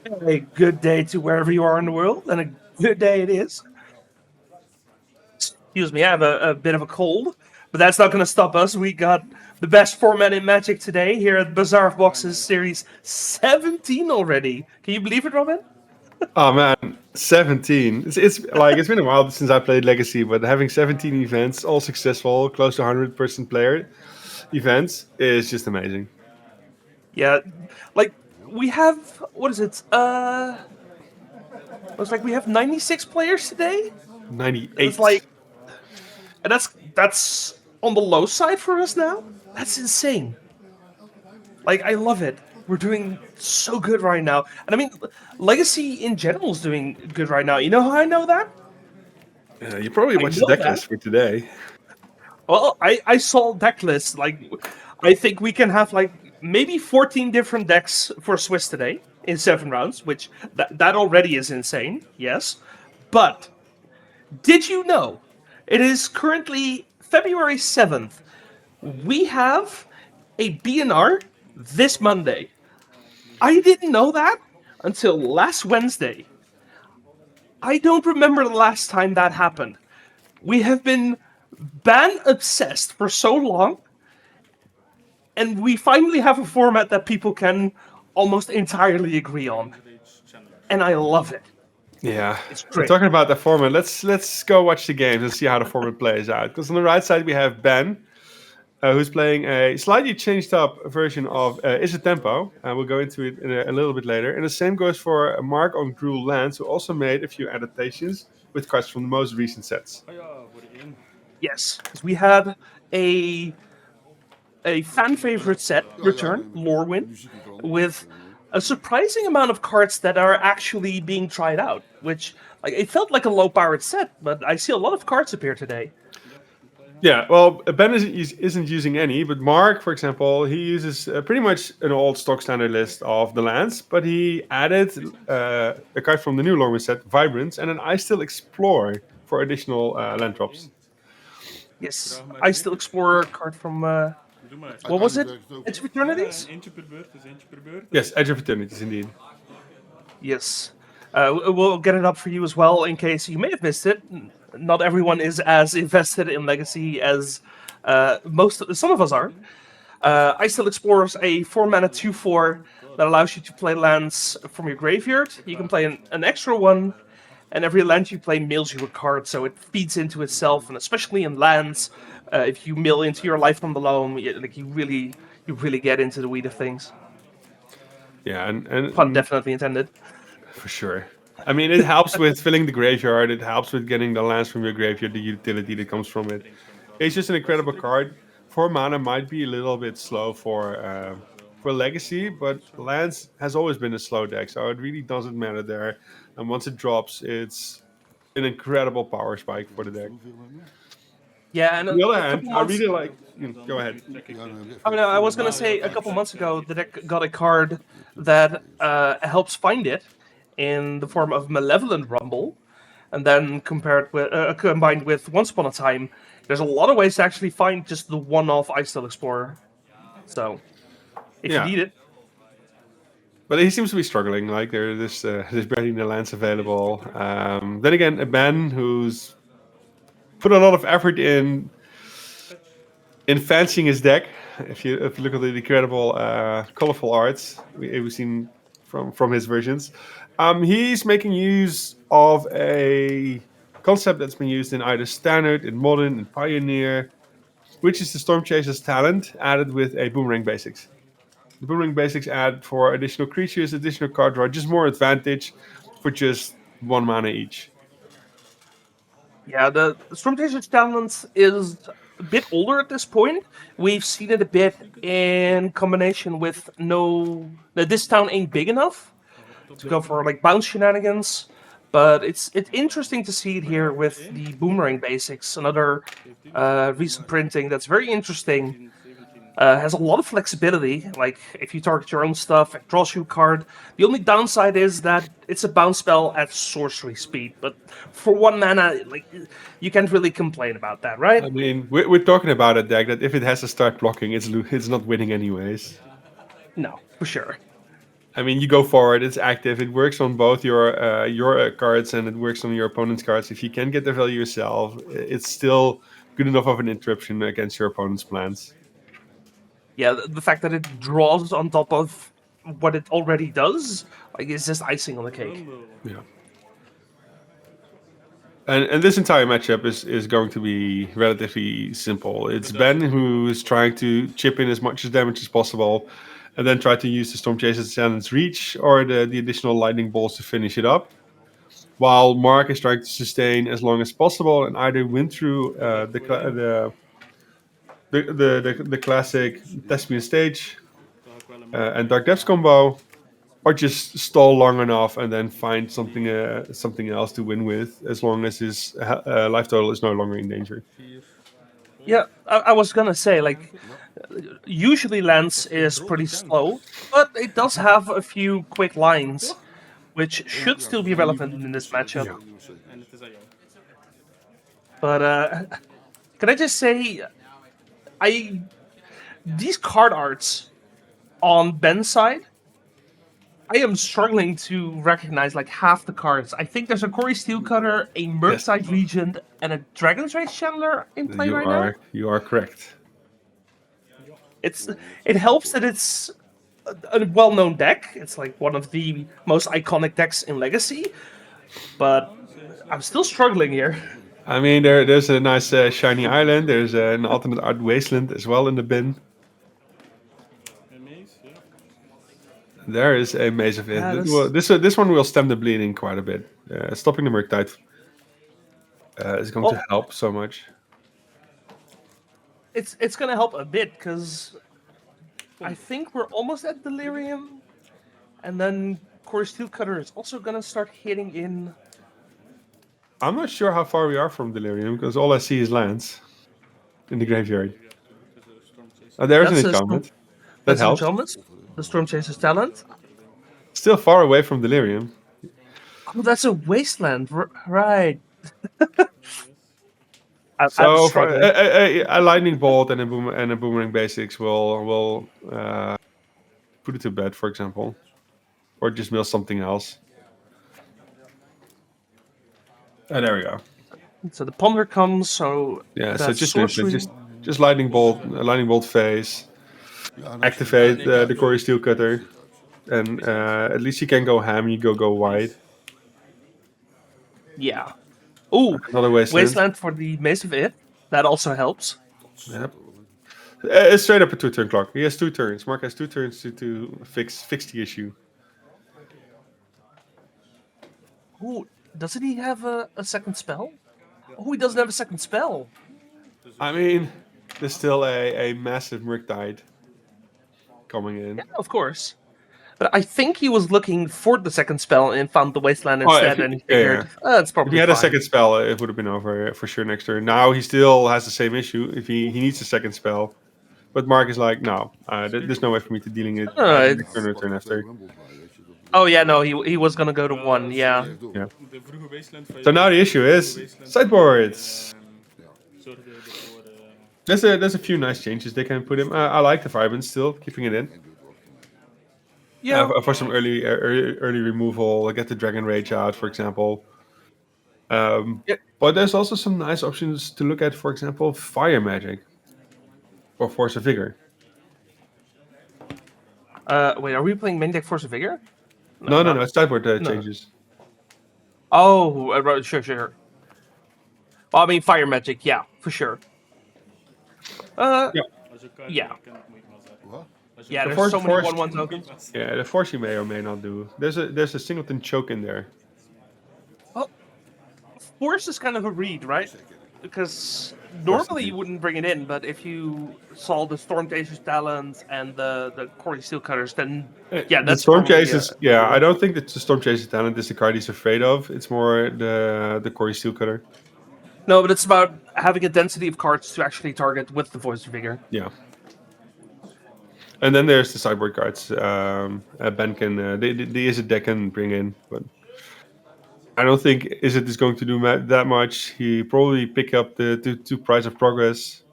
A good day to wherever you are in the world, and a good day it is. Excuse me, I have a bit of a cold, but that's not going to stop us. We got the best format in Magic today here at Bazaar of Boxes Series 17 already. Can you believe it, Robin? Oh man, 17. It's been a while since I played Legacy, but having 17 events, all successful, close to 100-person player events is just amazing. Yeah, like we have what is it? Looks like we have 96 players today. It's 98. like, and that's on the low side for us now. That's insane. Like, I love it. We're doing so good right now. And I mean, Legacy in general is doing good right now. You know how I know that? You probably I watched the know deck that. list for today. Well, I saw deck lists. Like, I think we can have, like, maybe 14 different decks for Swiss today in 7 rounds, which that already is insane, yes. But did you know it is currently February 7th? We have a BNR this Monday. I didn't know that until last Wednesday. I don't remember the last time that happened. We have been ban obsessed for so long, and we finally have a format that people can almost entirely agree on. And I love it. Yeah, It's we're great. talking about the format. Let's go watch the games and see how the format plays out. Because on the right side we have Ben, who's playing a slightly changed up version of Izzet Tempo, and we'll go into it in a little bit later. And the same goes for Mark on Gruul Lands, who also made a few adaptations with cards from the most recent sets. Yes, because we had a a fan favorite set return, Lorwyn, with a surprising amount of cards that are actually being tried out. Which, like, it felt like a low powered set, but I see a lot of cards appear today. Yeah, well, Ben isn't using any, but Mark, for example, he uses pretty much an old stock standard list of the lands, but he added a card from the new Lorwyn set, Vibrance, and an I Still Explore for additional land drops. Yes, I still Explorer card from what was it? Edge of Eternities. Yes, Edge of Eternities, indeed. Yes, we'll get it up for you as well in case you may have missed it. Not everyone is as invested in Legacy as some of us are. I Still Explore is a 4 mana 2/4 that allows you to play lands from your graveyard. You can play an extra one, and every land you play mills you a card, so it feeds into itself. And especially in lands, if you mill into your life from below, like you really get into the weed of things. Yeah, Pun and definitely intended. for sure. I mean, it helps with filling the graveyard. It helps with getting the lands from your graveyard, the utility that comes from it. It's just an incredible card. 4 mana might be a little bit slow for Legacy, but lands has always been a slow deck, so it really doesn't matter there. And once it drops, it's an incredible power spike for the deck. Yeah, and On the other a hand, couple I months. really like. Go ahead. I mean, I was gonna say a couple months ago, the deck got a card that helps find it in the form of Malevolent Rumble, and then combined with Once Upon a Time, there's a lot of ways to actually find just the one-off I Still Explorer. So, if you Yeah, need it, but he seems to be struggling. Like there's barely the lands available. Then again, a Ben who's put a lot of effort in fancying his deck. If you look at the incredible colorful arts we've seen from his versions, he's making use of a concept that's been used in either standard, in modern, in pioneer, which is the Storm Chaser's talent added with a boomerang basics. The boomerang basics add for additional creatures, additional card draw, just more advantage for just 1 mana each. yeah, the Stormchaser's talent is a bit older at this point. We've seen it a bit in combination with this town ain't big enough to go for like bounce shenanigans. But it's interesting to see it here with the boomerang basics, another recent printing that's very interesting. Has a lot of flexibility. Like if you target your own stuff, it draws you a card. The only downside is that it's a bounce spell at sorcery speed. But for 1 mana, like you can't really complain about that, right? I mean, we're talking about a deck that if it has to start blocking, it's not winning anyways. No, for sure. I mean, you go forward. It's active. It works on both your cards and it works on your opponent's cards. If you can get the value yourself, it's still good enough of an interruption against your opponent's plans. Yeah, the fact that it draws on top of what it already does, like, is just icing on the cake. Yeah. And this entire matchup is going to be relatively simple. It's Ben who is trying to chip in as much as damage as possible, and then try to use the Storm Chaser's Challenge reach or the additional lightning bolts to finish it up. While Mark is trying to sustain as long as possible and either win through the classic Thespian stage and Dark Depths combo, or just stall long enough and then find something else to win with, as long as his life total is no longer in danger. Yeah, I was gonna say, like, usually Lance is pretty slow, but it does have a few quick lines, which should still be relevant in this matchup. Yeah. But can I just say, these card arts on Ben's side, I am struggling to recognize like half the cards. I think there's a Cory Steelcutter, a Murktide Regent, and a Dragon's Rage Channeler in play right now. You are correct. It helps that it's a well-known deck. It's like one of the most iconic decks in Legacy, but I'm still struggling here. I mean, there's a nice shiny island. There's an alternate art wasteland as well in the bin. There is a Maze of It. Well, this one will stem the bleeding quite a bit. Stopping the Murktide is going to help so much. It's going to help a bit because I think we're almost at Delirium, and then Cory Steelcutter is also going to start hitting in. I'm not sure how far we are from Delirium because all I see is lands in the graveyard. Oh, there's an enchantment. That helps. The Storm Chaser's Talent. Still far away from Delirium. Oh, that's a wasteland, right? So a lightning bolt and a boomerang basics will put it to bed, for example, or just mill something else. There we go. So the ponder comes. So yeah, so just lightning bolt phase. Activate the Cory Steelcutter, and at least you can go ham. You go wide. Yeah. Oh, another wasteland for the Maze of It. That also helps. Yep. It's straight up a 2-turn clock. He has 2 turns. Mark has 2 turns to fix the issue. Oh, doesn't he have a second spell? Oh, he doesn't have a second spell. I mean, there's still a massive Murktide coming in. Yeah, of course. But I think he was looking for the second spell and found the wasteland instead, and he figured, it's probably if he had fine. a second spell, it would have been over for sure next turn. Now he still has the same issue if he needs a second spell. But Mark is like, no, there's no way for me to dealing it next turn or turn after. Oh yeah, no, he was gonna go to 1, yeah. So now the issue is sideboards. There's a few nice changes they can put in. I like the Vibrance still, keeping it in. Yeah, for some early removal, get the Dragon Rage out, for example. But there's also some nice options to look at, for example, Fire Magic or Force of Vigor. Wait, are we playing main deck Force of Vigor? No, it's sideboard changes. Oh, sure. Well, I mean, Fire Magic, yeah, for sure. Yeah. Yeah, there's so many 1/1 tokens. Yeah, the Force you may or may not do. There's a singleton choke in there. Well, Force is kind of a read, right? Because normally you wouldn't bring it in, but if you saw the Storm Chaser's Talent and the Cory Steelcutters, then yeah, that's the Storm Chasers. Yeah, I don't think that the Storm Chaser's Talent is the card he's afraid of. It's more the Cory Steelcutter. No, but it's about having a density of cards to actually target with the Voice of Vigor. Yeah. And then there's the sideboard cards. Ben can the Izzet deck can bring in, but I don't think Izzet is going to do that much. He probably pick up the two Price of Progress,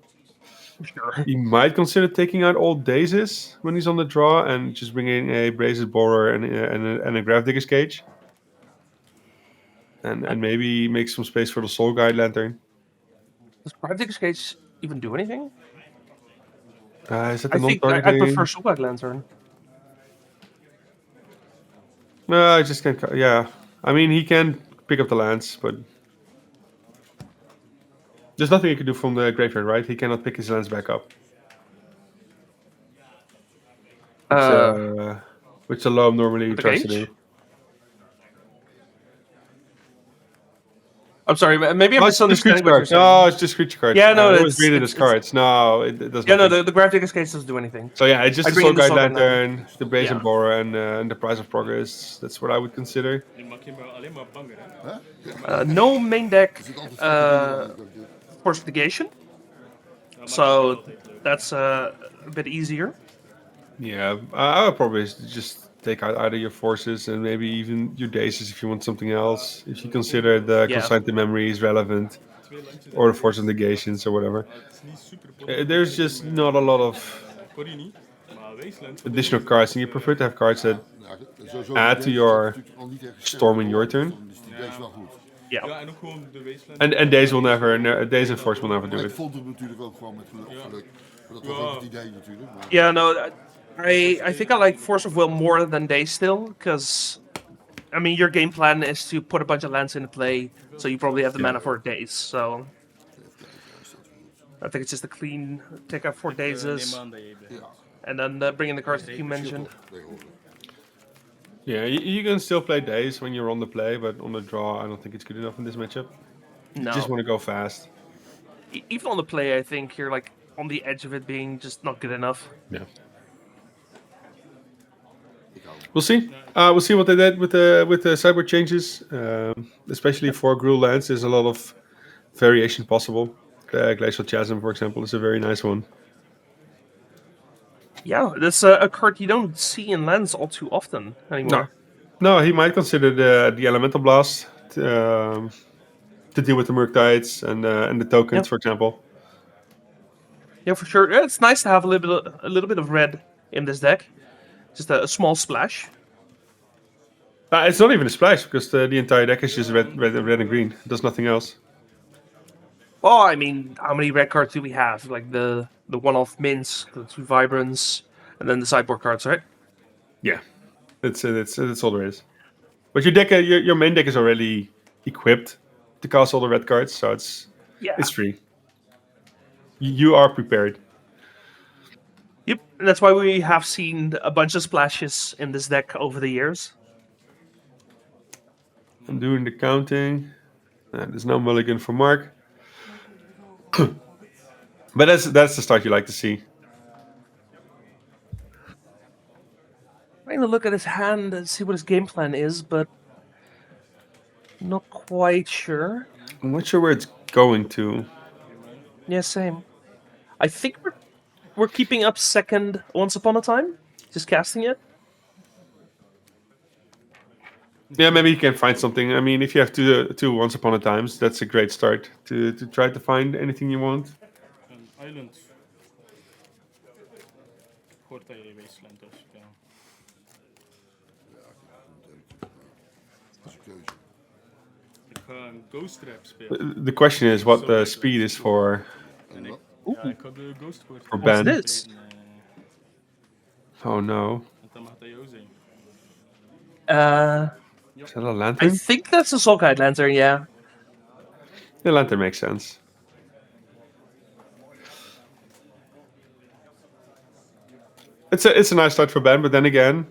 Sure. He might consider taking out all Dazes when he's on the draw and just bringing a Brazen Borer and a Gravedigger's Cage. And maybe make some space for the Soul Guide Lantern. Does Gravedigger's Cage even do anything? Is that the I think I non-targeting? prefer Sultai Lantern. No, I just can't. Yeah, I mean he can pick up the lands, but there's nothing he can do from the graveyard, right? He cannot pick his lands back up. Which Alone normally the tries to cage? do. I'm sorry, maybe I'm Oh, it's just creature misunderstanding what you're cards. saying. No, it's just creature cards. Yeah, no, I always it's- read it it's- as cards. No, it does Yeah, not. no, the Gravedigger's Cage doesn't do anything. So yeah, it's just I the bring Soul in the Guide Soul Guide Lantern, the Brazen Yeah. Borer, and the Price of Progress. That's what I would consider. No main deck Force Negation. So that's a bit easier. Yeah, I would probably just take out either your forces and maybe even your daces if you want something else. If you consider the Yeah. consigned to memory is relevant, or the force of negations or whatever. There's just not a lot of additional cards, and you prefer to have cards that add to your storm in your turn. Yeah. And Days will never, Days and Force will never do Maar ik it. vond het natuurlijk ook gewoon met geluk. Maar dat was ook het idee natuurlijk. Maar Yeah, no, I think I like Force of Will more than Days still, because I mean your game plan is to put a bunch of lands into play, so you probably have the mana for Days. So I think it's just a clean take out 4 Dazes, and then bring in the cards that you mentioned. tegenwoordig. Yeah, you can still play Days when you're on the play, but on the draw, I don't think it's good enough in this matchup. You No, just want to go fast. even on the play, I think you're like on the edge of it being just not good enough. Yeah. We'll see. We'll see what they did with the sideboard changes, especially for Gruul lands. There's a lot of variation possible. Glacial Chasm, for example, is a very nice one. Yeah, that's a card you don't see in lands all too often anymore. No, he might consider the Elemental Blast to deal with the Murktides and the tokens, Yeah. for example. Yeah, for sure. Yeah, it's nice to have a little bit of red in this deck. Just a small splash. It's not even a splash because the entire deck is just red and green. It does nothing else. Well, I mean, how many red cards do we have? Like the one-off mints, the 2 vibrants, and then the sideboard cards, right? Yeah, that's all there is. But your deck, your main deck is already equipped to cast all the red cards, so it's free. You are prepared. Yep, and that's why we have seen a bunch of splashes in this deck over the years. I'm doing the counting. There's no mulligan for Mark. But that's the start you like to see. Trying to look at his hand and see what his game plan is, but not quite sure. I'm not sure where it's going to. Yeah, same. I think we're keeping up second Once Upon a Time, just casting it. Yeah, maybe you can find something. I mean, if you have two Once Upon a Times, that's a great start to try to find anything you want. Een island. Hoort dat je Wasteland dus. Ja. Dat is een keuze. Ik ga een Ghost Trap spelen. The question is what the speed is for En ik, Oeh. ja, ik ga de Ghost Court For What's ban. this? Oh no. Want dan mag dat jou zijn. Is that a I lantern? think that's a Soul Guide Lantern, yeah. The lantern makes sense. It's a nice start for Ben, but then again,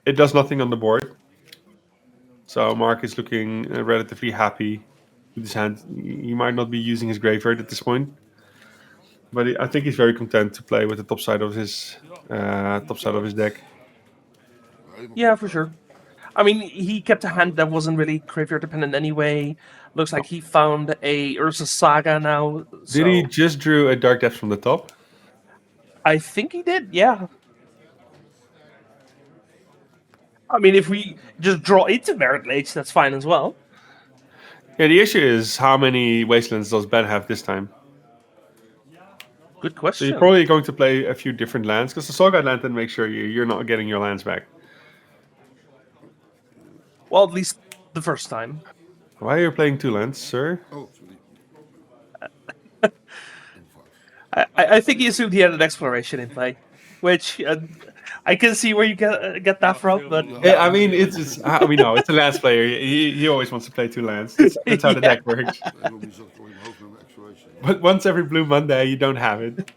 it does nothing on the board. So Mark is looking relatively happy with his hand. He might not be using his graveyard at this point, but I think he's very content to play with the top side of his deck. Yeah, for sure. I mean, he kept a hand that wasn't really graveyard dependent anyway. Looks like he found a Ursa Saga now. So Did he just drew a Dark Depth from the top? I think he did, yeah. I mean, if we just draw into Merit Lage, that's fine as well. Yeah, the issue is how many Wastelands does Ben have this time? Good So question. you're probably going to play a few different lands, because the Soulguide land then makes sure you're not getting your lands back. Well, at least the first time. Why are you playing 2 lands, sir? Oh, sorry. I think he assumed he had an exploration in play, which I can see where you get that from. But Yeah, I mean, we know it's a lands player. He always wants to play 2 lands. That's how the Yeah. deck works. Waarom is dat gewoon in mijn hoofd met mijn exploration? But once every Blue Monday, you don't have it.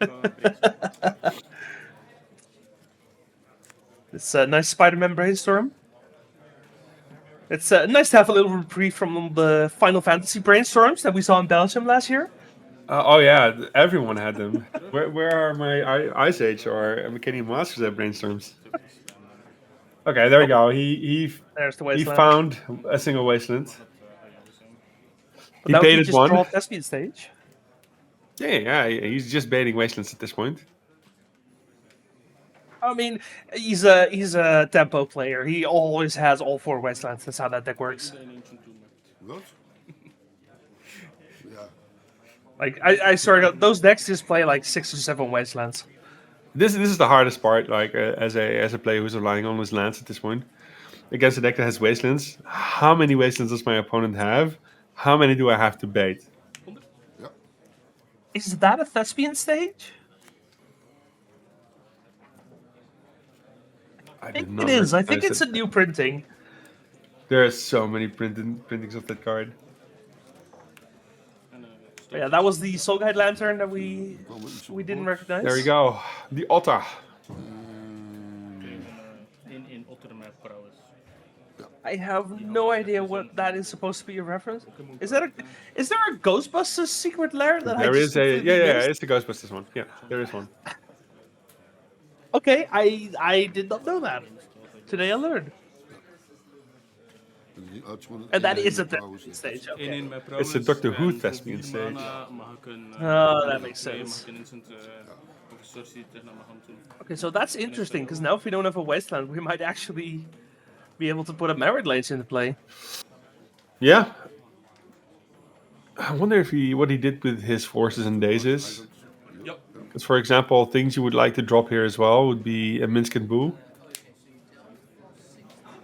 It's a nice Spider-Man brainstorm. It's nice to have a little reprieve from the Final Fantasy brainstorms that we saw in Belgium last year. Oh yeah, everyone had them. Where are my Ice Age or Mechanium Masters that brainstorms? Okay, there we go. There's the He wasteland. found a single wasteland. But He now baited just one. draw Thespian stage. Yeah, he's just baiting wastelands at this point. I mean, he's a tempo player. He always has all 4 wastelands. That's how that deck works. Wat? Ja. Like I swear, those decks just play like 6 or 7 wastelands. This is the hardest part. Like as a player who's relying on his lands at this point, against a deck that has wastelands. How many wastelands does my opponent have? How many do I have to bait? Ja. Is that a Thespian stage? I think it is. I think it's a new printing. There are so many printings of that card. Yeah, that was the Soul Guide Lantern that we didn't recognize. There we go. The Otter. In Otter trouwens. I have no idea what that is supposed to be a reference. Is there a Ghostbusters secret lair that There I is just a completely missed? it's the Ghostbusters one. Yeah, there is one. Okay, I did not know that. Today I learned. And that is a Thespian stage. Okay. It's a Doctor Who Thespian stage. Oh, that makes sense. Okay, so that's interesting because now if we don't have a wasteland, we might actually be able to put a Merit Lane into play. Yeah. I wonder if what he did with his forces and dazes. Yep. Because, for example, things you would like to drop here as well would be a Minsk and Boo.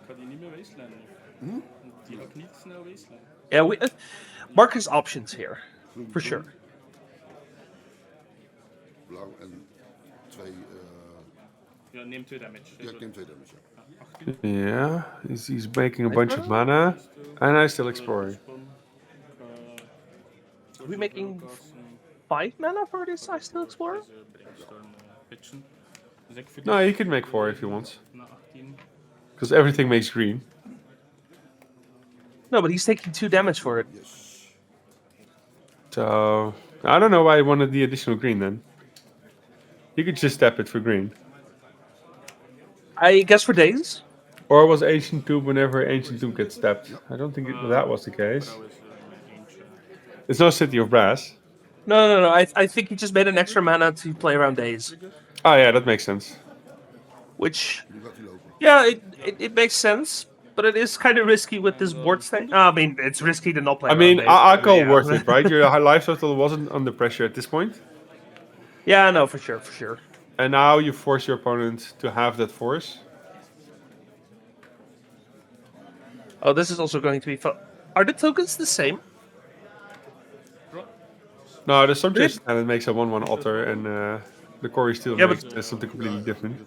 Kan die niet meer wasteland nu? Die ook niet snel wasteland. Yeah, Marcus options here for sure. Blauw en 2... Ja, neem 2 damage. ja, ik neem 2 damage. Ja. Yeah, he's making a bunch of mana. And I still exploring. Are we making 5 mana for this I Still Explorer? No, he can make 4 if he wants. Na 18. Because everything makes green. No, but he's taking 2 damage for it. Yes. So, I don't know why he wanted the additional green then. He could just tap it for green. I guess for days. Or was Ancient Tomb whenever Ancient Tomb gets tapped? I don't think that was the case. It's no City of Brass. No. I think he just made an extra mana to play around days. Oh yeah, that makes sense. Which, Nu gaat hij lopen. yeah, it makes sense. But it is kind of risky with this board state. I mean, it's risky to not play I around mean, days. I call Yeah. worth it, right? Your life total wasn't under pressure at this point. Yeah, no, for sure. And now you force your opponent to have that force. Oh, this is also going to be fun. Are the tokens the same? No, there's some twist and it makes a 1/1 altar, and the Cory Steel Yeah, makes but- something completely different.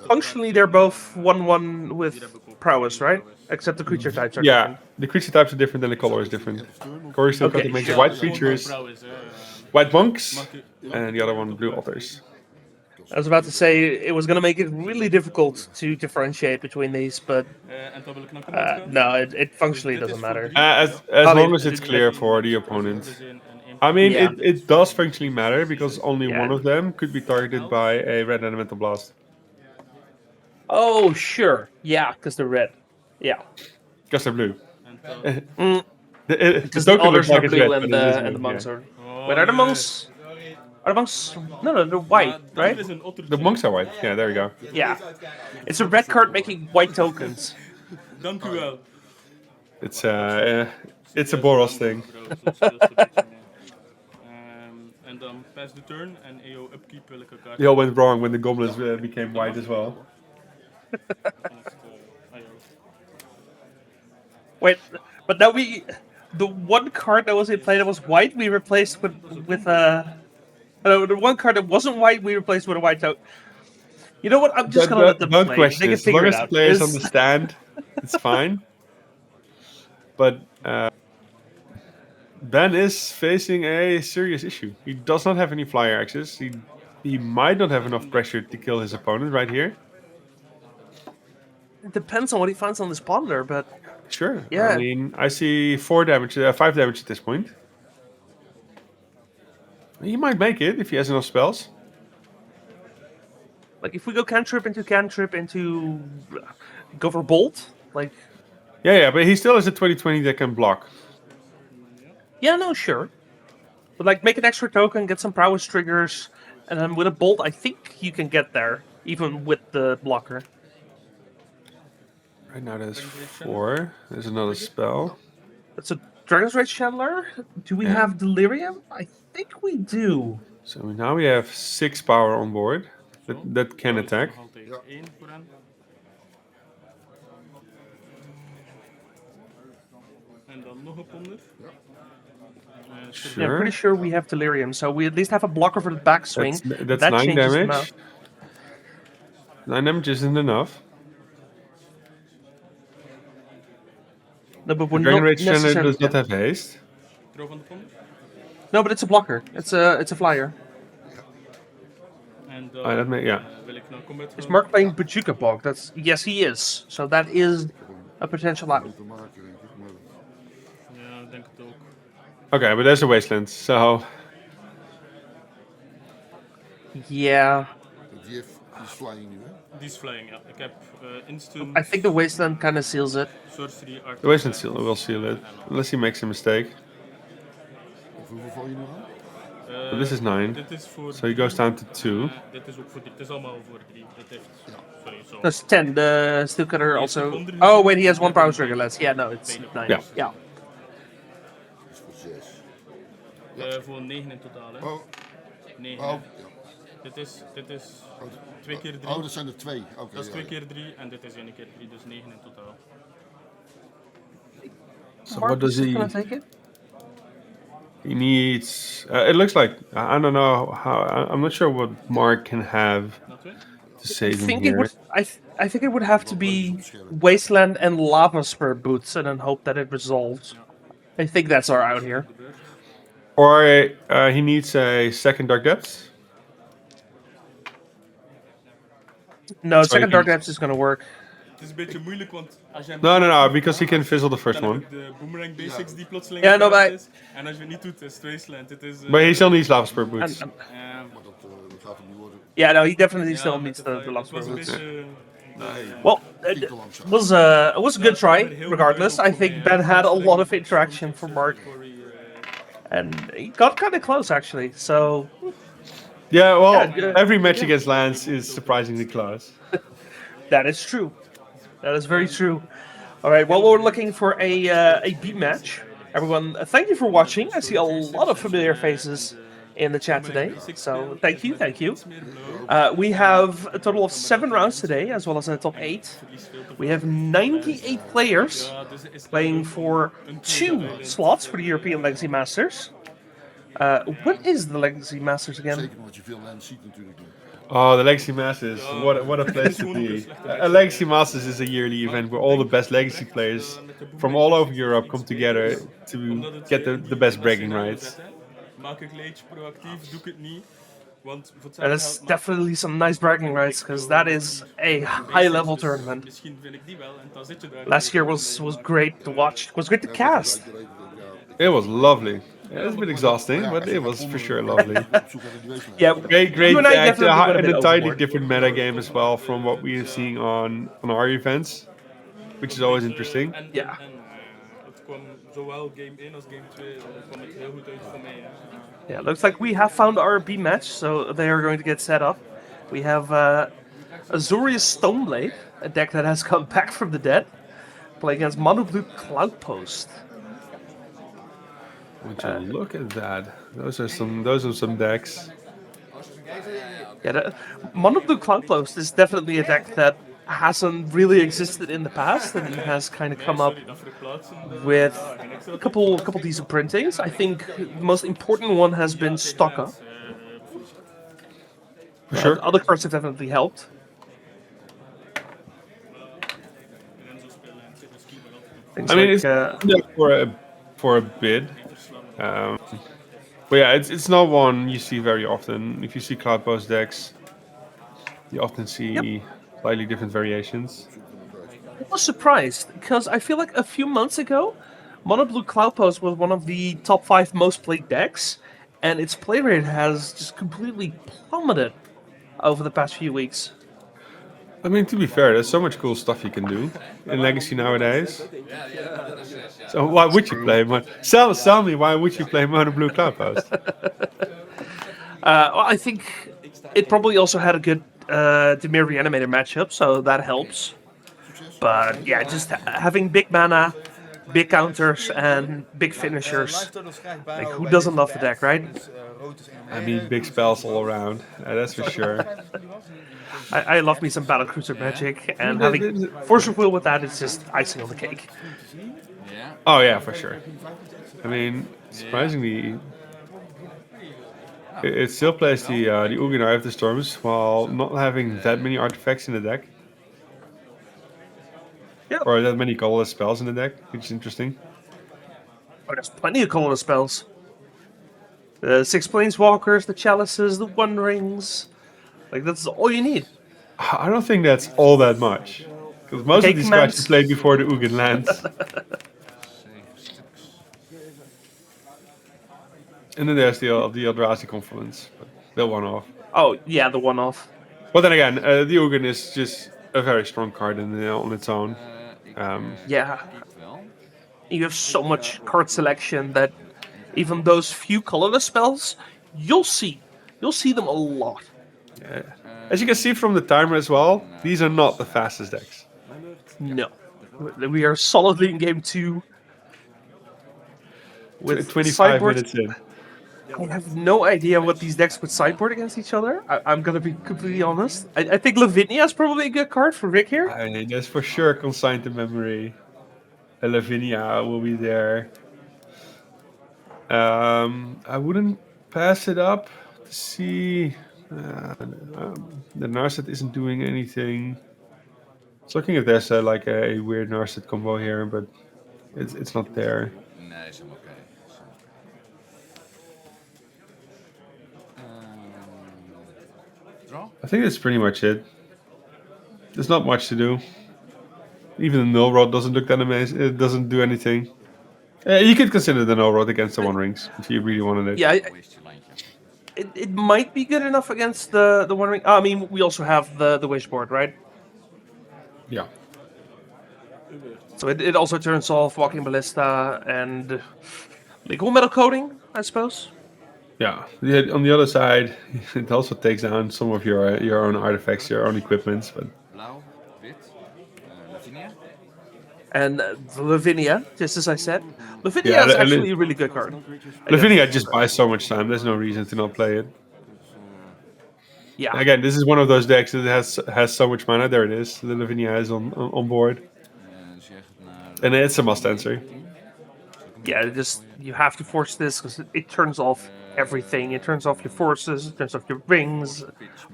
Functionally, they're both 1/1 with prowess, right? Except the creature types are Yeah, different. the creature types are different, and the color is different. Cory Steel Okay, makes sure. white creatures, white monks, and the other one blue altars. I was about to say it was going to make it really difficult to differentiate between these, but En dan wil ik nog no, it functionally doesn't matter. As long as it's clear for the opponent. I mean, Yeah. it does functionally matter because only Yeah. one of them could be targeted by a red elemental blast. Oh, sure. Yeah, because they're red. Yeah. Because they're blue. Mm. The Because the token others looks are like it's blue red, and but it is the blue, monks yeah. are. Wait, are the monks? Are the monks? No, they're white, right? The monks are white. Yeah, there we go. Yeah. It's a red card making white tokens. Dank u wel. It's a Boros thing. En dan pass de turn en EO upkeep welke kaart. They all went wrong when the goblins became white as well. Wait, but now the one card that was in play that was white, we replaced with the one card that wasn't white, we replaced with a white token. You know what? I'm just gonna let them Don't play. question They it. can As long figure it as the out. players It's- understand, it's fine. But Ben is facing a serious issue. He does not have any flyer access. He might not have enough pressure to kill his opponent right here. It depends on what he finds on this ponder, but Sure. Yeah. I mean, I see 5 damage at this point. He might make it if he has enough spells. like if we go cantrip into go for bolt, like Yeah, but he still has a 20/20 that can block. yeah, no, sure. But like make an extra token, get some prowess triggers, and then with a bolt, I think you can get there even with the blocker. Right now there's 4. There's another spell. It's a Dragon's Rage Chandler. Do we Yeah. have Delirium? I think we do. So now we have 6 power on board that can attack. Altijd 1 voor hen. En dan nog een ponder. Sure. Yeah, I'm pretty sure we have Delirium, so we at least have a blocker for the backswing. That's That 9 changes the damage. amount. 9 damage isn't enough. No, but we're Dragon not Rage Chandler necessarily. does not have haste. Draw van de ponder. No, but it's a blocker. It's a flyer. En Ah, that may, yeah. wil ik naar combat Is gaan. Mark playing Bajuka Bog? That's yes, he is. So that is a potential out. Te maken, denk ik. Maar Ja, ik denk het ook. Okay, but there's a wasteland. So Yeah, die is flying nu, hè? Die is flying, ja. Ik heb instant, I think the wasteland kind of seals it. sorcery, art. the wasteland will seal it unless he makes a mistake. Of hoeveel val je nu aan? But this is 9, Dit is voor so he goes down to 2. dit is ook voor 3. Het is allemaal voor 3. Dit heeft... Sorry, zo. That's 10. The steel cutter also. Oh wait, he has one power trigger less. Yeah, no, it's 9. Yeah. Yeah. Dat is voor 6. Voor 9 in totaal, hè. Oh, 9. oh, hè. ja. Dit is 2 keer 3. Oh, dat zijn er 2. Oké. Dat is ja, 2 ja. keer 3 en dit is 1 keer 3, dus 9 in totaal. So Mark what does is he? gonna take it. He needs. It looks like I don't know how. I'm not sure what Mark can have Dat twee? to I save him think here. it would. I think it would have to be wasteland and lava spur boots, and then hope that it resolves. I think that's our out here. Or he needs a second Dark Depths. No, Sorry, second dark depths is gonna work. Het is een beetje moeilijk, want als je hem No, because he can fizzle the first dan one. heb ik de boomerang basics die plotseling Ja, no, gebruikt maar- is. En als je het niet doet, is het wasteland. Het is... But he still needs Lava Spur Boots. And, Maar dat gaat hem niet worden. yeah, no, he definitely ja, still met needs de the flyer. lava Het spur was een boots. beetje... Well, Viel it te langzaam. was a good try, regardless. I think Ben had a lot of interaction for Mark, and he got kind of close actually. So Yeah, well, Yeah, every match against Lance is surprisingly close. that is true. That is very true. All right, well, we're looking for a B match. Everyone, thank you for watching. I see a lot of familiar faces in the chat today, so thank you, thank you. We have a total of 7 rounds today, as well as a top 8. We have 98 players playing for 2 slots for the European Legacy Masters. What is the Legacy Masters again? Zeker omdat je veel lens ziet natuurlijk nu. Oh, the Legacy Masters. What a place to be. A Legacy Masters is a yearly event where all the best Legacy players from all over Europe come together to get the best bragging rights. Maak ik leedje proactief, doe ik het niet. Want voor That is definitely some nice bragging rights, because that is a high-level tournament. Misschien vind ik die wel en dan zit je daar. Last year was great to watch. It was great to cast. It was lovely. Yeah, it's a bit exhausting, but it was for sure lovely. Op zoek naar die wasteland. Yeah, Great you and I act, definitely went a and bit a entirely overboard. different metagame as well from what we are seeing on our events, which is always interesting. En, Ja. en het kwam zowel game 1 als game 2 kwam het heel goed uit voor mij. Hè. Yeah, looks like we have found our B match, so they are going to get set up. We have Azorius Stoneblade, a deck that has come back from the dead, playing against Mono Blue Cloudpost. Would you look at that? Those are some decks. Yeah, Mono Blue Cloudpost is definitely a deck that hasn't really existed in the past and has kind of come up with a couple decent printings. I think the most important one has been Stocka. For sure. Other cards have definitely helped. Things I mean, like, it's there for a bid. But yeah, it's not one you see very often. If you see Cloudpost decks, you often see slightly different variations. I was surprised because I feel like a few months ago, Mono Blue Cloudpost was one of the top 5 most played decks, and its play rate has just completely plummeted over the past few weeks. I mean, to be fair, there's so much cool stuff you can do in Legacy nowadays. So why would you play? Sell me, why would you play Mono Blue Cloudpost? Well, I think it probably also had a good Dimir Reanimator matchup, so that helps. But yeah, just having big mana, big counters, and big finishers. Like, who doesn't love the deck, right? I mean, big spells all around. That's for sure. I love me some Battlecruiser magic, and having Force of Will with that is just icing on the cake. Oh yeah, for sure. I mean, surprisingly, it still plays the Ugin Eye of the Storms while not having that many artifacts in the deck. Yeah. Or that many colorless spells in the deck, which is interesting. Oh, there's plenty of colorless spells. The 6 Planeswalkers, the Chalices, the One Rings. Like, that's all you need. I don't think that's all that much. Because most of these cards you played before the Ugin lands. And then there's the Eldrazi Confluence, but the one-off. Oh, yeah, the one-off. But then again, the Ugin is just a very strong card on its own. Yeah. You have so much card selection that even those few colorless spells, you'll see them a lot. Yeah. As you can see from the timer as well, these are not the fastest decks. No. We are solidly in game 2. With 25 sideboard. minutes in. I have no idea what these decks would sideboard against each other. I'm gonna be completely honest. I think Lavinia is probably a good card for Rick here. I mean, there's for sure consigned to memory. Lavinia will be there. I wouldn't pass it up to see. The Narset isn't doing anything. I was looking if there's a weird Narset combo here, but it's not there. I think that's pretty much it. There's not much to do. Even the Null Rod doesn't look that amazing. It doesn't do anything. You could consider the Null Rod against the One Rings if you really wanted it. Yeah, it might be good enough against the One Ring. I mean, we also have the Wish board, right? Yeah. So it also turns off Walking Ballista and Legal Metal Coating, I suppose. Yeah. On the other side, it also takes down some of your own artifacts, your own equipments, but. And Lavinia, just as I said. Lavinia is actually a really good card. Lavinia just buys so much time, there's no reason to not play it. Yeah. Again, this is one of those decks that has so much mana. There it is. The Lavinia is on board. And it's a must answer. Yeah, you have to force this because it turns off everything. It turns off your forces, it turns off your rings.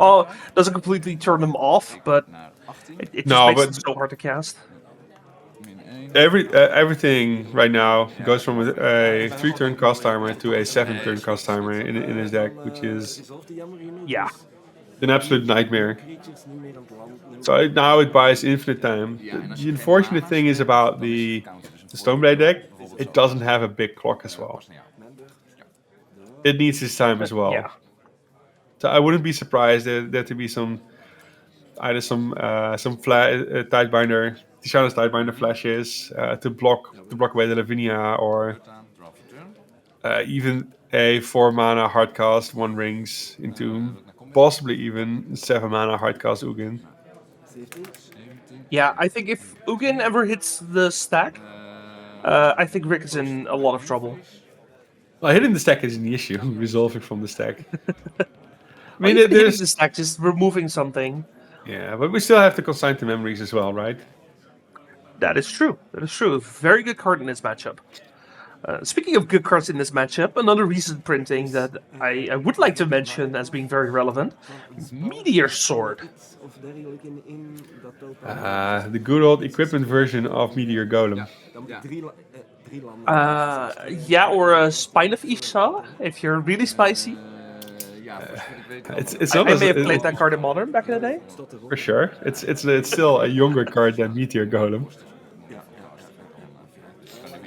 Oh, doesn't completely turn them off, but it just makes it so hard to cast. Everything right now goes from a 3-turn cost timer to a 7-turn cost timer in his deck, which is an absolute nightmare. So now it buys infinite time. The unfortunate thing is about the Stoneblade deck, it doesn't have a big clock as well. It needs its time as well. Yeah. So I wouldn't be surprised there to be some Tidebinder, Tishana's Tidebinder flashes to block away the Lavinia, or even a 4-mana hardcast One Rings into possibly even 7-mana hardcast Ugin. Yeah, I think if Ugin ever hits the stack, I think Rick is in a lot of trouble. Well, hitting the stack isn't the issue. Resolving from the stack. I Well, mean, even hitting there's the stack, just removing something. yeah, but we still have to consign to memories as well, right? That is true. That is true. Very good card in this matchup. Speaking of good cards in this matchup, another recent printing that I would like to mention as being very relevant: Meteor Sword. Of dergelijke in dat telt dan. The good old equipment version of Meteor Golem. Dan moet je drie landen. Yeah, or a Spine of Isha, if you're really spicy. Ja, voor zover ik weet wel. It's I not may have played as, that card in Modern back in the day. Staat erop. for sure. It's still a younger card than Meteor Golem.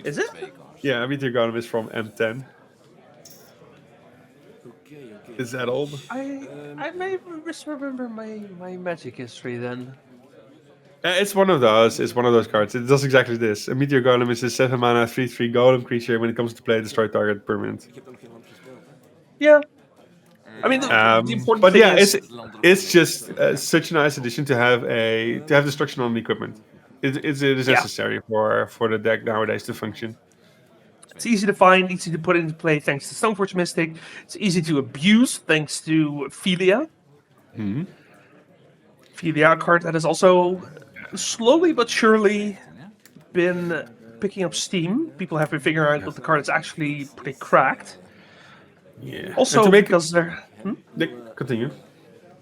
Is it? Yeah, Meteor Golem is from M10. Oké. Is that old? I may misremember my Magic history then. It's one of those. It's one of those cards. It does exactly this. A Meteor Golem is a 7 mana 3/3 golem creature. When it comes to play, destroy target permanent. Ik heb nog geen land gespeeld. Hè. Yeah. I mean, the important But thing yeah, is... it's just such a nice addition to have destruction on the equipment. It is necessary for the deck nowadays to function. It's easy to find, easy to put into play thanks to Stoneforge Mystic. It's easy to abuse thanks to Philia. Philia, a card that has also slowly but surely been picking up steam. People have been figuring out that the card is actually pretty cracked. Yeah. Also, And to make because they're... continue.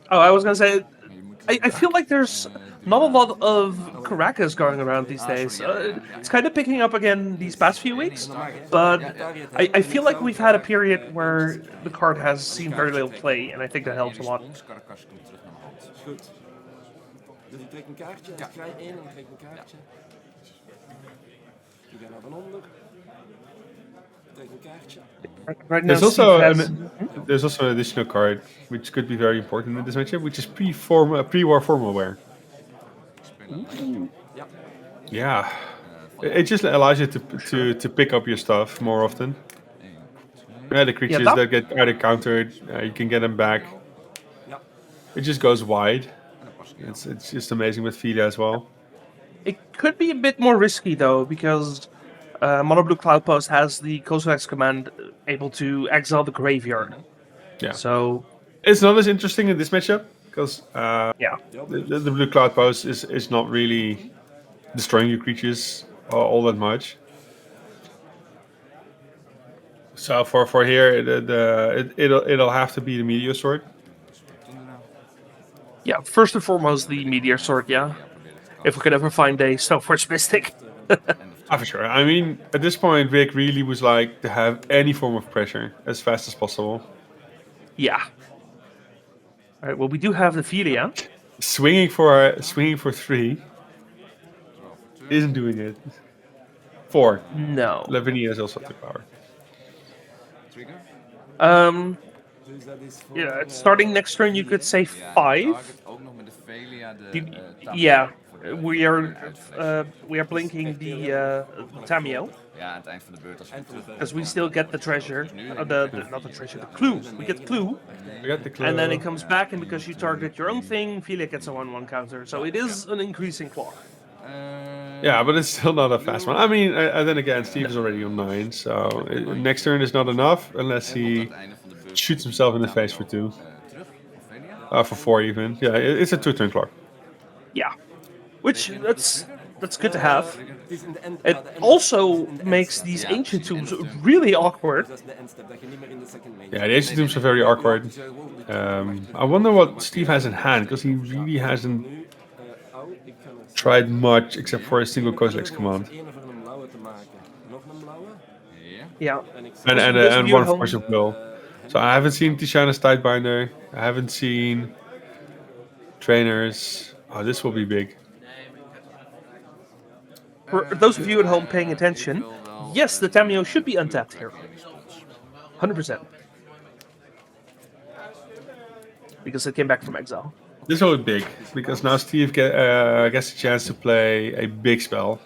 Oh, I was going to say, I feel like there's not a lot of Caracas going around these days. It's kind of picking up again these past few weeks, but I feel like we've had a period where the card has seen very little play, and I think that helps a lot. Karkas komt terug naar mijn hand. Is goed. Dus ik trek een kaartje. Ik krijg één en ik trek een kaartje. Ik ga naar van onder. Ik trek een kaartje. Right now, There's also Steve has- there's also an additional card which could be very important in this matchup, which is pre-war formalware. Ja. Yeah, it just allows you to pick up your stuff more often. Yeah, the creatures that- that get either countered, you can get them back. Ja. It just goes wide. It's just amazing with Philia as well. It could be a bit more risky though, because Mono Blue Cloudpost has the Kozilek's command able to exile the graveyard. Yeah. So It's not as interesting in this matchup because yeah, the blue cloud post is not really destroying your creatures all that much. So for here, it'll have to be the Meteor Sword. yeah. First and foremost, the Meteor Sword. Yeah, if we could ever find a Stoneforge Mystic. For sure. I mean, at this point, Vic really was like to have any form of pressure as fast as possible. Yeah. All right. Well, we do have the Philia. Swinging for 3 isn't doing it. 4. No. Lavinia is also the power. Trigger. Dus dat is voor... Yeah. Starting next turn, you could say 5. Target ook nog met de Velia de Tamio. Yeah. We are blinking the Tamio. Ja, aan het eind van de beurt als we terug. Because we still get the treasure, not the treasure, the clue. We get clue, We got the clue. and then it comes back, and because you target your own thing, Philia gets a 1/1 counter. So it is an increasing clock. Yeah, but it's still not a fast one. I mean, then again, Steve is already on 9, so next turn is not enough unless he Het einde van de beurt shoots himself in the face for 2. terug. Ophelia. For 4 even. Yeah, it's a 2-turn clock. Yeah, which that's good to have. Het is in de end... It ja, de end- also de endstep. makes these Ja, ancient precies, tombs endstep. really awkward. Dat is de endstep, dat je niet meer in de second main Yeah, the ancient tombs are very awkward. Dus gewoon... I wonder what Steve has in hand, because he really hasn't Nu, au, ik ga nog... tried much except for a single Kozilek's command. Eén voor een blauwe te maken. Nog een blauwe. Ja. Yeah, En ik... And you one home. Force of Will. So I haven't seen Tishana's Tidebinder. I haven't seen Trainers. Oh, this will be big. for those of you at home paying attention, yes, the Tamio should be untapped here. 100%. Because it came back from exile. This will be big, because now Steve gets a chance to play a big spell.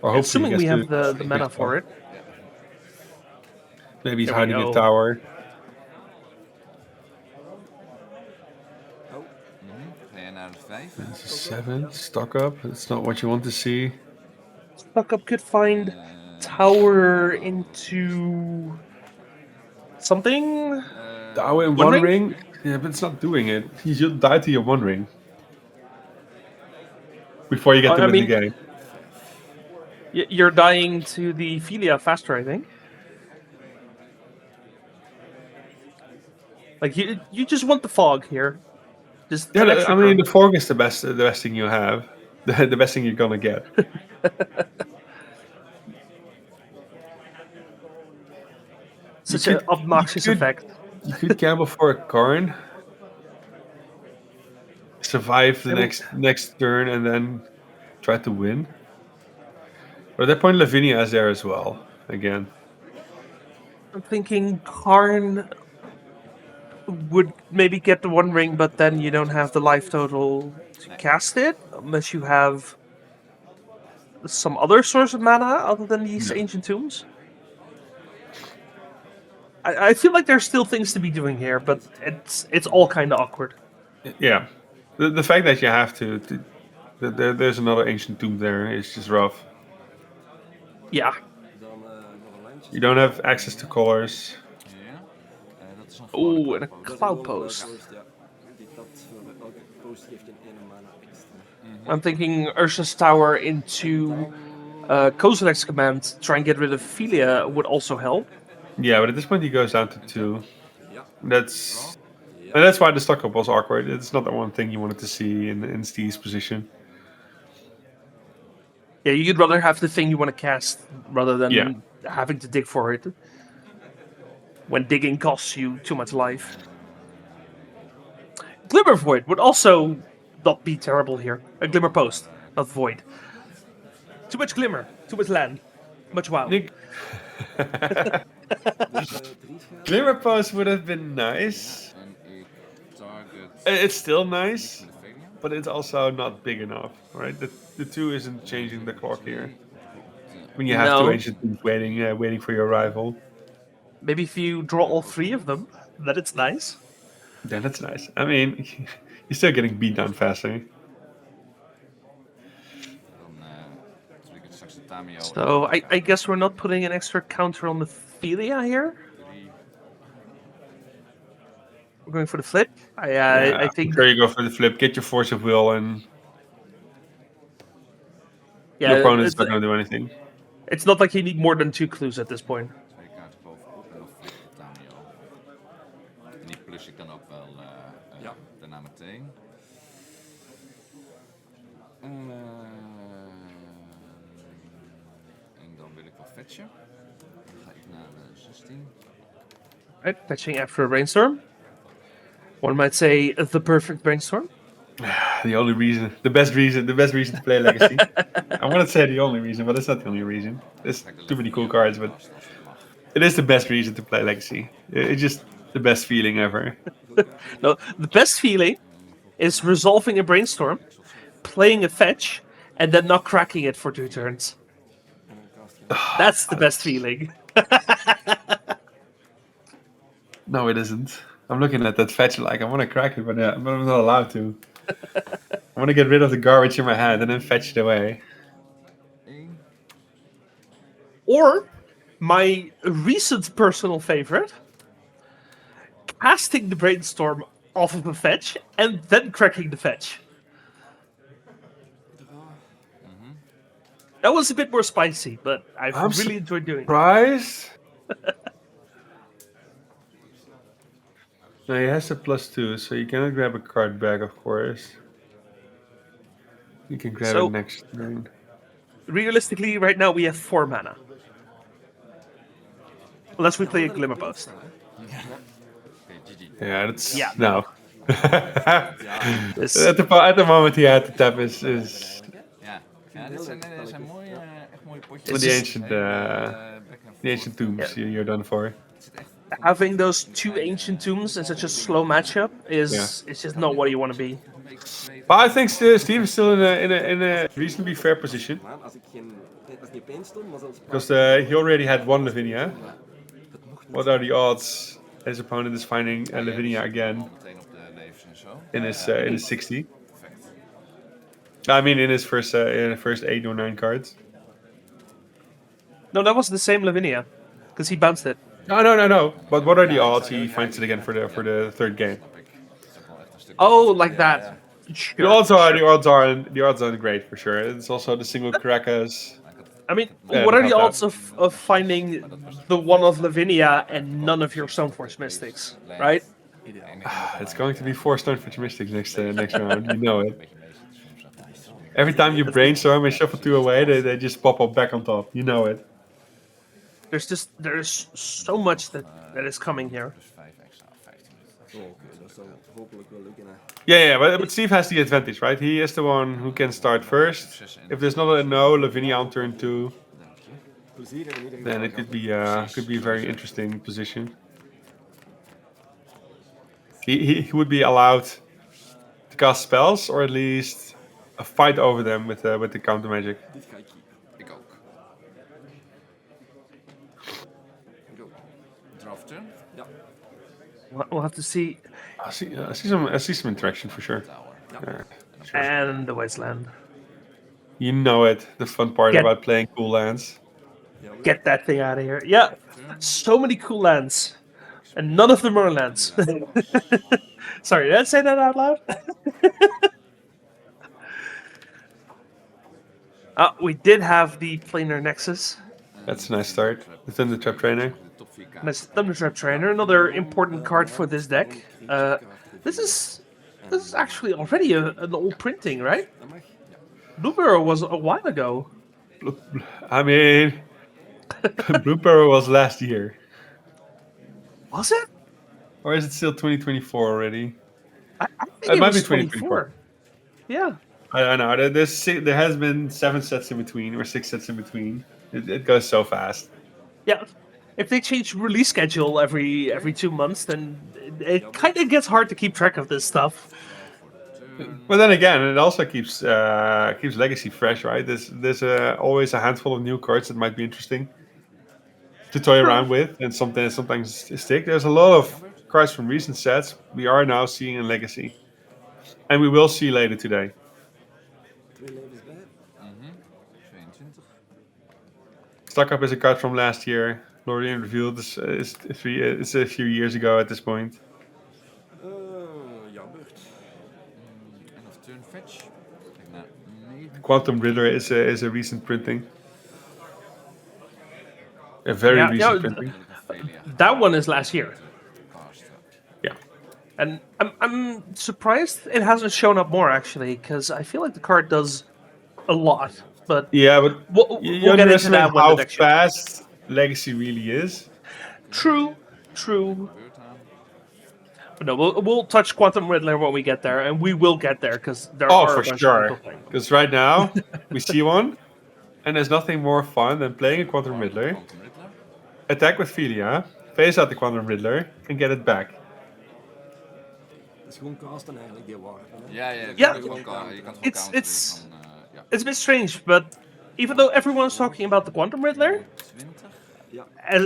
Or hopefully Assuming he we gets have to play a the big mana spell. for it. Maybe he's There we hiding go. a tower. Ga je naar de 5. This is 7. Stock up. That's not what you want to see. Stock up could find tower into something. Tower in One one ring? ring? Yeah, but it's not doing it. You should die to your one ring before you get to I win the mean- game. You're dying to the Philia faster, I think. Like you just want the fog here. Just Yeah, an extra I mean crow. the fog is the best thing you have, the best thing you're gonna get. Such you an obnoxious could- effect. You could gamble for a Karn, survive the Then- next turn, and then try to win. But at that point, Lavinia is there as well. Again, I'm thinking Karn would maybe get the one ring, but then you don't have the life total to cast it unless you have some other source of mana other than these No. ancient tombs. I feel like there's still things to be doing here, but it's all kind of awkward. yeah, the fact that you have to there's another ancient tomb there is just rough. Yeah. Dan nog een landje. You don't have access to colors. Ja. Dat is een Oh, en een Dat is Cloudpost. gewoon een Cloudpost, ja. Dat voor elke post geeft een 1 mana extra. I'm thinking Ursa's Tower into Kozilek's Command, try and get rid of Philia would also help. Yeah, but at this point he goes down to 2. Ja. That's why the stock up was awkward. It's not the one thing you wanted to see in Steve's position. Yeah, you'd rather have the thing you want to cast rather than Yeah. having to dig for it. When digging costs you too much life. Glimmer Void would also not be terrible here. A Glimmer Post, not Void. Too much Glimmer, too much land, much wow. Nick, Glimmer Post would have been nice. En ik target It's still nice, Ophelia. but it's also not big enough, right? The 2 isn't changing the clock here. When you have No. 2 ancient things waiting for your arrival, Maybe if you draw all 3 of them, then it's nice. then that's nice. I mean, you're still getting beat down faster. Dan trek ik straks de Tamio. So I guess we're not putting an extra counter on the Philia here. 3. We're going for the flip. I think There you go for the flip. Get your force of will, and yeah, your opponent's it's, not going to do anything. it's not like you need more than 2 clues at this point. 2 kaarten bovenop en dan flip ik de Tamio. En die plus ik dan ook wel daarna meteen. En dan wil ik wel fetchen. Dan ga ik naar 16. Right, fetching after a brainstorm. One might say the perfect brainstorm. The best reason to play Legacy. I want to say the only reason, but it's not the only reason. There's too many cool cards, but it is the best reason to play Legacy. It's just the best feeling ever. No, the best feeling is resolving a brainstorm, playing a fetch, and then not cracking it for 2 turns. That's the best feeling. No, it isn't. I'm looking at that fetch like I want to crack it, but I'm not allowed to. I want to get rid of the garbage in my hand and then fetch it away. 1. Or my recent personal favorite, casting the brainstorm off of a fetch and then cracking the fetch. That was a bit more spicy, but I've I'm really enjoyed doing it. Surprise! No, he has a +2, so you cannot grab a card back, of course. You can grab So- it next turn. Realistically, right now we have 4 mana. Unless we play a Glimmer Post. Oké, GG. Yeah, that's Yeah. no. This, At the moment he had to tap is Ja, dit zijn mooie, echt mooie potjes. with the ancient Back and the ancient tombs. You're done for. Het zit echt having those 2 ancient tombs in such a slow matchup is just not what you want to be. een beetje zweven. But I think Steve is still in a reasonably fair position Maar als ik geen pijn stond, maar zelfs because he already had 1 Lavinia. What are the odds his opponent is finding Lavinia again Al meteen op de levens en zo. in his 60? Perfect. I mean, in his first 8 or 9 cards. No, that was the same Lavinia, because he bounced it. No. But what are the odds he finds it again for the third game? Snap ik. Het is ook wel echt een stuk Oh, lastig. like that. Sure, The odds are sure. the odds are great for sure. It's also the single Caracas. I mean, Yeah, what are the about odds of finding the one of Lavinia and none of your Stoneforge Mystics, right? It's going to be 4 Stoneforge Mystics next round. You know it. Every time you brainstorm and shuffle 2 away, they just pop up back on top. You know it. There's so much that is coming here. Dus 5 extra, 15 minuten. Oké, dat zou hopelijk wel lukken. Hè. Yeah, but Steve has the advantage, right? He is the one who can start first. If there's not a no Lavinia on turn 2, Plezier in ieder geval. then it could be a very interesting position. He would be allowed to cast spells, or at least a fight over them with the counter magic. Dit ga ik keepen. Ik ook. Go. Draft turn. Ja. We'll have to see. I see some interaction for sure. Tower. And the Wasteland. You know it. The fun part Get- about playing cool lands. Get that thing out of here. Yeah, so many cool lands, and none of them are lands. Sorry, did I say that out loud? We did have the Planar Nexus. That's a nice start. The Thunder Trap Trainer. De top 4 kaarten. Nice Thundertrap Trainer, another important card for this deck. This is actually already an old printing, right? Dat mag. Blueberry was a while ago. I mean, Blue Pearl was last year. Was it? Or is it still 2024 already? I think It it might was be 2024. 24. Yeah. I don't know. There has been 7 sets in between, or 6 sets in between. It goes so fast. Yeah. If they change release schedule every 2 months, then it kind of gets hard to keep track of this stuff. But then again, it also keeps Legacy fresh, right? There's always a handful of new cards that might be interesting to toy around with, and sometimes stick. There's a lot of cards from recent sets we are now seeing in Legacy, and we will see later today. 2 levens bij. 22. Stuck Up is a card from last year. Lorien Revealed is a few years ago at this point. Ja, beurt. End of turn fetch. Kijk naar 9. Quantum Riddler is a recent printing. A very Yeah, recent yeah, printing. That one is last year. Cast. Yeah. And I'm surprised it hasn't shown up more, actually, because I feel like the card does a lot. But Yeah, but we'll you get into underestimate that when how the deck shows. fast Legacy really is. True. Beurt aan. But no, we'll touch Quantum Riddler when we get there, and we will get there, because there Oh, are for a bunch sure. of people playing. Because right now we see one, and there's nothing more fun than playing a Quantum Riddler, Quantum Riddler. attack with Philia, face out the Quantum Riddler, and get it back. Het is gewoon casten eigenlijk, die waren. Hè. Ja, Ja. je kan het gewoon It's- counteren it's- van, ja. It's a bit strange, but even though everyone's talking about the Quantum Riddler, 20.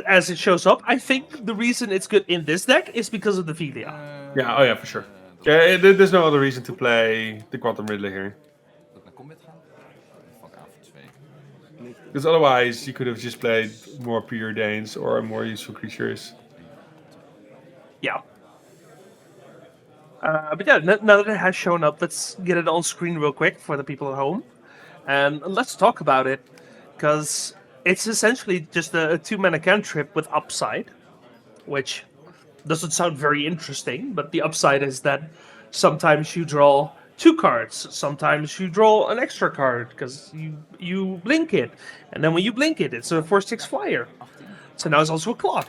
as it shows up, I think the reason it's good in this deck is because of the Philia. Yeah, oh yeah, for sure. Yeah, there's no other reason to play the Quantum Riddler here. Dat ik naar combat gaan. Fuck aan voor 2. Because otherwise you could have just played more preordains or more useful creatures. Yeah. But yeah, now that it has shown up, let's get it on screen real quick for the people at home. And let's talk about it, because it's essentially just a 2-mana cantrip with upside, which doesn't sound very interesting, but the upside is that sometimes you draw 2 cards, sometimes you draw an extra card, because you blink it, and then when you blink it, it's a 4/6 flyer. So now it's also a clock.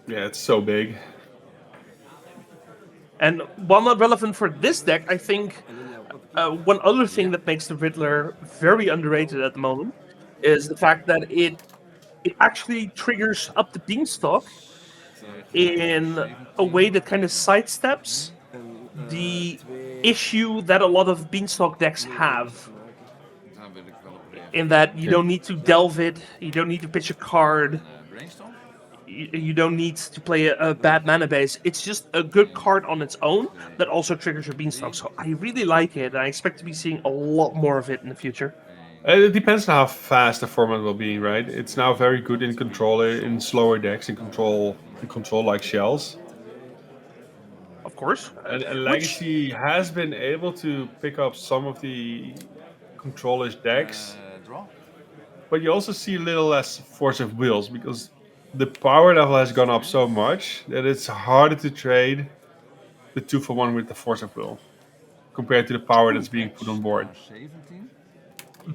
Yeah, it's so big. And while not relevant for this deck, I think one other thing that makes the Riddler very underrated at the moment is the fact that it actually triggers up the Beanstalk in a way that kind of sidesteps the issue that a lot of Beanstalk decks have. Daar wil ik wel op reageren. In that you don't need to delve it, you don't need to pitch a card, Brainstorm. you don't need to play a bad mana base. It's just a good card on its own that also triggers your Beanstalk. So I really like it, and I expect to be seeing a lot more of it in the future. 1, It depends on how fast the format will be, right? It's now very good in controller, in slower decks, in control like shells. Of course. And Which Legacy has been able to pick up some of the controllers decks, Draw. but you also see a little less force of wills because the power level has gone up so much that it's harder to trade the 2-for-1 with the force of will compared to the power that's being put on board. 17.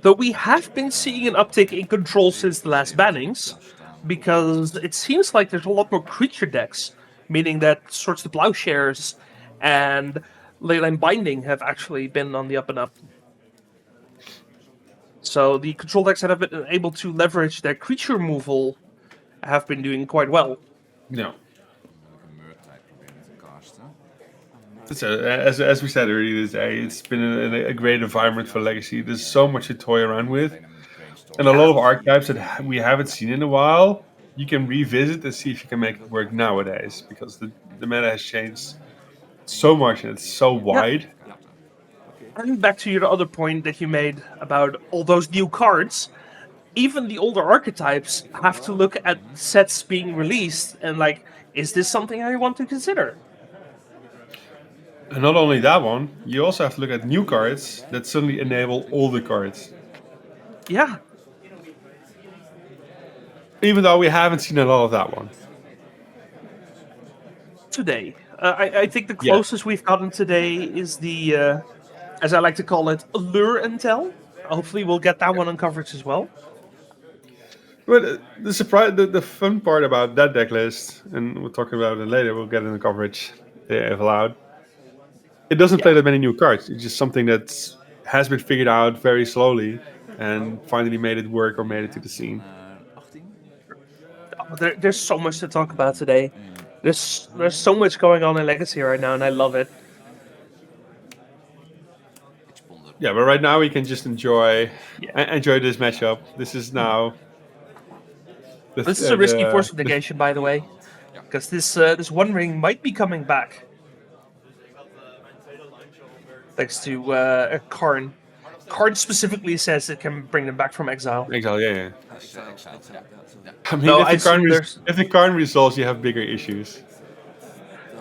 though we have been seeing an uptick in control since the last bannings, because it seems like there's a lot more creature decks, meaning that Swords to Plowshares and Leyline Binding have actually been on the up and up. So the control decks that have been able to leverage their creature removal have been doing quite well. No. Murktide proberen te casten. So, as we said earlier today, it's been a great environment for Legacy. There's so much to toy around with, and a lot of archetypes that we haven't seen in a while. You can revisit and see if you can make it work nowadays because the meta has changed so much and it's so wide. And back to your other point that you made about all those new cards, even the older archetypes have to look at sets being released and like, is this something I want to consider? And not only that one, you also have to look at new cards that suddenly enable older cards. Yeah, Even though we haven't seen a lot of that one. today. I think the closest we've gotten today is the, as I like to call it, Allure Intel. Hopefully we'll get that one on coverage as well. But the fun part about that deck list, and we'll talk about it later, we'll get in the coverage if allowed. It doesn't play that many new cards. It's just something that has been figured out very slowly and finally made it work or made it to the scene. 18. There's so much to talk about today. There's so much going on in Legacy right now, and I love it. Yeah, but right now we can just enjoy this matchup. This is now. This is a risky force of negation, by the way, because this One Ring might be coming back. Thanks to Karn. Karn specifically says it can bring them back from exile. Exile, yeah. Exiled, yeah. I mean, No, if the Karn resolves, you have bigger issues.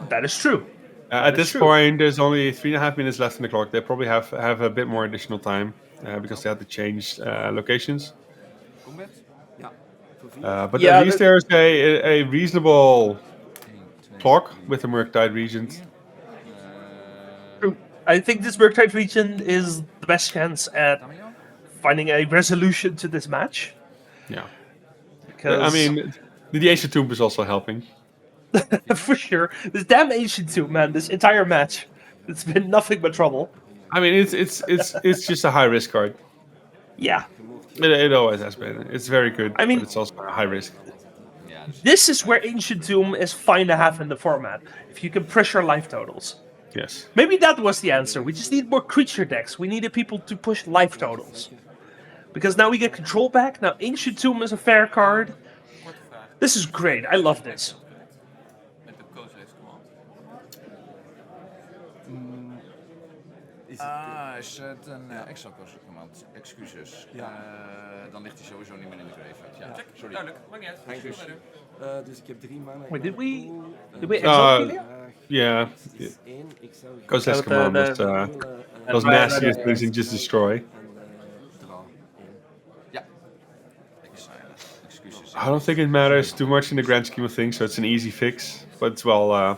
That is true. At this point, there's only 3.5 minutes left in the clock. They probably have a bit more additional time because they had to change locations. Combat. But at least there's a reasonable clock with the Murktide Regent. True. I think this Murktide region is the best chance at finding a resolution to this match. Yeah. Because I mean, the Ancient Tomb is also helping. for sure, this damn Ancient Tomb, man, this entire match, it's been nothing but trouble. I mean, it's just a high risk card. Yeah. It always has been. It's very good. I mean- but it's also a high risk. This is where Ancient Tomb is fine to have in the format. If you can pressure life totals. Yes. Maybe that was the answer. We just need more creature decks. We needed people to push life totals. Because now we get control back. Now Ancient Tomb is a fair card. This is great. I love this. Is het een extra command? Excuses. Dan ligt hij sowieso niet meer in de graveyard. Ja, sorry. Duidelijk, maakt niet uit. Excuses. Dus ik heb 3 mana. Wait, did we exile Philia? Yeah. Het is 1, ik zou... Ghost Command was nasty as things and just destroy. Draw 1. Ja. Excuses. I don't think it matters too much in the grand scheme of things, so it's an easy fix. But it's well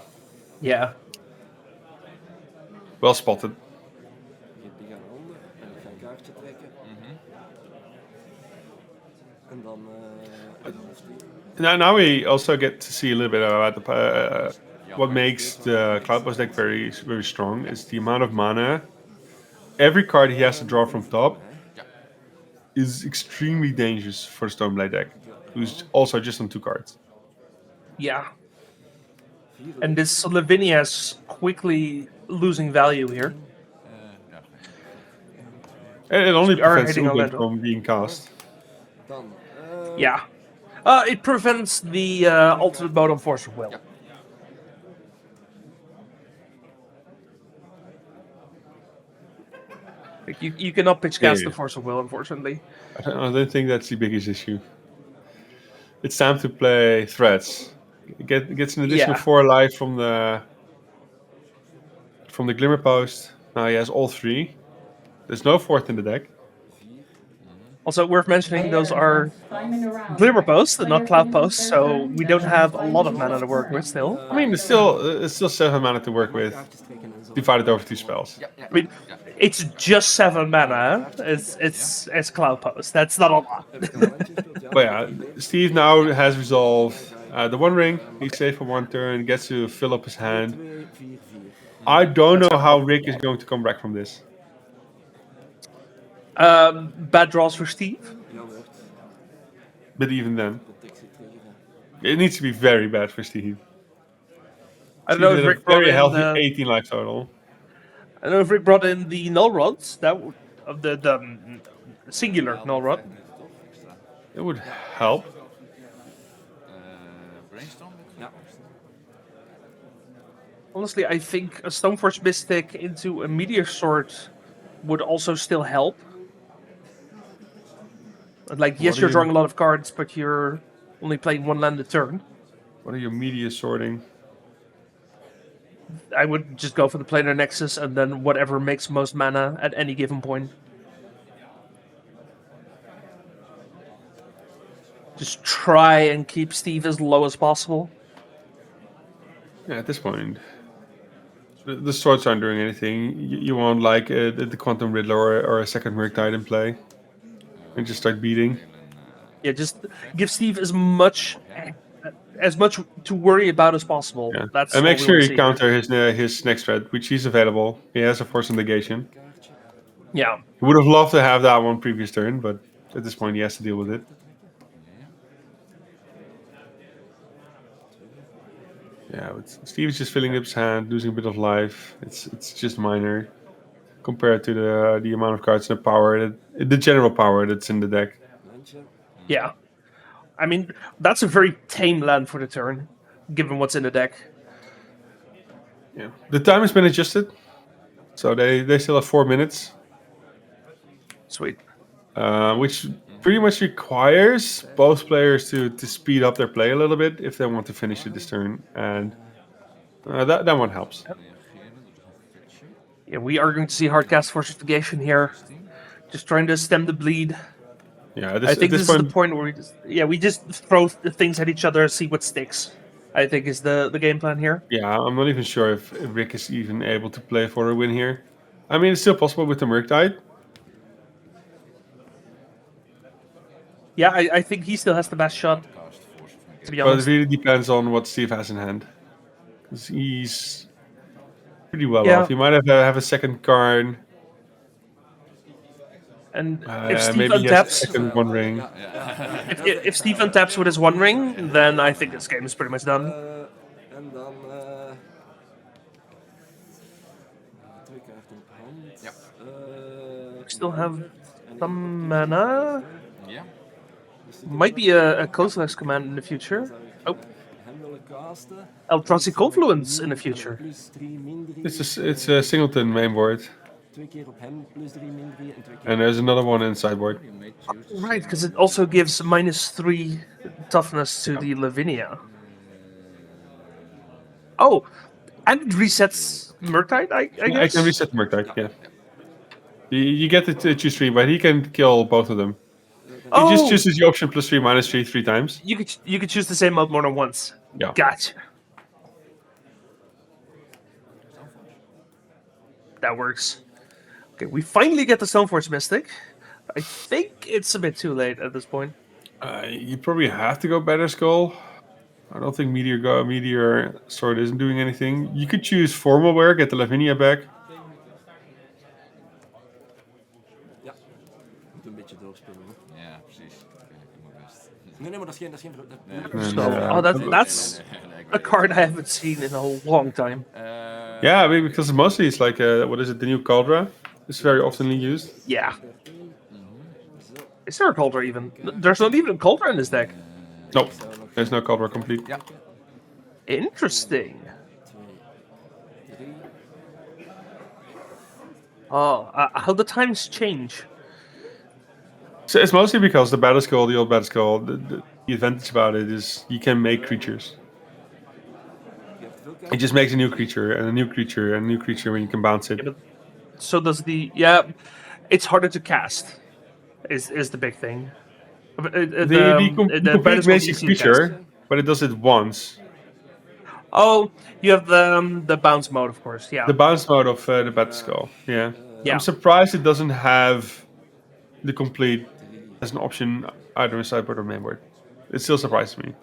spotted. Die gaan onder en ik ga een kaartje trekken. En dan... Now we also get to see a little bit about what makes the Cloudpost deck very, very strong is the amount of mana. Every card he has to draw from top is extremely dangerous for the Stoneblade deck, who's also just on 2 cards. Yeah. And this Lavinia is quickly losing value here. And it only We are prevents hitting a Ugin level. from being cast. Dan... Yeah. It prevents the ultimate mode on Force of Will. Like you cannot pitch cast Yeah. the Force of Will, unfortunately. I don't think that's the biggest issue. It's time to play threats. Gets an additional Yeah. 4 life from the Glimmer Post. Now he has all 3. There's no 4th in the deck. Also worth mentioning, those are Glimmer Posts and not Cloud Posts, so we don't have a lot of mana to work with still. I mean, it's still 7 mana to work with, divided over 2 spells. I mean, it's just 7 mana. It's Cloud Post. That's not a lot. But yeah, Steve now has resolved the One Ring. He's safe for 1 turn. Gets to fill up his hand. I don't know how Rick is going to come back from this. Bad draws for Steve. But even then, it needs to be very bad for Steve. I don't know if Steve did Rick a brought very in healthy 18 life total. I don't know if Rick brought in the null rods of the singular null rod. It would help. Brainstorm? Honestly, I think a Stoneforge Mystic into a Meteor Sword would also still help. Like, yes, you're drawing a lot of cards, but you're only playing 1 land a turn. What are your media sorting? I would just go for the Planar Nexus and then whatever makes most mana at any given point. Just try and keep Steve as low as possible. Yeah, at this point, the swords aren't doing anything. You want like the Quantum Riddler or a second Murktide in play, and just start beating. Yeah, just give Steve as much to worry about as possible. Yeah. That's And make all we sure wanna you see. counter his next threat, which is available. He has a Force of Negation. Yeah. He would have loved to have that one previous turn, but at this point he has to deal with it. Yeah, but Steve is just filling up his hand, losing a bit of life. It's just minor compared to the amount of cards and the power, the general power that's in the deck. Yeah. I mean, that's a very tame land for the turn, given what's in the deck. Yeah, the time has been adjusted, so they still have 4 minutes, Sweet. which pretty much requires both players to speed up their play a little bit if they want to finish it this turn, and that one helps. Yeah, we are going to see hardcast Fortification here. Just trying to stem the bleed. Yeah, I think this is the point where we just throw the things at each other, see what sticks. I think is the game plan here. Yeah, I'm not even sure if Rick is even able to play for a win here. I mean, it's still possible with the Murktide. Yeah, I think he still has the best shot, to be But it honest. really depends on what Steve has in hand. 'Cause he's pretty well Yeah. off. He might have a second card. And if Steve Maybe he has a untaps, second One Ring. if Steve untaps with his 1 ring, then I think this game is pretty much done. En dan 2 kaarten op hand. Ja. We still have some mana. Ja. Might be a Coastlax command in the future. Oh, Hem willen casten. Eldrazi Confluence in the future. Plus 3, min 3. It's a singleton mainboard, 2 keer op hem, plus 3, min 3. En 2 keer and there's another one in sideboard. Right, because it also gives -3 toughness to the Lavinia. Oh, and it resets Murktide, I I guess? can reset Murktide, yeah. You get to choose 3, but he can kill both of them. He just chooses the option +3, -3 3 times. You could choose the same mode more than once. Yeah. Gotcha. That works. Okay, we finally get the Stoneforge Mystic. I think it's a bit too late at this point. You probably have to go Better Skull. I don't think Meteor Sword isn't doing anything. You could choose Formal Wear, get the Lavinia back. Ja. Moet een beetje doorspelen. Hoor. Ja, precies. Ik moet best. Nee, maar dat is geen... That's a card I haven't seen in a long time. Yeah, I mean, because mostly it's like, what is it, the new Cauldra? It's very oftenly used. Yeah. Is there a Cauldra even? There's not even a Cauldra in this deck. No, there's no Cauldra complete. Ja. Interesting. How the times change. So it's mostly because the battle skull, the old battle skull, the advantage about it is you can make creatures. Je hebt veel It kaarten. just makes a new creature and a new creature and a new creature when you can bounce it. Yeah, but so does the It's harder to cast. Is the big thing. The The complete battle makes a easy to cast. creature, but it does it once. Oh, you have the bounce mode, of course. Yeah. The bounce mode of the battle skull. Yeah. Yeah. I'm surprised it doesn't have the complete as an option either in sideboard or mainboard. It still surprises me.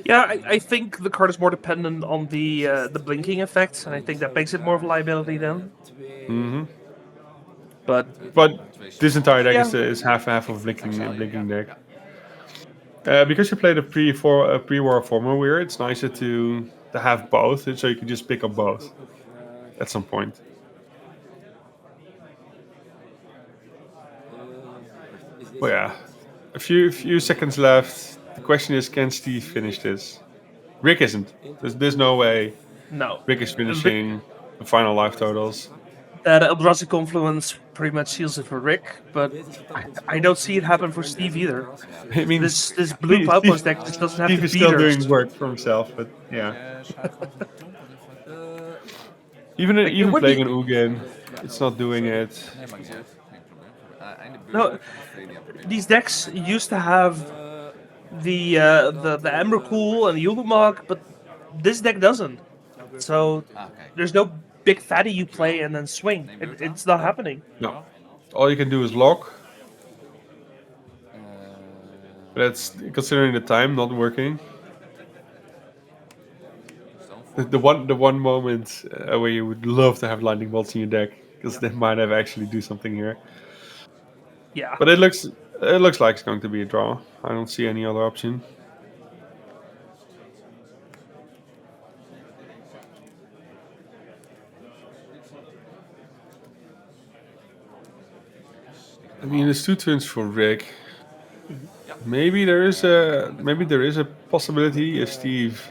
Yeah, I think the card is more dependent on the blinking effect, and I think that makes it more of a liability then. Hmm. But But this entire deck Yeah. is half of blinking deck. Because you played a pre-war former weird, it's nicer to have both, so you can just pick up both at some point. Well, yeah, a few seconds left. The question is, can Steve finish this? Rick isn't. There's no way no. Rick is finishing the final life totals. That Eldrazi Confluence pretty much seals it for Rick, but I don't see it happen for Steve either. I mean, This blue Steve- Cloudpost deck just doesn't have Steve the is still beaters. doing work for himself, but yeah. Eh, Even would playing be- an Ugin, it's not doing it. Nee, maakt niet uit. Geen probleem. Einde beurt. No, Australia probeert. These decks used to have the Emrakul and the Yugimoc, but this deck doesn't. So Ah, kijk. there's no big fatty you play and then swing. It's not happening. No. All you can do is lock. But that's, considering the time, not working. The one moment where you would love to have lightning bolts in your deck, because they might have actually do something here. Yeah. But it looks like it's going to be a draw. I don't see any other option. I mean, it's 2 turns for Rick. Maybe there is a possibility if Steve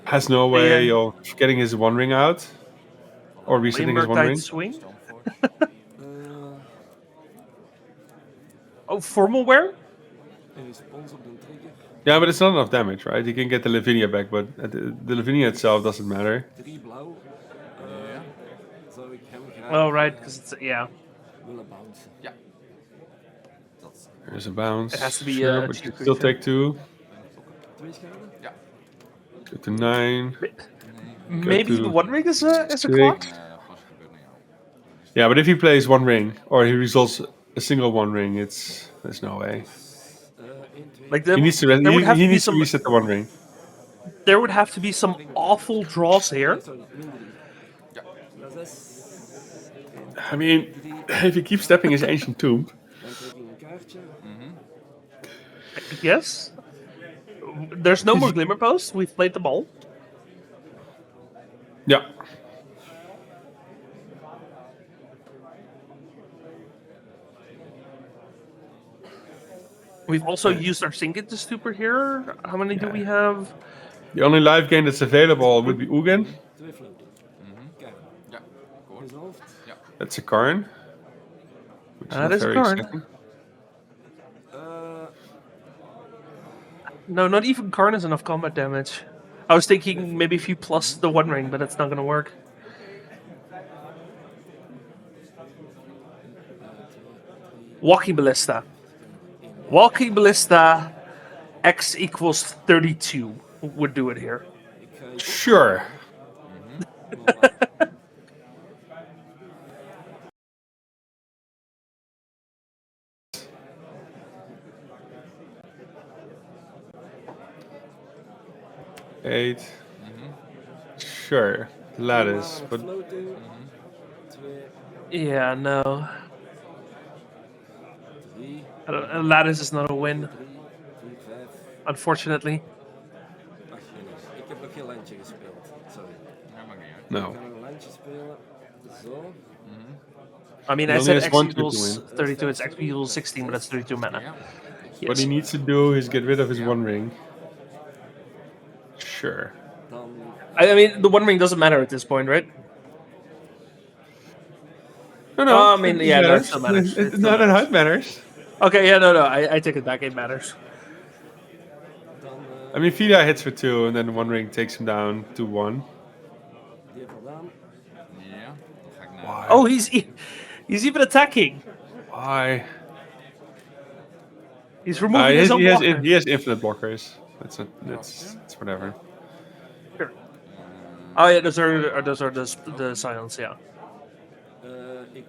has no way of getting his One Ring out or resetting his One Murktide Ring. swing. Stormforce. Oh, formal wear? Een respons op de trigger. Yeah, but it's not enough damage, right? You can get the Lavinia back, but the Lavinia itself doesn't matter. 3 blauw. Zou ik hem graag Oh, right, because it's willen bouncen. Ja. Dat. There's a bounce. It has to be, sure, a but cheap you still creature. take 2. 2 schade? Ja. Go to 9. Maybe to the One Ring is a six. clock. Vast gebeurt naar jou. Yeah, but if he plays One Ring or he results a single One Ring, there's no way. 1, 2, Like He needs to there would have he to be needs to some. reset the One Ring. There would have to be some awful draws here. sorry, min 3. Dat is 6. I mean, if he keeps stepping his Ancient Tomb, Dan trek ik een kaartje. Yes. There's no more Glimmer Post. We've played them all. yeah. We've also used our Sink into Stupor here. How many do we have? The only live game that's available would be Ugin. 2 floating. Kijk, Ja, akkoord. resolved. That's a Karn. Which That not is a very Karn. exciting. No, not even Karn is enough combat damage. I was thinking maybe if you plus the One Ring, but that's not gonna work. Walking Ballista. Walking Ballista X equals 32 would do it here. Sure. Eight. Sure. Lattice, but Floating. 2, Yeah, no. 3, Lattice is not a win, 3, 5. unfortunately. Ach, jongens. Ik heb nog geen landje gespeeld. Sorry. Ja, maakt niet uit. no. Ik ga nog een landje spelen. Zo. I mean, He I only said has X one to equals win. 32, it's X equals 16, but that's 32 mana. Ja. What he needs to do is get rid of his One Ring. Sure. Dan I mean, the One Ring doesn't matter at this point, right? I mean, it yeah, no, it matters. still matters. It still No, matters. it matters. Okay, yeah, no, I take it back. It matters. Dan I mean, Vida hits for 2, and then One Ring takes him down to 1. die heeft gedaan. Ja, dan ga ik naar... Why? Oh, he's even attacking. Why? He's removing his own blocker. He has infinite blockers. That's whatever. Sure. Oh yeah, those are the silence. Yeah. Ik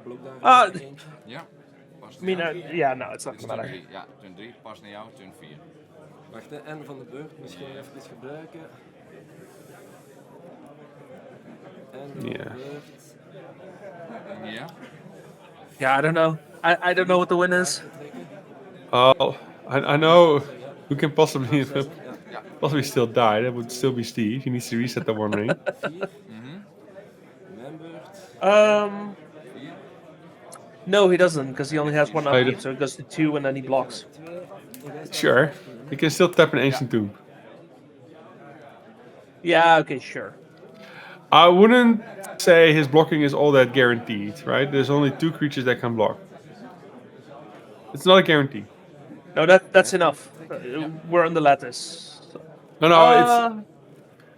blok daar Ah, eentje. Ja, pas I naar mean, jou. yeah, no, it's not Dit is gonna turn matter. 3. Ja, turn 3, pas naar jou, turn 4. Wacht, hè, en van de beurt misschien nog even gebruiken. En van de Ja. beurt Ja. Yeah, I don't know. I don't know what the win is. trekken. Oh, I know who can possibly still die. That would still be Steve. He needs to reset the One Ring. 4. Mijn beurt. No, he doesn't, because he only has one Oh, he upkeep, does- so it goes to 2 and then he blocks. 2. En jij staat Sure, he can still tap an Ancient Tomb. Yeah, okay, sure. I wouldn't say his blocking is all that guaranteed, right? There's only 2 creatures that can block. It's not a guarantee. No, that's enough. We're on the lattice. No, it's.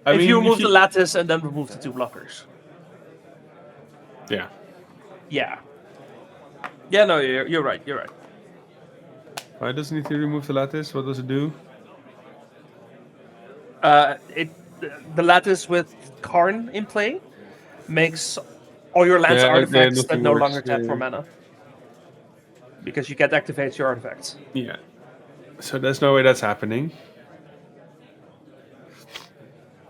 I if mean, you remove the lattice and then remove the 2 blockers. yeah. Yeah. Yeah, no, you're right. You're right. Why does it need to remove the lattice? What does it do? The lattice with Karn in play makes all your lands Yeah, artifacts nothing that no works, longer tap yeah. for mana. Because you can't activate your artifacts. Yeah. So there's no way that's happening.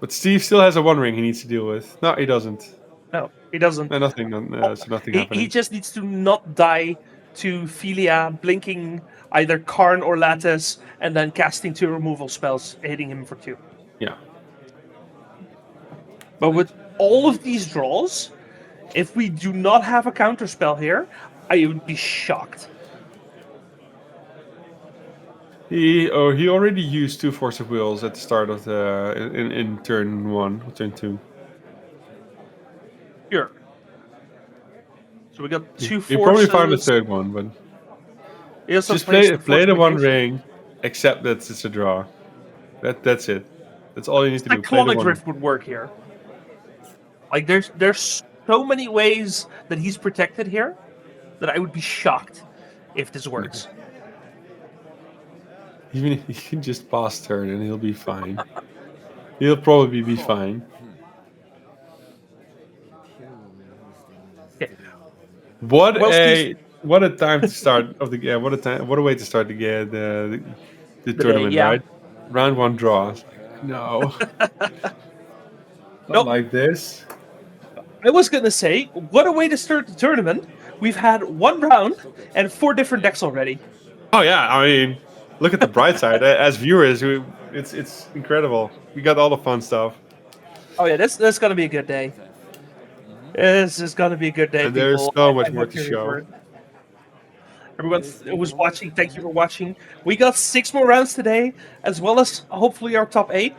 But Steve still has a One Ring he needs to deal with. No, he doesn't. No, he doesn't. No, nothing. So nothing He happening. just needs to not die to Philia, blinking either Karn or Lattice, and then casting 2 removal spells, hitting him for 2. Yeah. But with all of these draws, if we do not have a counterspell here, I would be shocked. He already used 2 Force of Wills at the start of the in turn 1 or turn 2. Sure. So we got 2 forces. He probably found a third one, but He also just plays play the One fortification. Ring, accept that it's a draw. That's it. That's all you need to do. Play the Cyclonic one. Rift would work here. Like there's so many ways that he's protected here that I would be shocked if this works. Even if he can just pass turn and he'll be fine. He'll probably be fine. Okay. What Well, a time to start of the what a way to start the tournament, yeah. right? Round 1 draw. No. Not Nope. like this. I was gonna say, what a way to start the tournament. We've had 1 round and 4 different decks already. Oh yeah, I mean, look at the bright side. As viewers, it's incredible. We got all the fun stuff. Oh yeah, that's gonna be a good day. This is gonna be a good day. And there's people. so much I'm more to looking show. for it. Everyone who's watching, thank you for watching. We got 6 more rounds today, as well as hopefully our top 8.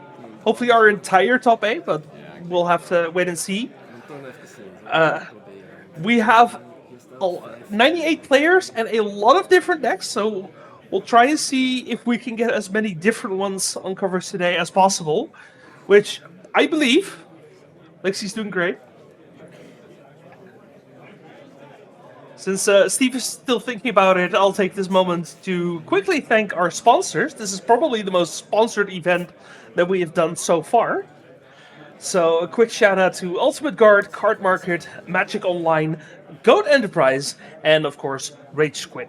Hopefully our entire top 8, but we'll have to wait and see. Dan toch even zien. We have 98 players and a lot of different decks, so we'll try and see if we can get as many different ones on covers today as possible, which I believe Lexi's doing great. Since Steve is still thinking about it, I'll take this moment to quickly thank our sponsors. This is probably the most sponsored event that we have done so far. So a quick shout out to Ultimate Guard, Cardmarket, Magic Online, Goat Enterprise, and of course RageSquid.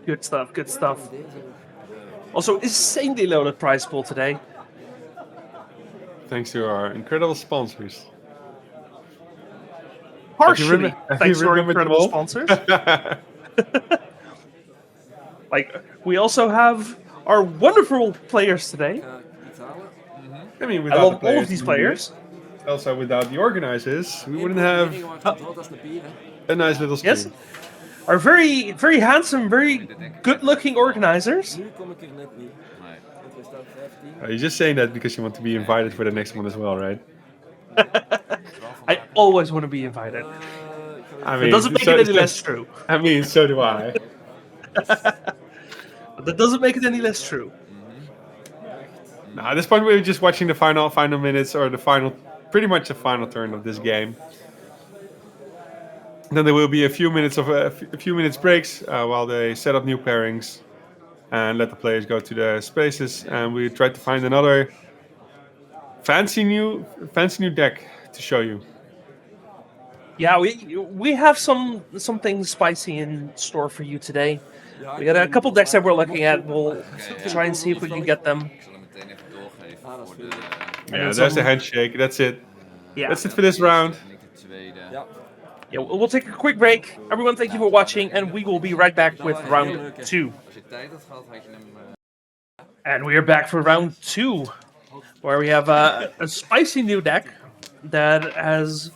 Good stuff, good stuff. Also, insanely loaded prize pool today. Thanks to our incredible sponsors. Partially, have thanks you to our remembered them incredible all? sponsors. We also have our wonderful players today. Ga ik iets halen? I mean, I without love the all players, of these we players. wouldn't- Also, without the organizers, we wouldn't have Dat is een bier, hè. a nice little stream. Yes. Our very, very handsome, very good-looking organizers. Nu kom ik er net niet. Nee. Want we staan 15. You're just saying that because you want to be invited for the next one as well, right? I always want to be invited. I That mean, doesn't make it any less true. I mean, so do I. That doesn't make it any less true. Now, at this point, we're just watching the final minutes or pretty much the final turn of this game. Then there will be a few minutes breaks while they set up new pairings and let the players go to their spaces, and we try to find another fancy new deck to show you. Yeah, we have something spicy in store for you today. We got a couple decks that we're looking at. We'll try and see if we can get them. Ik zal hem meteen even doorgeven voor de... Yeah, there's the handshake. That's it. Yeah. That's it for this round. En ik de tweede. Yeah, we'll take a quick break. Everyone, thank you for watching, and we will be right back with round 2. Als je tijd had gehad, had je hem... And we are back for round 2, where we have a spicy new deck that has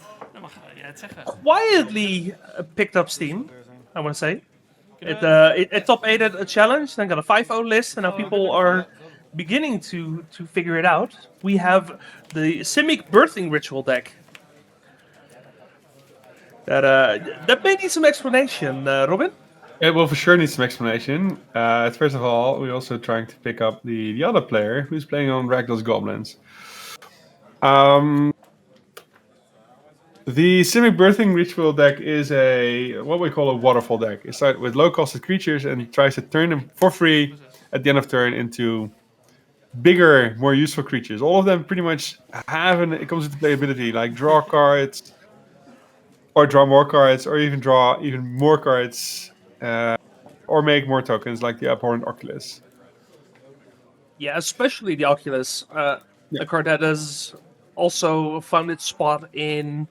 quietly picked up steam, I want to say. It top 8'd a challenge, then got a 5-0 list, and now people are beginning to figure it out. We have the Simic Birthing Ritual deck. That may need some explanation, Robin. It will for sure need some explanation. First of all, we're also trying to pick up the other player who's playing on Rakdos Goblins. The Simic Birthing Ritual deck is what we call a waterfall deck. It starts with low-costed creatures and tries to turn them for free at the end of turn into bigger, more useful creatures. All of them pretty much it comes with playability, like draw cards, or draw more cards, or even draw even more cards, or make more tokens, like the Abhorrent Oculus. Yeah, especially the Oculus, a card that has also found its spot in,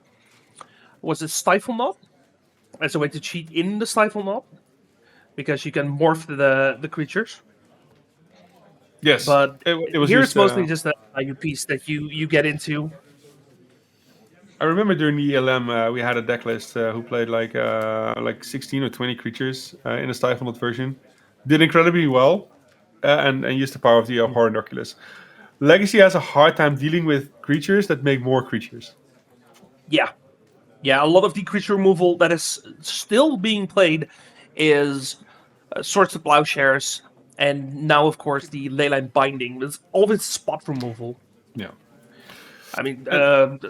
was it Stifle Mob? As a way to cheat in the Stifle Mob, because you can morph the creatures. Yes, but it was here used, it's mostly just a value piece that you get into. I remember during the ELM, we had a deck list who played like 16 or 20 creatures in a Stifle Mob version. Did incredibly well, and used the power of the Abhorrent Oculus. Legacy has a hard time dealing with creatures that make more creatures. Yeah. A lot of the creature removal that is still being played is Swords to Plowshares, and now, of course, the Leyline Binding with all of its spot removal. Yeah. I mean,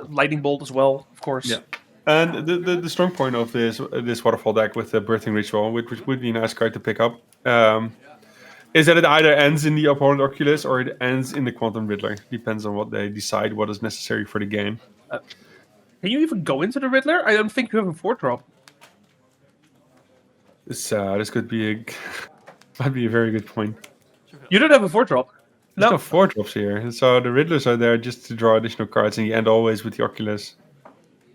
Lightning Bolt as well, of course. Yeah. And the strong point of this waterfall deck with the Birthing Ritual, which would be a nice card to pick up, is that it either ends in the Abhorrent Oculus or it ends in the Quantum Riddler. Depends on what they decide what is necessary for the game. Can you even go into the Riddler? I don't think you have a 4-drop. This could be might be a very good point. You don't have a 4-drop. There's no 4-drops here, and so the Riddlers are there just to draw additional cards, and you end always with the Oculus.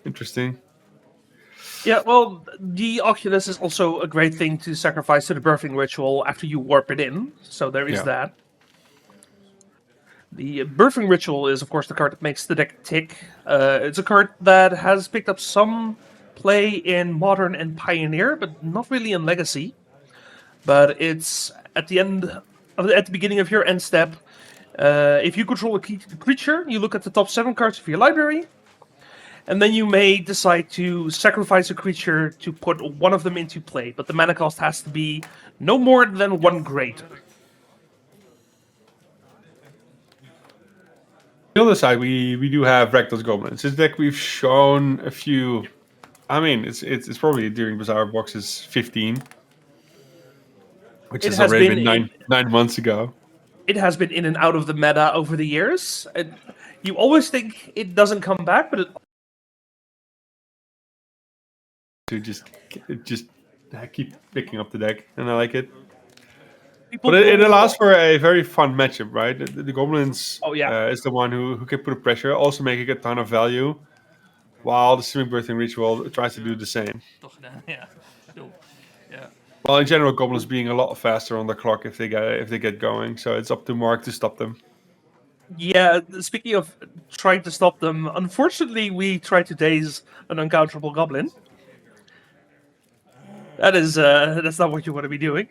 Interesting. Yeah, well, the Oculus is also a great thing to sacrifice to the Birthing Ritual after you warp it in, so there is that. The Birthing Ritual is, of course, the card that makes the deck tick. It's a card that has picked up some play in Modern and Pioneer, but not really in Legacy. But it's at the beginning of your end step. If you control a creature, you look at the top 7 cards of your library, and then you may decide to sacrifice a creature to put one of them into play, but the mana cost has to be no more than 1 greater. On the other side, we do have Rakdos Goblins. This deck we've shown a few. I mean, it's probably during Bazaar of Boxes 15, which has already been 9 months ago. It has been in and out of the meta over the years. You always think it doesn't come back, but it to just keep picking up the deck, and I like it. People But it allows for a very fun matchup, right? The Goblins is the one who can put pressure, also making a ton of value, while the Simic Birthing Ritual tries to do the same. Well, in general, Goblins being a lot faster on the clock if they get going, so it's up to Mark to stop them. Yeah, speaking of trying to stop them, unfortunately we tried to daze an uncounterable Goblin. That's not what you want to be doing.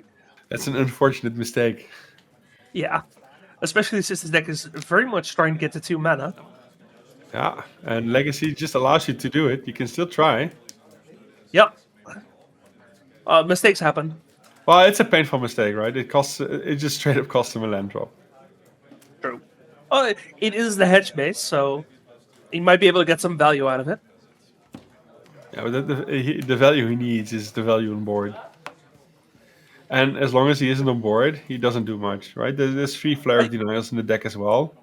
That's an unfortunate mistake. Yeah, especially since this deck is very much trying to get to 2 mana. Yeah, and Legacy just allows you to do it. You can still try. Yep. Mistakes happen. Well, it's a painful mistake, right? It just straight up costs him a land drop. True. Oh, it is the hedge base, so he might be able to get some value out of it. Yeah, but the value he needs is the value on board. And as long as he isn't on board, he doesn't do much, right? There's 3 Flare of Denials in the deck as well.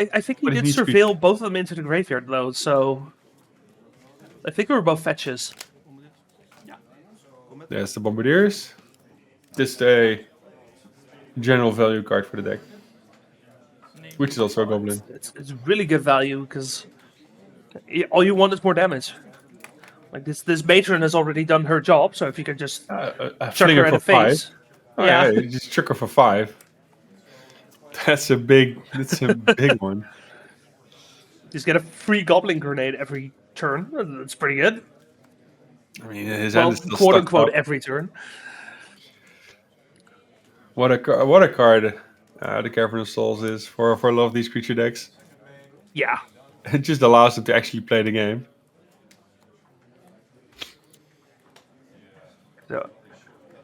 I think he But he did needs to be- surveil both of them into the graveyard, though, so I think we were both fetches. There's the Bombardiers. This is a general value card for the deck, which is also a Goblin. It's really good value, because all you want is more damage. Like, this matron has already done her job, so if you can just A chuck flinger her in for the face. 5. Oh, yeah, you just chuck her for 5. That's a big one. Just get a free Goblin Grenade every turn. That's pretty good. I mean, his Well, hand is still quote stuck unquote, up. every turn. What a card the Cavern of Souls is for a lot of these creature decks. Yeah. It just allows them to actually play the game. So,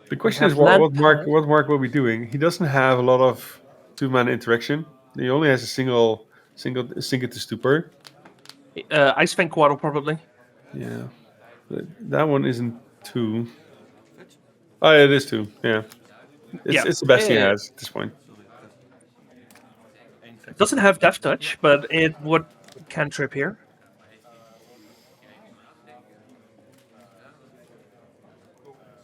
The question is have what land Mark will be doing. He doesn't have a lot of 2-mana interaction. He only has a single to stupor. Ice Fang Quaddle, probably. Yeah, but that one isn't 2. Oh, yeah, it is 2. Yeah, it's the best he has at this point. It doesn't have Death Touch, but it would cantrip here.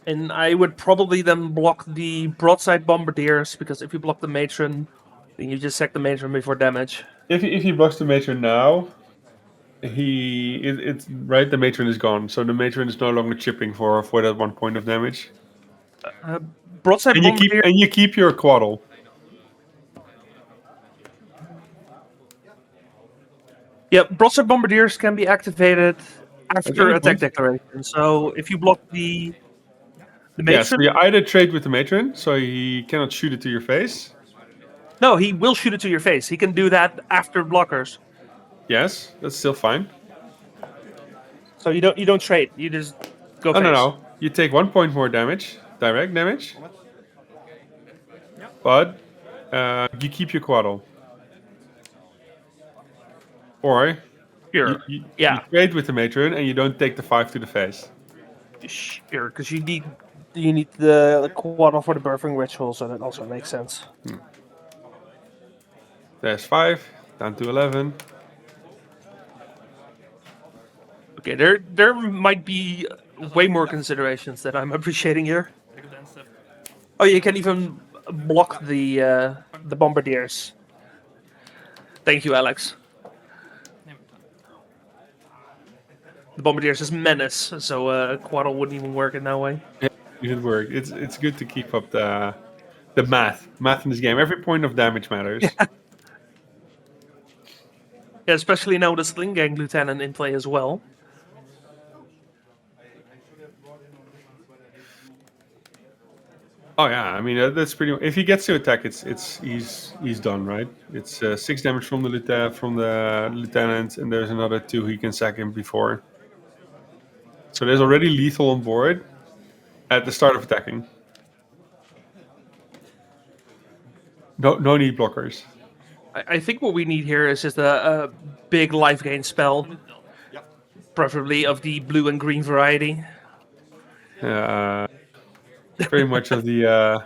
And I would probably then block the Broadside Bombardiers, because if you block the Matron, then you just sack the Matron before damage. If he blocks the Matron now, it's right. The Matron is gone, so the Matron is no longer chipping for that 1 point of damage. Broadside Bombardier. You keep your Quaddle. Yeah, Broadside Bombardiers can be activated after any attack point. declaration. So if you block the Yeah, so Matron, you either trade with the Matron, so he cannot shoot it to your face. no, he will shoot it to your face. He can do that after blockers. Yes, that's still fine. So you don't trade. You just go face. No. You take 1 point more damage, direct damage. But you keep your Quaddle. Or Sure. you Yeah. trade with the Matron and you don't take the 5 to the face. Sure, because you need the Quaddle for the birthing ritual, so that also makes sense. There's 5, down to 11. Okay, there might be way more considerations that I'm appreciating here. Oh, you can even block the bombardiers. Thank you, Alex. The bombardiers is menace, so Quaddle wouldn't even work in that way. Yeah, it would work. It's good to keep up the math in this game. Every point of damage matters. Yeah, especially now with the Sling Gang Lieutenant in play as well. Oh yeah, I mean that's pretty. If he gets to attack, he's done, right? It's 6 damage from the lieutenant, and there's another 2 he can sack him before. So there's already lethal on board at the start of attacking. No need blockers. I think what we need here is just a big life gain spell, preferably of the blue and green variety. Very much of the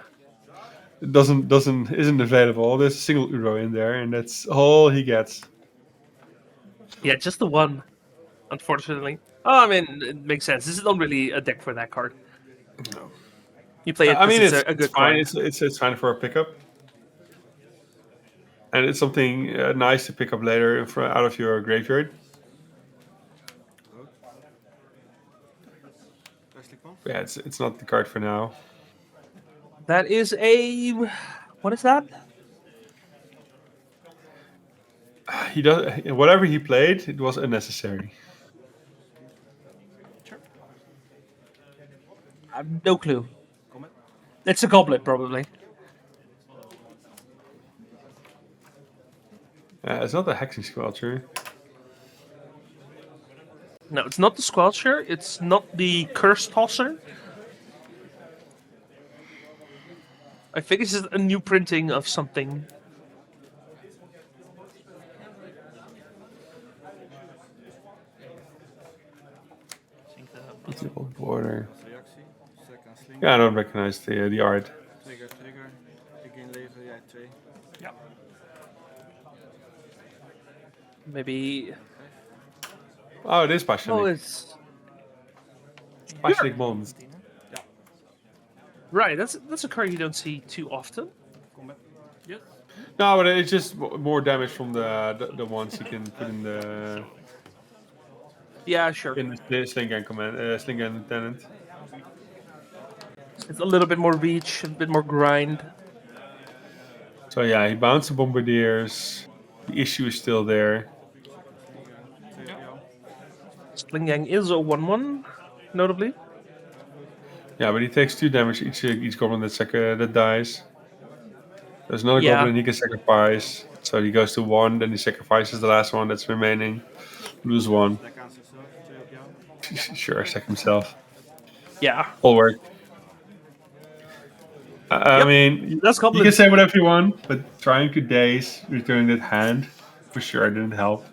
isn't available. There's a single Uro in there, and that's all he gets. Yeah, just the one, unfortunately. Oh, I mean, it makes sense. This is not really a deck for that card. No. You play it. I mean, it's it's a good fine. card. It's fine for a pickup, and it's something nice to pick up later out of your graveyard. Yeah, it's not the card for now. That is a... What is that? He does whatever he played. It was unnecessary. I have no clue. It's a goblet, probably. It's not a hexing squelcher. No, it's not the Squelcher. It's not the Curse Tosser. I think it's just a new printing of something. What's the old border? Reactie. Second sling. Yeah, I don't recognize the art. Trigger. Ik in leven, jij 2. Maybe. Oh, it is Oh, Passionik. it's Passionik Mons. right. That's a card you don't see too often. Yes. No, but it's just more damage from the ones you can put in the Yeah, sure. sling gun command, sling gun lieutenant. It's a little bit more reach, a bit more grind. So yeah, he bounced the bombardiers. The issue is still there. Slingang is a 1/1, notably. Yeah, but he takes 2 damage each goblin that dies. There's another Yeah. goblin he can sacrifice. So he goes to 1, then he sacrifices the last one that's remaining. Lose 1. Dek aan zichzelf. 2 op jou. Sure, sack himself. Yeah. All work. I Yep. mean, That's you can Goblins. say whatever you want, but trying to daze, returning that hand, for sure didn't help.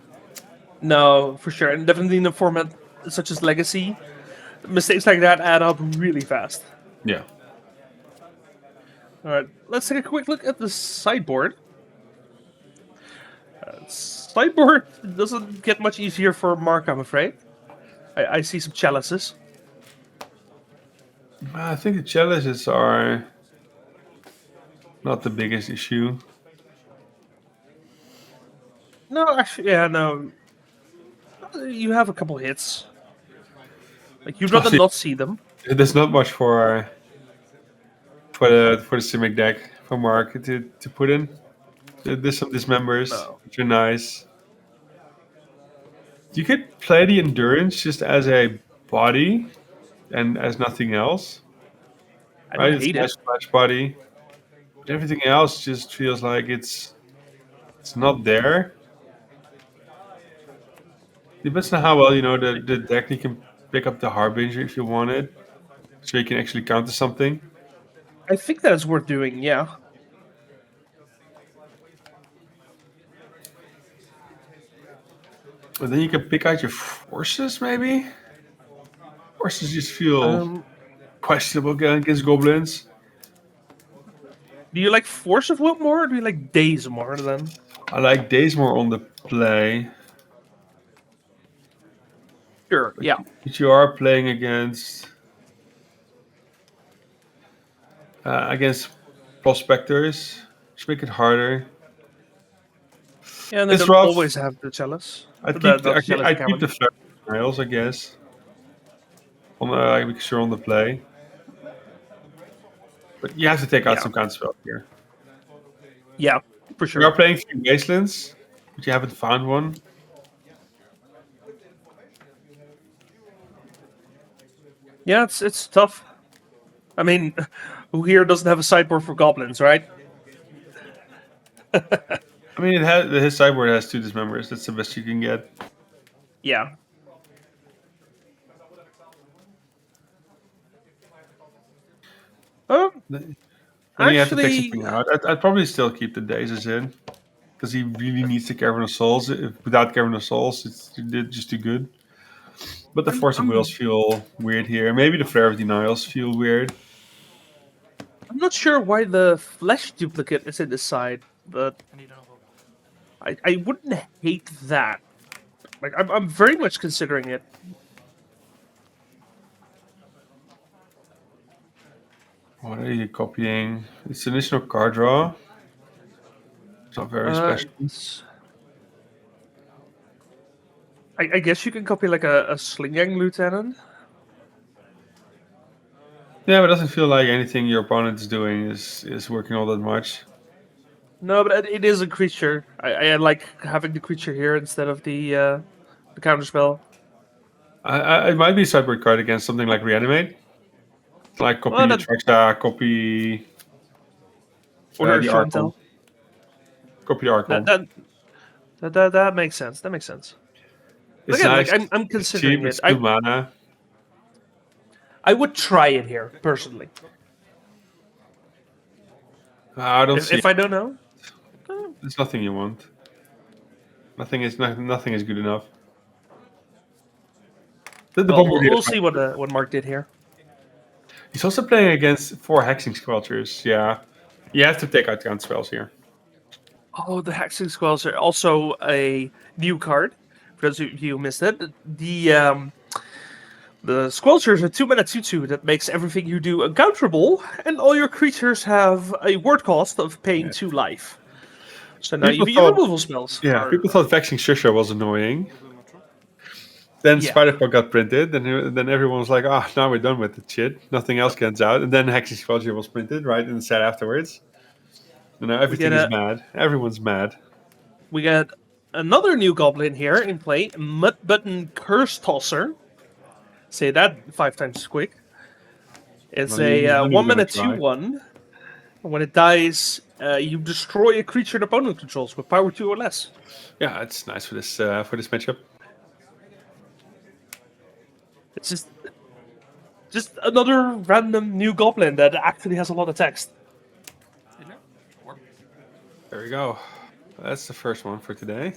No, for sure. And definitely in a format such as Legacy, mistakes like that add up really fast. Yeah. Alright, let's take a quick look at the sideboard. Sideboard doesn't get much easier for Mark, I'm afraid. I see some chalices. I think the challenges are not the biggest issue. No, actually, yeah, no. You have a couple hits. Like, you'd rather See- not see them. There's not much for the Simic deck for Mark to put in. There's some dismembers, No. which are nice. You could play the endurance just as a body and as nothing else. I Right? don't hate It's it. splash body. But everything else just feels like it's not there. Depends on how well you know the deck. You can pick up the Harbinger if you want it. So you can actually counter something. I think that's worth doing, yeah. And then you can pick out your forces, maybe? Forces just feel questionable against goblins. Do you like Force of Will more, or do you like Days more, then? I like days more on the play. Sure, yeah. But you are playing against prospectors, which make it harder. Yeah, and they It's don't rough. always have the chalice. I'd The- keep the the, chalice I'd keep cavern. the flare trials, I guess. Because you're on the play. But you have to take out Yeah. some counterspell here. Yeah, for You are sure. playing 3 Wastelands, but you haven't found one. Yeah, it's tough. I mean, who here doesn't have a sideboard for goblins, right? I mean, his sideboard has 2 dismembers. That's the best you can get. Yeah. Then you have to take Actually, something out. I'd probably still keep the Dazes in. Because he really needs the Cavern of Souls. Without Cavern of Souls, it's just too good. But the Force of Wills feel weird here. Maybe the Flare of Denials feel weird. I'm not sure why the flesh duplicate is in this side, but I wouldn't hate that. Like, I'm very much considering it. What are you copying? It's an additional card draw. It's not very special. I guess you can copy like a Slingang Lieutenant. Yeah, but it doesn't feel like anything your opponent is doing is working all that much. No, but it is a creature. I like having the creature here instead of the counterspell. It might be a sideboard card against something like Reanimate. Like copy Well, that- Traxa, copy Order the of Archon. Chantel. Copy the Archon. That makes sense. That makes sense. It's Again, nice. like I'm It's considering cheap. it. It's 2 mana. I would try it here personally. I don't see. If I don't know, There's nothing you want. Nothing is good enough. The well, Bombardier we'll is see what Mark did here. He's also playing against 4 Hexing Squelchers. Yeah. You have to take out counter spells here. Oh, the Hexing Squells are also a new card. For those of you who missed it, the Squelcher is a 2-mana 2/2 that makes everything you do uncounterable, and all your creatures have a word cost of paying 2 life. So now People your thought- removal spells. Yeah, are- people thought Vexing Shusha was annoying. Then Yeah. Spider-Punk got printed, and then everyone was like, now we're done with the shit. Nothing else gets out. And then Hexing Squelcher was printed, right, in the set afterwards. And now everything is mad. Everyone's mad. We got another new goblin here in play, Mud Button Curse Tosser. Say that 5 times quick. It's Well, he's a not even 1 mana gonna try. 2/1. When it dies, you destroy a creature the opponent controls with power 2 or less. Yeah, it's nice for this matchup. It's just another random new goblin that actually has a lot of text. There we go. That's the first one for today.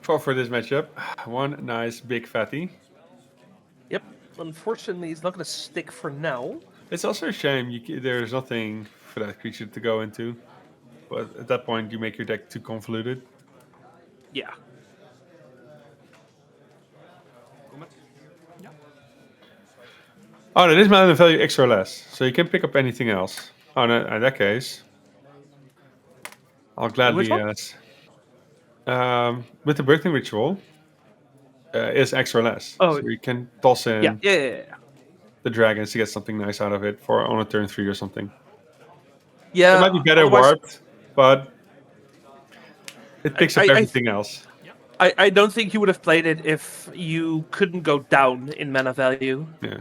For this matchup, one nice big fatty. Yep. Unfortunately, it's not going to stick for now. It's also a shame there's nothing for that creature to go into. But at that point, you make your deck too convoluted. Yeah. Oh, no, this mana value X or less, so you can pick up anything else. Oh, no, in that case, I'll gladly Which one? with the birthing ritual is X or less. Oh. So you can toss in Yeah. the dragons to get something nice out of it for on a turn 3 or something. Yeah. It might be better otherwise- warped, but it picks up I- everything else. I don't think you would have played it if you couldn't go down in mana value. Yeah.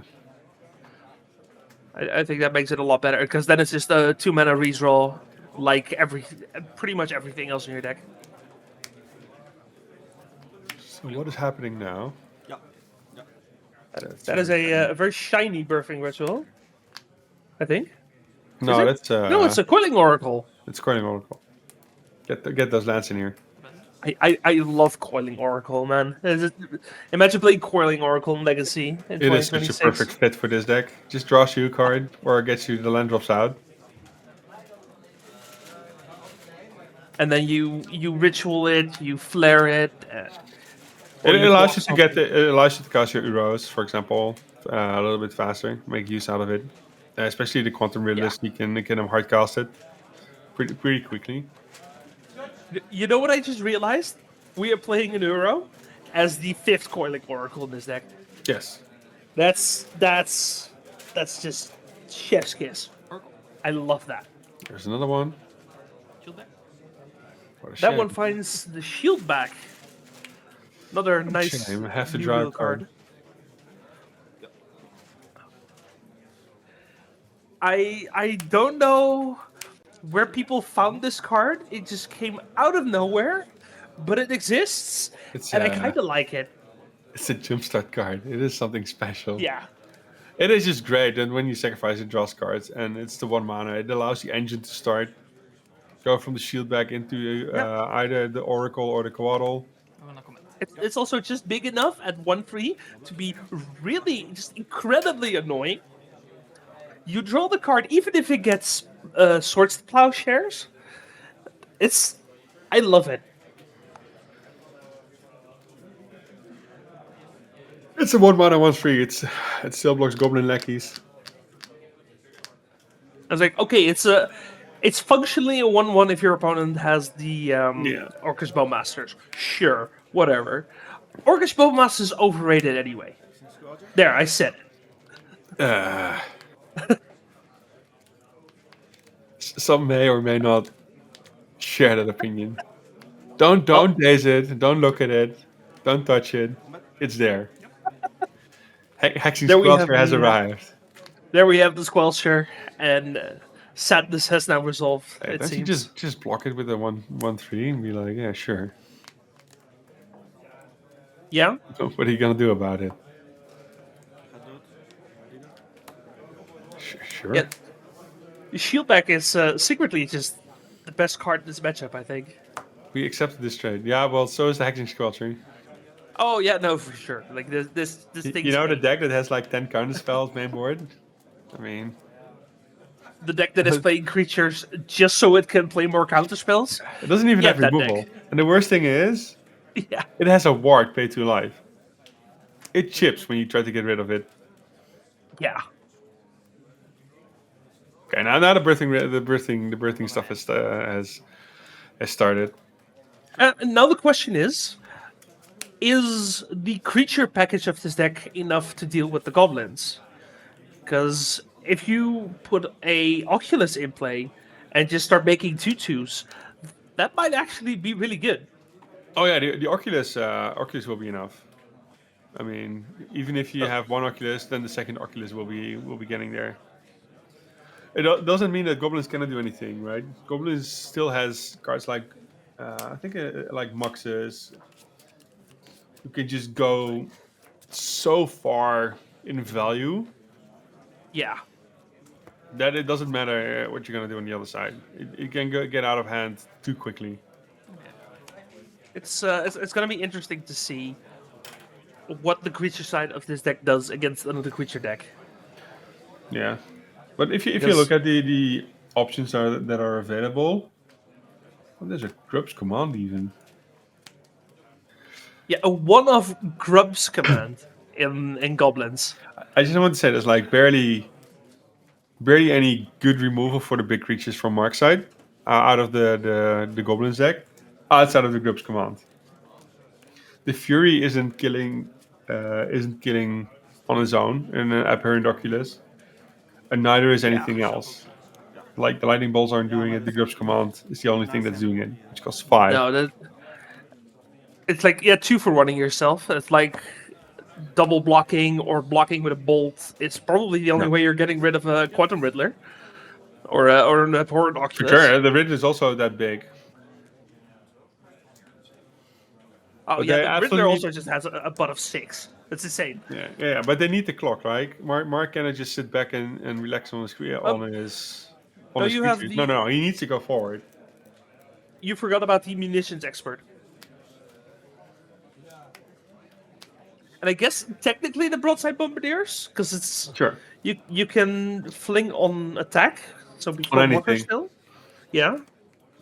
I think that makes it a lot better because then it's just a 2 mana redraw, like pretty much everything else in your deck. So what is happening now? That is a very shiny birthing ritual, I think. No, it? that's No, it's a Coiling Oracle. it's Coiling Oracle. Get those lands in here. I love Coiling Oracle, man. Imagine playing Coiling Oracle in Legacy in It is such a 2026. perfect fit for this deck. Just draws you a card or gets you the land drops out. And then you ritual it, you flare it. Or It you allows block you to it allows you to cast your Uros, for example, a little bit faster. Make use out of it, especially the Quantum Realist. You can hard cast it pretty quickly. You know what I just realized? We are playing an Uro as the 5th Coiling Oracle in this deck. Yes. That's just chef's kiss. I love that. There's another one. What a That shame. one finds the shield back. Another nice shame. I have to new draw a wheel card. I don't know where people found this card. It just came out of nowhere, but it exists, It's and I kind of like it. It's a jumpstart card. It is something special. Yeah. It is just great. And when you sacrifice it, draws cards, and it's the 1 mana. It allows the engine to start. Go from the shield back into either the Oracle or the Coatl. It's also just big enough at 1/3 to be really just incredibly annoying. You draw the card, even if it gets Swords to Plowshares. I love it. It's a 1 mana 1/3. It still blocks Goblin Lackeys. I was like, okay, it's functionally a 1/1 if your opponent has the Orcish Bowmasters. Sure, whatever. Orcish Bowmasters is overrated anyway. There, I said it. Some may or may not share that opinion. Don't daze it. Don't look at it. Don't touch it. It's there. Hexing There we have Squelcher has the, arrived. There we have the Squelcher, and sadness has now resolved. Hey, It don't you seems. just block it with a 1/3 and be like, yeah, sure. Yeah. What are you gonna do about it? Sure. Yeah. Shieldback is secretly just the best card in this matchup, I think. We accepted this trade. Yeah, well, so is the Hexing Squelcher. Oh yeah, no, for sure. Like this thing. You know the deck that has like 10 counter spells main board? I mean, The deck that is playing creatures just so it can play more counter spells. it doesn't even Yeah, have that removal. deck. And the worst thing is, Yeah. it has a ward pay to life. It chips when you try to get rid of it. Yeah. Okay, now the birthing stuff has started. And now the question is the creature package of this deck enough to deal with the goblins? Because if you put a Oculus in play and just start making 2/2s, that might actually be really good. Oh yeah, the Oculus will be enough. I mean, even if you have one Oculus, then the second Oculus will be getting there. It doesn't mean that Goblins cannot do anything, right? Goblins still has cards like, I think like Muxus, who can just go so far in value Yeah. that it doesn't matter what you're gonna do on the other side. It can get out of hand too quickly. It's going to be interesting to see what the creature side of this deck does against another creature deck. Yeah, but if you Because- look at the options that are available, well, there's a Grub's Command even. Yeah, a one-off Grub's command in Goblins. I just want to say there's like barely any good removal for the big creatures from Mark's side out of the Goblins deck, outside of the Grub's Command. The Fury isn't killing on its own in an Apparent Oculus, and neither is anything else. Like the Lightning Bolts aren't doing it, the Grub's Command is the only thing that's doing it, which costs 5. No, it's like 2 for 1ing yourself. It's like double blocking or blocking with a bolt. It's probably the only way you're getting rid of a Quantum Riddler or an Abhorrent Oculus. Sure, the Riddler is also that big. Oh But yeah, they the Riddler absolutely- also just has a butt of 6. It's insane. Yeah, but they need the clock, right? Mark cannot just sit back and relax on his No, you have creatures. the- No, he needs to go forward. You forgot about the munitions expert. And I guess technically the broadside bombardiers, because it's Sure. you can fling on attack, so before On blocker anything. still. Yeah,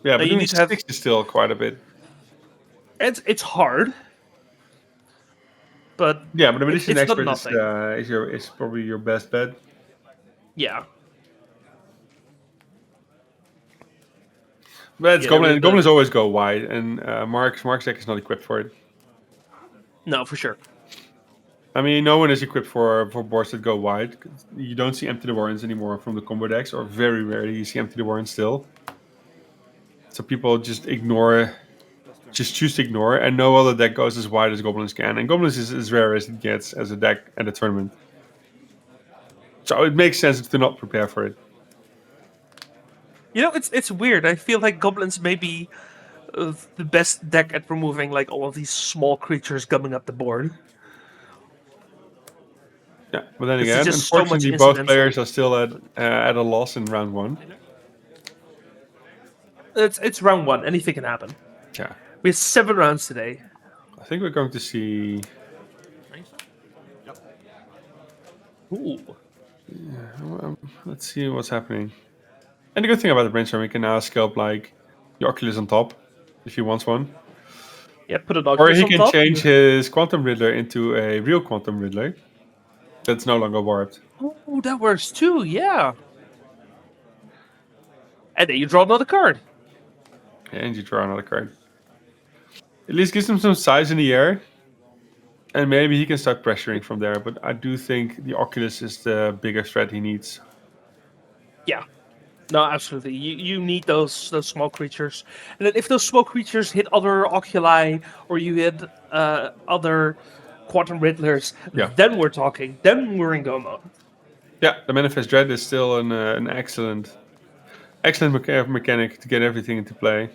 Yeah, but you doing need to have- 6 is still quite a bit. it's hard, but Yeah, but the Medicine it's not Expert nothing. is probably your best bet. Yeah, But it's Yeah, Goblins. with the- Goblins always go wide, and Mark's deck is not equipped for it. no, for sure. I mean, no one is equipped for boards that go wide. You don't see Empty the Warrens anymore from the combo decks, or very rarely you see Empty the Warrens still. So people just choose to ignore, and no other deck goes as wide as Goblins can. And Goblins is as rare as it gets as a deck at a tournament. So it makes sense to not prepare for it. You know, it's weird. I feel like Goblins may be the best deck at removing like all of these small creatures coming up the board. Yeah, but then It's again, just so much unfortunately, both incidental. players are still at a loss in round 1. It's round 1. Anything can happen. Yeah, We have 7 rounds today. I think we're going to see. Ooh. Let's see what's happening. And the good thing about the brainstorm, we can now scalp like the Oculus on top, if he wants one, Yeah, put an or Oculus he on can top. change his Quantum Riddler into a real Quantum Riddler that's no longer warped. Oh, that works too. Yeah. And then you draw another card. And you draw another card. At least gives him some size in the air, and maybe he can start pressuring from there. But I do think the Oculus is the bigger threat he needs. Yeah. No, absolutely. You need those small creatures, and then if those small creatures hit other oculi or you hit other Quantum Riddlers, Yeah. then we're talking. Then we're in go mode. Yeah, the Manifest Dread is still an excellent mechanic to get everything into play.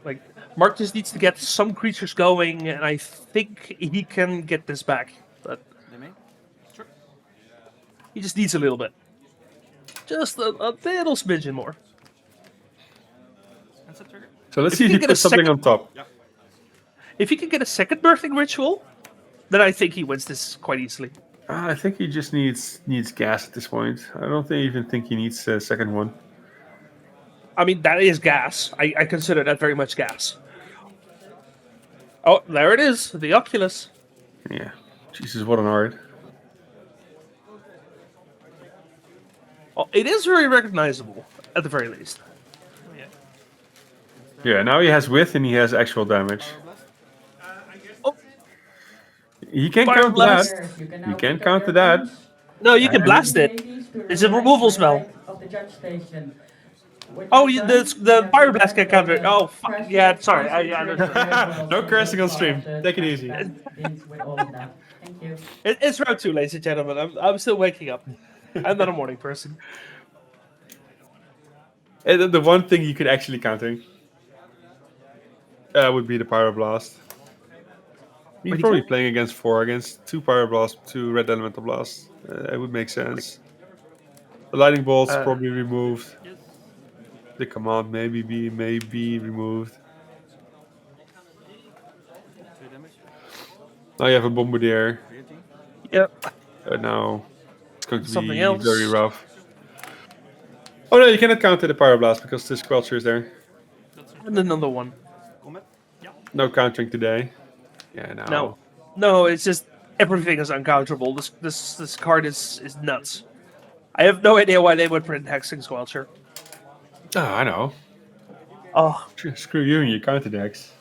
Like Mark just needs to get some creatures going, and I think he can get this back. But Dimir? Sure. he just needs a little bit. Just a little smidgen more. That's a trigger. So let's If see you if he can get a puts something second- on top. If he can get a second birthing ritual, then I think he wins this quite easily. I think he just needs gas at this point. I don't even think he needs a second one. I mean, that is gas. I consider that very much gas. Oh, there it is. The Oculus. Yeah. Jesus, what an art. Oh, it is very recognizable, at the very least. Yeah, now he has width and he has actual damage. Oh, He can Fire counter blast. that. You You can counter that. no, you can blast it. It's a removal spell. Oh, the Fire Blast can counter it. Oh, fuck. Yeah, sorry. No cursing on stream. Take it easy. Thank you. It's round 2, ladies and gentlemen. I'm still waking up. I'm not a morning person. And the one thing you could actually counter would be the Pyroblast. He's probably playing against 4, against 2 Pyroblast, 2 Red Elemental Blast. It would make sense. The Lightning Bolt's probably removed. The command maybe be removed. Now you have a Bombardier. Yep. Now it's going to Something be else. very rough. Oh no, you cannot counter the Pyroblast because the Squelcher is there. And another one. No countering today. Yeah, No, it's just everything is uncounterable. This card is nuts. I have no idea why they would print Hexing Squelcher. Oh, I know. Oh, Screw you and your counter decks.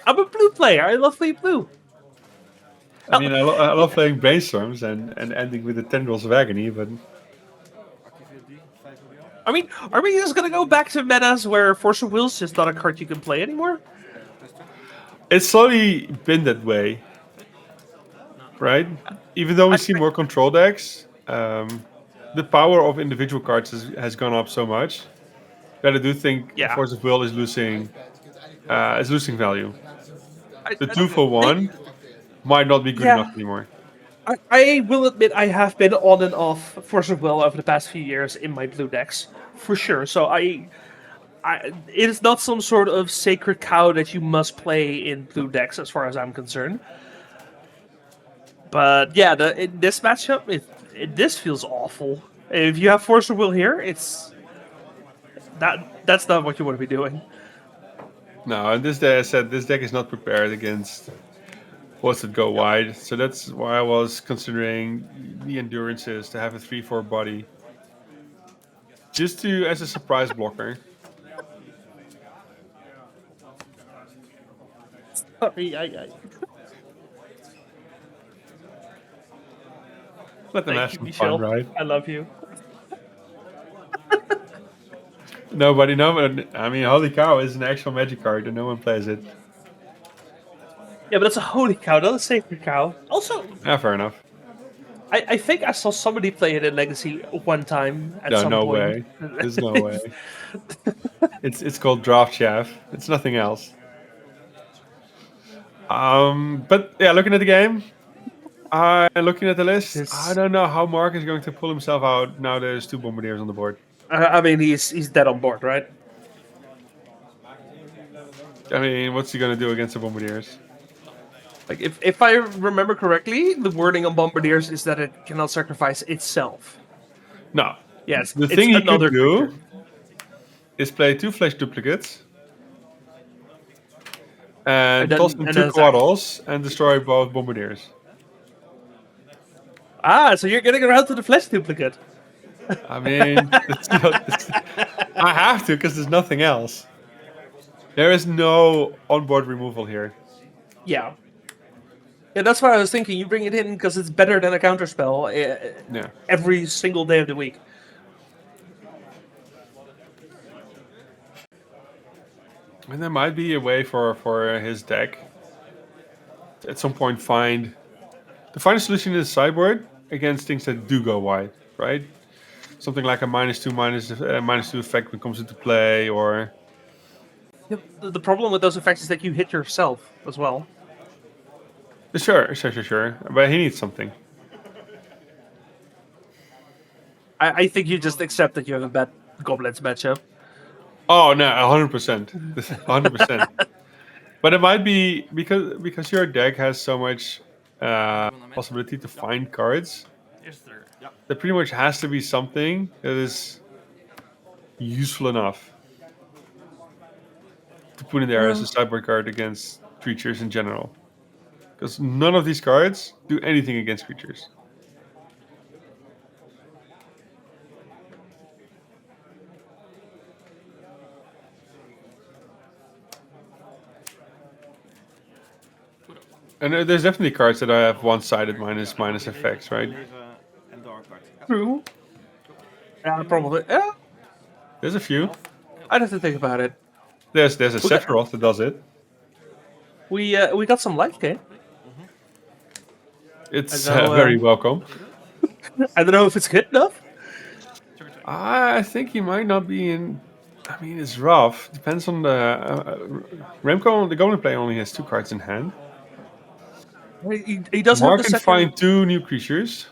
I'm a blue player. I love playing blue. I mean, I love playing Brainstorms and ending with the Tendrils of Agony, but I mean, are we just gonna go back to metas where Force of Will's just not a card you can play anymore? it's slowly been that way, right? Even though we see more control decks, the power of individual cards has gone up so much that I do think Yeah. Force of Will is losing value. The I- 2 for 1 might not be good Yeah. enough anymore. I will admit I have been on and off Force of Will over the past few years in my blue decks, for sure. So it is not some sort of sacred cow that you must play in blue decks, as far as I'm concerned. But yeah, in this matchup, this feels awful. If you have Force of Will here, that's not what you want to be doing. No, and this day I said this deck is not prepared against what's it go wide. So that's why I was considering the endurances to have a 3/4 body. Just to as a surprise blocker. Sorry, Let them have thank you, some Michelle. fun, right? I love you. Nobody I mean, holy cow is an actual magic card and no one plays it. Yeah, but it's a holy cow, not a sacred cow. Also, Yeah, fair enough. I think I saw somebody play it in Legacy one time at some No point. way. There's no way. It's called Draft Chaff. It's nothing else. But yeah, looking at the game, looking at the list, I don't know how Mark is going to pull himself out now. There's 2 Bombardiers on the board. I mean, he's dead on board, right? I mean, what's he gonna do against the Bombardiers? Like, if I remember correctly, the wording on Bombardiers is that it cannot sacrifice itself. No. Yes, The it's thing he another could do creature. is play 2 Flesh Duplicates and then- toss in and 2 then attack. Quaddles and destroy both Bombardiers. Ah, so you're getting around to the flesh duplicate. I mean, I have to because there's nothing else. There is no onboard removal here. Yeah. Yeah, that's why I was thinking you bring it in because it's better than a counterspell Yeah. every single day of the week. And there might be a way for his deck to at some point find a solution in the sideboard against things that do go wide, right? Something like a -2/-2 effect when it comes into play, or The problem with those effects is that you hit yourself as well. Sure. But he needs something. I think you just accept that you have a bad Goblins matchup. Oh no, 100%, 100%. But it might be because your deck has so much possibility to find cards. There pretty much has to be something that is useful enough to put in there as a sideboard card against creatures in general. Because none of these cards do anything against creatures. And there's definitely cards that I have one-sided minus effects, right? En doorkart. True. Yeah, probably. There's a few. I'd have to think about it. There's a Sephiroth that does it. We got some life game. It's I know, very welcome. I don't know if it's good enough. I think he might not be in. I mean, it's rough. Depends on the Remco. The Goblin player only has 2 cards in hand. He does have Mark the can second. find 2 new creatures,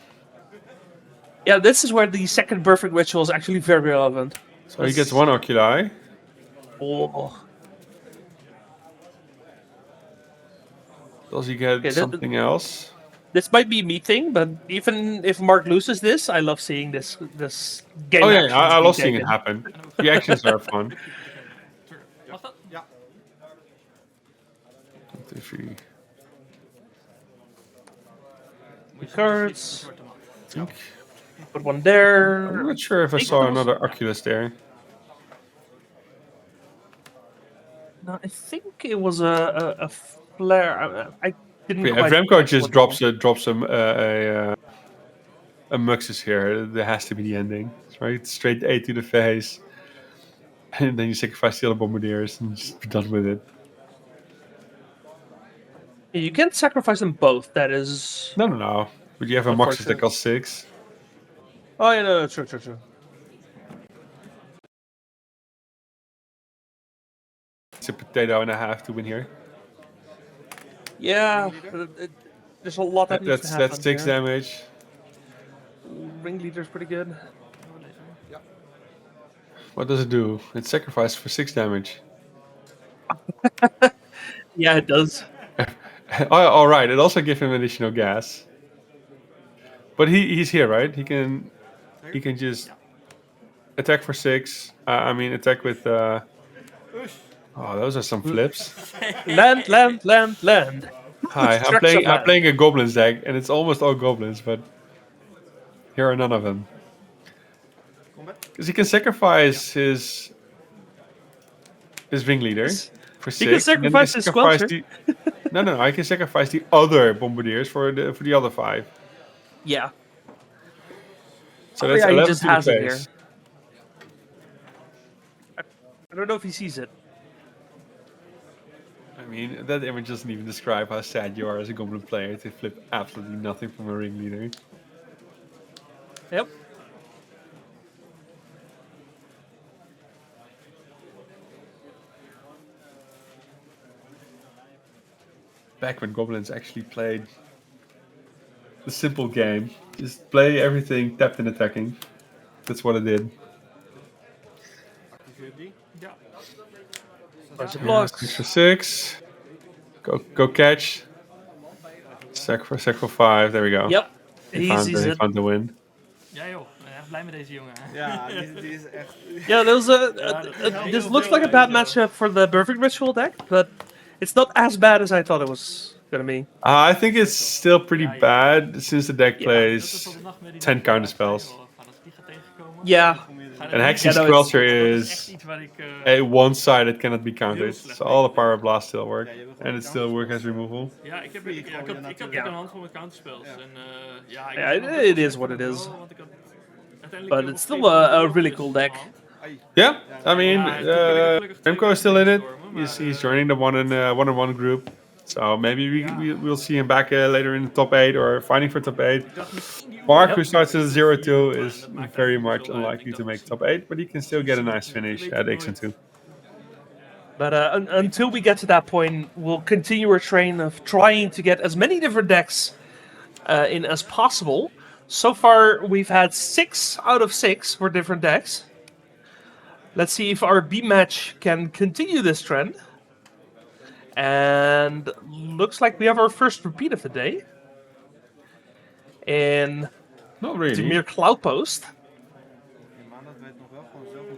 Yeah, this is where the second perfect ritual is actually very relevant. so he gets 1 Oculi. Oh. Does he get Okay, something else? This might be me thing, but even if Mark loses this, I love seeing this game. Oh yeah, actions I being love seeing it taken. happen. The actions are fun. Mag dat? Ja. 1, 2, 3. Cards. I think. Put one there. I'm not sure if I think saw there was- another Oculus there. No, I think it was a flare. I didn't. Yeah, if quite Remco catch just what drops one. a Muxus here, there has to be the ending, right? Straight 8 to the face, and then you sacrifice the other Bombardiers and just be done with it. Yeah, you can't sacrifice them both. That is. No. But you have a Muxus that Unfortunate. costs 6. Oh yeah, no, true. It's a potato and a half to win here. Yeah, there's a lot that needs to happen. That's 6 here. damage. Ringleader's pretty good. What does it do? It's sacrificed for 6 damage. Yeah, it does. Oh, all right. It also gives him additional gas. But he's here, right? He can just attack for 6. Attack with. Oh, those are some flips. Land. Hi, I'm playing a Goblins deck, and it's almost all Goblins, but here are none of them. Because he can sacrifice his ringleader for 6. He can sacrifice his Squelcher. No. I can sacrifice the other Bombardiers for the other 5. Yeah. So that's he 11 just to the has it here. face. I don't know if he sees it. I mean, that image doesn't even describe how sad you are as a Goblin player to flip absolutely nothing from a ringleader. Yep. Back when Goblins actually played the simple game. Just play everything tapped and attacking. That's what it did. Bunch of Yeah, blocks. 6 for 6. Go catch. Sack for 5. There we go. Yep. He Easy. found the win. Ja joh, ik ben echt blij met deze jongen. Ja, die is echt... Yeah, there was this looks like a bad matchup for the Perfect Ritual deck, but it's not as bad as I thought it was gonna be. I think it's still pretty bad since the deck plays 10 counterspells. Yeah. And Hexing no, Squelcher is a one-side that cannot be countered. So all the Power Blast still work. And it still works as removal. Ja, ik heb een handvol met counterspells. En ja, Yeah, it is what it is. But it's still a really cool deck. Yeah, I mean, Remco is still in it. He's joining the one-on-one group. So maybe we'll see him back later in the top 8 or fighting for top 8. Mark, who starts as 0-2, is very much unlikely to make top 8, but he can still get a nice finish at X and 2. But until we get to that point, we'll continue our train of trying to get as many different decks in as possible. So far, we've had 6 out of 6 for different decks. Let's see if our B match can continue this trend. And looks like we have our first repeat of the day. In Not really. Dimir Cloudpost.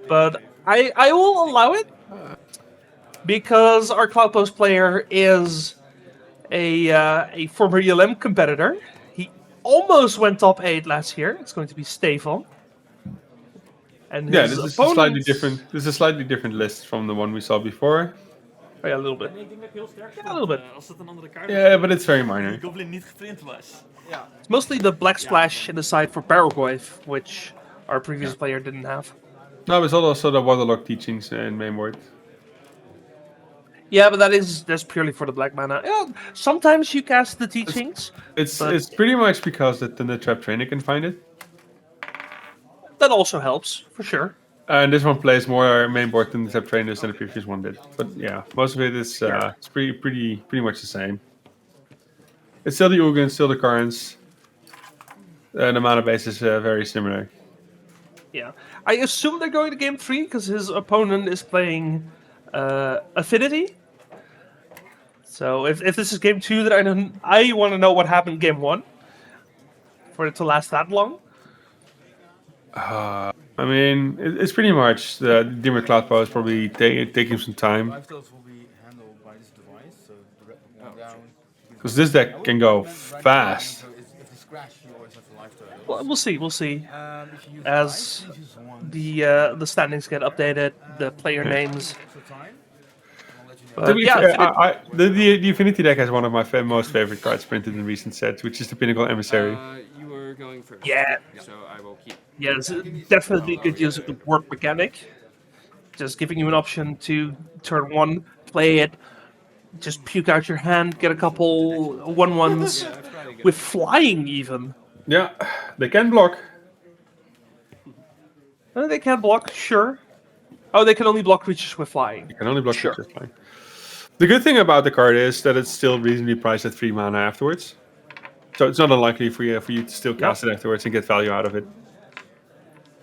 But I will allow it. Because our Cloudpost player is a former ELM competitor. He almost went top 8 last year. It's going to be Stefan. And Yeah, his this is opponent... slightly different. This is a slightly different list from the one we saw before. Oh, ja, a little bit. Ik denk dat ik heel sterk Ja, a little bit. Als het een andere kaart Yeah, but it's very minor. Goblin niet geprint was. Ja, It's mostly the black splash in the side for Paraguay, which our previous player didn't have. No, it's also the waterlock teachings in mainboard. Yeah, but that's purely for the black mana. Yeah, sometimes you cast the teachings. It's pretty much because the trap trainer can find it. That also helps, for sure. And this one plays more mainboard than the trap trainers than the previous one did. But yeah, most of it is it's pretty much the same. It's still the Ugin, still the Karns. The mana base is very similar. Yeah. I assume they're going to game 3 because his opponent is playing Affinity. So if this is game 2, then I want to know what happened game 1 for it to last that long. I mean, it's pretty much the Dimmer Cloudpost probably taking some time. Lifestyles will be handled by this device, so the red one down. Because this deck can go fast. So if they scratch, you always have a lifestyle. Well, we'll see. We'll see. If you use As life, use one the standings get updated, the player names. extra time. I'll let you know. But To be yeah, fair, the Affinity deck has one of my most favorite cards printed in recent sets, which is the Pinnacle Emissary. You were going first. Yeah. So I will keep. Yeah, it's definitely good use of the work mechanic. Just giving you an option to turn 1, play it, just puke out your hand, get a couple 1/1s with flying even. Yeah, they can block. They can block, sure. Oh, they can only block creatures with flying. You can only block Sure. creatures flying. The good thing about the card is that it's still reasonably priced at 3 mana afterwards. So it's not unlikely for you to still cast it afterwards and get value out of it.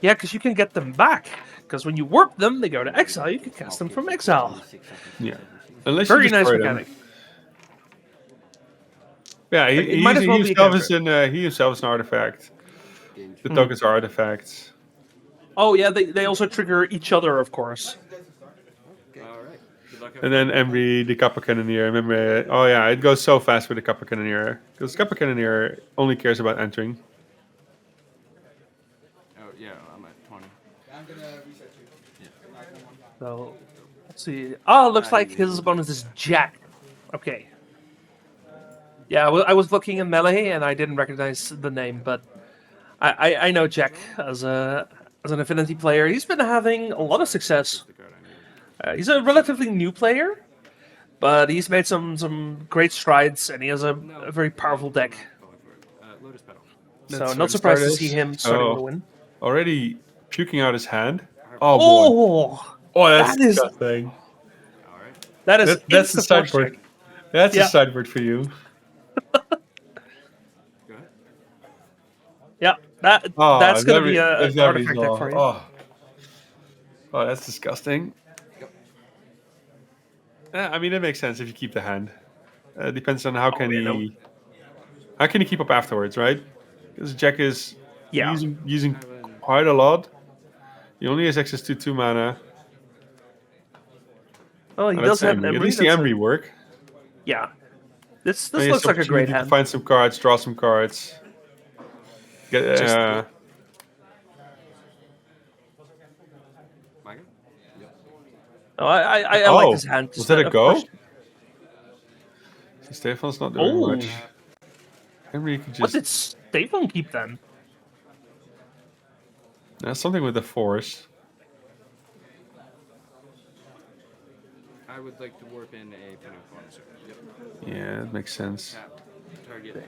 Yeah, because you can get them back. Because when you warp them, they go to exile. You can cast them from exile. Yeah. Unless Very you nice destroy them. mechanic. Yeah, It might as well be a he himself is an artifact. The tokens are artifacts. Oh, yeah, they also trigger each other, of course. Alright. Good luck. And then Embry, the Kappa Cannoneer. Remember, oh yeah, it goes so fast with the Kappa Cannoneer. Because Kappa Cannoneer only cares about entering. Oh yeah, I'm at 20. I'm gonna reset you. So, let's see. Oh, looks like his opponent is Jack. Okay. Yeah, I was looking in Melee and I didn't recognize the name, but I know Jack as an Affinity player. He's been having a lot of success. The card I need. He's a relatively new player, but he's made some great strides and he has a very powerful deck. Going for it. Lotus Petal. So That's not where the surprised to start see is. him starting Oh. to win. Already puking out his hand. Oh boy. Oh, Oh, that's that is- disgusting. Alright. that is That's the instant force sideboard. check. That's Yeah. a sideboard for you. Go ahead. Yeah, that's gonna be an artifact deck for you. Oh, that's disgusting. Yeah, I mean, it makes sense if you keep the hand. Depends on how can you know. how can he keep up afterwards, right? Because Jack is Yeah. using quite a lot. He only has access to 2 mana. Oh, he Oh, does that's have Embry. Embry. At least the that's Embry work. Yeah. This And he has looks the like a great opportunity to hand. find some cards, draw some cards. Get, Just- Micah? Oh, I like this hand. Was Just that a go? push- Stefan's not doing Oh. much. Embry could What just did Stefan keep then? something with the force. I would like to warp in a Pinnacle Emissary. Yep. Yeah, that makes sense. Tap. Target the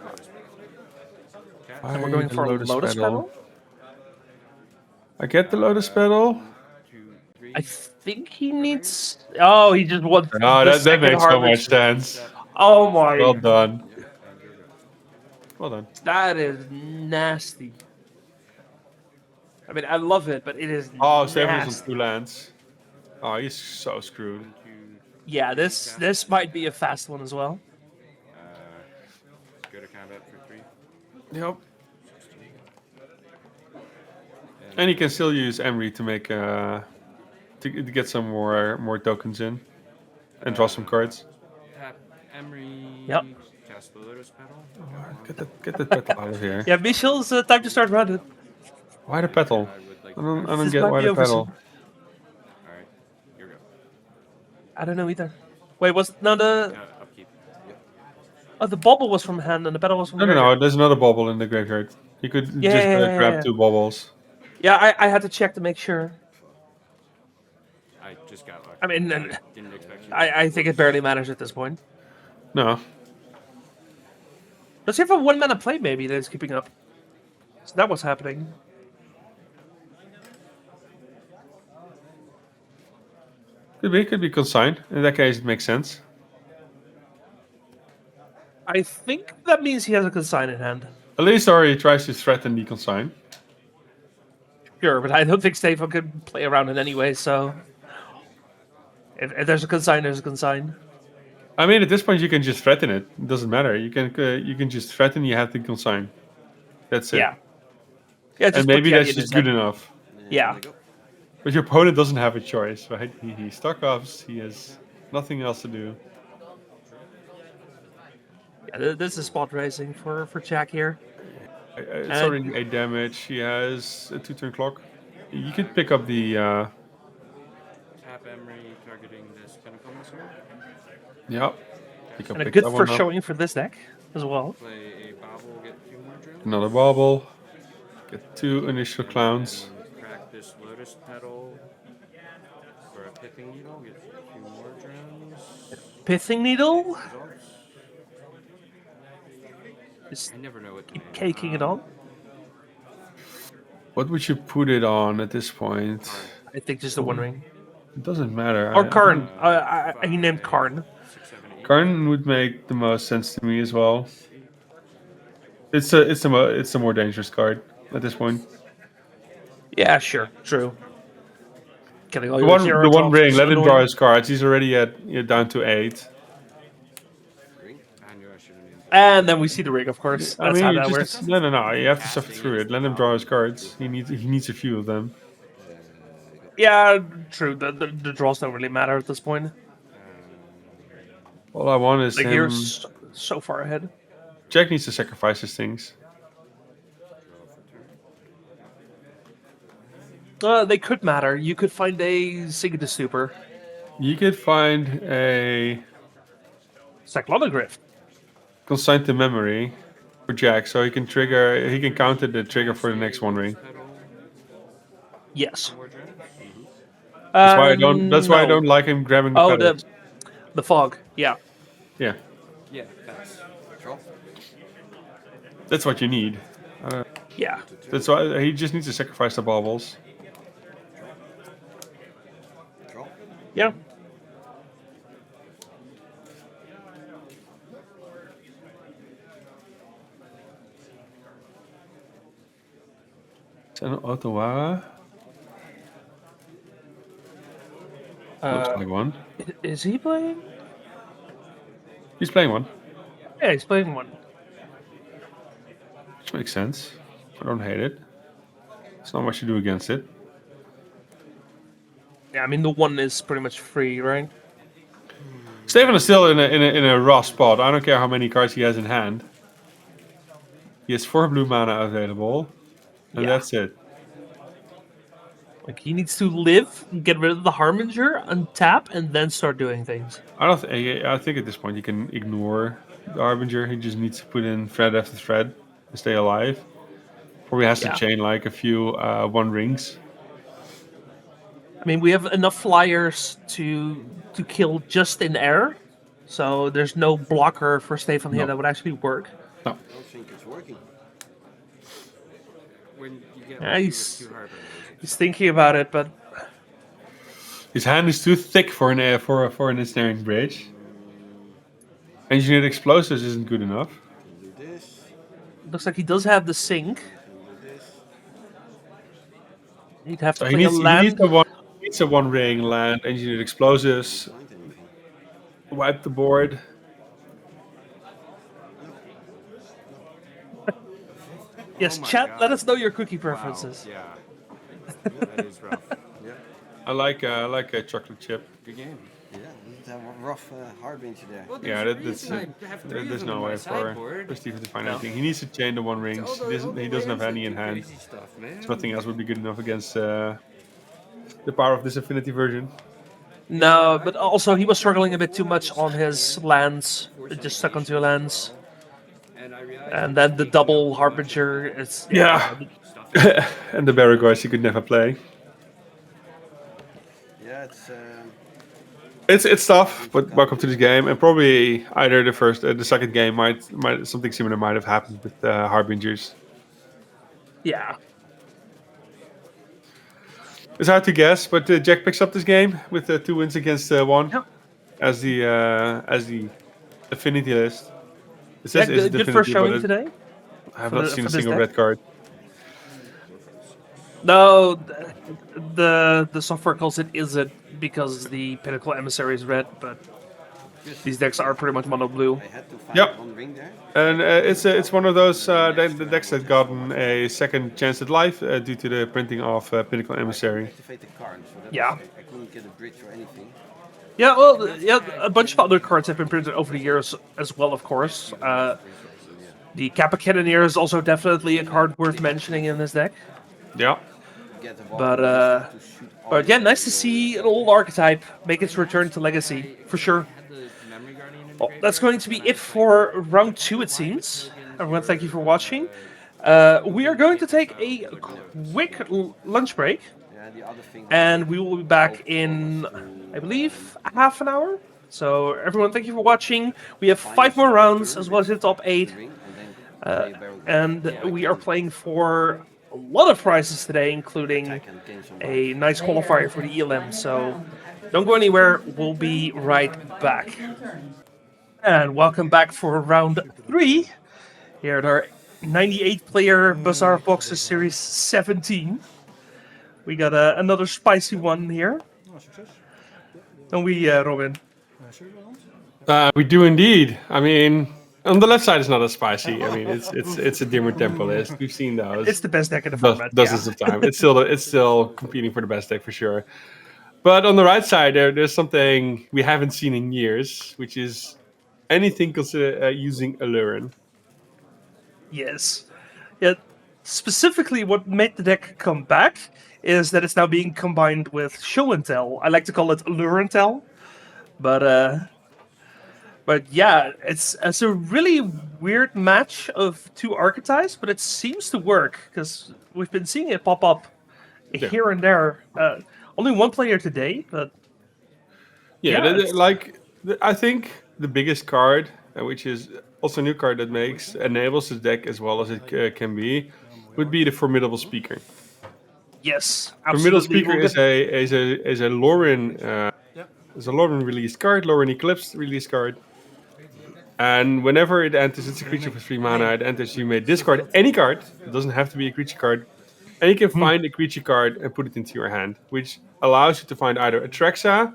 Lotus Petal. Tap. Why We're going the for a Lotus Petal. I get the Lotus Petal. 2, 3. I think he needs. Oh, he just wants. No, the that second makes so much Harvest. sense. Oh my! Well done. Well done. That is nasty. I mean, I love it, but it is Oh, Stefan is on nasty. 2 lands. Oh, he's so screwed. Yeah, this might be a fast one as well. Go to combat for 3. Yep. And he can still use Emery to make to get some more tokens in and draw some cards. Tap Emery. Yep. Cast the Lotus Petal. Get the petal out of here. Yeah, Michel's time to start running. Why the petal? I would like. I don't This get might why be the over petal. soon. All right. Here we go. I don't know either. Wait, was no the Upkeep. the bobble was from hand and the battle was from No, graveyard. there's another bobble in the graveyard. You could Yeah, just yeah, grab yeah. 2 bobbles. Yeah, I had to check to make sure. I just got lucky. I mean, Didn't expect you. I think it barely matters at this point. No. Does he have a 1-mana play maybe that is keeping up? So that was happening. Could be consigned. In that case, it makes sense. I think that means he has a consign in hand. At least already tries to threaten the consign. Sure, but I don't think Stefan could play around it anyway, so... If there's a consign, there's a consign. I mean, at this point, you can just threaten it. It doesn't matter. You can just threaten. You have to consign. That's it. Yeah. Yeah, just And put maybe Yeti that's in his just good hand. enough. Yeah. But your opponent doesn't have a choice, right? He stock offs. He has nothing else to do. Yeah, this is spot racing for Jack here. It's already 8 damage. He has a 2-turn clock. You could pick up the. Tap Emery targeting this Pinnacle Missile. Yeah. You can And a pick good that one first up. showing for this deck as well. Play a Bobble, get 2 more drones. Another bobble. Get 2 initial clowns. Crack this Lotus Petal. For a Pithing Needle, get 2 more drones. Pithing Needle? Results. Just I never know what to keep name. caking it on. What would you put it on at this point? I think just the One Ring. It doesn't matter. Or Karn. He named Karn. 6, 7, 8. Karn would make the most sense to me as well. It's the more dangerous card at this point. Yeah, sure. True. Can I go The one ring, let him draw his cards. He's already down to 8. I knew I should have named it. And then we see the ring, of course. That's how that works. No. You have to suffer through it. Let him draw his cards. He needs a few of them. Yeah, true. The draws don't really matter at this point. All I want is Like him. you're so far ahead. Jack needs to sacrifice his things. They could matter. You could find a Sigurd the Super. You could find a Cyclonogrift. consign to memory for Jack, so he can counter the trigger for the next One Ring. Yes. That's why I don't. That's why I no. don't like him grabbing the Oh, petals. the fog. Yeah. Yeah, Yeah, thanks. Draw. that's what you need. Yeah. That's why he just needs to sacrifice the baubles. Draw. Yeah. Zijn er Ottawa? Looks like one. Is he playing? He's playing one, Yeah, he's playing one. which makes sense. I don't hate it. There's not much to do against it. Yeah, I mean the one is pretty much free, right? Stefan is still in a raw spot. I don't care how many cards he has in hand. He has 4 blue mana available, and Yeah. that's it. Like he needs to live, get rid of the Harbinger, untap, and then start doing things. I think at this point he can ignore the Harbinger. He just needs to put in thread after thread to stay alive. Probably has Yeah. to chain like a few One Rings. I mean, we have enough flyers to kill just in air, so there's no blocker for Stefan here No. that would actually work. I don't think it's working. When you get Yeah, lucky he's- with 2 Harbingers, He's thinking about it, but His hand is too thick for an ensnaring bridge. Engineered explosives isn't good enough. Do this. Looks like he does have the sink. Do this. He'd have to So play a land. he needs a one ring land, engineered explosives, Find anything. wipe the board. Yes, Oh my chat. God. Let us know your cookie preferences. Yeah. That is rough. Yeah. I like a chocolate chip. Good game. Yeah, it's a rough Harbinger there. Well, Yeah, there's a that's reason I have three of there's them no on way my for sideboard. Stephen to find anything. He needs to chain the one rings. He doesn't have any in hand. Crazy stuff, man. So nothing else would be good enough against the power of this Affinity version. No, but also he was struggling a bit too much on his lands. It just stuck onto lands. And then the double Harbinger is... Yeah. And the Baragors he could never play. Yeah, It's tough, but welcome to this game. And probably either the second game might something similar might have happened with Harbingers. Yeah. It's hard to guess, but Jack picks up this game with 2 wins against 1 Yep. as the Affinity list. It Yeah, says it's good Affinity, first showing but today. I have for not the- seen for a this single deck. red card. No, the software calls it Izzet because the Pinnacle Emissary is red, but these decks are pretty much mono blue. I had to find Yep. one ring there. And it's one of those the decks that gotten a second chance at life due to the printing of Pinnacle Emissary. Activate the card, so that Yeah. I couldn't get a bridge or anything. Yeah, well, yeah, a bunch of other cards have been printed over the years as well, of course. The Kappa Cannoneer is also definitely a card worth mentioning in this deck. Yeah. Get the But, to shoot all But yeah, the nice to see an old archetype make its return to Legacy, for sure. Well, that's going to be it for round 2, it seems. Everyone, thank you for watching. We are going to take a quick lunch break, Yeah, the other thing. and we will be back in, I believe, half an hour. So everyone, thank you for watching. We have 5 more rounds, as well as the top 8. Ring, and then play a barrel And we are playing for a lot of prizes today, including and gain some a nice qualifier for the ELM. So don't go anywhere. We'll be right back. And welcome back for round 3 here at our 98-player Bazaar of Boxes Series 17. We got another spicy one here. Don't we, Robin? We do indeed. I mean, on the left side it's not as spicy. I mean, it's a Dimir tempo list. We've seen those. It's the best deck in the format. Dozens of time. It's still competing for the best deck for sure. But on the right side, there's something we haven't seen in years, which is anything consider using Aluren. Yes. Yeah. Specifically, what made the deck come back is that it's now being combined with Show and Tell. I like to call it Aluren Tell, but yeah, it's a really weird match of 2 archetypes, but it seems to work because we've been seeing it pop up here and there. Only one player today, but Yeah, it's- I think the biggest card, which is also a new card that enables the deck as well as it can be, would be the Formidable Speaker. yes, Formidable absolutely. Speaker is a Lauren released card, Lauren Eclipse released card. And whenever it enters, it's a creature for 3 mana. It enters, you may discard any card. It doesn't have to be a creature card. And you can find a creature card and put it into your hand, which allows you to find either Atraxa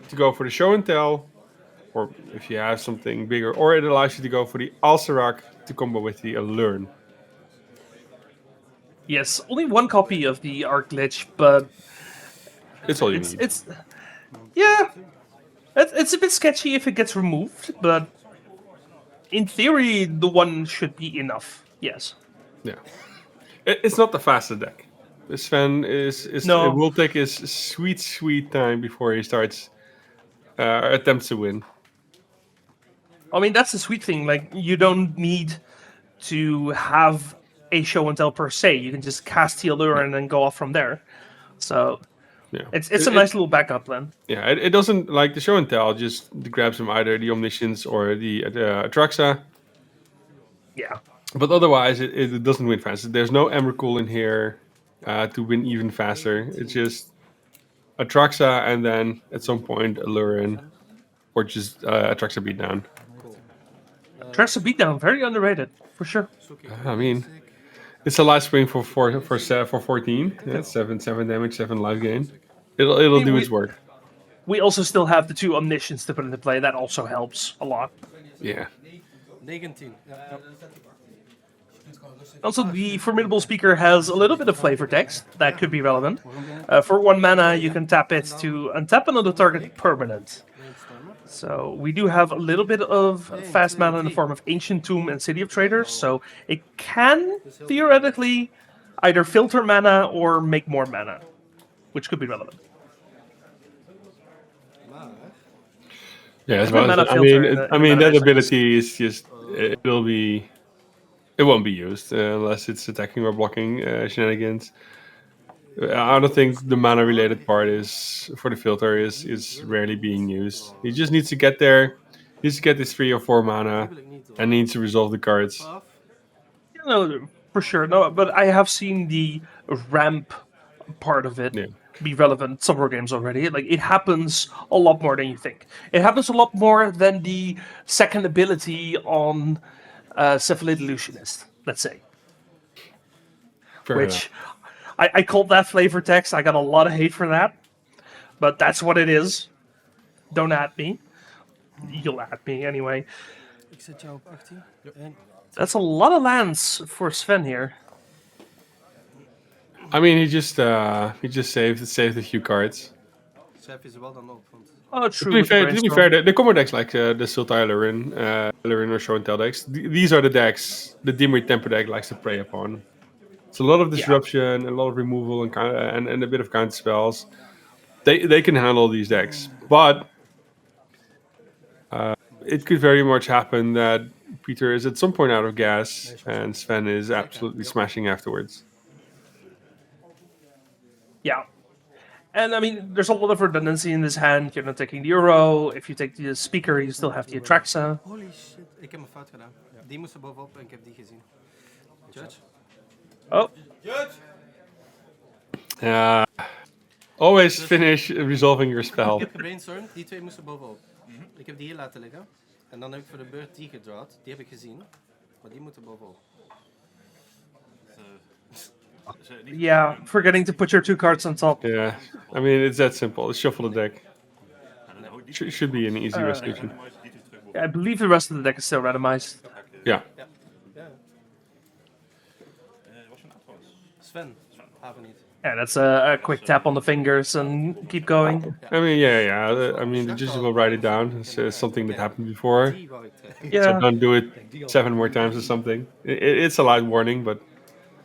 to go for the Show and Tell, or if you have something bigger, or it allows you to go for the Alsarak to combo with the Aluren. Yes, only one copy of the Arc Glitch, but It's all you need. it's yeah, it's a bit sketchy if it gets removed, but in theory, the one should be enough. Yes. Yeah. It's not the fastest deck. Sven is No. it will take his sweet time before he starts attempts to win. I mean, that's the sweet thing. Like, you don't need to have a Show and Tell per se. You can just cast the Allure and then go off from there. So Yeah. it's a nice little backup plan. Yeah, it doesn't like the Show and Tell just grabs him either the Omniscience or the Atraxa. Yeah. But otherwise, it doesn't win fast. There's no Emrakul in here to win even faster. It's just Atraxa, and then at some point Aluren, or just Atraxa beatdown. Tracks a beatdown, very underrated, for sure. I mean, it's a life spring for 14. Yeah, 7 damage, 7 life gain. It'll do its work. We also still have the 2 omniscience to put into play. That also helps a lot. Yeah. 19. Also, the Formidable Speaker has a little bit of flavor text that could be relevant. For 1 mana, you can tap it to untap another target permanent. So we do have a little bit of fast mana in the form of Ancient Tomb and City of Traders, so it can theoretically either filter mana or make more mana, which could be relevant. Yeah, as Well, well. I mean, that ability is just it won't be used unless it's attacking or blocking shenanigans. I don't think the mana related part is for the filter is rarely being used. He just needs to get there. He needs to get this 3 or 4 mana and needs to resolve the cards. No, for sure. No, but I have seen the ramp part of it be relevant some more games already. Like, it happens a lot more than you think. It happens a lot more than the second ability on Cephalid Illusionist, let's say. Fair enough. I called that flavor text. I got a lot of hate for that, but that's what it is. Don't at me. You'll at me anyway. Ik zet jou op 18. En That's a lot of lands for Sven here. I mean, he just saved a few cards. schrijf je ze wel dan op. Want Oh, true. To with the be brainstorm. fair, the combo decks like the Sultai Aluren or Show and Tell decks, these are the decks the Dimir Tempo deck likes to prey upon. It's a lot of disruption, a lot of removal, and a bit of counter spells. They can handle these decks, but it could very much happen that Peter is at some point out of gas, and Sven is absolutely smashing afterwards. Yeah. And I mean, there's a lot of redundancy in this hand. You're not taking the Euro. If you take the Speaker, you still have the Atraxa. holy shit, ik heb een fout gedaan. Die moest er bovenop en ik heb die gezien. Judge? Oh, Always finish resolving your spell. Ik heb gebrainstormd, die 2 moesten bovenop. Ik heb die hier laten liggen. En dan heb ik voor de beurt die gedrawd. Die heb ik gezien. Maar die moeten bovenop. yeah. Forgetting to put your 2 cards on top. Yeah, I mean, it's that simple. Shuffle the deck. Should be an easy resolution. I believe the rest of the deck is still randomized. Yeah. Sven, haven niet. Yeah, that's a quick tap on the fingers and keep going. I mean, yeah. I mean, the judges will write it down. It's something that happened before. Die wou ik trekken. Yeah. So don't do it 7 more times or something. It's a light warning, but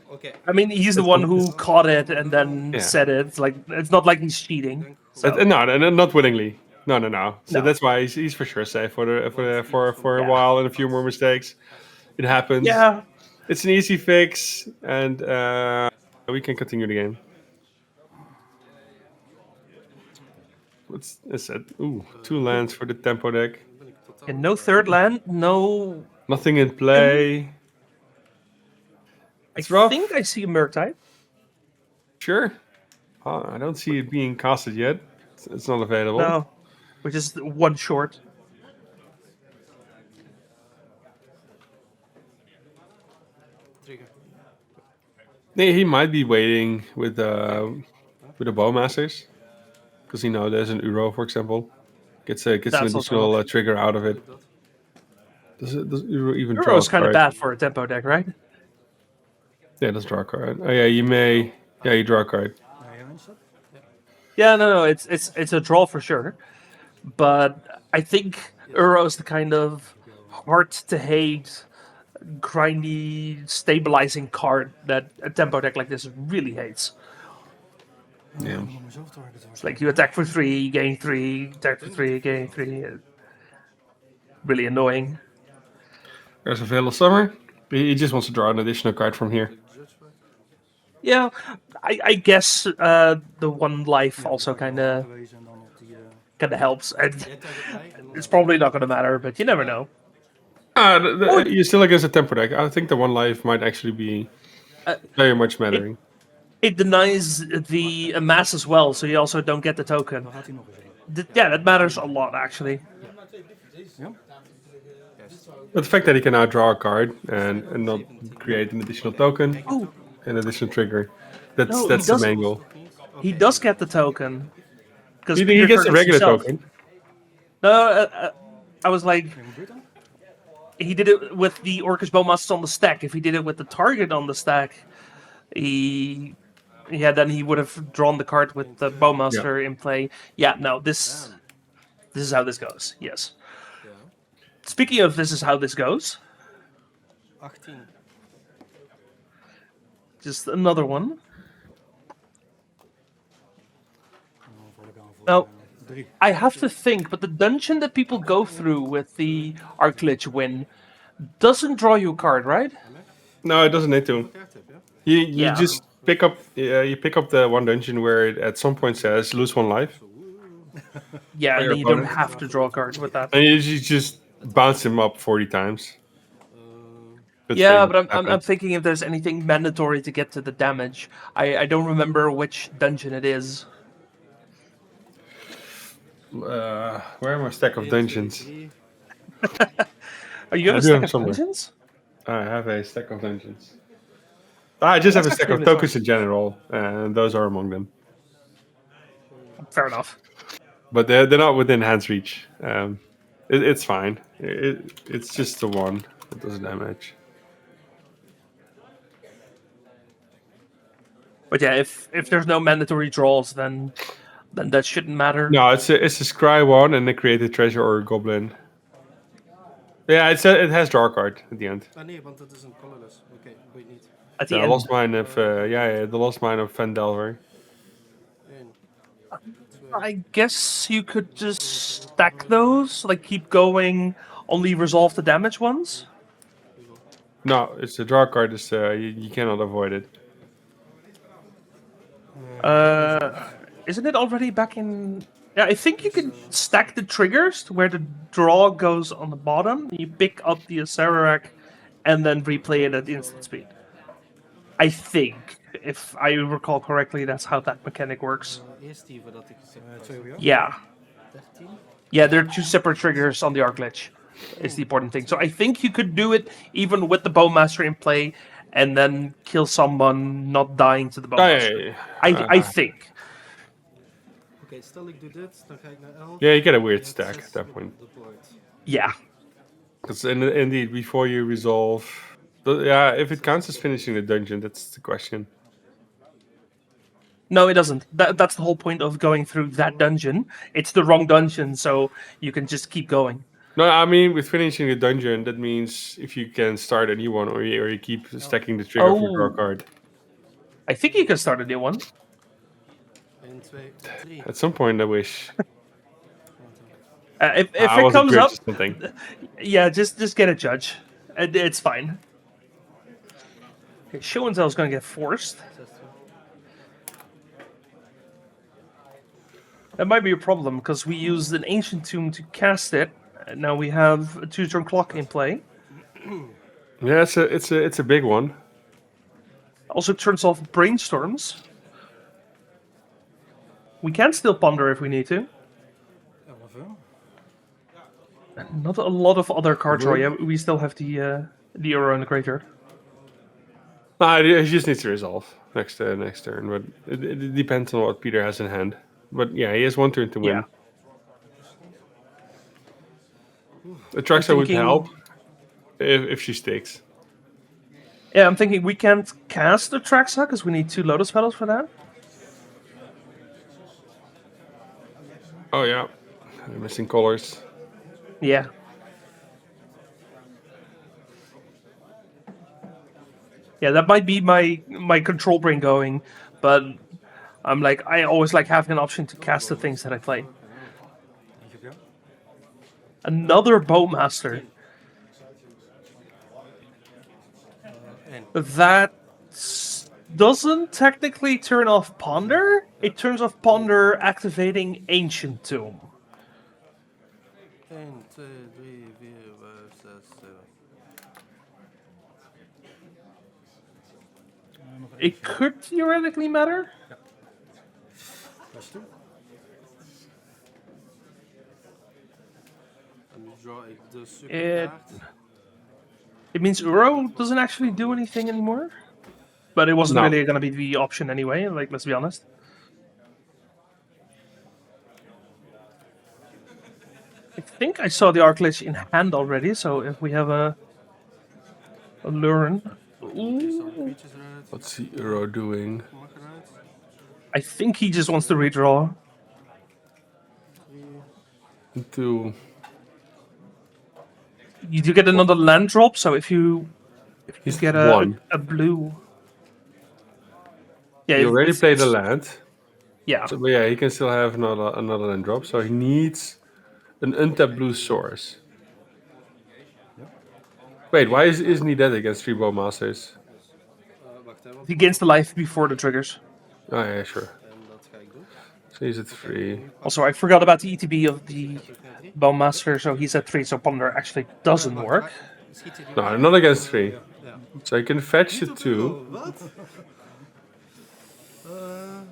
Oké. I mean, he's the one who caught it and then Yeah. said it. Like, it's not like he's cheating. So, no, not willingly. No. So No. that's why he's for sure safe for a while and a few more mistakes. It happens. yeah. It's an easy fix, and we can continue the game. What's that? Ooh, 2 lands for the tempo deck. And no third land, no. Nothing in play. It's I rough. think I see a Murktide. Sure. I don't see it being casted yet. It's not available. No, which is 1 short. Trigger. Nee, he might be waiting with the Bowmasters. Because there's an Uro, for example. Gets an That's also additional trigger out of it. Does Uro even draw Euro a is kind of card? bad for a tempo deck, right? Yeah, let's draw a card. Oh yeah, you may. Yeah, you draw a card. Yeah, no, it's a draw for sure. But I think Euro is the kind of hard to hate, grindy, stabilizing card that a tempo deck like this really hates. Yeah. It's like you attack for 3, gain 3, attack for 3, gain 3. Really annoying. There's a Veil of Summer. He just wants to draw an additional card from here. Yeah, I guess the 1 life also kind of helps. And it's probably not going to matter, but you never know. You're still against a tempo deck. I think the 1 life might actually be very much mattering. It denies the mass as well, so you also don't get the token. Dan gaat hij nog eens heen. Yeah, that matters a lot, actually. But the fact that he can now draw a card and not create an additional token, Oh, an additional trigger, that's No, he that's the doesn't. main goal. he does get the token. Because Do you think he gets a regular token? No, I was like, he did it with the Orcish Bowmasters on the stack. If he did it with the target on the stack, then he would have drawn the card with the Bowmaster in play. Yeah, no, this is how this goes. Yes. Speaking of this is how this goes, 18. just another one. Voor Now, 3. I have to think, but the dungeon that people go through with the Arclich win doesn't draw you a card, right? No, it doesn't need to. You Yeah. just pick up the one dungeon where it at some point says lose 1 life, Yeah, and your then you don't opponent. have to draw a card with that. and you just bounce him up 40 times. Good Yeah, thing but I'm happened. thinking if there's anything mandatory to get to the damage. I don't remember which dungeon it is. Where are my stack of dungeons? Oh, you have I a do stack have of somewhere. dungeons? I have a stack of dungeons. I just have a That's stack actually of bizarre. tokens in general, and those are among them. Fair enough. But they're not within hand's reach. It's fine. It's just the one that does damage. But yeah, if there's no mandatory draws, then that shouldn't matter. No, it's a scry one and a created treasure or a goblin. Yeah, it has draw card at the end. Ah nee, want dat is een colorless. Oké, boeit niet. At the The end. lost mine of the lost mine of Van Delver. 1. I guess you could just stack those, like keep going, only resolve the damage ones. No, it's the draw card. Is you cannot avoid it. Isn't it already back in? Yeah, I think you can stack the triggers to where the draw goes on the bottom. You pick up the Acererak and then replay it at instant speed. I think, if I recall correctly, that's how that mechanic works. Eerst die voordat ik zeg. 2 ja. Yeah. 13. Yeah, there are 2 separate triggers on the Arc Glitch. Is the important thing. So I think you could do it even with the Bowmaster in play, and then kill someone not dying to the Oh, Bowmaster. yeah. I think. Oké, stel ik doe dit, dan ga ik naar 11. Yeah, you get a Je weird hebt stack 6 at that point. op de board. Yeah. Because indeed, before you resolve, if it counts as finishing the dungeon, that's the question. No, it doesn't. That's the whole point of going through that dungeon. It's the wrong dungeon, so you can just keep going. No, I mean with finishing the dungeon, that means if you can start a new one, or you keep stacking the trigger for draw Oh. card. I think you can start a new one. 1, 2, 3. At some point, I wish If I it was a comes judge up, or something. yeah, just get a judge. It's fine. Okay, show and tell is going to get forced. 16. That might be a problem because we used an ancient tomb to cast it. And now we have a 2-turn clock in play. Yeah, it's a big one. Also turns off brainstorms. We can still ponder if we need to. 11 ja. Not a lot of other cards, right? Yeah, we still have the Euro and the Great Earth. He just needs to resolve next turn, but it depends on what Peter has in hand. But yeah, he has 1 turn to win. Yeah. The Traxa would thinking- help if she sticks. Yeah, I'm thinking we can't cast the Traxa because we need 2 Lotus Petals for that. Oh yeah, missing colors. Yeah. Yeah, that might be my control brain going, but I'm like, I always like having an option to cast the things that I play. Eentje op jou. Another Bowmaster. That doesn't technically turn off Ponder. It turns off Ponder activating Ancient Tomb. 1, 2, 3, 4, 5, 6, 7. It could theoretically matter. +2. En nu draw ik de superkaart. It means Uro doesn't actually do anything anymore. But it wasn't No. really going to be the option anyway, like, let's be honest. I think I saw the Arclish in hand already, so if we have a Aluren... Ooh, Creatures eruit. What's the Euro doing? Mark eruit. I think he just wants to redraw. Into You do get another land drop, so if you he's get one. a blue... Yeah, He already it's- played a it's- land. Yeah. So, but yeah, he can still have another land drop. So he needs an untapped blue source. Wait, why isn't he dead against 3 Bowmasters? Wacht, hè, want He gains the life before the triggers. Oh yeah, sure. en dat ga ik doen. So he's at 3. Also, I forgot about the ETB of the Bowmaster, so he's at 3, so Ponder actually doesn't work. Schiet hij No, not against 3. Ja. So he can fetch the 2. Wat?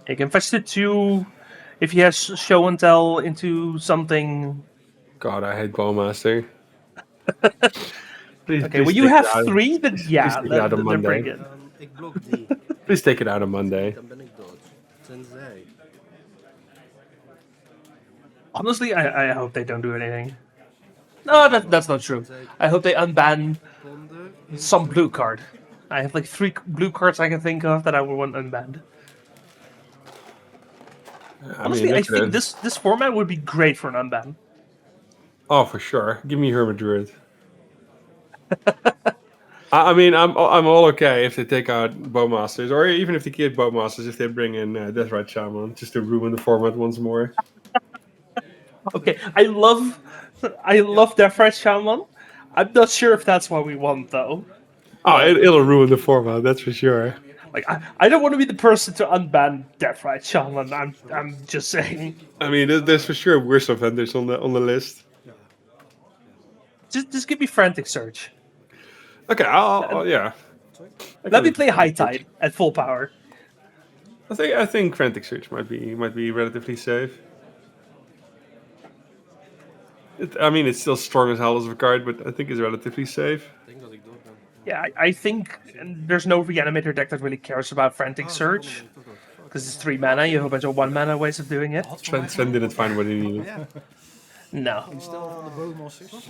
He can fetch the 2 if he has show and tell into something. God, I hate Bowmaster. Please, Okay, when please you take it have out. 3, then yeah, take it out on they're pretty Monday. good. Ik blok die. Please take it out on Monday. Dan ben ik dood. Tenzij. Honestly, I hope they don't do anything. No, that's not true. I hope they unban Ponder. some blue card. I have like 3 blue cards I can think of that I would want unbanned. Honestly, I look at think it. this format would be great for an unban. Oh, for sure. Give me Hermit Druid. I mean, I'm all okay if they take out Bowmasters, or even if they keep Bowmasters, if they bring in Deathrite Shaman, just to ruin the format once more. Okay, I love Deathrite Shaman. I'm not sure if that's what we want though. Oh, it'll ruin the format, that's for sure. Like I don't want to be the person to unban Deathrite Shaman. I'm just saying. I mean, there's for sure worse offenders on the list. Just give me Frantic Surge. Okay, I'll yeah. Let me play High Tide at full power. I think Frantic Search might be relatively safe. I mean, it's still strong as hell as a card, but I think it's relatively safe. Ik denk dat ik dood ben. Yeah, I think there's no Reanimator deck that really cares about Frantic Surge. Because it's 3 mana, you have a bunch of 1 mana ways of doing it. Sven didn't find what he needed. No. Stel van de Bowmasters.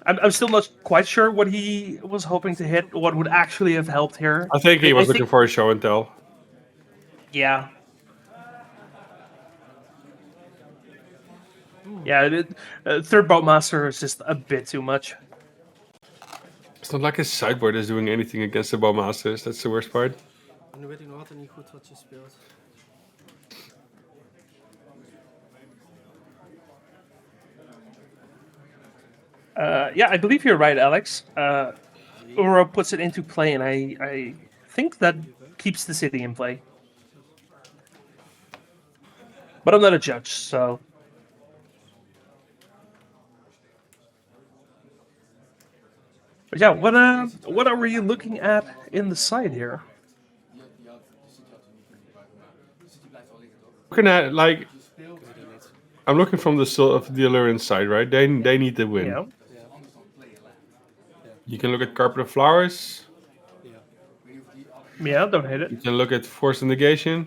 I'm still not quite sure what he was hoping to hit, what would actually have helped here. I think he was looking for a show and tell. Yeah. Yeah, third Boatmaster is just a bit too much. It's not like his sideboard is doing anything against the Bowmasters. That's the worst part. En nu weet ik nog altijd niet goed wat je speelt. Yeah, I believe you're right, Alex. Uro puts it into play, and I think that keeps the city in play. But I'm not a judge, so... But yeah, what are we looking at in the side here? Looking at like, I'm looking from the Aluren side, right? They need to win. Yeah. You can look at Carpet of Flowers. Yeah, don't hit it. You can look at Force Negation.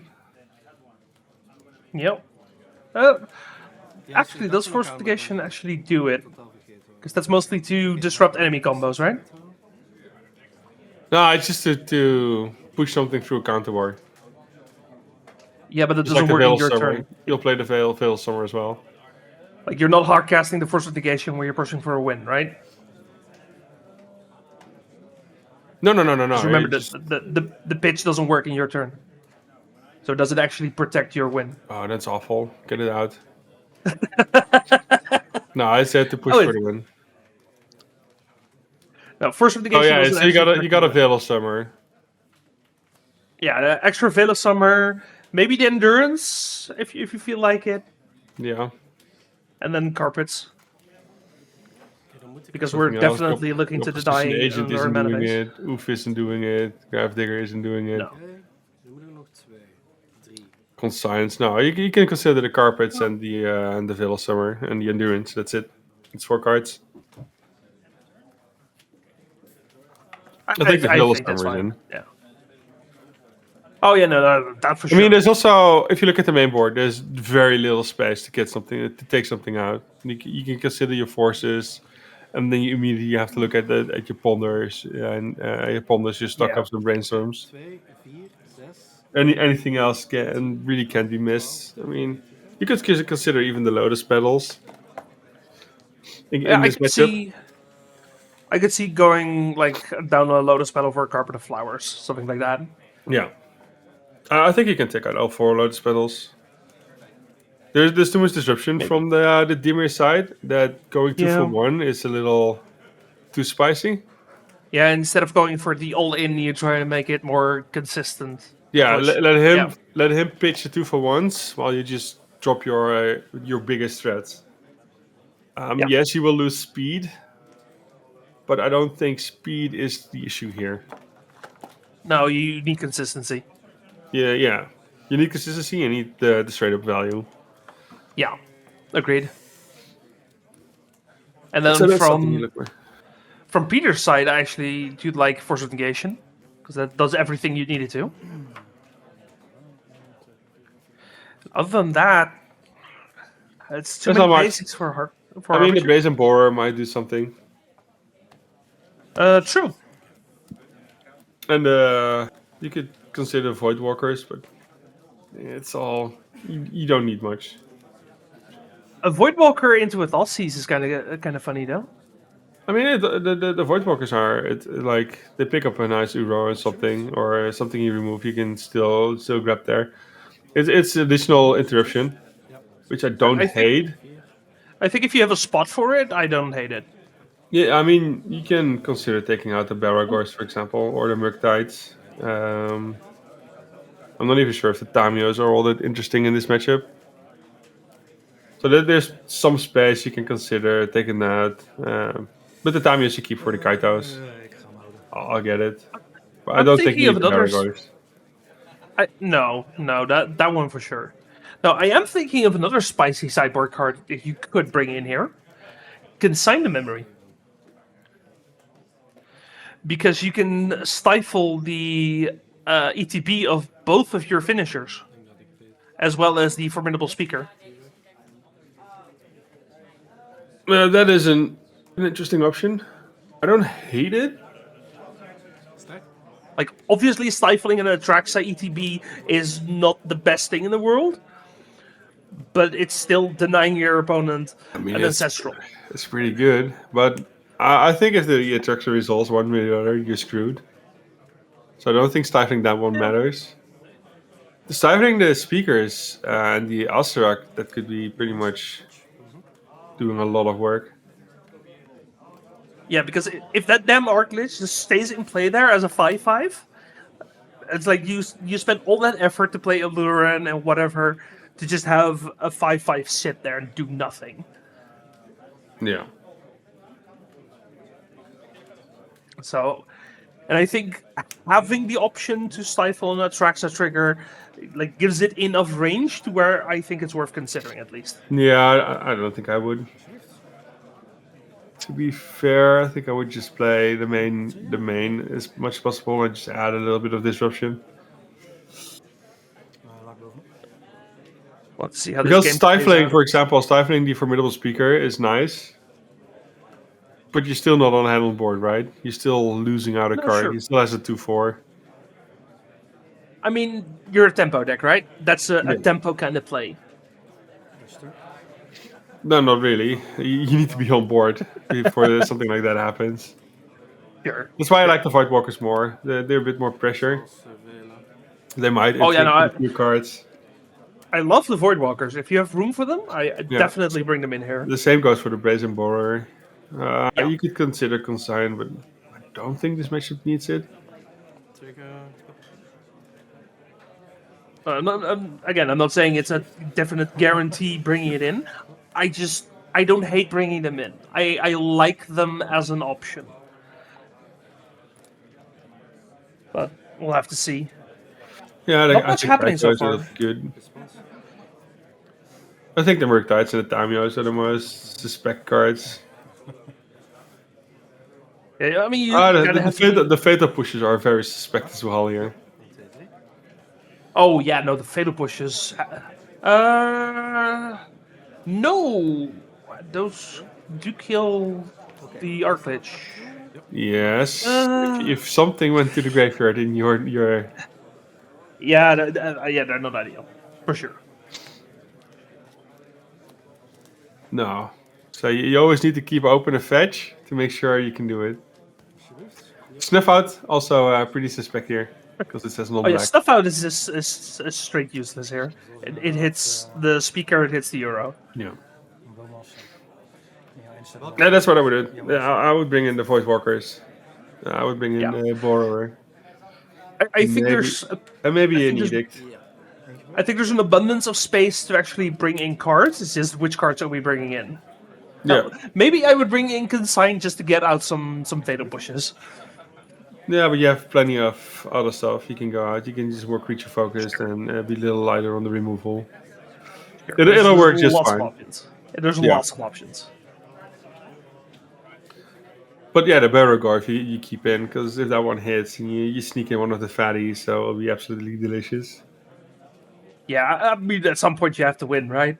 Yep. Actually, does Force Negation actually do it? Because that's mostly to disrupt enemy combos, right? No, it's just to push something through a counter war. Yeah, but it It's doesn't like work the in Veil your Summer. turn. You'll play the Veil Summer as well. Like, you're not hard casting the Force of Negation where you're pushing for a win, right? No. Just remember, Just- the pitch doesn't work in your turn. So does it actually protect your win? Oh, that's awful. Get it out. No, I said to push Oh, for the win. No, Force of Oh Negation. yeah, doesn't so you actually got a protect Veil of Summer. Yeah, the extra Veil of Summer, maybe the Endurance, if you feel like it, Yeah. and then Carpets. Dan because we're Something else. definitely looking to Opposition deny Agent our isn't mana doing base. it. Oof isn't doing it. Gravedigger isn't doing it. No. Oké, nu moeten er nog 2, 3. Conscience. No, you can consider the Carpets and the Veil of Summer and the Endurance. That's it. It's 4 cards. I think the Veil of think that's Summer is fine. in. Yeah. Oh yeah, no, that for I sure. mean, there's also, if you look at the main board, there's very little space to get something, to take something out. You can consider your forces, and then you immediately have to look at your ponders, and your ponders, your stock ups and brainstorms. 2, 4, 6. Anything else really can't be missed. I mean, you could consider even the Lotus Petals in I this could matchup. I could see going like down a Lotus Petal for a Carpet of Flowers, something like that. Yeah. I think you can take out all 4 Lotus Petals. There's too much disruption from the Dimir side that going 2 for 1 is a little too spicy. Yeah, instead of going for the all-in, you try to make it more consistent. Yeah, push. let him pitch the 2 for 1s while you just drop your biggest threats. Yes, he will lose speed, but I don't think speed is the issue here. No, you need consistency. Yeah. You need consistency. You need the straight up value. Yeah, agreed. And then So that's something you look for. from Peter's side, I actually do like Force of Negation, because that does everything you need it to. Other than that, it's too There's many not much. basics for her. I mean, the Brazen Borer might do something. True. And you could consider Voidwalkers, but it's all... You don't need much. A Voidwalker into a Thoughtseize is kind of funny, though. I mean, the Voidwalkers are like they pick up a nice Uro or something, or something you remove. You can still grab there. It's additional interruption, which I don't hate. I think if you have a spot for it, I don't hate it. Yeah, I mean, you can consider taking out the Baragors, for example, or the Murktides. I'm not even sure if the Tamios are all that interesting in this matchup. So there's some space you can consider taking that. But the Tamios you keep for the Kaitos. I'll get it. But I don't think you need the Baragors. No, that one for sure. Now, I am thinking of another spicy sideboard card that you could bring in here. Consign the Memory. Because you can stifle the ETB of both of your finishers, as well as the Formidable Speaker. That is an interesting option. I don't hate it. Like, obviously, stifling an Atraxa ETB is not the best thing in the world, but it's still denying your opponent an Ancestral. It's pretty good, but I think if the Atraxa resolves one way or the other, you're screwed. So I don't think stifling that one matters. Stifling the speakers and the Aserak, that could be pretty much doing a lot of work. Yeah, because if that damn Arclich just stays in play there as a 5/5, it's like you spent all that effort to play Aluren and whatever to just have a 5/5 sit there and do nothing. Yeah. So, and I think having the option to stifle an Atraxa trigger like gives it enough range to where I think it's worth considering at least. Yeah, I don't think I would. To be fair, I think I would just play the main as much as possible and just add a little bit of disruption. Let's see how because this game stifling, for example, stifling the Formidable Speaker is nice, but you're still not on hand on board, right? You're still losing out a card. Sure. He still has a 2/4. I mean, you're a tempo deck, right? That's a tempo kind of play. No, not really. You need to be on board before something like that happens. Sure. That's why I like the Voidwalkers more. They're a bit more pressure. They might a few cards. I love the Voidwalkers. If you have room for them, I definitely bring them in here. The same goes for the Brazen Borer. You could consider Consign, but I don't think this matchup needs it. I'm not saying it's a definite guarantee bringing it in. I just I don't hate bringing them in. I like them as an option. But we'll have to see. Yeah, Not I much think happening so Rakdos far. are good. I think the Murktide and the Tamios are the most suspect cards. Yeah, I mean, you The, kind the, of the, have to fatal, be... the fatal pushes are very suspect as well here. Oh, yeah, no, the fatal pushes. No! Those do kill the Arclich. Yes. Uh, If something went to the graveyard in your yeah, yeah, they're not ideal. For sure. no. So you always need to keep open a fetch to make sure you can do it. Snuff out also pretty suspect here because it says Oh, yeah, non-black. Stuff Out is straight useless here. It hits the speaker, it hits the Euro. Yeah. Instead Yeah, that's what I would do. Yeah, I would bring in the Void Walkers. I would bring in Yeah. Borrower. I think Maybe, there's... and maybe I an think there's- Edict. I think there's an abundance of space to actually bring in cards. It's just which cards are we bringing in? Yeah. Maybe I would bring in Consign just to get out some fatal pushes. Yeah, but you have plenty of other stuff you can go out. You can just more creature focused and be a little lighter on the removal. It'll work just lots fine. Of options. There's Yeah. lots of options. But yeah, the Beauregard you keep in because if that one hits and you sneak in one of the fatties, so it'll be absolutely delicious. Yeah, I mean, at some point you have to win, right?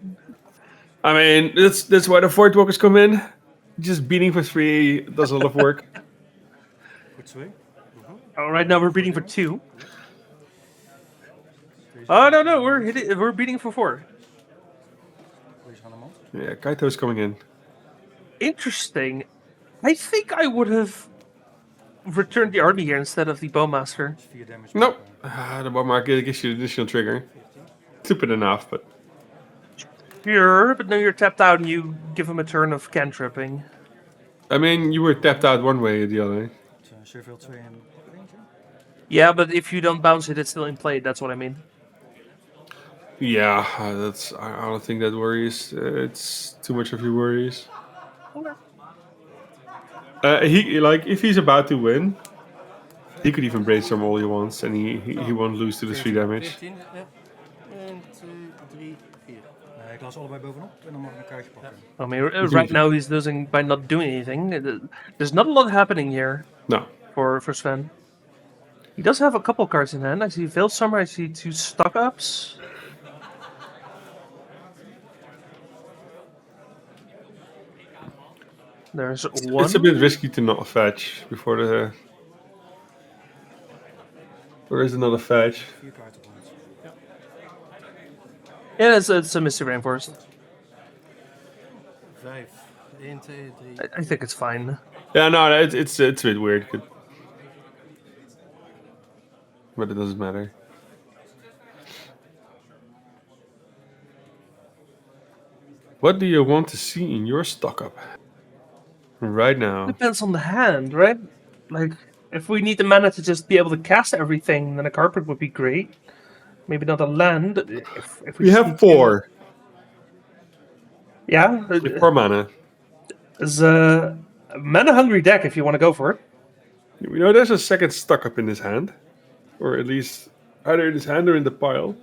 I mean, that's why the Void Walkers come in. Just beating for 3 does a lot of work. Oh, right now we're beating for 2. Oh no, we're beating for 4. Yeah, Kaito's coming in. Interesting. I think I would have returned the army here instead of the Bowmaster. Nope. The bomb market gives you additional trigger. Stupid enough, but Sure, but now you're tapped out and you give him a turn of cantripping. I mean, you were tapped out one way or the other. Zoveel 2 en eentje. Yeah, but if you don't bounce it, it's still in play. That's what I mean. Yeah, I don't think that worries. It's too much of your worries. If he's about to win, he could even brainstorm all he wants, and he won't lose to the 3 damage. 14, ja. 1, 2, 3, 4. Ik las allebei bovenop en dan mag ik een kaartje pakken. I mean, right now he's losing by not doing anything. There's not a lot happening here No. for Sven. He does have a couple cards in hand. I see Veil Summer, I see 2 stock-ups. There's one. It's a bit risky to not fetch before the... There is another fetch. 4 kaarten op ons. Yeah, it's a Misty Rainforest. 5. 1, 2, 3. I think it's fine. Yeah, no, it's a bit weird. But it doesn't matter. What do you want to see in your stock-up? Right now. Depends on the hand, right? Like, if we need the mana to just be able to cast everything, then a carpet would be great. Maybe not a land. If We just have need 4. Yeah? With 4 mana. It's a mana-hungry deck if you want to go for it. You know, there's a second stock-up in his hand. Or at least either in his hand or in the pile.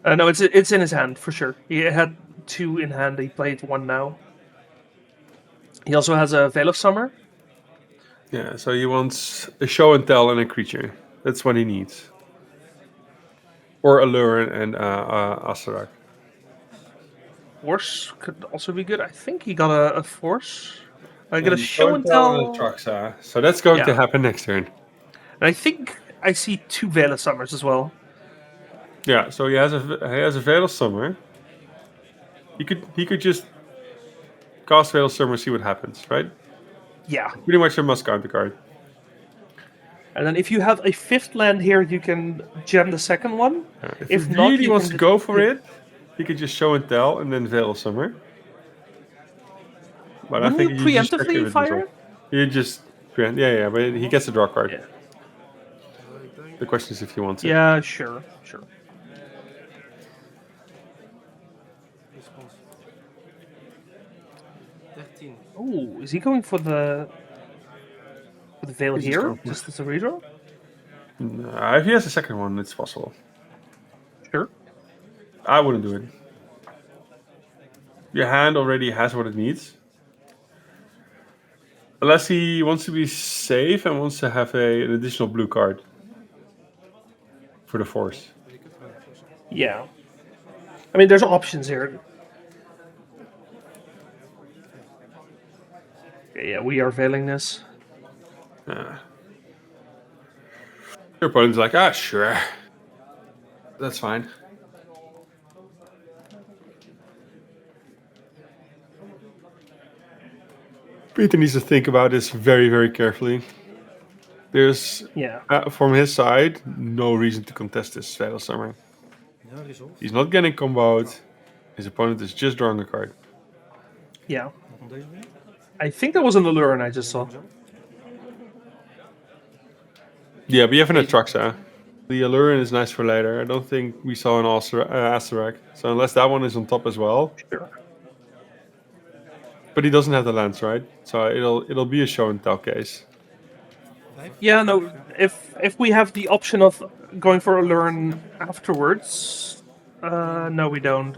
No, it's in his hand, for sure. He had 2 in hand, he played 1 now. He also has a Veil of Summer. Yeah, so he wants a show and tell and a creature. That's what he needs. Or Aluren and Astarak. Force could also be good. I think he got a Force. I got a And Show and Tell. and a Traxa. So that's going to Yeah. happen next turn. And I think I see 2 Veil of Summers as well. Yeah, so he has a Veil of Summer. He could just cast Veil of Summer, see what happens, right? Yeah. Pretty much a must counter card. And then if you have a 5th land here, you can gem the second one. If If he not, really you wants can to just- go for it, he could just show and tell and then Veil of Summer. But I Wouldn't think you you just preemptively activate fire himself. You just yeah, but he gets a draw card. Yeah. The question is if he wants it. Yeah, sure. 14. Oh, is he going for the veil He's just here? going for Just as a redraw? If he has a second one, it's possible. Sure. I wouldn't do it. Your hand already has what it needs. Unless he wants to be safe and wants to have an additional blue card for the force. Yeah. I mean, there's options here. Okay, yeah, we are veiling this. Your opponent's like, ah, sure. That's fine. Peter needs to think about this very, very carefully. There's, Yeah. from his side, no reason to contest this Fatal Summer. Ja, resolve. He's not getting comboed. His opponent is just drawing a card. Yeah. Nog van deze weer? I think that was an Aluren I just saw. Yeah, but you have an Atraxa. The Aluren is nice for later. I don't think we saw an Asterak. So unless that one is on top as well. Sure. But he doesn't have the lands, right? So it'll be a show and tell case. Yeah, no. If we have the option of going for Aluren afterwards, no, we don't.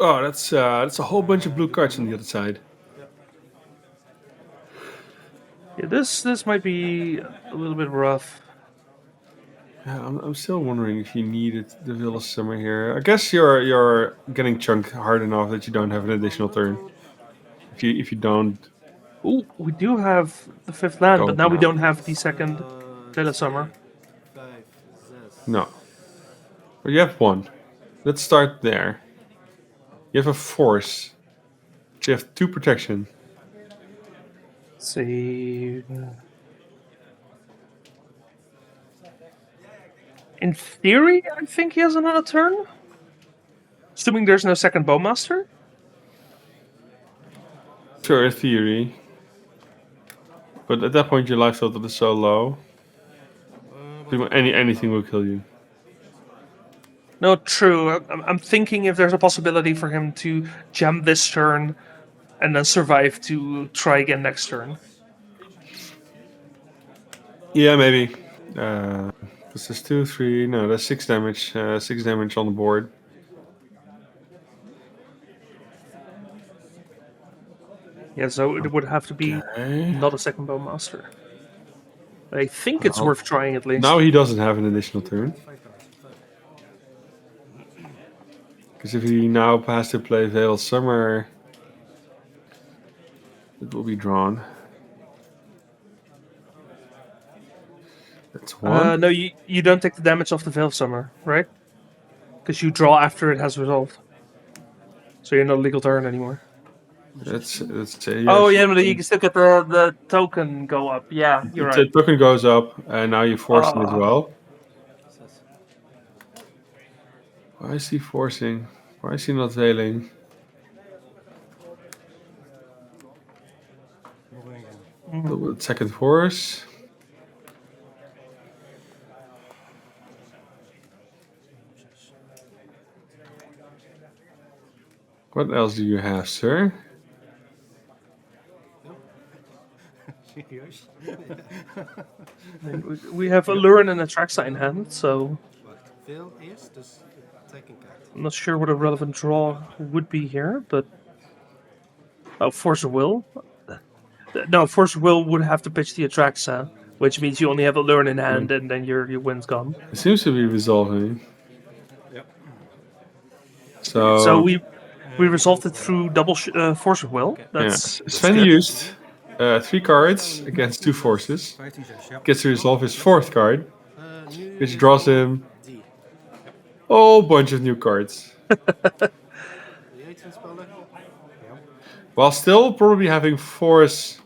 Oh, that's a whole bunch of blue cards on the other side. Yeah, this might be a little bit rough. Yeah, I'm still wondering if you needed the Villa Summer here. I guess you're getting chunked hard enough that you don't have an additional turn. If you don't, Ooh, we do have the 5th land, Go but now we now. don't have the second Villa Summer. 5, 6. no. But you have one. Let's start there. You have a force. But you have 2 protection. Let's see. In theory, I think he has another turn. Assuming there's no second Bowmaster. Sure, in theory. But at that point, your life total is so low. Pretty much anything will kill you. No, true. I'm thinking if there's a possibility for him to jam this turn and then survive to try again next turn. Yeah, maybe. This is 2, 3. No, that's 6 damage. 6 damage on the board. Yeah, so it would have to be Okay. not a second Bowmaster. But I think it's worth trying at least. Now he doesn't have an additional turn. Because if he now has to play Veil Summer, it will be drawn. That's one. No, you don't take the damage off the Veil Summer, right? Because you draw after it has resolved. So you're not a legal turn anymore. Let's say. Oh yeah, but you can still get the token go up. Yeah, you're The right. token goes up, and now you force it as well. Why is he forcing? Why is he not veiling? The second force. What else do you have, sir? Serieus? We have Aluren and Atraxa in hand, so Wacht, veel eerst, dus tekenkaart. I'm not sure what a relevant draw would be here, but... Oh, Force of Will? No, Force of Will would have to pitch the Atraxa, which means you only have Aluren in hand, and then your win's gone. It seems to be resolving. So, So we resolved it through double Force of Will. That's Sven good. used 3 cards against 2 forces. 15, 6, ja. Gets to resolve his 4th card, Nu which draws him die. a whole bunch of new cards. Wil jij iets inspellen? While still probably having force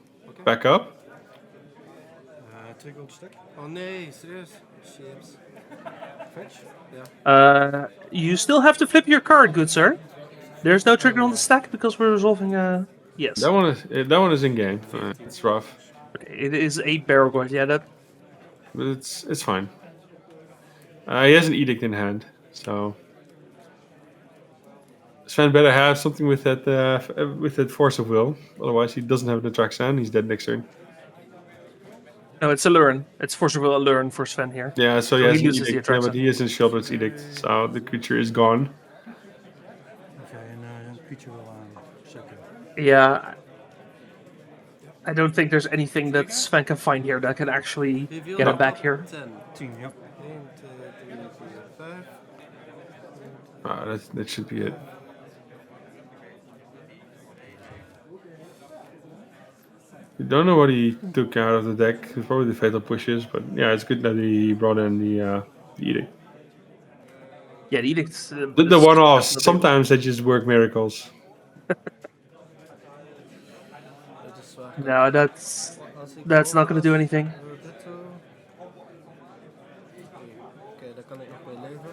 backup. Trigger op de stek. Oh nee, serieus? Chips. Fetch. You still have to flip your card, good sir. There's no trigger on the stack because we're resolving. Yes, That one is in game. It's rough, it is a barrel guard. Yeah, that. but it's fine. He has an edict in hand, so Sven better have something with that force of will. Otherwise, he doesn't have the Traxxan. He's dead next turn. No, it's Aluren. It's Force of Will Aluren for Sven here. Yeah, so he So has he an loses the edict. Yeah, but Atraxa. he isn't Shieldred's edict, so the creature is gone. Okay, and creature will second. Yeah. I don't think there's anything that Sven can find here that can actually get him back here. 10. 10, yep. 1, 2, 3, 4, 5. That should be it. I don't know what he took out of the deck. It's probably the Fatal Pushes, but yeah, it's good that he brought in the edict. Yeah, the edicts. The one-offs, sometimes they just work miracles. No, that's not going to do anything. Oké, daar kan ik nog mee leven.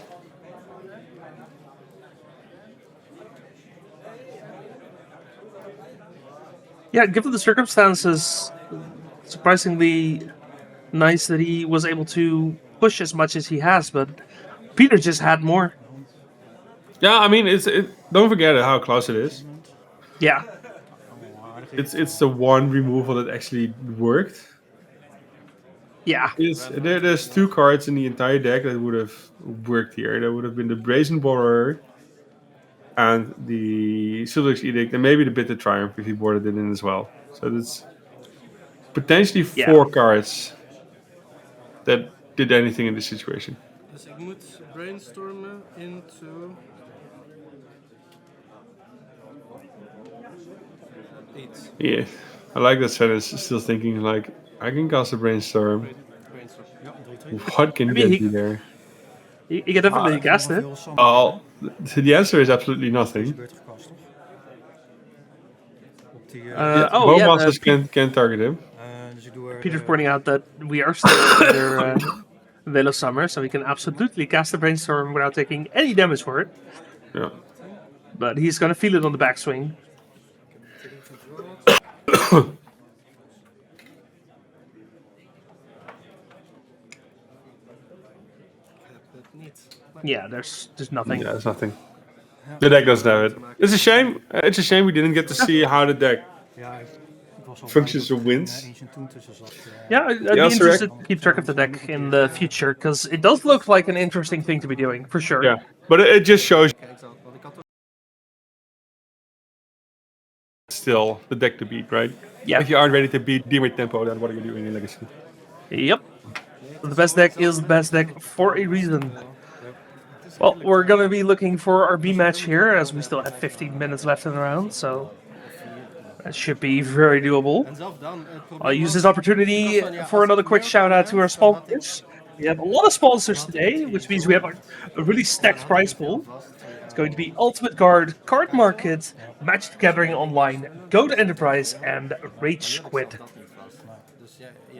Yeah, given the circumstances, surprisingly nice that he was able to push as much as he has, but Peter just had more. Yeah, I mean, don't forget how close it is. Yeah. It's the one removal that actually worked. Yeah. There's 2 cards in the entire deck that would have worked here. That would have been the Brazen Borrower and the Shieldred's Edict, and maybe the Bitter Triumph if he boarded it in as well. So that's potentially 4 cards that did anything in this situation. Dus ik moet brainstormen into 8. Yeah, I like that Sven is still thinking like, I can cast a Brainstorm. What can get me there? You can definitely guess it. Well, the answer is absolutely nothing. Bowmasters can't target him. Peter's pointing out that we are still under Veil of Summer, so he can absolutely cast the Brainstorm without taking any damage for it. Yeah. But he's going to feel it on the backswing. Yeah, there's nothing. Yeah, there's nothing. The deck doesn't have it. It's a shame. It's a shame we didn't get to see how the deck functions or wins. Yeah, I'd be interested to keep track of the deck in the future, because it does look like an interesting thing to be doing, for sure. Yeah, but it just shows still the deck to beat, right? Yeah. If you aren't ready to beat Dimir Tempo, then what are you doing in Legacy? Yep. The best deck is the best deck for a reason. Well, we're going to be looking for our B match here, as we still have 15 minutes left in the round, so that should be very doable. I'll use this opportunity for another quick shout out to our sponsors. We have a lot of sponsors today, which means we have a really stacked prize pool. It's going to be Ultimate Guard, Cardmarket, Magic the Gathering Online, Go to Enterprise, and RageSquid.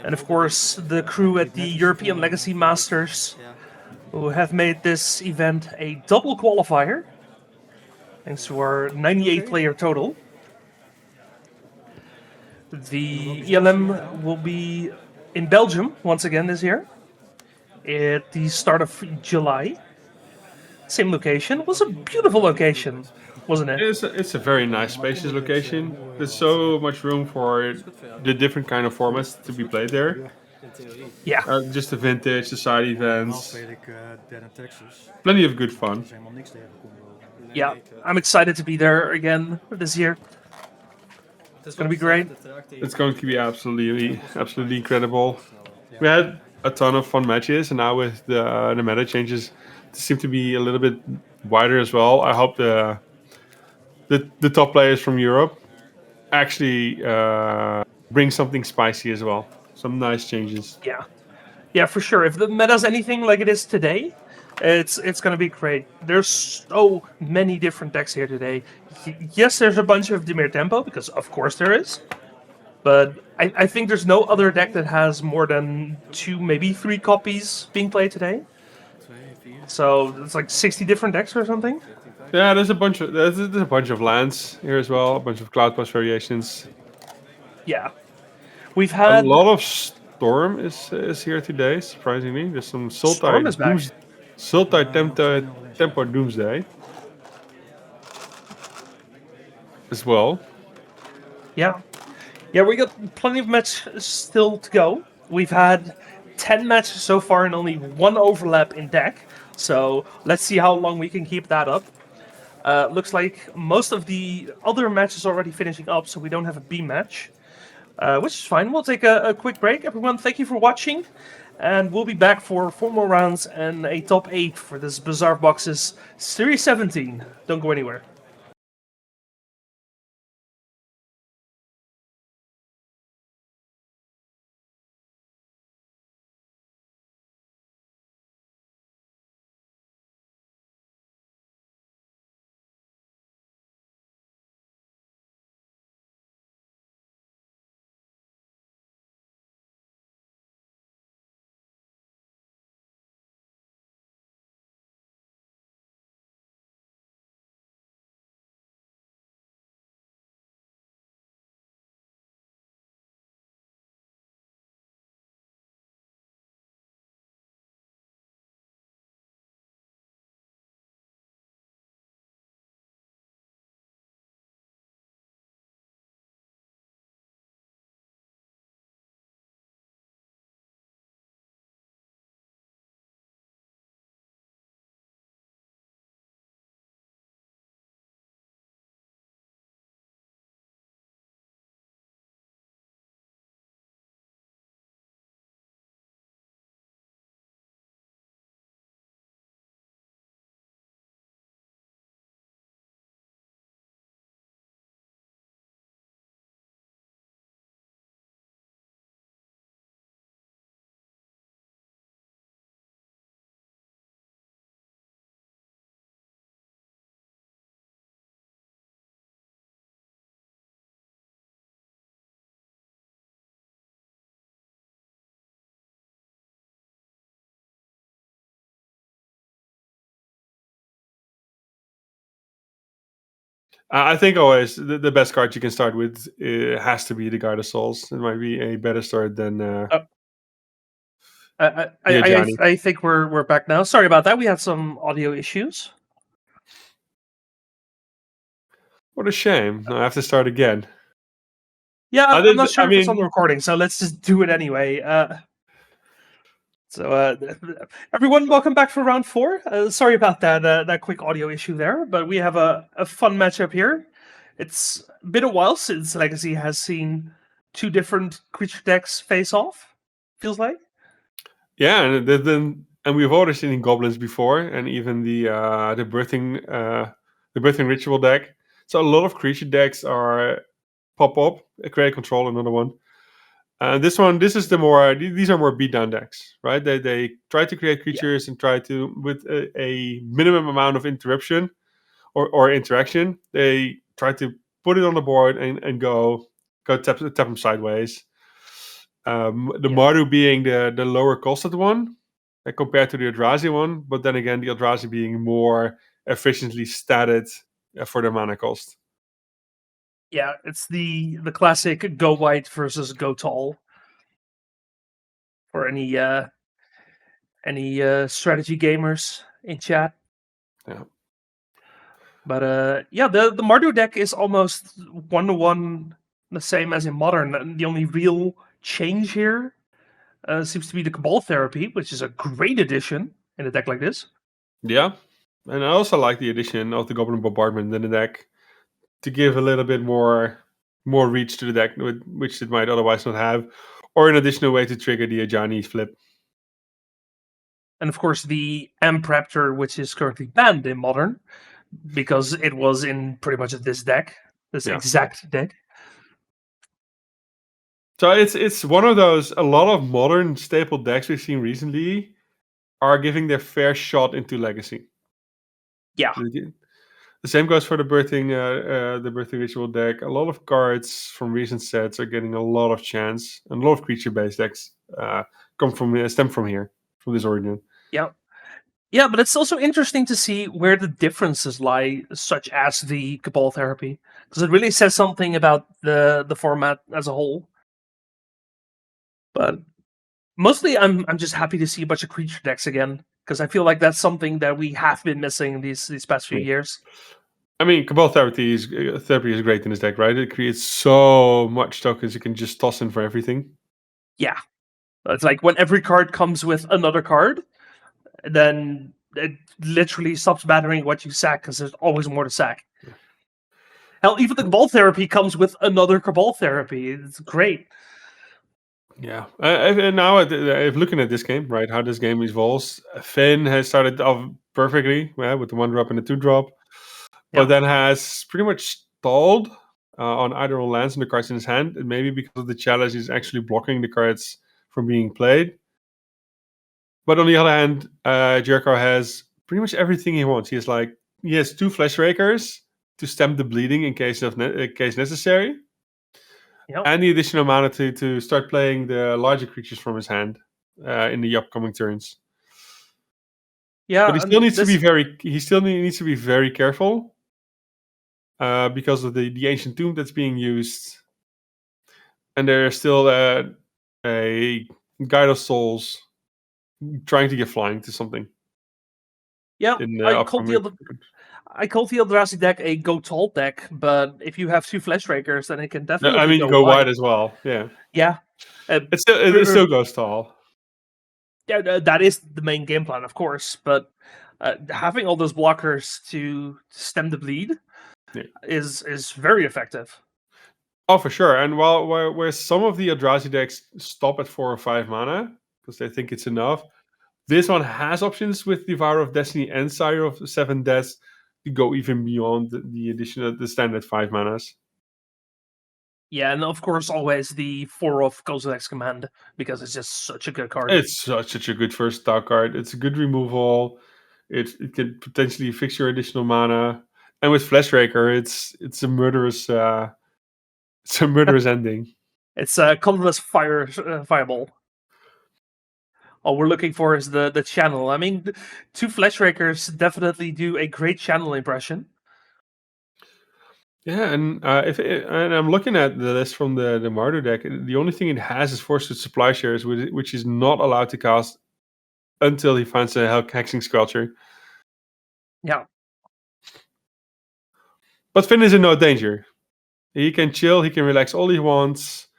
And of course, the crew at the European Legacy Masters, who have made this event a double qualifier, thanks to our 98 player total. The ELM will be in Belgium once again this year, at the start of July. Same location. It was a beautiful location, wasn't it? It's a very nice, spacious location. There's so much room for the different kind of formats to be played there. Yeah. Just the vintage, the side events. Plenty of good fun. Yeah, I'm excited to be there again this year. It's going to be great. It's going to be absolutely incredible. We had a ton of fun matches, and now with the meta changes, it seems to be a little bit wider as well. I hope the top players from Europe actually bring something spicy as well. Some nice changes. Yeah, for sure. If the meta's anything like it is today, it's going to be great. There's so many different decks here today. Yes, there's a bunch of Dimir Tempo, because of course there is. But I think there's no other deck that has more than 2, maybe 3 copies being played today. So it's like 60 different decks or something. Yeah, there's a bunch of lands here as well, a bunch of Cloudpost variations. Yeah, we've had a lot of Storm is here today. Surprisingly, there's some Sultai Tempo Doomsday. as well. Yeah. Yeah, we got plenty of matches still to go. We've had 10 matches so far and only one overlap in deck. So let's see how long we can keep that up. Looks like most of the other matches are already finishing up, so we don't have a B match. Which is fine. We'll take a quick break. Everyone, thank you for watching. And we'll be back for 4 more rounds and a top 8 for this Bazaar of Boxes Series 17. Don't go anywhere. I think always the best card you can start with has to be the Guard of Souls. It might be a better start than Ajani. I think we're back now. Sorry about that. We had some audio issues. What a shame. I have to start again. Yeah, I'm not sure I if it's on mean- the recording, so let's just do it anyway. Everyone, welcome back for round 4. Sorry about that quick audio issue there, but we have a fun matchup here. It's been a while since Legacy has seen 2 different creature decks face off. Feels like. Yeah, and we've already seen Goblins before, and even the birthing ritual deck. So a lot of creature decks are pop up. Create Control, another one. These are more beatdown decks, right? They try to create creatures and try to, with a minimum amount of interruption or interaction, they try to put it on the board and go tap them sideways. The Mardu being the lower costed one compared to the Eldrazi one, but then again, the Eldrazi being more efficiently statted for the mana cost. Yeah, it's the classic go wide versus go tall. For any strategy gamers in chat. Yeah. But the Mardu deck is almost 1-to-1 the same as in Modern. And the only real change here seems to be the Cabal Therapy, which is a great addition in a deck like this. Yeah, and I also like the addition of the Goblin Bombardment in the deck to give a little bit more reach to the deck, which it might otherwise not have, or an additional way to trigger the Ajani flip. And of course, the Amp Raptor, which is currently banned in Modern, because it was in pretty much this deck, exact deck. So it's one of those, a lot of Modern staple decks we've seen recently are giving their fair shot into Legacy. Yeah. The same goes for the birthing ritual deck. A lot of cards from recent sets are getting a lot of chance, and a lot of creature-based decks stem from here, from this origin. Yeah. Yeah, but it's also interesting to see where the differences lie, such as the Cabal Therapy, because it really says something about the format as a whole. But mostly, I'm just happy to see a bunch of creature decks again, because I feel like that's something that we have been missing these past few years. I mean, Cabal Therapy is great in this deck, right? It creates so much tokens you can just toss in for everything. Yeah. It's like when every card comes with another card, then it literally stops mattering what you sack because there's always more to sack. Hell, even the Cabal Therapy comes with another Cabal Therapy. It's great. Yeah. And now, if looking at this game, right, how this game evolves, Finn has started off perfectly with the 1-drop and the 2-drop, but then has pretty much stalled on either lands and the cards in his hand, and maybe because of the challenge, he's actually blocking the cards from being played. But on the other hand, Jericho has pretty much everything he wants. He has 2 Flesh Rakers to stem the bleeding in case necessary, and the additional mana to start playing the larger creatures from his hand in the upcoming turns. Yeah, but he still needs to be very careful because of the ancient tomb that's being used, and there's still a Guide of Souls trying to get flying to something. Yeah, in the I called upcoming. the Eldrazi deck a go tall deck, but if you have 2 Flesh Rakers, then it can definitely I mean, you go wide as well. Yeah, Yeah. it still goes tall. Yeah, that is the main game plan, of course, but having all those blockers to stem the bleed is very effective. Oh, for sure. And where some of the Eldrazi decks stop at 4 or 5 mana because they think it's enough, this one has options with Devourer of Destiny and Sire of 7 Deaths to go even beyond the additional the standard 5 manas. Yeah, and of course always the 4 of Kozilek's Command, because it's just such a good card. It's such a good versatile card. It's a good removal. It can potentially fix your additional mana. And with Fleshraker, it's a murderous ending. It's a colorless fireball. All we're looking for is the channel. I mean, 2 Fleshrakers definitely do a great channel impression. Yeah, and and I'm looking at the list from the Mardu deck. The only thing it has is Forced Supply Shares, which is not allowed to cast until he finds a Hexing Squelcher. Yeah. But Finn is in no danger. He can chill, he can relax all he wants.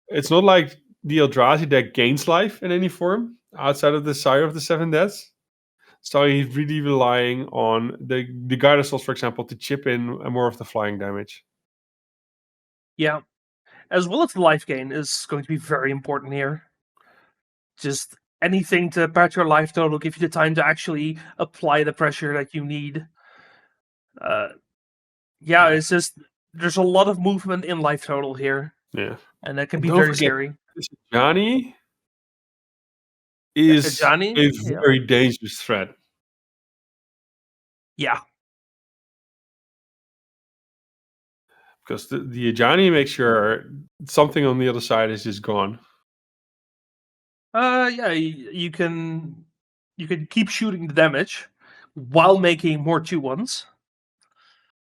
It's not like the Eldrazi deck gains life in any form outside of the Sire of the 7 Deaths. So he's really relying on the Guide of Souls, for example, to chip in more of the flying damage. Yeah. As well as the life gain is going to be very important here. Just anything to patch your life total, give you the time to actually apply the pressure that you need. It's just there's a lot of movement in life total here. Yeah. And that can be Don't very forget, scary. Johnny is Johnny? a very dangerous threat. Yeah. Because the Ajani makes sure something on the other side is just gone. You can keep shooting the damage while making more 2/1s.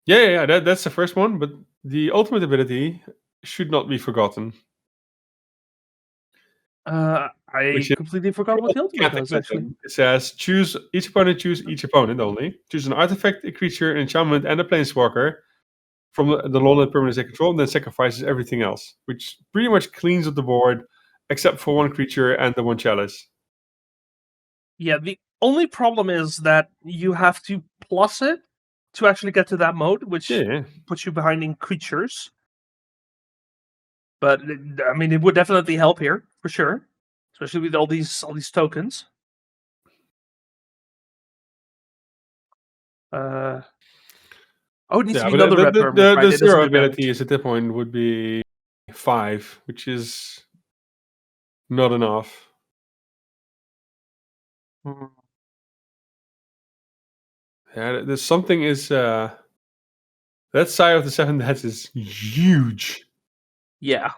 Yeah, that's the first one, but the ultimate ability should not be forgotten. I completely forgot what the ultimate does, actually. It says, choose each opponent only. Choose an artifact, a creature, an enchantment, and a planeswalker from the Lowland permanents they control, and then sacrifices everything else, which pretty much cleans up the board, except for 1 creature and the 1 chalice. Yeah, the only problem is that you have to plus it to actually get to that mode, which puts you behind in creatures. But I mean, it would definitely help here for sure, especially with all these tokens. It needs to be another red permanent, right? The 0 ability is at that point would be 5, which is not enough. Yeah, there's something is that Sire of the 7 Deaths is huge. Yeah.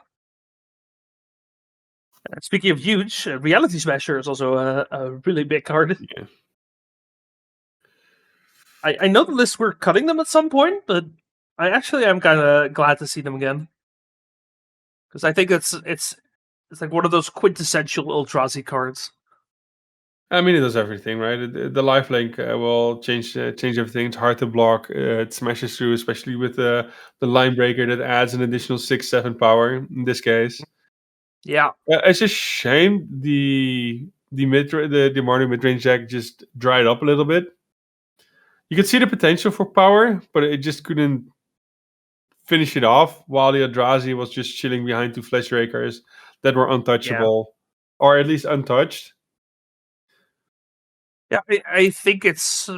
Speaking of huge, Reality Smasher is also a really big card. Yeah. I know the list we're cutting them at some point, but I actually am kind of glad to see them again. Because I think it's like one of those quintessential Eldrazi cards. I mean, it does everything, right? The lifelink will change everything. It's hard to block. It smashes through, especially with the line breaker that adds an additional 6-7 power in this case. Yeah. It's a shame the Mardu mid-range deck just dried up a little bit. You could see the potential for power, but it just couldn't finish it off, while the Eldrazi was just chilling behind 2 Flesh Rakers that were untouchable, or at least untouched. Yeah, I think it's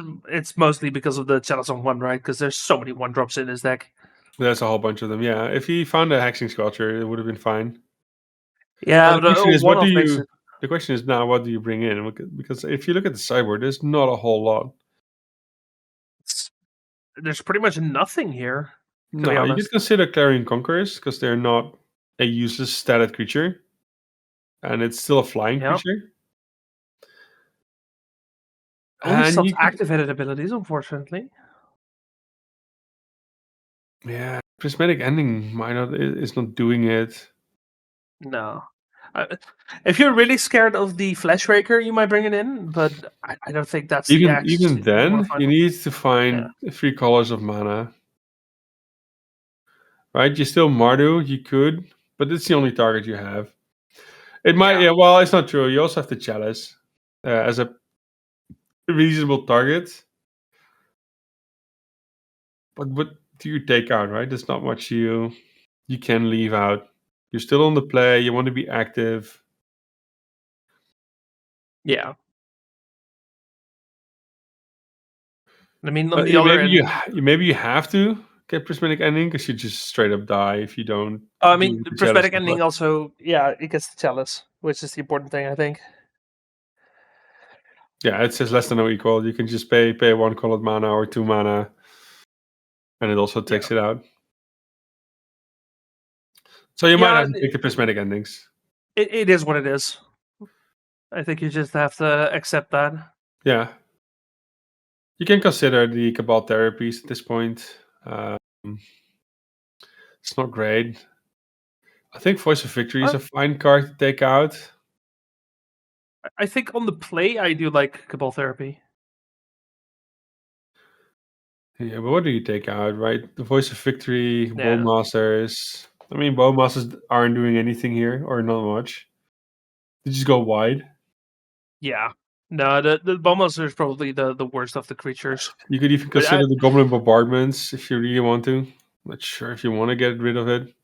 mostly because of the Chalice on 1, right? Because there's so many 1-drops in his deck. There's a whole bunch of them, yeah. If he found a Hexing Sculpture, it would have been fine. Yeah, The question is, one-off makes it. The question is now, what do you bring in? Because if you look at the sideboard, there's not a whole lot. There's pretty much nothing here. To be No, you honest. could consider Clarion Conquerors, because they're not a useless static creature. And it's still a flying creature. Only And stops you could, activated abilities, unfortunately. yeah, Prismatic Ending is not doing it. No. If you're really scared of the Flesh Raker, you might bring it in, but I don't think that's the axe. Even then, you need to find Yeah. 3 colors of mana. Right? You still Mardu, you could, but it's the only target you have. It might, yeah, well, it's not true. You also have the Chalice as a reasonable target. But what do you take out, right? There's not much you can leave out. You're still on the play, you want to be active. Yeah. I mean, on the other end, maybe you have to get Prismatic Ending, because you just straight up die if you don't. I mean, do the the Prismatic Chalice. Ending also, it gets the Chalice, which is the important thing, I think. Yeah, it says less than or equal. You can just pay 1 colored mana or 2 mana, and it also takes it out. So you might have to pick the Prismatic Endings. It is what it is. I think you just have to accept that. Yeah. You can consider the Cabal Therapies at this point. It's not great. I think Voice of Victory is a fine card to take out. I think on the play, I do like Cabal Therapy. Yeah, but what do you take out, right? The Voice of Victory, Bowmasters. I mean, Bowmasters aren't doing anything here, or not much. They just go wide. Yeah. No, the Bowmaster is probably the worst of the creatures. You could even consider the Goblin Bombardments if you really want to. Not sure if you want to get rid of it.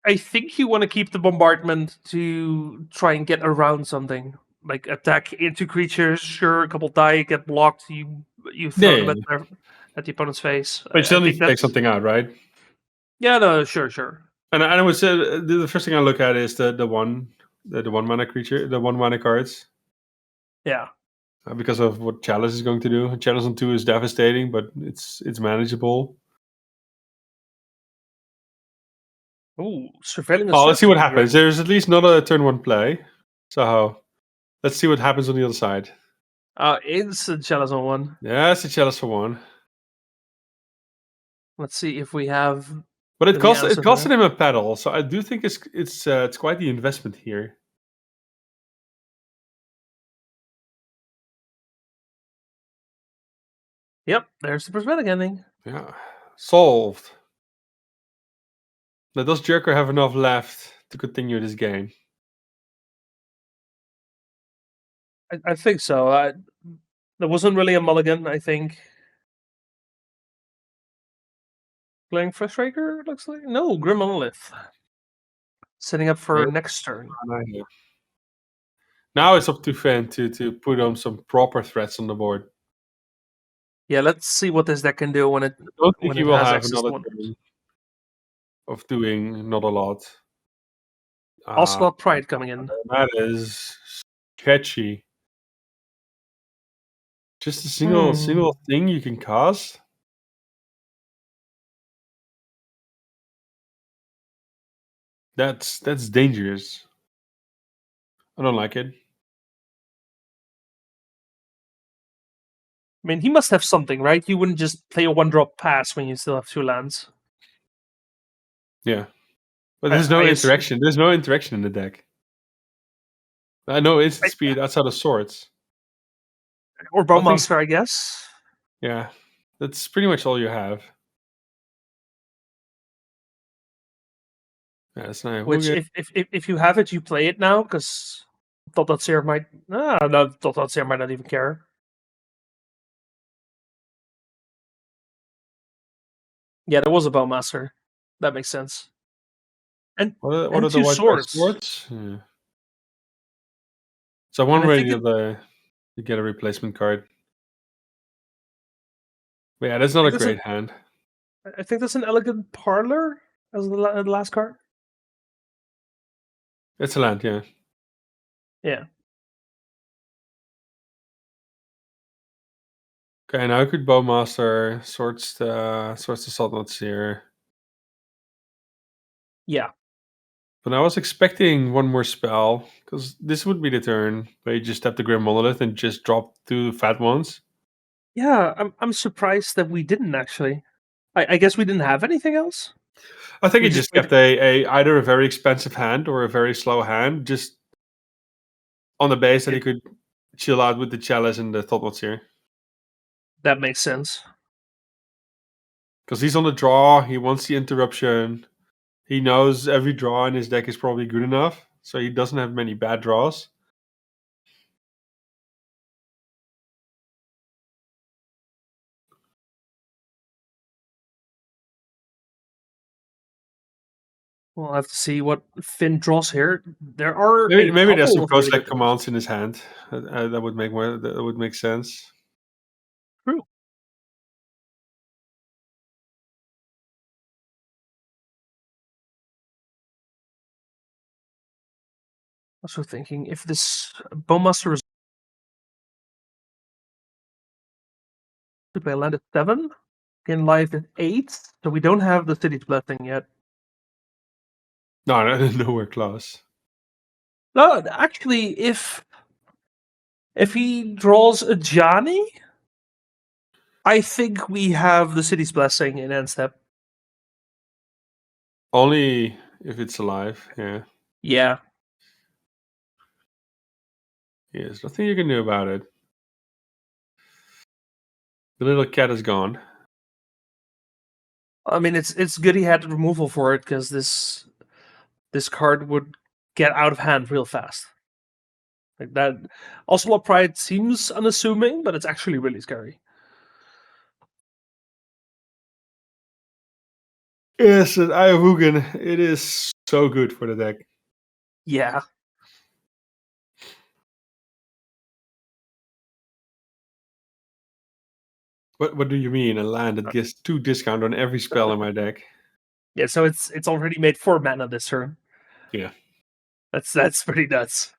I think you want to keep the Bombardment to try and get around something. Like attack into creatures, sure, a couple die, get blocked, you throw them at the opponent's face. But you still need to take something out, right? Yeah, no, sure. And I would say the first thing I look at is the one mana creature, the 1 mana cards. Yeah. Because of what Chalice is going to do. Chalice on 2 is devastating, but it's manageable. Ooh, surveilling. Oh, let's see what happens. There's at least not a turn 1 play. So let's see what happens on the other side. It's a Chalice on 1. Yeah, it's a Chalice for 1. Let's see if we have. But it costed him a pedal, so I do think it's quite the investment here. Yep, there's the Prismatic Ending. Yeah, solved. Now, does Jerker have enough left to continue this game? I think so. There wasn't really a mulligan, I think. Playing Frustraker, looks like? No, Grim Monolith. Setting up for next turn. Now it's up to Fan to put on some proper threats on the board. Yeah, let's see what this deck can do when it. I don't think when he it will has have access another to one. turn of doing not a lot. Ocelot Pride coming in. That is sketchy. Just a single thing you can cast. That's dangerous. I don't like it. I mean, he must have something, right? You wouldn't just play a 1-drop pass when you still have 2 lands. Yeah. But there's no interaction. There's no interaction in the deck. No instant speed outside of swords. Or Bowmaster, I guess. Yeah, that's pretty much all you have. Yeah, that's nice. Which, if you have it, you play it now, because Dot.Zero might... no, Dot.Zero might not even care. Yeah, there was a Bowmaster. That makes sense. And What are the two white swords. Yeah. So one And I way think to get a replacement card. But yeah, that's not a that's great hand. I think that's an Elegant Parlor as the last card. It's a land, yeah. Yeah. Okay, now I could Bowmaster, Swords to Saltnut here. Yeah. But I was expecting one more spell, because this would be the turn where you just tap the Grim Monolith and just drop 2 fat ones. Yeah, I'm surprised that we didn't actually. I guess we didn't have anything else. I think We he just just kept a either a very expensive hand or a very slow hand, just on the base that he could chill out with the Chalice and the Thoughtnuts here. That makes sense. Because he's on the draw, he wants the interruption. He knows every draw in his deck is probably good enough, so he doesn't have many bad draws. We'll have to see what Finn draws here. There are Maybe there's some couple of really pro-select good commands in his hand. That would make sense. True. Also thinking if this Bowmaster is by land at 7, in live at 8, so we don't have the City's Blessing yet. No, nowhere close. No, actually, if he draws a Johnny, I think we have the City's Blessing in end step. Only if it's alive, yeah. Yeah. Yeah, there's nothing you can do about it. The little cat is gone. I mean, it's good he had removal for it, because this card would get out of hand real fast. Like that, Ocelot Pride seems unassuming, but it's actually really scary. Yes, an Eye of Hugin. It is so good for the deck. Yeah. What do you mean? A land that gets 2 discount on every spell in my deck? Yeah, so it's already made 4 mana this turn. Yeah. That's pretty nuts.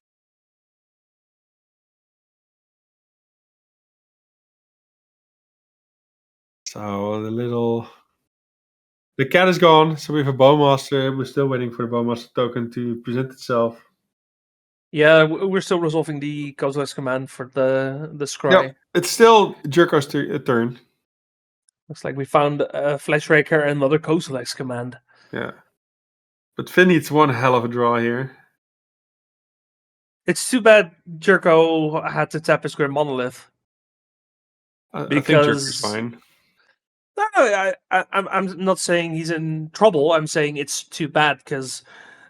So the cat is gone, so we have a Bowmaster. We're still waiting for the Bowmaster token to present itself. Yeah, we're still resolving the Kozilek's command for the scry. Yep, it's still Jerko's turn. Looks like we found a Fleshraker and another Kozilek's command. Yeah. But Finn needs one hell of a draw here. It's too bad Jerko had to tap his Grim Monolith. I think Jerko's fine. No, I'm not saying he's in trouble. I'm saying it's too bad, because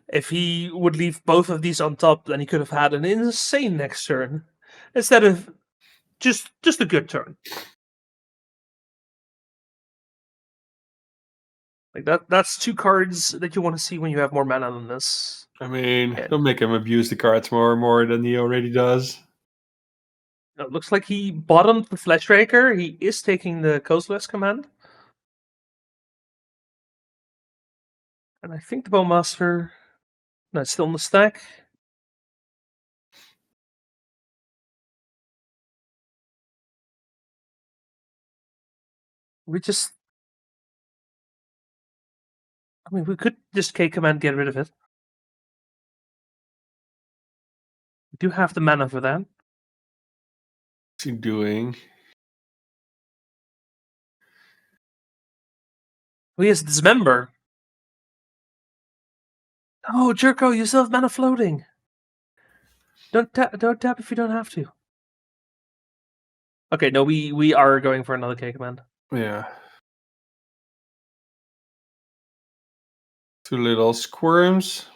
if he would leave both of these on top, then he could have had an insane next turn instead of just a good turn. Like that's 2 cards that you want to see when you have more mana than this. I mean, don't make him abuse the cards more than he already does. It looks like he bottomed the Fleshraker. He is taking the Kozilek's command. And I think the Bowmaster... No, it's still in the stack. We just... I mean, we could just K-command, get rid of it. We do have the mana for that. What's he doing? Oh, yes, Dismember. Oh, Jerko, you still have mana floating. Don't tap if you don't have to. Okay, no, we are going for another K command. Yeah. 2 little squirms.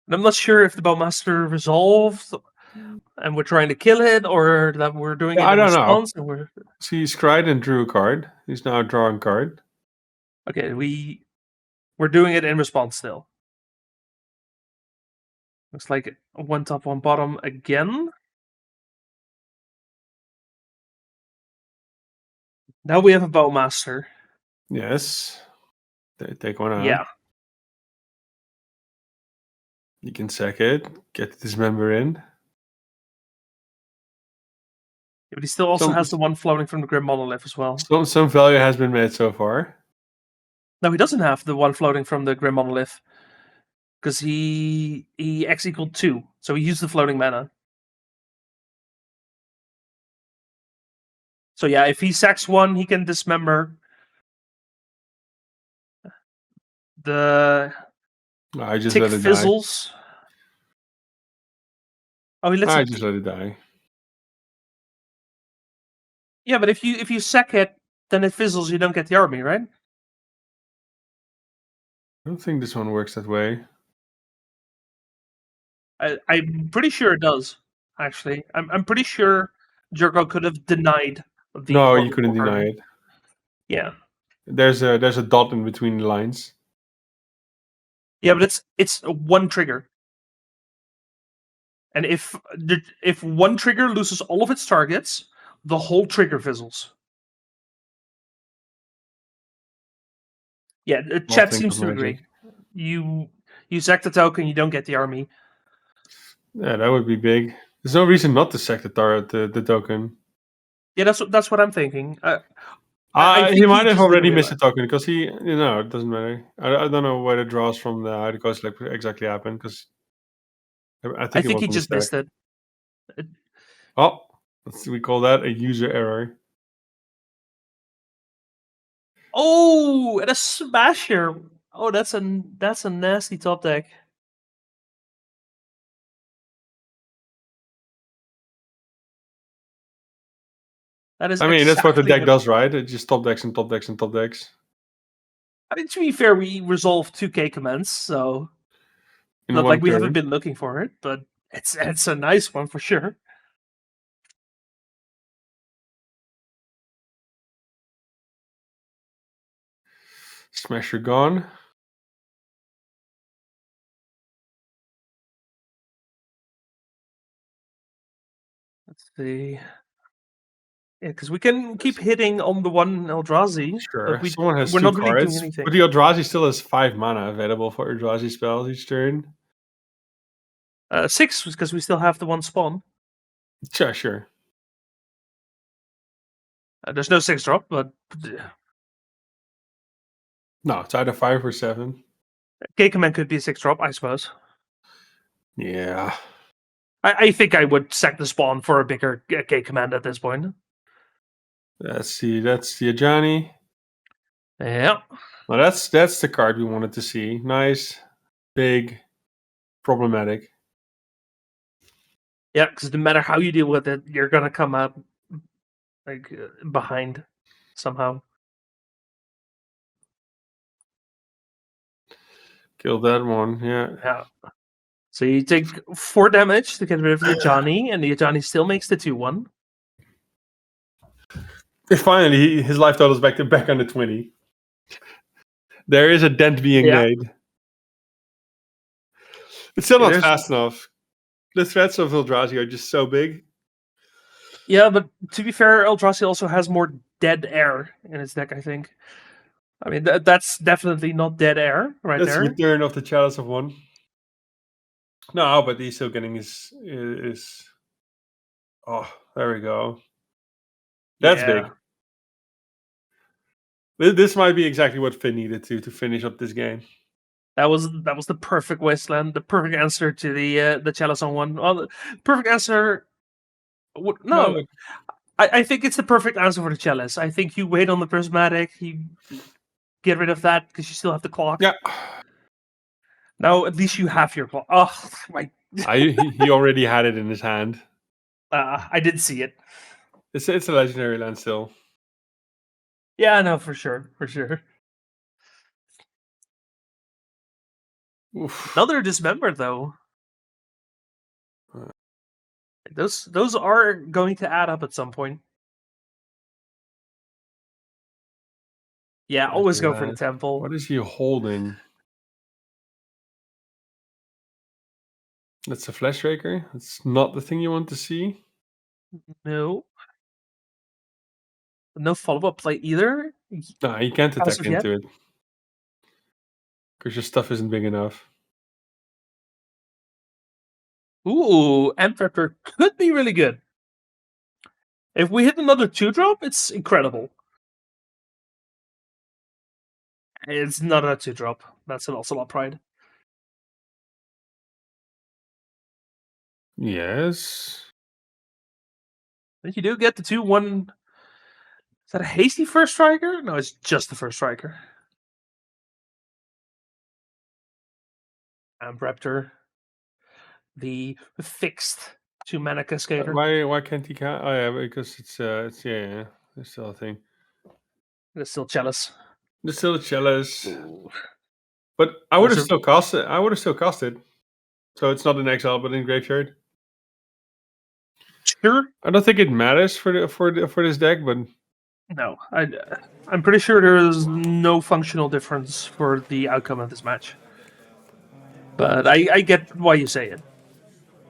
And I'm not sure if the Bowmaster resolved and we're trying to kill it, or that we're doing Yeah, it I in don't know. response. And we're See, he scried and drew a card. He's now drawing card. okay. We're doing it in response still. Looks like 1 top, 1 bottom again. Now we have a Bowmaster. Yes. They take one out. Yeah. You can sack it, get the Dismember in. But he still also has the one floating from the Grim Monolith as well. Some value has been made so far. No, he doesn't have the one floating from the Grim Monolith. Because he X equaled 2. So he used the floating mana. So yeah, if he sacks 1, he can dismember the I just tick let it fizzles. Oh, he lets die. I it. just let it die. Yeah, but if you sack it, then it fizzles. You don't get the army, right? I don't think this one works that way. I'm pretty sure it does. Actually, I'm pretty sure Jurgo could have denied the. No, you couldn't Army. deny it. Yeah. There's a dot in between the lines. Yeah, but it's one trigger. And if one trigger loses all of its targets, the whole trigger fizzles. Yeah, the chat seems to agree. You sack the token, you don't get the army. Yeah, that would be big. There's no reason not to sack the token. Yeah, that's what I'm thinking. He might have just already didn't missed a token because it doesn't matter. I don't know where the draws from the how the cost like exactly happened because I think he just missed it. Oh, we call that a user error. Oh, and a smasher. Oh, that's a nasty top deck. That is. I mean, that's what the deck does, right? It just top decks and top decks and top decks. I mean, to be fair, we resolved 2K commands, so not like we haven't been looking for it, but it's a nice one for sure. Smasher gone. Let's see. Yeah, because we can keep hitting on the one Eldrazi. Sure. But Someone has we're 2 not cards, really doing anything. but the Eldrazi still has 5 mana available for Eldrazi spells each turn. 6, because we still have the one spawn. Yeah, sure. There's no 6-drop, but no, it's either 5 or 7. K command could be a 6-drop, I suppose. Yeah. I think I would sack the spawn for a bigger K command at this point. That's the Ajani. Yeah. Well, that's the card we wanted to see. Nice, big, problematic. Yeah, because no matter how you deal with it, you're gonna come out like behind somehow. Kill that one, yeah. Yeah. So you take 4 damage to get rid of the Ajani, and the Ajani still makes the 2-1. Finally, his life total is back under 20. There is a dent being made. It's still not fast enough. The threats of Eldrazi are just so big. Yeah, but to be fair, Eldrazi also has more dead air in its deck, I think. I mean, that's definitely not dead air right there. That's Return of the Chalice of One. No, but he's still getting his... Oh, there we go. That's big. This might be exactly what Finn needed to finish up this game. That was the perfect wasteland, the perfect answer to the Chalice on One. Well, the perfect answer. No, I think it's the perfect answer for the Chalice. I think you wait on the Prismatic, you get rid of that because you still have the clock. Yeah. Now at least you have your claw. Oh my! He already had it in his hand. I did see it. It's a legendary land still. Yeah, no, for sure, for sure. Oof. Another dismember though. Those are going to add up at some point. Yeah, always go for the temple. What is he holding? That's a Flash Raker. It's not the thing you want to see. No. No follow-up play either. No, you can't As attack of yet. into it. Because your stuff isn't big enough. Ooh, Antwerper could be really good. If we hit another 2-drop, it's incredible. It's not a 2-drop. That's an Ocelot Pride. Yes. But you do get the 2-1. Is that a hasty first striker? No, it's just the first striker. And Raptor. The fixed 2-mana Cascader. Why can't he? Oh yeah, because it's yeah. There's still a thing. It's still Chalice. There's still a Chalice. But I would have still cast it. I would have still cast it. So it's not in exile, but in graveyard. Sure. I don't think it matters for this deck, but No, I'm pretty sure there is no functional difference for the outcome of this match. But I get why you say it.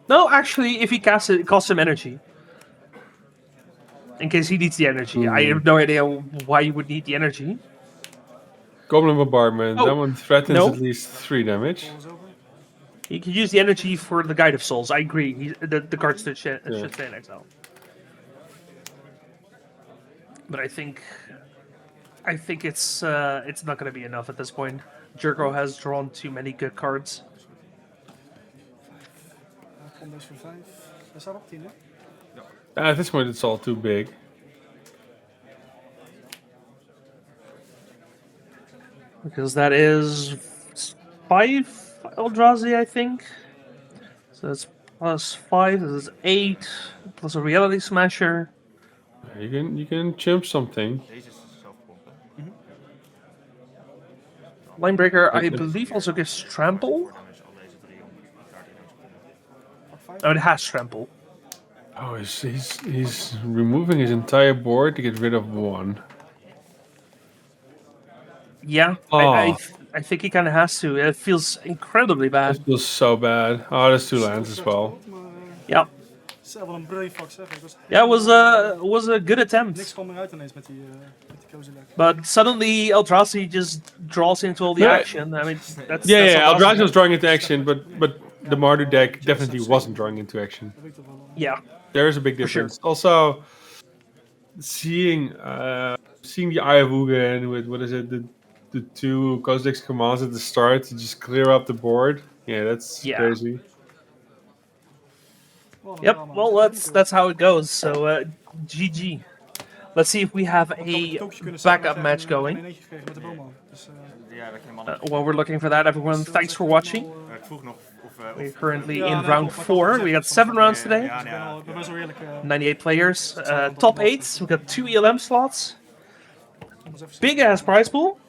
No, actually, if he casts it, it costs him energy. In case he needs the energy. I have no idea why you would need the energy. Goblin Bombardment. Oh, That one threatens no. at least 3 damage. He can use the energy for the Guide of Souls. I agree. The cards should stay in exile. But I think it's not going to be enough at this point. Jurgo has drawn too many good cards. At this point, it's all too big. Because that is 5 Eldrazi, I think. So that's plus 5. This is 8 plus a Reality Smasher. You can chimp something. Linebreaker, I believe, also gives Trample. Oh, it has Trample. Oh, he's removing his entire board to get rid of 1. Yeah, I think he kind of has to. It feels incredibly bad. It feels so bad. Oh, there's 2 lands as well. Yep. Yeah, it was a good attempt. But suddenly Eldrazi just draws into all the action. I mean, that's Eldrazi was drawing into action, but the Mardu deck definitely wasn't drawing into action. Yeah, there is a big difference. Also, seeing the Eye of Ugin with the 2 Kozilek's commands at the start to just clear up the board. Yeah, that's crazy. Yep. Well, that's how it goes. So, GG. Let's see if we have a backup match going. While we're looking for that, everyone, thanks for watching. We're currently in round 4. We got 7 rounds today. 98 players. Top 8. We got 2 ELM slots. Big ass prize pool.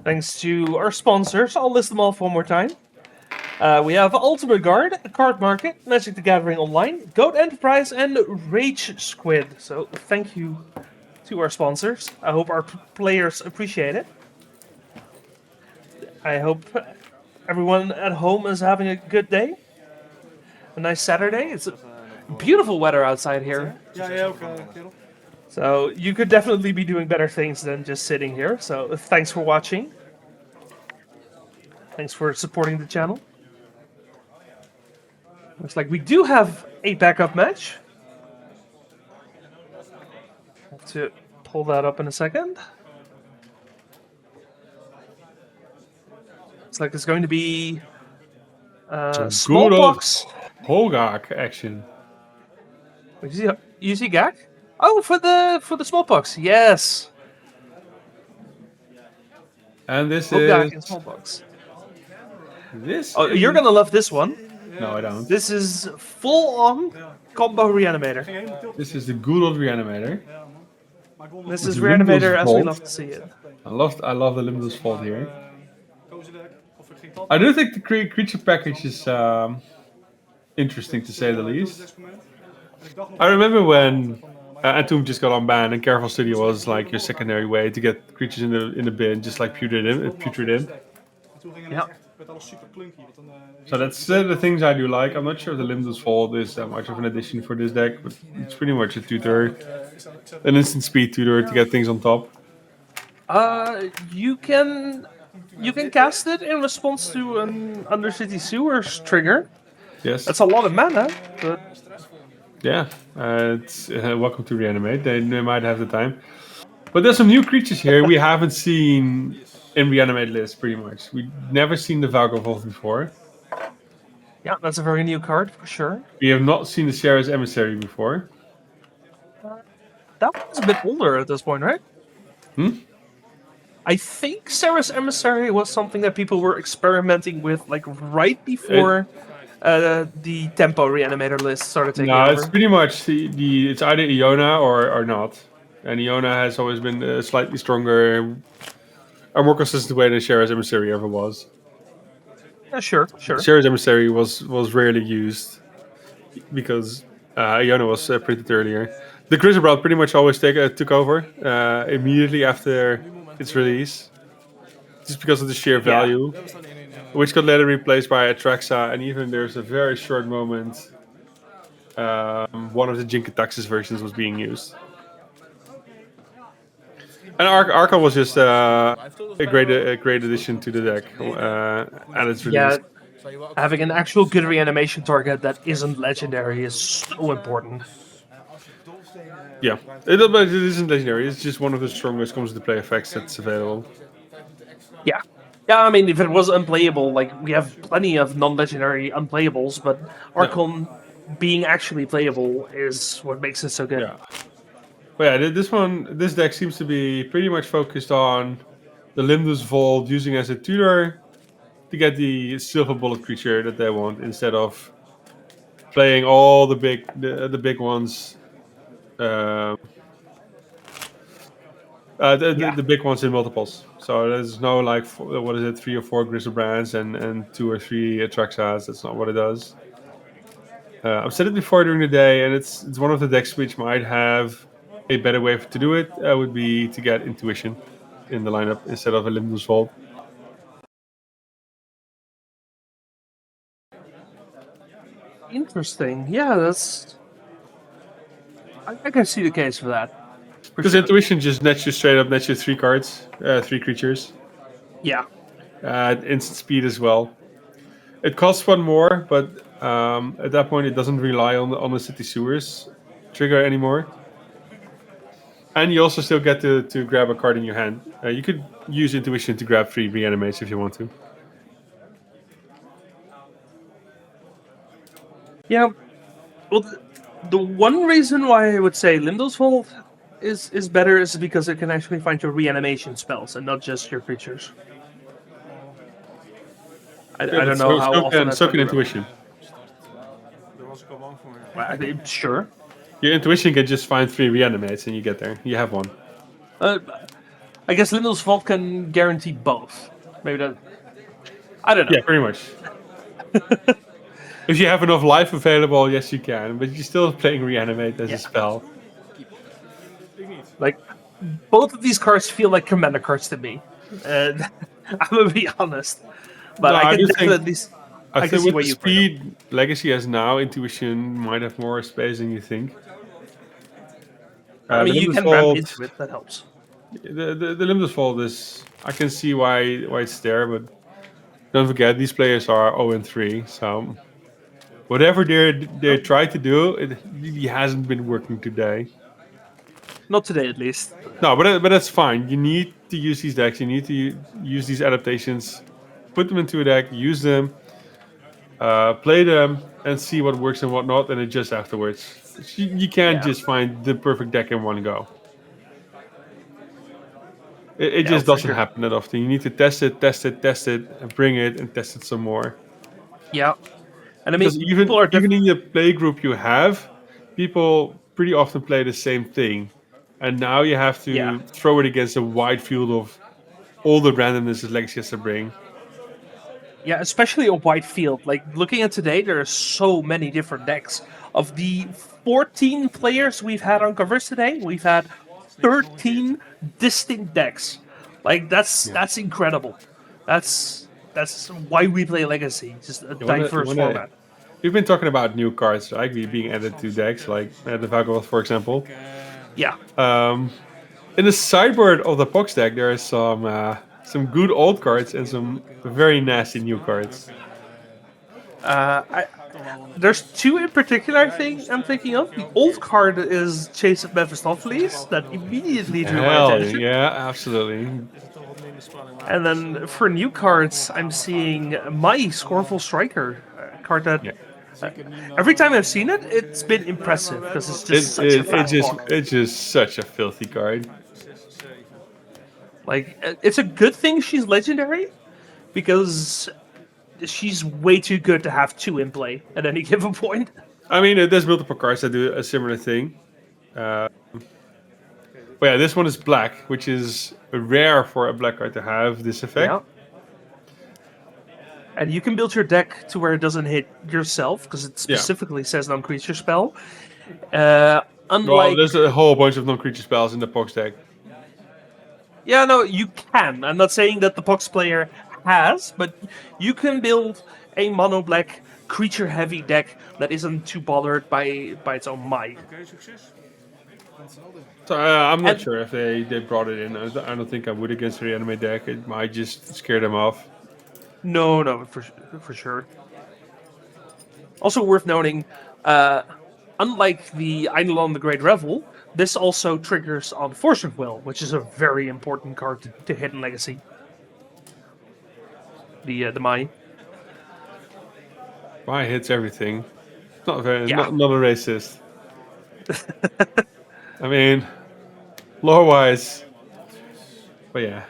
Thanks to our sponsors. I'll list them off one more time. We have Ultimate Guard, Cardmarket, Magic the Gathering Online, Goat Enterprise, and RageSquid. So thank you to our sponsors. I hope our players appreciate it. I hope everyone at home is having a good day. A nice Saturday. It's beautiful weather outside here. So you could definitely be doing better things than just sitting here. So thanks for watching. Thanks for supporting the channel. Looks like we do have a backup match. Have to pull that up in a second. Looks like it's going to be Smallpox. Hogak action. You see Gak? Oh, for the Smallpox. Yes. And this Hogak is and Smallpox. This Oh, you're gonna love this one. No, I don't. This is full-on combo Reanimator. This is the good old Reanimator. This With is Limitless Reanimator as we Vault. love to see it. I love the Limitless Vault here. I do think the creature package is interesting to say the least. I remember when Entomb just got unbanned and Careful Studio was like your secondary way to get creatures in the bin, just like Putrid in. Yeah. So that's the things I do like. I'm not sure if the Limitless Vault is that much of an addition for this deck, but it's pretty much a tutor, an instant speed tutor to get things on top. You can cast it in response to an Undercity Sewers trigger. Yes. That's a lot of mana, but Yeah, it's welcome to Reanimate. They might have the time. But there's some new creatures here we haven't seen in Reanimate list, pretty much. We've never seen the Valk Vault before. yeah, that's a very new card for sure. We have not seen the Sheriff's Emissary before. That one's a bit older at this point, right? I think Sarah's Emissary was something that people were experimenting with, like right before the Tempo Reanimator list started taking No, over. it's pretty much it's either Iona or not. And Iona has always been a slightly stronger, a more consistent way than Sheriff's Emissary ever was. Yeah, sure. Sheriff's Emissary was rarely used because Iona was printed earlier. The Grizzlebrand pretty much always took over immediately after its release, just because of the sheer value, which got later replaced by Atraxa, and even there's a very short moment one of the Jinkataxis versions was being used. And Arca was just a great addition to the deck and its release. Yeah, having an actual good reanimation target that isn't legendary is so important. Yeah, but it isn't legendary. It's just one of the strongest comes to play effects that's available. Yeah. Yeah, I mean, if it was unplayable, like, we have plenty of non-legendary unplayables, but Archon being actually playable is what makes it so good. Yeah. But yeah, this deck seems to be pretty much focused on the Limitless Vault, using as a tutor to get the silver bullet creature that they want, instead of playing all the big ones. The big ones in multiples. So there's no like 3 or 4 Grizzlebrands and 2 or 3 Atraxas. That's not what it does. I've said it before during the day, and it's one of the decks which might have a better way to do it. Would be to get Intuition in the lineup instead of a Limitless Vault. Interesting. Yeah, that's... I can see the case for that. Because Intuition just nets you 3 cards, 3 creatures. Yeah. Instant speed as well. It costs 1 more, but at that point it doesn't rely on the City Sewers trigger anymore. And you also still get to grab a card in your hand. You could use Intuition to grab 3 Reanimates if you want to. Yeah. Well, the one reason why I would say Limitless Vault is better is because it can actually find your reanimation spells and not just your creatures. I don't know how often so can Intuition. Sure. Your Intuition can just find 3 Reanimates and you get there. You have 1. I guess Limitless Vault can guarantee both. Maybe that... I don't know. Yeah, pretty much. If you have enough life available, yes you can, but you're still playing Reanimate as a spell. Like, both of these cards feel like commander cards to me. I'm gonna be honest. But No, I can do think- definitely... I can think see with where the you play them. speed Legacy has now, Intuition might have more space than you think. I mean, the you can Limitless ramp Vault- into it, that helps. The Limitless Vault is... I can see why it's there, but don't forget, these players are 0-3, so... Whatever they try to do, it really hasn't been working today. Not today, at least. No, but that's fine. You need to use these decks. You need to use these adaptations. Put them into a deck, use them, play them, and see what works and what not, and adjust afterwards. You can't just find the perfect deck in one go. It Yeah, just for doesn't sure. happen that often. You need to test it, test it, test it, and bring it and test it some more. Yeah, and I mean, Because people are even in the play group you have, people pretty often play the same thing, and now you have Yeah. to throw it against a wide field of all the randomness that Legacy has to bring. Yeah, especially a wide field. Like looking at today, there are so many different decks. Of the 14 players we've had on covers today, we've had 13 distinct decks. Like that's incredible. That's why we play Legacy. Just a diverse format. We've been talking about new cards, right? Being added to decks, like the Valgoroth, for example. Yeah. In the sideboard of the box deck, there are some good old cards and some very nasty new cards. There's two in particular I'm thinking of. The old card is Chase of Mephistopheles. That immediately drew my Hell, attention. yeah, absolutely. And then for new cards, I'm seeing my Scornful Striker card that every time I've seen it, it's been impressive because it's just such a fast block. It's just such a filthy card. Like it's a good thing she's legendary because she's way too good to have two in play at any given point. I mean, there's multiple cards that do a similar thing. But yeah, this one is black, which is rare for a black card to have this effect. Yeah. And you can build your deck to where it doesn't hit yourself because it specifically says non-creature spell. Well, Unlike, there's a whole bunch of non-creature spells in the box deck. yeah, no, you can. I'm not saying that the Pox player has, but you can build a mono black creature heavy deck that isn't too bothered by its own might. So I'm not sure if they brought it in. I don't think I would against the Reanimator deck. It might just scare them off. No, for sure. Also worth noting, unlike the Eidolon the Great Revel, this also triggers on Force of Will, which is a very important card to hit in Legacy. The Mai. Mai hits everything. Not a racist. I mean, lore-wise, but yeah.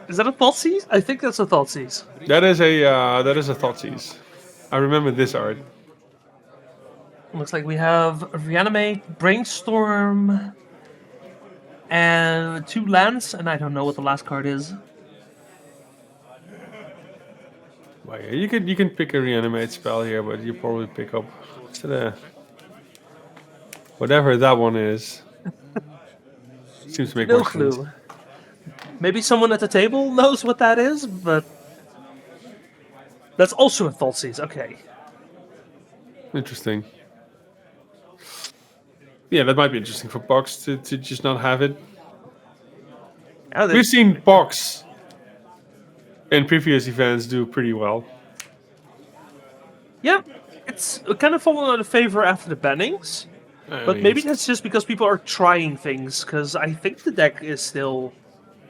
Is that a Thoughtseize? I think that's a Thoughtseize. That is a Thoughtseize. I remember this art. Looks like we have Reanimate, Brainstorm, and 2 lands, and I don't know what the last card is. Well, yeah, you can pick a Reanimate spell here, but you probably pick up whatever that one is. Seems to make No more clue. sense. Maybe someone at the table knows what that is, but that's also a Thoughtseize. Okay. Interesting. Yeah, that might be interesting for Box to just not have it. We've seen Box in previous events do pretty well. Yeah, it's kind of fallen out of favor after the bannings, but maybe that's just because people are trying things. Because I think the deck is still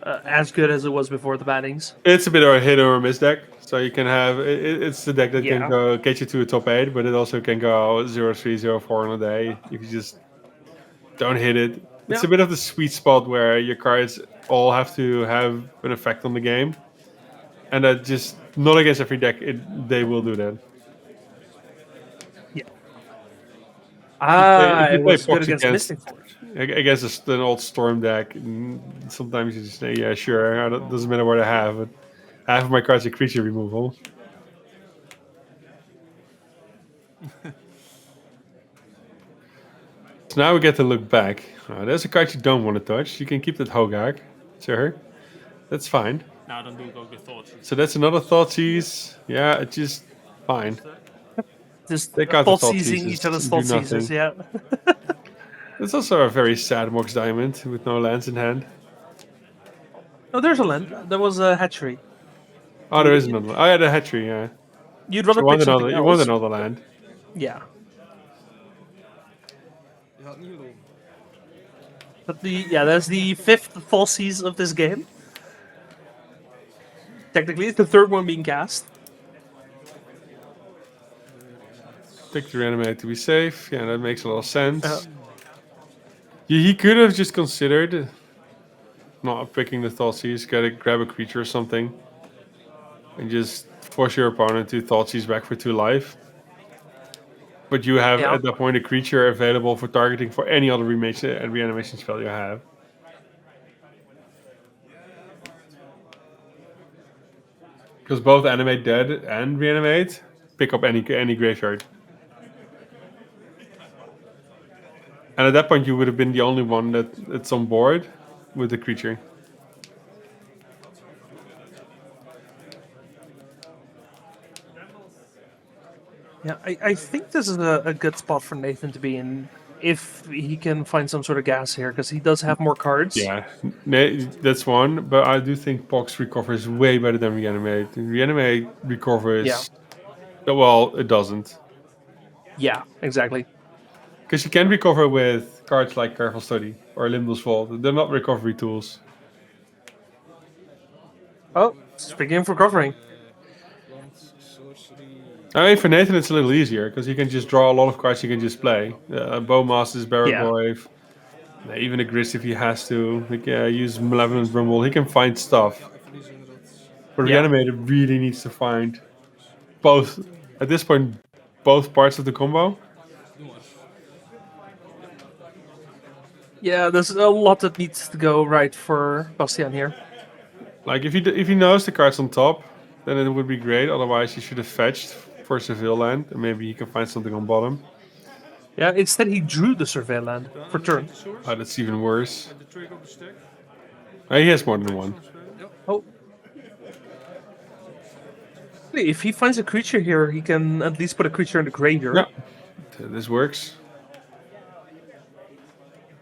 as good as it was before the bannings. It's a bit of a hit or miss deck, so you can have it's the deck that can go get you to a top 8, but it also can go 0-3, 0-4 on a day if you just don't hit it. It's a bit of the sweet spot where your cards all have to have an effect on the game, and that just not against every deck they will do that. Yeah. If you play was good Box against Mystic Forge. Against an old Storm deck, sometimes you just say, yeah, sure, it doesn't matter what I have, but half of my cards are creature removal. So now we get to look back. There's a card you don't want to touch. You can keep that Hogak, sure. That's fine. Nou, dan doe ik ook de Thoughtseize. So that's another Thoughtseize. Yeah, it's just fine. Just Take out the Thoughtseizing each other's do nothing. Thoughtseizes, yeah. It's also a very sad Mox Diamond with no lands in hand. Oh, there's a land. There was a hatchery. Oh, there is another one. Oh, yeah, the hatchery, yeah. You'd rather You want pick something another, else. you want another land. Yeah. But that's the 5th Thoughtseize of this game. Technically, it's the 3rd one being cast. Pick the Reanimator to be safe. Yeah, that makes a lot of sense. He could have just considered not picking the Thoughtseize, grab a creature or something, and just force your opponent to Thoughtseize back for 2 life. But you have Yeah. at that point a creature available for targeting for any other reanimation spell you have. Because both Animate Dead and Reanimate pick up any graveyard. And at that point you would have been the only one that's on board with the creature. Yeah, I think this is a good spot for Nathan to be in if he can find some sort of gas here, because he does have more cards. Yeah, that's one. But I do think Pox recovers way better than Reanimate. Reanimate recovers... Yeah. Well, it doesn't. Yeah, exactly. Because you can recover with cards like Careful Study or Limbless Vault. They're not recovery tools. Oh, speaking of recovering. I mean, for Nathan it's a little easier, because he can just draw a lot of cards he can just play. Bowmasters, Barragoyf, even a Gris if he has to. He can use Malevolent Rumble. He can find stuff. But Reanimator really needs to find both, at this point, both parts of the combo. Yeah, there's a lot that needs to go right for Bastian here. Like, if he knows the cards on top, then it would be great. Otherwise, he should have fetched for Seville land, and maybe he can find something on bottom. Yeah, instead he drew the Surveil land for turn. Oh, that's even worse. The trick of the stick. He has more than one. Oh. If he finds a creature here, he can at least put a creature in the graveyard. Yeah, this works.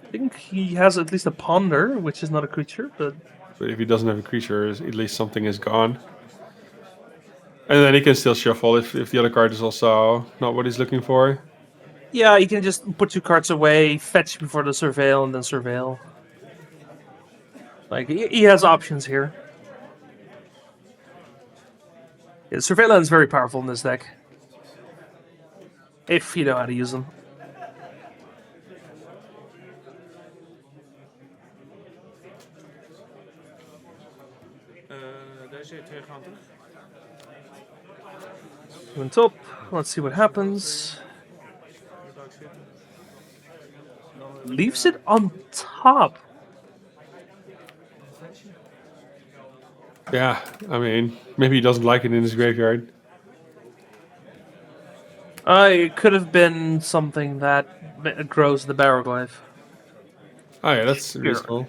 I think he has at least a Ponder, which is not a creature, but if he doesn't have a creature, at least something is gone. And then he can still shuffle if the other card is also not what he's looking for. yeah, he can just put 2 cards away, fetch before the Surveil, and then Surveil. Like, he has options here. Yeah, Surveil land is very powerful in this deck. If you know how to use them. Daar zit 2 gaan terug. On top, let's see what happens. Leaves it on top. Yeah, I mean, maybe he doesn't like it in his graveyard. It could have been something that grows the Barraglyph. Oh yeah, that's reasonable.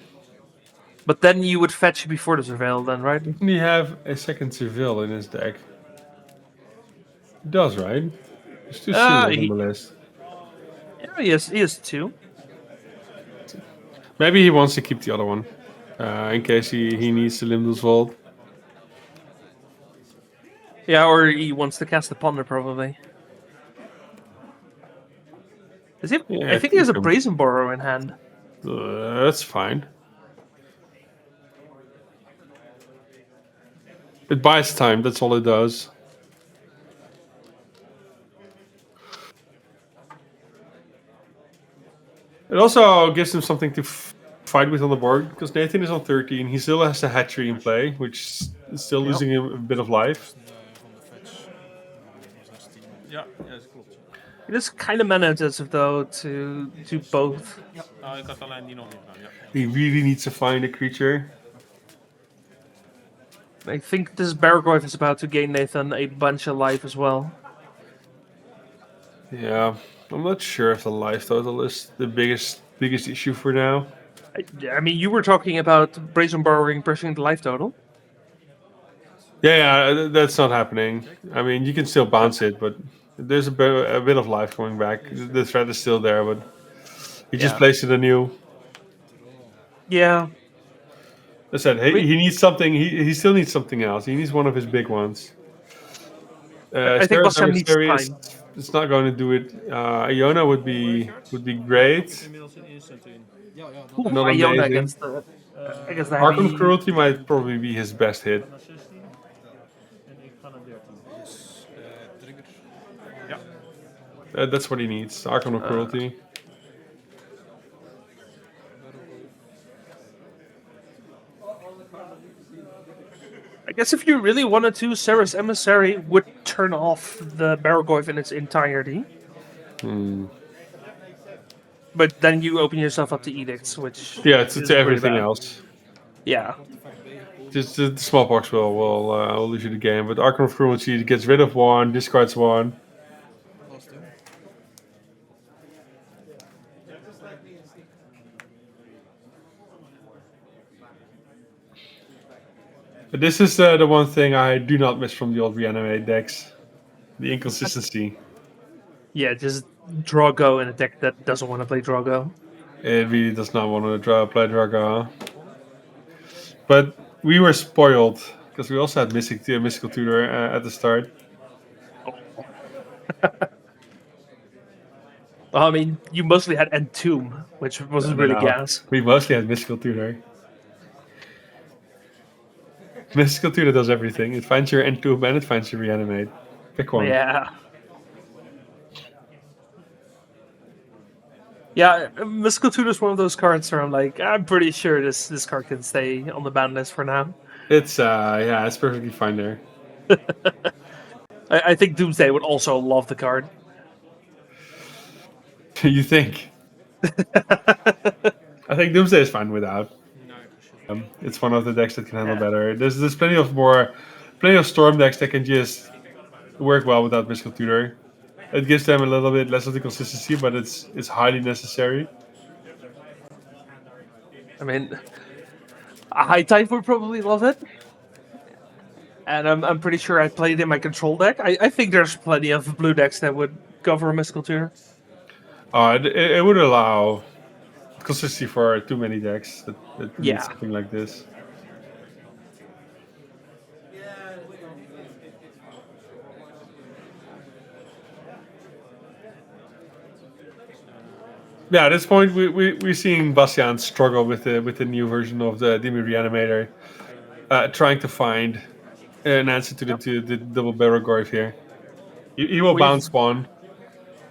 But then you would fetch before the Surveil then, right? Doesn't he have a second Seville in his deck? He does, right? There's 2 Sevilles on the list. Yeah, he has 2. Maybe he wants to keep the other one. In case he needs the Limbless Vault. Yeah, or he wants to cast the Ponder, probably. Does he? Yeah, I think he has a Brazen Borrow in hand. That's fine. It buys time, that's all it does. It also gives him something to fight with on the board, because Nathan is on 13. He still has a hatchery in play, which is still losing him a bit of life. Ja, dat klopt. It is kind of managers though to do both. Ik had alleen die nog niet gedaan, ja. He really needs to find a creature. I think this Barraglyph is about to gain Nathan a bunch of life as well. Yeah, I'm not sure if the life total is the biggest issue for now. I mean, you were talking about Brazen Borrowing pushing the life total. Yeah, that's not happening. I mean, you can still bounce it, but there's a bit of life coming back. The threat is still there, but he just placed it anew. Yeah. I said, hey, he needs something. He still needs something else. He needs one of his big ones. I think Bastian needs time. It's not going to do it. Iona would be great. Inmiddels een instant in. Ooh, Not Iona amazing. against the Arkham heavy... Cruelty might probably be his best hit. Naar 16. En ik ga naar 13. Trigger. That's what he needs. Arkham Cruelty. I guess if you really wanted to, Sarah's Emissary would turn off the Barragoyf in its entirety. But then you open yourself up to edicts, which Yeah, it's is to pretty everything bad. else. Yeah. Just the smallpox will lose you the game, but Archon of Cruelty gets rid of one, discards one. But this is the one thing I do not miss from the old Reanimate decks. The inconsistency. Yeah, just draw go in a deck that doesn't want to play draw go. It really does not want to play Draga. But we were spoiled, because we also had Mystical Tutor at the start. I mean, you mostly had Entomb, which wasn't really No, gas. we mostly had Mystical Tutor. Mystical Tutor does everything. It finds your Entomb and it finds your Reanimate. Pick one. Yeah. Yeah, Mystical Tutor is one of those cards where I'm like, I'm pretty sure this card can stay on the ban list for now. It's it's perfectly fine there. I think Doomsday would also love the card. You think? I think Doomsday is fine without. It's one of the decks that can handle better. There's plenty of Storm decks that can just work well without Mystical Tutor. It gives them a little bit less of the consistency, but it's highly necessary. I mean, a High Tide would probably love it. And I'm pretty sure I played it in my control deck. I think there's plenty of blue decks that would go for a Mystical Tutor. It would allow consistency for too many decks that need something like this. Yeah, at this point we're seeing Bastian struggle with the new version of the Dimir Reanimator, trying to find an answer to the double barrel Gorf here. He will bounce one,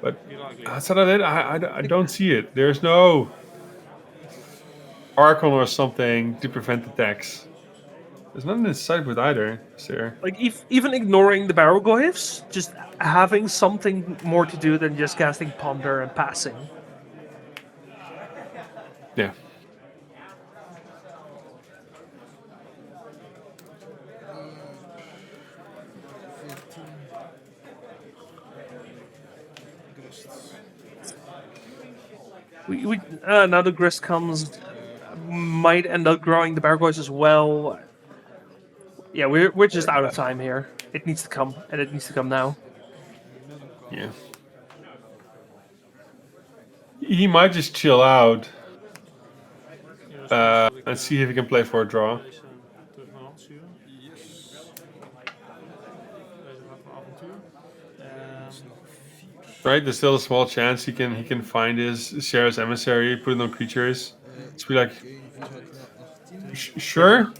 but outside of it, I don't see it. There's no Archon or something to prevent attacks. There's nothing inside with either, sir. Like, even ignoring the Barragoyfs, just having something more to do than just casting Ponder and passing. Yeah. Now the Grist comes, might end up growing the Barragoyfs as well. Yeah, we're just out of time here. It needs to come, and it needs to come now. Yeah. He might just chill out and see if he can play for a draw. Terug naar hand sturen. Yes. Deze gaat van avontuur. Right, there's still a small chance he can find his Sarah's Emissary, put it on creatures. It's be like, sure.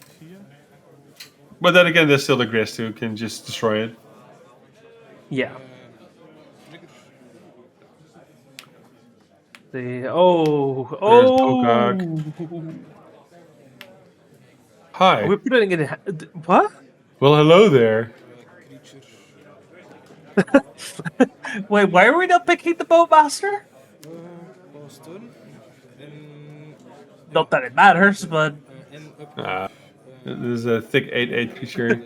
But then again, there's still the Grist who can just destroy it. Yeah. Oh. Hi. We're putting it in. What? Well, hello there. Wait, why are we not picking the Boatmaster? Not that it matters, but This is a thick 8/8 creature.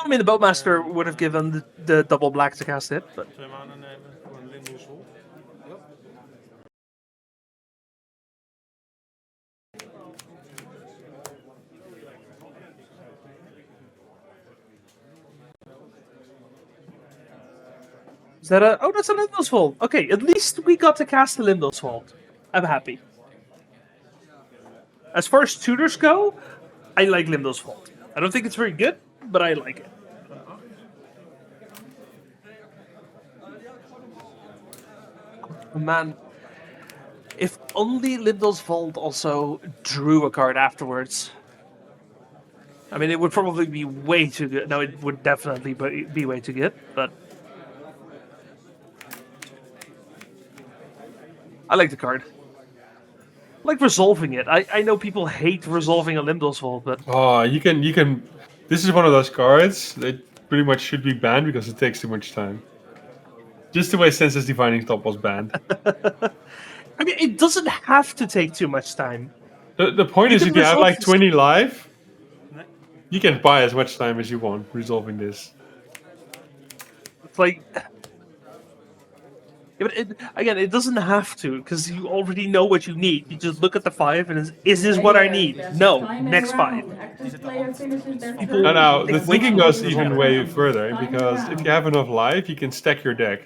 I mean, the Boatmaster would have given the double black to cast it, but 2 maanden nemen, gewoon Limbo's vol. is that a? Oh, that's a Limbo's Vault. Okay, at least we got to cast the Limbo's Vault. I'm happy. As far as tutors go, I like Limbo's Vault. I don't think it's very good, but I like it. Oh, man, if only Limbo's Vault also drew a card afterwards. I mean, it would probably be way too good. No, it would definitely be way too good, but I like the card. like resolving it. I know people hate resolving a Limdol's Vault, but Oh, you can. This is one of those cards that pretty much should be banned because it takes too much time. Just the way Senseless Divining Top was banned. I mean, it doesn't have to take too much time. The point You is, can if you have resolve like this- 20 live, you can buy as much time as you want resolving this. It's like, yeah, but again, it doesn't have to because you already know what you need. You just look at the 5 and is this what I need? No, next 5. People- And now Take the way thinking too long goes to even resolve. way further because if you have enough life, you can stack your deck.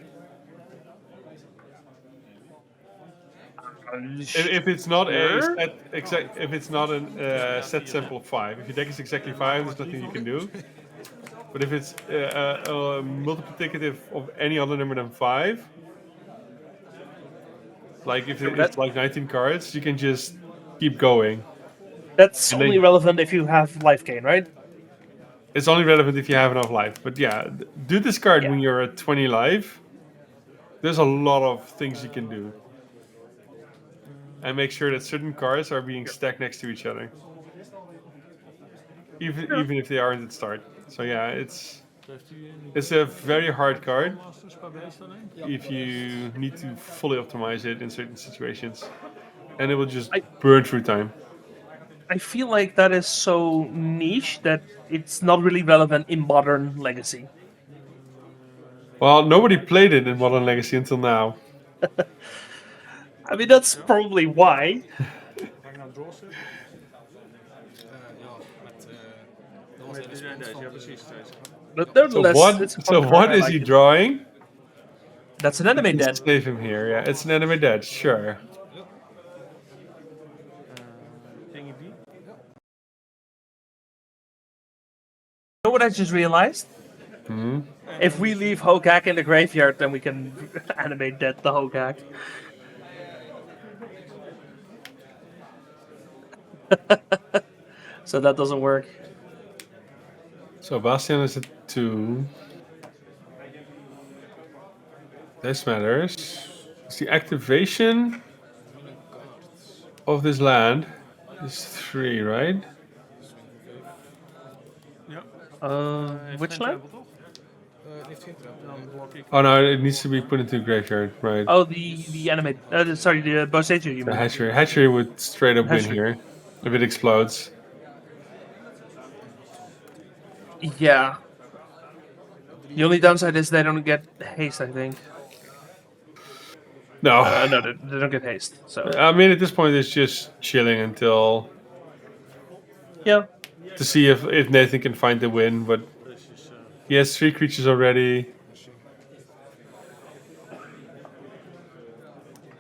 If it's not a Sure. set if it's not a set sample of 5, if your deck is exactly 5, there's nothing you can do. But if it's a multiplicative of any other number than 5, like if it's like 19 cards, you can just keep going. That's And then- only relevant if you have life gain, right? It's only relevant if you have enough life. But yeah, do this card when you're at 20 life. There's a lot of things you can do. And make sure that certain cards are being stacked next to each other. Even if they aren't at start. So yeah, it's a very hard card if you need to fully optimize it in certain situations. And it will just burn through time. I feel like that is so niche that it's not really relevant in modern Legacy. Well, nobody played it in Modern Legacy until now. I mean, that's probably why. Ga ik nou draw zetten? Met deze, ja precies. But So nevertheless, it's a fun card, what I is like he it. drawing? That's an anime dead. Save him here. Yeah, it's an anime dead. Sure. Dingy B. You know what I just realized? If we leave Hogak in the graveyard, then we can animate dead the Hogak. So that doesn't work. So Bastian is at 2. This matters. It's the activation of this land is 3, right? Which land? Dan blok ik. Oh no, it needs to be put into the graveyard, right? Oh, the anime. Sorry, the Boseiju, you The mean? hatchery. Hatchery would straight up win Hatchery. here if it explodes. Yeah. The only downside is they don't get haste, I think. No, No, they don't get haste. So I mean at this point it's just chilling until yeah, to see if Nathan can find the win. But he has 3 creatures already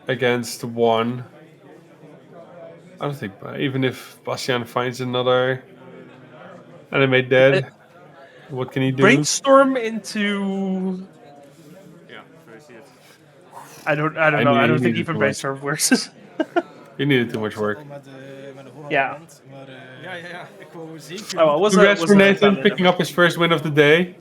against 1. I don't think even if Bastian finds another anime dead, what can he do? brainstorm into. Ja, gefeliciteerd. I don't know. mean, I you don't think need even to brainstorm works. You needed too much work. Met de Ja. Maar Ja. ik wou zeker. Oh, was Congrats for Nathan picking up his first win of the day.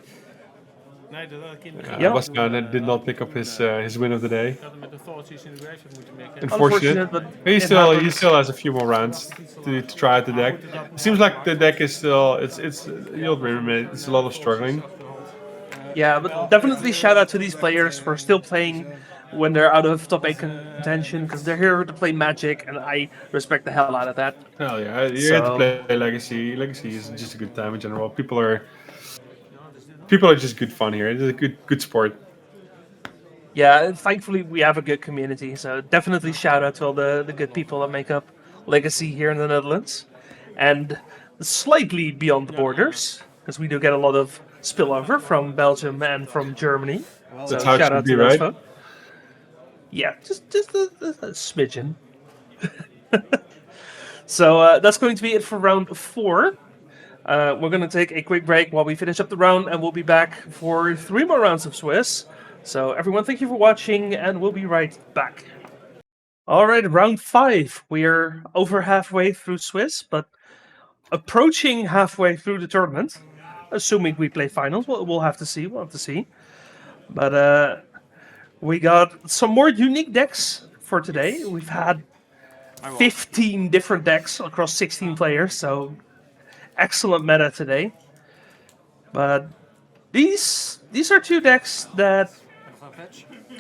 Nee, dat had ik in het begin. Ja. Bastian did not pick up his win of the day. Ik had hem met de Authorities in de graveyard moeten mikken. Unfortunate. but He it still happens. has a few more rounds to try out the deck. It seems like the deck is still it's the old Reanimator. It's a lot of struggling. Yeah, but definitely shout out to these players for still playing when they're out of top 8 contention because they're here to play Magic, and I respect the hell out of that. Hell yeah, you have to play Legacy. Legacy is just a good time in general. People are just good fun here. It's a good sport. Yeah, and thankfully we have a good community, so definitely shout out to all the good people that make up Legacy here in the Netherlands, and slightly beyond the borders, because we do get a lot of spillover from Belgium and from Germany. So That's how it shout should out be, to those right? folks. Yeah, just a smidgen. So that's going to be it for round 4. We're going to take a quick break while we finish up the round, and we'll be back for 3 more rounds of Swiss. So everyone, thank you for watching, and we'll be right back. All right, round 5. We're over halfway through Swiss, but approaching halfway through the tournament. Assuming we play finals, we'll have to see. We'll have to see. But we got some more unique decks for today. We've had 15 different decks across 16 players, so excellent meta today. But these are two decks that,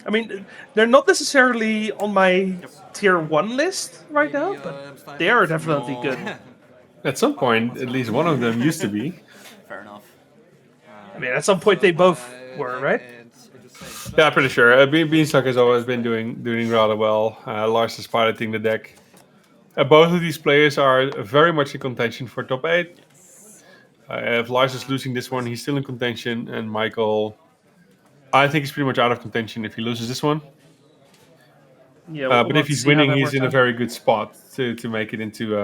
I mean, they're not necessarily on my tier 1 list right now, but they are definitely good. At some point, at least one of them used to be. Fair enough. I mean, at some point they both were, right? Yeah, pretty sure. Beanstalk has always been doing rather well. Lars is piloting the deck. Both of these players are very much in contention for top 8. If Lars is losing this one, he's still in contention, and Michael, I think he's pretty much out of contention if he loses this one. Yeah, But if he's winning, he's in a very good spot to make it into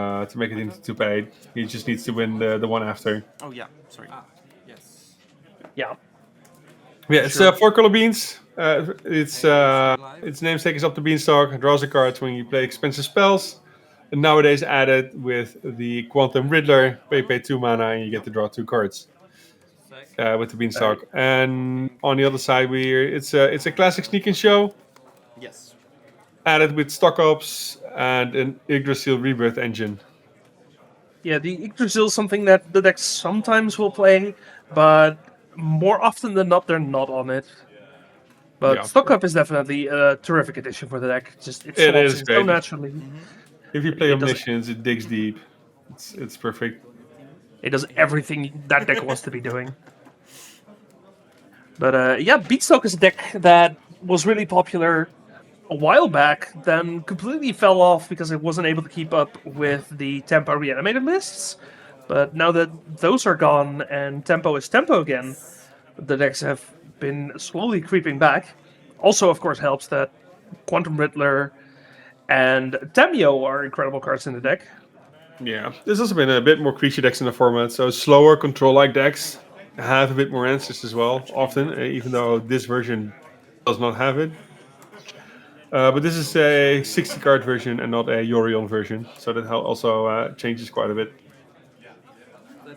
top 8. He just needs to win the one after. Oh yeah, sorry. Yes. Yeah. Yeah, it's 4 color beans. Its namesake is up to Beanstalk. It draws a card when you play expensive spells. And nowadays added with the Quantum Riddler, pay 2 mana and you get to draw 2 cards with the Beanstalk. And on the other side, it's a classic sneak and show. Yes. Added with stock ops and an Yggdrasil Rebirth engine. Yeah, the Yggdrasil is something that the decks sometimes will play, but more often than not, they're not on it. But Yeah. Stock Up is definitely a terrific addition for the deck. It It slots is in great. so naturally. If you play It doesn't- Omniscience, it digs deep. It's perfect. It does everything that deck wants to be doing. But yeah, Beanstalk is a deck that was really popular a while back, then completely fell off because it wasn't able to keep up with the Tempo Reanimator lists. But now that those are gone and Tempo is Tempo again, the decks have been slowly creeping back. Also, of course, helps that Quantum Riddler and Tamio are incredible cards in the deck. Yeah, there's also been a bit more creature decks in the format, so slower control-like decks have a bit more answers as well, often, even though this version does not have it. But this is a 60-card version and not a Yorion version, so that also changes quite a bit.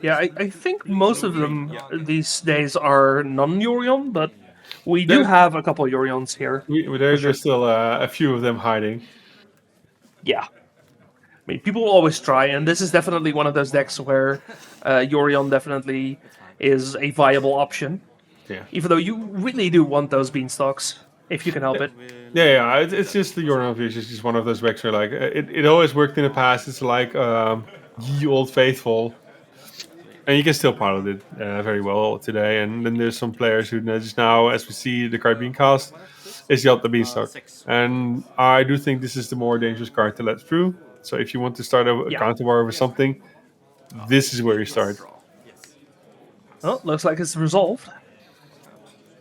Yeah, I think most of them these days are non-Yorion, but we do There- have a couple Yorions here. There's still a few of them hiding. Yeah. I mean, people will always try, and this is definitely one of those decks where Yorion definitely is a viable option. Yeah. Even though you really do want those Beanstalks, if you can help it. Yeah, it's just the Yorion version is just one of those decks where like it always worked in the past. It's like Ye Old Faithful. And you can still pilot it very well today. And then there's some players who just now, as we see the card being cast, is the Beanstalk. And I do think this is the more dangerous card to let through. So if you want to start a counter war with something, this is where you start. Well, looks like it's resolved.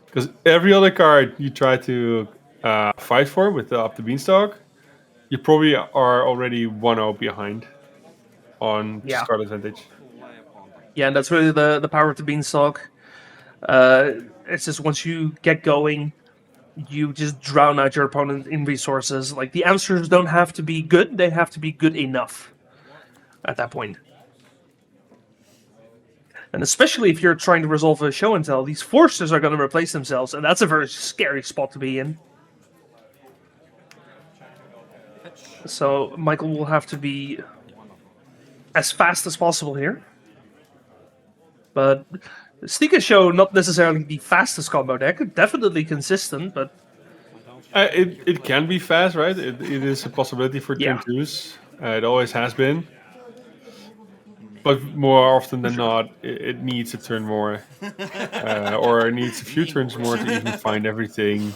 Because every other card you try to fight for with the Beanstalk, you probably are already 1-0 behind on just card advantage. Yeah, and that's really the power of the Beanstalk. It's just once you get going, you just drown out your opponent in resources. Like, the answers don't have to be good, they have to be good enough at that point. And especially if you're trying to resolve a show and tell, these forces are going to replace themselves, and that's a very scary spot to be in. So Michael will have to be as fast as possible here. But Sneaker Show, not necessarily the fastest combo deck, definitely consistent, but... It can be fast, right? It is a possibility for turn 2s. It always has been. But more often than not, it needs a turn more. Or it needs a few turns more to even find everything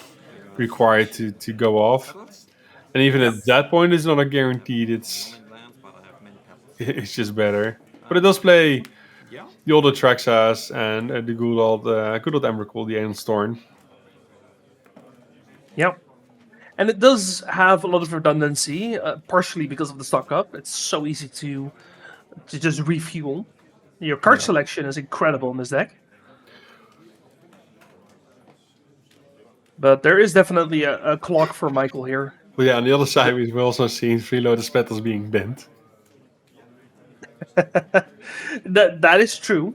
required to go off. And even at that point, it's not a guaranteed. It's just better. But it does play the old Atraxas and the good old Emrakul, the Aeon Storm. Yep. And it does have a lot of redundancy, partially because of the stock up. It's so easy to just refuel. Your card selection is incredible in this deck. But there is definitely a clock for Michael here. But yeah, on the other side, we've also seen Freeloader Spettles being bent. That is true.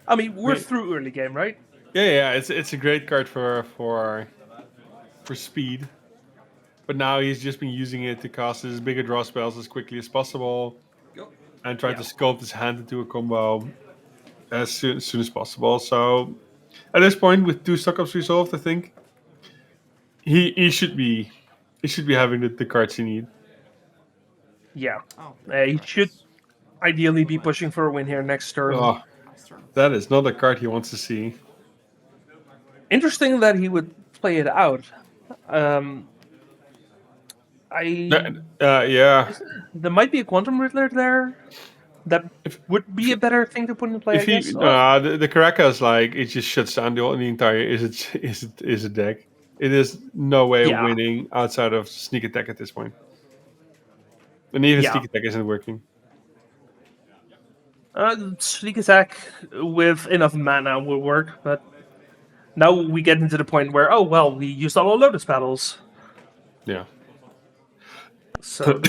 I mean, we're through early game, right? Yeah, it's a great card for speed. But now he's just been using it to cast his bigger draw spells as quickly as possible, and try to sculpt his hand into a combo as soon as possible. So at this point, with 2 stock-ups resolved, I think he should be having the cards he need. Yeah. Oh, He should ideally be pushing for a win here next turn. Oh, nice turn. that is not a card he wants to see. Interesting that he would play it out. Yeah. There might be a Quantum Riddler there. That would be a better thing to put in play, I If guess. he the Caracas, like, it just shuts down the entire is a deck. It is no way of winning outside of sneak attack at this point. And even sneak attack isn't working. Sneak attack with enough mana will work, but now we get into the point where, oh well, we used all our Lotus Petals. Yeah. So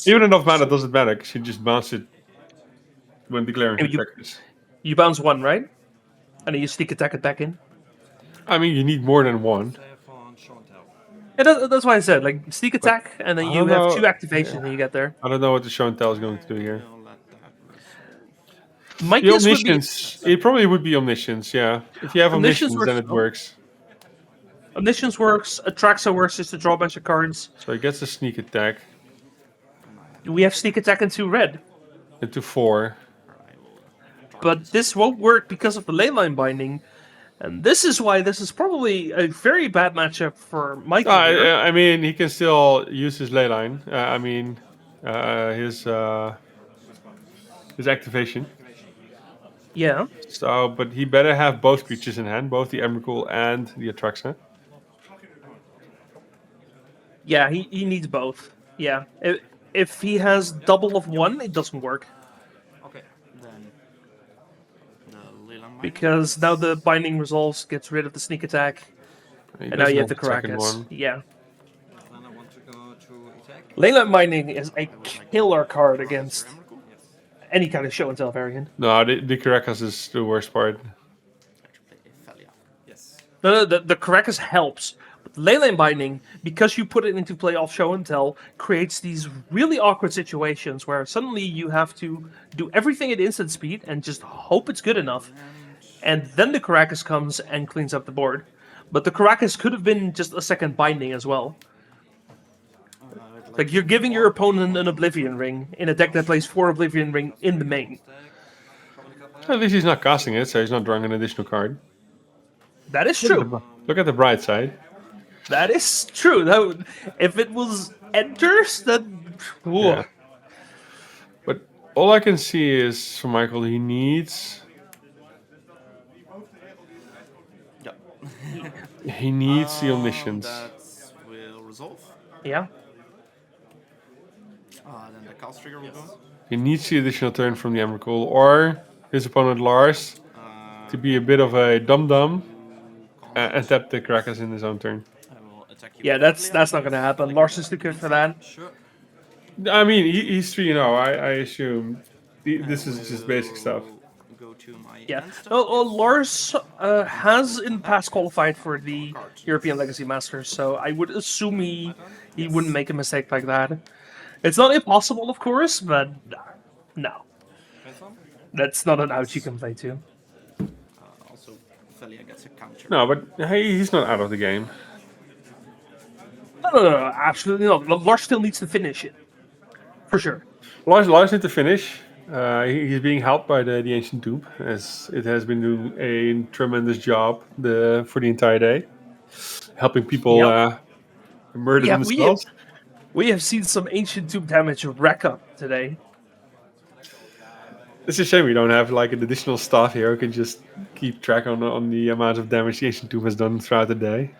even enough mana doesn't matter because you just bounce it when declaring attackers. You bounce one, right? And then you sneak attack it back in. I mean, you need more than one. Yeah, that's why I said, like, sneak attack, and then you have 2 activations when you get there. I don't know what the show and tell is going to do here. My The guess would be Omniscience. It probably would be Omniscience, yeah. If you have Omniscience, then it works. Omniscience works, Atraxa works just to draw a bunch of cards. So he gets a sneak attack. We have sneak attack into red. Into 4. But this won't work because of the leyline binding. And this is why this is probably a very bad matchup for Michael. I mean, he can still use his leyline. His activation. Yeah. So, but he better have both creatures in hand, both the Emrakul and the Atraxa. Yeah, he needs both. Yeah. If he has double of one, it doesn't work. Okay, then the Leland Because now the binding resolves, gets rid of the sneak attack, and now you have the Caracas. Yeah. Then I want to go to attack. Leyline Binding is a killer card against any kind of show and tell variant. No, the Caracas is the worst part. Yes. No, the Caracas helps. But Leyline Binding, because you put it into play off show and tell, creates these really awkward situations where suddenly you have to do everything at instant speed and just hope it's good enough. And then the Caracas comes and cleans up the board. But the Caracas could have been just a second binding as well. Like, you're giving your opponent an Oblivion Ring in a deck that plays 4 Oblivion Ring in the main. At least he's not casting it, so he's not drawing an additional card. That is true. Look at the bright side. That is true. If it was enters, then... Yeah. But all I can see is, for Michael, he needs... he needs the Omniscience. That will resolve. Yeah. Then the cast trigger will go. He needs the additional turn from the Emrakul, or his opponent Lars to be a bit of a dum-dum and tap the Caracas in his own turn. I will attack you. Yeah, that's not going to happen. Lars is too good for that. Sure. I mean, he's 3-0. I assume this is just basic stuff. Go to my Yeah. hand step. Lars has in the past qualified for the European Legacy Masters, so I would assume he wouldn't make a mistake like that. It's not impossible, of course, but no. That's not an out you can play to. Also, Felia gets a counter. No, but he's not out of the game. No, absolutely not. Lars still needs to finish it. For sure. Lars needs to finish. He's being helped by the Ancient Tomb, as it has been doing a tremendous job for the entire day. Helping people murder themselves. We have seen some Ancient Tomb damage rack up today. It's a shame we don't have like an additional staff here who can just keep track on the amount of damage the Ancient Tomb has done throughout the day.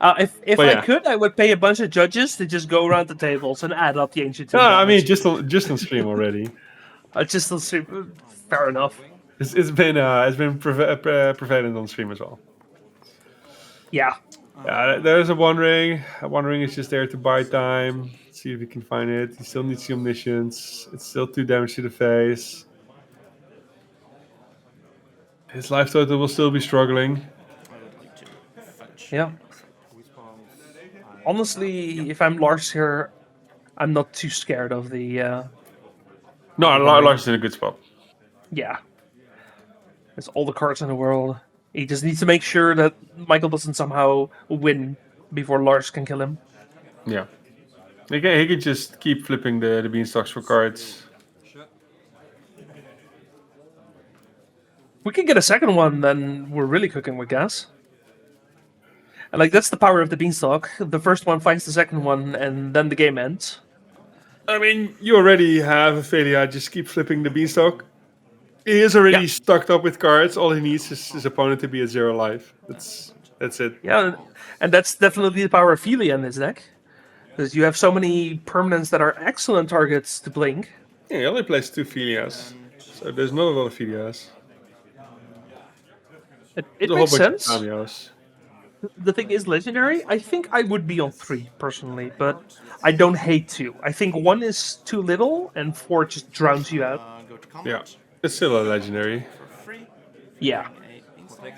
If I could, I would pay a bunch of judges to just go around the tables and add up the Ancient Tomb. No, I mean just on stream already. Just on stream, fair enough. It's been prevalent on stream as well. Yeah. Yeah, there's a One Ring. A One Ring is just there to buy time. See if we can find it. He still needs the Omniscience. It's still 2 damage to the face. His life total will still be struggling. I would like to fetch. Yeah. Honestly, if I'm Lars here, I'm not too scared of the. No, Lars is in a good spot. Yeah. There's all the cards in the world. He just needs to make sure that Michael doesn't somehow win before Lars can kill him. Yeah. He can just keep flipping the beanstalks for cards. We can get a second one, then we're really cooking with gas. And like that's the power of the beanstalk. The first one finds the second one, and then the game ends. I mean, you already have Ophelia. Just keep flipping the beanstalk. He is already stocked up with cards. All he needs is his opponent to be at 0 life. That's it. Yeah, and that's definitely the power of Ophelia in this deck. Because you have so many permanents that are excellent targets to blink. Yeah, he only plays 2 Ophelias. So there's not a lot of Ophelias. It makes sense. The thing is legendary. I think I would be on 3 personally, but I don't hate 2. I think 1 is too little, and 4 just drowns you out. Go to Yeah, combat. it's still a legendary. For free. Yeah. A beanstalk.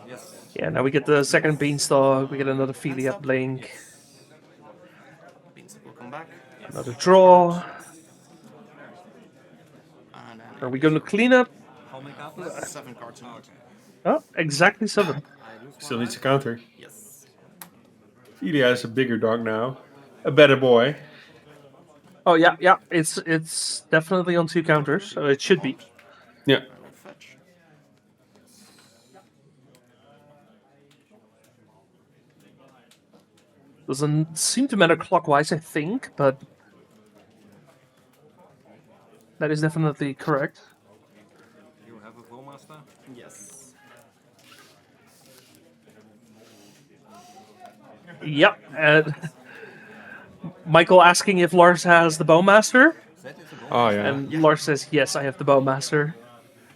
Yes. Yeah, now we get the second beanstalk, we get another Ophelia blink, Beanstalk will come back. Yes. another draw. And then Are we going to clean up? How many cards? 7 cards in hand. Oh, exactly 7. Still needs a counter. Yes. Ophelia is a bigger dog now. A better boy. Oh yeah, it's definitely on 2 counters, so it should be. Yeah. I will fetch. Doesn't seem to matter clockwise, I think, but that is definitely correct. You have a Bowmaster? Yes. Yep, and Michael asking if Lars has the Bowmaster, Oh, yeah. and Lars says, yes, I have the Bowmaster.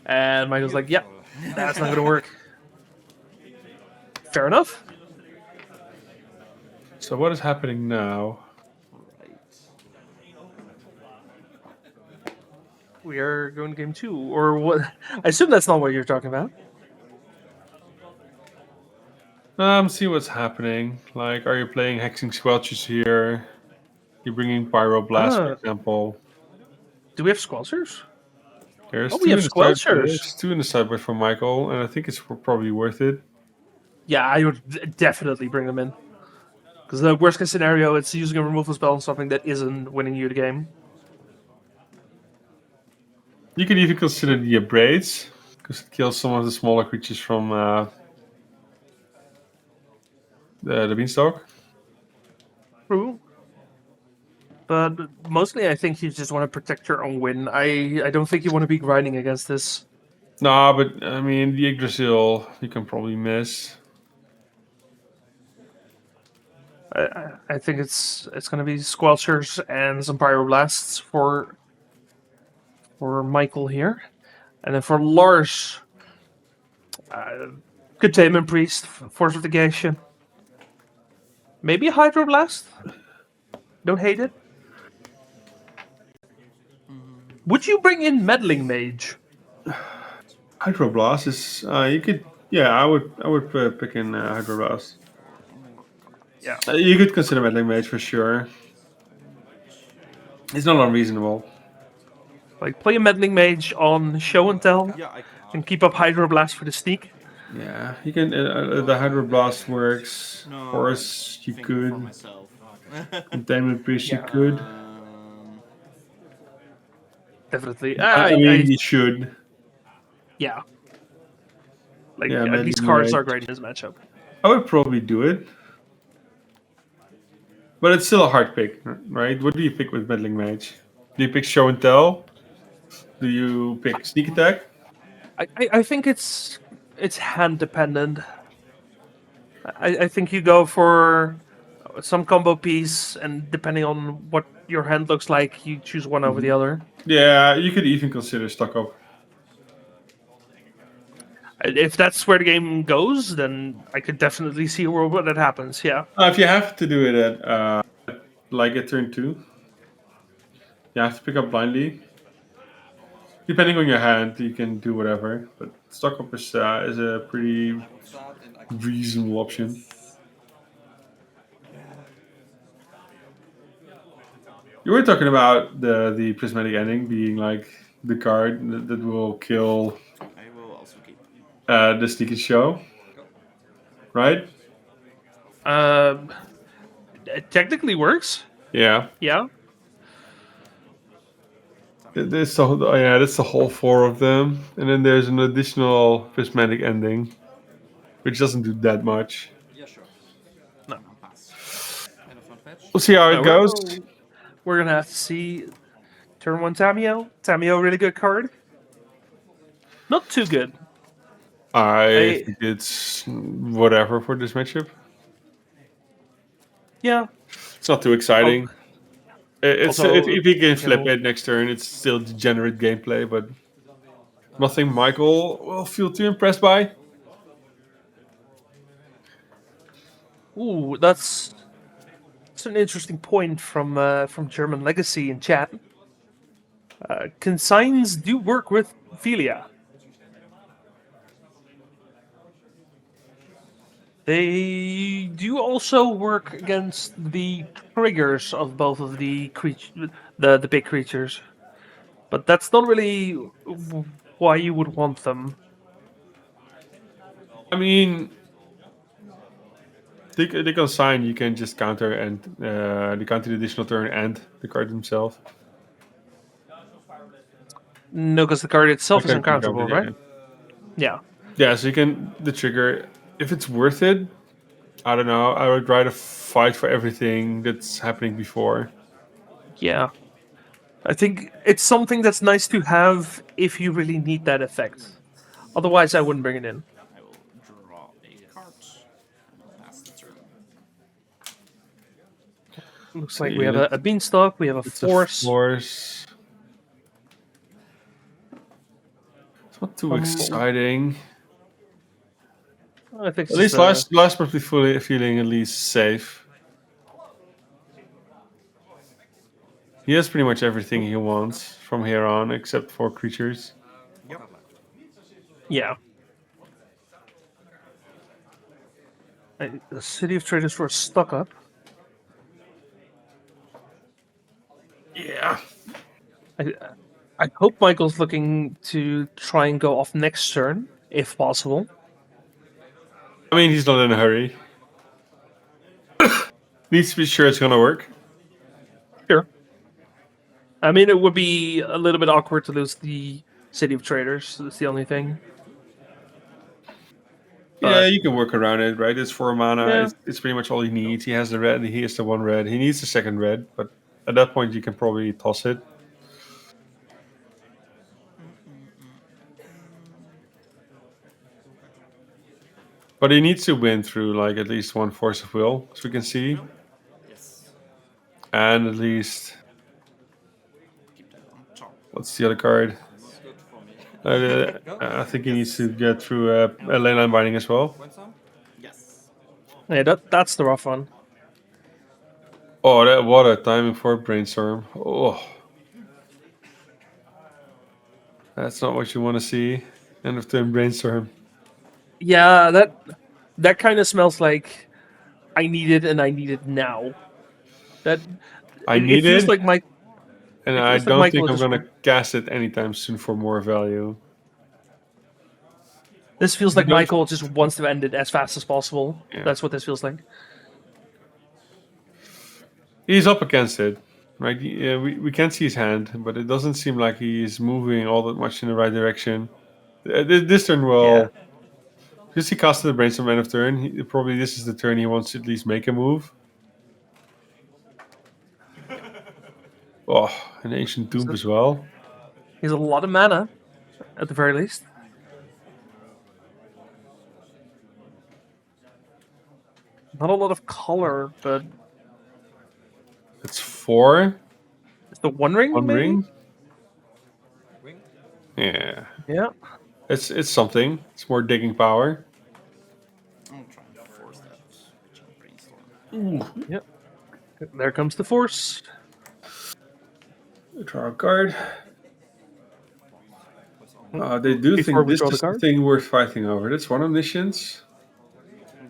And Michael's like, yep, that's not going to work. Fair enough. So what is happening now? We are going to game 2, or what? I assume that's not what you're talking about. See what's happening. Like, are you playing Hexing Squelchers here? You're bringing Pyroblast, for example. Do we have Squelchers? There's we have in the sideboard. Squelchers. There's 2 in the sideboard for Michael, and I think it's probably worth it. Yeah, I would definitely bring them in. Because the worst case scenario, it's using a removal spell on something that isn't winning you the game. You could even consider the Abrades, because it kills some of the smaller creatures from the Beanstalk. True. But mostly I think you just want to protect your own win. I don't think you want to be grinding against this. Nah, but I mean, the Yggdrasil, you can probably miss. I think it's going to be Squelchers and some Pyroblasts for Michael here. And then for Lars, Containment Priest, Fortification. Maybe a Hydroblast? Don't hate it. Would you bring in Meddling Mage? Hydroblast is you could I would pick in Hydroblast. Yeah. You could consider Meddling Mage for sure. It's not unreasonable. Like play a Meddling Mage on Show and Tell, and keep up Hydroblast for the sneak. Yeah, you can. The Hydroblast works. No, Of course, you thinking for could. myself. Containment Priest, you could. Definitely. I mean, you should. Yeah. Like, Yeah, these Meddling cards Mage. are great in this matchup. I would probably do it. But it's still a hard pick, right? What do you pick with Meddling Mage? Do you pick Show and Tell? Do you pick Sneak Attack? I think it's hand dependent. I think you go for some combo piece, and depending on what your hand looks like, you choose one over the other. Yeah, you could even consider Stock Up. If that's where the game goes, then I could definitely see a world where that happens. Yeah. If you have to do it at like at turn 2, you have to pick up blindly. Depending on your hand, you can do whatever. But Stock Up is a pretty reasonable option. You were talking about the prismatic ending being like the card that will kill I will also keep. the sneaky show, right? It technically works. Yeah. Yeah. That's the whole 4 of them, and then there's an additional prismatic ending, which doesn't do that much. Yeah, sure. No. I'll pass. Kind of fun fetch. We'll see how No, it goes. We're gonna have to see. Turn 1 Tamio. Tamio, really good card. Not too good. I think it's whatever for this matchup. Yeah. It's not too exciting. It's Also, if he can flip know- it next turn, it's still degenerate gameplay, but nothing Michael will feel too impressed by. Ooh, that's an interesting point from German Legacy in chat. Consigns do work with Philia. They do also work against the triggers of both of the the big creatures, but that's not really why you would want them. I mean, they consign you can just counter and the counter the additional turn and the card himself. No, because the card itself is Okay, uncounterable, yeah. right? Yeah. Yeah, so you can the trigger if it's worth it. I don't know. I would rather fight for everything that's happening before. Yeah. I think it's something that's nice to have if you really need that effect. Otherwise, I wouldn't bring it in. I will draw a card and I'll pass the turn. Looks like we have a Beanstalk, we have a Force. Force. It's not too exciting. I think At least last probably feeling at least safe. He has pretty much everything he wants from here on, except for creatures. Yeah. The City of Traders for a stock up. Yeah. I hope Michael's looking to try and go off next turn, if possible. I mean, he's not in a hurry. Needs to be sure it's gonna work. Sure. I mean, it would be a little bit awkward to lose the City of Traders. That's the only thing. Yeah, you can work around it, right? It's 4 mana. Yeah. It's pretty much all he needs. He has the red. He has the 1 red. He needs the 2nd red, but at that point you can probably toss it. But he needs to win through like at least 1 force of will, as we can see, Yes. and at least Keep that on top. what's the other card? I think he needs to get through a ley line binding as well. Yes. Yeah, that's the rough one. Oh, what a timing for a brainstorm! Oh, that's not what you want to see. End of turn brainstorm. Yeah, that kind of smells like I need it and I need it now. It feels like Mike. And it I feels like don't Michael think I'm just- gonna cast it anytime soon for more value. This feels like Don't- Michael just wants to end it as fast as possible. Yeah. That's what this feels like. He's up against it, right? Yeah, we can't see his hand, but it doesn't seem like he's moving all that much in the right direction. This turn will, because he casted the brainstorm end of turn. Probably this is the turn he wants to at least make a move. Oh, an ancient tomb as well. He has a lot of mana, at the very least. Not a lot of color, but It's 4. it's the One Ring. One maybe? ring. Yeah, Yeah. it's something. It's more digging power. I'm trying to force that. Brainstorm. Yep. There comes the Force. Draw a card. They do Before think we this draw the is the card? thing worth fighting over. That's one omniscience.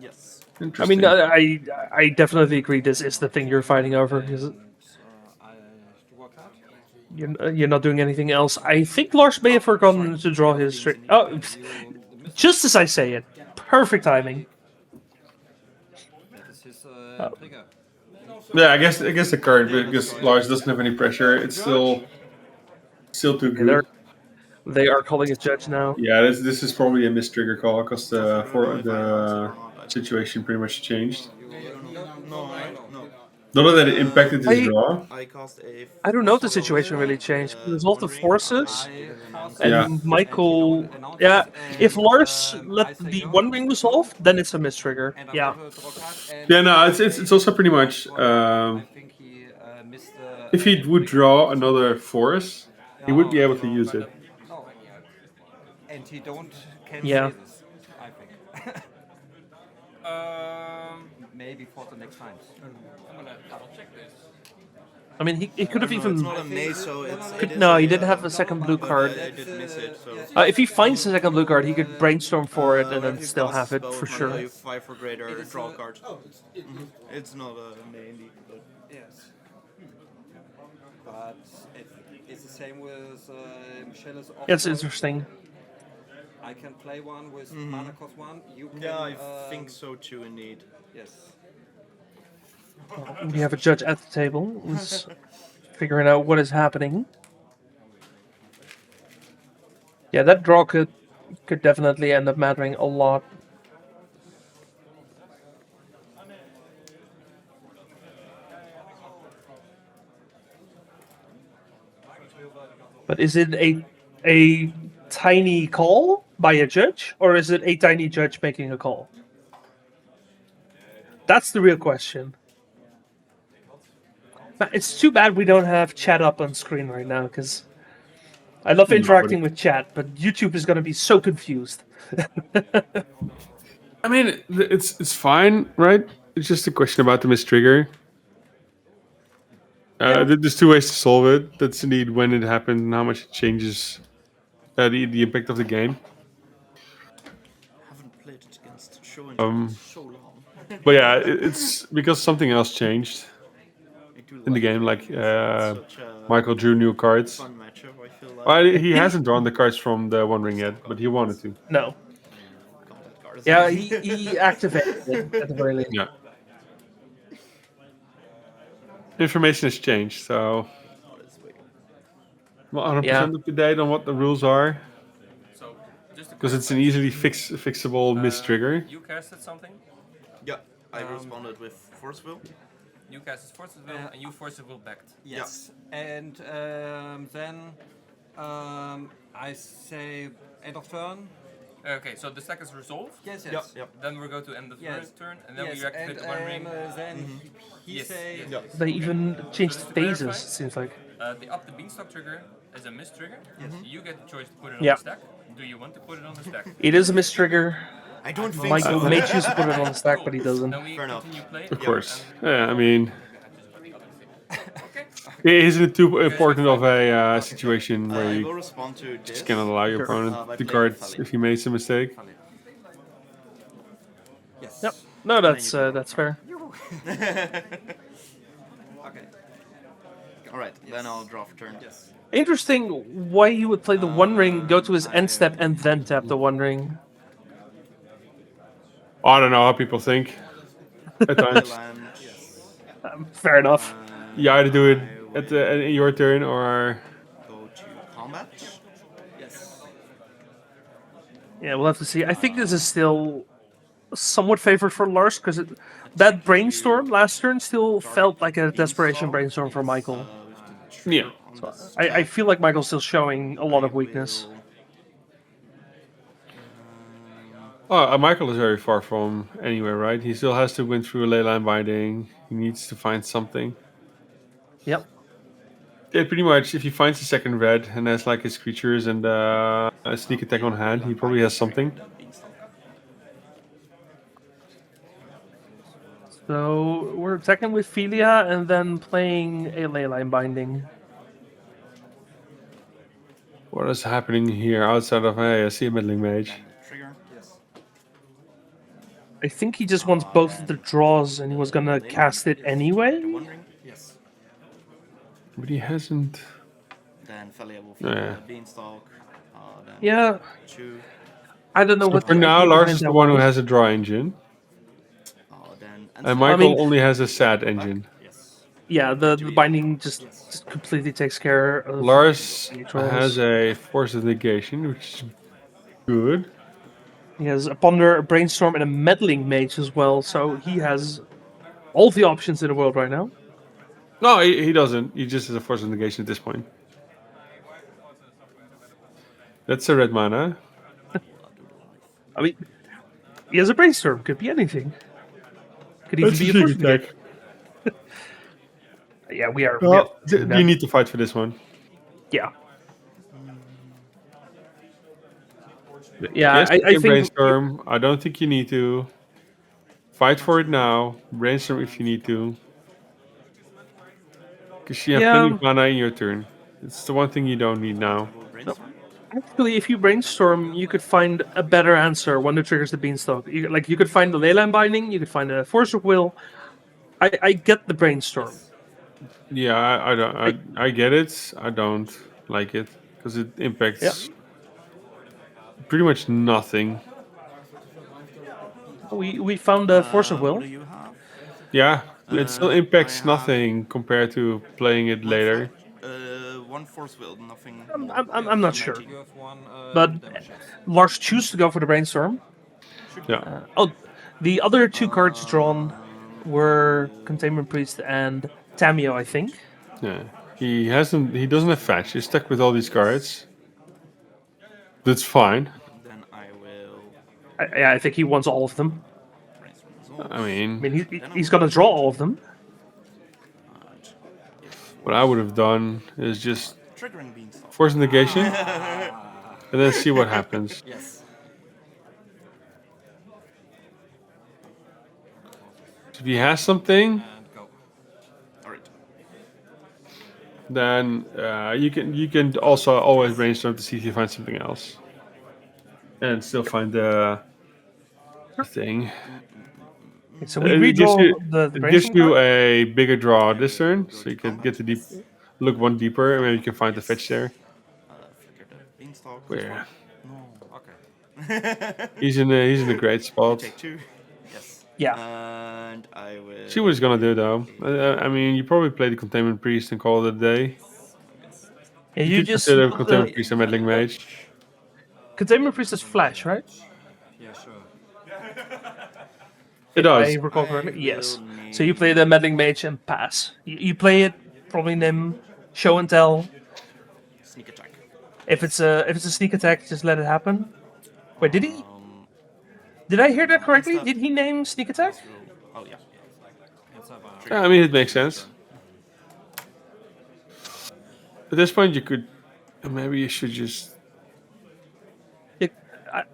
Yes. I Interesting. mean, I definitely agree. This is the thing you're fighting over. Is it? I You're not doing anything else. I think Lars may have forgotten to draw his string. Oh, just as I say it. Perfect timing. That is his trigger. Yeah, I guess the card because Lars doesn't have any pressure. It's still too good. They are calling a judge now. Yeah, this is probably a missed trigger call because the situation pretty much changed. No. Not that it impacted his draw. I cast a. I don't know if the situation really changed. There's all the forces, and Yeah. Michael. Yeah, if Lars let the One Ring resolve, then it's a mistrigger. Yeah. Yeah, no, it's also pretty much. I think he missed the. If he would draw another force, he would be able to use it. No. And he don't can Yeah. say this, I think. Maybe for the next times. I'm gonna double check this. I mean, he could have even. It's not a maze, so it's. No, he didn't have a second blue card. I did miss it, so. If he finds the second blue card, he could brainstorm for it and then If still cast have it spell for with sure. value 5 or greater, draw a card. It's not a main indeed, but. Yes. But it's the same with Michelle's offer. It's interesting. I can play one with mana cost 1. You can. Yeah, I think so too, indeed. Yes. We have a judge at the table who's figuring out what is happening. Yeah, that draw could definitely end up mattering a lot. But is it a tiny call by a judge, or is it a tiny judge making a call? That's the real question. It's too bad we don't have chat up on screen right now, because I love interacting with chat, but YouTube is going to be so confused. I mean, it's fine, right? It's just a question about the mistrigger. There's two ways to solve it. That's indeed when it happened and how much it changes the impact of the game. Haven't played it against show Um, so long. But yeah, it's because something else changed I do in the like game. it. Like It's such a Michael drew new cards. fun matchup, I feel like. Well, he hasn't drawn the cards from the One Ring yet, but he wanted to. No. Contact cards. Yeah, he activated it at the very least. Yeah. Information has changed, so I'm not 100% up to date on what the rules are. So, just Because it's an easily fixable mistrigger. You casted something. Yeah, I responded with Force Will. You casted Forces Will, and you Forces Will backed. Yes. And then I say end of turn. Okay, so the stack is resolved. Yes, Yep, yes. yep. Then we go to end of Yes. turn, and then Yes, we activate and the One Ring. then he Yes, say yes. They even changed phases, it seems like. The up the Beanstalk trigger is a miss trigger. You get the choice to put it on Yeah. the stack. Do you want to put it on the stack? It is a mistrigger. I don't think Michael so. may choose to put it on the stack, but he doesn't. Then we Fair enough. continue play. Of course. Yeah, I mean, isn't it too important of a situation where I you will respond to this. just cannot allow your opponent by to playing card Fali. if he makes a mistake? Yes. Yep. No, that's fair. Okay. Alright, then I'll draw for turn. Yes. Interesting why he would play the One Ring, go to his end step, and then tap the One Ring. I don't know how people think. At times, Land, Fair enough. you either do it at your turn or go to combat. Yes. Yeah, we'll have to see. I think this is still somewhat favored for Lars, because that brainstorm last turn still felt like a desperation brainstorm for Michael. yeah. I feel like Michael's still showing a lot of weakness. Oh, Michael is very far from anywhere, right? He still has to win through a leyline binding. He needs to find something. Yep. Yeah, pretty much. If he finds the second red and has like his creatures and a sneak attack on hand, he probably has something. So we're attacking with Philia and then playing a leyline binding. What is happening here outside of hey, I see a middling mage? Trigger. Yes. I think he just wants both of the draws and he was gonna cast it anyway. One ring. Yes. But he hasn't. Then Felia will Yeah. Beanstalk. Then Yeah, Chew. I don't know So what for the now, idea Lars behind is the that one who was. has a draw engine, Then and I Michael mean- only has a sad engine. Yes. Yeah, the binding just completely takes care of Lars neutrals. has a Force of Negation, which is good. He has a Ponder, a Brainstorm, and a Meddling Mage as well, so he has all the options in the world right now. No, he doesn't. He just has a Force of Negation at this point. That's a red mana. I mean, he has a Brainstorm, could be anything. Could even That's be a a sneak Force attack. Negation. Yeah, we are. Well, doing that. you need to fight for this one. Yeah. Yeah, Yes, I you can think brainstorm. I don't think you need to. Fight for it now. Brainstorm if you need to. Because you have Yeah. plenty of mana in your turn. It's the one thing you don't need now. actually, if you brainstorm, you could find a better answer when it triggers the Beanstalk. You could find the Leyline Binding, you could find a Force of Will. I get the brainstorm. Yeah, I don't. I get it. I don't like it because it impacts pretty much nothing. We found the Force of Will. What do you have? Yeah, it still impacts I have- nothing compared to playing it later. One Force Will, nothing. I'm not sure. You have one. But damage hit. Lars choose to go for the brainstorm. Yeah, The other two cards drawn were Containment Priest and Tamio, I think. yeah. He hasn't. He doesn't have fetch. He's stuck with all these cards. That's fine. Then I will I think he wants all of them. brainstorm as well. I mean, I mean, he's gonna draw all of them. what I would have done is just Triggering Beanstalk. force negation, and then see what happens. Yes. If he has something, And go. Alright. then you can also always brainstorm to see if you find something else, and still find the thing. So we It gives redraw you- the It gives brainstorm you card. a bigger draw this turn, so you can get the deep, look one deeper, and maybe you can find the fetch there. Flicker the Beanstalk. Where Okay. he's in a great spot. Take two. Yes. Yeah. And I will. See what he's gonna do though. I mean, you probably play the Containment Priest and call it a day. Yeah, You you could just consider put Containment the Priest and Meddling Mage. Containment Priest is flash, right? Yeah, sure. It I does. recall correctly. Yes. will So you play the Meddling Mage and pass. You play it, probably Nim, show and tell. Sneak attack. If it's a sneak attack, just let it happen. Wait, did he? Did I hear that correctly? Did he name sneak attack? Oh yeah. It's up. Yeah, I mean, it makes sense. At this point, you could. Maybe you should just.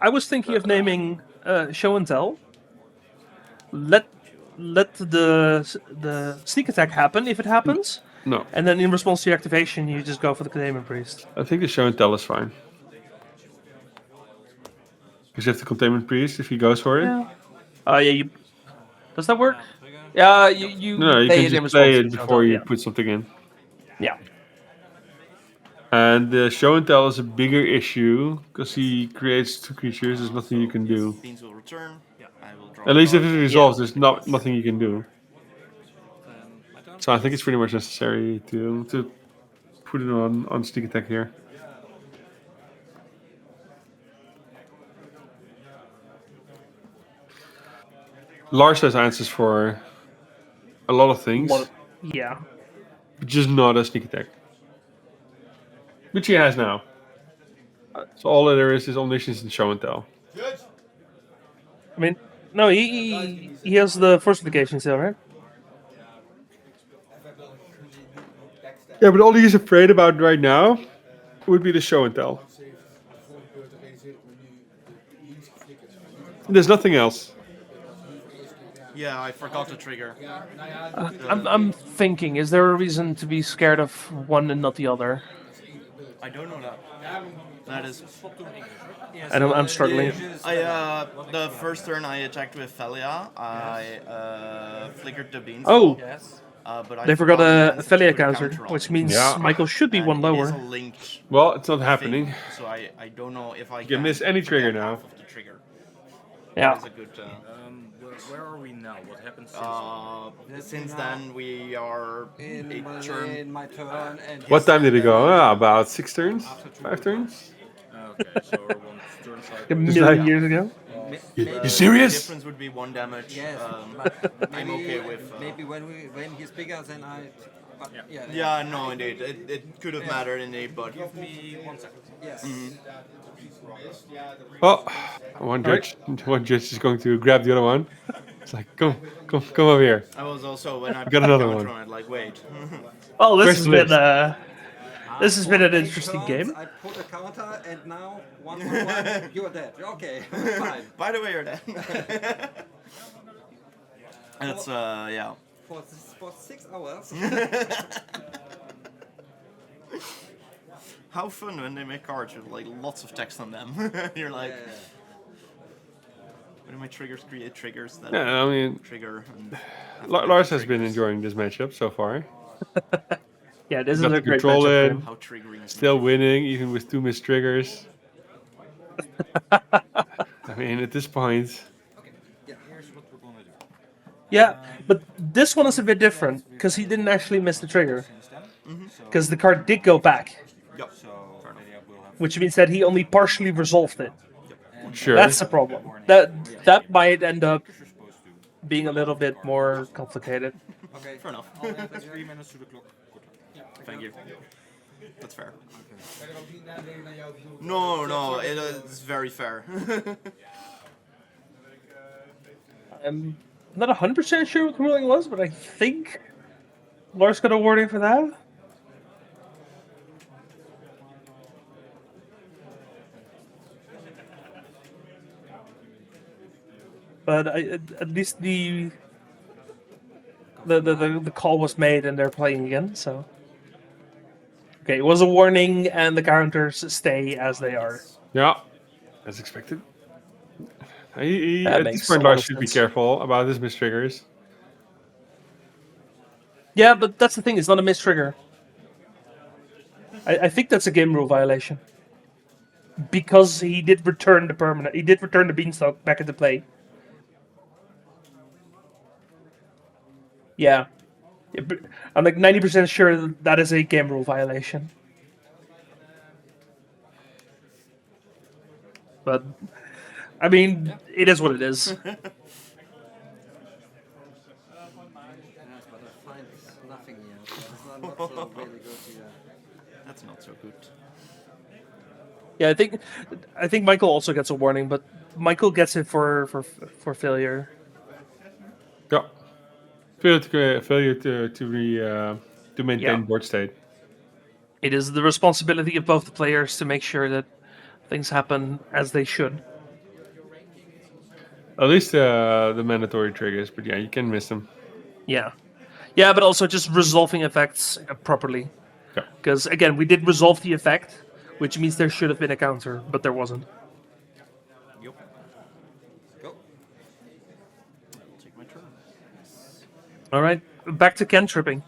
I was thinking of naming show and tell. Let the sneak attack happen if it happens, No, and then in response to your activation, you just go for the Containment Priest. I think the show and tell is fine. Because you have the Containment Priest if he goes for it. Yeah. Yeah. You. Does that work? Yeah. You. No, you play can it in just play response it to show and before tell, you yeah. put something in. Yeah. And the show and tell is a bigger issue because he creates two creatures. There's nothing you can do. Beans will return. I will draw. At least if a it card. resolves, there's nothing you can do. Then my turn. So I think it's pretty much necessary to put it on sneak attack here. Lars has answers for a lot of things, Yeah. but just not a sneak attack. Which he has now. So all there is omniscience and show and tell. I mean, no, he has the fortification still, right? Yeah, but all he's afraid about right now would be the show and tell. There's nothing else. Yeah, I forgot to trigger. I'm thinking, is there a reason to be scared of one and not the other? I don't know that. That is. And I'm struggling. The first turn I attacked with Felia, I flickered the beans. Oh, Yes. But I They forgot the a answer affiliate to the counter, counter on which it. means Yeah. Michael should be And one it is lower. a linked Well, it's not thing, happening. so I don't know if I You can can miss any get trigger now. half of the trigger. Yeah. That is a good. Where are we now? What happened Since then, we are in a turn. in my turn. And What time did it go? About 6 turns? 5 turns? Okay, so we're one turn A cycle. million years ago. You serious? Difference would be 1 damage. Yes, I'm okay with. maybe when he's bigger than I. But yeah. Yeah, no, indeed. It could have mattered indeed, but. Give me 1 second. Yes. Oh, one judge is going to grab the other one. It's like, come over here. I was also when I Got another counter one. on it, like, wait. Oh, this Where's has the been list? this has been an 8 interesting turns, game. I put a counter, and now 1/1, you're dead. Okay, fine. By the way, you're dead. That's yeah. For 6 hours. How fun when they make cards with like lots of text on them. You're like, when do my triggers create triggers that Yeah, I mean, trigger? And Lars has been enjoying this matchup so far. Yeah, this is Got a the great control matchup for in. him. how triggering is Still winning, even with 2 missed triggers. I mean, at this point, Here's what we're gonna do. Yeah, but this one is a bit different because he didn't actually miss the trigger. Because the card did go back, Yep. which means that he only partially resolved it. sure. That's the problem. That might end up being a little bit more complicated. Okay. Fair enough. I'll add 3 minutes to the clock. Thank you. That's fair. No, it's very fair. I'm not 100% sure what the ruling was, but I think Lars got a warning for that. But at least the call was made and they're playing again, so. Okay, it was a warning and the counters stay as they are. Yeah, as expected. That At makes this point, a lot Lars of should be sense. careful about his missed triggers. Yeah, but that's the thing, it's not a missed trigger. I think that's a game rule violation. Because he did return the permanent, he did return the Beanstalk back into play. Yeah. Yeah, but I'm like 90% sure that is a game rule violation. But, I mean, it is what it is. But I find nothing here. It's not so really good here. That's not so good. Yeah, I think Michael also gets a warning, but Michael gets it for failure. Yeah. Failure to maintain Yeah. board state. It is the responsibility of both the players to make sure that things happen as they should. At least the mandatory triggers, but yeah, you can miss them. Yeah. Yeah, but also just resolving effects properly. Yeah. Because, again, we did resolve the effect, which means there should have been a counter, but there wasn't. Yep. Go. I'll take my turn. All right, back to cantripping.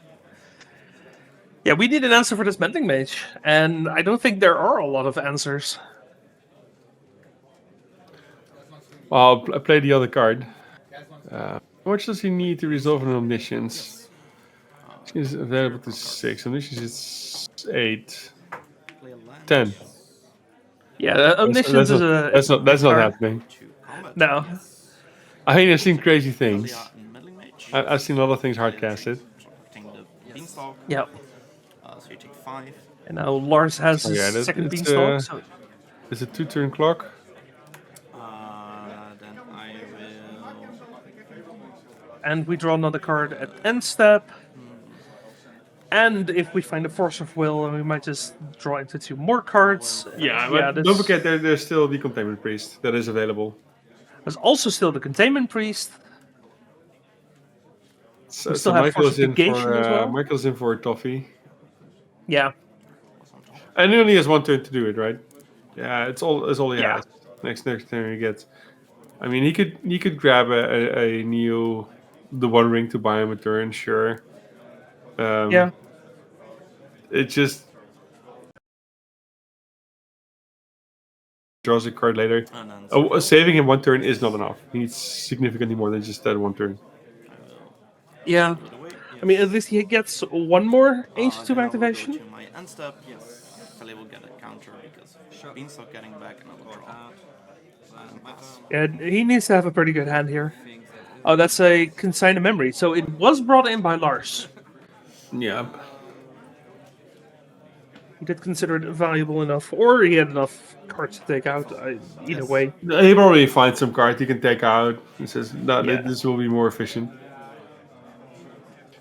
Yeah, we need an answer for this Mending Mage, and I don't think there are a lot of answers. Well, I'll play the other card. How much does he need to resolve an omniscience? He's available to 6. Omniscience is 8. Play a land. 10. Yeah, Omniscience is a... That's not happening. To combat. No. I mean, I've seen crazy things. Yeah, meddling mage. I've seen a lot of things hard casted. Protecting the Beanstalk. Yeah. So you take 5. And now Lars has Oh, his yeah, second it's, Beanstalk, so... It's a 2-turn clock. Then I will. And we draw another card at end step. And if we find a Force of Will, we might just draw into 2 more cards. Yeah, but this- don't forget there's still the Containment Priest that is available. There's also still the Containment Priest. So, We still have Michael's in Fortification for as well. Michael's in for a toffee. Yeah. And he only has 1 turn to do it, right? Yeah, it's all he Yeah. has. Next turn he gets. I mean, he could grab a Neo, the One Ring to buy him a turn, sure. Yeah. It just draws a card later. Saving him 1 turn is not enough. He needs significantly more than just that 1 turn. Yeah. I mean, at least he gets 1 more Ancient Tomb activation. My end step, yes. Philly will get a counter because Beanstalk getting back another draw. And he needs to have a pretty good hand here. Oh, that's a consigned memory. So it was brought in by Lars. Yeah. He did consider it valuable enough, or he had enough cards to take out. Either way. He probably finds some card he can take out. He says, no, Yeah. this will be more efficient.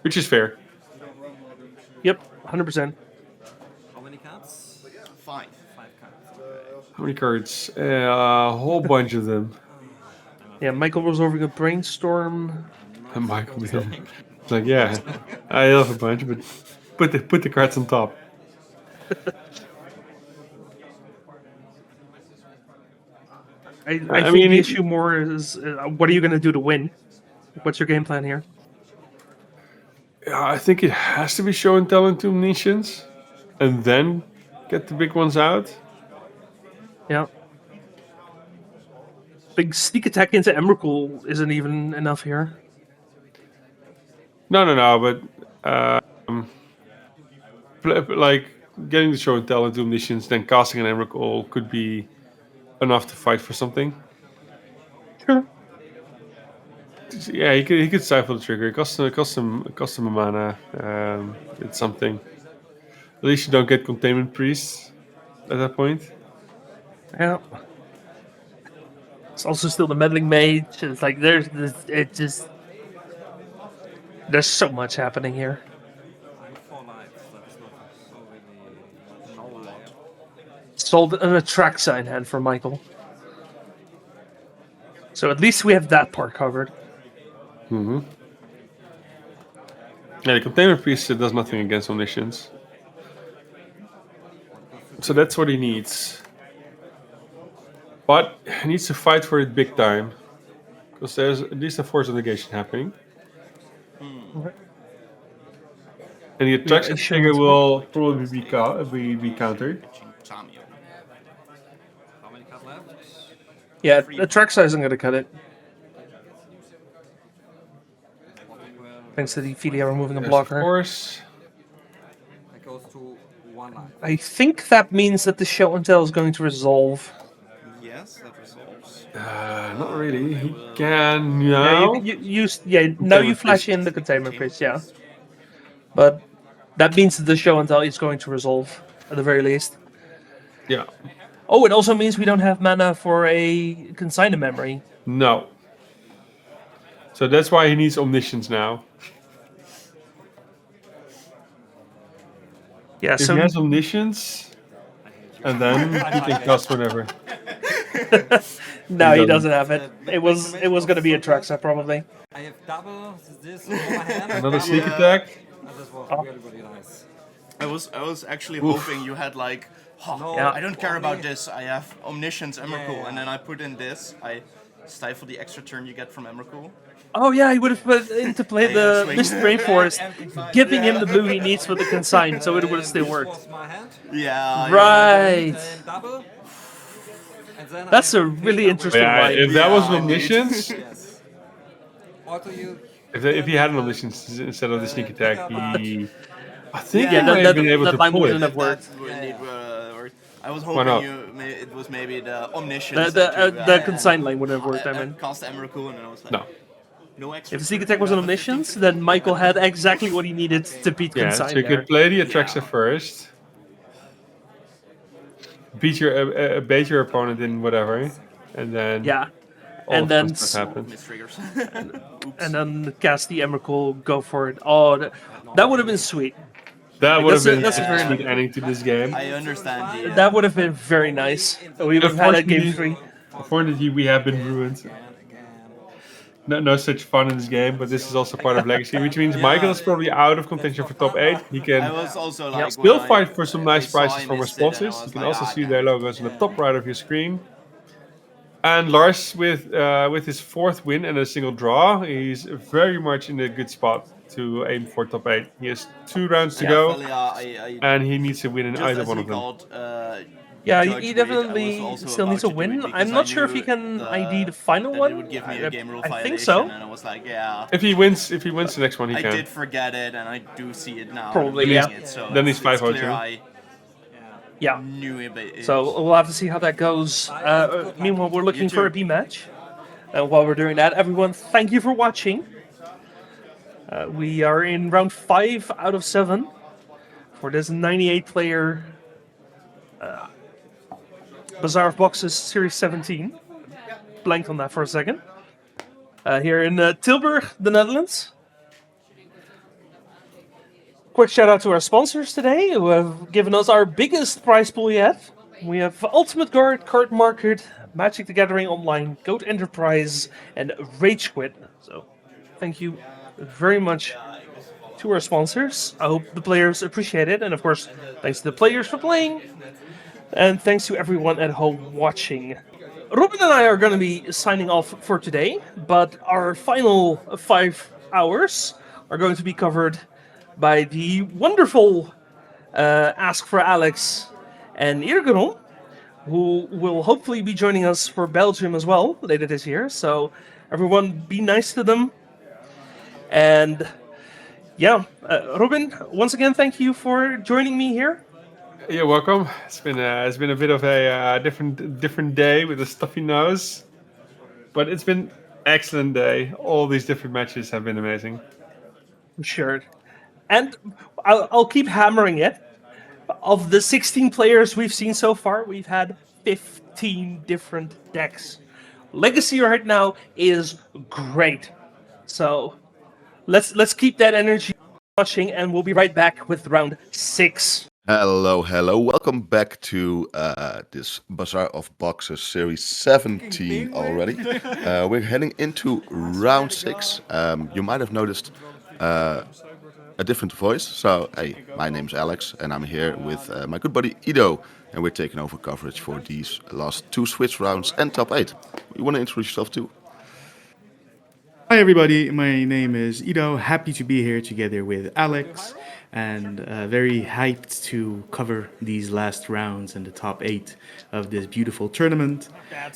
Which is fair. Yep, 100%. How many cards? 5. 5 cards. How many cards? A whole bunch of them. Yeah, Michael was over a brainstorm. And Michael was like, yeah, I have a bunch, but put the cards on top. I think the issue more is what are you going to do to win? What's your game plan here? Yeah, I think it has to be show and tell into omniscience, and then get the big ones out. Yeah. Big sneak attack into Emrakul isn't even enough here. No, but like getting the show and tell into omniscience, then casting an Emrakul could be enough to fight for something. Sure. Yeah, he could stifle the trigger. It costs him a mana. It's something. At least you don't get containment priests at that point. Yeah. It's also still the meddling mage. It's like there's so much happening here. 4 lives. That is not so really a whole lot. Sold an Atraxa in hand for Michael. So at least we have that part covered. Mm-hmm. Yeah, the containment priest does nothing against omniscience. So that's what he needs. But he needs to fight for it big time. Because there's at least a force of negation happening. Okay. And the attraction trigger will probably be countered. How many cards left? Yeah, Atraxa isn't going to cut it. Thanks to the Ophelia removing a blocker. Of course. That goes to 1 life. I think that means that the show and tell is going to resolve. Yes, that resolves. Not really. He can now. Now you flash in the containment priest, yeah. But that means that the show and tell is going to resolve, at the very least. Yeah. Oh, it also means we don't have mana for a consigned memory. No. So that's why he needs omniscience now. Yeah, if so he has omniscience, and then he can cast whenever. No, he doesn't have it. It was going to be a Atraxa probably. I have double this in my hand. Another sneak attack. This was really, really nice. I was actually hoping you had like, I don't care about this. I have Omniscience Emrakul, and then I put in this. I stifle the extra turn you get from Emrakul. Oh yeah, he would have put into play the Mist Rainforest, giving him the blue he needs for the consign, so it would have still worked. Yeah. Right. Double. That's a really interesting line. If that was an omniscience, Yes. Also you. if he had an omniscience instead of the sneak attack, he. I think Yeah, he might have been able that to line pull wouldn't it. have worked. I was Why not? hoping it was maybe the Omniscience. The consign line would have worked, I mean. Cast Emrakul, and then I was like, No. no extra. If the sneak attack was an omniscience, then Michael had exactly what he needed to beat Yeah, consign so you there. could play the Atraxa first, bait your opponent in whatever, and then Yeah. all And of then that stuff happens. Mistriggers. and then cast the Emrakul, go for it. Oh, that would have been sweet. That would have been that's a a very sweet ending to this game. I understand the. That would have been very nice. We would have had that game 3. Unfortunately, we have been ruined. No such fun in this game, but this is also part of Legacy, which means Michael is probably out of contention for top 8. He I can was also like. still when I- fight for some nice I saw prizes him from listed, and I responses. was You can like, also ah, see okay. their logos on the top right of your screen. And Lars, with his 4th win and a single draw, he's very much in a good spot to aim for top 8. He has 2 rounds to go, and he needs to win in either one of them. Yeah, he definitely still needs a win. I'm not sure if he can ID the final one. I think so. And I was like, yeah. If he wins the next one, he I can. did forget it, and I do see it now. Probably, yeah. Then he's 5-0 clear. Yeah. Knew it. So we'll have to see how that goes. Meanwhile, we're looking for a B match. While we're doing that, everyone, thank you for watching. We are in round 5 out of 7 for this 98-player Bazaar of Boxes Series 17. Blanked on that for a second. Here in Tilburg, the Netherlands. Quick shout out to our sponsors today who have given us our biggest prize pool yet. We have Ultimate Guard, Cardmarket, Magic the Gathering Online, Goat Enterprise, and RageSquid. So thank you very much to our sponsors. I hope the players appreciate it. And of course, thanks to the players for playing. And thanks to everyone at home watching. Robin and I are going to be signing off for today, but our final 5 hours are going to be covered by the wonderful Ask for Alex and Irgunol, who will hopefully be joining us for Belgium as well later this year. So everyone be nice to them. And yeah, Robin, once again, thank you for joining me here. You're welcome. It's been a bit of a different day with a stuffy nose, but it's been excellent day. All these different matches have been amazing. Sure, and I'll keep hammering it. Of the 16 players we've seen so far, we've had 15 different decks. Legacy right now is great, so let's keep that energy watching, and we'll be right back with round 6. Hello. Welcome back to this Bazaar of Boxes Series 17 already. We're heading into round 6. You might have noticed a different voice. So, hey, my name's Alex, and I'm here with my good buddy Ido, and we're taking over coverage for these last 2 Switch rounds and top 8. You want to introduce yourself too? Hi everybody, my name is Ido. Happy to be here together with Alex, and very hyped to cover these last rounds and the top 8 of this beautiful tournament.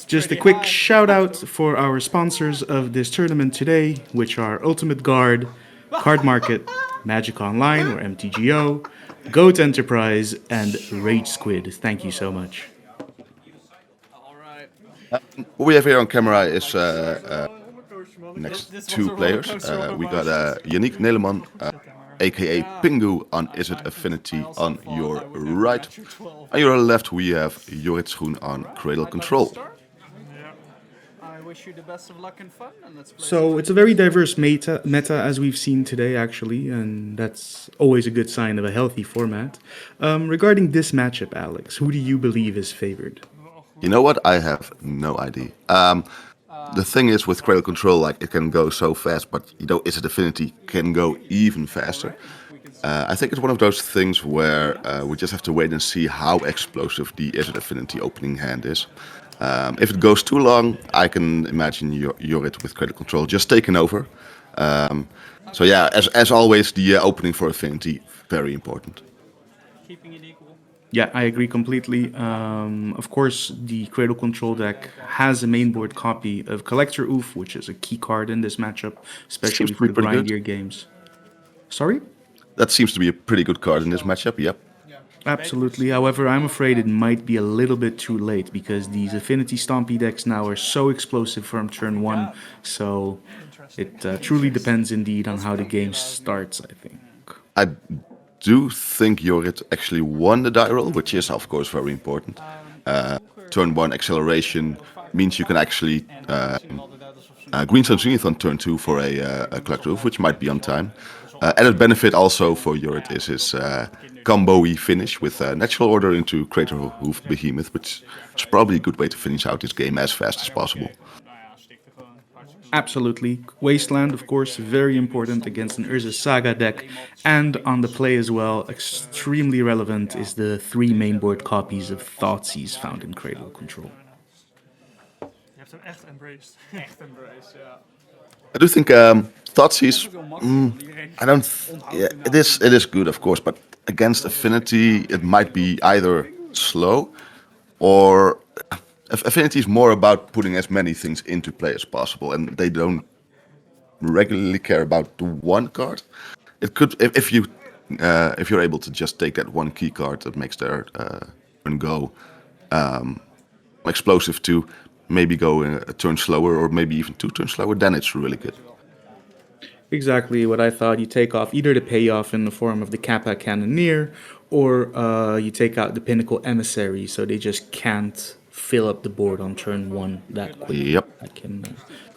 Just a quick shout out for our sponsors of this tournament today, which are Ultimate Guard, Cardmarket, Magic Online or MTGO, Goat Enterprise, and RageSquid. Thank you so much. What we have here on camera is next 2 players. We got Yannick Neleman, aka Pingu on Izzet Affinity on your right. On your left we have Jorrit Schoen on Cradle Control. I wish you the best of luck and fun, and let's play. So it's a very diverse meta as we've seen today actually, and that's always a good sign of a healthy format. Regarding this matchup, Alex, who do you believe is favored? You know what? I have no idea. The thing is with Cradle Control, like, it can go so fast, but you know, Izzet Affinity can go even faster. I think it's one of those things where we just have to wait and see how explosive the Izzet Affinity opening hand is. If it goes too long, I can imagine Jorrit with Cradle Control just taking over. So yeah, as always, the opening for Affinity, very important. Keeping it equal. Yeah, I agree completely. Of course, the Cradle Control deck has a mainboard copy of Collector Oof, which is a key card in this matchup, especially for the grindier games. Sorry? That seems to be a pretty good card in this matchup, yep. Absolutely. However, I'm afraid it might be a little bit too late because these Affinity Stompy decks now are so explosive from turn 1. So it truly depends indeed on how the game starts, I think. I do think Jorrit actually won the die roll, which is of course very important. Turn 1 acceleration means you can actually Green Sun Zenith on turn 2 for a Collector Oof, which might be on time. Added benefit also for Jorrit is his combo-y finish with Natural Order into Crater Hoof Behemoth, which is probably a good way to finish out this game as fast as possible. Absolutely. Wasteland, of course, very important against an Urza Saga deck. And on the play as well, extremely relevant is the 3 mainboard copies of Thoughtseize found in Cradle Control. heeft hem echt embraced. Echt embrace, ja. I do think Thoughtseize. I don't. Yeah, it is good, of course, but against Affinity, it might be either slow or Affinity is more about putting as many things into play as possible, and they don't regularly care about the one card. It could if you're able to just take that one key card that makes their turn go explosive to maybe go a turn slower or maybe even 2 turns slower, then it's really good. Exactly what I thought. You take off either the payoff in the form of the Kappa Cannoneer, or you take out the Pinnacle Emissary, so they just can't fill up the board on turn 1 that quickly. Yep. That can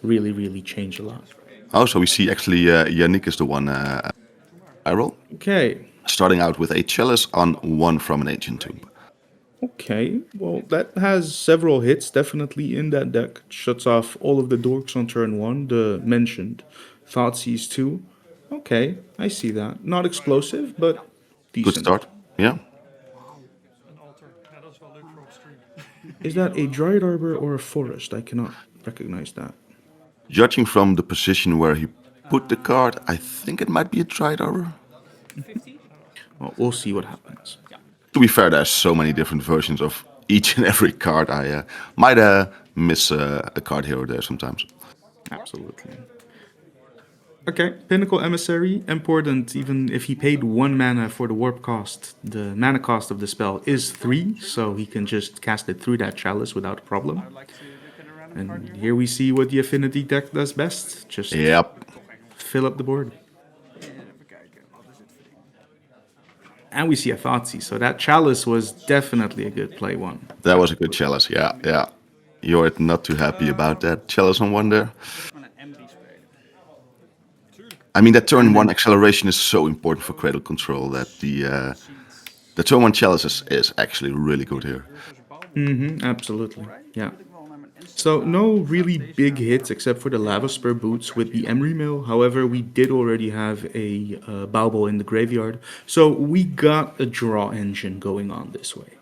really, really change a lot. Oh, so we see actually Yannick is the one I roll. Okay. Starting out with a chalice on 1 from an ancient tomb. Okay, well, that has several hits definitely in that deck. Shuts off all of the dorks on turn 1, the mentioned Thoughtseize 2. Okay, I see that. Not explosive, but decent. Good start, yeah. Een altar. Ja, dat is wel leuk voor op stream. Is that a Dryad Arbor or a Forest? I cannot recognize that. Judging from the position where he put the card, I think it might be a Dryad Arbor. Well, we'll see what happens. To be fair, there's so many different versions of each and every card. I might miss a card here or there sometimes. Absolutely. Okay, Pinnacle Emissary, important even if he paid 1 mana for the warp cost. The mana cost of the spell is 3, so he can just cast it through that chalice without a problem. And here we see what the Affinity deck does best. Just fill up the board. And we see a Thoughtseize, so that chalice was definitely a good play one. That was a good chalice, yeah. You're not too happy about that chalice on 1 there. I mean, that turn 1 acceleration is so important for Cradle control that the turn 1 chalice is actually really good here. Absolutely, yeah. So no really big hits except for the Lava Spur boots with the Emery Mill. However, we did already have a Baubal in the graveyard, so we got a draw engine going on this way.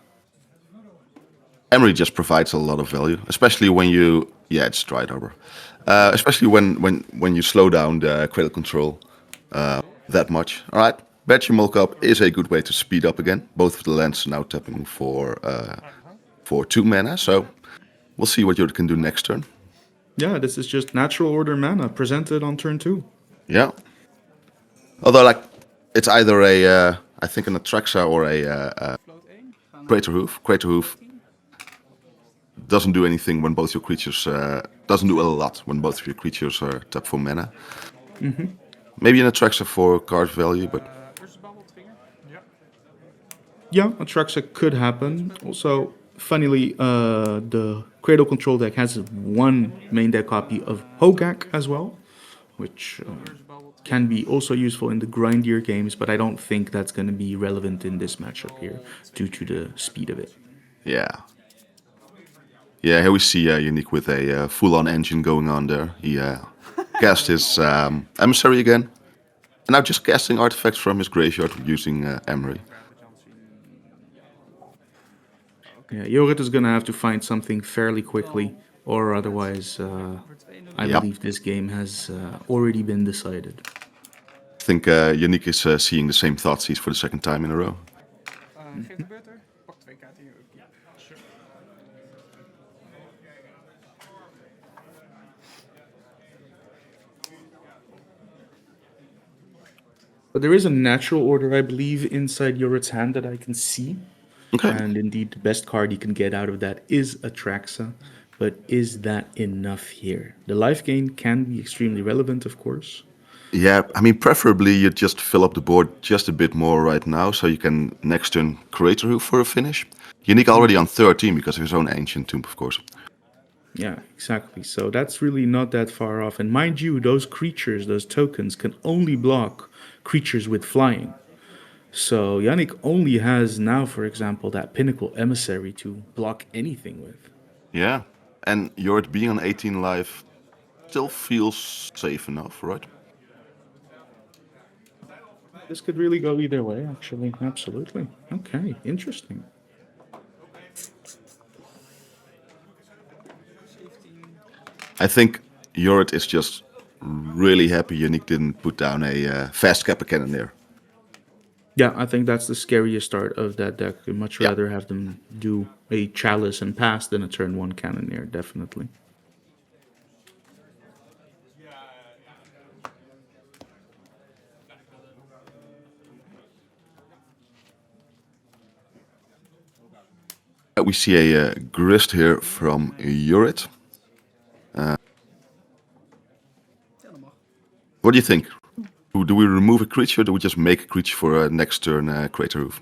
Emery just provides a lot of value, especially when you it's Dryad Arbor. Especially when you slow down the Cradle control that much. All right, Badger Mulk Up is a good way to speed up again. Both of the lands are now tapping for 2 mana, so we'll see what you can do next turn. Yeah, this is just natural order mana presented on turn 2. Yeah. Although, like, it's either I think an Atraxa or a Crater Hoof. Crater Hoof doesn't do anything when both your creatures doesn't do a lot when both of your creatures are tapped for mana. Maybe an Atraxa for card value, but yeah, Atraxa could happen. Also, funnily, the Cradle control deck has 1 main deck copy of Hogak as well, which can be also useful in the grindier games, but I don't think that's going to be relevant in this matchup here due to the speed of it. Yeah, here we see Yannick with a full-on engine going on there. He cast his Emissary again, and now just casting artifacts from his graveyard using Emery. Yeah, Jorrit is going to have to find something fairly quickly, or otherwise I believe this game has already been decided. I think Yannick is seeing the same Thoughtseize for the 2nd time in a row. Geef de beurt er. Pak 2 kaarten hier. Ja, sure. But there is a natural order, I believe, inside Jorrit's hand that I can see. Okay. And indeed, the best card you can get out of that is Atraxa. But is that enough here? The life gain can be extremely relevant, of course. Yeah, I mean, preferably you just fill up the board just a bit more right now, so you can next turn Crater Hoof for a finish. Yannick already on 13 because of his own Ancient Tomb, of course. Yeah, exactly. So that's really not that far off. And mind you, those creatures, those tokens, can only block creatures with flying. So Yannick only has now, for example, that Pinnacle Emissary to block anything with. Yeah, and Jorrit being on 18 life still feels safe enough, right? This could really go either way, actually. Absolutely. Okay, interesting. I think Yorit is just really happy Unique didn't put down a fast Kappa Cannon there. Yeah, I think that's the scariest start of that deck. I'd much rather have them do a Chalice and pass than a turn 1 Cannoneer, definitely. We see a Grist here from Yorit. What do you think? Do we remove a creature or do we just make a creature for next turn Crater Roof?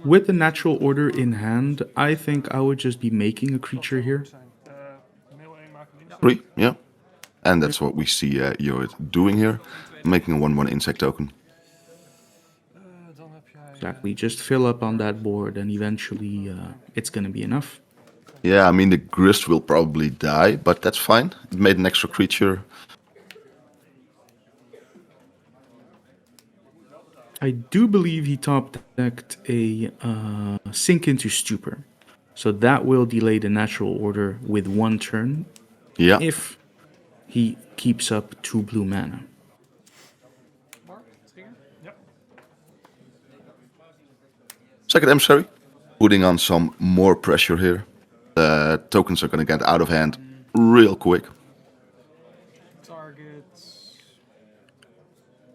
With the natural order in hand, I think I would just be making a creature here. Three, yeah. And that's what we see Yorit doing here, making a 1/1 insect token. Exactly, just fill up on that board and eventually it's going to be enough. Yeah, I mean the Grist will probably die, but that's fine. It made an extra creature. I do believe he top decked a Sink into Stupor. So that will delay the natural order with 1 turn. Yeah. If he keeps up 2 blue mana. Second emissary, putting on some more pressure here. Tokens are going to get out of hand real quick.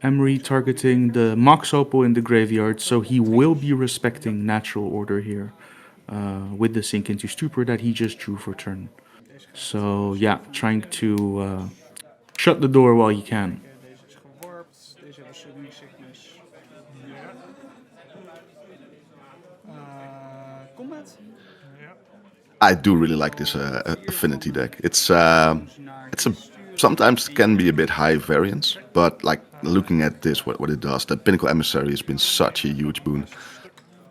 Emery targeting the Mox Opal in the graveyard, so he will be respecting natural order here with the Sink into Stupor that he just drew for turn. So yeah, trying to shut the door while he can. I do really like this Affinity deck. It's sometimes it can be a bit high variance, but like looking at this, what it does, the Pinnacle Emissary has been such a huge boon.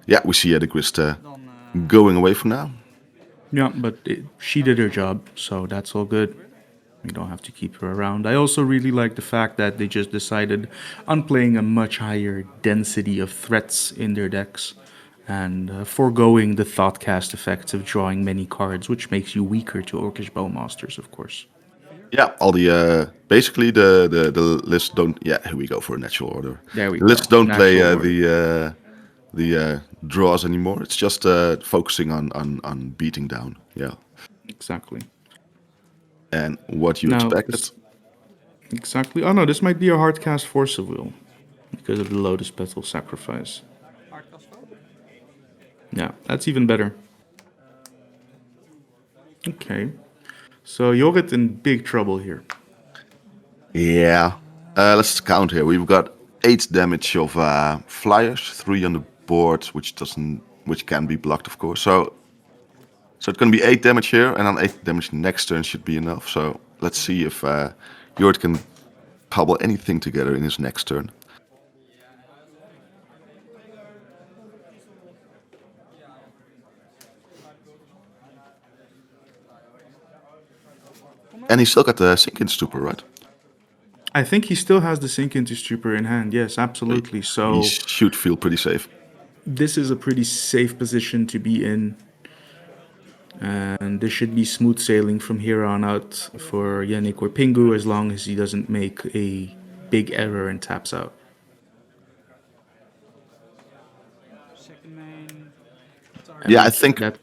Yeah, we see the Grist going away for now. Yeah, but she did her job, so that's all good. We don't have to keep her around. I also really like the fact that they just decided on playing a much higher density of threats in their decks and foregoing the Thoughtcast effects of drawing many cards, which makes you weaker to Orcish Bowmasters, of course. Yeah, all the basically the lists don't. Yeah, here we go for a natural order. There we the go. lists don't play Natural the draws anymore. It's just focusing on beating down. Yeah, exactly. And what you Now, expected. Exactly. Oh no, this might be a hard cast Force of Will because of the Lotus Petal sacrifice. Yeah, that's even better. Okay. So Yorit in big trouble here. Yeah. Let's count here. We've got 8 damage of flyers, 3 on the board, which can be blocked, of course. So it's gonna be 8 damage here, and then 8 damage next turn should be enough. So let's see if Yorit can cobble anything together in his next turn. And he still got the Sink into Stupor, right? I think he still has the Sink into Stupor in hand. Yes, absolutely. So he should feel pretty safe. This is a pretty safe position to be in. And this should be smooth sailing from here on out for Yannick or Pingu as long as he doesn't make a big error and taps out. Yeah, I think that.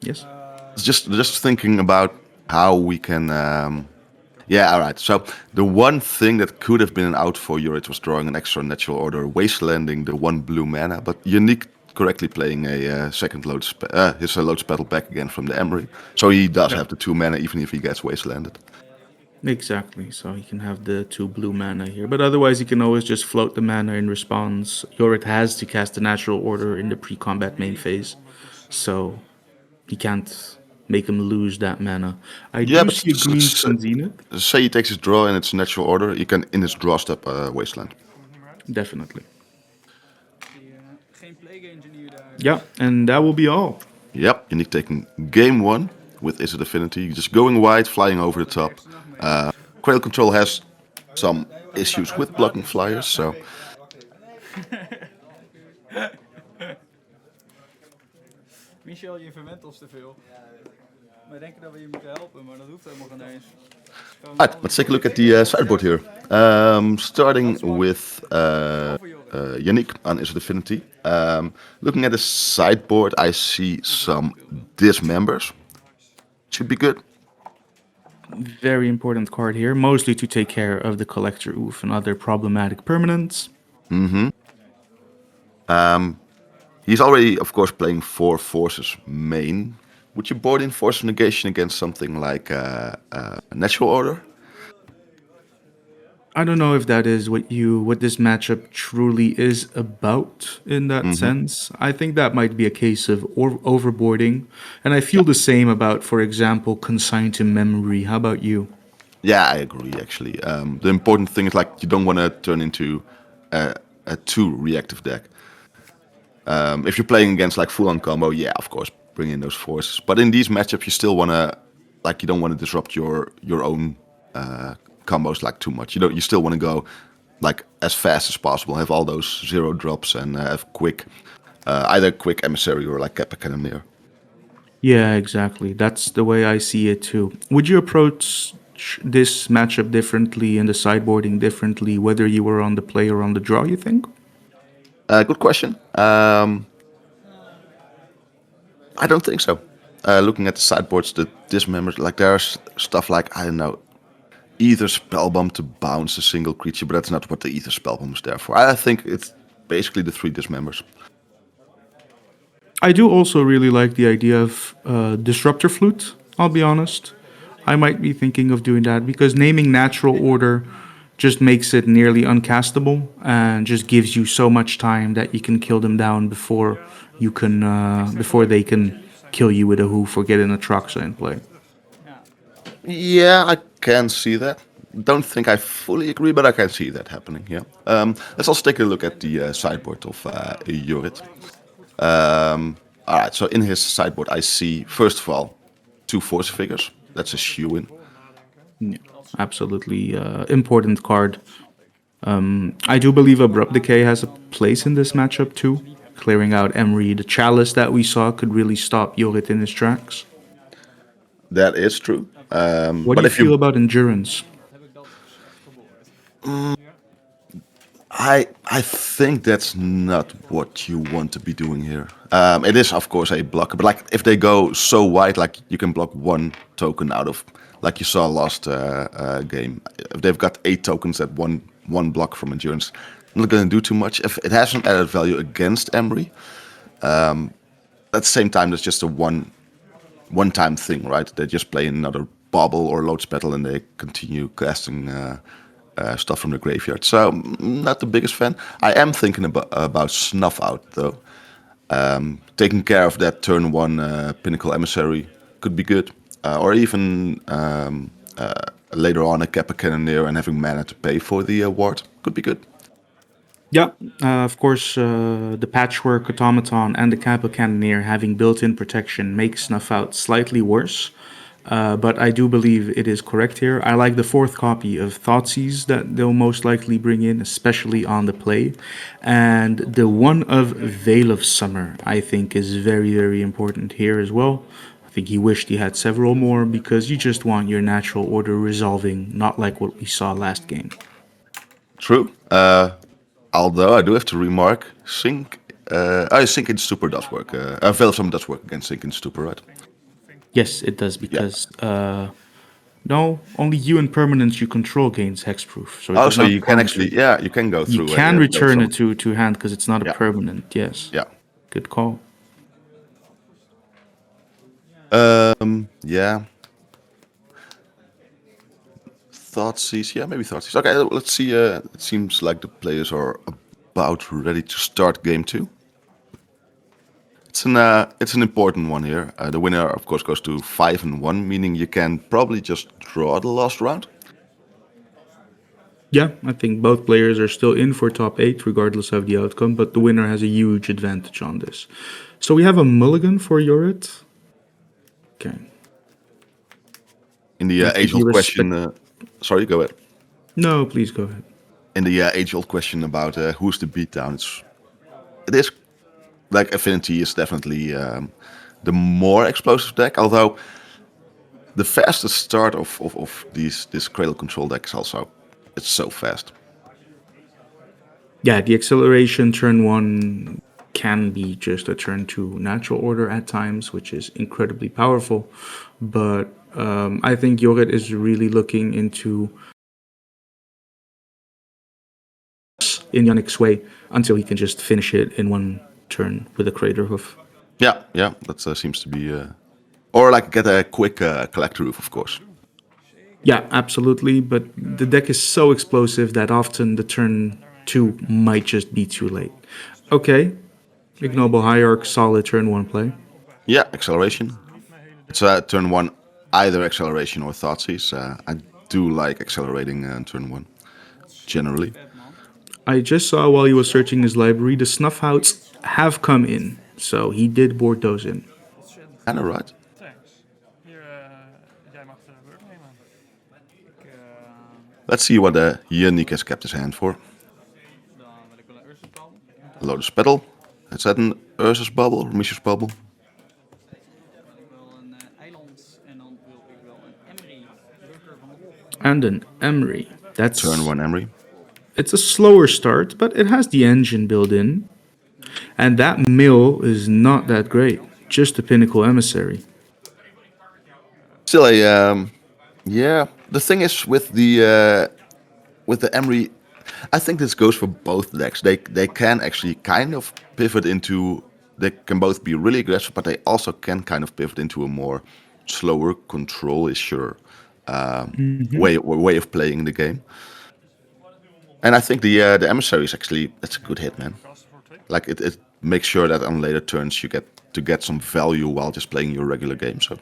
Yes. Just thinking about how we can. Yeah, all right. So the one thing that could have been an out for Yorit was drawing an extra natural order, wastelanding the 1 blue mana, but Unique correctly playing a second Lotus, his Lotus Petal back again from the Emery. So he does have the 2 mana even if he gets wastelanded. Exactly, so he can have the 2 blue mana here. But otherwise he can always just float the mana in response. Yorit has to cast the natural order in the pre-combat main phase. So he can't make him lose that mana. I do see a green from Zenith. Say he takes his draw and it's natural order, he can in his draw step wasteland. Definitely. Yeah, and that will be all. Yep, Unique taking game 1 with Izzet Affinity, just going wide, flying over the top. Cradle Control has some issues with blocking flyers, so... Michel, je verwent ons te veel. Wij denken dat we je moeten helpen, maar dat hoeft helemaal geen eens. Alright, let's take a look at the sideboard here. Starting with Yannick on Izzet Affinity. Looking at the sideboard, I see some dismembers. Should be good. Very important card here, mostly to take care of the Collector Oof and other problematic permanents. He's already, of course, playing 4 Forces main. Would you board in Force of Negation against something like Natural Order? I don't know if that is what this matchup truly is about in that sense. I think that might be a case of overboarding. And I feel the same about, for example, Consign to Memory. How about you? Yeah, I agree, actually. The important thing is, like, you don't want to turn into a too reactive deck. If you're playing against, like, full-on combo, yeah, of course, bring in those forces. But in these matchups, you still want to, like, you don't want to disrupt your own combos like too much. You still want to go like as fast as possible, have all those 0 drops, and have quick, either quick emissary or like Kappa Cannoneer. Yeah, exactly. That's the way I see it too. Would you approach this matchup differently and the sideboarding differently, whether you were on the play or on the draw, you think? Good question. I don't think so. Looking at the sideboards, the dismembers, like there's stuff like, I don't know, Ether Spellbomb to bounce a single creature, but that's not what the Ether Spellbomb is there for. I think it's basically the 3 dismembers. I do also really like the idea of Disruptor Flute, I'll be honest. I might be thinking of doing that because naming Natural Order just makes it nearly uncastable and just gives you so much time that you can kill them down before they can kill you with a hoof or get an Atraxa in play. Yeah, I can see that. Don't think I fully agree, but I can see that happening, yeah. Let's also take a look at the sideboard of Jorrit. Alright, so in his sideboard I see, first of all, 2 Force Figures. That's a shoe-in. Yeah, absolutely important card. I do believe Abrupt Decay has a place in this matchup too. Clearing out Emery, the Chalice that we saw could really stop Jorrit in his tracks. That is true. What do you feel about Endurance? I think that's not what you want to be doing here. It is, of course, a blocker, but like if they go so wide, like you can block 1 token out of, like you saw last game. If they've got 8 tokens at one block from Endurance, not going to do too much. If it has some added value against Emery, at the same time, that's just a one-time thing, right? They just play another Bauble or Load Spattle and they continue casting stuff from the graveyard. So, not the biggest fan. I am thinking about Snuff Out, though. Taking care of that turn 1 Pinnacle Emissary could be good. Or even later on a Kappa Cannoneer and having mana to pay for the ward could be good. Yeah, of course, the Patchwork Automaton and the Kappa Cannoneer having built-in protection makes Snuff Out slightly worse. But I do believe it is correct here. I like the 4th copy of Thoughtseize that they'll most likely bring in, especially on the play. And the one of Veil of Summer, I think, is very, very important here as well. I think he wished he had several more because you just want your Natural Order resolving, not like what we saw last game. True. Although I do have to remark, Sync in Stupor does work. Veil of Summer does work against Sync in Stupor, right? Yes, it does, because no, only you and permanents you control gains hexproof. So so you can actually, you can go through. You can return it to hand because it's not a permanent. Yes. Yeah. Good call. Yeah. Thoughtseize, maybe Thoughtseize. Okay, let's see. It seems like the players are about ready to start game 2. It's an important one here. The winner, of course, goes to 5-1, meaning you can probably just draw the last round. Yeah, I think both players are still in for top 8, regardless of the outcome, but the winner has a huge advantage on this. So we have a mulligan for Jorrit. Okay. In the age-old question... sorry, go ahead. No, please go ahead. In the age-old question about who's the beatdown, it is... Like, Affinity is definitely the more explosive deck, although the fastest start of this Cradle control deck is also, it's so fast. Yeah, the acceleration turn 1 can be just a turn 2 natural order at times, which is incredibly powerful. But I think Jorrit is really looking into in Yannick's way until he can just finish it in one turn with a Crater Hoof. Yeah, that seems to be... or like get a quick collector roof, of course. Yeah, absolutely. But the deck is so explosive that often the turn 2 might just be too late. Okay, Ignoble Hierarch, solid turn 1 play. Yeah, acceleration. It's turn 1, either acceleration or Thoughtseize. I do like accelerating turn 1, generally. I just saw while he was searching his library, the Snuffhouts have come in. So he did board those in. Kinda right. Jij mag de beurt nemen. Let's see what Yannick has kept his hand for. Dan wil ik wel een Ursus Bubble. Lotus Petal. Is that an Ursus Bubble or Mishra's Bubble? Ik wil een eiland en dan wil ik wel een Emery. Bunker van de Wolf. And an Emery. That's Turn 1 Emery. It's a slower start, but it has the engine built in. And that mill is not that great. Just a Pinnacle Emissary. Still a... yeah, the thing is with the Emery, I think this goes for both decks. They can actually kind of pivot into... They can both be really aggressive, but they also can kind of pivot into a more slower, control-isher way of playing the game. And I think the Emissary is actually... It's a good hit, man. Like, it makes sure that on later turns you get some value while just playing your regular game, so...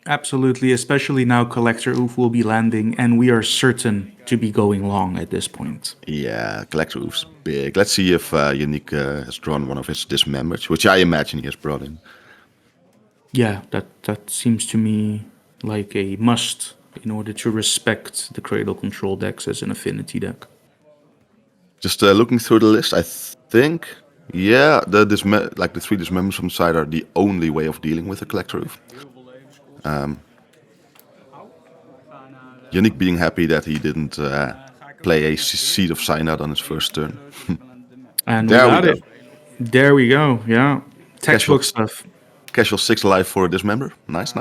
Absolutely, especially now Collector Oof will be landing, and we are certain to be going long at this point. Yeah, Collector Oof's big. Let's see if Yannick has drawn one of his Dismembered, which I imagine he has brought in. Yeah, that seems to me like a must in order to respect the Cradle control decks as an Affinity deck. Just looking through the list, I think, yeah, the 3 Dismembers from the side are the only way of dealing with a Collector Oof. Yannick being happy that he didn't play a Seed of Synod on his first turn. And there we got it. There we go, yeah. Textbook stuff. Casual 6 life for a Dismember. Nice.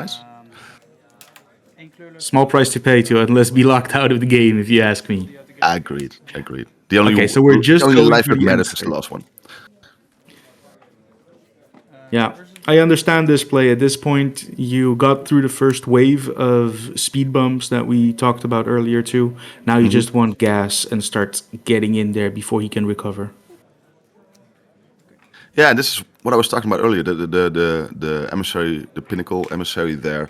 Small price to pay to unless be locked out of the game, if you ask me. Agreed. The only so we're just the only going life through that the matters is the Emissary. last one. Yeah, I understand this play. At this point, you got through the first wave of speed bumps that we talked about earlier too. Now you just want gas and start getting in there before he can recover. Yeah, and this is what I was talking about earlier. The emissary, the Pinnacle Emissary there,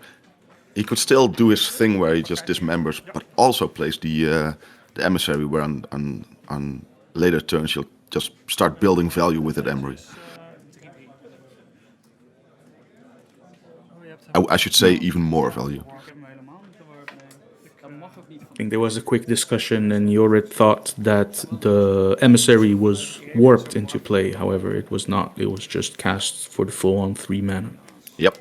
he could still do his thing where he just dismembers, but also plays the Emissary where on later turns you'll just start building value with that Emery. I should say even more value. I think there was a quick discussion, and Jorrit thought that the Emissary was warped into play. However, it was not. It was just cast for the full-on 3 mana. Yep.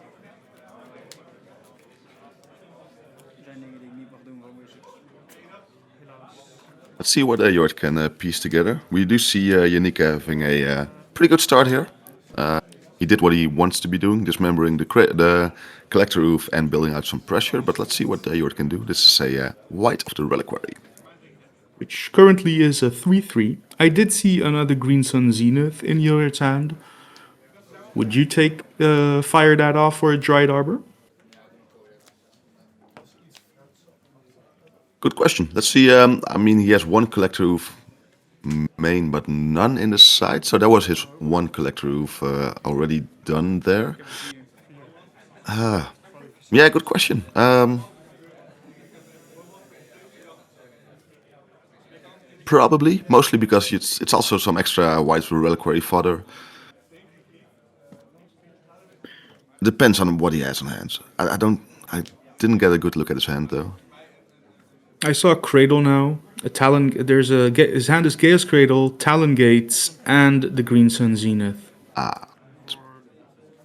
Let's see what Jorrit can piece together. We do see Yannick having a pretty good start here. He did what he wants to be doing, dismembering the Collector Roof and building out some pressure. But let's see what Jorrit can do. This is a White of the Reliquary, which currently is a 3/3. I did see another Green Sun Zenith in Jorrit's hand. Would you fire that off for a Dried Arbor? Good question. Let's see. I mean, he has one Collector Roof main, but none in the side. So that was his one Collector Roof already done there. Yeah, good question. Probably, mostly because it's also some extra White for Reliquary fodder. Depends on what he has on hands. I didn't get a good look at his hand though. I saw a Cradle now. A Talon. His hand is Chaos Cradle, Talon Gates, and the Green Sun Zenith.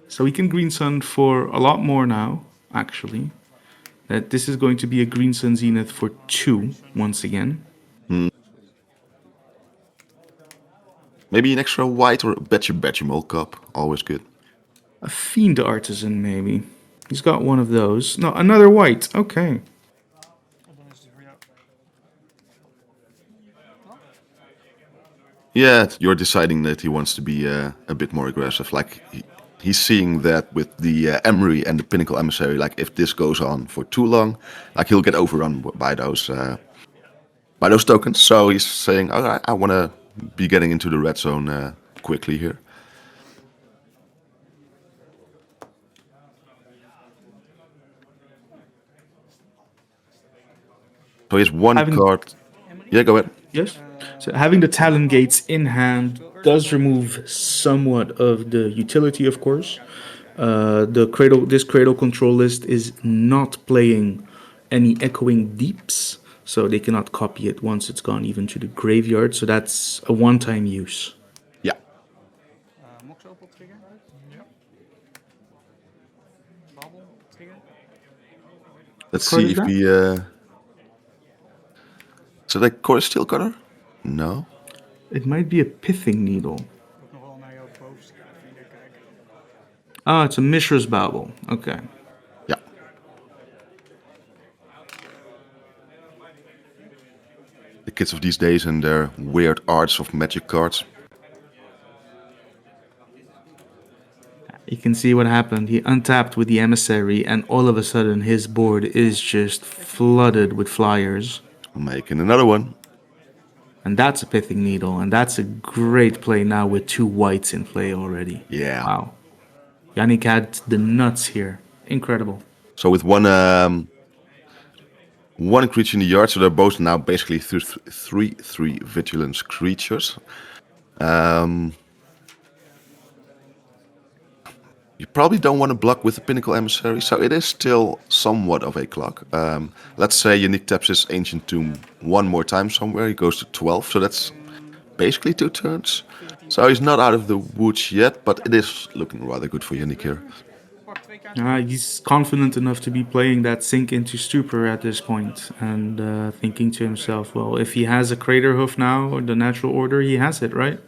So he can Green Sun for a lot more now, actually. that this is going to be a Green Sun Zenith for 2 once again. Maybe an extra white or a Betchamol cup. Always good. A Fiend Artisan, maybe. He's got one of those. No, another white. Okay. Yeah, you're deciding that he wants to be a bit more aggressive. Like he's seeing that with the Emery and the Pinnacle Emissary. Like if this goes on for too long, like he'll get overrun by those tokens. So he's saying, "All right, I want to be getting into the red zone quickly here." So he has one card. Yeah, go ahead. Yes. So having the Talon Gates in hand does remove somewhat of the utility, of course. This Cradle control list is not playing any Echoing Deeps, so they cannot copy it once it's gone even to the graveyard. So that's a one-time use. Yeah. Mox Opal trigger? Ja. Bubble trigger? Let's see if he... So that core steel cutter? No. It might be a Pithing Needle. Ah, it's a Mishra's Babel. Okay. Yeah. The kids of these days and their weird arts of magic cards. You can see what happened. He untapped with the Emissary, and all of a sudden his board is just flooded with flyers. Making another one. And that's a Pithing Needle, and that's a great play now with 2 whites in play already. Yeah. Wow. Yannick had the nuts here. Incredible. So with one creature in the yard, so they're both now basically 3/3 vigilance creatures. You probably don't want to block with the Pinnacle Emissary, so it is still somewhat of a clock. Let's say Yannick taps his Ancient Tomb one more time somewhere, he goes to 12, so that's basically 2 turns. So he's not out of the woods yet, but it is looking rather good for Yannick here. He's confident enough to be playing that Sink into Stupor at this point, and thinking to himself, well, if he has a Crater Hoof now, or the Natural Order, he has it, right?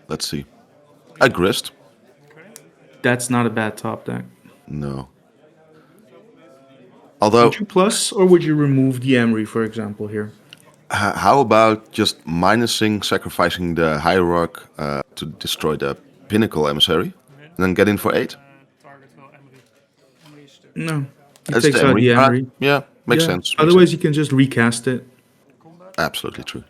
Let's see. I grist. That's not a bad top deck. No. Although... Would you plus, or would you remove the Emery, for example, here? How about just minusing, sacrificing the Hierarch to destroy the Pinnacle Emissary, and then get in for 8? No. He That's takes the out the Emery. Yeah, makes sense. Otherwise, you can just recast it. Absolutely true.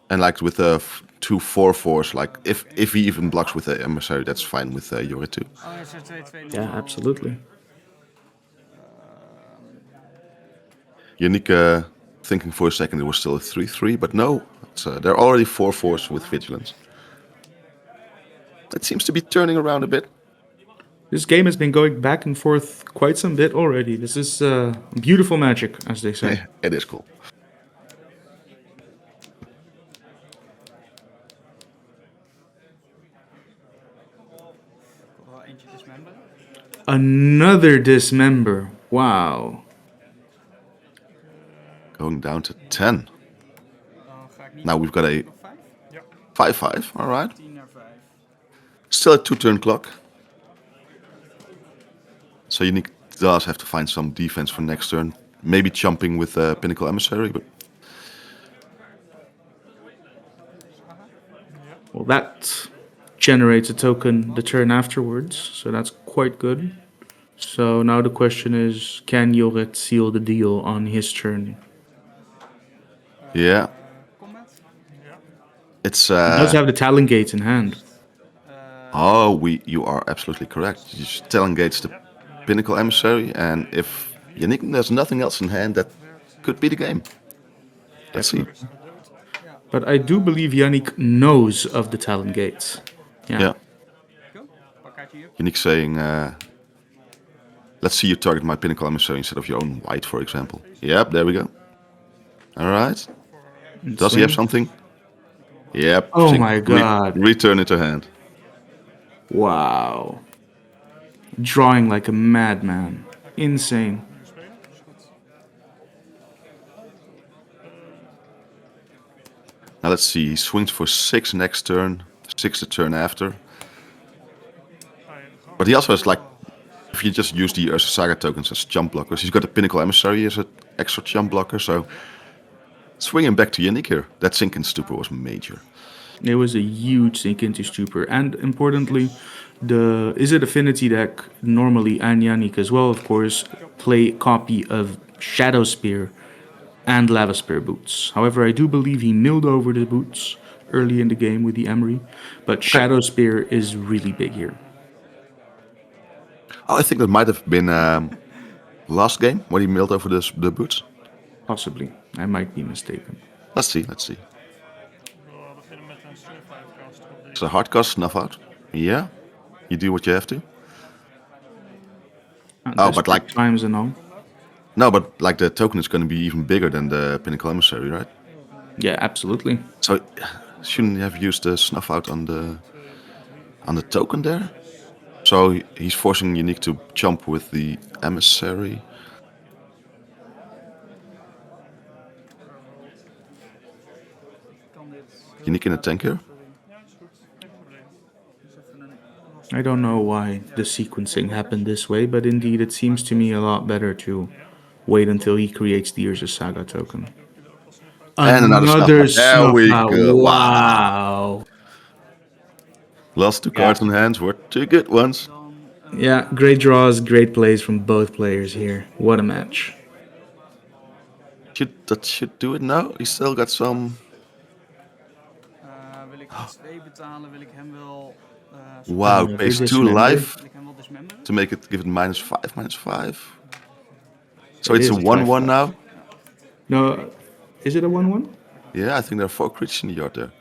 And like with the 2 4/4s, like if he even blocks with the Emissary, that's fine with Yori too. Yeah, absolutely. Yannick thinking for a second it was still a 3/3, but no, they're already 4/4s with Vigilance. It seems to be turning around a bit. This game has been going back and forth quite some bit already. This is beautiful magic, as they say. It is cool. Another Dismember. Wow. Going down to 10. Now we've got a 5/5. All right. Still a 2-turn clock. So Yannick does have to find some defense for next turn. Maybe jumping with Pinnacle Emissary, but... Well, that generates a token the turn afterwards, so that's quite good. So now the question is, can Jorrit seal the deal on his turn? Yeah. It's... He does have the Talon Gates in hand. You are absolutely correct. You just Talon Gates the Pinnacle Emissary, and if Yannick there's nothing else in hand, that could be the game. Let's see. But I do believe Yannick knows of the Talon Gates. Yeah. Yannick saying, let's see you target my Pinnacle Emissary instead of your own white, for example. Yep, there we go. All right. Does he have something? Yep. Oh my god. Return it to hand. Wow. drawing like a madman. Insane. Now let's see. He swings for 6 next turn, 6 the turn after. But he also has like, if you just use the Ursa Saga tokens as jump blockers, he's got the Pinnacle Emissary as an extra jump blocker. So swinging back to Yannick here, that Sink in Stupor was major. It was a huge sink into Stupor, and importantly, the Izzet Affinity deck normally, and Yannick as well, of course, play copy of Shadow Spear and Lava Spear boots. However, I do believe he milled over the boots early in the game with the Emery, but Shadow Spear is really big here. Oh, I think that might have been last game when he milled over the boots. Possibly, I might be mistaken. Let's see. It's a hard cost snuff out. Yeah, you do what you have to. But like times and all. No, but like the token is going to be even bigger than the Pinnacle Emissary, right? Yeah, absolutely. So shouldn't you have used the snuff out on the token there? So he's forcing Yannick to jump with the Emissary. Yannick in a tank here? I don't know why the sequencing happened this way, but indeed it seems to me a lot better to wait until he creates the Ursa Saga token. And another snuff. There we go. Wow. Last 2 cards in hands were 2 good ones. Yeah, great draws, great plays from both players here. What a match. That should do it now. He still got some... Wil ik 2 betalen, wil ik hem wel... Wow, pays 2 life to make it, give it -5. So it's a 1-1 now? No, is it a 1-1? Yeah, I think there are 4 creatures in the yard there.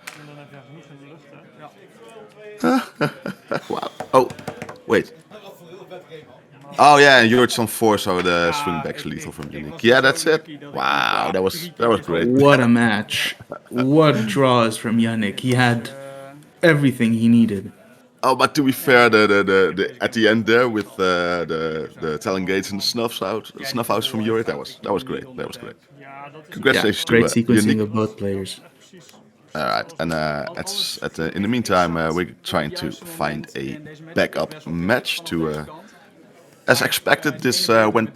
Wow. Oh, wait. Oh yeah, and you're on 4, so the swing back's lethal from Yannick. Yeah, that's it. Wow, that was great. What a match. What draws from Yannick. He had everything he needed. Oh, but to be fair, the at the end there with the Talon Gates and the snuff outs from Yuri, that was great. That was great. Congratulations great to sequencing Yannick. of both players. All right, and in the meantime, we're trying to find a backup match to. As expected, this went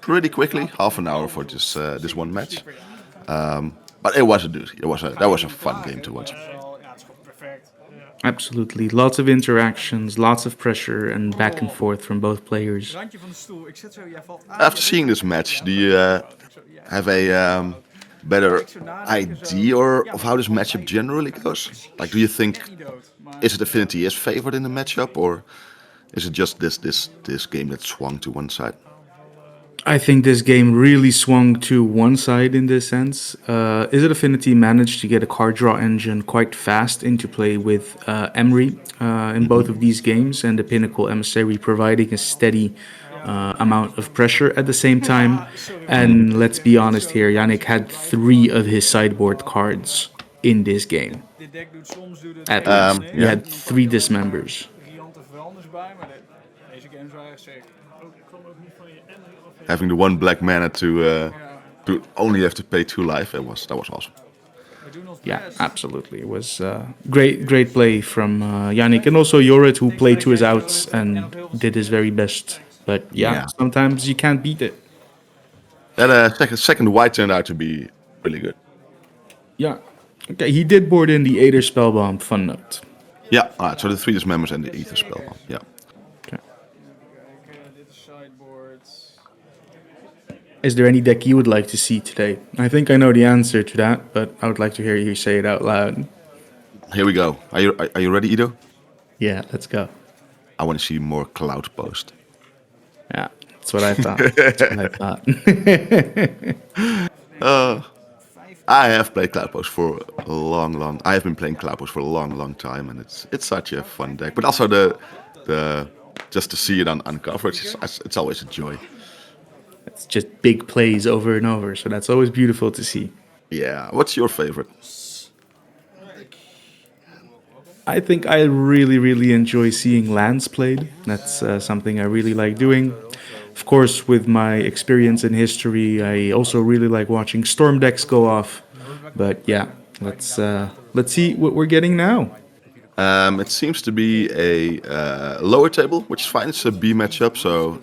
pretty quickly, half an hour for this one match. But it was a doozy. That was a fun game to watch. Absolutely. Lots of interactions, lots of pressure, and back and forth from both players. After seeing this match, do you have a better idea of how this matchup generally goes? Like, do you think Izzet Affinity is favored in the matchup, or is it just this game that swung to one side? I think this game really swung to one side in this sense. Izzet Affinity managed to get a card draw engine quite fast into play with Emery in both of these games, and the Pinnacle Emissary providing a steady amount of pressure at the same time. And let's be honest here, Yannick had 3 of his sideboard cards in this game. At least. He had 3 dismembers. Having the 1 black mana to only have to pay 2 life, that was awesome. Yeah, absolutely. It was great play from Yannick, and also Jorrit, who played to his outs and did his very best. But yeah, sometimes you can't beat it. That second white turned out to be really good. Yeah. Okay, he did board in the Aether Spellbomb, fun note. Yeah, alright, so the 3 dismembers and the Aether Spellbomb, yeah. Okay. Is there any deck you would like to see today? I think I know the answer to that, but I would like to hear you say it out loud. Here we go. Are you ready, Ido? Yeah, let's go. I want to see more Cloudpost. Yeah, that's what I thought. That's what I thought. I have played Cloudpost for a long. I have been playing Cloudpost for a long time, and it's such a fun deck. But also the just to see it on coverage, it's always a joy. It's just big plays over and over, so that's always beautiful to see. Yeah. What's your favorite? I think I really enjoy seeing lands played. That's something I really like doing. Of course, with my experience in history, I also really like watching storm decks go off. But yeah, let's see what we're getting now. It seems to be a lower table, which is fine. It's a B matchup, so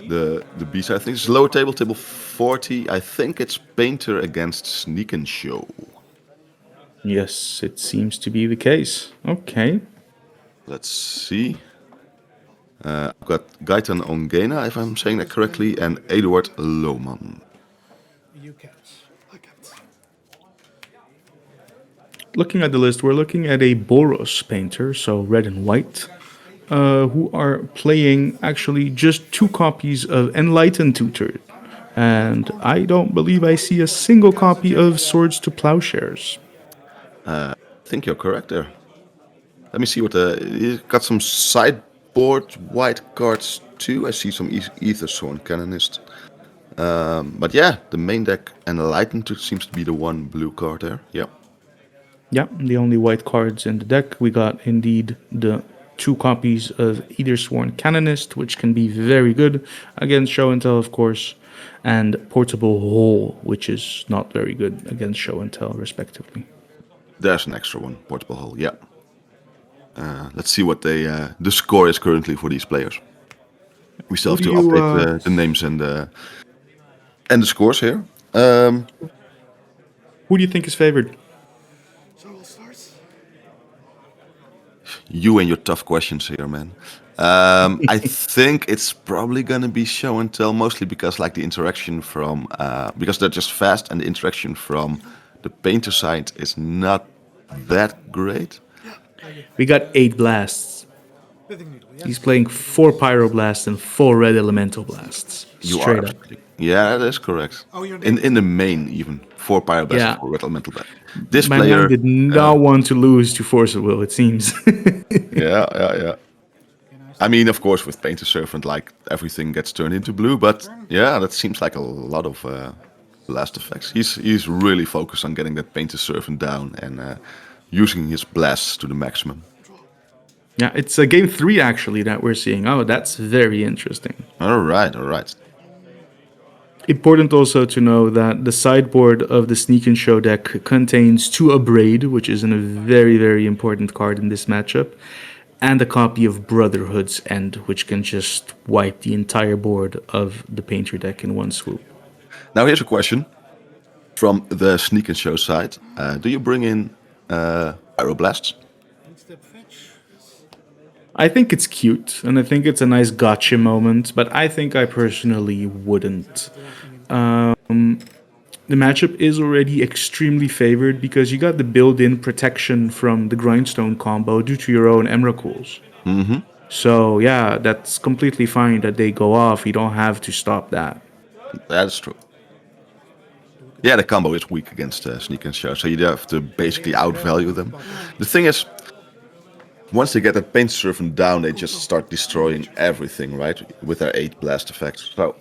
the B side, I think it's lower table, table 40. I think it's Painter against Sneak and Show. Yes, it seems to be the case. Okay. Let's see. I've got Gaitan Ongena, if I'm saying that correctly, and Eduard Lohman. Looking at the list, we're looking at a Boros painter, so red and white, who are playing actually just 2 copies of Enlightened Tutor. And I don't believe I see a single copy of Swords to Plowshares. I think you're correct there. Let me see what he's got some sideboard white cards too. I see some Aethersworn Canonist. But yeah, the main deck Enlightened seems to be the one blue card there. Yeah. Yeah, the only white cards in the deck. We got indeed the 2 copies of Aethersworn Canonist, which can be very good against Show and Tell, of course, and Portable Hole, which is not very good against Show and Tell, respectively. There's an extra one, Portable Hole. Yeah. Let's see what the score is currently for these players. We still have to update the names and the scores here. Who do you think is favored? You and your tough questions here, man. I think it's probably gonna be Show and Tell, mostly because like the interaction from because they're just fast, and the interaction from the painter side is not that great. We got 8 blasts. He's playing 4 Pyroblasts and 4 Red Elemental Blasts. Straight up. Yeah, that is correct. In the main, even 4 Pyroblasts and 4 Red Elemental Blasts. This My player man did not want to lose to Force of Will, it seems. Yeah. I mean, of course, with Painter Servant, like everything gets turned into blue, but yeah, that seems like a lot of blast effects. He's really focused on getting that Painter Servant down and using his blasts to the maximum. Yeah, it's game 3 actually that we're seeing. Oh, that's very interesting. All right. Important also to know that the sideboard of the Sneak and Show deck contains 2 Abrade, which is a very important card in this matchup, and a copy of Brotherhood's End, which can just wipe the entire board of the Painter deck in one swoop. Now here's a question from the Sneak and Show side. Do you bring in Pyroblasts? I think it's cute, and I think it's a nice gotcha moment, but I think I personally wouldn't. The matchup is already extremely favored because you got the built-in protection from the Grindstone combo due to your own Emrakuls. Mm-hmm. So yeah, that's completely fine that they go off. You don't have to stop that. That's true. Yeah, the combo is weak against Sneak and Show, so you have to basically outvalue them. The thing is, once they get that Painter Servant down, they just start destroying everything, right? With their 8 blast effects. So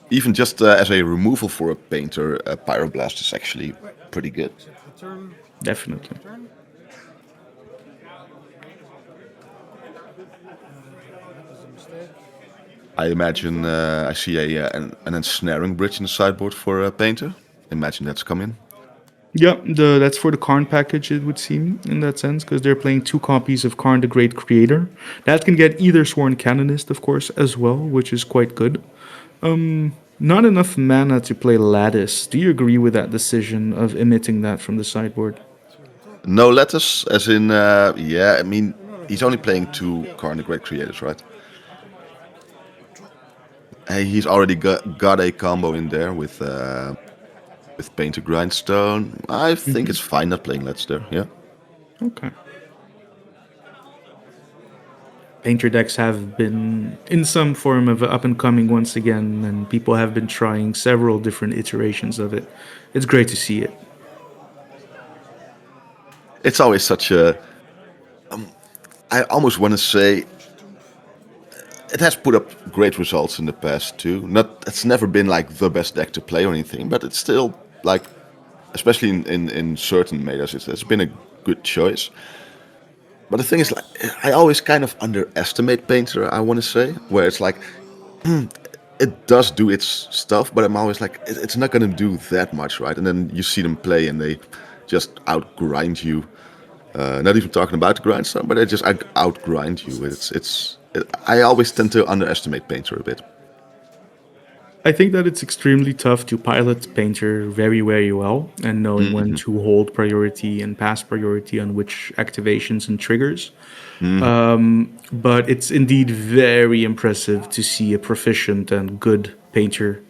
even just as a removal for a Painter, a Pyroblast is actually pretty good. Definitely. I imagine I see an ensnaring bridge in the sideboard for a Painter. Imagine that's coming. Yeah, that's for the Karn package, it would seem, in that sense, because they're playing 2 copies of Karn the Great Creator. That can get Aethersworn Canonist, of course, as well, which is quite good. Not enough mana to play Lattice. Do you agree with that decision of emitting that from the sideboard? No Lattice, as in, yeah, I mean, he's only playing 2 Karn the Great Creators, right? He's already got a combo in there with Painter Grindstone. I think it's fine not playing Lattice there, yeah. Okay. Painter decks have been in some form of up and coming once again, and people have been trying several different iterations of it. It's great to see it. It's always such a... I almost want to say... It has put up great results in the past too. It's never been like the best deck to play or anything, but it's still like, especially in certain metas, it's been a good choice. But the thing is, like, I always kind of underestimate Painter. I want to say, where it's like, it does do its stuff, but I'm always like, it's not going to do that much, right? And then you see them play, and they just outgrind you. Not even talking about the grind stuff, but they just outgrind you. I always tend to underestimate Painter a bit. I think that it's extremely tough to pilot Painter very, very well and knowing when to hold priority and pass priority on which activations and triggers. But it's indeed very impressive to see a proficient and good Painter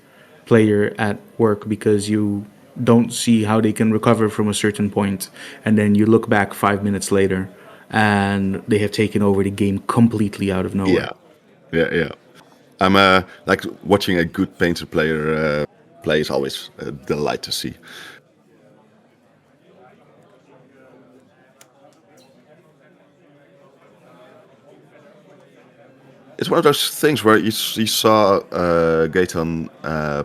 player at work, because you don't see how they can recover from a certain point, and then you look back 5 minutes later and they have taken over the game completely out of nowhere. Yeah. I'm like watching a good Painter player play is always a delight to see. It's one of those things where you saw Gaetan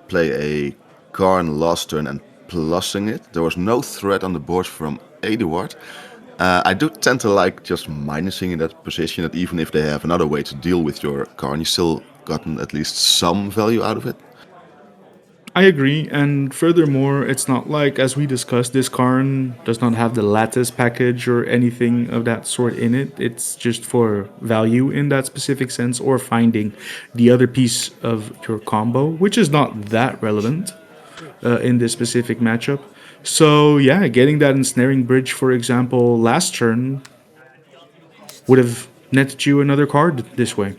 play a Karn last turn and plussing it. There was no threat on the board from Eduard. I do tend to like just minusing in that position, that even if they have another way to deal with your Karn, you still gotten at least some value out of it. I agree, and furthermore, it's not like, as we discussed, this Karn does not have the lattice package or anything of that sort in it. It's just for value in that specific sense, or finding the other piece of your combo, which is not that relevant in this specific matchup. So yeah, getting that ensnaring bridge, for example, last turn would have netted you another card this way.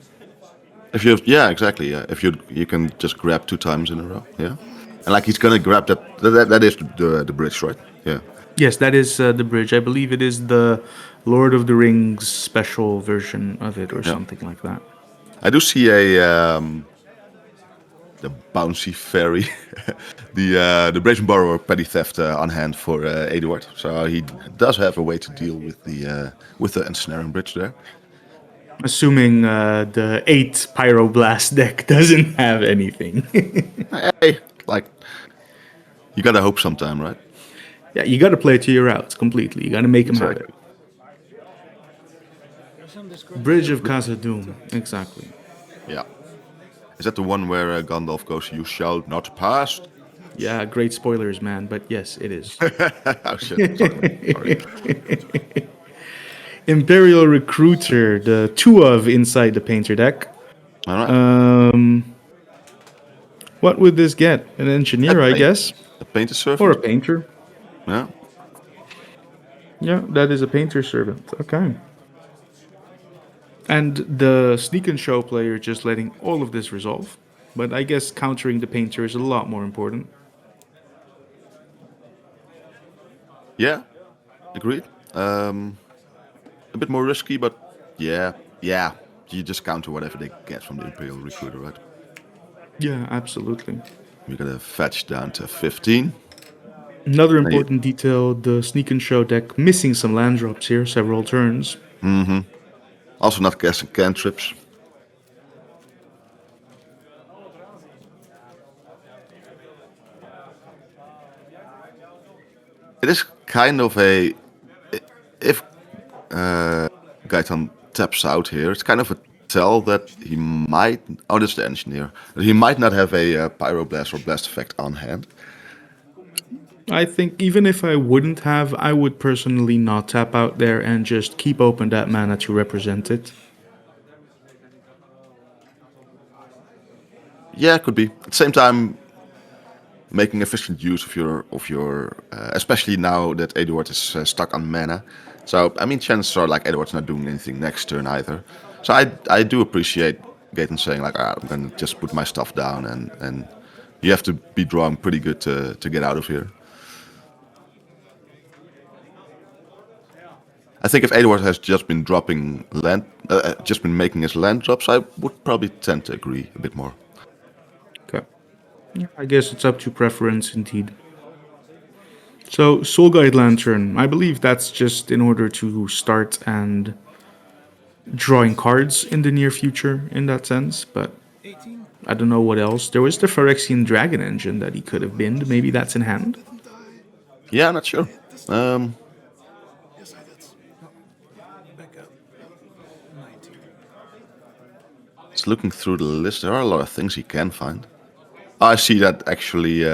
If you, yeah, exactly. Yeah, if you can just grab 2 times in a row. Yeah, and like he's gonna grab that. That is the bridge, right? Yeah. Yes, that is the bridge. I believe it is the Lord of the Rings special version of it, or something like that. I do see the bouncy fairy, the Brazen Borrower petty theft on hand for Eduard. So he does have a way to deal with the ensnaring bridge there. Assuming the 8 Pyroblast deck doesn't have anything. Hey, like, you gotta hope sometime, right? Yeah, you gotta play to your routes completely. You gotta make them have it. Bridge of Khazad-dûm, exactly. Yeah. Is that the one where Gandalf goes, "You shall not pass"? Yeah, great spoilers, man, but yes, it is. Oh shit, sorry. Imperial Recruiter, the 2 of inside the Painter deck. Alright. What would this get? An Engineer, I guess? A Painter Servant? Or a Painter. Yeah. Yeah, that is a Painter Servant. Okay. And the Sneak and Show player just letting all of this resolve. But I guess countering the Painter is a lot more important. Yeah, agreed. A bit more risky, but yeah, you just counter whatever they get from the Imperial Recruiter, right? Yeah, absolutely. We're gonna fetch down to 15. Another important detail, the Sneak and Show deck missing some land drops here, several turns. Mm-hmm. Also not casting cantrips. It is kind of a... If Gaetan taps out here, it's kind of a tell that he might... Oh, that's the Engineer. That he might not have a Pyroblast or Blast effect on hand. I think even if I wouldn't have, I would personally not tap out there and just keep open that mana to represent it. Yeah, it could be. At the same time, making efficient use of your especially now that Eduard is stuck on mana. So I mean, chances are like Eduard's not doing anything next turn either. So I do appreciate Gaetan saying like, I'm gonna just put my stuff down, and you have to be drawing pretty good to get out of here. I think if Eduard has just been dropping land, just been making his land drops, I would probably tend to agree a bit more. Okay. Yeah, I guess it's up to preference indeed. So, Soul Guide Lantern, I believe that's just in order to start and drawing cards in the near future in that sense, but I don't know what else. There was the Phyrexian Dragon Engine that he could have been. Maybe that's in hand? Yeah, I'm not sure. Just looking through the list, there are a lot of things he can find. I see that actually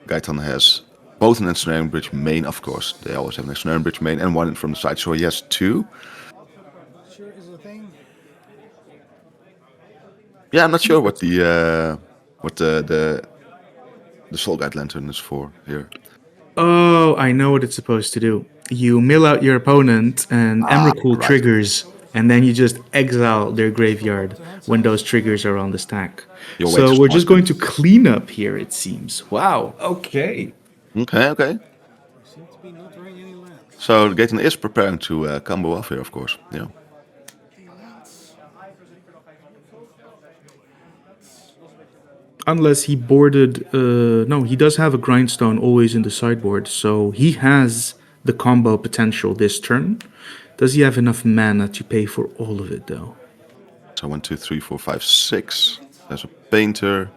Gaetan has both an ensnaring bridge main, of course. They always have an ensnaring bridge main and one from the side, so he has 2. Sure is a thing. Yeah, I'm not sure what the Soul Guide Lantern is for here. Oh, I know what it's supposed to do. You mill out your opponent and Emrakul right. triggers, and then you just exile their graveyard when those triggers are on the stack. Your way So to we're just spot going to clean up here, it seems. Wow, okay. Okay. Seem to be not drawing any lands. So Gaetan is preparing to combo off here, of course. Yeah. Unless he boarded... no, he does have a Grindstone always in the sideboard, so he has the combo potential this turn. Does he have enough mana to pay for all of it, though? So 1, 2, 3, 4, 5, 6. There's a Painter,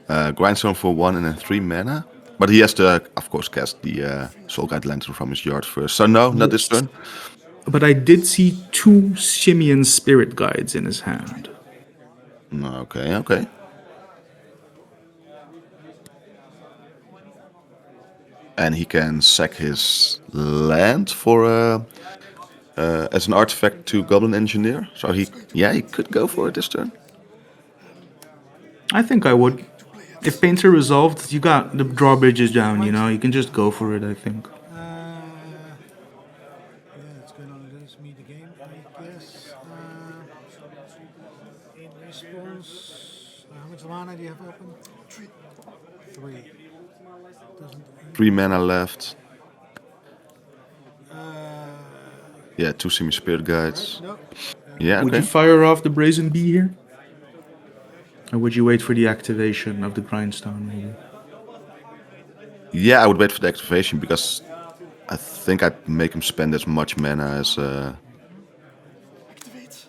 Grindstone for 1 and then 3 mana. But he has to, of course, cast the Soul Guide Lantern from his yard first. So no, not this turn. But I did see 2 Simian Spirit Guides in his hand. Okay. And he can sack his land for as an artifact to Goblin Engineer. So he could go for it this turn. I think I would. If Painter resolved, you got the drawbridges down, you can just go for it, I think. Yeah, it's going on. Let's meet the game, I guess. In response, how much mana do you have open? 3. Doesn't 3 mana left. Yeah, 2 Semi-Spirit Guides. no. Yeah, Would okay. you fire off the Brazen Bee here? Or would you wait for the activation of the Grindstone, maybe? Yeah, I would wait for the activation because I think I'd make him spend as much mana as... Activate.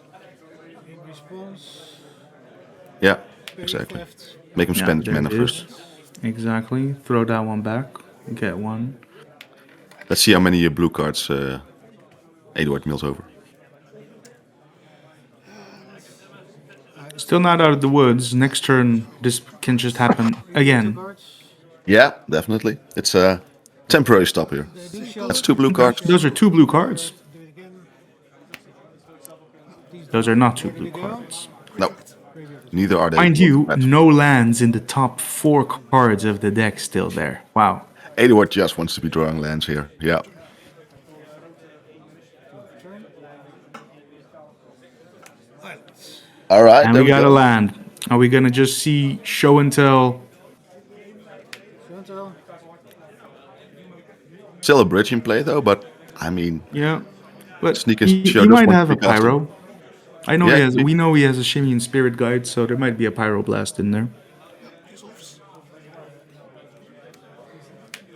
In response, Yeah, exactly. left. Make him spend there mana it first. is. Exactly. Throw that one back. Get one. Let's see how many blue cards Eduard mills over. Still not out of the woods. Next turn, this can just happen again. Yeah, definitely. It's a temporary stop here. That's 2 blue cards. Those are 2 blue cards. Those are not 2 blue cards. No, neither are they. Mind you, Match. no lands in the top 4 cards of the deck still there. Wow. Eduard just wants to be drawing lands here. Yeah. All right. And there we got go. a land. Are we gonna just see show and tell? Still a bridge in play though, but I mean, Yeah. But Sneak and he show might does have a want to be casted. pyro. I know Yeah, he has. he- We know he has a Shimian Spirit Guide, so there might be a pyroblast in there.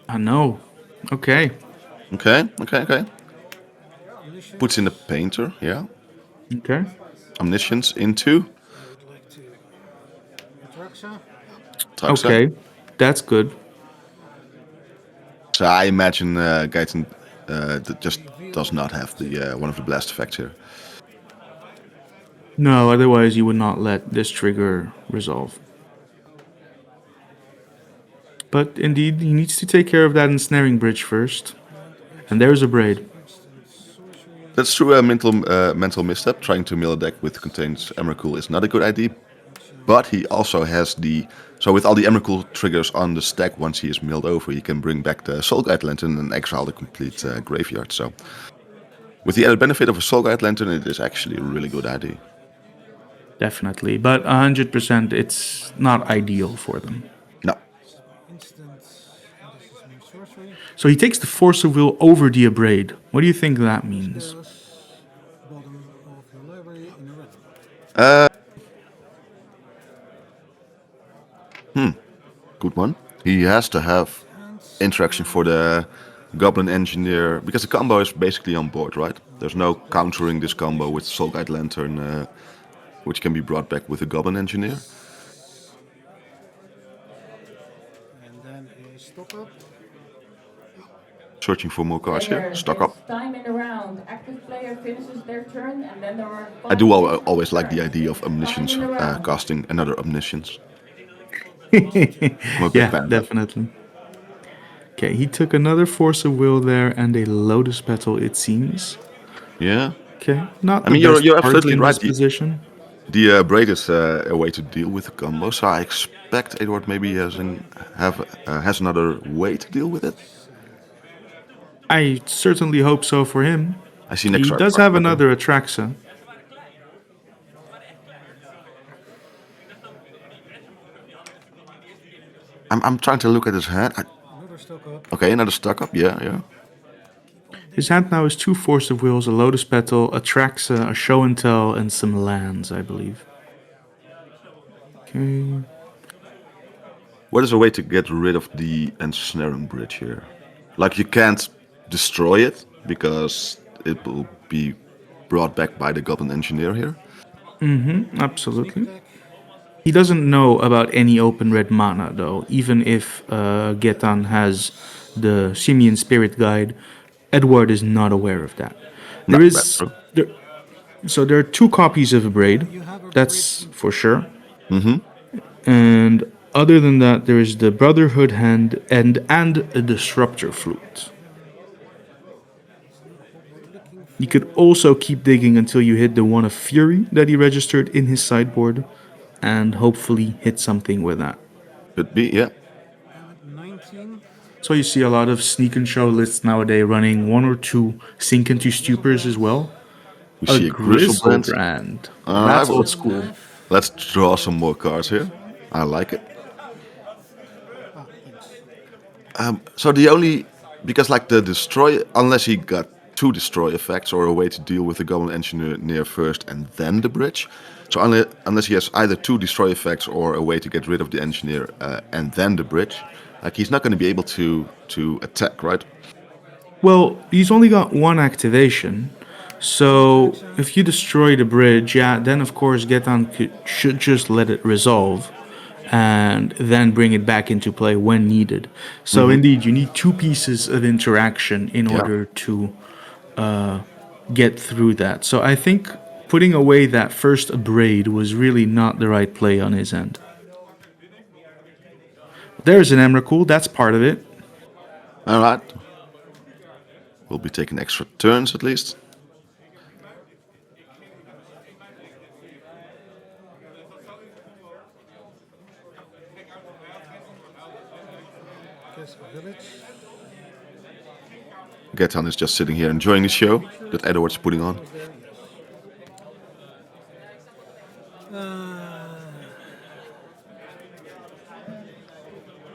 I know. Okay. Okay. Puts in the Painter, yeah. Okay. Omniscience into Traxa. Okay. That's good. So I imagine Gaetan just does not have the one of the blast effects here. No, otherwise you would not let this trigger resolve. But indeed, he needs to take care of that ensnaring bridge first. And there's a braid. That's true. A mental misstep. Trying to mill a deck with contains Emrakul is not a good idea. But he also has so with all the Emrakul triggers on the stack, once he is milled over, he can bring back the Soul Guide Lantern and exile the complete graveyard. So with the added benefit of a Soul Guide Lantern, it is actually a really good idea. Definitely. But 100% it's not ideal for them. No. So he takes the Force of Will over the Abrade. What do you think that means? Good one. He has to have interaction for the Goblin Engineer, because the combo is basically on board, right? There's no countering this combo with Soul Guide Lantern, which can be brought back with the Goblin Engineer. searching for more cards here. Stock up. Time in the round. Active player finishes their turn, and then there are. I do always like the idea of omniscience, casting another omniscience. I'm a big fan of that. Definitely. Okay, he took another Force of Will there and a Lotus Petal, it seems. Yeah. Okay, not. I mean, the best you're card absolutely in right. this position. The Braid is a way to deal with the combo, so I expect Eduard maybe has another way to deal with it. I certainly hope so for him. I see next He does have another Atraxa. I'm trying to look at his hand. Okay, another stock up. Yeah. His hand now is 2 Force of Wills, a Lotus Petal, a Atraxa, a Show and Tell, and some lands, I believe. Okay. What is a way to get rid of the Ensnaring Bridge here? Like, you can't destroy it because it will be brought back by the Goblin Engineer here. Absolutely. He doesn't know about any open red mana, though. Even if Getan has the Simian Spirit Guide, Edward is not aware of that. So there are 2 copies of a Braid, that's for sure. And other than that, there is the Brotherhood Hand and a Disruptor Flute. You could also keep digging until you hit the one of Fury that he registered in his sideboard, and hopefully hit something with that. Could be, yeah. So you see a lot of sneak and show lists nowadays running 1 or 2 Sink into Stupors as well. We see a Grizzle brand. That's old school. Let's draw some more cards here. I like it. So the only, because like the destroy, unless he got 2 destroy effects or a way to deal with the Goblin Engineer first and then the bridge. So unless he has either 2 destroy effects or a way to get rid of the Engineer and then the bridge, like he's not going to be able to attack, right? Well, he's only got 1 activation. So if you destroy the bridge, then of course Getan should just let it resolve and then bring it back into play when needed. So indeed, you need 2 pieces of interaction in order to get through that. So I think putting away that first Braid was really not the right play on his end. There's an Emrakul, that's part of it. Alright. We'll be taking extra turns at least. Getan is just sitting here enjoying the show that Edward's putting on.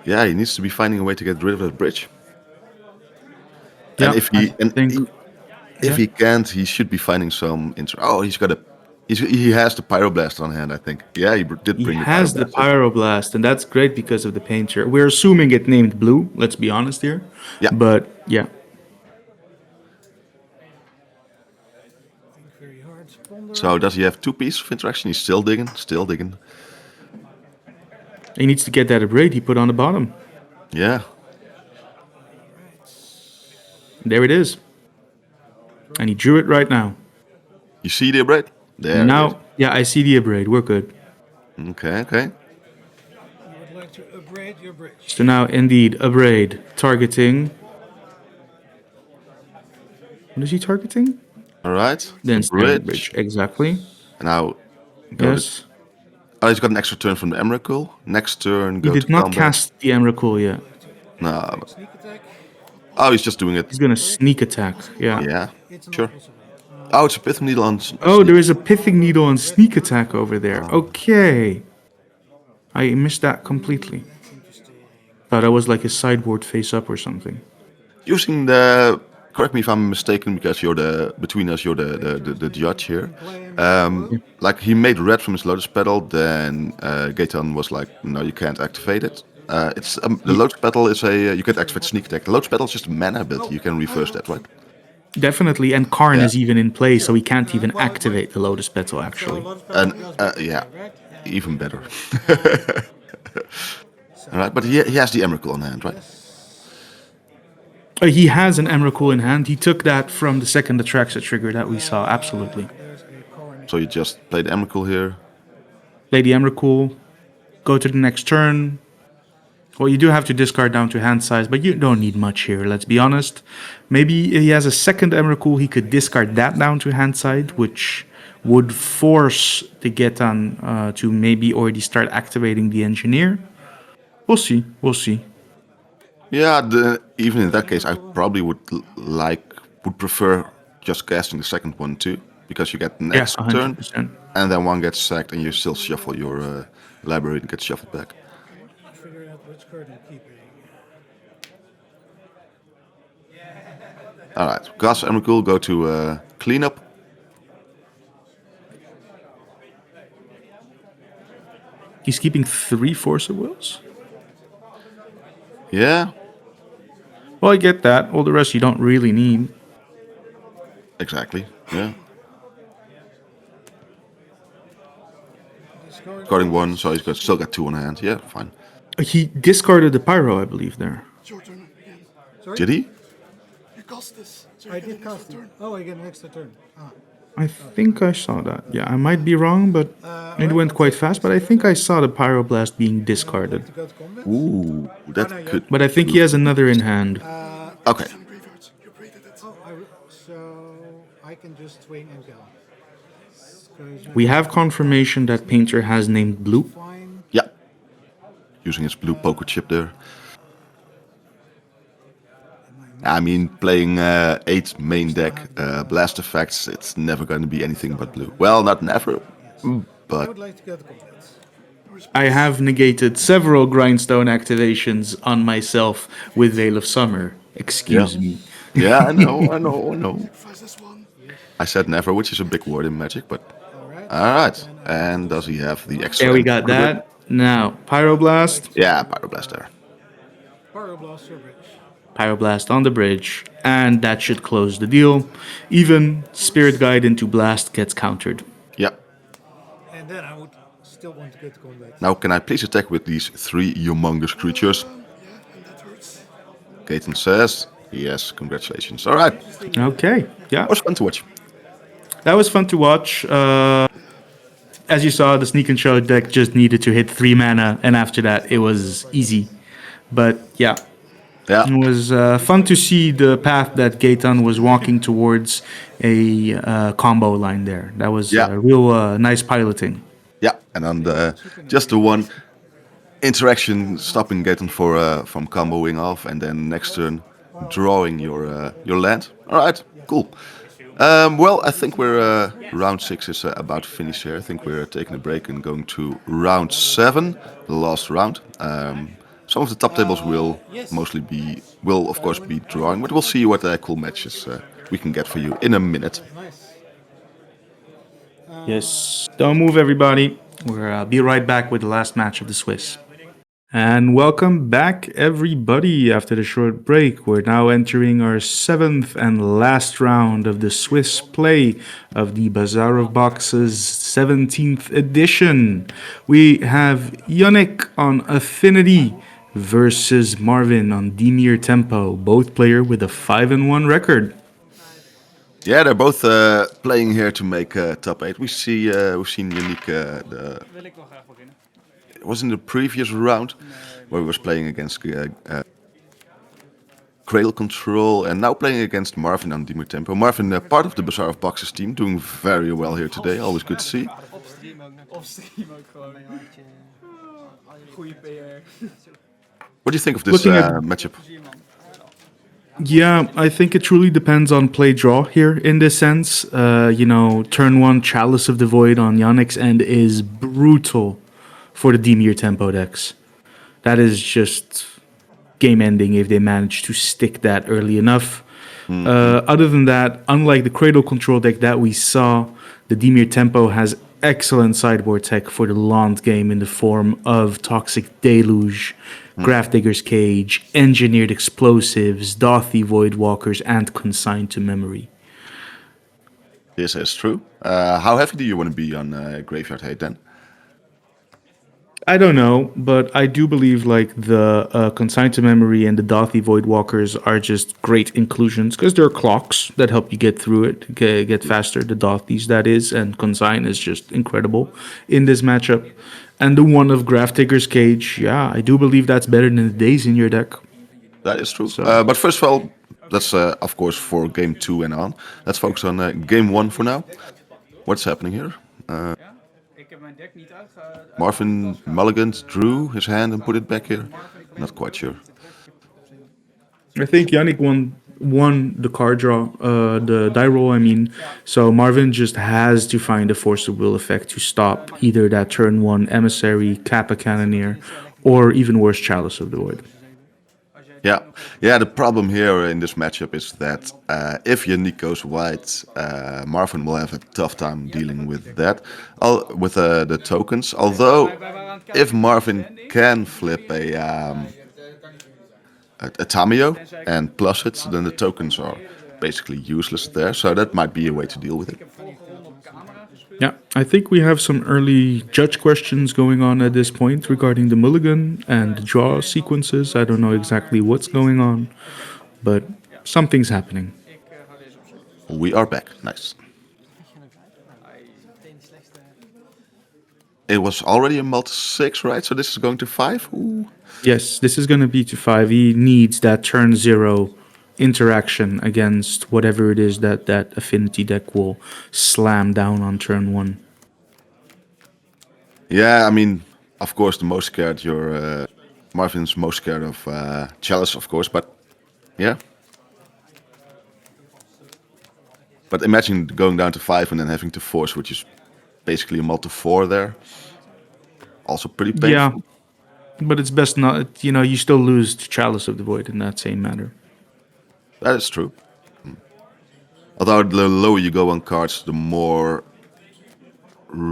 Yeah, he needs to be finding a way to get rid of that bridge. And if he can't, he should be finding some. He has the Pyroblast on hand, I think. Yeah, he did bring. He has the Pyroblast, and that's great because of the painter. We're assuming it named blue. Let's be honest here. Yeah. But yeah. So does he have 2 pieces of interaction? He's still digging. He needs to get that Braid he put on the bottom. Yeah. There it is. And he drew it right now. You see the Braid? There. Now, yeah, I see the Braid. We're good. Okay. You would like to upgrade your bridge. So now, indeed, Braid targeting. What is he targeting? All right. Then bridge. Exactly. And now. Yes. Oh, he's got an extra turn from the Emrakul. Next turn, He did not cast the Emrakul yet. No. Oh, he's just doing it. He's gonna sneak attack. Yeah. Yeah. Sure. Oh, it's a Pithing Needle on. Oh, there is a Pithing Needle on sneak attack over there. Okay. I missed that completely. Thought that was like a sideboard face up or something. Using the. Correct me if I'm mistaken, because you're the judge here. Like he made red from his Lotus Petal, then Getan was like, no, you can't activate it. It's the Lotus Petal is you can't activate sneak attack. The Lotus Petal is just a mana ability. You can reverse that, right? Definitely, and Karn is even in play, so he can't even activate the Lotus Petal actually. And yeah, even better. All right, but he has the Emrakul on hand, right? He has an Emrakul in hand. He took that from the second Atraxa trigger that we saw, absolutely. So you just played Emrakul here. Play the Emrakul, go to the next turn. Well, you do have to discard down to hand size, but you don't need much here, let's be honest. Maybe he has a second Emrakul, he could discard that down to hand side, which would force the Getan to maybe already start activating the Engineer. We'll see, we'll see. Yeah, even in that case, I probably would prefer just casting the second one too, because you get the next turn, and then one gets sacked, and you still shuffle your library and get shuffled back. Figure out which card I'm keeping. All right, Gas Emrakul, go to cleanup. He's keeping 3 Force of Wills? Yeah. Well, I get that. All the rest you don't really need. Exactly, yeah. Discarding 1, so he's still got 2 on hand. Yeah, fine. He discarded the Pyro, I believe, there. It's your turn again. Sorry? Did he? You cast this. So I did cast it. Oh, I get an extra turn. Ah. I think I saw that. Yeah, I might be wrong, but it went quite fast. But I think I saw the Pyroblast being discarded. Ooh, that could... But I think he has another in hand. Okay. So I can just swing and go. We have confirmation that Painter has named Blue. Yeah. Using his blue poker chip there. I mean, playing 8 main deck blast effects, it's never going to be anything but blue. Well, not never, but... I have negated several Grindstone activations on myself with Veil of Summer. Excuse me. Yeah, I know. I said never, which is a big word in Magic, but... Alright, and does he have the extra... Yeah, we got that. Now, Pyroblast. Yeah, Pyroblast there. Pyroblast your bridge. Pyroblast on the bridge, and that should close the deal. Even Spirit Guide into Blast gets countered. Yeah. And then I would still want to get to combat. Now, can I please attack with these 3 humongous creatures? Gaten says, yes, congratulations. All right. Okay, yeah. It was fun to watch. That was fun to watch. As you saw, the Sneak and Show deck just needed to hit 3 mana, and after that, it was easy. But yeah. Yeah. It was fun to see the path that Gaetan was walking towards a combo line there. That was real nice piloting. Yeah, and on just the one interaction stopping Gaetan from comboing off, and then next turn drawing your land. All right, cool. Well, I think we're round 6 is about to finish here. I think we're taking a break and going to round 7, the last round. Some of the top tables will of course be drawing, but we'll see what cool matches we can get for you in a minute. Yes, don't move everybody. We'll be right back with the last match of the Swiss. And welcome back everybody after the short break. We're now entering our 7th and last round of the Swiss play of the Bazaar of Boxes 17th edition. We have Yannick on Affinity versus Marvin on Dimir Tempo, both player with a 5-1 record. Yeah, they're both playing here to make top 8. We've seen Yannick. It was in the previous round where he was playing against Cradle Control, and now playing against Marvin on Dimir Tempo. Marvin, part of the Bazaar of Boxes team, doing very well here today. Always good to see. Op stream ook gewoon. Goeie PR. What do you think of this matchup? Yeah, I think it truly depends on play draw here in this sense. Turn 1 Chalice of the Void on Yannick's end is brutal for the Dimir Tempo decks. That is just game ending if they manage to stick that early enough. Other than that, unlike the Cradle Control deck that we saw, the Dimir Tempo has excellent sideboard tech for the Land game in the form of Toxic Deluge, Grafdigger's Cage, Engineered Explosives, Dothy Voidwalkers, and Consigned to Memory. This is true. How heavy do you want to be on Graveyard Hate then? I don't know, but I do believe like the Consign to Memory and the Dothy Voidwalkers are just great inclusions because they're clocks that help you get through it, get faster. The Dothys, that is, and Consign is just incredible in this matchup. And the one of Grafdigger's Cage, yeah, I do believe that's better than the Days in your deck. That is true. So- But first of all, that's of course for game 2 and on. Let's focus on game 1 for now. What's happening here? Ik heb mijn deck niet Marvin Mulligan drew his hand and put it back here. Not quite sure. I think Yannick won the card draw, the die roll, I mean. So Marvin just has to find a Force of Will effect to stop either that turn 1 Emissary, Kappa Cannoneer, or even worse, Chalice of the Void. Yeah. The problem here in this matchup is that if Yannick goes white, Marvin will have a tough time dealing with that, with the tokens. Although, if Marvin can flip a Tamio and plus it, then the tokens are basically useless there. So that might be a way to deal with it. Yeah, I think we have some early judge questions going on at this point regarding the mulligan and the draw sequences. I don't know exactly what's going on, but something's happening. We are back. Nice. It was already a multi-6, right? So this is going to 5? Ooh. Yes, this is going to be to 5. He needs that turn 0 interaction against whatever it is that Affinity deck will slam down on turn 1. Yeah, I mean, of course, the most scared, Marvin's most scared of Chalice, of course, but yeah. But imagine going down to 5 and then having to force, which is basically a multi-4 there. Also pretty painful. Yeah, but it's best not, you still lose to Chalice of the Void in that same matter. That is true. Although the lower you go on cards, the more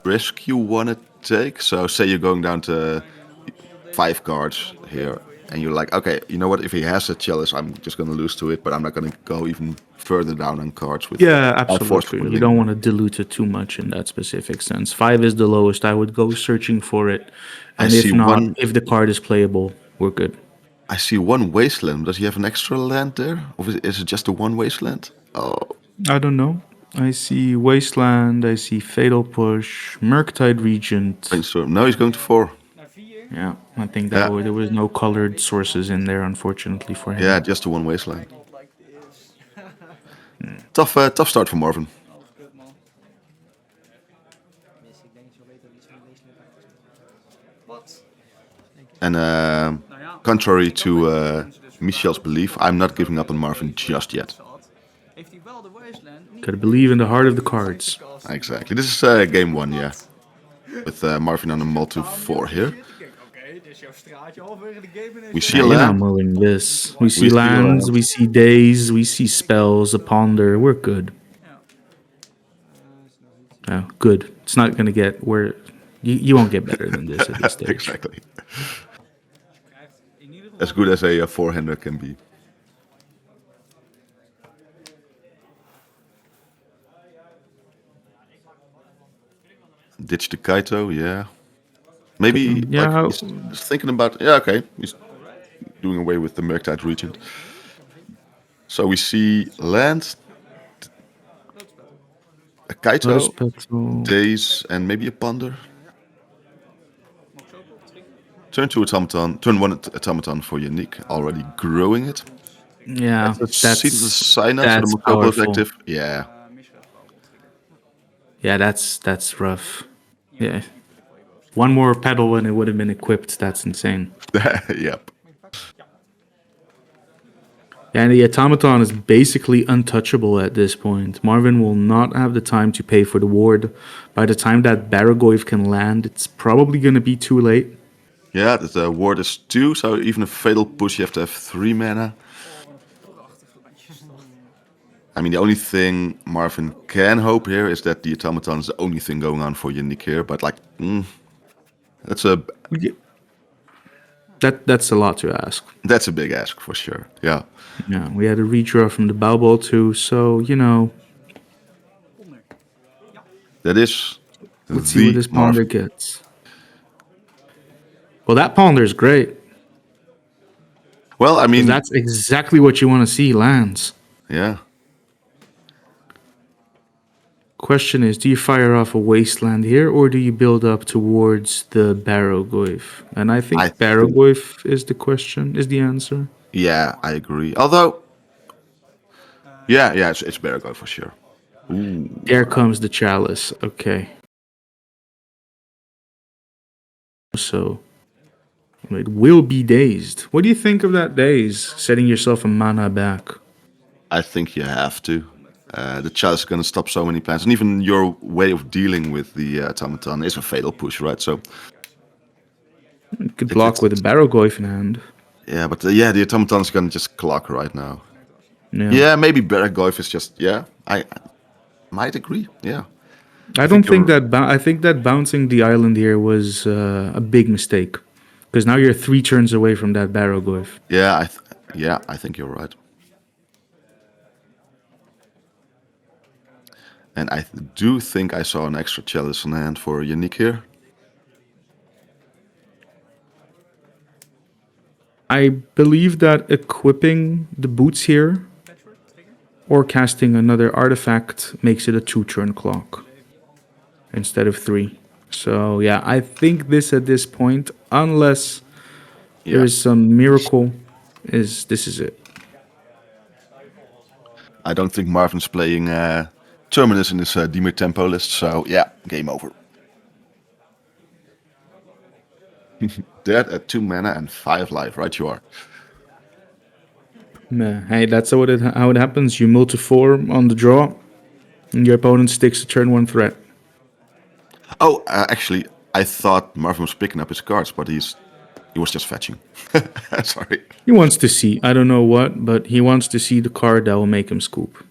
risk you want to take. So say you're going down to 5 cards here, and you're like, okay, you know what? If he has a Chalice, I'm just going to lose to it, but I'm not going to go even further down on cards. With Yeah, absolutely. You don't want to dilute it too much in that specific sense. 5 is the lowest. I would go searching for it. And if not, if the card is playable, we're good. I see 1 Wasteland. Does he have an extra land there? Or is it just the 1 Wasteland? Oh. I don't know. I see Wasteland, I see Fatal Push, Murktide Regent. Brainstorm. No, he's going to 4. Yeah, I think that there was no colored sources in there, unfortunately, for him. Yeah, just the 1 Wasteland. Tough start for Marvin. And contrary to Michel's belief, I'm not giving up on Marvin just yet. Gotta believe in the heart of the cards. Exactly. This is game 1, yeah. With Marvin on a multi-4 here. We see a You're not land. mulling this. We see lands, we see days, we see spells, a ponder. We're good. Oh, good. It's not gonna get where you won't get better than this at this stage. Exactly. As good as a four-hander can be. Ditch the Kaito, yeah. Maybe Yeah. like, he's thinking about... Yeah, okay. He's doing away with the Murktide Regent. So we see land, a Kaito, Days, and maybe a Ponder. Turn 2 Automaton, turn 1 Automaton for Yannick, already growing it. Yeah, that's the sign up for the Mokobo effective. Yeah. Yeah, that's rough. Yeah. One more pedal and it would have been equipped. That's insane. Yep. Yeah, and the automaton is basically untouchable at this point. Marvin will not have the time to pay for the ward. By the time that Baragoyv can land, it's probably going to be too late. Yeah, the ward is 2, so even a fatal push, you have to have 3 mana. I mean, the only thing Marvin can hope here is that the automaton is the only thing going on for Yannick here. But like, that's a that's a lot to ask. That's a big ask for sure. Yeah. Yeah, we had a redraw from the Balbal too, so you know. That is. Let's see what this ponder gets. Well, that ponder is great. Well, I mean, that's exactly what you want to see, lands. Yeah. Question is, do you fire off a wasteland here, or do you build up towards the Barrogoyf? And I think Barrogoyf is the question, is the answer. Yeah, I agree. Although, yeah, it's Barrogoyf for sure. Ooh. There comes the chalice. Okay. So, it will be dazed. What do you think of that daze? Setting yourself a mana back. I think you have to. The chalice is going to stop so many plans, and even your way of dealing with the automaton is a fatal push, right? So you could block with a Barrogoyf in hand. Yeah, but the automaton is going to just clock right now. Yeah, maybe Barrogoyf is just I might agree. Yeah, I don't think that. I think that bouncing the island here was a big mistake, because now you're 3 turns away from that Barrogoyf. Yeah, I think you're right. And I do think I saw an extra chalice in hand for Yannick here. I believe that equipping the boots here or casting another artifact makes it a 2-turn clock instead of 3. So yeah, I think this at this point, unless there is some miracle, this is it. I don't think Marvin's playing Terminus in his Dimir tempo list, so yeah, game over. Dead at 2 mana and 5 life, right you are. Hey, that's how it happens. You multi-4 on the draw, and your opponent sticks a turn 1 threat. Oh, actually, I thought Marvin was picking up his cards, but he was just fetching. Sorry. He wants to see, I don't know what, but he wants to see the card that will make him scoop.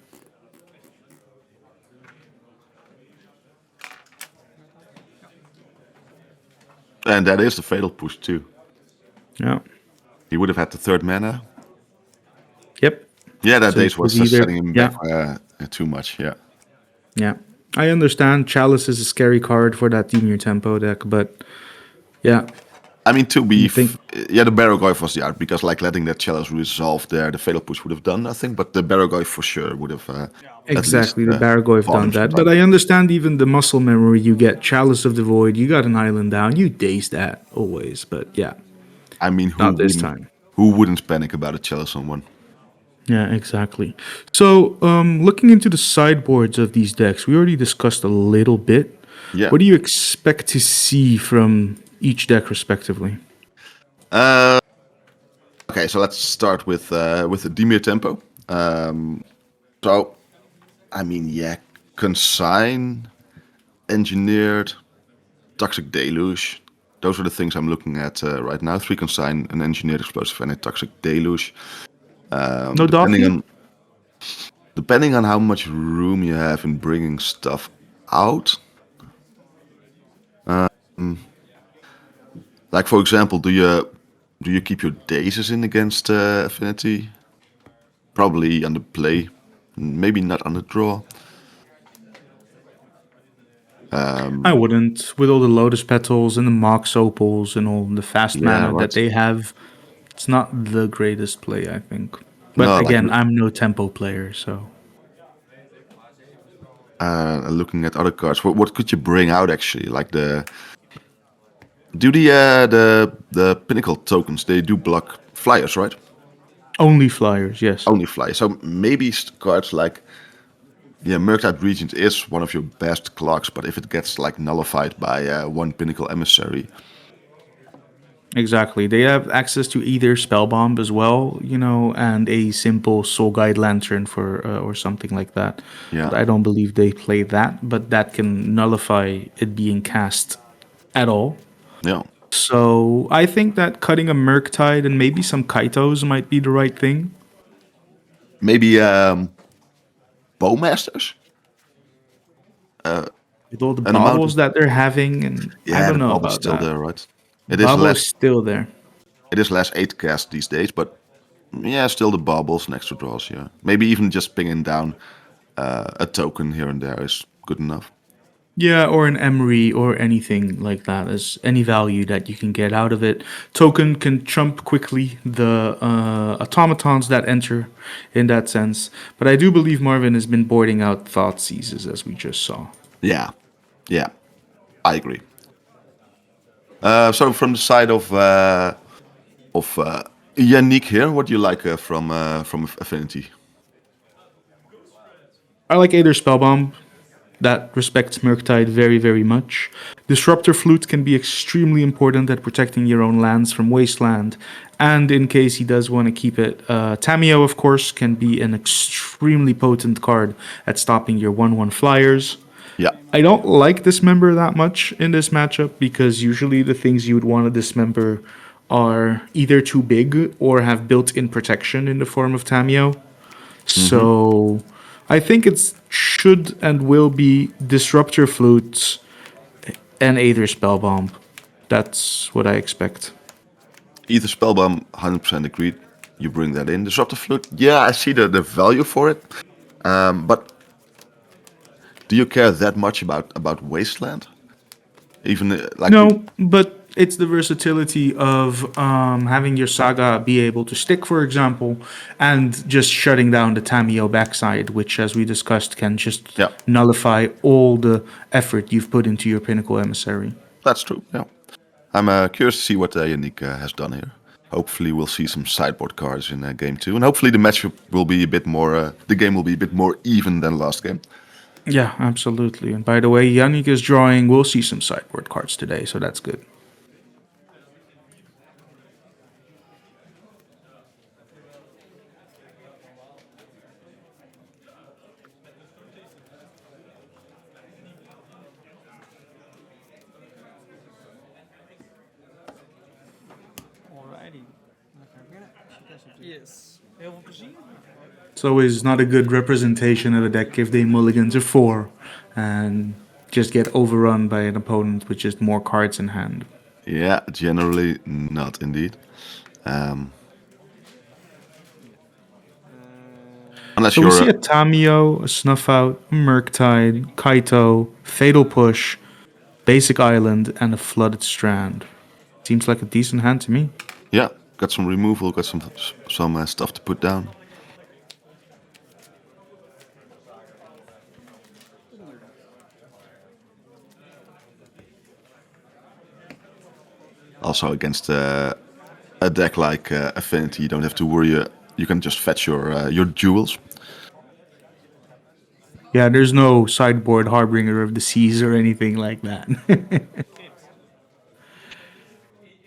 And that is the fatal push too. Yeah. He would have had the 3rd mana. Yep. Yeah, that So days was either, setting him back too much, yeah. Yeah. I understand Chalice is a scary card for that Dimir tempo deck, but yeah. I mean, to be... the Barrogoyf was the out, because like letting that Chalice resolve there, the fatal push would have done nothing, but the Barrogoyf for sure would have... Exactly, the Barrogoyf done that. But I understand even the muscle memory you get, Chalice of the Void, you got an island down, you daze that always, but yeah. I mean, not this time. Who wouldn't panic about a Chalice on one? Yeah, exactly. So, looking into the sideboards of these decks, we already discussed a little bit. Yeah. What do you expect to see from each deck respectively? Okay, so let's start with the Dimir tempo. So, I mean, Consign, Engineered, Toxic Deluge. Those are the things I'm looking at right now. 3 Consign, an Engineered Explosive, and a Toxic Deluge. No depending on how much room you have in bringing stuff out. Like for example, do you keep your dazes in against Affinity? Probably on the play, maybe not on the draw. I wouldn't. With all the Lotus Petals and the Mox Opals and all the fast mana that they have, it's not the greatest play, I think. But No, again, I'm no tempo player, so... Looking at other cards, what could you bring out actually? Like the Pinnacle tokens, they do block flyers, right? Only flyers, yes. Only flyers. So maybe cards like Murktide Regent is one of your best clocks, but if it gets like nullified by 1 Pinnacle Emissary. Exactly. They have access to either Spellbomb as well, and a simple Soul Guide Lantern for or something like that. Yeah. But I don't believe they play that, but that can nullify it being cast at all. Yeah. So I think that cutting a Murktide and maybe some Kaitos might be the right thing. Maybe Bowmasters? With all the baubles that they're having, and I don't know about still that. there, right? It is still there. It is less 8 cast these days, but still the baubles and extra draws, Maybe even just pinging down a token here and there is good enough. Yeah, or an Emery or anything like that. As any value that you can get out of it. Token can trump quickly the automatons that enter in that sense. But I do believe Marvin has been boarding out Thought Seizes, as we just saw. Yeah, yeah, I agree. So from the side of Yannick here, what do you like from Affinity? I like Aether Spellbomb. That respects Murktide very, very much. Disruptor Flute can be extremely important at protecting your own lands from Wasteland. And in case he does want to keep it, Tameo, of course, can be an extremely potent card at stopping your 1/1 flyers. Yeah. I don't like Dismember that much in this matchup because usually the things you would want to dismember are either too big or have built-in protection in the form of Tameo. So I think it should and will be Disruptor Flute and Aether Spellbomb. That's what I expect. Either Spellbomb, 100% agreed. You bring that in. Disruptive Flute, yeah, I see the value for it. But do you care that much about Wasteland? Even like No, but it's the versatility of having your Saga be able to stick, for example, and just shutting down the Tameo backside, which, as we discussed, can just nullify all the effort you've put into your Pinnacle Emissary. That's true, yeah. I'm curious to see what Yannick has done here. Hopefully we'll see some sideboard cards in game 2. And hopefully the matchup will be a bit more... the game will be a bit more even than last game. Yeah, absolutely. And by the way, Yannick is drawing. We'll see some sideboard cards today, so that's good. Alrighty. Yes. Heel veel plezier. It's always not a good representation of a deck if they mulligan to 4 and just get overrun by an opponent with just more cards in hand. Yeah, generally not indeed. Unless So you're we see a Tameo, a Snuff Out, a Murktide, Kaito, Fatal Push, Basic Island, and a Flooded Strand. Seems like a decent hand to me. Yeah, got some removal, got some stuff to put down. Also against a deck like Affinity, you don't have to worry. You can just fetch your jewels. Yeah, there's no sideboard Harbinger of the Seas or anything like that.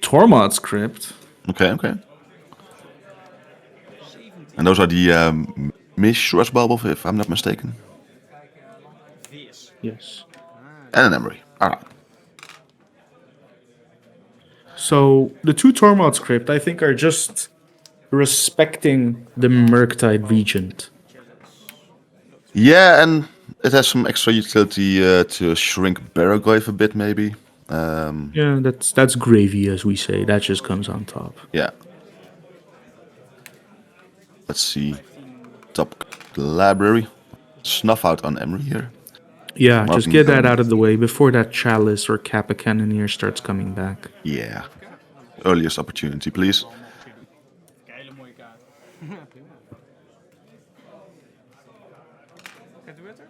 Tormod's Crypt. Okay. And those are the Mishra's Bubble, if I'm not mistaken. Yes. And an Emery. Alright. So the two Tormod's Crypt, I think, are just respecting the Murktide Regent. Yeah, and it has some extra utility to shrink Barrowgrave a bit, maybe. Yeah, that's gravy, as we say. That just comes on top. Yeah. Let's see. Top library. Snuff out on Emery here. Yeah, Martin just get that Cohen. out of the way before that Chalice or Kappa Cannoneer starts coming back. Yeah. Earliest opportunity, please. Hele mooie kaart. Wat gebeurt er?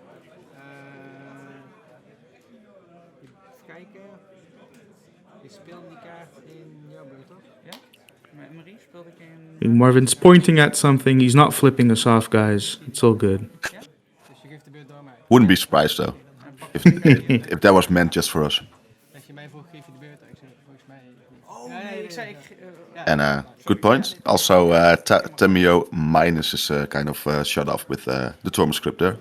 Even kijken. Je speelt die kaart in jouw beurt, toch? Ja? Met Emery speelde ik in... I think Marvin's pointing at something. He's not flipping us off, guys. It's all good. Dus je geeft de beurt door mij. Wouldn't be surprised though. If that was meant just for us. Dat je mij vroeg, geef je de beurt. Ik zeg, volgens mij... Oh nee, ik zei... And good point. Also, Tameo minus is kind of shut off with the Tormod script there.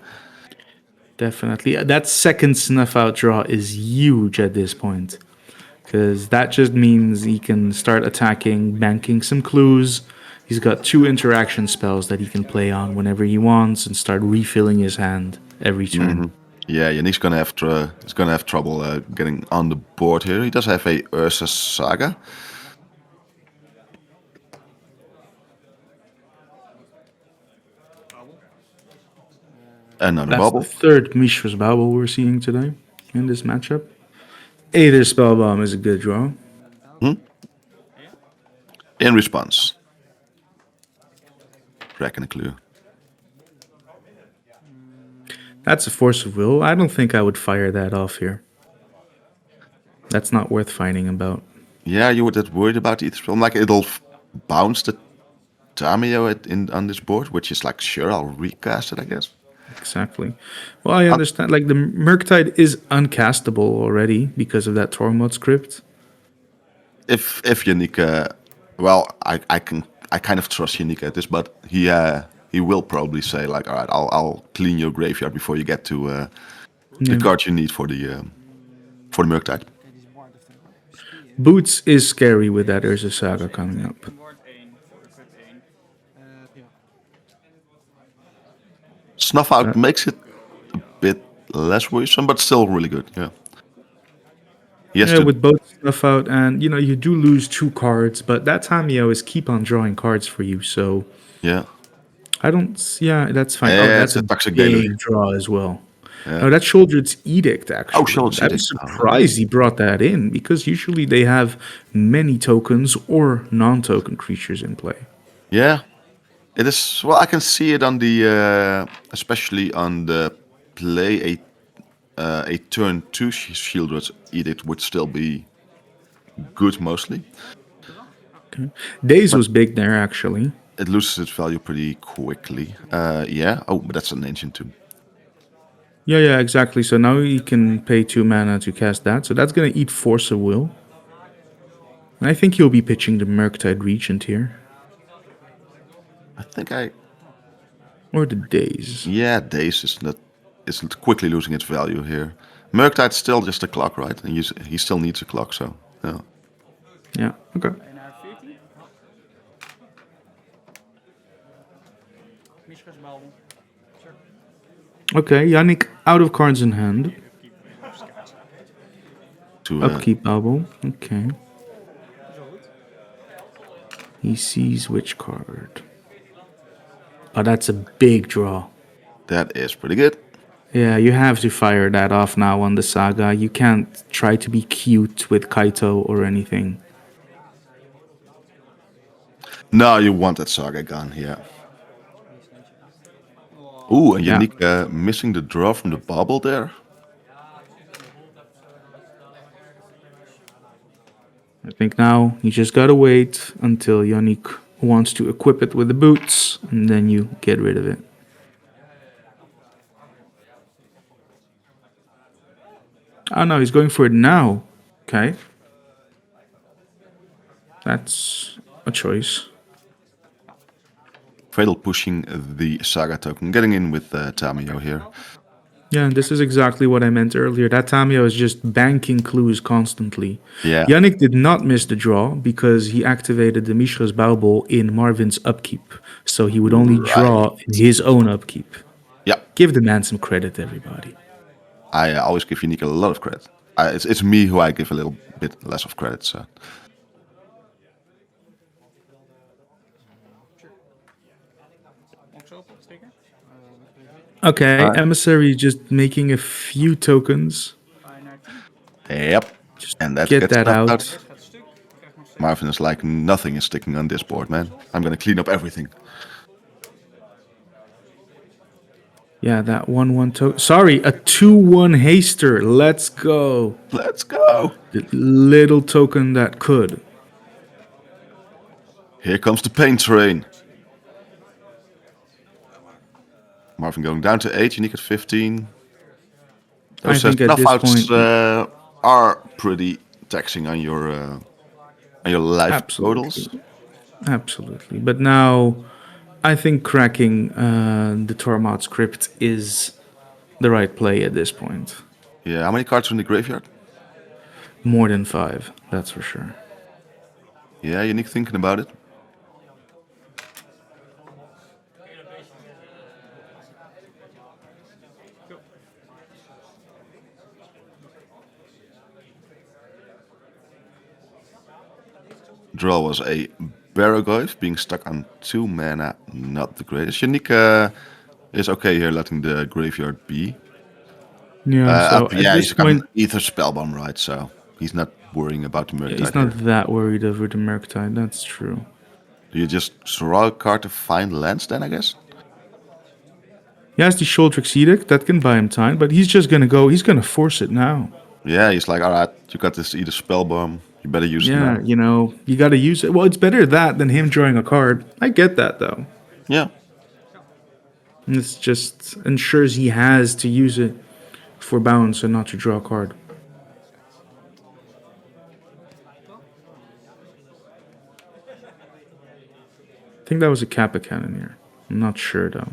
Definitely. That second Snuff Out draw is huge at this point. Because that just means he can start attacking, banking some clues. He's got 2 interaction spells that he can play on whenever he wants and start refilling his hand every turn. Yeah, Yannick's gonna have trouble getting on the board here. He does have a Ursa Saga. Another That's bubble. the third Mishra's Bauble we're seeing today. in this matchup. Aether Spellbomb is a good draw. In response. Kraken a clue. That's a Force of Will. I don't think I would fire that off here. That's not worth fighting about. Yeah, you were that worried about it. Like it'll bounce the Tamio on this board, which is like, sure, I'll recast it, I guess. Exactly. Well, I understand. Like the Murktide is uncastable already because of that Tormod script. If Yannick, well, I kind of trust Yannick at this, but he will probably say like, all right, I'll clean your graveyard before you get to the card you need for the Murktide. Boots is scary with that Urza Saga coming up. Snuff Out makes it a bit less worrisome, but still really good. Yeah. Yeah, with both Snuff Out and you do lose 2 cards, but that Tamio is keep on drawing cards for you. So yeah, that's fine. Yeah, that's a toxic big draw as well. Yeah. No, that's Shouldered's Edict actually. Oh, Shouldered's I'm Edict. surprised he brought that in because usually they have many tokens or non-token creatures in play. Yeah, it is. Well, I can see it on the, especially on the play a turn 2 Shieldred's Edict would still be good mostly. Okay. Daze was big there actually. It loses its value pretty quickly. Yeah. Oh, but that's an ancient too. Yeah, exactly. So now you can pay 2 mana to cast that. So that's going to eat Force of Will. And I think you'll be pitching the Murktide Regent here. I think Or the Daze. Yeah, Daze is quickly losing its value here. Murktide's still just a clock, right? And he still needs a clock, so yeah. Yeah, okay. Okay, Yannick out of cards in hand. To Upkeep Bubble. Okay. He sees which card? Oh, that's a big draw. That is pretty good. Yeah, you have to fire that off now on the Saga. You can't try to be cute with Kaito or anything. No, you want that Saga gun, yeah. Ooh, and Yannick missing the draw from the bubble there. I think now you just gotta wait until Yannick wants to equip it with the boots, and then you get rid of it. Oh no, he's going for it now. Okay. That's a choice. Cradle pushing the Saga token, getting in with Tamio here. Yeah, and this is exactly what I meant earlier. That Tamio is just banking clues constantly. Yeah. Yannick did not miss the draw because he activated the Mishra's Bauble in Marvin's upkeep. So he would only draw in his own upkeep. Yeah. Give the man some credit, everybody. I always give Yannick a lot of credit. It's me who I give a little bit less of credit, so... Okay, Emissary just making a few tokens. Yep. And that get that out. Marvin is like, nothing is sticking on this board, man. I'm gonna clean up everything. Yeah, that 1/1 token. Sorry, a 2/1 haster. Let's go. Let's go. The little token that could. Here comes the pain train. Marvin going down to 8, Yannick at 15. Those I think at this outs point are pretty taxing on your life totals. Absolutely. But now I think cracking the Tormod script is the right play at this point. Yeah, how many cards are in the graveyard? More than 5, that's for sure. Yeah, Yannick thinking about it. Draw was a Barrogoyf, being stuck on 2 mana, not the greatest. Yannick is okay here letting the graveyard be. Yeah, so at Yeah, this he's got an point, Ether Spellbomb, right? So he's not worrying about the yeah, Murktide he's here. not that worried over the Murktide, that's true. Do you just draw a card to find lands then, I guess? He has the Sholdrick's Edict, that can buy him time, but he's just gonna go, he's gonna force it now. Yeah, he's like, alright, you got this Ether Spellbomb, you better use it Yeah, now. you know, you gotta use it. Well, it's better that than him drawing a card. I get that, though. Yeah. This just ensures he has to use it for bounce and not to draw a card. I think that was a Kappa cannon here. I'm not sure though.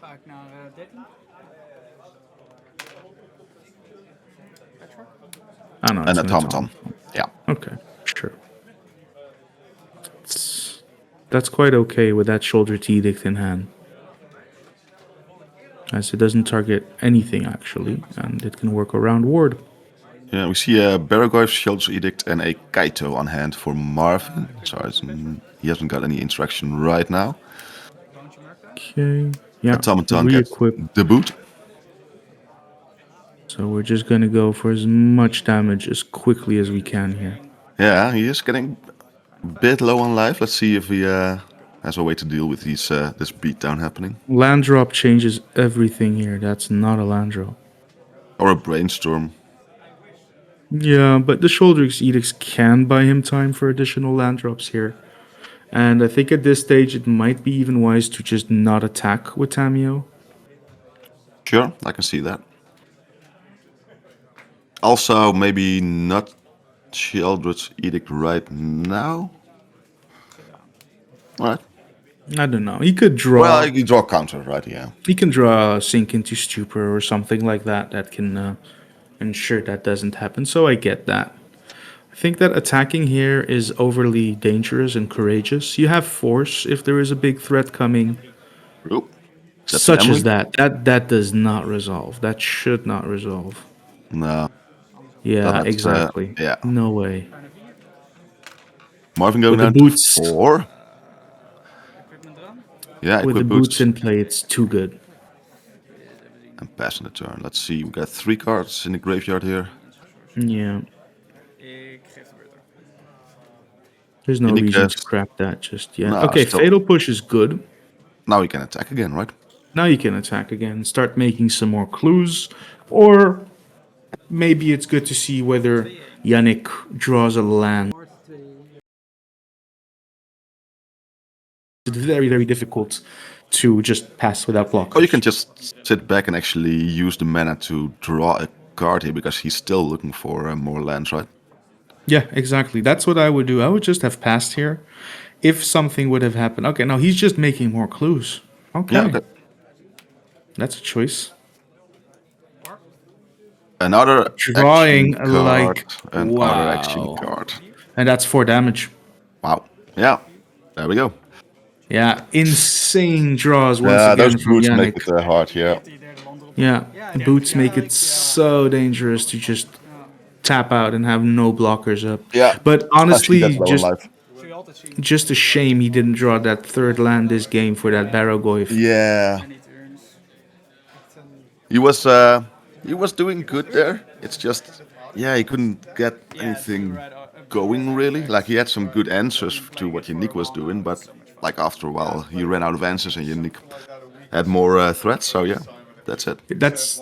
Ga ik naar 13. I know. An It's an automaton. Yeah. Okay, sure. That's quite okay with that Shoulder Edict in hand. As it doesn't target anything actually, and it can work around ward. Yeah, we see a Baragor's Shield's Edict and a Kaito on hand for Marvin. So he hasn't got any interaction right now. Okay. Yeah. Automaton gets Re-equip. the boot. So we're just gonna go for as much damage as quickly as we can here. Yeah, he is getting a bit low on life. Let's see if he has a way to deal with these this beatdown happening. Land drop changes everything here. That's not a land drop. Or a brainstorm. Yeah, but the Shoulder's Edicts can buy him time for additional land drops here. And I think at this stage it might be even wise to just not attack with Tamio. Sure, I can see that. Also, maybe not Sheoldred's Edict right now. Alright. I don't know. He could draw. Well, you can draw counter, right? Yeah. He can draw Sink into Stupor or something like that that can ensure that doesn't happen. So I get that. I think that attacking here is overly dangerous and courageous. You have force if there is a big threat coming. Oop. Such as that. That does not resolve. That should not resolve. No. Yeah, exactly. Yeah. No way. Marvin going With down the boots. to 4. Yeah, With the equip boots in play, it's too good. And passing the turn. Let's see, we got 3 cards in the graveyard here. Yeah. Ik geef de beurt door. There's no Unique reason guess. to scrap that just yet. No, Okay, still. Fatal Push is good. Now we can attack again, right? Now you can attack again, start making some more clues, or maybe it's good to see whether Yannick draws a land. It's very, very difficult to just pass without block. Or you can just sit back and actually use the mana to draw a card here, because he's still looking for more lands, right? Yeah, exactly. That's what I would do. I would just have passed here if something would have happened. Okay, now he's just making more clues. Okay. Yeah, okay. That's a choice. Another Drawing action card, like another action card. And that's 4 damage. Wow. Yeah. There we go. Yeah, insane draws once Yeah, again those from boots Yannick. make it hard, yeah. Yeah, boots make it so dangerous to just tap out and have no blockers up. Yeah, but honestly, especially that low in just a shame he didn't draw that 3rd land this game for that Barrogoyf. Yeah. He was doing good there. It's just, yeah, he couldn't get anything going really. Like, he had some good answers to what Yannick was doing, but like after a while he ran out of answers and Yannick had more threats. So yeah, that's it. That's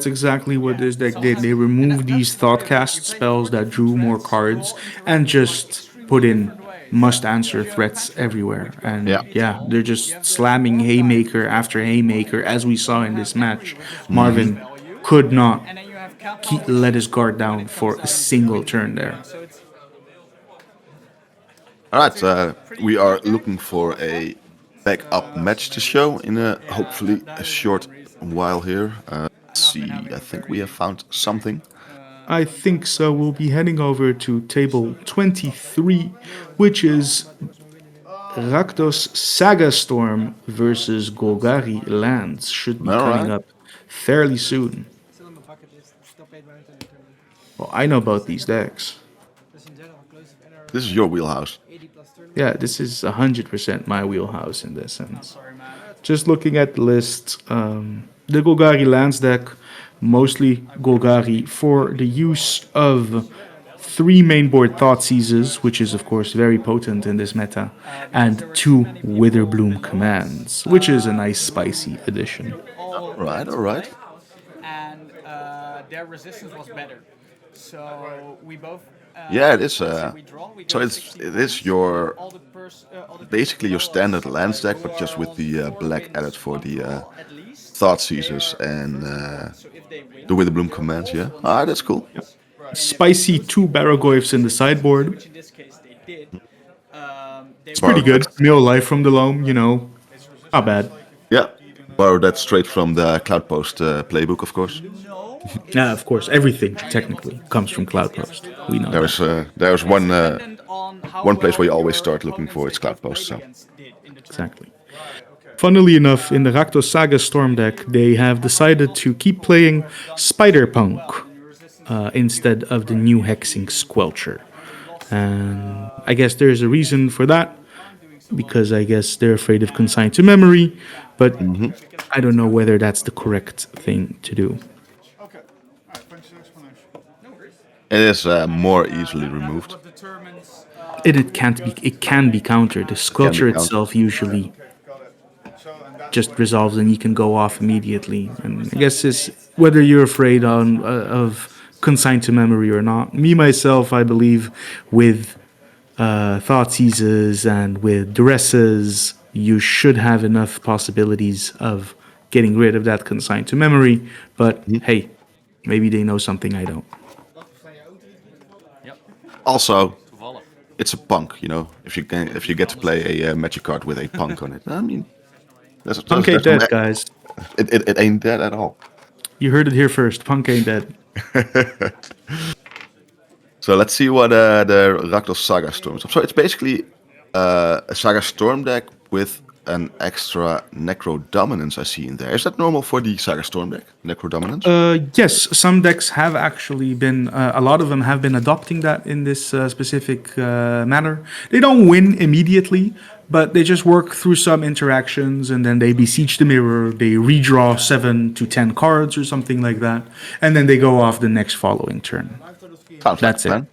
exactly what this deck did. They removed these Thoughtcast spells that drew more cards and just put in must-answer threats everywhere. And yeah, they're just slamming Haymaker after Haymaker, as we saw in this match. Marvin could not let his guard down for a single turn there. Alright, we are looking for a backup match to show in hopefully a short while here. Let's see, I think we have found something. I think so. We'll be heading over to table 23, which is Rakdos Saga Storm versus Golgari Lands. Should be coming up fairly soon. Well, I know about these decks. This is your wheelhouse. Yeah, this is 100% my wheelhouse in this sense. just looking at the list, the Golgari lands deck, mostly Golgari for the use of 3 mainboard Thought Seizes, which is of course very potent in this meta, and 2 Witherbloom commands, which is a nice spicy addition. All right. And their resistance was better. So we both. Yeah, it is. So it is your basically your standard lands deck, but just with the black added for the Thought Seizers and the Witherbloom commands. Yeah, that's cool. Yep. Spicy 2 Barrogoyfs in the sideboard. It's pretty good. Mill life from the loam, not bad. Yeah, borrow that straight from the Cloudpost playbook, of course. Yeah, of course. Everything technically comes from Cloudpost. We know. There's one place where you always start looking for its Cloudpost. So. Exactly. Funnily enough, in the Rakdos Saga Storm deck, they have decided to keep playing Spider-Punk instead of the new Hexing Squelcher. And I guess there's a reason for that, because I guess they're afraid of consigned to memory, but I don't know whether that's the correct thing to do. It is more easily removed. It can be countered. The Squelcher itself usually just resolves and you can go off immediately. And I guess it's whether you're afraid of consigned to memory or not. Me, myself, I believe with Thought Seizes and with Duresses, you should have enough possibilities of getting rid of that consigned to memory. But hey, maybe they know something I don't. Also, it's a punk, If you get to play a magic card with a punk on it, I mean, punk ain't dead, guys. It ain't dead at all. You heard it here first. Punk ain't dead. So let's see what the Rakdos Saga Storm is. So it's basically a Saga Storm deck with an extra Necro Dominance I see in there. Is that normal for the Saga Storm deck, Necro Dominance? Yes, some decks have actually been, a lot of them have been adopting that in this specific manner. They don't win immediately, but they just work through some interactions and then they besiege the mirror, they redraw 7 to 10 cards or something like that, and then they go off the next following turn. That's it.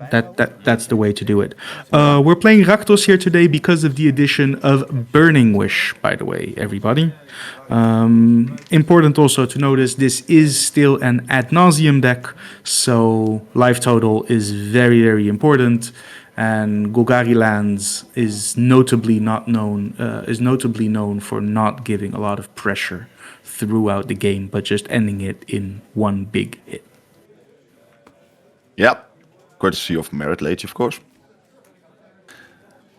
That's the way to do it. We're playing Rakdos here today because of the addition of Burning Wish, by the way, everybody. Important also to notice this is still an ad nauseum deck, so life total is very, very important. And Golgari lands is notably known for not giving a lot of pressure throughout the game, but just ending it in one big hit. Yep. Courtesy of Merit Lage, of course.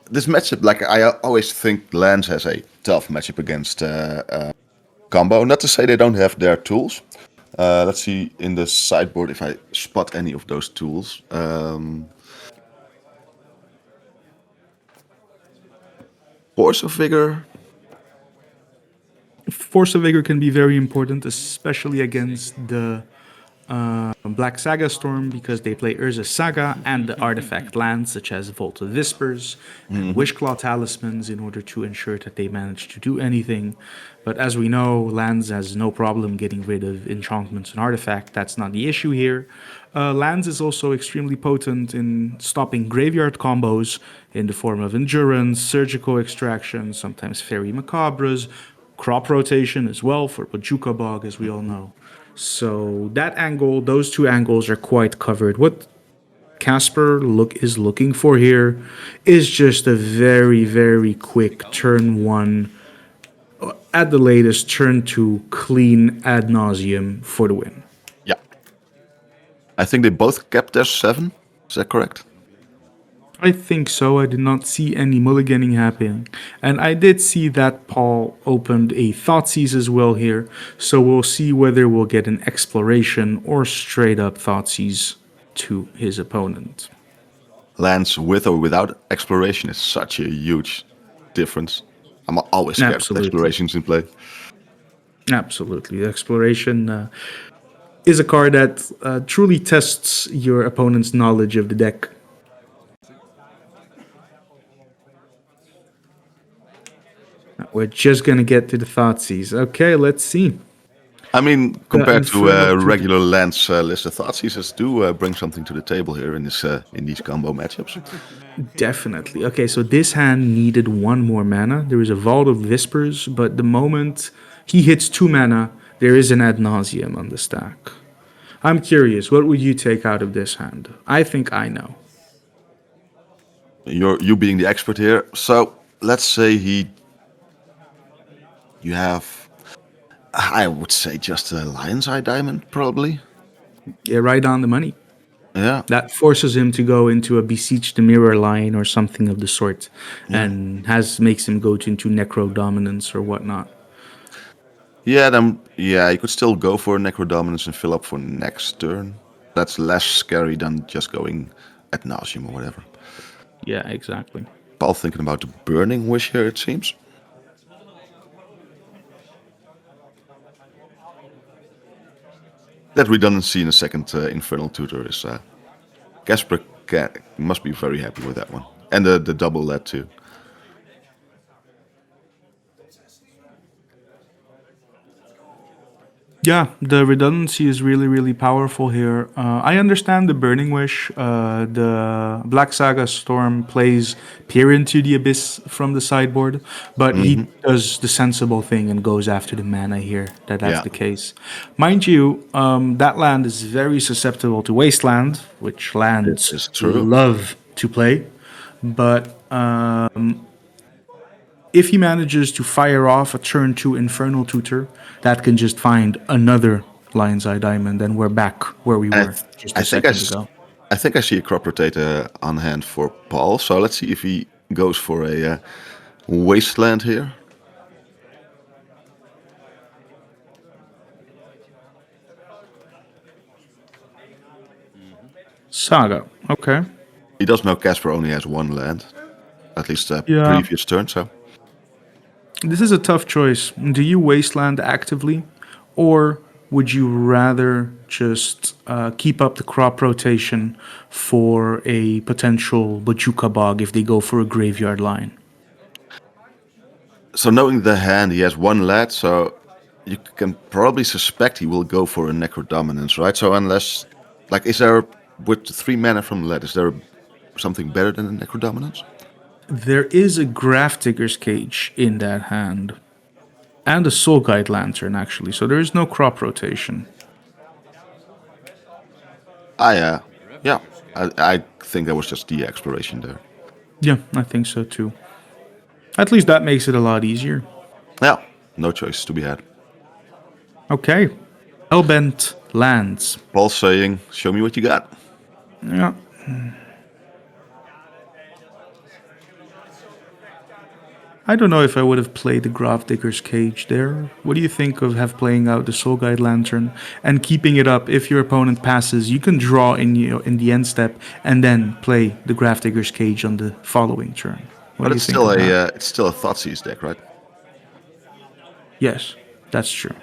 This matchup, I always think lands has a tough matchup against combo. Not to say they don't have their tools. Let's see in the sideboard if I spot any of those tools. Force of Vigor. Force of Vigor can be very important, especially against the Black Saga Storm, because they play Urza Saga and the artifact lands such as Vault of Whispers and Wishclaw Talismans in order to ensure that they manage to do anything. But as we know, lands has no problem getting rid of enchantments and artifact. That's not the issue here. Lands is also extremely potent in stopping graveyard combos in the form of Endurance, Surgical Extraction, sometimes Fairy Macabres, Crop Rotation as well for Bajuka Bog, as we all know. So those two angles are quite covered. What Casper is looking for here is just a very, very quick turn 1, at the latest turn 2, clean ad nauseum for the win. Yeah. I think they both kept their 7. Is that correct? I think so. I did not see any mulliganing happening. And I did see that Paul opened a Thoughtseize as well here. So we'll see whether we'll get an Exploration or straight up Thoughtseize to his opponent. Lands with or without Exploration is such a huge difference. I'm always scared of Explorations in play. Absolutely. Exploration is a card that truly tests your opponent's knowledge of the deck. We're just gonna get to the Thoughtseize. Okay, let's see. I mean, compared to Infernal Tutor. regular lands list, the Thoughtseizes do bring something to the table here in this in these combo matchups. Definitely. Okay, so this hand needed 1 more mana. There is a Vault of Whispers, but the moment he hits 2 mana, there is an Ad Nauseam on the stack. I'm curious, what would you take out of this hand? I think I know. You being the expert here, so let's say you have, I would say just a Lion's Eye Diamond probably. Yeah, right on the money. Yeah. That forces him to go into a Beseech the Mirror line or something of the sort, and makes him go into Necro Dominance or whatnot. Yeah, then you could still go for Necro Dominance and fill up for next turn. That's less scary than just going Ad Nauseam or whatever. Yeah, exactly. Paul thinking about the Burning Wish here, it seems. That redundancy in a second Infernal Tutor is... Casper must be very happy with that one. And the double lead too. Yeah, the redundancy is really, really powerful here. I understand the Burning Wish. The Black Saga Storm plays Peer into the Abyss from the sideboard, but he does the sensible thing and goes after the mana here. That's the case. Mind you, that land is very susceptible to Wasteland, which lands love to play. But if he manages to fire off a turn 2 Infernal Tutor, that can just find another Lion's Eye Diamond, and we're back where we were just a second ago. I think I see a Crop Rotator on hand for Paul, so let's see if he goes for a Wasteland here. Saga, okay. He does know Casper only has 1 land, at least previous turn, so... This is a tough choice. Do you Wasteland actively, or would you rather just keep up the crop rotation for a potential Bojuka Bog if they go for a Graveyard line? So knowing the hand, he has 1 lead, so you can probably suspect he will go for a Necro Dominance, right? So unless, like, is there, with 3 mana from lead, is there something better than a Necro Dominance? There is a Grafdigger's Cage in that hand. And a Soul Guide Lantern, actually. So there is no crop rotation. I think that was just the exploration there. Yeah, I think so too. At least that makes it a lot easier. Yeah, no choice to be had. Okay. Hellbent lands. Paul saying, show me what you got. Yeah. I don't know if I would have played the Grafdigger's Cage there. What do you think of playing out the Soul Guide Lantern and keeping it up? If your opponent passes, you can draw in the end step and then play the Grafdigger's Cage on the following turn. But it's still a Thoughtseize deck, right? Yes, that's true.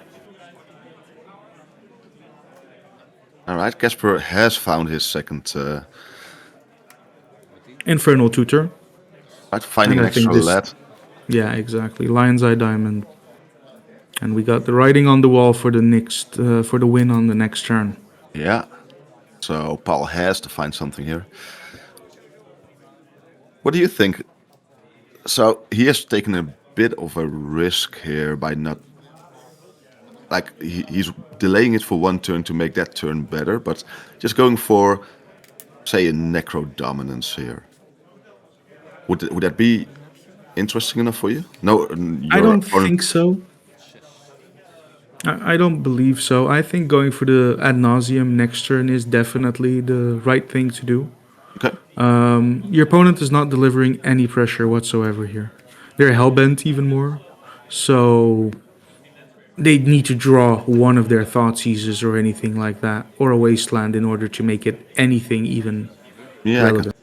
All right, Casper has found his second Infernal Tutor. Right, finding an extra lead. Yeah, exactly. Lion's Eye Diamond. And we got the writing on the wall for the next for the win on the next turn. Yeah. So Paul has to find something here. What do you think? So he has taken a bit of a risk here by not, like, he's delaying it for 1 turn to make that turn better, but just going for, say, a Necro Dominance here. Would that be interesting enough for you? No, I don't think so. I don't believe so. I think going for the Ad Nauseam next turn is definitely the right thing to do. Okay. Your opponent is not delivering any pressure whatsoever here. They're hellbent even more. So they need to draw one of their Thoughtseizes or anything like that, or a Wasteland in order to make it anything even relevant.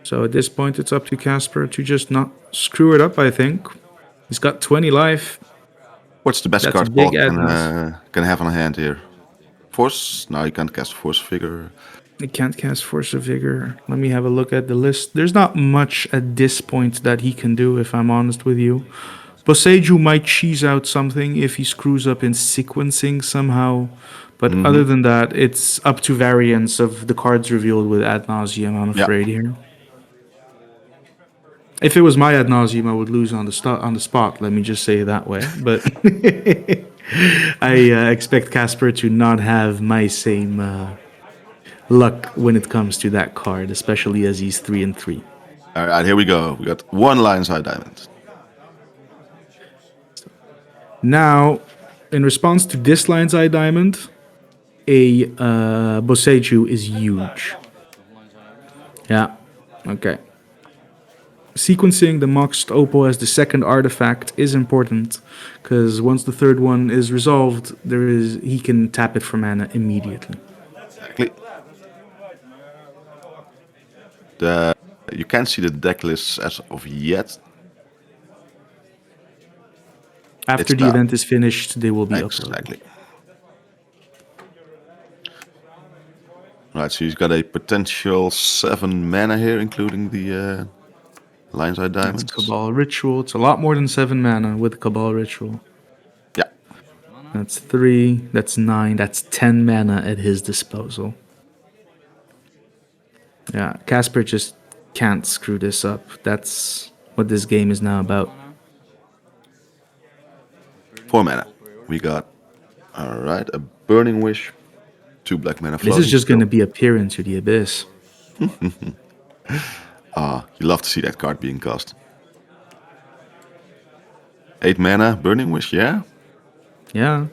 So at this point, it's up to Casper to just not screw it up, I think. He's got 20 life. What's the best card Paul can have on hand here? Force? No, you can't cast Force Figure. He can't cast Force of Vigor. Let me have a look at the list. There's not much at this point that he can do, if I'm honest with you. Boseiju might cheese out something if he screws up in sequencing somehow. But other than that, it's up to variance of the cards revealed with Ad Nauseam, I'm afraid, here. If it was my Ad Nauseam, I would lose on the spot, let me just say it that way. But I expect Casper to not have my same luck when it comes to that card, especially as he's 3-3. All right, here we go. We got one Lionside Diamond. Now, in response to this Lion's Eye Diamond, a Boseiju is huge. Yeah, okay. Sequencing the Moxed Opal as the second artifact is important, because once the third one is resolved, he can tap it for mana immediately. Exactly. You can't see the deck lists as of yet. After the event is finished, they will be uploaded. Exactly. Right, so he's got a potential 7 mana here, including the Lion's Eye Diamonds. That's Cabal Ritual. It's a lot more than 7 mana with Cabal Ritual. Yeah. That's 3, that's 9, that's 10 mana at his disposal. Yeah, Casper just can't screw this up. That's what this game is now about. 4 mana. We got, alright, a Burning Wish, 2 black mana. This is just going to be a peer into the abyss. You love to see that card being cast. 8 mana, Burning Wish, yeah? Yeah.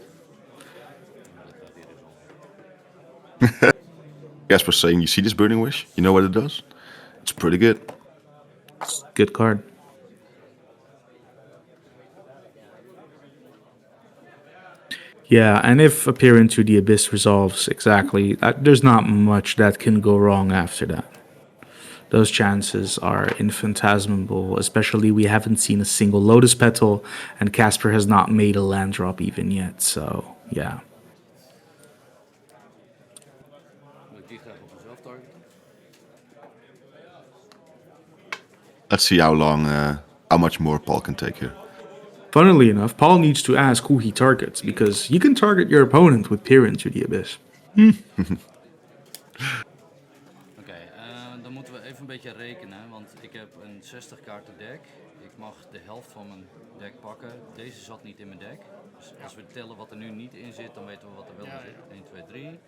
Casper's saying, you see this Burning Wish? You know what it does? It's pretty good. It's a good card. Yeah, and if Appear into the Abyss resolves exactly, there's not much that can go wrong after that. Those chances are infinitesimal, especially we haven't seen a single Lotus Petal, and Casper has not made a land drop even yet, so yeah. Let's see how much more Paul can take here. Funnily enough, Paul needs to ask who he targets, because you can target your opponent with Peer into the Abyss. Dan moeten we even een beetje rekenen, want ik heb een 60 kaarten deck. Ik mag de helft van mijn deck pakken. Deze zat niet in mijn deck. Dus als we tellen wat er nu niet in zit, dan weten we wat er wel in zit. 1, 2, 3,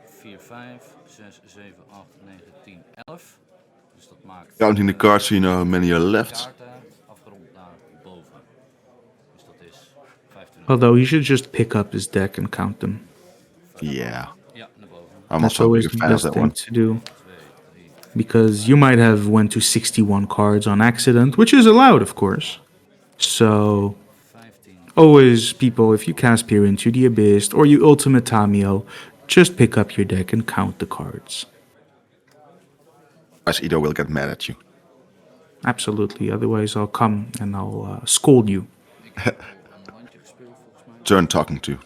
4, 5, 6, 7, 8, 9, 10, 11. Dus dat maakt... Counting the cards so you know how many are left. Kaarten afgerond naar boven. Dus dat is 25. Although he should just pick up his deck and count them. Yeah. Ja, naar boven. I'm That's also a always big the fan of best that thing one. to do. Because you might have went to 61 cards on accident, which is allowed, of course. So, always, people, if you cast Peer into the Abyss or you Ultimate Tamio, just pick up your deck and count the cards. As Ido will get mad at you. Absolutely, otherwise I'll come and I'll scold you. Turn talking to.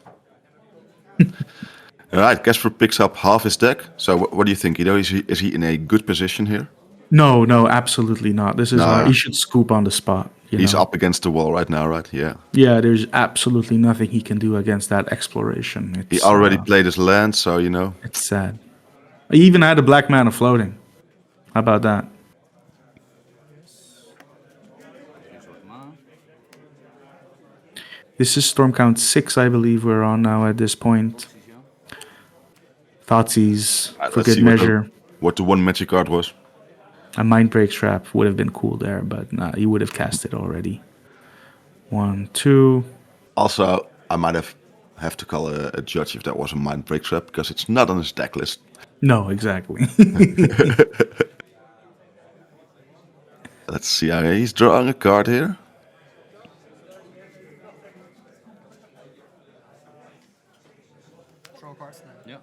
Alright, Casper picks up half his deck. So what do you think, Ido? Is he in a good position here? No, absolutely not. This is he should scoop on the spot. He's up against the wall right now, right? Yeah. Yeah, there's absolutely nothing he can do against that exploration. He already played his land, so you know. It's sad. He even had a black mana floating. How about that? This is Storm Count 6, I believe we're on now at this point. Thoughtseize, for good measure. What the one magic card was. A Mindbreak Trap would have been cool there, but nah, he would have cast it already. 1, 2. Also, I might have to call a judge if that was a Mindbreak Trap, because it's not on his deck list. No, exactly. Let's see, he's drawing a card here. Draw cards then. Ja.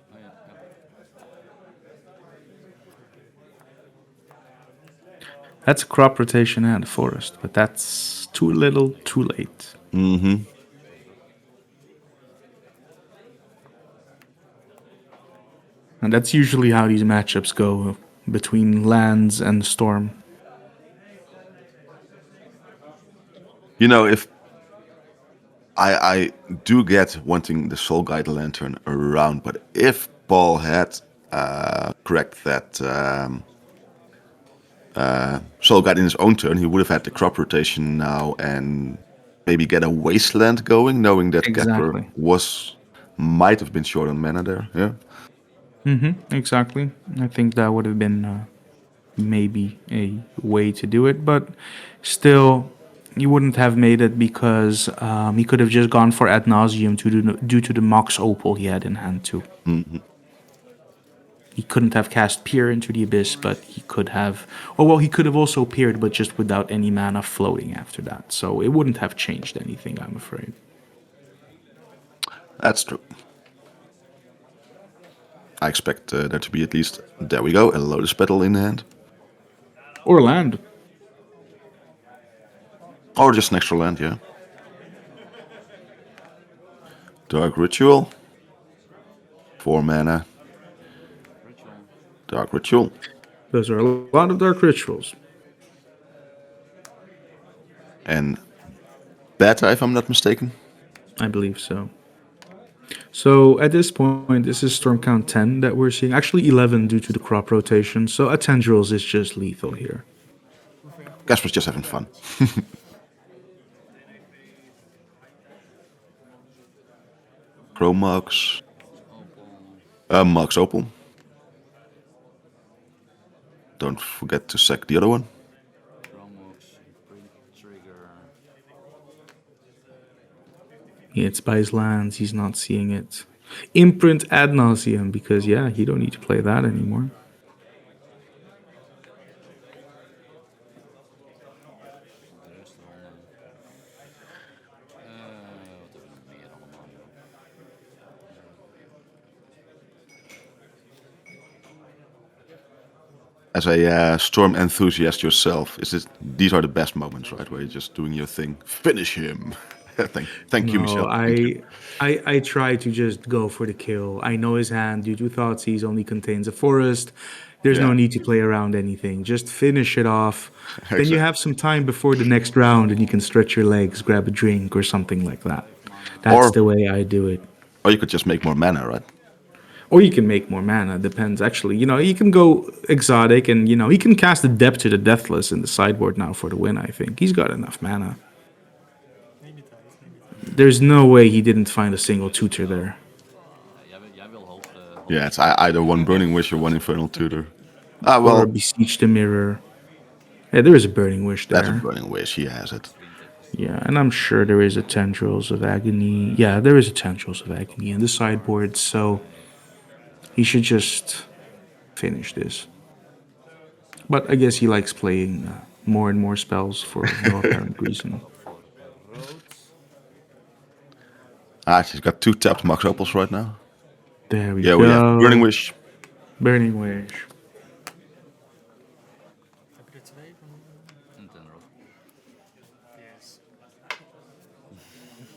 That's a crop rotation and a forest, but that's too little, too late. Mm-hmm. And that's usually how these matchups go between lands and Storm. You know, if I do get wanting the Soul Guide Lantern around, but if Paul had correct that Soul Guide in his own turn, he would have had the crop rotation now and maybe get a Wasteland going, knowing that Exactly. Kepler might have been short on mana there. Yeah. Exactly. I think that would have been maybe a way to do it, but still, he wouldn't have made it because he could have just gone for Ad Nauseam due to the Mox Opal he had in hand too. He couldn't have cast Peer into the Abyss, but he could have. Oh well, he could have also peered, but just without any mana floating after that. So it wouldn't have changed anything, I'm afraid. That's true. I expect there to be at least, there we go, a Lotus Petal in hand. Or land. Or just an extra land, yeah. Dark Ritual. 4 mana. Dark Ritual. Those are a lot of Dark Rituals. And Beta, if I'm not mistaken. I believe so. So at this point, this is Storm Count 10 that we're seeing. Actually 11 due to the crop rotation. So a Tendrils is just lethal here. Casper's just having fun. Chromox. Mox Opal. Don't forget to sack the other one. It's by his lands, he's not seeing it. Imprint Ad Nauseam, because yeah, he don't need to play that anymore. As a Storm enthusiast yourself, these are the best moments, right? Where you're just doing your thing. Finish him. Thank you, Michelle. I try to just go for the kill. I know his hand due to Thoughtseize only contains a forest. There's no need to play around anything. Just finish it off. Then you have some time before the next round and you can stretch your legs, grab a drink or something like that. That's the way I do it. Or you could just make more mana, right? Or you can make more mana, depends actually. You know, you can go exotic and, you know, he can cast the Depth to the Deathless in the sideboard now for the win, I think. He's got enough mana. There's no way he didn't find a single tutor there. Yeah, it's either one Burning Wish or one Infernal Tutor. Or Beseech the Mirror. Yeah, there is a Burning Wish there. That's a Burning Wish, he has it. Yeah, and I'm sure there is a Tendrils of Agony. Yeah, there is a Tendrils of Agony in the sideboard, so he should just finish this. But I guess he likes playing more and more spells for no apparent reason. She's got 2 tapped Mox Opals right now. There we go. We have Burning Wish. Burning Wish.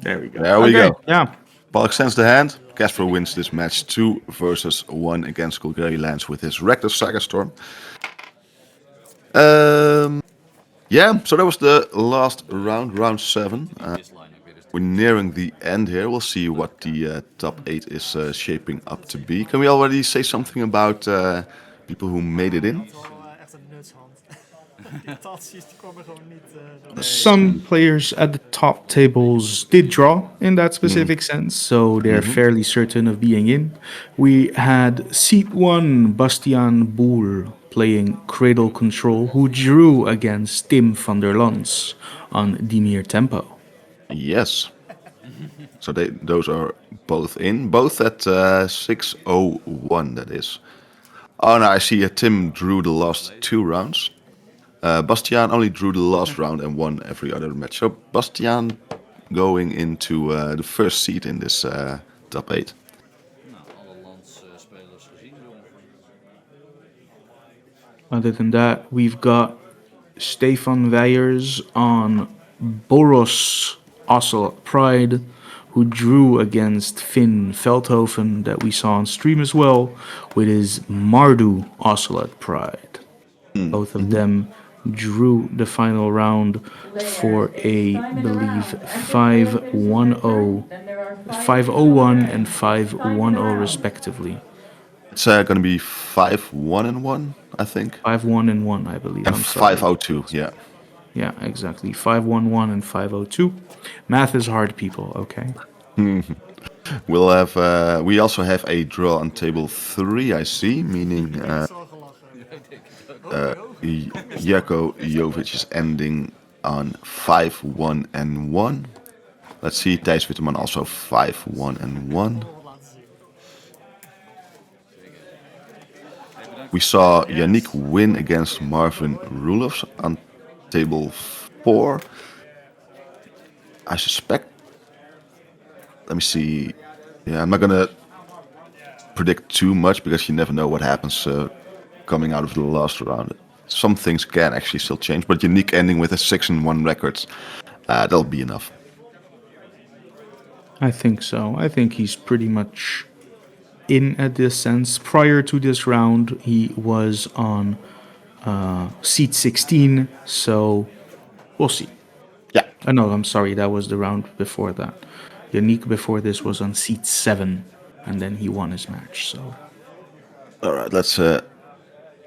There we go. There we go. Yeah. Paul extends the hand. Casper wins this match 2 versus 1 against Golgari lands with his Rakdos Saga Storm. Yeah, so that was the last round, round 7. We're nearing the end here. We'll see what the top 8 is shaping up to be. Can we already say something about people who made it in? Some players at the top tables did draw in that specific sense, so they're fairly certain of being in. We had seat 1 Bastiaan Boel playing Cradle Control, who drew against Tim van der Lans on Dimir Tempo. Yes. So those are both in, both at 6:01, that is. Oh no, I see Tim drew the last 2 rounds. Bastiaan only drew the last round and won every other match. So Bastiaan going into the first seat in this top 8. Other than that, we've got Stefan Weijers on Boros Ocelot Pride, who drew against Finn Veldhoven that we saw on stream as well with his Mardu Ocelot Pride. Both of them drew the final round for a, believe, 5-1-0, 5-0-1 and 5-1-0 respectively. It's going to be 5-1-1, I think. 5-1-1, I believe. And I'm sorry. 5-0-2, yeah. Yeah, exactly. 5-1-1 and 5-0-2. Math is hard, people. Okay. We'll have. We also have a draw on table 3. I see, meaning Jako Jovic is ending on 5-1-1. Let's see, Thijs Witteman also 5-1-1. We saw Yannick win against Marvin Roelofs on table 4. I suspect. Let me see. Yeah, I'm not gonna predict too much because you never know what happens coming out of the last round. Some things can actually still change, but Yannick ending with a 6-1 record, that'll be enough. I think so. I think he's pretty much in at this sense. Prior to this round, he was on seat 16, so we'll see. Yeah. No, I'm sorry, that was the round before that. Yannick before this was on seat 7, and then he won his match. So, all right, let's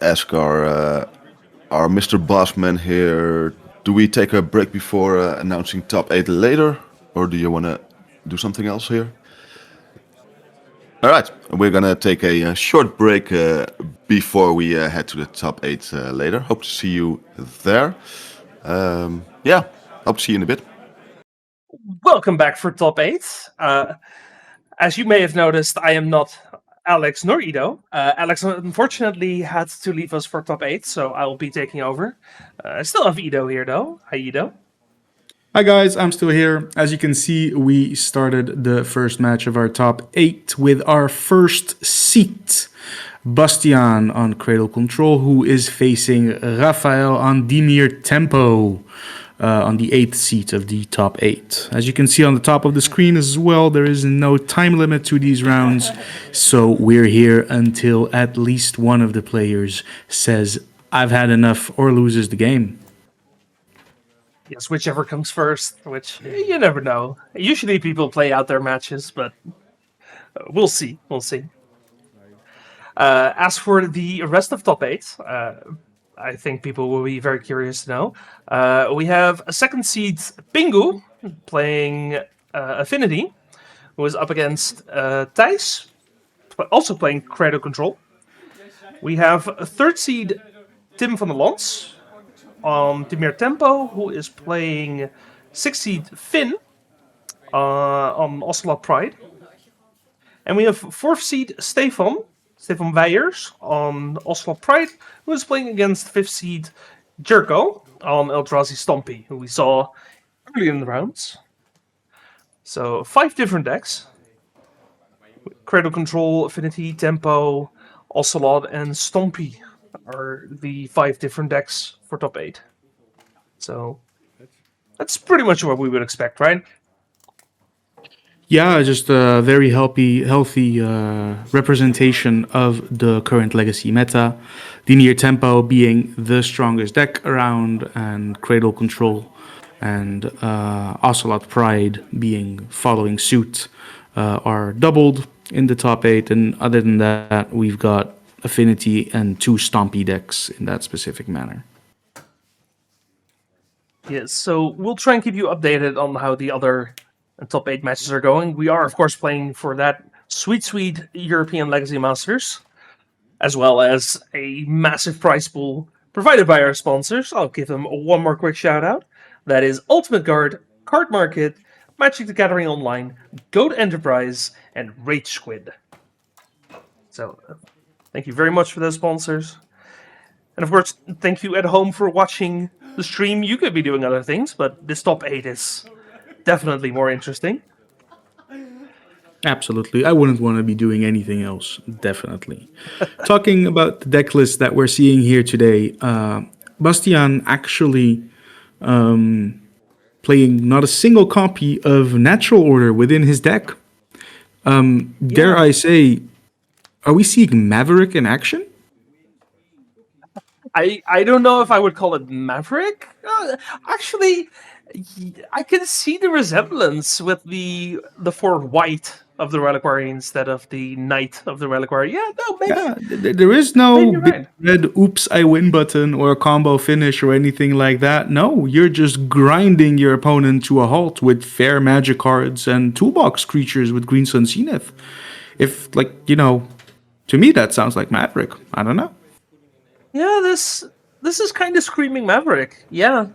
ask our Mr. Bossman here. Do we take a break before announcing top 8 later, or do you want to do something else here? All right, we're gonna take a short break before we head to the top 8 later. Hope to see you there. Yeah, hope to see you in a bit. Welcome back for top 8. As you may have noticed, I am not Alex nor Ido. Alex unfortunately had to leave us for top 8, so I will be taking over. I still have Ido here though. Hi Ido. hi guys, I'm still here. As you can see, we started the first match of our top 8 with our first seat. Bastiaan on Cradle Control, who is facing Rafael on Dimir Tempo. On the 8th seat of the top 8. As you can see on the top of the screen as well, there is no time limit to these rounds, so we're here until at least one of the players says, I've had enough, or loses the game. Yes, whichever comes first, which you never know. Usually people play out their matches, but we'll see. We'll see. As for the rest of top 8, I think people will be very curious to know. We have a second seed, Pingu, playing Affinity, who is up against Thijs, also playing Cradle Control. We have a third seed, Tim van der Lans, on Dimir Tempo, who is playing 6th seed, Finn, on Ocelot Pride. And we have 4th seed, Stefan Weijers on Ocelot Pride, who is playing against 5th seed Jerko on Eldrazi Stompy, who we saw early in the rounds. So 5 different decks. Cradle Control, Affinity, Tempo, Ocelot, and Stompy are the 5 different decks for top 8. So that's pretty much what we would expect, right? Yeah, just a very healthy representation of the current Legacy meta. Dimir Tempo being the strongest deck around, and Cradle Control and Ocelot Pride being following suit are doubled in the top 8. And other than that, we've got Affinity and 2 Stompy decks in that specific manner. Yes, so we'll try and keep you updated on how the other top 8 matches are going. We are, of course, playing for that sweet European Legacy Masters, as well as a massive prize pool provided by our sponsors. I'll give them one more quick shout out. That is Ultimate Guard, Cardmarket, Magic the Gathering Online, Goat Enterprise, and RageSquid. So, thank you very much for those sponsors. And of course, thank you at home for watching the stream. You could be doing other things, but this top 8 is definitely more interesting. Absolutely. I wouldn't want to be doing anything else, definitely. Talking about the deck list that we're seeing here today, Bastiaan actually playing not a single copy of Natural Order within his deck. Dare I say, are we seeing Maverick in action? I don't know if I would call it Maverick. Actually, I can see the resemblance with the 4 white of the Reliquary instead of the Knight of the Reliquary. Yeah, no, maybe. Yeah, there is no big right. red oops I win button or a combo finish or anything like that. No, you're just grinding your opponent to a halt with fair magic cards and toolbox creatures with Green Sun Zenith. If, to me that sounds like Maverick. I don't know. Yeah, this is kind of screaming Maverick. Yeah,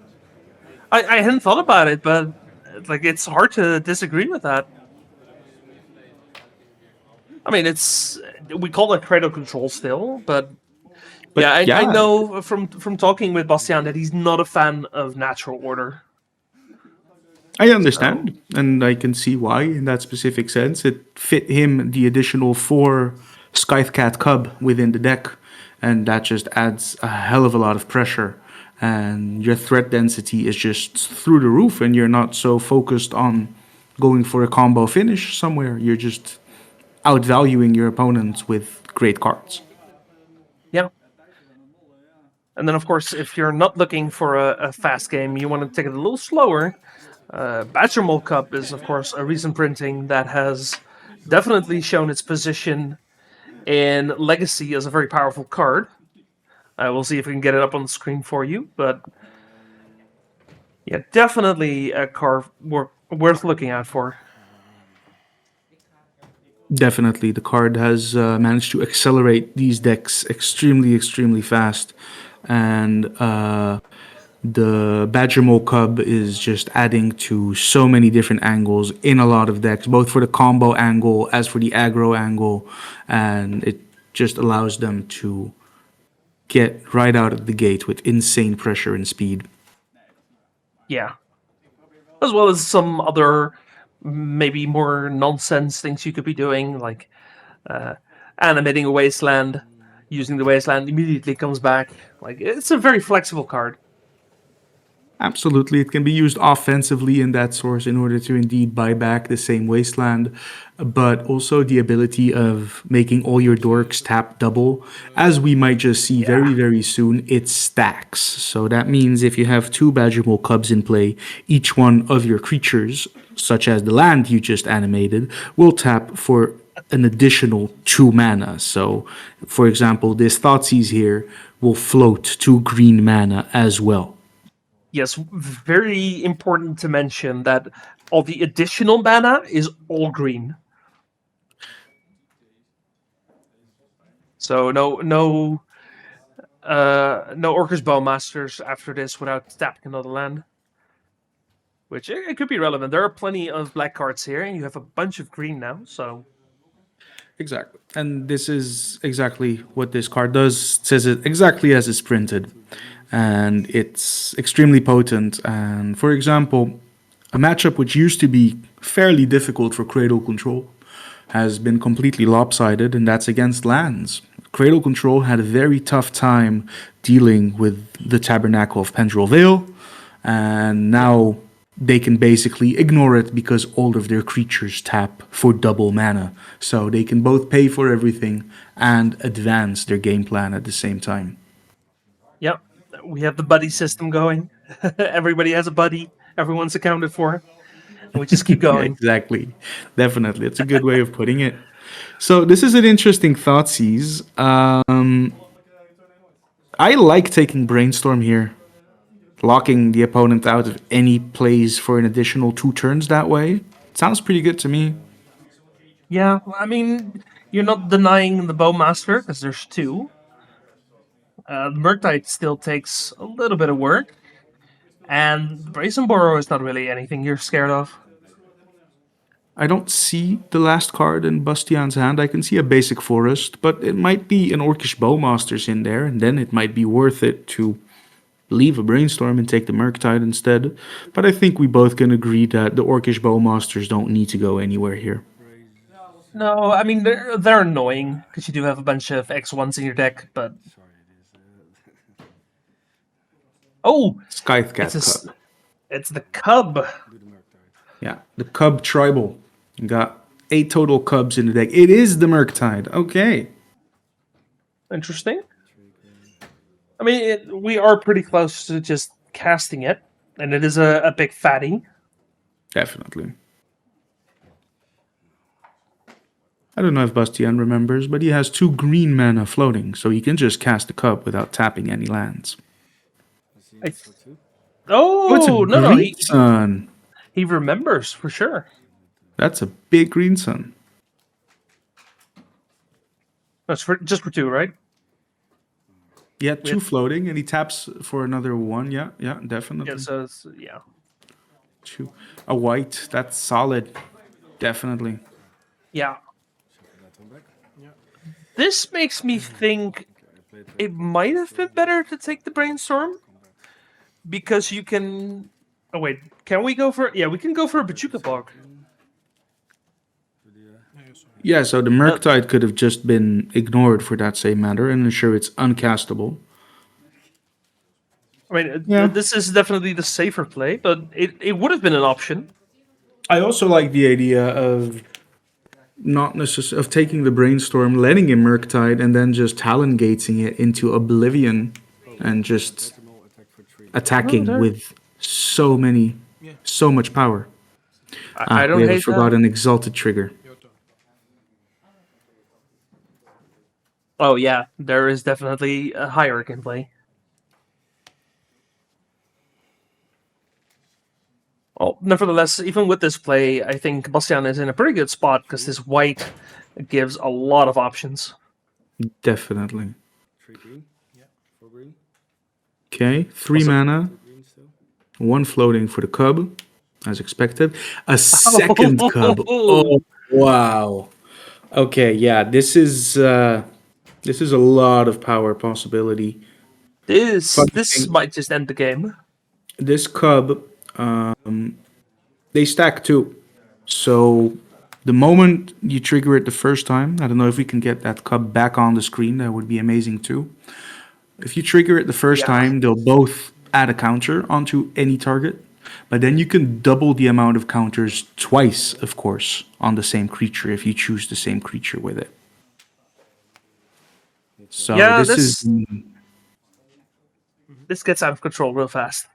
I hadn't thought about it, but it's hard to disagree with that. I mean, we call it Cradle Control still, but I know from talking with Bastian that he's not a fan of Natural Order. I understand, and I can see why in that specific sense. It fit him the additional 4 Scythecat Cub within the deck, and that just adds a hell of a lot of pressure. And your threat density is just through the roof, and you're not so focused on going for a combo finish somewhere. You're just outvaluing your opponents with great cards. Yeah. And then, of course, if you're not looking for a fast game, you want to take it a little slower. Badger Mole Cup is, of course, a recent printing that has definitely shown its position in Legacy as a very powerful card. We'll see if we can get it up on the screen for you, but yeah, definitely a card worth looking out for. Definitely, the card has managed to accelerate these decks extremely, extremely fast, and the Badger Mole Cub is just adding to so many different angles in a lot of decks, both for the combo angle as for the aggro angle, and it just allows them to get right out of the gate with insane pressure and speed. Yeah. As well as some other maybe more nonsense things you could be doing, like animating a wasteland, using the wasteland immediately comes back. It's a very flexible card. Absolutely, it can be used offensively in that source in order to indeed buy back the same wasteland, but also the ability of making all your dorks tap double, as we might just see very, very soon, it stacks. So that means if you have 2 Badger Mole Cubs in play, each one of your creatures, such as the land you just animated, will tap for an additional 2 mana. So, for example, this Thoughtseize here will float 2 green mana as well. Yes, very important to mention that all the additional mana is all green. So no Orcish Bowmasters after this without tapping another land. Which it could be relevant. There are plenty of black cards here, and you have a bunch of green now, so... Exactly. And this is exactly what this card does. It says it exactly as it's printed. And it's extremely potent. And for example, a matchup which used to be fairly difficult for Cradle Control has been completely lopsided, and that's against lands. Cradle Control had a very tough time dealing with the Tabernacle of Pendrell Vale, and now they can basically ignore it because all of their creatures tap for double mana. So they can both pay for everything and advance their game plan at the same time. Yep, we have the buddy system going. Everybody has a buddy. Everyone's accounted for. And we just keep going. Exactly. Definitely. It's a good way of putting it. So this is an interesting Thoughtseize. I like taking Brainstorm here. Locking the opponent out of any plays for an additional 2 turns that way. Sounds pretty good to me. Yeah, I mean, you're not denying the Bowmaster, because there's 2. The Murktide still takes a little bit of work. And Brazen Burrow is not really anything you're scared of. I don't see the last card in Bastian's hand. I can see a basic forest, but it might be an Orcish Bowmasters in there, and then it might be worth it to leave a Brainstorm and take the Murktide instead. But I think we both can agree that the Orcish Bowmasters don't need to go anywhere here. No, I mean, they're annoying, because you do have a bunch of X1s in your deck, but... Oh! Scythecat Cup. It's the Cub. Yeah, the Cub Tribal. You got 8 total Cubs in the deck. It is the Murktide. Okay. Interesting. I mean, we are pretty close to just casting it, and it is a big fatty. Definitely. I don't know if Bastian remembers, but he has 2 green mana floating, so he can just cast the Cub without tapping any lands. Oh, it's a no, green sun. He remembers for sure. That's a big green sun. That's just for 2, right? Yeah, 2 floating, and he taps for another 1. Yeah, definitely. Yeah, so it's, 2. A white, that's solid. Definitely. Yeah. This makes me think it might have been better to take the Brainstorm. Because you can... Oh, wait. Can we go for... Yeah, we can go for a Bajuka Bog. Yeah, so the Murktide could have just been ignored for that same matter and ensure it's uncastable. I mean, this is definitely the safer play, but it would have been an option. I also like the idea of not necessarily of taking the Brainstorm, letting him Murktide, and then just Talon Gating it into Oblivion and just attacking with so much power. I don't hate forgot that. an Exalted Trigger. Oh yeah, there is definitely a hierarchy in play. Well, nevertheless, even with this play, I think Bastian is in a pretty good spot because this white gives a lot of options. Definitely. Okay, 3 mana, 1 floating for the Cub, as expected. A second Cub. Oh, wow. Okay, yeah, this is a lot of power possibility. This might just end the game. This Cub, they stack 2. So the moment you trigger it the first time, I don't know if we can get that Cub back on the screen. That would be amazing too. If you trigger it the first time, they'll both add a counter onto any target. But then you can double the amount of counters twice, of course, on the same creature if you choose the same creature with it. So this gets out of control real fast.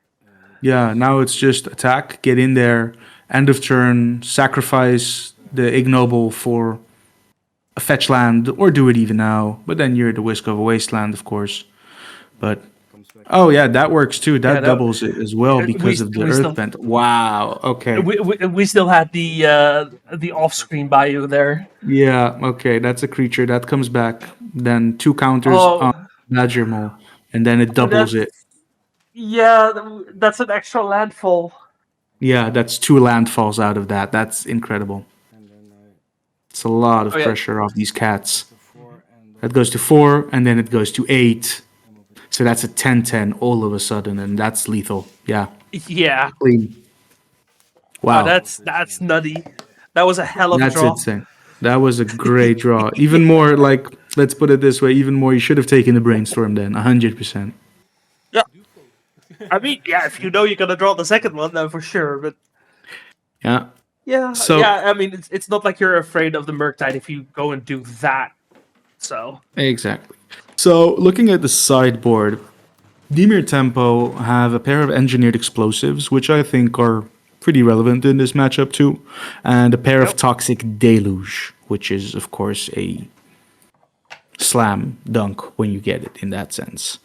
Yeah, now it's just attack, get in there, end of turn, sacrifice the ignoble for a fetch land, or do it even now. But then you're at the whisk of a wasteland, of course. But oh yeah, that works too. That doubles it as well because of the Earthbent. Wow. Okay. We still had the off-screen bio there. Yeah. Okay, that's a creature that comes back. Then 2 counters on Badger Mole, and then it doubles it. Yeah, that's an extra landfall. Yeah, that's 2 landfalls out of that. That's incredible. It's a lot of pressure off these cats. That goes to 4, and then it goes to 8. So that's a 10-10 all of a sudden, and that's lethal. Yeah. Yeah. Clean. Wow. That's nutty. That was a hell of a draw. That's insane. That was a great draw. Even more, like, let's put it this way, even more, you should have taken the Brainstorm then, 100%. Yeah. I mean, yeah, if you know you're going to draw the second one, then for sure, but... Yeah. Yeah, so, I mean, it's not like you're afraid of the Murktide if you go and do that, so... Exactly. So, looking at the sideboard, Dimir Tempo have a pair of engineered explosives, which I think are pretty relevant in this matchup too, and a pair of Toxic Deluge, which is, of course, a slam dunk when you get it in that sense.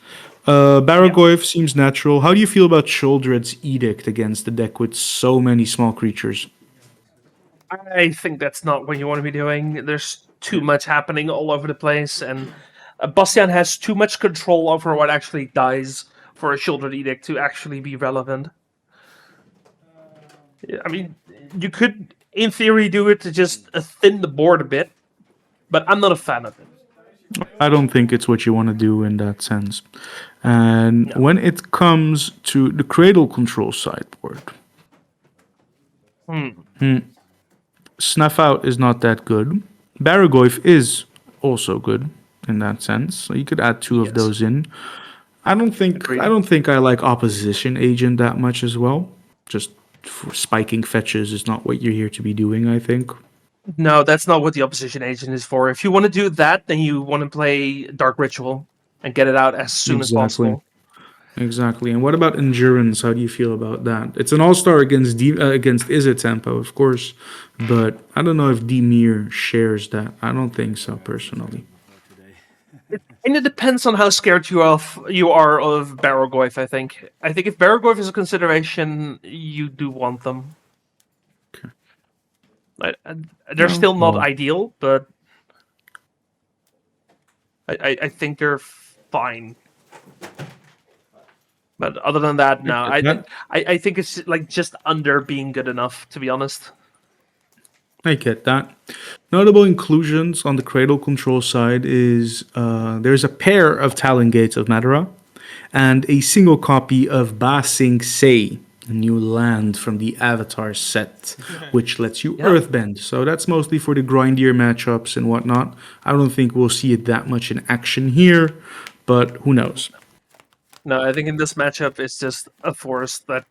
Baragoyf seems natural. How do you feel about Childred's Edict against the deck with so many small creatures? I think that's not what you want to be doing. There's too much happening all over the place, and Bastian has too much control over what actually dies for a Childred Edict to actually be relevant. I mean, you could, in theory, do it to just thin the board a bit, but I'm not a fan of it. I don't think it's what you want to do in that sense. And when it comes to the Cradle control sideboard, Snuff Out is not that good. Baragoyf is also good in that sense, so you could add 2 of those in. I don't think I like Opposition Agent that much as well. just for spiking fetches is not what you're here to be doing, I think. No, that's not what the opposition agent is for. If you want to do that, then you want to play Dark Ritual and get it out as soon as possible. Exactly. And what about endurance? How do you feel about that? It's an all-star against against Izzet tempo, of course, but I don't know if Dimir shares that. I don't think so, personally. And it depends on how scared you are of Barrogoyf, I think. I think if Barrogoyf is a consideration, you do want them. They're still not ideal, but I think they're fine. But other than that, no. I think it's like just under being good enough, to be honest. I get that. Notable inclusions on the Cradle control side is there's a pair of Talon Gates of Madara and a single copy of Ba Sing Se, a new land from the Avatar set, which lets you earthbend. So that's mostly for the grindier matchups and whatnot. I don't think we'll see it that much in action here, but who knows? No, I think in this matchup, it's just a force that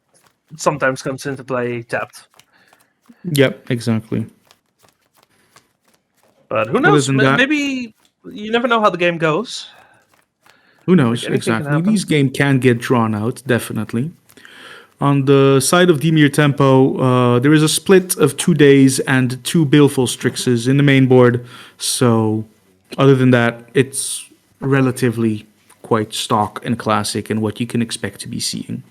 sometimes comes into play tapped. Yep, exactly. But who knows? Maybe you never know how the game goes. Who knows? Exactly. These games can get drawn out, definitely. On the side of Dimir Tempo, there is a split of 2 days and 2 Baleful Strixes in the main board. So, other than that, it's relatively quite stock and classic and what you can expect to be seeing.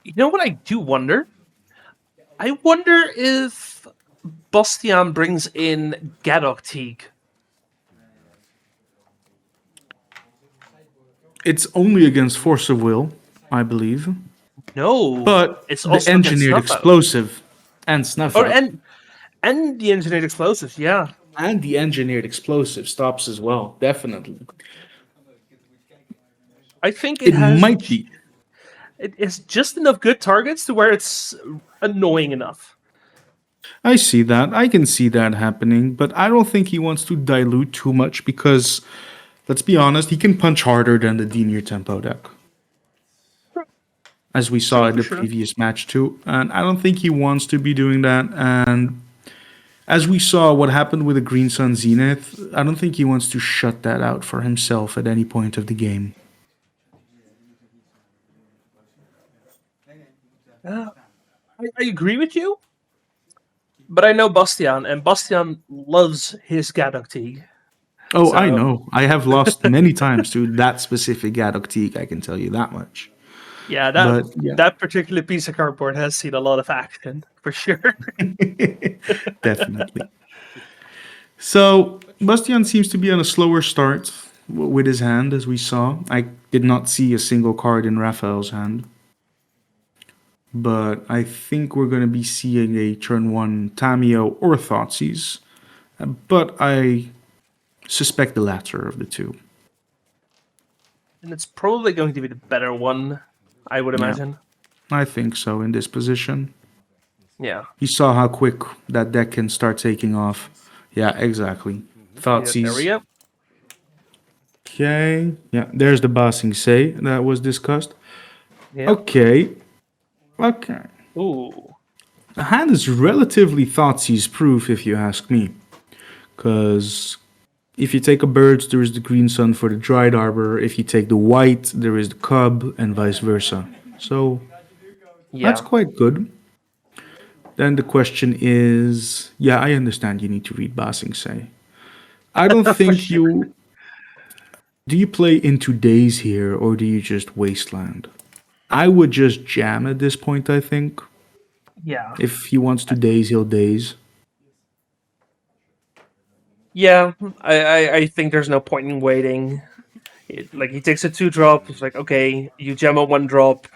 You know what I do wonder? I wonder if Bastian brings in Gadok Teague. It's only against Force of Will, I believe. No, but it's the also Engineered Explosive and Snuff Out. And the Engineered Explosives, yeah. And the Engineered Explosive stops as well, definitely. I think it might be. It is just enough good targets to where it's annoying enough. I see that. I can see that happening, but I don't think he wants to dilute too much because, let's be honest, he can punch harder than the Dimir Tempo deck. As we saw in the previous match too. And I don't think he wants to be doing that. And as we saw what happened with the Green Sun Zenith, I don't think he wants to shut that out for himself at any point of the game. I agree with you, but I know Bastian, and Bastian loves his Gadok Teague. Oh, so. I know. I have lost many times to that specific Gadok Teague, I can tell you that much. Yeah, that particular piece of cardboard has seen a lot of action, for sure. Definitely. So, Bastian seems to be on a slower start with his hand, as we saw. I did not see a single card in Raphael's hand. But I think we're going to be seeing a turn 1 Tamiyo or Thoughtseize. But I suspect the latter of the two. And it's probably going to be the better one, I would imagine. I think so in this position. Yeah. You saw how quick that deck can start taking off. Yeah, exactly. Thoughtseize. There we go. Okay. Yeah, there's the Ba Sing Se that was discussed. Yeah. Okay. Ooh. The hand is relatively Thoughtseize proof, if you ask me. Because if you take a bird, there is the Green Sun for the Dried Arbor. If you take the white, there is the Cub, and vice versa. So, that's quite good. Then the question is, yeah, I understand you need to read Ba Sing Se. I don't think you... Do you play Into Days here, or do you just Wasteland? I would just jam at this point, I think. Yeah. If he wants to daze, he'll daze. Yeah, I think there's no point in waiting. He takes a 2-drop. It's like, okay, you jam a 1-drop.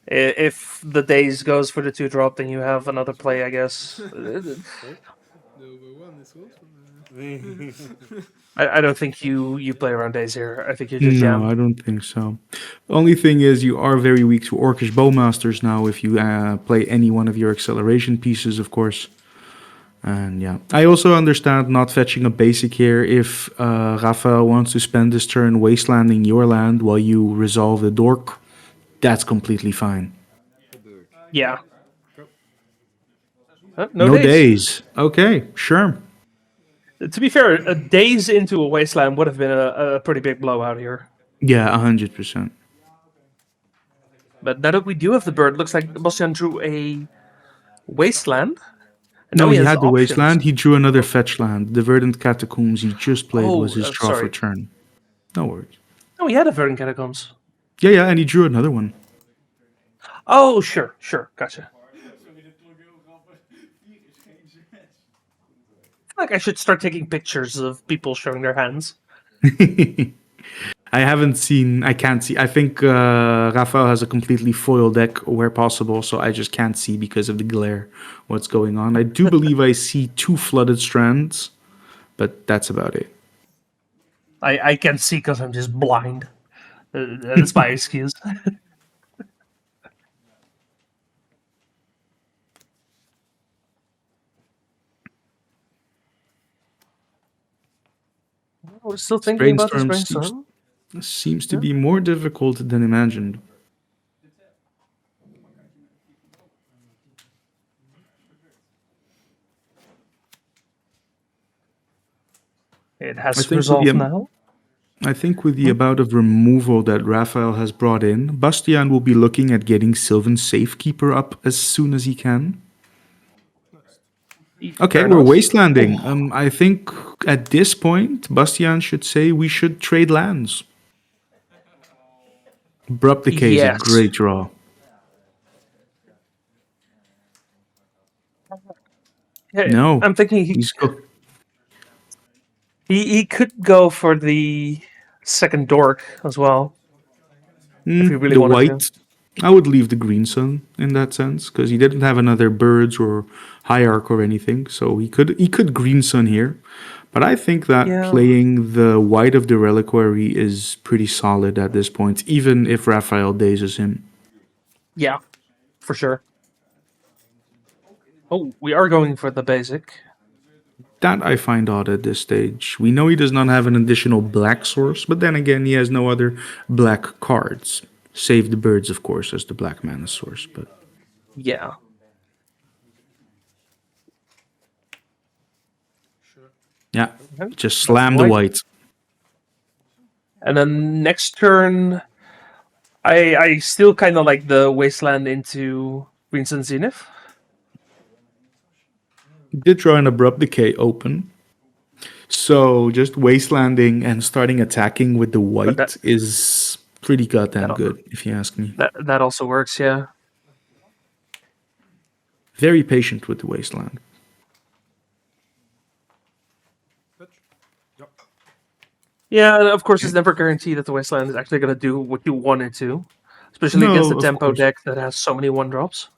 If the daze goes for the 2-drop, then you have another play, I guess. I don't think you play around days here. I think you just jam. No, I don't think so. The only thing is you are very weak to Orcish Bowmasters now if you play any one of your acceleration pieces, of course. And yeah, I also understand not fetching a basic here if Raphael wants to spend this turn wastelanding your land while you resolve the dork. that's completely fine. Yeah. No days. Okay, sure. To be fair, a days into a wasteland would have been a pretty big blowout here. Yeah, 100%. But now that we do have the bird, looks like Bastian drew a wasteland. And No, now he has had the options. wasteland. He drew another fetch land. The Verdant Catacombs he just played was his draw sorry. for turn. No worries. Oh, he had a Verdant Catacombs. Yeah, and he drew another one. Oh, sure, gotcha. I feel like I should start taking pictures of people showing their hands. I can't see. I think Rafael has a completely foil deck where possible, so I just can't see because of the glare what's going on. I do believe I see 2 flooded strands, but that's about it. I can't see because I'm just blind. That's my excuse. We're still thinking about this brainstorm. Seems to be more difficult than imagined. It has resolved now. I think with the amount of removal that Raphael has brought in, Bastian will be looking at getting Sylvan Safekeeper up as soon as he can. Okay, we're wastelanding. I think at this point, Bastian should say we should trade lands. Abrupt Decay is a great draw. No, I'm thinking he could go for the second dork as well. If he really the wanted white, to. I would leave the green sun in that sense because he didn't have another birds or hierarch or anything, so he could green sun here. But I think that playing the white of the reliquary is pretty solid at this point, even if Raphael dazes him. Yeah, for sure. Oh, we are going for the basic. That I find odd at this stage. We know he does not have an additional black source, but then again, he has no other black cards. Save the birds, of course, as the black mana source, but... Yeah. Yeah, just slam the white. And then next turn, I still kind of like the wasteland into Green Sun Zenith. Did draw an Abrupt Decay open. So just wastelanding and starting attacking with the white is pretty goddamn good, if you ask me. That also works, yeah. Very patient with the wasteland. Yeah, of course, it's never guaranteed that the wasteland is actually going to do what you want it to, especially against a tempo deck that has so many 1-drops.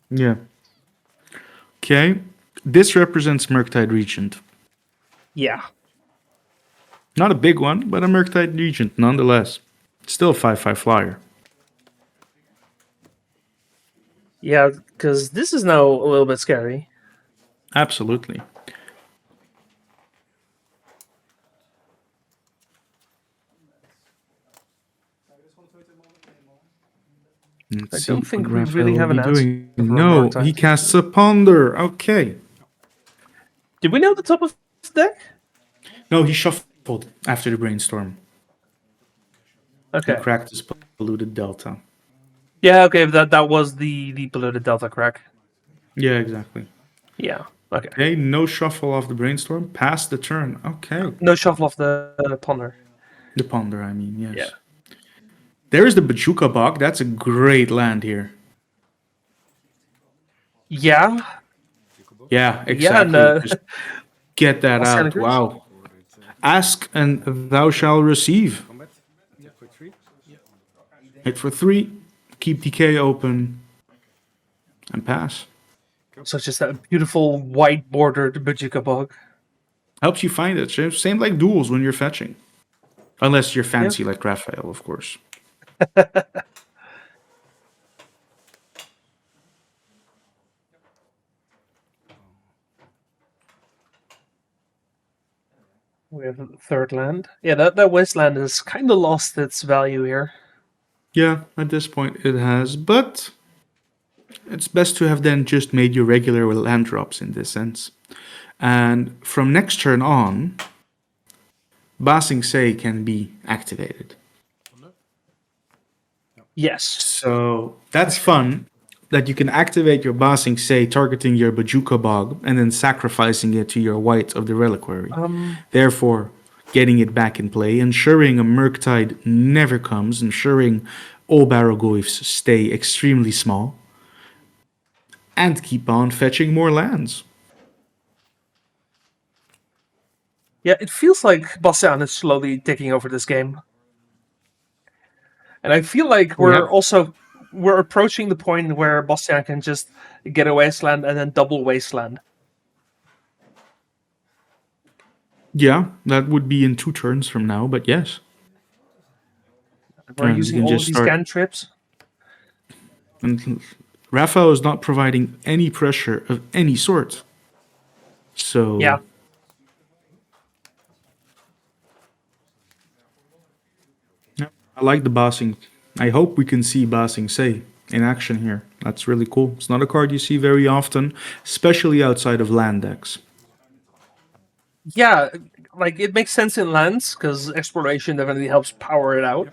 Yeah. Okay. This represents Murktide Regent. Yeah. Not a big one, but a Murktide Regent nonetheless. Still a 5/5 flyer. Yeah, because this is now a little bit scary. Absolutely. I don't think we really have an answer. No, he casts a Ponder. Okay. Did we know the top of the deck? No, he shuffled after the brainstorm. Okay. He cracked his polluted delta. Yeah, okay, that was the polluted delta crack. Yeah, exactly. Yeah, okay. Okay, no shuffle off the brainstorm. Pass the turn. Okay. No shuffle off the ponder. The ponder, I mean, yes. Yeah. There's the Bachuka Bog. That's a great land here. Yeah. Yeah, exactly. Yeah, and, just get that out. Wow. Ask and thou shalt receive. Hit for 3. Keep decay open. And pass. So it's just that beautiful white bordered Bajuka bug. Helps you find it. Same like duels when you're fetching. Unless you're fancy like Raphael, of course. We have a third land. Yeah, that wasteland has kind of lost its value here. Yeah, at this point it has, but it's best to have then just made your regular land drops in this sense. And from next turn on, Ba Sing Se can be activated. Yes. So that's fun, that you can activate your Ba Sing Se targeting your Bajuka Bog and then sacrificing it to your white of the reliquary. Therefore, getting it back in play, ensuring a Murktide never comes, ensuring all Barrogoyfs stay extremely small, and keep on fetching more lands. Yeah, it feels like Bastian is slowly taking over this game. And I feel like we're approaching the point where Bastian can just get a wasteland and then double wasteland. Yeah, that would be in 2 turns from now, but yes. We're And using you can all of just these start- cantrips. And Raphael is not providing any pressure of any sort. So Yeah. I like the bossing. I hope we can see Ba Sing Se in action here. That's really cool. It's not a card you see very often, especially outside of land decks. Yeah, like it makes sense in lands because exploration definitely helps power it out.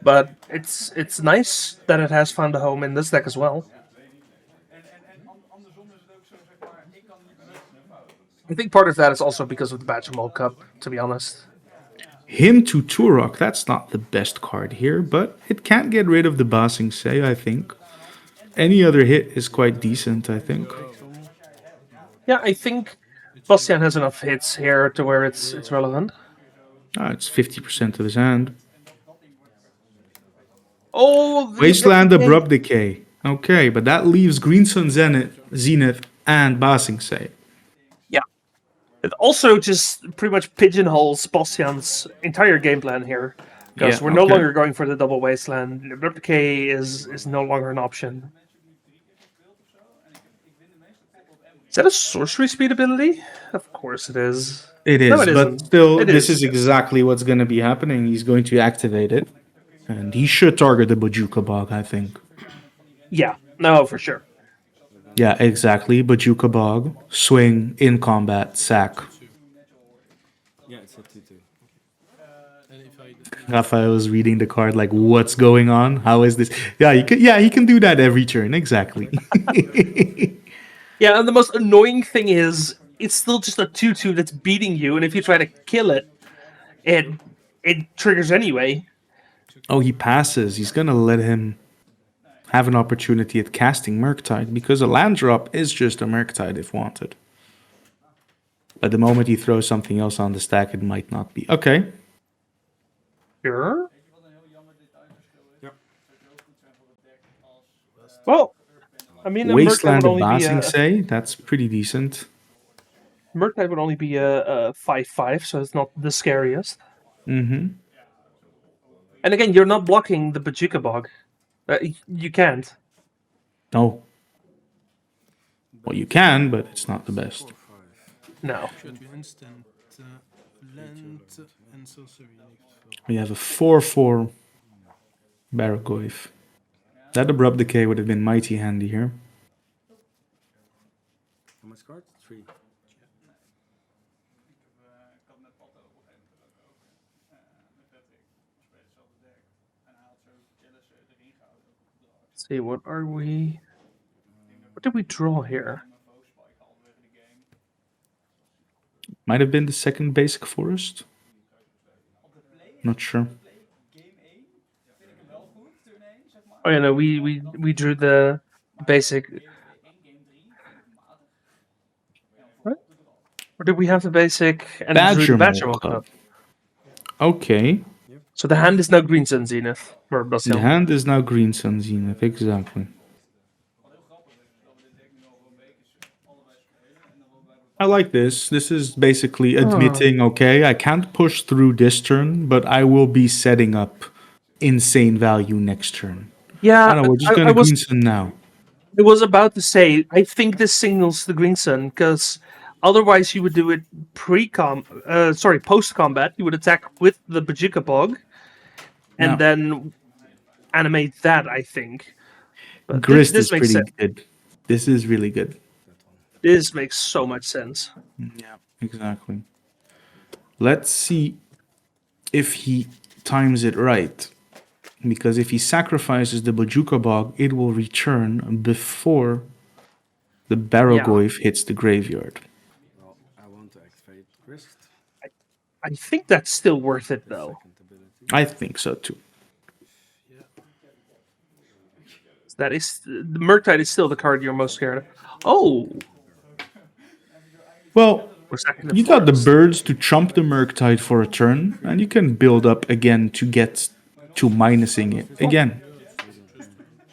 But it's nice that it has found a home in this deck as well. I think part of that is also because of the Bachamol Cup, to be honest. Him to Turok, that's not the best card here, but it can't get rid of the Ba Sing Se, I think. Any other hit is quite decent, I think. Yeah, I think Bastian has enough hits here to where it's relevant. It's 50% of his hand. Oh, Wasteland Abrupt Decay. Okay, but that leaves Green Sun Zenith and Ba Sing Se. Yeah. It also just pretty much pigeonholes Bastian's entire game plan here. Because Yeah, we're no okay. longer going for the double wasteland. Abrupt Decay is no longer an option. Is that a sorcery speed ability? Of course it is. It is, No, it but isn't. still, It this is. is exactly what's going to be happening. He's going to activate it, and he should target the Bajuka Bog, I think. Yeah, no, for sure. Yeah, exactly. Bajuka Bog, swing, in combat, sack. Yeah, it's a 2-2. Raphael is reading the card like, what's going on? How is this? Yeah, he can do that every turn, exactly. Yeah, and the most annoying thing is it's still just a 2-2 that's beating you, and if you try to kill it, it triggers anyway. Oh, he passes. He's going to let him have an opportunity at casting Murktide, because a land drop is just a Murktide if wanted. But the moment he throws something else on the stack, it might not be. Okay. Sure. Well, I mean, a Wasteland Murktide of would Ba only be Sing a Se, that's pretty decent. Murktide would only be a 5/5, so it's not the scariest. Mm-hmm. And again, you're not blocking the Bajuka Bog. You can't. No. Well, you can, but it's not the best. No. Instant, land and sorcery. We have a 4/4 Barrogoyf. That Abrupt Decay would have been mighty handy here. How much cards? 3. Let's see, what are we? What did we draw here? Might have been the second basic forest. Not sure. Oh yeah, no, we drew the basic. What? Or did we have the basic and drew the Badgermole Cup? Okay. So the hand is now Green Sun Zenith for Bastian. The hand is now Green Sun Zenith, exactly. I like this. This is basically admitting, okay, I can't push through this turn, but I will be setting up insane value next turn. Yeah, I don't know, we're just going to Green Sun now. I was about to say, I think this signals the Green Sun, because otherwise you would do it post-combat. You would attack with the Bajuka Bog, and Yeah. then animate that, I think. But Grist this is makes pretty sense. good. This is really good. This makes so much sense. Yeah, exactly. Let's see if he times it right. Because if he sacrifices the Bojuka Bog, it will return before the Barrogoyf hits the graveyard. Well, I want to activate Grist. I think that's still worth it, though. I think so too. That is the Murktide is still the card you're most scared of. Oh, Well, we're second to you got the forest. birds to trump the Murktide for a turn, and you can build up again to get to minusing it again.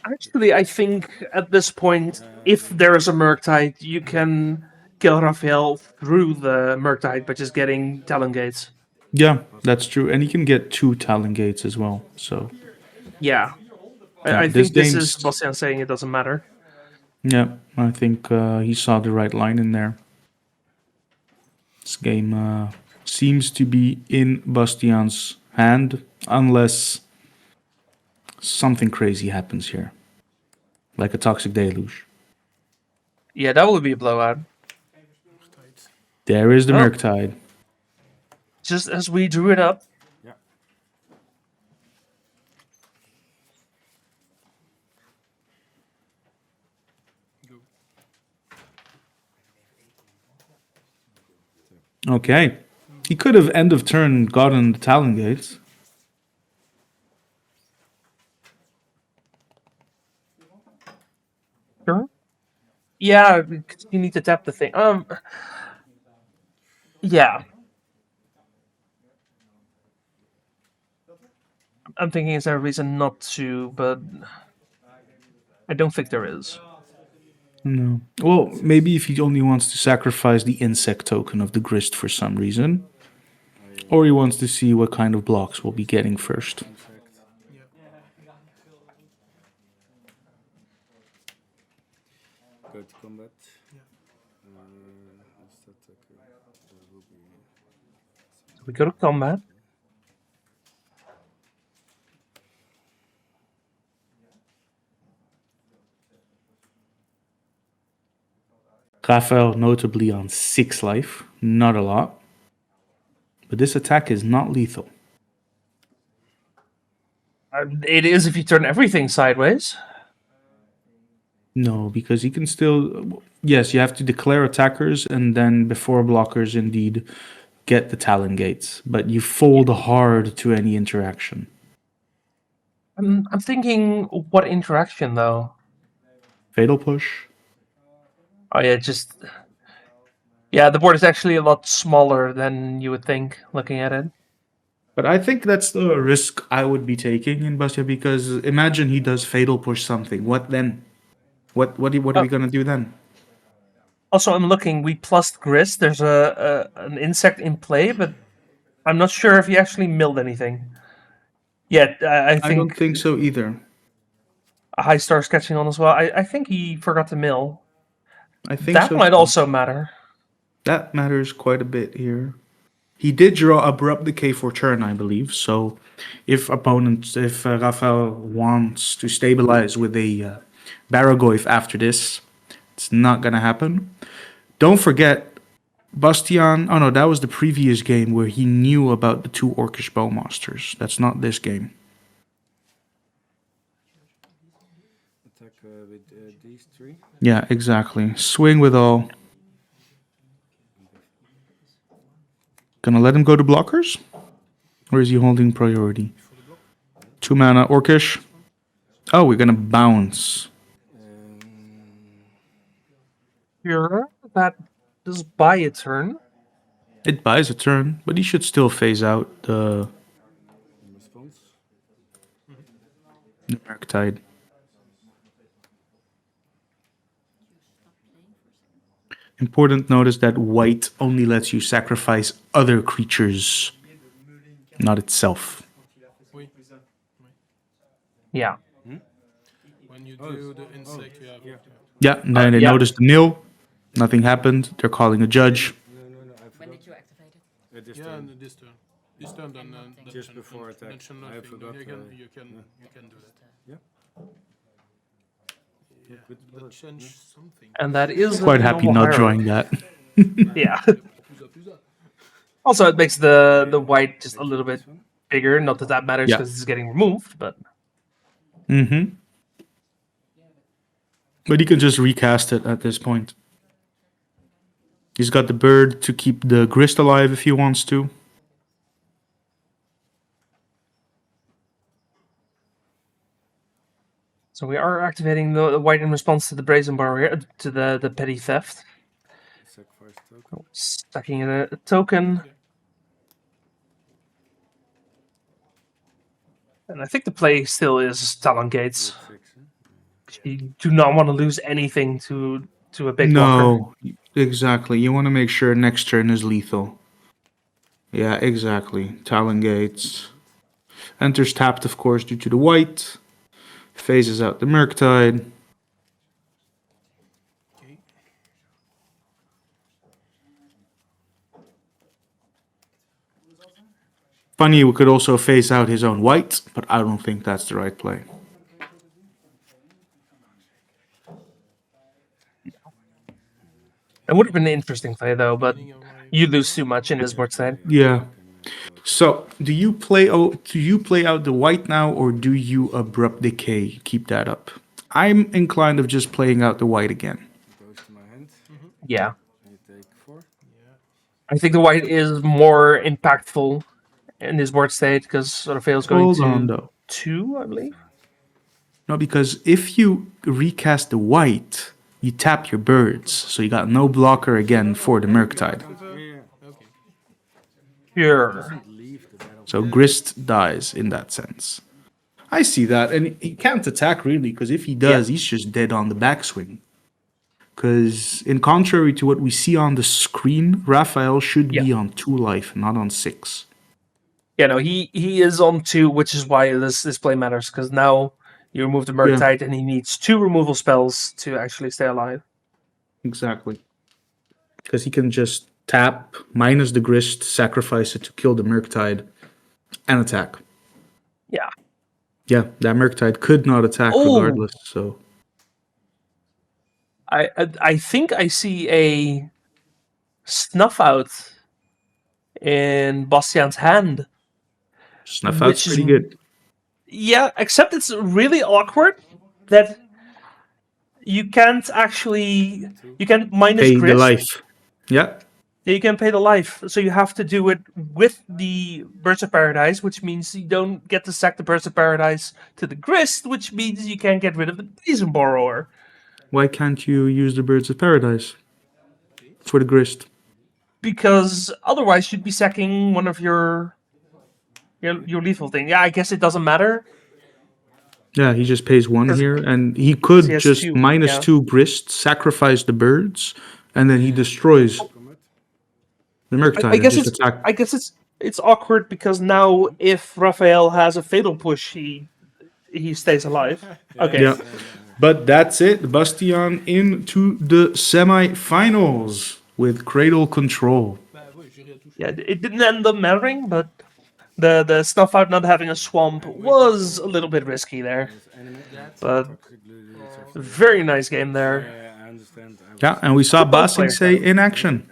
Actually, I think at this point, if there is a Murktide, you can kill Raphael through the Murktide by just getting Talon Gates. Yeah, that's true. And you can get 2 Talon Gates as well. So, Yeah. Yeah, I this think this is game's- Sebastian saying it doesn't matter. yeah, I think he saw the right line in there. This game seems to be in Bastian's hand, unless something crazy happens here. Like a Toxic Deluge. Yeah, that would be a blowout. There is the Oh. Murktide. Just as we drew it up. Yeah. Okay. He could have end of turn gotten the Talon Gates. Sure. Yeah, because you need to tap the thing. Yeah. I'm thinking is there a reason not to, but I don't think there is. No. Well, maybe if he only wants to sacrifice the insect token of the Grist for some reason. Or he wants to see what kind of blocks we'll be getting first. Go to combat. We go to combat. Raphael notably on 6 life, not a lot. But this attack is not lethal. It is if you turn everything sideways. No, because you can still... Yes, you have to declare attackers and then before blockers indeed get the Talon Gates. But you fold hard to any interaction. I'm thinking, what interaction though? Fatal Push. Oh yeah, just... Yeah, the board is actually a lot smaller than you would think, looking at it. But I think that's the risk I would be taking in Bastia, because imagine he does Fatal Push something. What then? What are we going to do then? Also, I'm looking, we plussed Grist. There's an insect in play, but I'm not sure if he actually milled anything. Yeah, I think... I don't think so either. A high star sketching on as well. I think he forgot to mill. I think that so might too. also matter. That matters quite a bit here. He did draw Abrupt Decay for turn, I believe. So if Raphael wants to stabilize with a Barrogoyf after this, it's not going to happen. Don't forget, Bastian... Oh no, that was the previous game where he knew about the 2 Orcish Bowmasters. That's not this game. Attack with these 3. Yeah, exactly. Swing with all. Gonna let him go to blockers? Or is he holding priority? 2 mana Orcish. Oh, we're gonna bounce. Sure, that does buy a turn. It buys a turn, but he should still phase out the Murktide. Important notice that white only lets you sacrifice other creatures, not itself. Yeah. When you do the insect, you have... Yeah, and then they noticed the mill. Nothing happened. They're calling a judge. When did you activate it? This Yeah, turn. this turn. This turn, then Just before attack. I forgot. You can do that. Yeah. That change something. And that is Quite a happy normal not drawing hierarchy. that. Yeah. Also, it makes the white just a little bit bigger. Not that that matters Yeah. because it's getting removed, but Mm-hmm. But he can just recast it at this point. He's got the bird to keep the grist alive if he wants to. so we are activating the white in response to the brazen bar here, to the petty theft. Sacrifice token. Stacking in a token. And I think the play still is Talon Gates. You do not want to lose anything to a big blocker. No, exactly. You want to make sure next turn is lethal. Yeah, exactly. Talon Gates. Enters tapped, of course, due to the white. Phases out the Murktide. Funny, we could also phase out his own white, but I don't think that's the right play. It would have been an interesting play though, but you lose too much in this board state. Yeah. So, do you play out the white now, or do you abrupt decay? Keep that up. I'm inclined of just playing out the white again. Goes to my hand. Yeah. I take 4. I think the white is more impactful in this board state because sort of fails going Hold to on, though. 2, I believe. No, because if you recast the white, you tap your birds, so you got no blocker again for the Murktide. Sure. So Grist dies in that sense. I see that, and he can't attack really, because if he does, he's just dead on the backswing. Because in contrary to what we see on the screen, Raphael should be on 2 life, not on 6. Yeah, no, he is on 2, which is why this play matters, because now you remove the Murktide and he needs 2 removal spells to actually stay alive. Exactly. Because he can just tap, minus the Grist, sacrifice it to kill the Murktide, and attack. Yeah. Yeah, that Murktide could not attack regardless, so... I think I see a snuff out in Bastiaan's hand. Snuff out's pretty good. Yeah, except it's really awkward that you can't actually minus Pay Grist. the life. Yeah. You can pay the life, so you have to do it with the Birds of Paradise, which means you don't get to sack the Birds of Paradise to the Grist, which means you can't get rid of the Brazen Borrower. Why can't you use the Birds of Paradise for the Grist? Because otherwise you'd be sacking one of your lethal thing. Yeah, I guess it doesn't matter. Yeah, he just pays 1 here, and he could he has just 2, minus yeah. 2 Grist, sacrifice the birds, and then he destroys the Murktide and just attack. I guess it's awkward because now if Raphael has a fatal push, he stays alive. Okay. Yeah. But that's it. Bastiaan into the semi-finals with Cradle control. Yeah, it didn't end up mattering, but the stuff out not having a swamp was a little bit risky there. But very nice game there. Yeah, and we saw Basing say in action.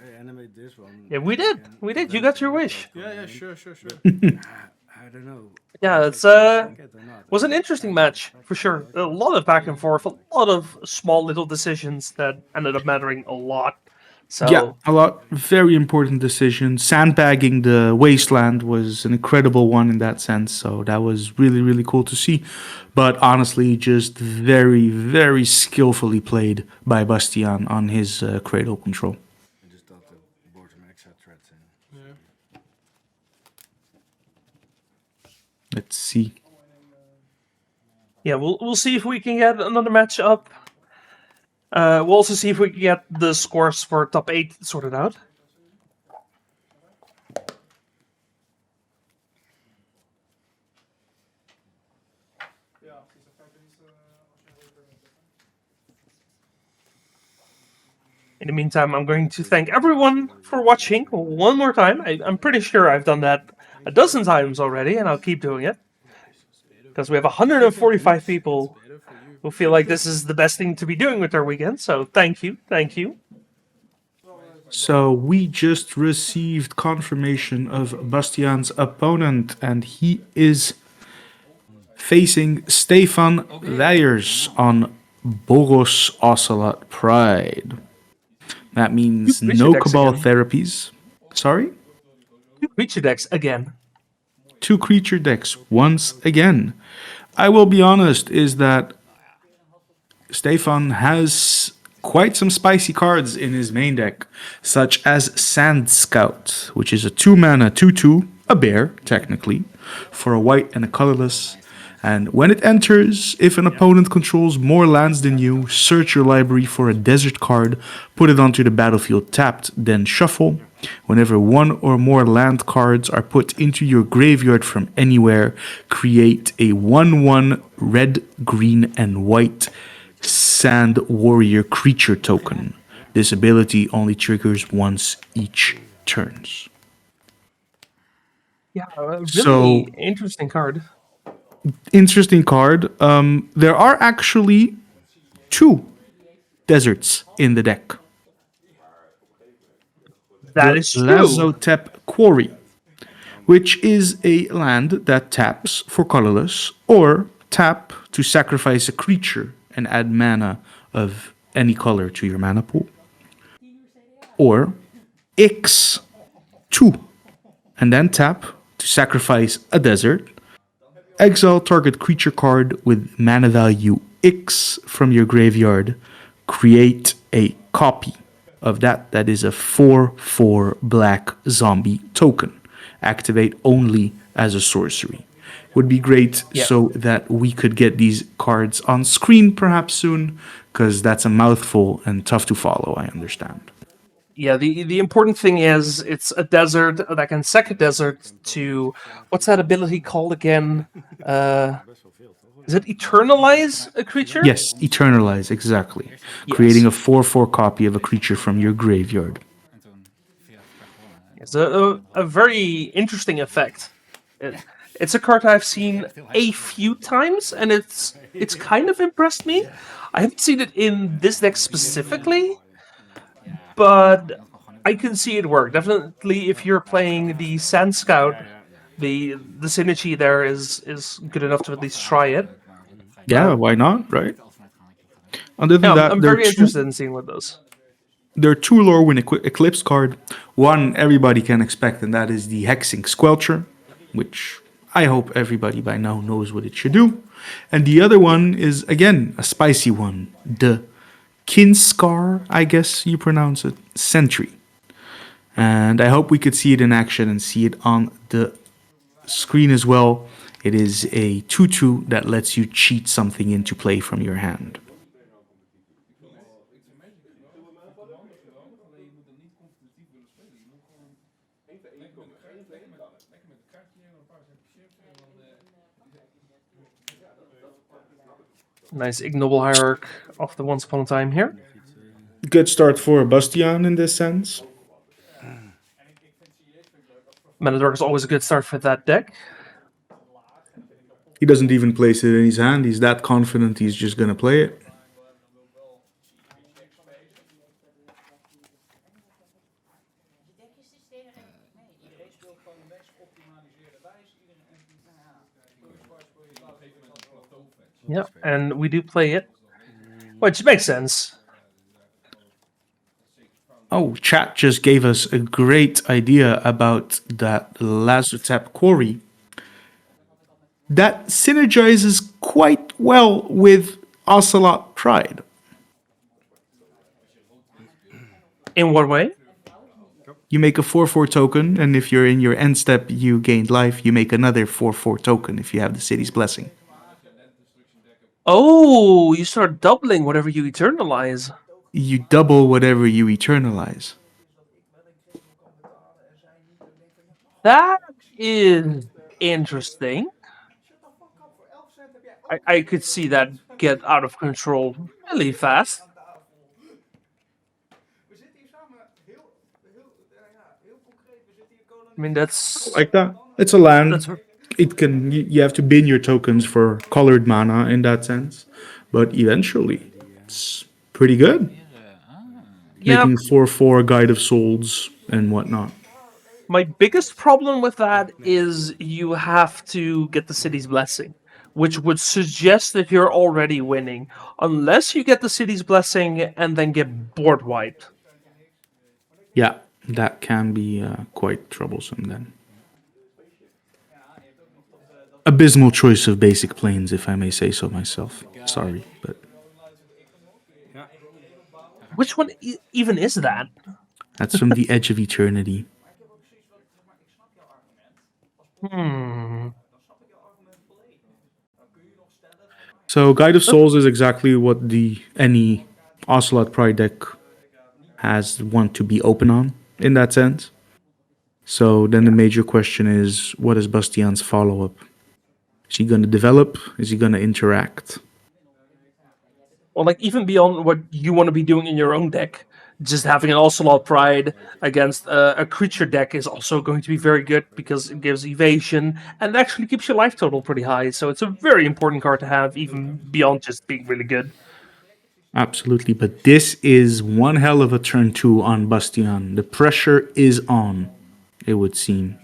Yeah, we did. We did. You got your wish. Yeah, sure. I don't know. Yeah, it's was an interesting match for sure. A lot of back and forth, a lot of small little decisions that ended up mattering a lot. So Yeah, a lot. Very important decision. Sandbagging the wasteland was an incredible one in that sense. So that was really, really cool to see. But honestly, just very, very skillfully played by Bastiaan on his Cradle control. I just thought the board some extra threats in. Let's see. yeah, we'll see if we can get another match up. We'll also see if we can get the scores for top 8 sorted out. In the meantime, I'm going to thank everyone for watching one more time. I'm pretty sure I've done that a dozen times already, and I'll keep doing it. Because we have 145 people who feel like this is the best thing to be doing with their weekend. So thank you, thank you. So we just received confirmation of Bastiaan's opponent, and he is facing Stefan Weijers on Boros Ocelot Pride. That means no Cabal therapies. Sorry? 2 creature decks again. 2 creature decks once again. I will be honest, is that Stefan has quite some spicy cards in his main deck, such as Sand Scout, which is a 2-mana 2/2, a bear, technically, for a white and a colorless. And when it enters, if an opponent controls more lands than you, search your library for a desert card, put it onto the battlefield tapped, then shuffle. Whenever 1 or more land cards are put into your graveyard from anywhere, create a 1/1 red, green, and white Sand Warrior creature token. This ability only triggers once each turns. Yeah, really interesting card. Interesting card. There are actually 2 deserts in the deck. That is true. Lazotep Quarry, which is a land that taps for colorless, or tap to sacrifice a creature and add mana of any color to your mana pool. Or X2, and then tap to sacrifice a desert. Exile target creature card with mana value X from your graveyard. Create a copy of that. That is a 4/4 black zombie token. Activate only as a sorcery. Would be great so that we could get these cards on screen perhaps soon, because that's a mouthful and tough to follow, I understand. Yeah, the important thing is it's a desert that can sack a desert to... What's that ability called again? Is it Eternalize a creature? Yes, Eternalize, exactly. Yes. Creating a 4/4 copy of a creature from your graveyard. It's a very interesting effect. It's a card I've seen a few times, and it's kind of impressed me. I haven't seen it in this deck specifically, but I can see it work. Definitely, if you're playing the Sand Scout, the synergy there is good enough to at least try it. Yeah, why not, right? Other than that, I'm very interested in seeing what those. There are 2 Lorwyn Eclipse card. One everybody can expect, and that is the Hexing Squelcher, which I hope everybody by now knows what it should do. And the other one is, again, a spicy one. The Kinskar, I guess you pronounce it, Sentry. And I hope we could see it in action and see it on the screen as well. It is a 2/2 that lets you cheat something into play from your hand. Nice ignoble hierarch of the Once Upon a Time here. Good start for Bastiaan in this sense. Manadork is always a good start for that deck. He doesn't even place it in his hand. He's that confident he's just going to play it. Yeah, and we do play it, which makes sense. Oh, chat just gave us a great idea about that Lazotep Quarry. That synergizes quite well with Ocelot Pride. In what way? You make a 4/4 token, and if you're in your end step, you gained life. You make another 4/4 token if you have the City's Blessing. Oh, you start doubling whatever you eternalize. You double whatever you eternalize. That is interesting. I could see that get out of control really fast. I mean, that's like that. It's a land. It can you have to bin your tokens for colored mana in that sense, but eventually it's pretty good. Yeah. Making 4/4 Guide of Souls and whatnot. My biggest problem with that is you have to get the city's blessing, which would suggest that you're already winning, unless you get the city's blessing and then get board wiped. Yeah, that can be quite troublesome then. Abysmal choice of basic planes, if I may say so myself. Sorry, but Which one even is that? that's from the Edge of Eternity. So Guide of Souls is exactly what any Ocelot Pride deck has want to be open on in that sense. So then the major question is, what is Bastian's follow-up? Is he going to develop? Is he going to interact? Well, like, even beyond what you want to be doing in your own deck, just having an Ocelot Pride against a creature deck is also going to be very good because it gives evasion and actually keeps your life total pretty high. So it's a very important card to have, even beyond just being really good. Absolutely, but this is one hell of a turn 2 on Bastian. The pressure is on, it would seem.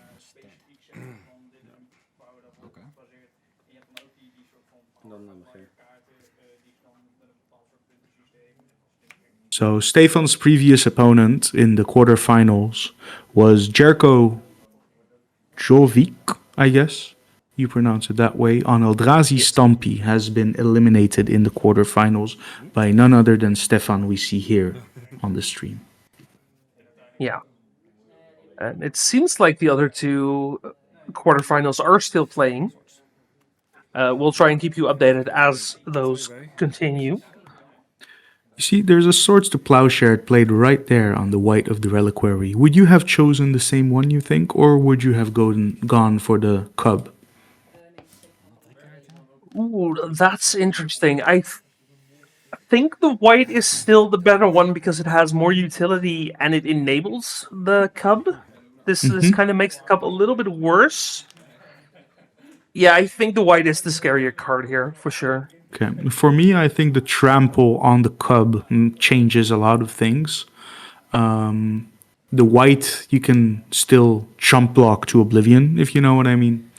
So Stefan's previous opponent in the quarterfinals was Jerko Jovic, I guess you pronounce it that way, on Eldrazi Stompy, has been eliminated in the quarterfinals by none other than Stefan we see here on the stream. Yeah. And it seems like the other two quarterfinals are still playing. We'll try and keep you updated as those continue. You see, there's a Swords to Plowshare played right there on the white of the reliquary. Would you have chosen the same one, you think, or would you have gone for the cub? Ooh, that's interesting. I think the white is still the better one because it has more utility and it enables the cub. This kind of makes the cub a little bit worse. Yeah, I think the white is the scarier card here, for sure. Okay. For me, I think the trample on the cub changes a lot of things. The white, you can still chump block to oblivion, if you know what I mean.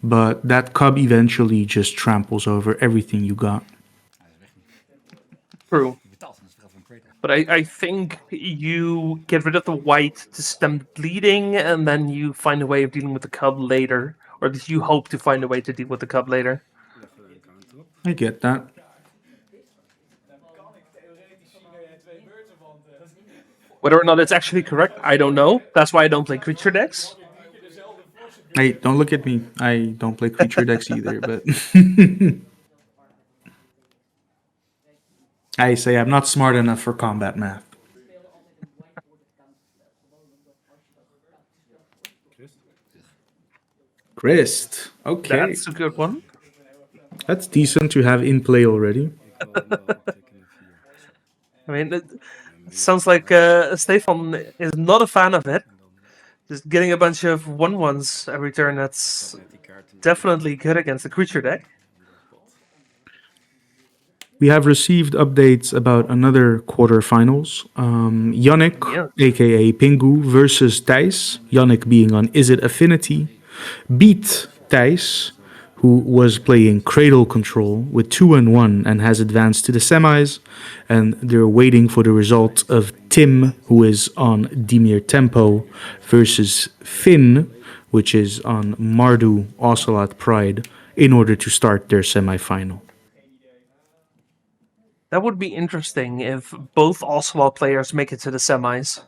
But that cub eventually just tramples over everything you got. True. But I think you get rid of the white to stem bleeding, and then you find a way of dealing with the cub later. Or at least you hope to find a way to deal with the cub later. I get that. Whether or not it's actually correct, I don't know. That's why I don't play creature decks. Hey, don't look at me. I don't play creature decks either, but I say I'm not smart enough for combat math. Christ. Okay. That's a good one. That's decent to have in play already. I mean, it sounds like Stefan is not a fan of it. Just getting a bunch of 1/1s every turn, that's definitely good against the creature deck. We have received updates about another quarterfinals. Yannick, aka Pingu, versus Thijs. Yannick being on Izzet Affinity, beat Thijs, who was playing Cradle Control with 2-1 and has advanced to the semis. And they're waiting for the result of Tim, who is on Dimir Tempo, versus Finn, which is on Mardu Ocelot Pride, in order to start their semifinal. That would be interesting if both Ocelot players make it to the semis.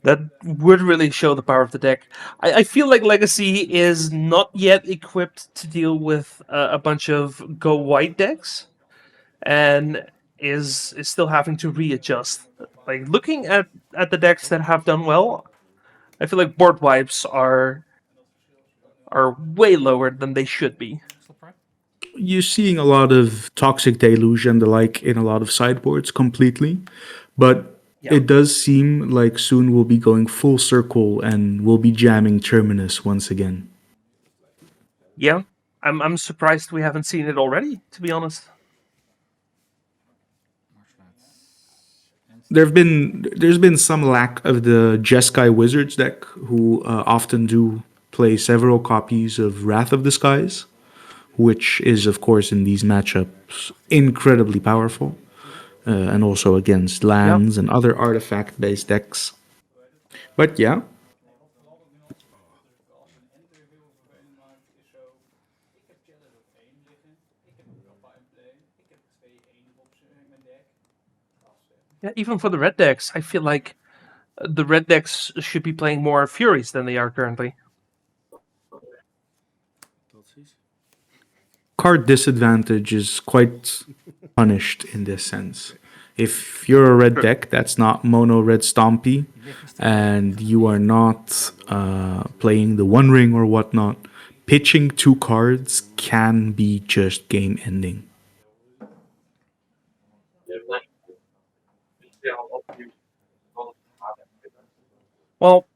That would really show the power of the deck. I feel like Legacy is not yet equipped to deal with a bunch of go white decks, and is still having to readjust. Like, looking at the decks that have done well, I feel like board wipes are way lower than they should be. You're seeing a lot of Toxic Deluge and the like in a lot of sideboards completely, but it does seem like soon we'll be going full circle and we'll be jamming Terminus once again. Yeah, I'm surprised we haven't seen it already, to be honest. There's been some lack of the Jeskai Wizards deck, who often do play several copies of Wrath of the Skies, which is, of course, in these matchups incredibly powerful, and also against lands and other artifact-based decks. But yeah. Yeah, even for the red decks, I feel like the red decks should be playing more Furies than they are currently. Card disadvantage is quite punished in this sense. If you're a red deck that's not mono red Stompy, and you are not playing the One Ring or whatnot, pitching 2 cards can be just game ending. Well,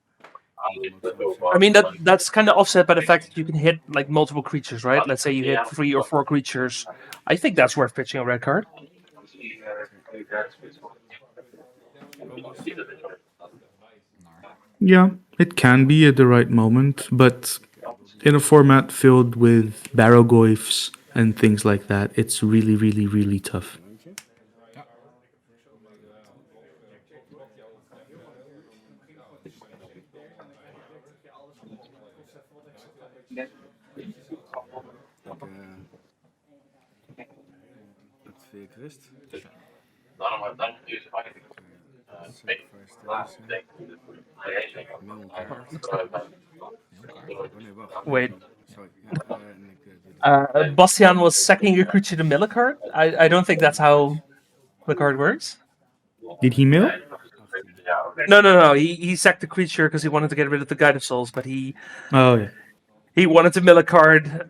I mean that's kind of offset by the fact that you can hit like multiple creatures, right? Let's say you hit 3 or 4 creatures. I think that's worth pitching a red card. Yeah, it can be at the right moment, but in a format filled with Barrogoyfs and things like that, it's really, really, really tough. Christ. Wait. Bastian was sacking a creature to mill a card? I don't think that's how the card works. Did he mill? No. He sacked the creature because he wanted to get rid of the Guide of Souls, but he wanted to mill a card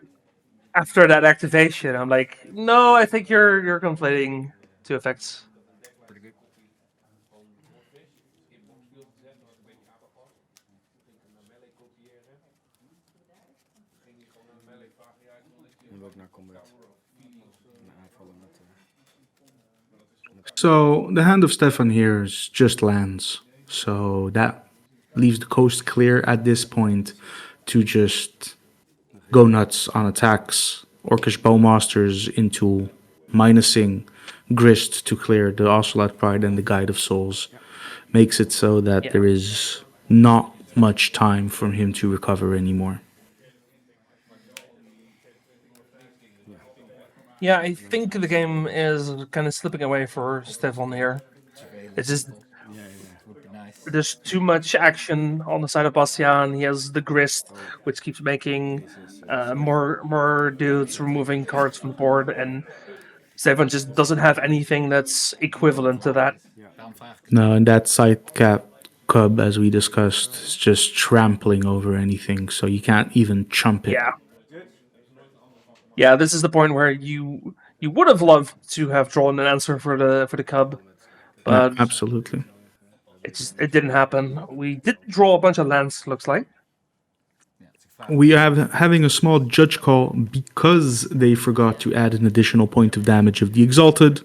after that activation. I'm like, no, I think you're conflating 2 effects. So the hand of Stefan here is just lands. So that leaves the coast clear at this point to just go nuts on attacks. Orcish Bowmasters into minusing Grist to clear the Ocelot Pride and the Guide of Souls. Makes it so that there is not much time for him to recover anymore. Yeah, I think the game is kind of slipping away for Stefan here. It's just there's too much action on the side of Bastian. He has the Grist, which keeps making more dudes removing cards from the board, and Stefan just doesn't have anything that's equivalent to that. No, and that Sidecap Cub, as we discussed, is just trampling over anything, so you can't even chump it. Yeah, this is the point where you would have loved to have drawn an answer for the Cub, but absolutely, it didn't happen. We did draw a bunch of lands, looks like. We are having a small judge call because they forgot to add an additional point of damage of the Exalted.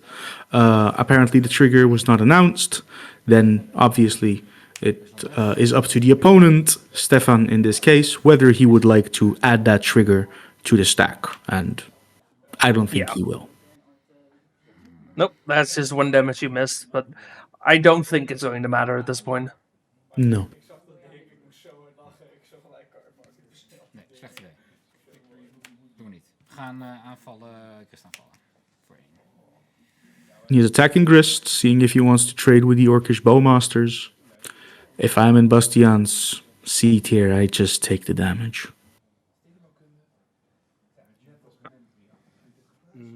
Apparently the trigger was not announced. Then obviously it is up to the opponent, Stefan in this case, whether he would like to add that trigger to the stack. And I don't think he will. Nope, that's just 1 damage you missed, but I don't think it's going to matter at this point. No. He's attacking Grist, seeing if he wants to trade with the Orcish Bowmasters. If I'm in Bastian's seat here, I just take the damage.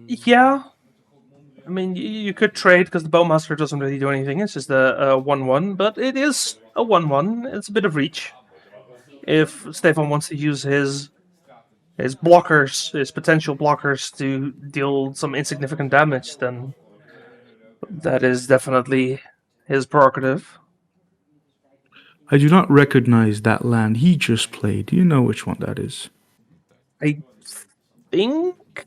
Yeah. I mean, you could trade because the Bowmaster doesn't really do anything. It's just a 1-1, but it is a 1-1. It's a bit of reach. If Stefan wants to use his blockers, his potential blockers, to deal some insignificant damage, then that is definitely his prerogative. I do not recognize that land he just played. Do you know which one that is? I think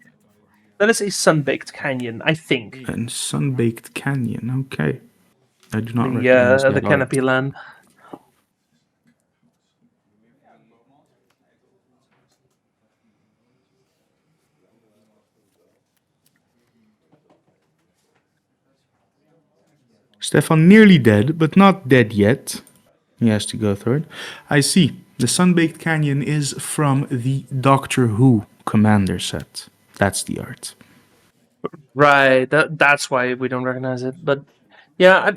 that is a Sunbaked Canyon. I think And Sunbaked Canyon. Okay, I do not recognize the that art. canopy land. Stefan nearly dead, but not dead yet. He has to go through it. I see. The Sunbaked Canyon is from the Doctor Who Commander set. That's the art. Right. That's why we don't recognize it. But yeah,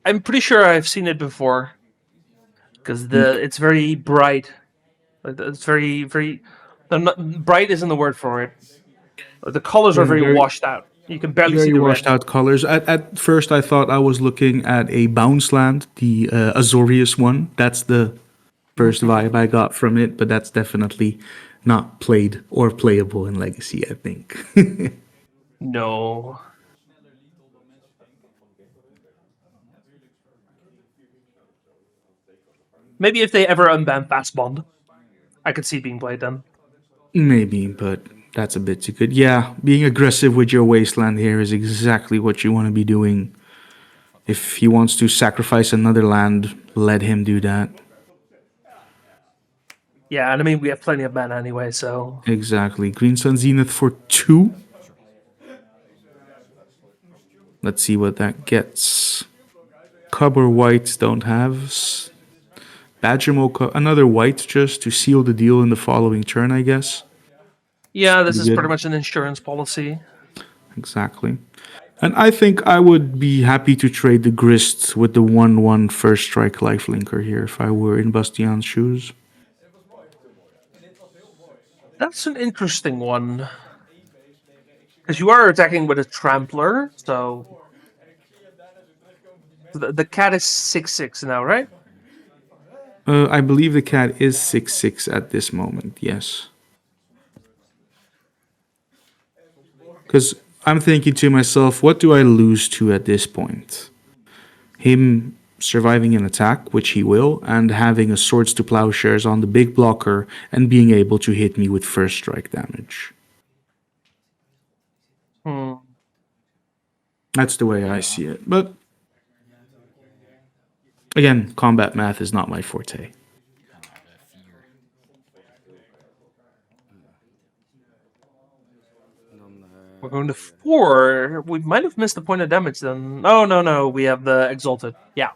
I'm pretty sure I've seen it before because it's very bright. Like, it's very. Bright isn't the word for it. The colors are very washed out. You can barely see Very the washed red. out colors. At first, I thought I was looking at a bounce land, the Azorius one. That's the first vibe I got from it, but that's definitely not played or playable in Legacy, I think. No. Maybe if they ever unban Fast Bond, I could see it being played then. Maybe, but that's a bit too good. Yeah, being aggressive with your wasteland here is exactly what you want to be doing. If he wants to sacrifice another land, let him do that. Yeah, and I mean we have plenty of mana anyway, so Exactly. Green Sun Zenith for 2. Let's see what that gets. Cubber whites don't have. Badger Mocha, another white just to seal the deal in the following turn, I guess. yeah, this is Good. pretty much an insurance policy. Exactly. And I think I would be happy to trade the Grist with the 1/1 first strike lifelinker here if I were in Bastian's shoes. That's an interesting one. Because you are attacking with a Trampler, so the cat is 6/6 now, right? I believe the cat is 6/6 at this moment, yes. Because I'm thinking to myself, what do I lose to at this point? Him surviving an attack, which he will, and having a Swords to Plowshares on the big blocker and being able to hit me with first strike damage. That's the way I see it. But again, combat math is not my forte. We're going to 4. We might have missed the point of damage then. Oh, no. We have the Exalted. Yeah.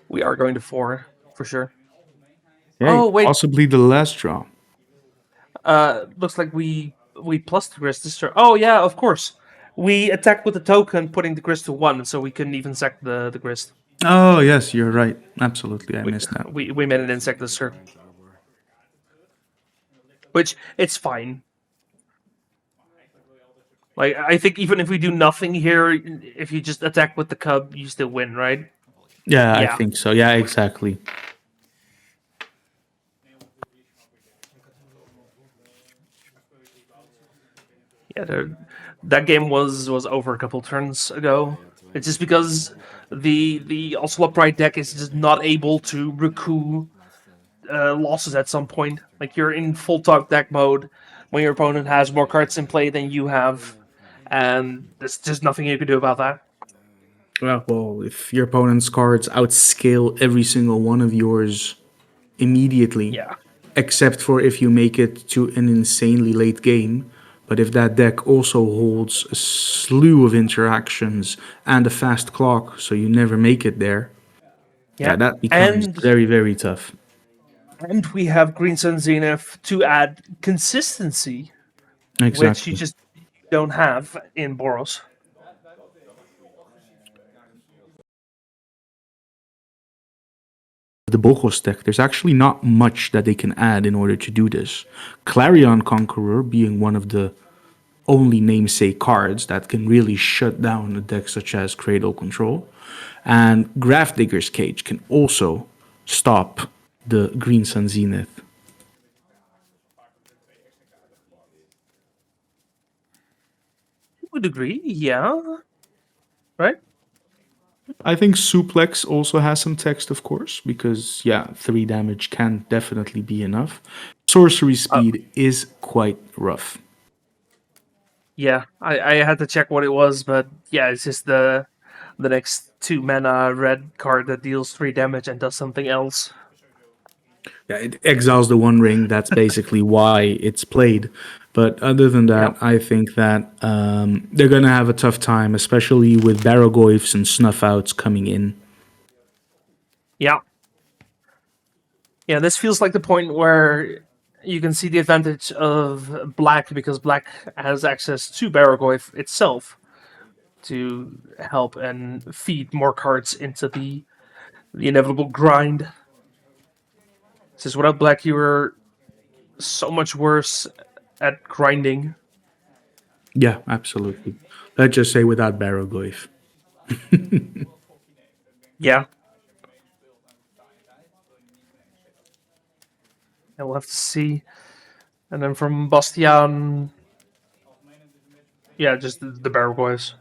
We are going to 4, for sure. Yeah, oh, wait. Possibly the last draw. Looks like we plus the Grist this turn. Oh, yeah, of course. We attacked with the token, putting the Grist to 1, so we couldn't even sack the Grist. Oh, yes, you're right. Absolutely, I missed that. We made an insect this turn. Which, it's fine. Like, I think even if we do nothing here, if you just attack with the cub, you still win, right? Yeah, I think so. Yeah, exactly. Yeah, that game was over a couple turns ago. It's just because the Ocelot Pride deck is just not able to recoup losses at some point. Like, you're in full talk deck mode when your opponent has more cards in play than you have, and there's just nothing you can do about that. Well, if your opponent's cards outscale every single one of yours immediately, except for if you make it to an insanely late game, but if that deck also holds a slew of interactions and a fast clock, so you never make it there, that becomes very, very tough. And we have Green Sun Zenith to add consistency, which you just don't have in Boros. The Boros deck, there's actually not much that they can add in order to do this. Clarion Conqueror being one of the only namesake cards that can really shut down a deck such as Cradle Control. And Grafdigger's Cage can also stop the Green Sun Zenith. I would agree, yeah. Right? I think Suplex also has some text, of course, because, yeah, 3 damage can definitely be enough. Sorcery speed is quite rough. Yeah, I had to check what it was, but yeah, it's just the next 2 mana red card that deals 3 damage and does something else. Yeah, it exiles the One Ring. That's basically why it's played. But other than that, I think that they're going to have a tough time, especially with Barrogoyfs and Snuff Outs coming in. Yeah. Yeah, this feels like the point where you can see the advantage of black, because black has access to Barrogoyf itself to help and feed more cards into the inevitable grind. Since without black, you were so much worse at grinding. Yeah, absolutely. Let's just say without Barrogoyf. Yeah. And we'll have to see. And then from Bastiaan, yeah, just the Barrogoyfs.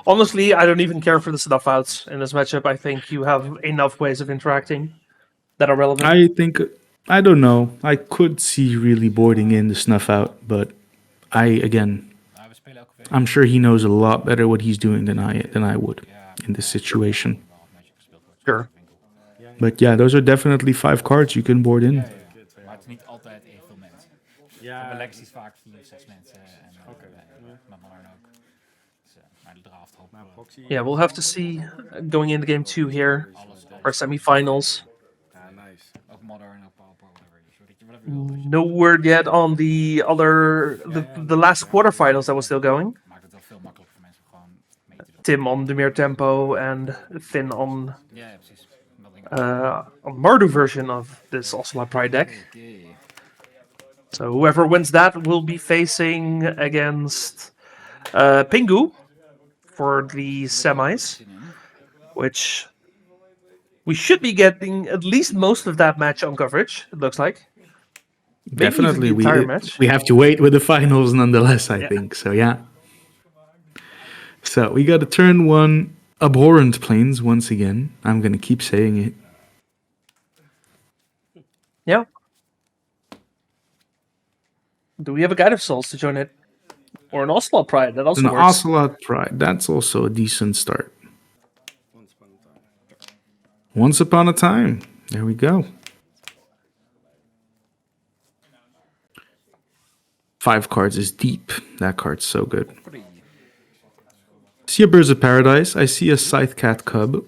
Honestly, I don't even care for the snuff outs in this matchup. I think you have enough ways of interacting that are relevant. I don't know. I could see really boarding in the Snuff Out, but I'm sure he knows a lot better what he's doing than I would in this situation. Sure. But yeah, those are definitely 5 cards you can board in. Maar het is niet altijd evenveel mensen. Ja. Bij Legacy is vaak 4, 6 mensen. En met Modern ook. Dus, maar de draft hoop. Yeah, we'll have to see going into game 2 here, our semifinals. Ook Modern op Pauper, whatever. No word yet on the other, the last quarterfinals that was still going. Maakt het wel veel makkelijker voor mensen om gewoon mee te doen. Tim on Dimir tempo and Finn on Ja, precies. on Mardu version of this Ocelot Pride deck. So whoever wins that will be facing against Pingu for the semis, which we should be getting at least most of that match on coverage, it looks like. Maybe even Definitely, the entire match. we have to wait with the finals nonetheless, I think. So yeah. So we got a turn 1 Abhorrent Plains once again. I'm going to keep saying it. Yeah. Do we have a Guide of Souls to join it? Or an Ocelot Pride? That also An works. Ocelot Pride. That's also a decent start. Once Upon a Time. There we go. 5 cards is deep. That card's so good. See a Birds of Paradise. I see a Scythe Cat Cub.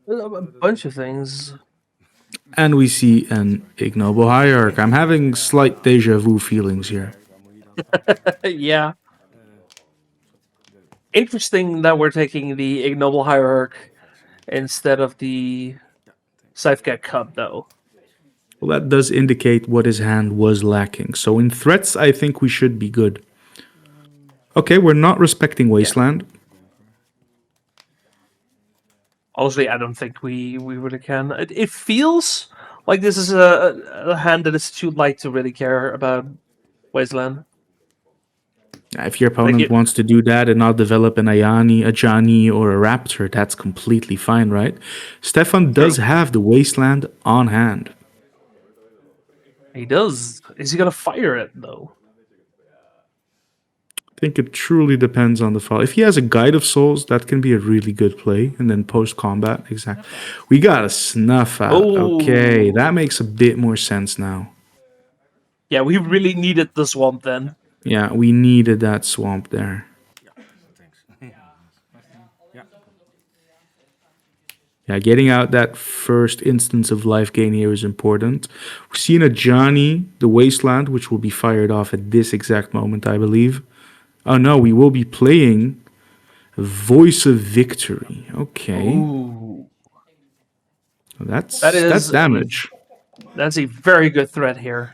A bunch of things. And we see an Ignoble Hierarch. I'm having slight deja vu feelings here. Yeah. Interesting that we're taking the Ignoble Hierarch instead of the Scythecat Cub, though. Well, that does indicate what his hand was lacking. So in threats, I think we should be good. Okay, we're not respecting Wasteland. Honestly, I don't think we really can. It feels like this is a hand that is too light to really care about Wasteland. If your opponent wants to do that and not develop an Ayani, a Johnny, or a Raptor, that's completely fine, right? Stefan does have the Wasteland on hand. He does. Is he going to fire it, though? I think it truly depends on the file. If he has a Guide of Souls, that can be a really good play. And then post-combat, exactly. We got a Snuff Out. Oh. Okay, that makes a bit more sense now. Yeah, we really needed the swamp then. Yeah, we needed that swamp there. Yeah, getting out that first instance of life gain here is important. We're seeing a Johnny, the Wasteland, which will be fired off at this exact moment, I believe. Oh no, we will be playing Voice of Victory. Okay. Ooh. That's damage. That's a very good threat here.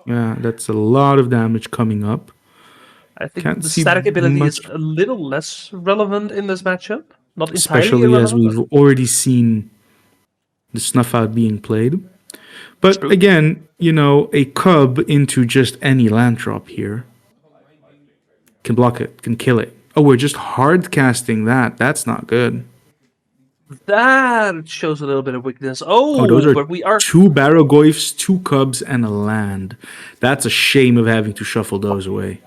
Yeah, that's a lot of damage coming up. I think the static ability is a little less relevant in this matchup. Not entirely especially as irrelevant. we've already seen the Snuff Out being played. But again, you know, a Cub into just any land drop here can block it, can kill it. Oh, we're just hard casting that. That's not good. That shows a little bit of weakness. Oh, those Oh, are but we are. 2 Barrogoyfs, 2 Cubs, and a land. That's a shame of having to shuffle those away.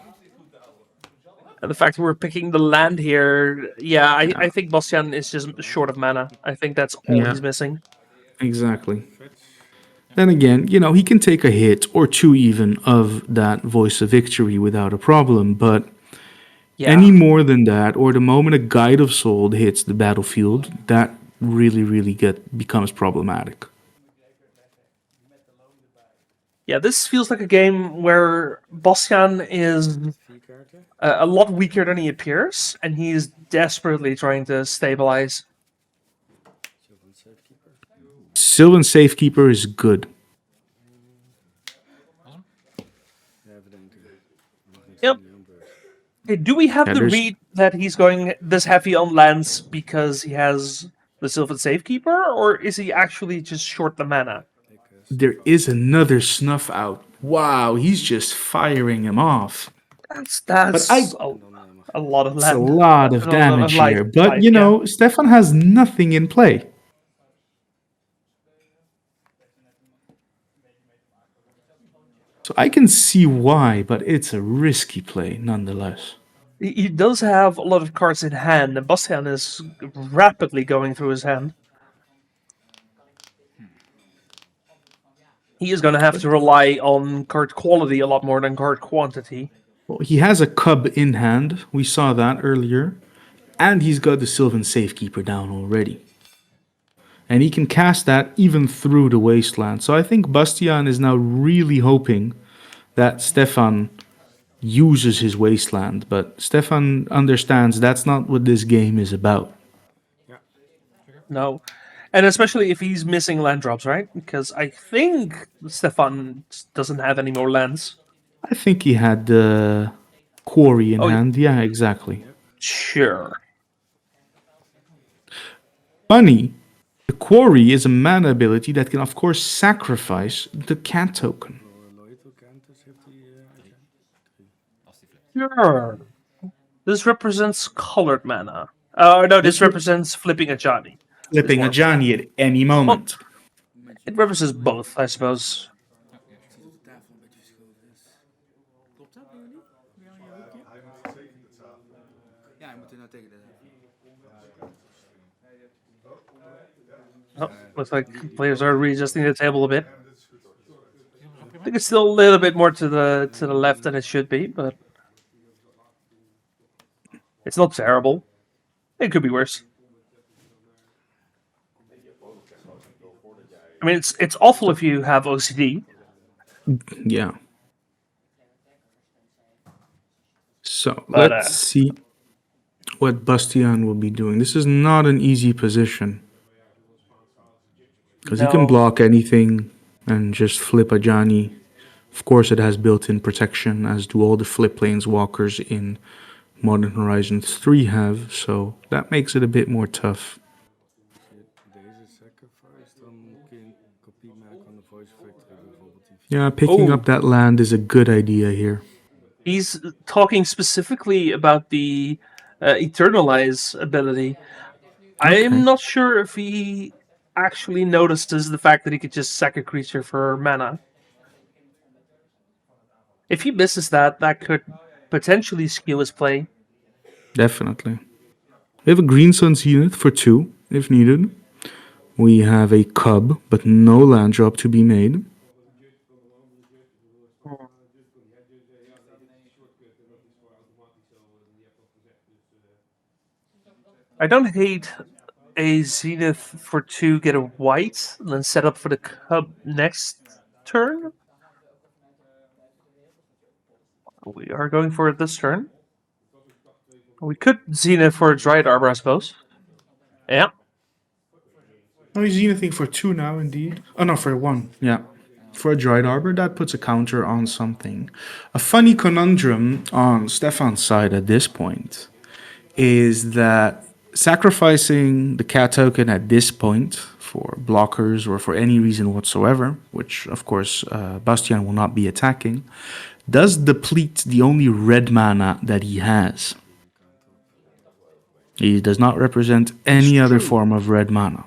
And the fact that we're picking the land here, yeah, I think Bastian is just short of mana. I think that's all Yeah. he's missing. Exactly. Then again, he can take a hit or 2 even of that Voice of Victory without a problem, but any more than that, or the moment a Guide of Soul hits the battlefield, that really becomes problematic. Yeah, this feels like a game where Bastian is a lot weaker than he appears, and he's desperately trying to stabilize. Sylvan Safekeeper is good. Yep. Okay, do we have the read that he's going this heavy on lands because he has the Sylvan Safekeeper, or is he actually just short the mana? There is another snuff out. Wow, he's just firing him off. That's a lot of land. It's a lot of damage here. But, Stefan has nothing in play. So I can see why, but it's a risky play nonetheless. He does have a lot of cards in hand, and Bastian is rapidly going through his hand. He is going to have to rely on card quality a lot more than card quantity. Well, he has a Cub in hand. We saw that earlier. And he's got the Sylvan Safekeeper down already. And he can cast that even through the Wasteland. So I think Bastian is now really hoping that Stefan uses his Wasteland. But Stefan understands that's not what this game is about. No. And especially if he's missing land drops, right? Because I think Stefan doesn't have any more lands. I think he had the Quarry in hand. Yeah, exactly. Sure. Funny, the Quarry is a mana ability that can, of course, sacrifice the cat token. Sure. This represents colored mana. No, this represents flipping a Johnny. Flipping a Johnny at any moment. It represents both, I suppose. Oh, looks like players are readjusting the table a bit. I think it's still a little bit more to the left than it should be, but it's not terrible. It could be worse. I mean, it's awful if you have OCD. Yeah. So let's see what Bastian will be doing. This is not an easy position. Because he can block anything and just flip a Johnny. Of course, it has built-in protection, as do all the flip planeswalkers in Modern Horizons 3 have. So that makes it a bit more tough. Yeah, picking up that land is a good idea here. He's talking specifically about the Eternalize ability. I'm not sure if he actually notices the fact that he could just sack a creature for mana. If he misses that, that could potentially skew his play. Definitely. We have a Green Sun Zenith for 2, if needed. We have a Cub, but no land drop to be made. I don't hate a Zenith for 2, get a white, and then set up for the Cub next turn. We are going for it this turn. We could Zenith for a Dryad Arbor, I suppose. Yeah. Oh, he's Zenithing for 2 now, indeed. Oh, no, for 1. Yeah. For a Dryad Arbor, that puts a counter on something. A funny conundrum on Stefan's side at this point is that sacrificing the cat token at this point for blockers or for any reason whatsoever, which of course Bastian will not be attacking, does deplete the only red mana that he has. He does not represent any other form of red mana.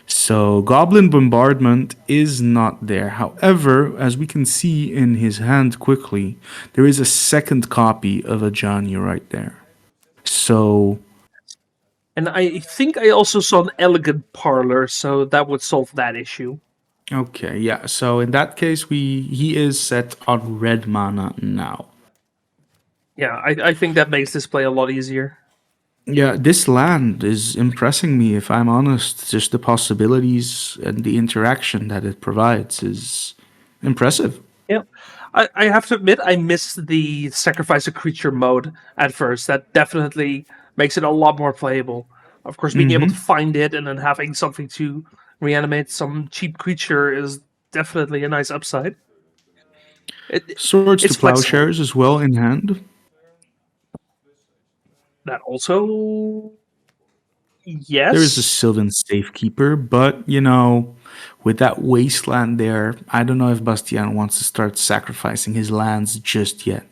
So Goblin Bombardment is not there. However, as we can see in his hand quickly, there is a second copy of Ajani right there. So... And I think I also saw an Elegant Parlor, so that would solve that issue. Okay, yeah. So in that case, he is set on red mana now. Yeah, I think that makes this play a lot easier. Yeah, this land is impressing me, if I'm honest. Just the possibilities and the interaction that it provides is impressive. Yeah, I have to admit, I missed the sacrifice a creature mode at first. That definitely makes it a lot more playable. Of course, being able to find it and then having something to reanimate some cheap creature is definitely a nice upside. Swords to it's flexible. Plowshares as well in hand. That also... Yes. There is a Sylvan Safekeeper, but, you know, with that wasteland there, I don't know if Bastian wants to start sacrificing his lands just yet.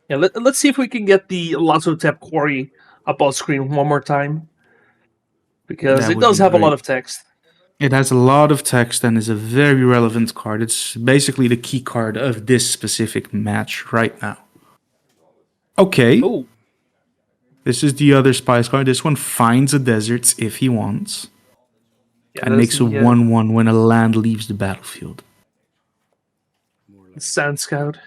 Yeah, let's see if we can get the Lazotep Quarry up on screen one more time. Because it does have a lot of text. It has a lot of text and is a very relevant card. It's basically the key card of this specific match right now. Okay. Ooh. This is the other spice card. This one finds a deserts if he wants. Yeah, and makes a 1/1 when a land leaves the battlefield. Sand Scout.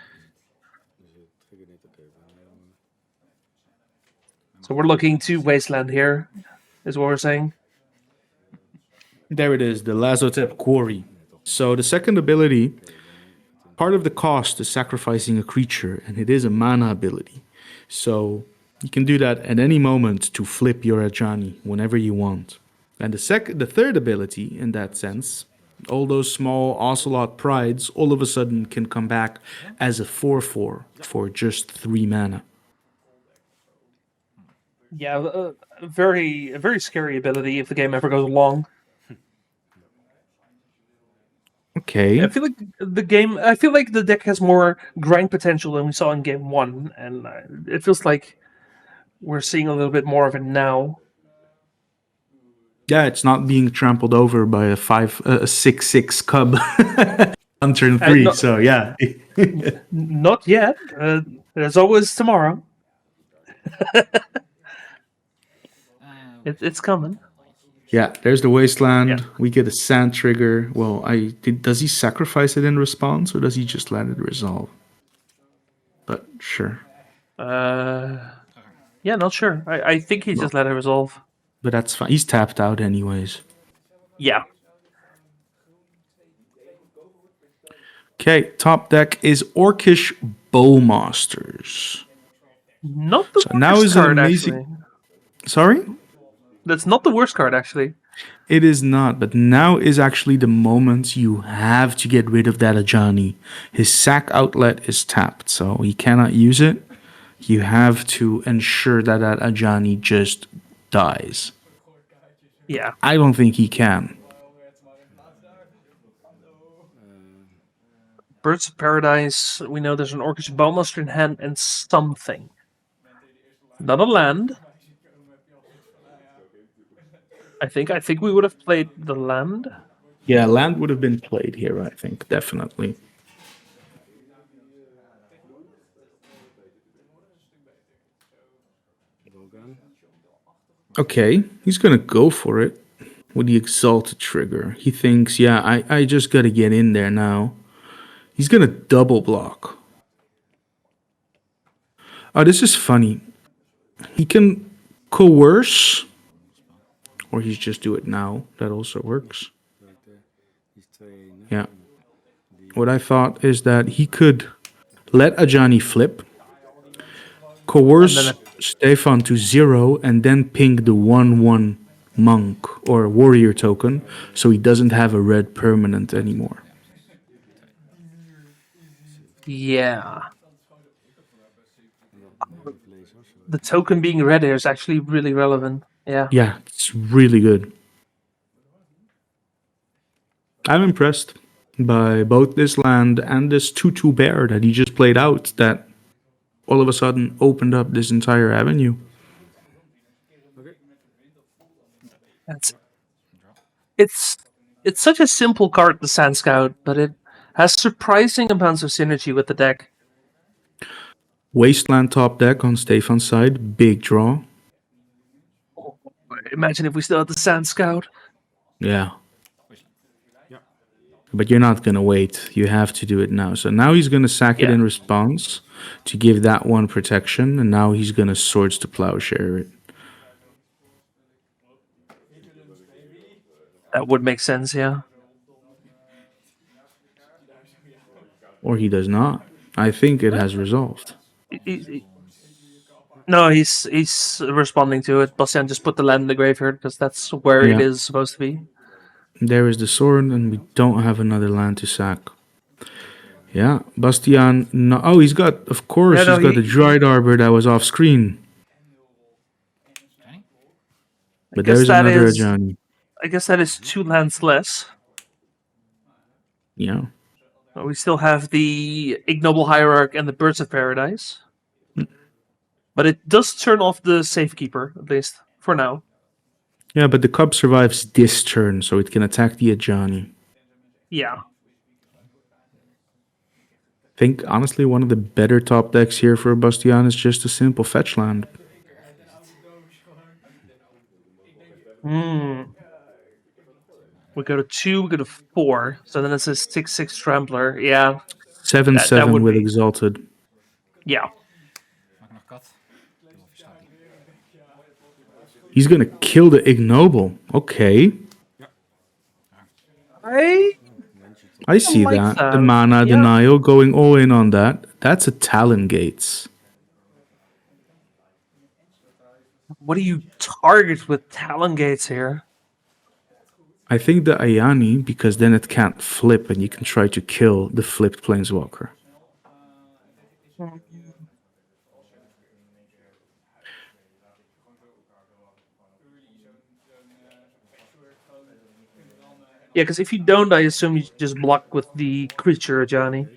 So we're looking to Wasteland here, is what we're saying. There it is, the Lazotep Quarry. So the second ability, part of the cost is sacrificing a creature, and it is a mana ability. So you can do that at any moment to flip your Ajani whenever you want. And the third ability, in that sense, all those small Ocelot prides all of a sudden can come back as a 4/4 for just 3 mana. Yeah, a very scary ability if the game ever goes long. Okay. I feel like the deck has more grind potential than we saw in game 1, and it feels like we're seeing a little bit more of it now. Yeah, it's not being trampled over by a 6/6 cub on turn 3. So yeah, not yet. There's always tomorrow. It's coming. Yeah, there's the wasteland. Yeah. We get a sand trigger. Well, does he sacrifice it in response, or does he just let it resolve? But sure. Yeah, not sure. I think he just let it resolve. But that's fine. He's tapped out anyways. Yeah. Okay, top deck is Orcish Bowmasters. Not the so worst now is card, an amazing... actually. Sorry? That's not the worst card, actually. It is not, but now is actually the moment you have to get rid of that Ajani. His sack outlet is tapped, so he cannot use it. You have to ensure that that Ajani just dies. Yeah. I don't think he can. Birds of Paradise, we know there's an Orcish Bowmaster in hand and something. Not a land. I think we would have played the land. Yeah, land would have been played here, I think, definitely. Okay, he's gonna go for it with the Exalted trigger. He thinks, yeah, I just gotta get in there now. He's gonna double block. Oh, this is funny. He can coerce, or he's just do it now. That also works. Yeah. What I thought is that he could let Ajani flip, coerce Stefan to 0, and then ping the 1/1 monk or warrior token, so he doesn't have a red permanent anymore. Yeah. The token being red here is actually really relevant. Yeah. Yeah, it's really good. I'm impressed by both this land and this 2/2 bear that he just played out. That all of a sudden opened up this entire avenue. That's it's such a simple card, the Sand Scout, but it has surprising amounts of synergy with the deck. Wasteland top deck on Stefan's side, big draw. Imagine if we still had the Sand Scout. Yeah. But you're not going to wait. You have to do it now. So now he's going to sack it in response to give that one protection. And now he's going to Swords to Plowshare it. That would make sense, yeah. Or he does not. I think it has resolved. No, he's responding to it. Bastian just put the land in the graveyard because that's where it Yeah. is supposed to be. There is the sword, and we don't have another land to sack. Yeah, Bastian. No, oh, he's got, of course, Yeah, no, he's got the Dried Arbor that was off screen. But there's another Ajani. I guess that is 2 lands less. Yeah. We still have the Ignoble Hierarch and the Birds of Paradise. But it does turn off the Safekeeper, at least, for now. Yeah, but the cub survives this turn, so it can attack the Ajani. Yeah. I think, honestly, one of the better top decks here for Bastian is just a simple fetch land. We go to 2, we go to 4. So then it's a 6/6 Trampler. Yeah. 7/7 with be. Exalted. Yeah. He's gonna kill the Ignoble. Okay. I see like that. The mana denial going all in on that. That's a Talon Gates. What do you target with Talon Gates here? I think the Ayani, because then it can't flip and you can try to kill the flipped Planeswalker. Yeah, because if you don't, I assume you just block with the creature, Johnny.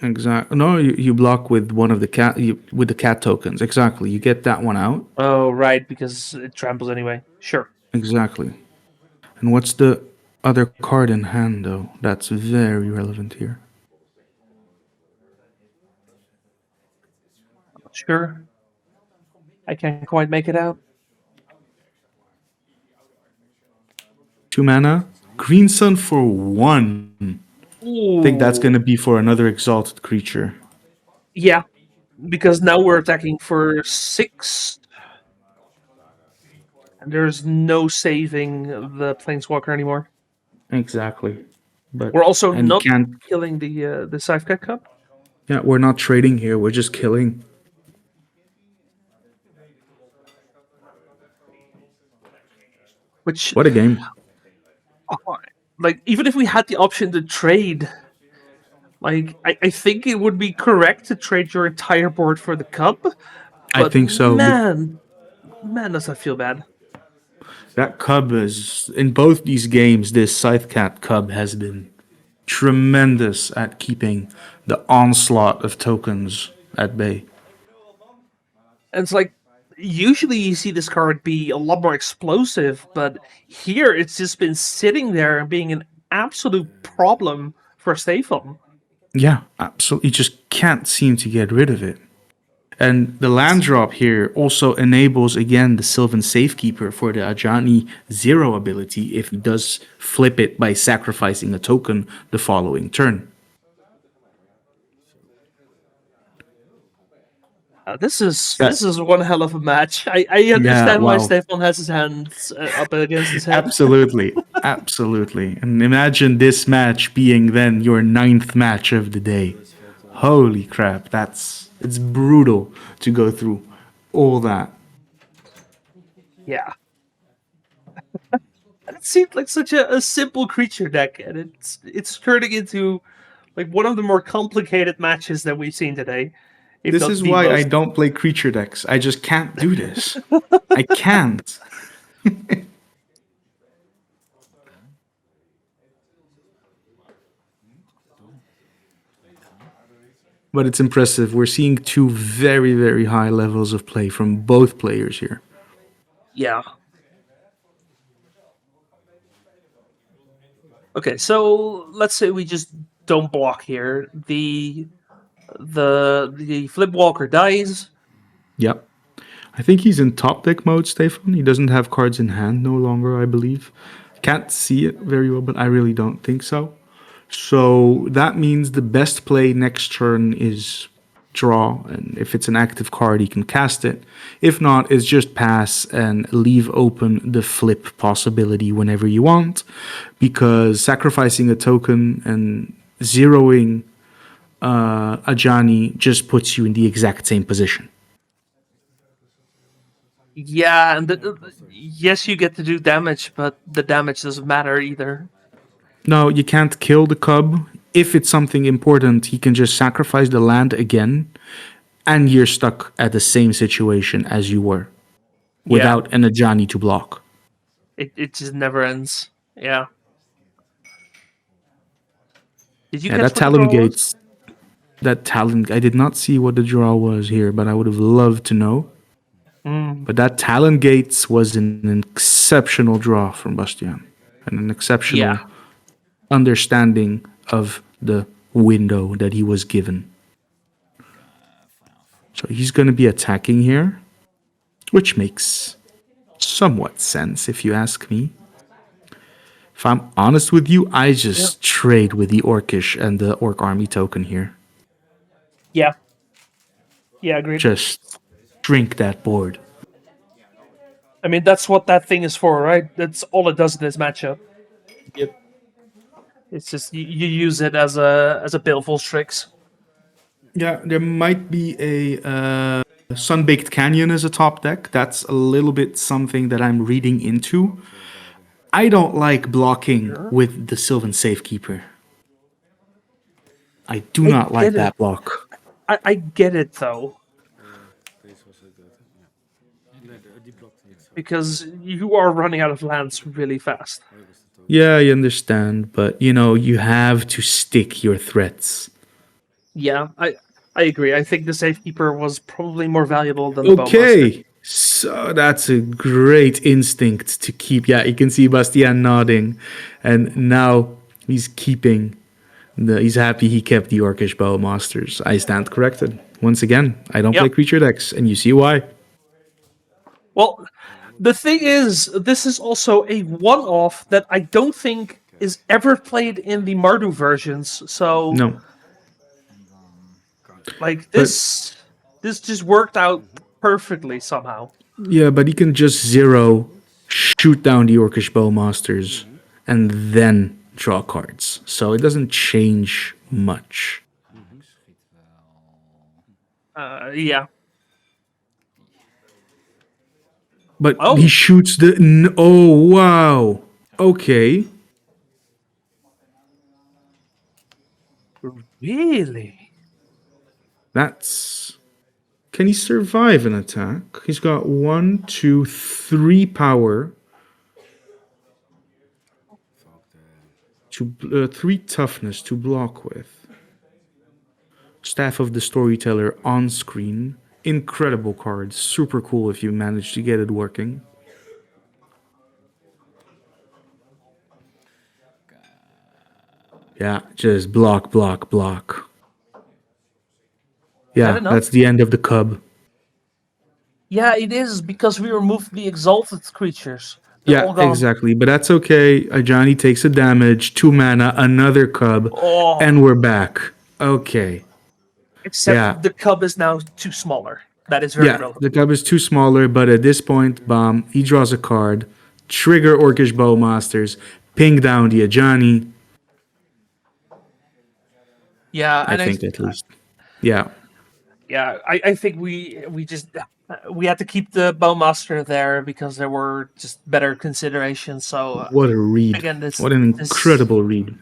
Exactly. No, you block with one of the cat with the cat tokens. Exactly. You get that one out. Oh, right, because it tramples anyway. Sure. Exactly. And what's the other card in hand, though? That's very relevant here. Sure. I can't quite make it out. 2 mana. Green Sun for 1. I think that's going to be for another exalted creature. Yeah, because now we're attacking for 6. And there's no saving the Planeswalker anymore. Exactly. But We're also and not can't. killing the Scythe Cup. Yeah, we're not trading here. We're just killing. Which What a game. Like, even if we had the option to trade, like, I think it would be correct to trade your entire board for the cup. But I think so. Man, does that feel bad. That cub is, in both these games, this Scythecat cub has been tremendous at keeping the onslaught of tokens at bay. And it's like, usually you see this card be a lot more explosive, but here it's just been sitting there and being an absolute problem for Stefan. Yeah, absolutely. You just can't seem to get rid of it. And the land drop here also enables, again, the Sylvan Safekeeper for the Ajani 0 ability if he does flip it by sacrificing a token the following turn. This is one hell of a match. I understand why Stefan has his hands up against his head. Absolutely, absolutely. And imagine this match being then your 9th match of the day. Holy crap, it's brutal to go through all that. Yeah. It seemed like such a simple creature deck, and it's turning into like one of the more complicated matches that we've seen today. This is why I don't play creature decks. I just can't do this. I can't. but it's impressive. We're seeing two very, very high levels of play from both players here. Yeah. Okay, so let's say we just don't block here. The Flipwalker dies. Yep. I think he's in top deck mode, Stefan. He doesn't have cards in hand no longer, I believe. Can't see it very well, but I really don't think so. So that means the best play next turn is draw, and if it's an active card, he can cast it. If not, it's just pass and leave open the flip possibility whenever you want, because sacrificing a token and zeroing a Johnny just puts you in the exact same position. Yeah, and yes, you get to do damage, but the damage doesn't matter either. No, you can't kill the cub. If it's something important, he can just sacrifice the land again, and you're stuck at the same situation as you were, without an Ajani to block. It just never ends. Yeah. Did you Yeah, catch that what the Talon draw was? Gates. That Talon. I did not see what the draw was here, but I would have loved to know. But that Talon Gates was an exceptional draw from Bastian, and an exceptional understanding of the window that he was given. So he's going to be attacking here, which makes somewhat sense if you ask me. If I'm honest with you, I just trade with the Orcish and the Orc Army token here. Yeah. Yeah, agreed. Just drink that board. I mean, that's what that thing is for, right? That's all it does in this matchup. Yep. It's just you use it as a Baleful Strix. Yeah, there might be a Sunbaked Canyon as a top deck. That's a little bit something that I'm reading into. I don't like blocking with the Sylvan Safekeeper. I do not like that block. I get it, though. Because you are running out of lands really fast. Yeah, I understand, but you have to stick your threats. Yeah, I agree. I think the Safekeeper was probably more valuable than the Bowmaster. Okay, so that's a great instinct to keep. Yeah, you can see Bastian nodding, and now he's keeping. He's happy he kept the Orcish Bowmasters. I stand corrected. Once again, I don't play creature decks, and you see why. Well, the thing is, this is also a one-off that I don't think is ever played in the Mardu versions. So, No. like this just worked out perfectly somehow. Yeah, but he can just shoot down the Orcish Bowmasters, and then draw cards. So it doesn't change much. Yeah. But he shoots the... Oh, wow. Okay. Really? That's... Can he survive an attack? He's got 1, 2, 3 power. 3 toughness to block with. Staff of the Storyteller on screen. Incredible card. Super cool if you manage to get it working. Yeah, just block, block, block. Yeah, that's the end of the cub. Yeah, it is, because we removed the exalted creatures. They're all Yeah, gone. exactly. But that's okay. Ajani takes a damage, 2 mana, another cub, and we're back. Okay. Except the cub is now too smaller. That is very relevant. The cub is too smaller, but at this point, he draws a card, trigger Orcish Bowmasters, ping down the Ajani. Yeah, I think at least. Yeah. Yeah, I think we had to keep the Bowmaster there because there were just better considerations. So What a read. Again, What an incredible read.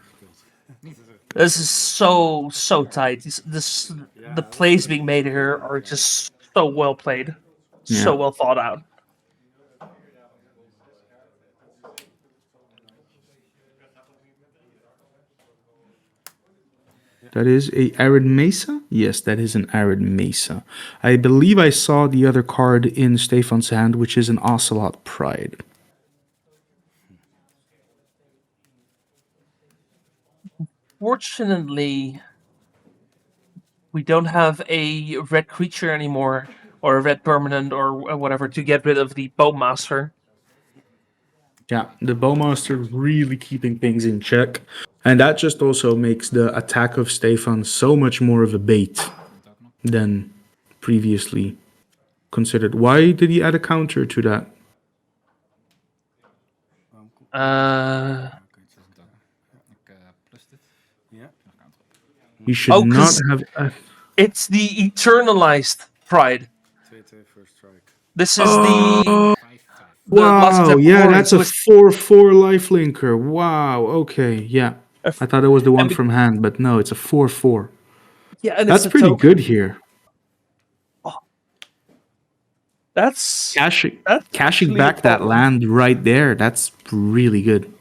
This is so tight. The plays being made here are just so well played, so well thought out. That is a Arid Mesa? Yes, that is an Arid Mesa. I believe I saw the other card in Stefan's hand, which is an Ocelot Pride. Fortunately, we don't have a red creature anymore, or a red permanent, or whatever, to get rid of the Bowmaster. Yeah, the Bowmaster really keeping things in check. And that just also makes the attack of Stefan so much more of a bait than previously considered. Why did he add a counter to that? He should not have... It's the Eternalized Pride. This is the Wow, yeah, that's a 4/4 lifelinker. Wow, okay, yeah. I thought it was the one from hand, but no, it's a 4/4. Yeah, and that's pretty good here. Oh. That's cashing back that land right there. That's really good.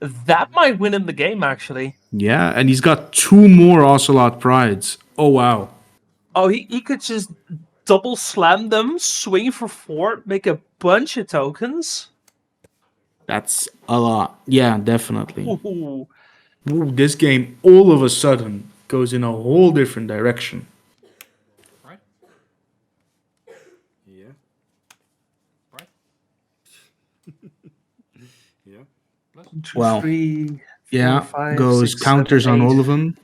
That might win him the game, actually. Yeah, and he's got 2 more Ocelot Prides. Oh, wow. Oh, he could just double slam them, swing for 4, make a bunch of tokens. That's a lot. Yeah, definitely. Ooh. Ooh, this game all of a sudden goes in a whole different direction. Right? Yeah. Right? Yeah. Wow. 3, 4, yeah, 5, goes 6, counters 7, on 8. all of them.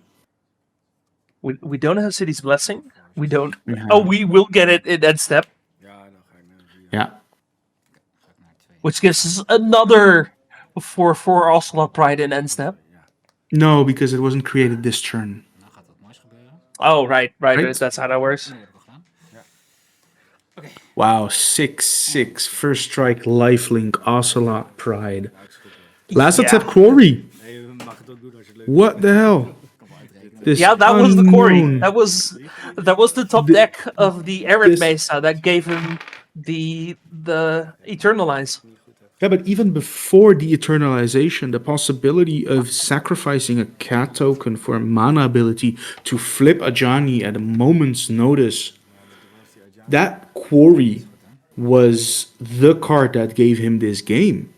We don't have City's Blessing. We don't. Yeah. Oh, we will get it in that step. Yeah. Which gives us another 4/4 Ocelot Pride in end step. No, because it wasn't created this turn. Oh, right. That's how that works. Wow, 6/6 first strike lifelink Ocelot Pride. Last attempt Quarry. What the hell? This that was the Quarry. unknown- That was the top deck of the Arid Mesa that gave him the Eternalize. Yeah, but even before the Eternalization, the possibility of sacrificing a cat token for a mana ability to flip a Johnny at a moment's notice, that Quarry was the card that gave him this game.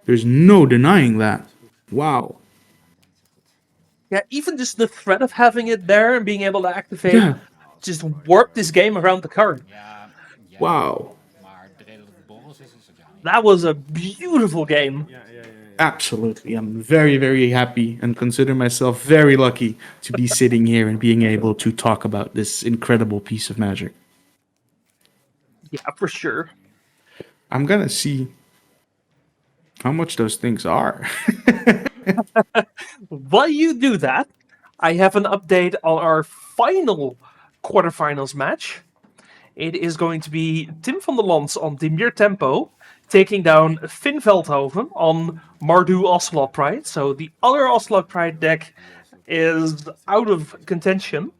There's no denying that. Wow. Yeah, even just the threat of having it there and being able to activate just warp this game around the card. Wow. That was a beautiful game. Absolutely. I'm very, very happy and consider myself very lucky to be sitting here and being able to talk about this incredible piece of magic. Yeah, for sure. I'm gonna see how much those things are. While you do that, I have an update on our final quarterfinals match. It is going to be Tim van der Lans on Dimir Tempo, taking down Finn Veldhoven on Mardu Ocelot Pride. So the other Ocelot Pride deck is out of contention.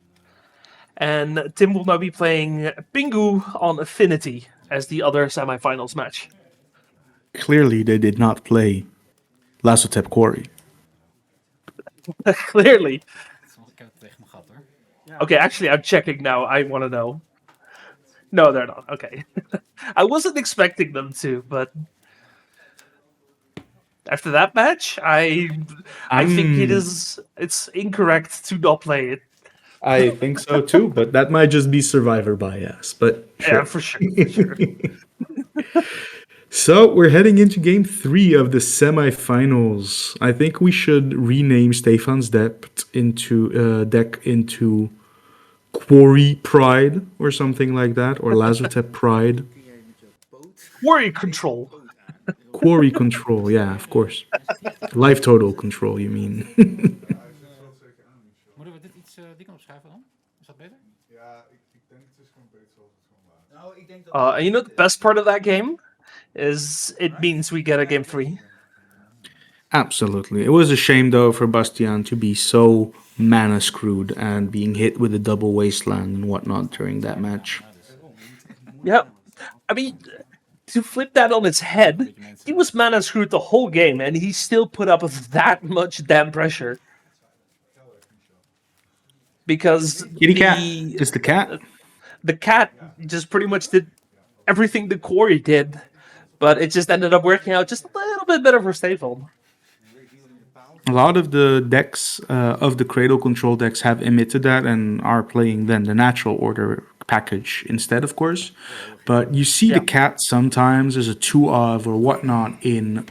And Tim will now be playing Pingu on Affinity as the other semifinals match. Clearly, they did not play Lazotep Quarry. Clearly. Okay, actually, I'm checking now. I want to know. No, they're not. Okay. I wasn't expecting them to, but after that match, I think it's incorrect to not play it. I think so too, but that might just be survivor bias. But sure. Yeah, for sure. So we're heading into game 3 of the semifinals. I think we should rename Stefan's deck into Quarry Pride or something like that, or Lazotep Pride. Quarry Control. Quarry Control, yeah, of course. Life total control, you mean? Moeten we dit iets dikker opschrijven dan? Is dat beter? Ja, ik denk het is gewoon beter zoals het gewoon laat. Nou, ik denk dat... You know the best part of that game is it means we get a game 3. Absolutely. It was a shame, though, for Bastiaan to be so mana screwed and being hit with a double wasteland and whatnot during that match. Yeah. I mean, to flip that on its head, he was mana screwed the whole game and he still put up with that much damn pressure. because Kitty cat. Just the cat. The cat just pretty much did everything the quarry did, but it just ended up working out just a little bit better for Stayfold. A lot of the decks of the Cradle control decks have emitted that and are playing then the natural order package instead, of course. But you see the cat sometimes as a 2-of or whatnot in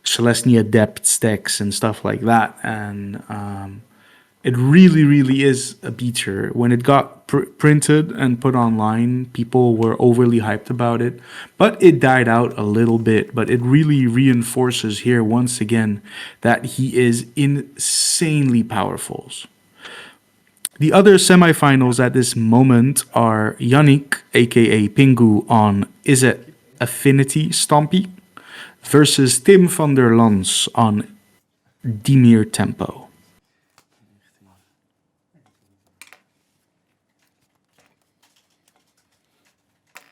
Celestia Depths decks and stuff like that. And it really, really is a beater. When it got printed and put online, people were overly hyped about it. But it died out a little bit. But it really reinforces here once again that he is insanely powerful. The other semifinals at this moment are Yannick, aka Pingu, on Izzet Affinity Stompy versus Tim van der Lans on Dimir Tempo.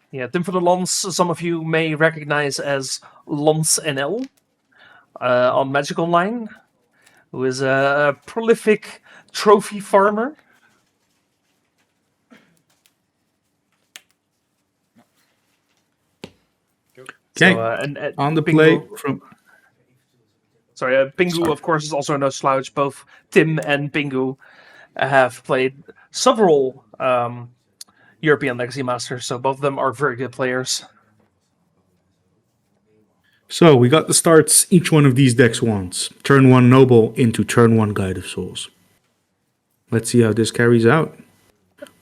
Yeah, Tim van der Lans, some of you may recognize as Lans NL on Magic Online, who is a prolific trophy farmer. Okay, on the play Pingu, from... Sorry, Pingu, of course, is also no slouch. Both Tim and Pingu have played several European Legacy Masters, so both of them are very good players. So we got the starts each one of these decks wants. Turn 1 Noble into turn 1 Guide of Souls. Let's see how this carries out.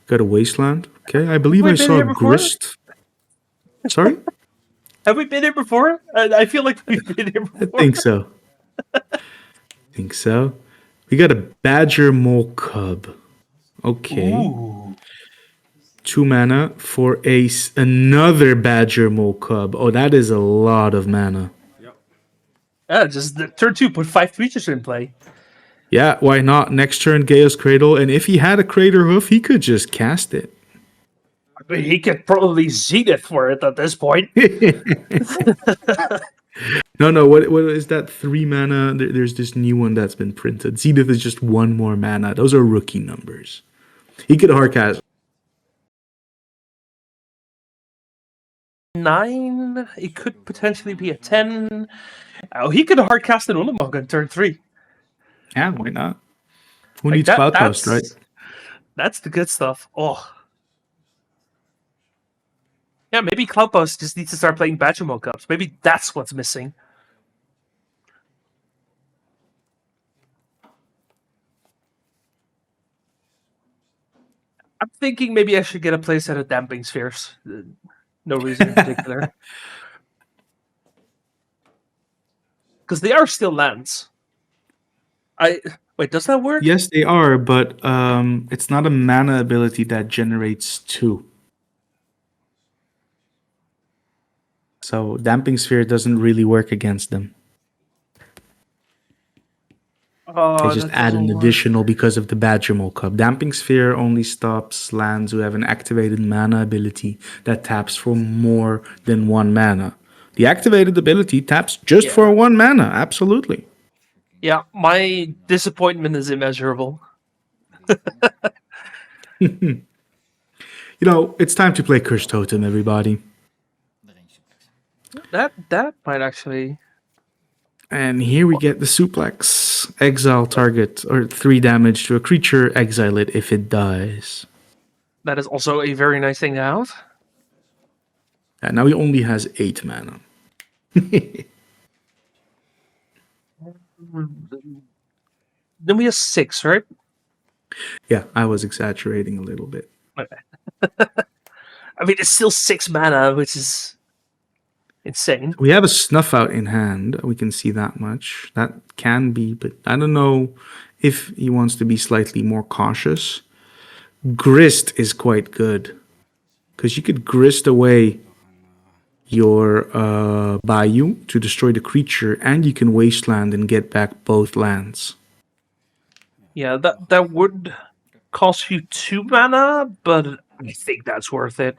Got a Wasteland. Okay, I believe I saw Grist. Sorry? Have we been here before? I feel like we've been here before. I think so. We got a Badger Mole Cub. Okay. Ooh. 2 mana for another Badger Mole Cub. Oh, that is a lot of mana. Yeah, just turn 2, put 5 creatures in play. Yeah, why not? Next turn, Chaos Cradle. And if he had a Crater Hoof, he could just cast it. I mean, he could probably Zenith for it at this point. No, what is that 3 mana? There's this new one that's been printed. Zenith is just 1 more mana. Those are rookie numbers. He could hardcast 9. It could potentially be a 10. Oh, he could hardcast an Ulamog on turn 3. Yeah, why not? Who needs Cloudpost, right? That's the good stuff. Oh. Yeah, maybe Cloudpost just needs to start playing Badger Mole Cups. Maybe that's what's missing. I'm thinking maybe I should get a playset of Damping Spheres. No reason in particular. Because they are still lands. Wait, does that work? Yes, they are, but it's not a mana ability that generates 2. So Damping Sphere doesn't really work against them. They just add an additional because of the Badger Mole Cup. Damping Sphere only stops lands who have an activated mana ability that taps for more than 1 mana. The activated ability taps just for 1 mana, absolutely. Yeah, my disappointment is immeasurable. It's time to play Curse Totem, everybody. That might actually... And here we get the suplex. Exile target or 3 damage to a creature, exile it if it dies. That is also a very nice thing to have. And now he only has 8 mana. Then we have 6, right? Yeah, I was exaggerating a little bit. I mean, it's still 6 mana, which is insane. We have a Snuff Out in hand. We can see that much. That can be, but I don't know if he wants to be slightly more cautious. Grist is quite good. Because you could Grist away your Bayou to destroy the creature, and you can Wasteland and get back both lands. Yeah, that would cost you 2 mana, but I think that's worth it.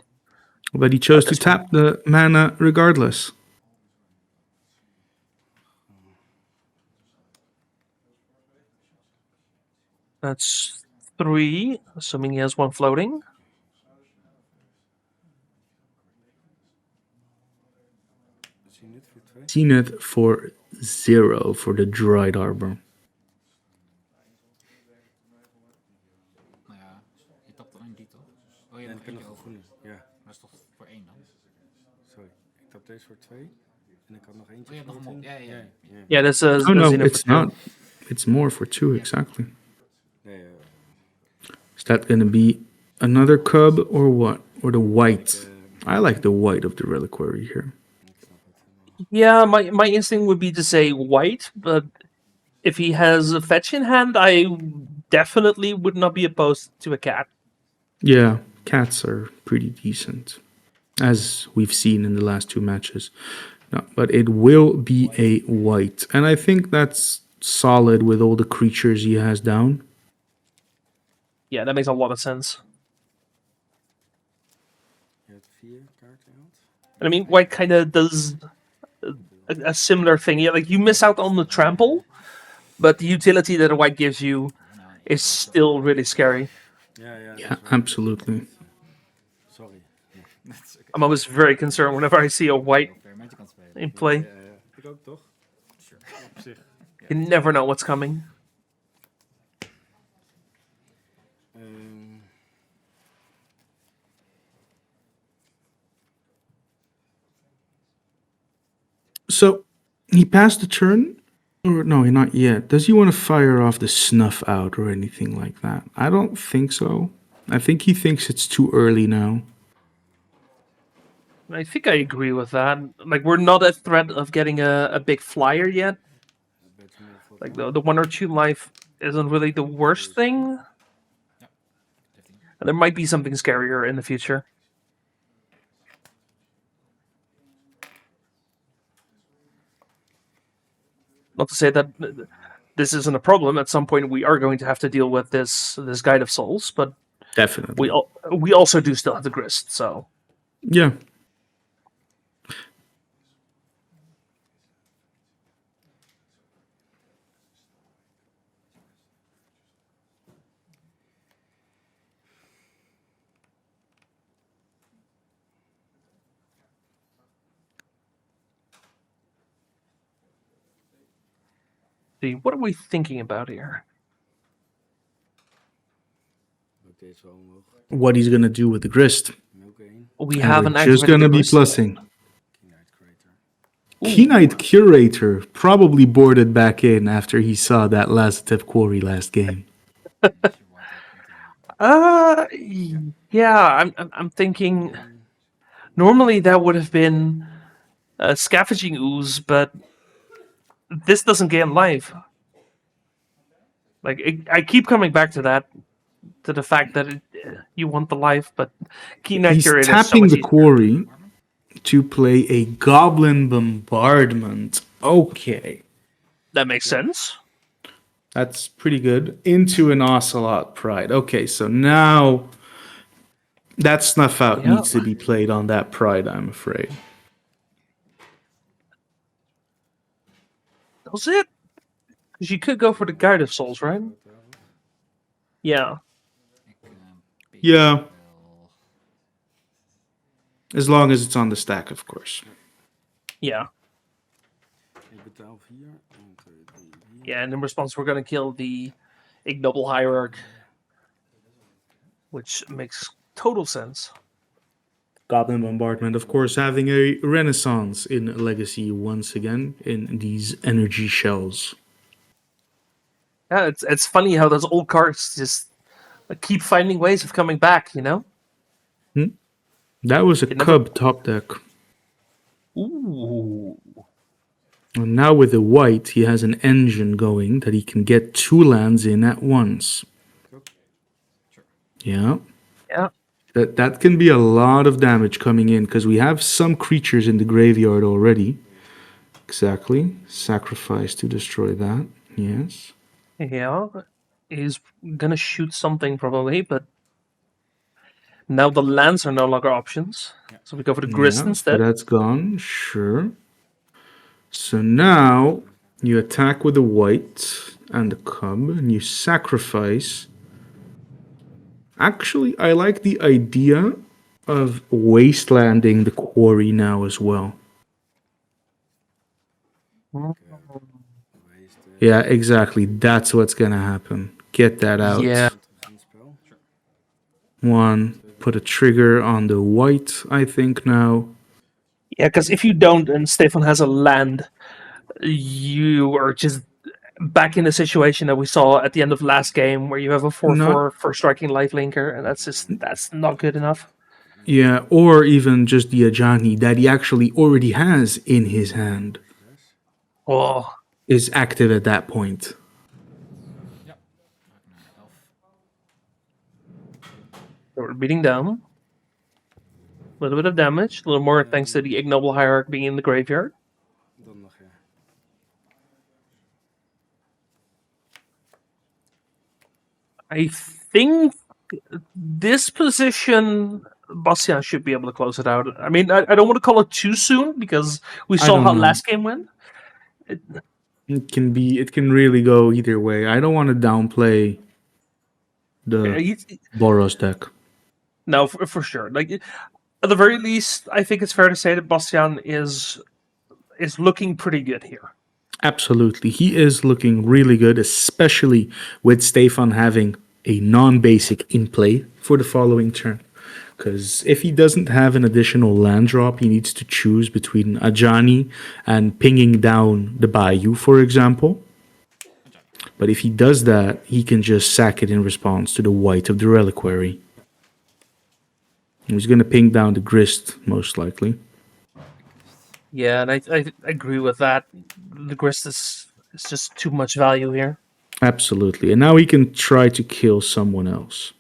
But he chose to tap the mana regardless. That's 3, assuming he has one floating. Zenith for 0 for the Dried Arbor. Nou ja, je tapt alleen die toch? Oh, je En hebt ik heb nog nog eentje een over. groene. Ja. Dat is toch voor 1 dan? Sorry, ik tap deze voor 2. En ik had nog eentje. Oh, je hebt nog een mop. Ja. Yeah, that's Oh no, Zenith it's for 2. not. It's more for 2, exactly. Nee, Is that going to be another cub or what? Or the white? I like the white of the reliquary here. Yeah, my instinct would be to say white, but if he has a fetch in hand, I definitely would not be opposed to a cat. Yeah, cats are pretty decent, as we've seen in the last 2 matches. No, but it will be a white, and I think that's solid with all the creatures he has down. Yeah, that makes a lot of sense. je hebt 4 kaarten uit. And I mean, white kind of does a similar thing. Yeah, like you miss out on the trample, but the utility that a white gives you is still really scary. Yeah, absolutely. Sorry. I'm always very concerned whenever I see a white in play. Ik ook toch? Op zich. You never know what's coming. So, he passed the turn? Or no, not yet. Does he want to fire off the snuff out or anything like that? I don't think so. I think he thinks it's too early now. I think I agree with that. Like, we're not at threat of getting a big flyer yet. Like, the 1 or 2 life isn't really the worst thing. And there might be something scarier in the future. Not to say that this isn't a problem. At some point, we are going to have to deal with this Guide of Souls, but Definitely. we also do still have the Grist, so... Yeah. What are we thinking about here? What he's gonna do with the grist. We And haven't we're just activated gonna the be Grist. plussing. Keenite Curator probably boarded back in after he saw that Lazatev Quarry last game. Yeah, I'm thinking. Normally that would have been a Scavenging Ooze, but this doesn't gain life. Like I keep coming back to that, to the fact that you want the life, but Keenite He's Curator is so tapping much the easier. quarry to play a Goblin Bombardment. Okay. That makes sense. That's pretty good. Into an Ocelot Pride. Okay, so now that Snuff Out needs to be played on that Pride, I'm afraid. That's it. Because you could go for the Guide of Souls, right? Yeah. Yeah. As long as it's on the stack, of course. Yeah. Yeah, and in response, we're going to kill the Ignoble Hierarch, which makes total sense. Goblin Bombardment, of course, having a renaissance in Legacy once again in these energy shells. Yeah, it's funny how those old cards just keep finding ways of coming back, you know? That was a Cub top deck. Ooh. And now with the white, he has an engine going that he can get 2 lands in at once. Yeah. Yeah. That can be a lot of damage coming in, because we have some creatures in the graveyard already. Exactly. Sacrifice to destroy that. Yes. Yeah. He's gonna shoot something probably, but now the lands are no longer options. So we go for the Grist So instead. that's gone. Sure. So now you attack with the white and the cub, and you sacrifice Actually, I like the idea of wastelanding the quarry now as well. Yeah, exactly. That's what's gonna happen. Get that out. Yeah. One, put a trigger on the white, I think now. Yeah, because if you don't and Stefan has a land, you are just back in the situation that we saw at the end of last game where you have a 4/4 for striking lifelinker, and that's not good enough. Yeah, or even just the Ajani that he actually already has in his hand. Oh. Is active at that point. So we're beating down. A little bit of damage, a little more thanks to the ignoble hierarch being in the graveyard. I think this position, Bastian should be able to close it out. I mean, I don't want to call it too soon because we saw how last game went. It can really go either way. I don't want to downplay the Boros deck. No, for sure. Like at the very least, I think it's fair to say that Bastian is looking pretty good here. Absolutely. He is looking really good, especially with Stefan having a non-basic in play for the following turn. Because if he doesn't have an additional land drop, he needs to choose between Ajani and pinging down the Bayou, for example. But if he does that, he can just sack it in response to the white of the Reliquary. He's going to ping down the Grist, most likely. Yeah, and I agree with that. The Grist is just too much value here. Absolutely. And now he can try to kill someone else.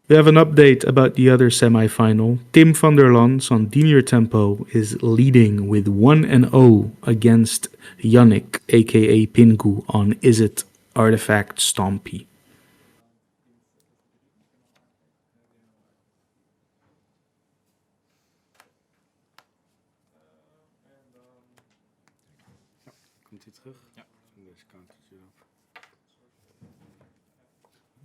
We have an update about the other semi-final. Tim van der Lans on Dimir Tempo is leading with 1-0 against Yannick, aka Pingu, on Izzet Artifact Stompy.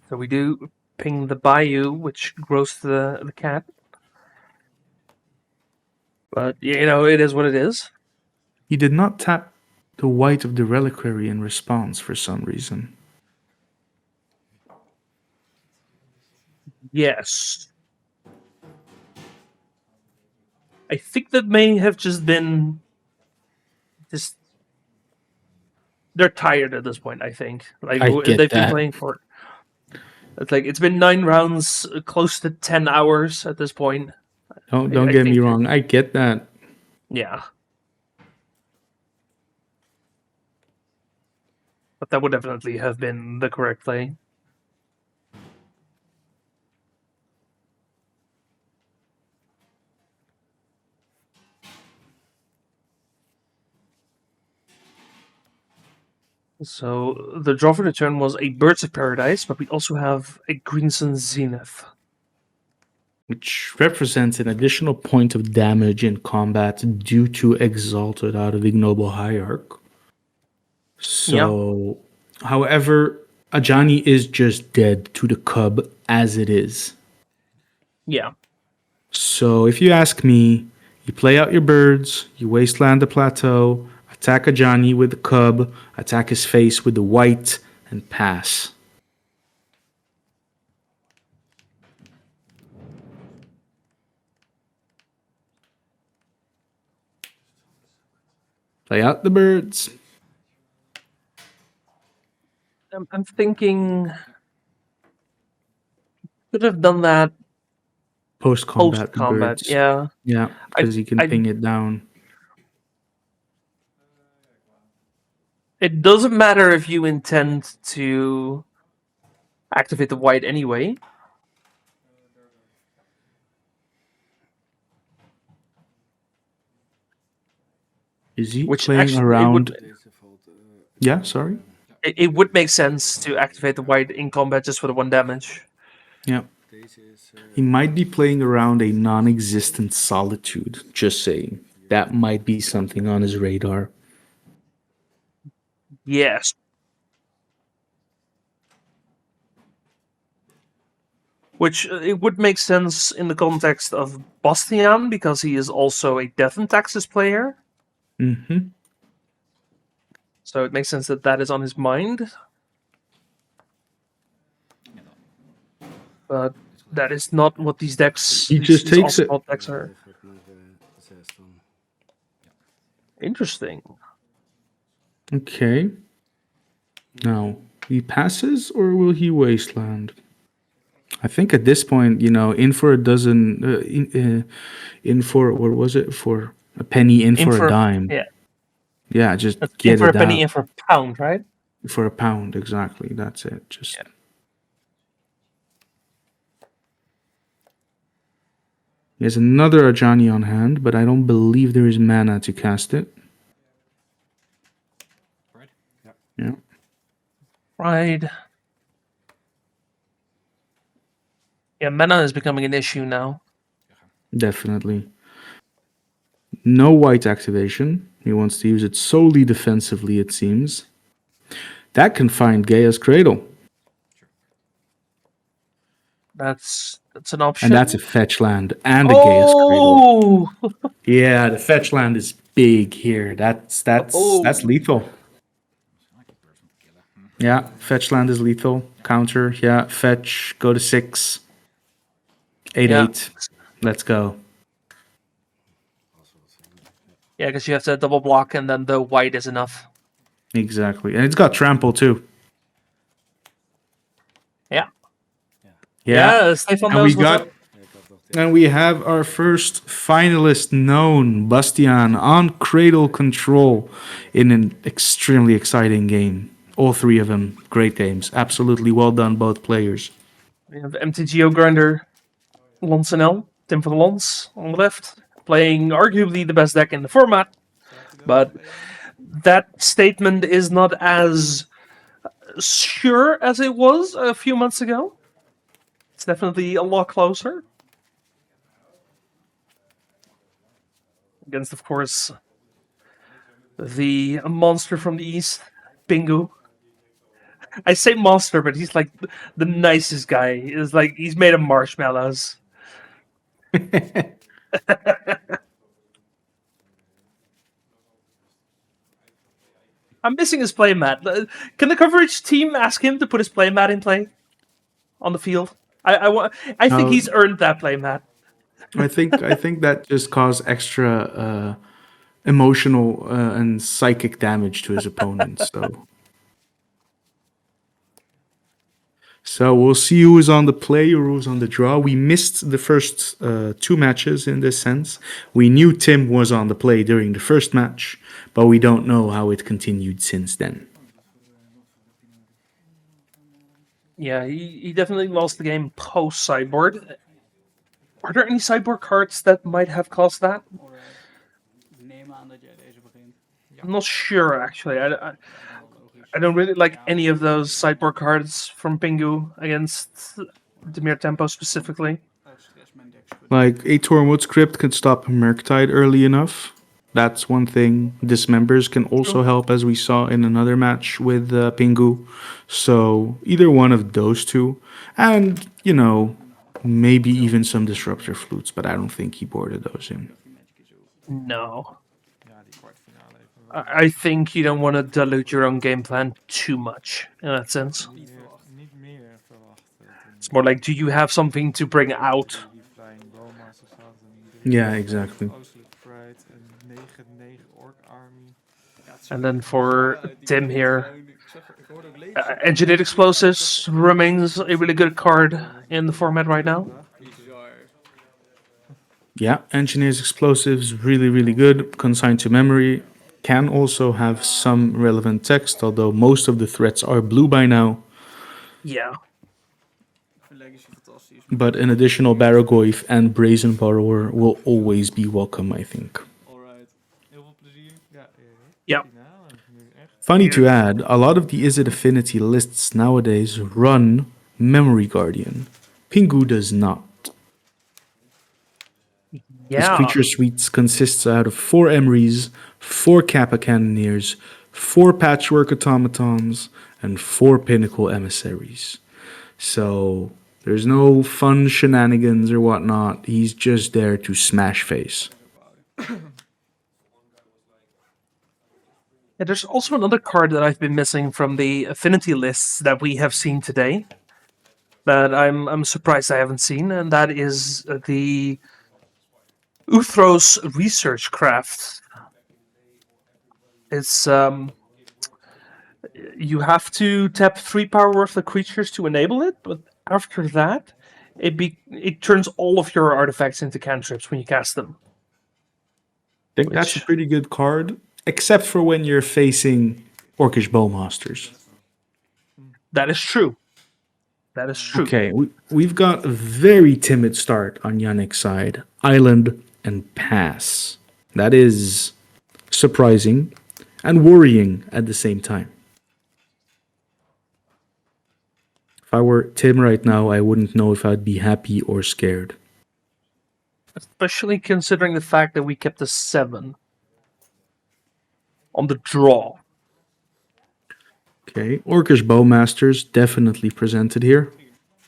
So we do ping the Bayou, which grows the cat. But, you know, it is what it is. He did not tap the white of the Reliquary in response for some reason. Yes. I think that may have just been they're tired at this point, I think. Like I get they've been that. playing for it's been 9 rounds, close to 10 hours at this point. Don't get me wrong, I get that. Yeah. But that would definitely have been the correct play. So the draw for the turn was a Birds of Paradise, but we also have a Greensun Zenith. Which represents an additional point of damage in combat due to Exalted out of Ignoble Hierarch. So, however, Ajani is just dead to the cub as it is. Yeah. So, if you ask me, you play out your birds, you wasteland the plateau, attack Ajani with the cub, attack his face with the white, and pass. Play out the birds. I'm thinking could have done that Post-combat post-combat, birds. yeah. Yeah, because he can ping it down. It doesn't matter if you intend to activate the white anyway. Is he Which playing actually, around? Yeah, sorry. It would make sense to activate the white in combat just for the 1 damage. Yeah. He might be playing around a non-existent Solitude, just saying. That might be something on his radar. Yes. Which it would make sense in the context of Bastian, because he is also a Death and Taxes player. Mm-hmm. So it makes sense that that is on his mind. But that is not what these decks. He just these takes it. Ocelot decks are. Interesting. Okay. Now, he passes or will he wasteland? I think at this point, in for a dozen, in for, what was it? For a penny, in for a dime. Yeah. Yeah, just In get for it a penny, out. in for a pound, right? For a pound, exactly. That's it. Just. Yeah. He has another Ajani on hand, but I don't believe there is mana to cast it. Right? Yep. Yeah. Right. Yeah, mana is becoming an issue now. Definitely. No white activation. He wants to use it solely defensively, it seems. That can find Gaia's Cradle. That's an option. And that's a fetch land and a Gaia's Cradle. Yeah, the fetch land is big here. That's lethal. Yeah, fetch land is lethal. Counter, yeah, fetch, go to 6. 8/8. Let's go. Yeah, because you have to double block and then the white is enough. Exactly. And it's got trample too. Yeah. Yeah. Stefan And knows we what's got up. and we have our first finalist known, Bastian, on Cradle Control in an extremely exciting game. All three of them, great games. Absolutely well done, both players. We have MTGO grinder Lonsonel, Tim van Lons on the left, playing arguably the best deck in the format. But that statement is not as sure as it was a few months ago. It's definitely a lot closer. Against, of course, the monster from the east, Pingu. I say monster, but he's like the nicest guy. He's made of marshmallows. I'm missing his playmat. Can the coverage team ask him to put his playmat in play on the field? I think he's earned that playmat. I think that just caused extra emotional and psychic damage to his opponents. So we'll see who is on the play or who's on the draw. We missed the first 2 matches in this sense. We knew Tim was on the play during the first match, but we don't know how it continued since then. Yeah, he definitely lost the game post sideboard. Are there any sideboard cards that might have caused that? Neem aan dat jij deze begint. I'm not sure, actually. I don't really like any of those sideboard cards from Pingu against Dimir Tempo specifically. Like, a Tormwood script can stop Murktide early enough. That's one thing. Dismembers can also help, as we saw in another match with Pingu. So, either one of those two. And, maybe even some Disruptor Flutes, but I don't think he boarded those in. No. I think you don't want to dilute your own game plan too much in that sense. It's more like, do you have something to bring out? Yeah, exactly. And then for Tim here, Engineered Explosives remains a really good card in the format right now. Yeah, Engineer's Explosives, really, really good. Consigned to Memory can also have some relevant text, although most of the threats are blue by now. Yeah. But an additional Baragoyf and Brazen Borrower will always be welcome, I think. Yeah. Funny to add, a lot of the Izzet Affinity lists nowadays run Memory Guardian. Pingu does not. His creature suite consists out of 4 Emrys, 4 Kappa Cannoneers, 4 Patchwork Automatons, and 4 Pinnacle Emissaries. So There's no fun shenanigans or whatnot. He's just there to smash face. Yeah, there's also another card that I've been missing from the Affinity lists that we have seen today that I'm surprised I haven't seen, and that is the Uthros Research Craft. It's you have to tap 3 power worth of creatures to enable it, but after that, it turns all of your artifacts into cantrips when you cast them. I think that's a pretty good card, except for when you're facing Orcish Bowmasters. That is true. That is true. Okay, we've got a very timid start on Yannick's side. Island and pass. That is surprising and worrying at the same time. If I were Tim right now, I wouldn't know if I'd be happy or scared. Especially considering the fact that we kept a 7 on the draw. Okay, Orcish Bowmasters definitely presented here.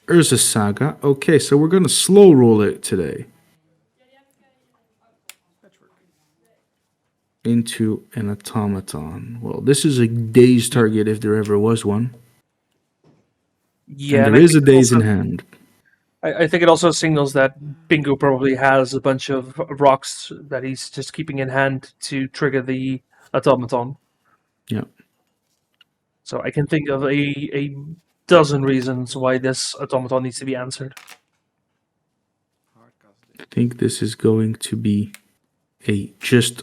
Urza Saga. Okay, so we're gonna slow roll it today. Into an automaton. Well, this is a daze target if there ever was one. Yeah, and there is a daze in hand. I think it also signals that Bingo probably has a bunch of rocks that he's just keeping in hand to trigger the automaton. Yeah. So I can think of a dozen reasons why this automaton needs to be answered. I think this is going to be a just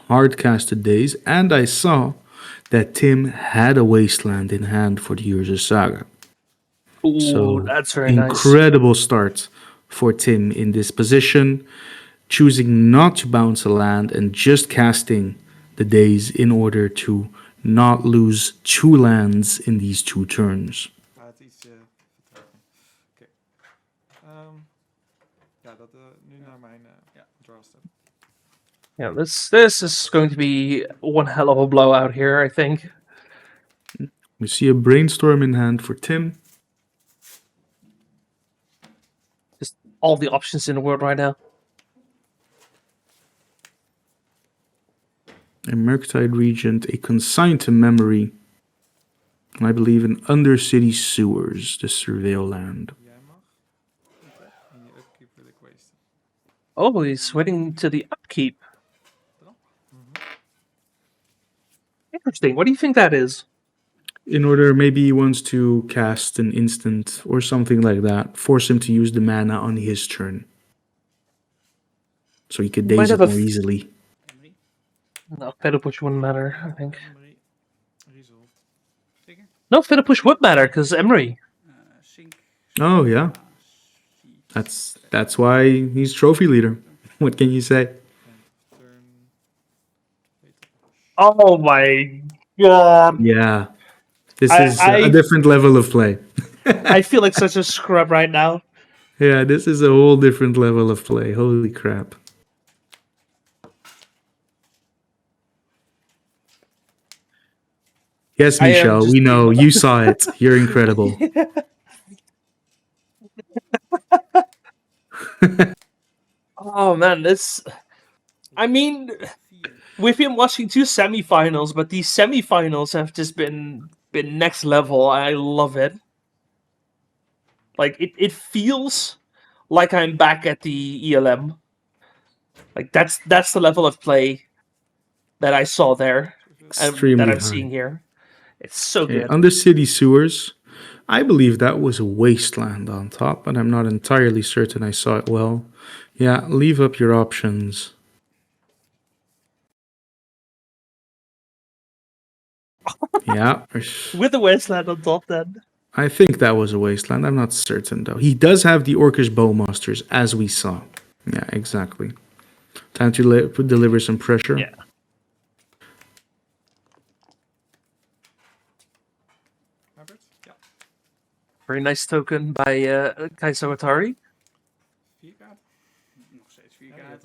hard casted daze, and I saw that Tim had a wasteland in hand for the Urza Saga. Ooh, So that's very nice. incredible start for Tim in this position, choosing not to bounce a land and just casting the daze in order to not lose 2 lands in these 2 turns. Het iets vertragen. Oké. Ja, dat nu naar mijn draw step. Yeah, this is going to be one hell of a blowout here, I think. We see a brainstorm in hand for Tim. Just all the options in the world right now. A Murktide Regent, a Consign to Memory, and I believe an Undercity Sewers, the Surveil land. Oh, he's waiting to the upkeep. Interesting. What do you think that is? In order, maybe he wants to cast an instant or something like that. Force him to use the mana on his turn. So he could Might daze it have a more easily. No, Fiddle Push wouldn't matter, I think. No, Fiddle Push would matter, because Emery. Oh, yeah. That's why he's trophy leader. What can you say? Oh my god. Yeah. This is a different level of play. I feel like such a scrub right now. Yeah, this is a whole different level of play. Holy crap. Yes, Michelle, we know. You saw it. You're incredible. Oh man, this... I mean, we've been watching 2 semifinals, but these semifinals have just been next level. I love it. Like, it feels like I'm back at the ELM. Like, that's the level of play that I saw there. Extremely that I'm high. seeing here. It's so Okay, good. Undercity Sewers. I believe that was a wasteland on top, but I'm not entirely certain I saw it well. Yeah, leave up your options. Yeah. With the wasteland on top, then. I think that was a wasteland. I'm not certain, though. He does have the Orcish Bowmasters, as we saw. Yeah, exactly. Time to deliver some pressure. Yeah. Very nice token by Kai Sawatari.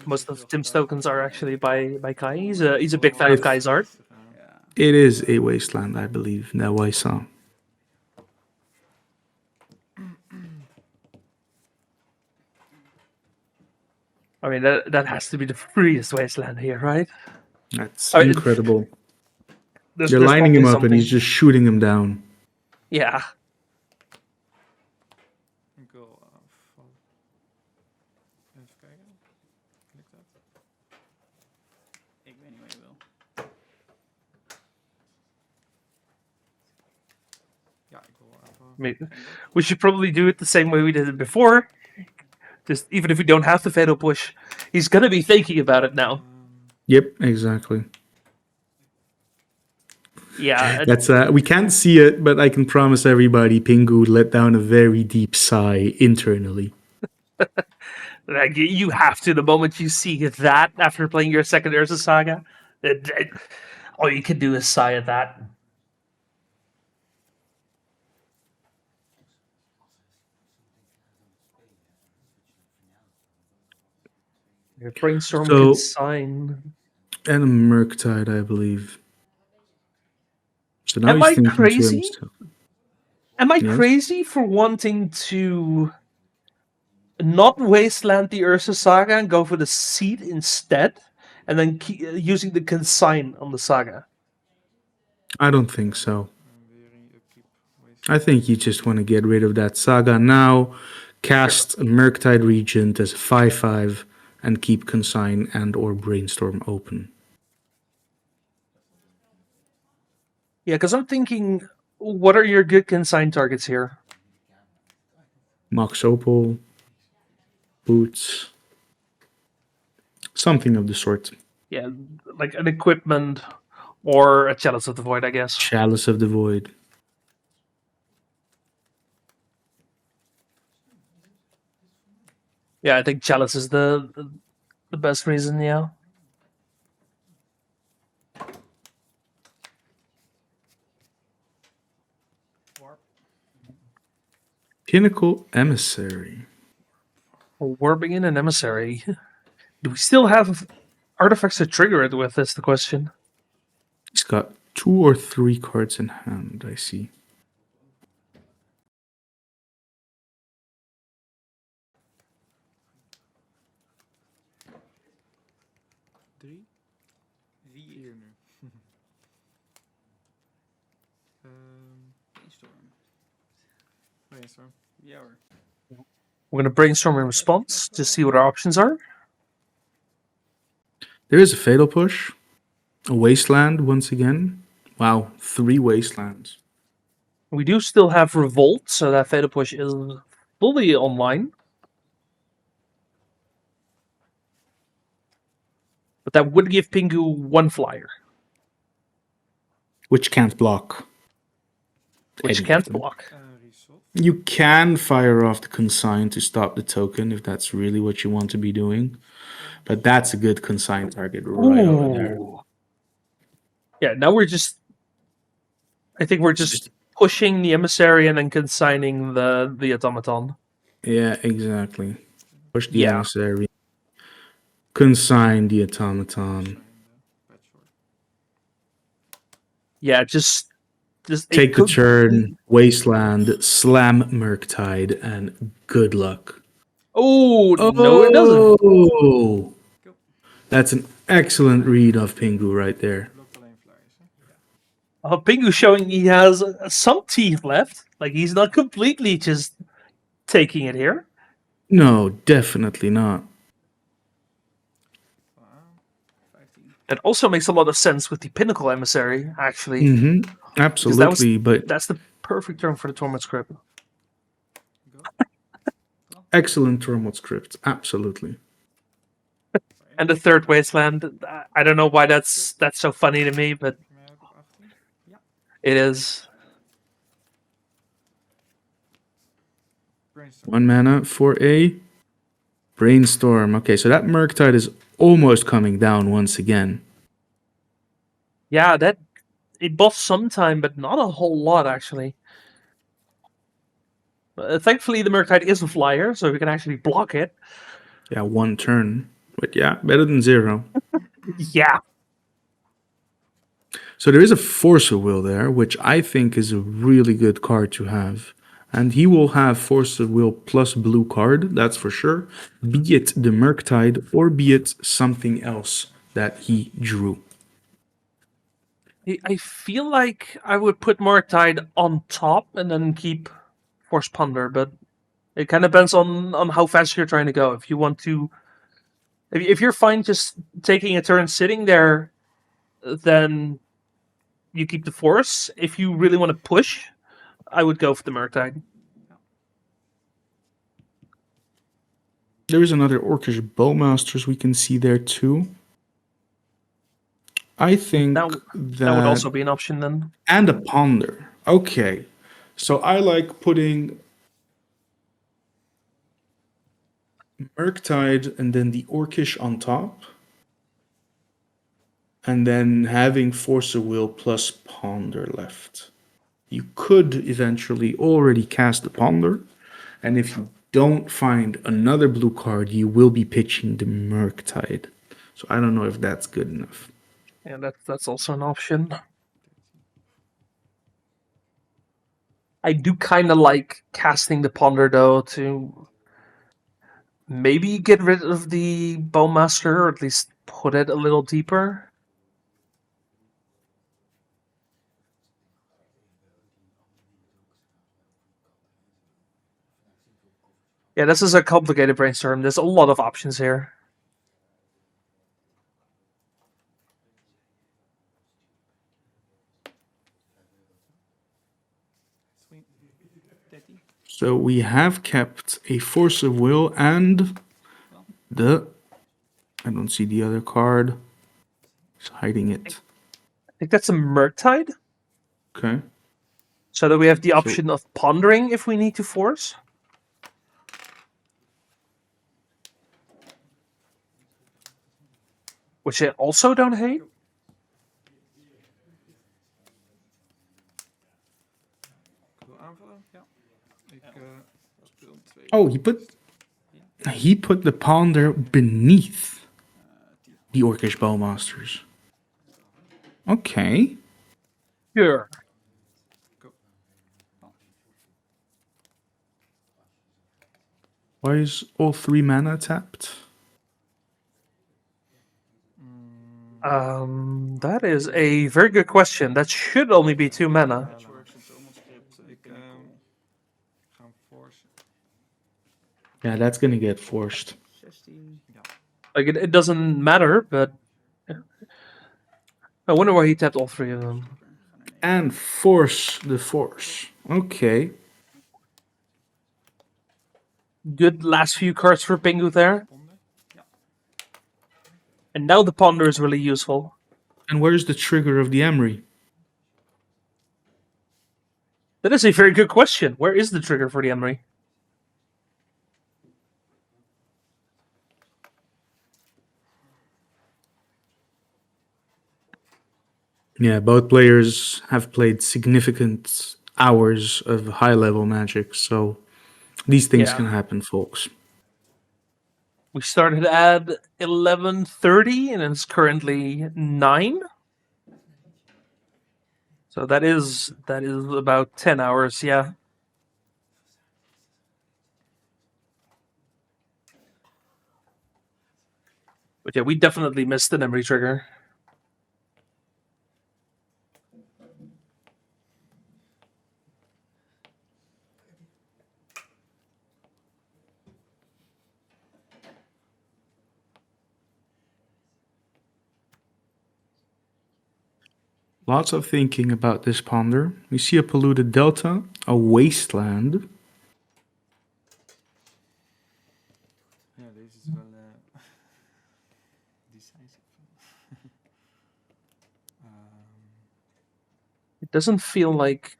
Most of Tim's tokens are actually by Kai. He's a big fan of Kai's art. It is a wasteland, I believe. Now I saw. I mean, that has to be the freest wasteland here, right? That's I mean, incredible. there's You're lining him probably up and he's something- just shooting him down. Yeah. Go van. Even kijken. Lukt dat? Ik weet niet wat je wil. Ja, ik wil even... I mean, we should probably do it the same way we did it before. Just even if we don't have the fatal push, he's gonna be thinking about it now. Yep, exactly. Yeah, That's we can't see it, but I can promise everybody, Pingu let down a very deep sigh internally. like you have to the moment you see that after playing your second Urza Saga. All you can do is sigh at that. Your brainstorm So- consign. And a Murktide, I believe. So now Am he's I thinking to crazy? himself. Am I Yes? crazy for wanting to not wasteland the Ursa Saga and go for the seed instead, and then keep, using the consign on the Saga? I don't think so. I think you just want to get rid of that Saga now, cast a Murktide Regent as a 5/5, and keep Consign and or Brainstorm open. Yeah, because I'm thinking, what are your good consign targets here? Mox Opal, Boots, something of the sort. Yeah, like an equipment or a Chalice of the Void, I guess. Chalice of the Void. Yeah, I think Chalice is the best reason, yeah. Pinnacle Emissary. Warping in an Emissary. Do we still have artifacts to trigger it with, is the question. He's got 2 or 3 cards in hand, I see. Vier nu. Brainstorm. Brainstorm. Ja hoor. We're going to brainstorm in response to see what our options are. There is a Fatal Push. A Wasteland once again. Wow, 3 Wastelands. We do still have Revolt, so that Fatal Push is fully online. But that would give Pingu 1 flyer, Which can't block. which any can't of them. block. You can fire off the Consign to stop the token if that's really what you want to be doing. But that's a good Consign target right over there. Ooh. Yeah, now we're just... I think we're just pushing the Emissary and then consigning the Automaton. Yeah, exactly. Push the Yeah. Emissary. Consign the Automaton. Yeah, just it Take the could- turn, Wasteland, slam Murktide, and good luck. Oh, no, it doesn't. Oh, that's an excellent read of Pingu right there. Pingu showing he has some teeth left. Like, he's not completely just taking it here. No, definitely not. It also makes a lot of sense with the Pinnacle Emissary, actually. Mm-hmm. 'Cause Absolutely, but that's the perfect turn for the Torment Script. excellent Tormod script. Absolutely. And the third Wasteland, I don't know why that's so funny to me, but it is. 1 mana for a Brainstorm. Okay, so that Murktide is almost coming down once again. Yeah, it buffs sometime, but not a whole lot, actually. Thankfully, the Murktide is a flyer, so we can actually block it. Yeah, 1 turn. But yeah, better than 0. Yeah. So there is a Force of Will there, which I think is a really good card to have. And he will have Force of Will plus blue card, that's for sure. Be it the Murktide or be it something else that he drew. I feel like I would put Murktide on top and then keep Force Ponder, but it kind of depends on how fast you're trying to go. If you want to, if you're fine just taking a turn sitting there, then you keep the Force. If you really want to push, I would go for the Murktide. There is another Orcish Bowmasters we can see there too. I think that would also be an option then. And a Ponder. Okay. So I like putting Murktide and then the Orcish on top. And then having Force of Will plus Ponder left. You could eventually already cast the Ponder. And if you don't find another blue card, you will be pitching the Murktide. So I don't know if that's good enough. Yeah, that's also an option. I do kind of like casting the Ponder, though, to maybe get rid of the Bowmaster, or at least put it a little deeper. Yeah, this is a complicated brainstorm. There's a lot of options here. So we have kept a Force of Will and the... I don't see the other card. It's hiding it. I think that's a Murktide. Okay. So that we have the option of pondering if we need to force. Which I also don't hate. Oh, he put the Ponder beneath the Orcish Bowmasters. Okay. Sure. Why is all 3 mana tapped? That is a very good question. That should only be 2 mana. Yeah, that's gonna get forced. Like it doesn't matter, but I wonder why he tapped all 3 of them. And force the force. Okay. Good last few cards for Pingu there. And now the Ponder is really useful. And where's the trigger of the Emery? That is a very good question. Where is the trigger for the Emery? Yeah, both players have played significant hours of high-level Magic, so these things can happen, folks. We started at 11:30 and it's currently 9. So that is about 10 hours, yeah. But yeah, we definitely missed the memory trigger. Lots of thinking about this Ponder. We see a polluted delta, a wasteland. Ja, deze is wel decisive. It doesn't feel like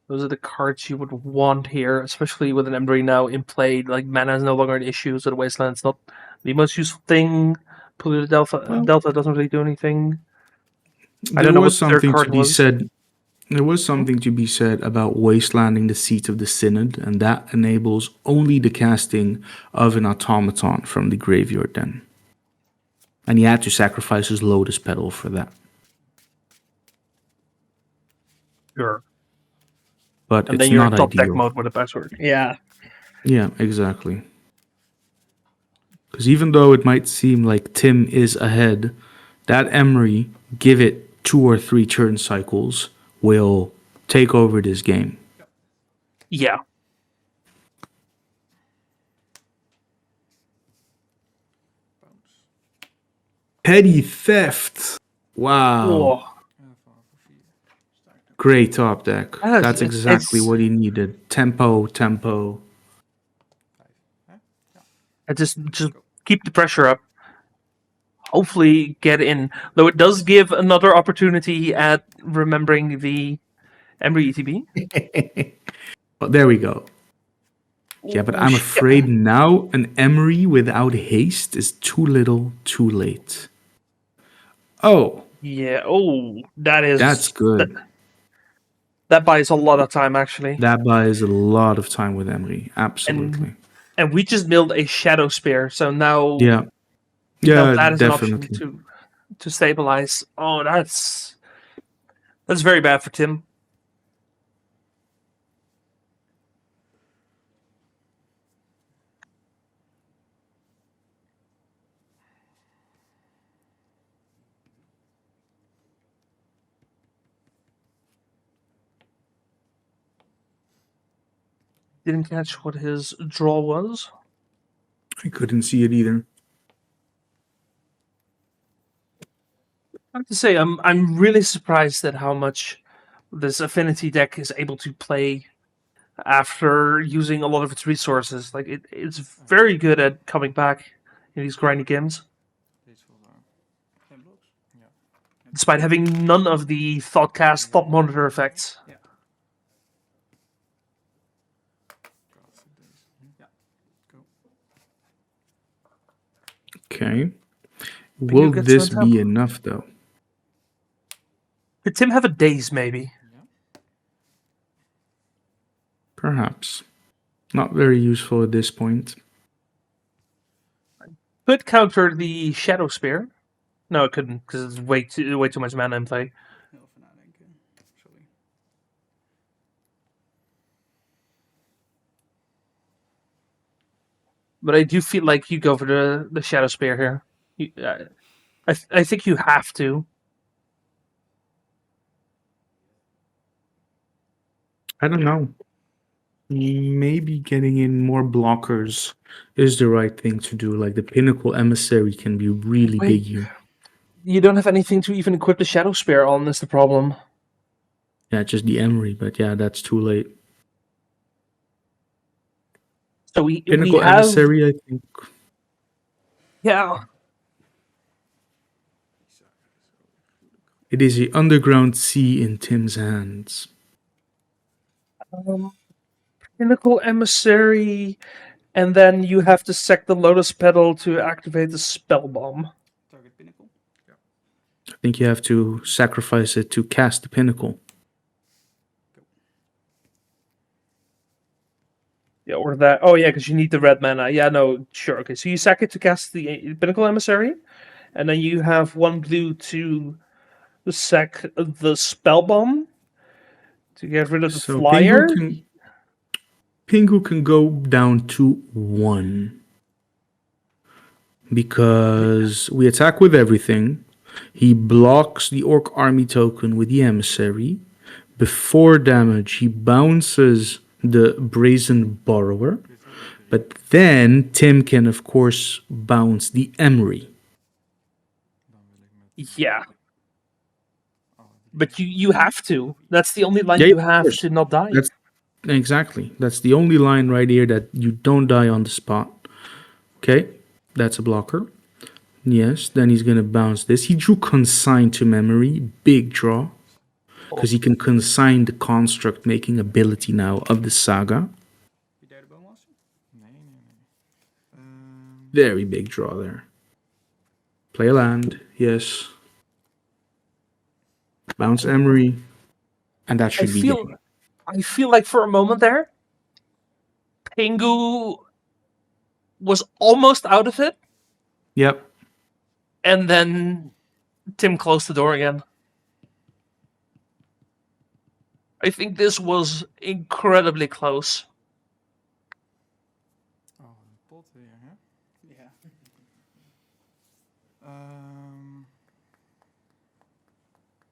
those are the cards you would want here, especially with an Ember now in play. Like mana is no longer an issue, so the wasteland's not the most useful thing. Polluted delta doesn't really do anything. I don't know what the third card was. There was something to be said about wastelanding the seat of the Synod, and that enables only the casting of an automaton from the graveyard then. And he had to sacrifice his Lotus Petal for that. Sure. but And it's then you're in not top deck ideal. mode with a password. Yeah. Yeah, exactly. Because even though it might seem like Tim is ahead, that Emery, give it 2 or 3 turn cycles, will take over this game. Yeah. Petty theft. Wow. Oh. Great top deck. Yes, That's exactly what he needed. Tempo. I just keep the pressure up. Hopefully get in. Though it does give another opportunity at remembering the Emery ETB. Oh, there we go. Yeah, but I'm afraid now an Emery without haste is too little, too late. Oh. Yeah. Oh, That's good. That buys a lot of time, actually. That buys a lot of time with Emery. Absolutely. And we just milled a Shadow Spear, so now Yeah. now Yeah, that is definitely. an option to stabilize. Oh, that's very bad for Tim. Didn't catch what his draw was. I couldn't see it either. I have to say, I'm really surprised at how much this Affinity deck is able to play after using a lot of its resources. Like it's very good at coming back in these grindy games, despite having none of the Thoughtcast Thought Monitor effects. Okay. Will this be enough, though? Could Tim have a daze, maybe? Perhaps. Not very useful at this point. Could counter the Shadow Spear. No, it couldn't, because it's way too much mana in play. But I do feel like you go for the Shadow Spear here. I think you have to. I don't know. Maybe getting in more blockers is the right thing to do. Like the Pinnacle Emissary can be really big here. You don't have anything to even equip the Shadow Spear on, is the problem. Yeah, just the Emery, but yeah, that's too late. So Pinnacle we have... Emissary, I think. Yeah. It is the Underground Sea in Tim's hands. Pinnacle Emissary, and then you have to sack the Lotus Petal to activate the Spell Bomb. I think you have to sacrifice it to cast the Pinnacle. Yeah, or that. Oh, yeah, because you need the red mana. Yeah, no, sure. Okay, so you sack it to cast the Pinnacle Emissary, and then you have 1 blue to sack the Spell Bomb to get rid of the flyer. Pingu can go down to 1. Because we attack with everything. He blocks the Orc Army token with the Emissary. Before damage, he bounces the Brazen Borrower. But then Tim can, of course, bounce the Emery. Yeah. But you have to. That's the only line you have to not die. Exactly. That's the only line right here that you don't die on the spot. Okay, that's a blocker. Yes, then he's going to bounce this. He drew Consign to Memory. Big draw. Because he can consign the construct making ability now of the Saga. Very big draw there. Play a land. Yes. Bounce Emery. And that should be game. I feel like for a moment there, Pingu was almost out of it. Yep. And then Tim closed the door again. I think this was incredibly close. Oh, een pot weer, hè? Ja.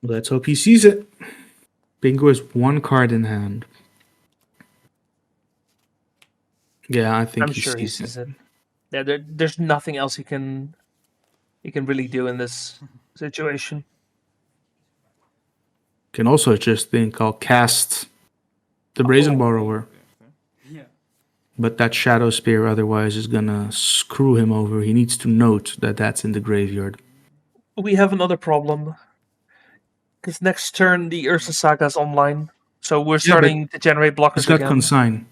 Let's hope he sees it. Bingo has 1 card in hand. Yeah, I think I'm he sure he sees sees it. it. Yeah, there's nothing else he can really do in this situation. Can also just think I'll cast the Brazen Borrower. Yeah. But that Shadow Spear otherwise is gonna screw him over. He needs to note that that's in the graveyard. We have another problem. Because next turn the Ursa Saga's online, so we're starting to generate blockers He's got again. Consign.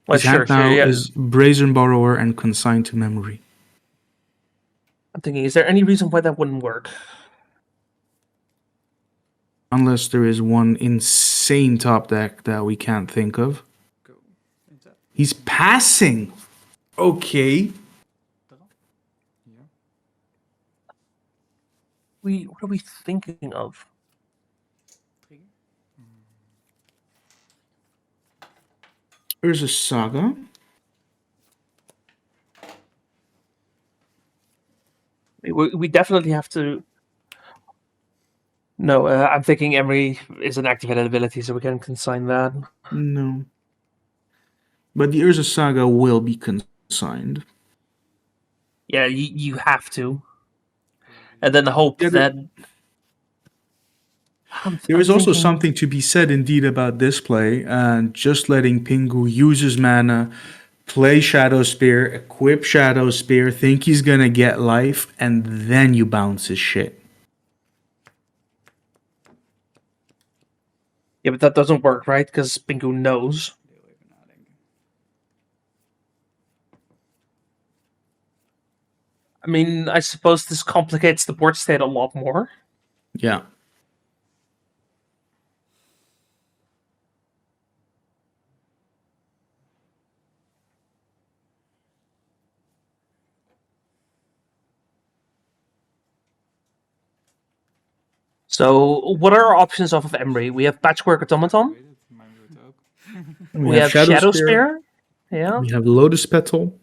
Well, His hand now yeah. is Brazen Borrower and Consign to Memory. I'm thinking, is there any reason why that wouldn't work? Unless there is one insane top deck that we can't think of. He's passing! Okay. What are we thinking of? There's a Saga. We definitely have to... No, I'm thinking Emery is an activated ability, so we can consign that. No. But the Urza Saga will be consigned. Yeah, you have to. And then hope that... There is also something to be said indeed about this play, and just letting Pingu use his mana, play Shadow Spear, equip Shadow Spear, think he's gonna get life, and then you bounce his shit. Yeah, but that doesn't work, right? Because Pingu knows. I mean, I suppose this complicates the board state a lot more. Yeah. So, what are our options off of Emery? We have Patchwork Automaton. We have Shadow Spear. Yeah. We have Lotus Petal.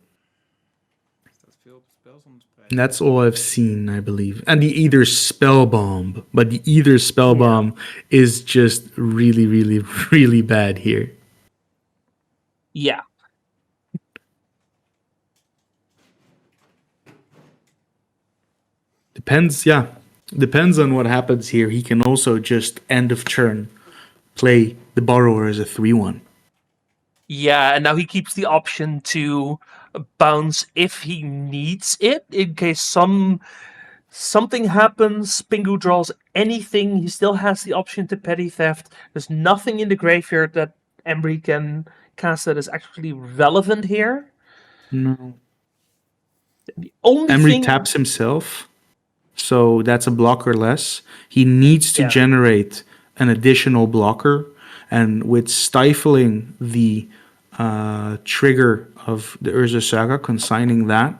And that's all I've seen, I believe. And the Either Spell Bomb. But the Either Spell Bomb is just really, really, really bad here. Yeah. Depends, yeah. Depends on what happens here. He can also just end of turn play the Borrower as a 3-1. Yeah, and now he keeps the option to bounce if he needs it, in case something happens, Pingu draws anything, he still has the option to petty theft. There's nothing in the graveyard that Emery can cast that is actually relevant here. No. The only Emery thing... taps himself, so that's a blocker less. He needs to generate an additional blocker, and with stifling the trigger of the Urza Saga, consigning that,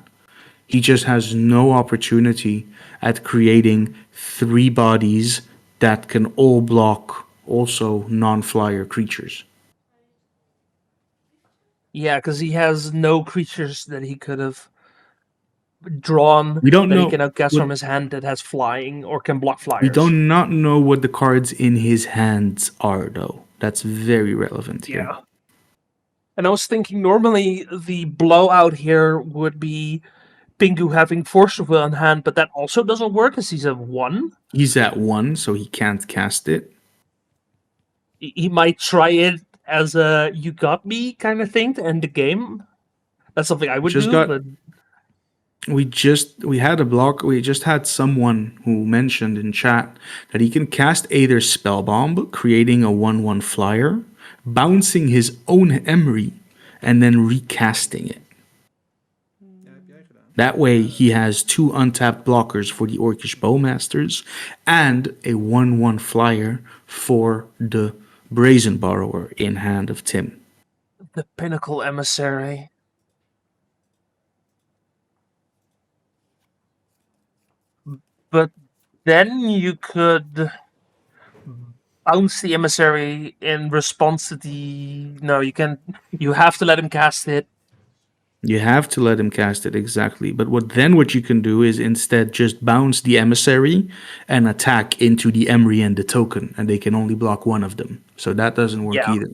he just has no opportunity at creating 3 bodies that can all block also non-flyer creatures. Yeah, because he has no creatures that he could have drawn We don't that know he can outcast what- from his hand that has flying or can block flyers. We do not know what the cards in his hands are, though. That's very relevant here. Yeah. And I was thinking normally the blowout here would be Pingu having Force of Will in hand, but that also doesn't work because he's a 1. He's at 1, so he can't cast it. He might try it as a "you got me" kind of thing to end the game. That's something I would do. But We had a block. We just had someone who mentioned in chat that he can cast Aether Spellbomb, creating a 1/1 flyer, bouncing his own Emery, and then recasting it. That way, he has 2 untapped blockers for the Orcish Bowmasters and a 1/1 flyer for the Brazen Borrower in hand of Tim. the Pinnacle Emissary. But then you could bounce the emissary in response to the... No, you can. You have to let him cast it. You have to let him cast it, exactly. But what you can do is instead just bounce the emissary and attack into the Emery and the token, and they can only block one of them. So that doesn't work either.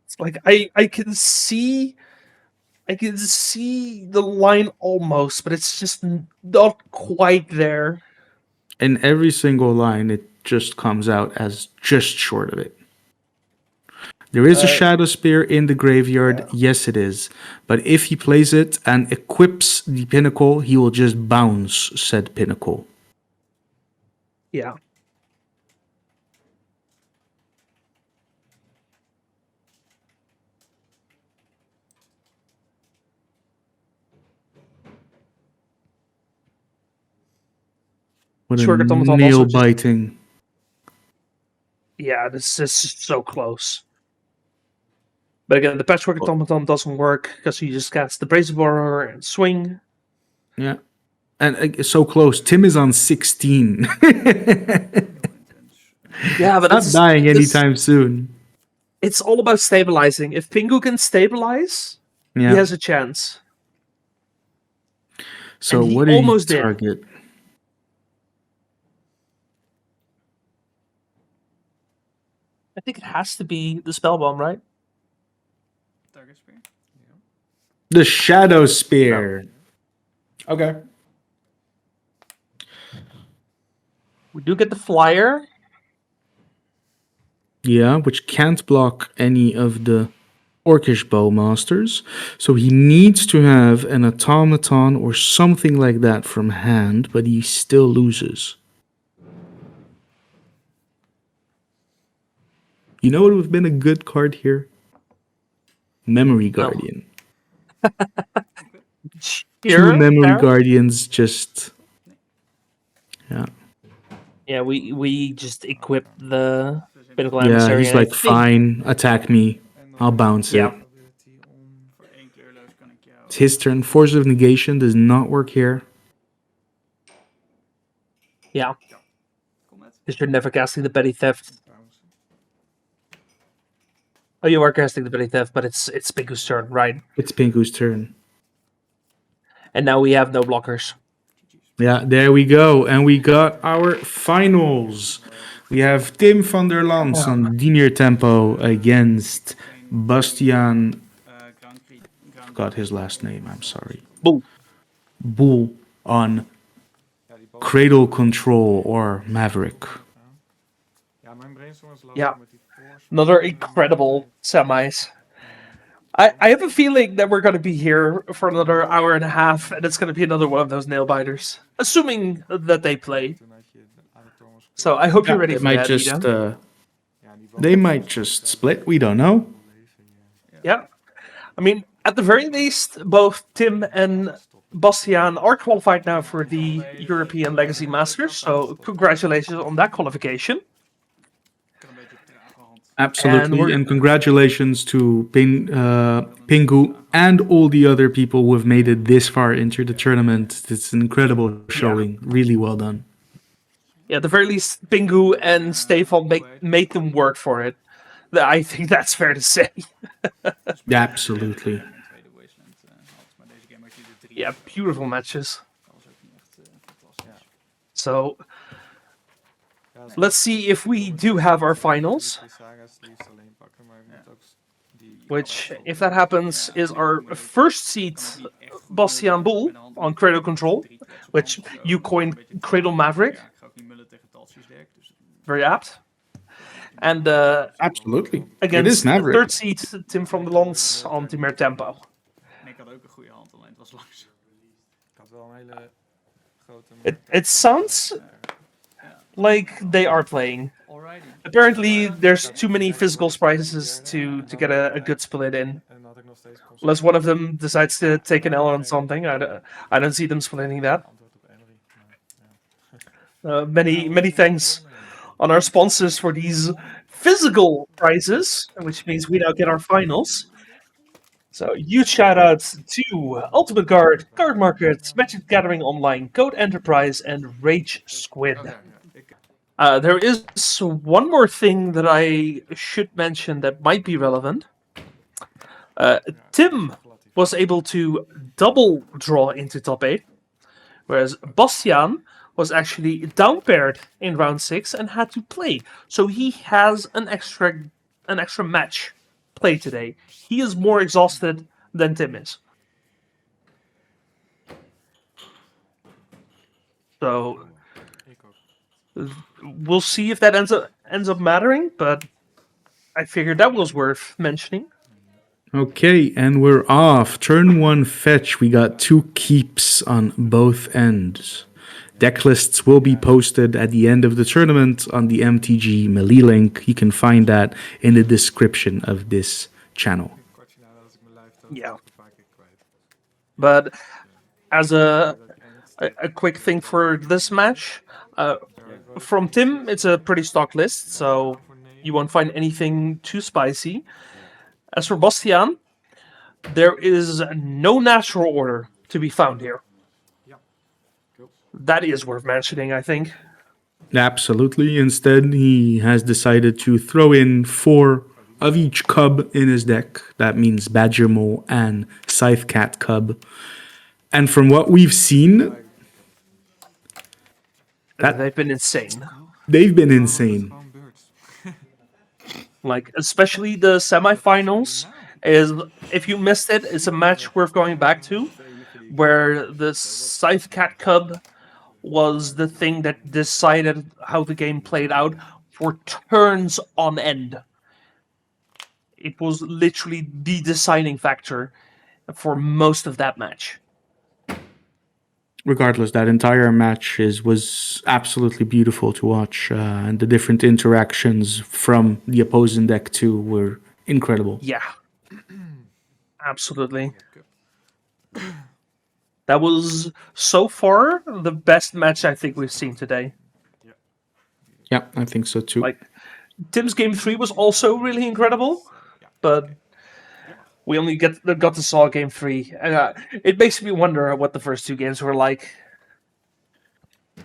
It's like I can see the line almost, but it's just not quite there. In every single line, it just comes out as just short of it. There is a Shadow Spear in the graveyard, yes it is. But if he plays it and equips the Pinnacle, he will just bounce said Pinnacle. Yeah. What Shuriken a Automaton also nail just- biting. Yeah, this is so close. But again, the Patchwork Automaton doesn't work because you just cast the Brazen Borer and swing. Yeah. And so close. Tim is on 16. Yeah, but not dying anytime soon. It's all about stabilizing. If Pingu can stabilize, Yeah. he has a chance. So And he what did he almost did. target? I think it has to be the Spell Bomb, right? The Shadow Spear. Okay. We do get the Flyer. Yeah, which can't block any of the Orcish Bowmasters. So he needs to have an Automaton or something like that from hand, but he still loses. You know what would have been a good card here? Memory Guardian. Here, Two Memory there. Guardians just... Yeah. Yeah, we just equip the Pinnacle Yeah, Emissary. he's and I like, think- fine, attack me. I'll bounce Yeah. it. It's his turn. Force of Negation does not work here. Yeah. Because you're never casting the Petty Theft. Oh, you are casting the Petty Theft, but it's Pingu's turn, right? It's Pingu's turn. And now we have no blockers. Yeah, there we go. And we got our finals. We have Tim van der Lans on Dimir tempo against Bastiaan. Forgot his last name, I'm sorry. Bull on Cradle Control or Maverick. Yeah. Another incredible semis. I have a feeling that we're going to be here for another hour and a half, and it's going to be another one of those nail biters, assuming that they play. So I hope you're ready They for might that, just Ida. they might just split. We don't know. Yeah. I mean, at the very least, both Tim and Bastiaan are qualified now for the European Legacy Masters, so congratulations on that qualification. Absolutely, and congratulations to Pingu and all the other people who have made it this far into the tournament. It's an incredible showing. Really well done. Yeah, at the very least, Pingu and Stefan made them work for it. I think that's fair to say. Yeah, absolutely. Yeah, beautiful matches. So, let's see if we do have our finals. Which, if that happens, is our first seed, Bastiaan Bull on Cradle Control, which you coined Cradle Maverick. Very apt. And absolutely, against it is Maverick. third seed, Tim from the Lons on Dimir Tempo. It sounds like they are playing. Apparently, there's too many physical prizes to get a good split in. Unless one of them decides to take an L on something, I don't see them splitting that. Many thanks on our sponsors for these physical prizes, which means we now get our finals. So huge shout out to Ultimate Guard, Cardmarket, Magic the Gathering Online, Code Enterprise, and RageSquid. There is one more thing that I should mention that might be relevant. Tim was able to double draw into top 8, whereas Bastiaan was actually down paired in round 6 and had to play. So he has an extra match play today. He is more exhausted than Tim is. So we'll see if that ends up mattering, but I figured that was worth mentioning. Okay, and we're off. Turn 1 fetch. We got 2 keeps on both ends. Deck lists will be posted at the end of the tournament on the MTG Melee link. You can find that in the description of this channel. Yeah. But as a quick thing for this match, from Tim, it's a pretty stock list, so you won't find anything too spicy. As for Bastiaan, there is no natural order to be found here. That is worth mentioning, I think. Absolutely. Instead, he has decided to throw in 4 of each cub in his deck. That means Badger Mole and Scythe Cat cub. And from what we've seen, they've been insane. They've been insane. Like, especially the semifinals, is if you missed it, it's a match worth going back to, where the Scythe Cat cub was the thing that decided how the game played out for turns on end. It was literally the deciding factor for most of that match. Regardless, that entire match was absolutely beautiful to watch, and the different interactions from the opposing deck too were incredible. Yeah, absolutely. That was so far the best match I think we've seen today. Yeah, I think so too. Like, Tim's game 3 was also really incredible, but we only got to saw game 3. It makes me wonder what the first 2 games were like.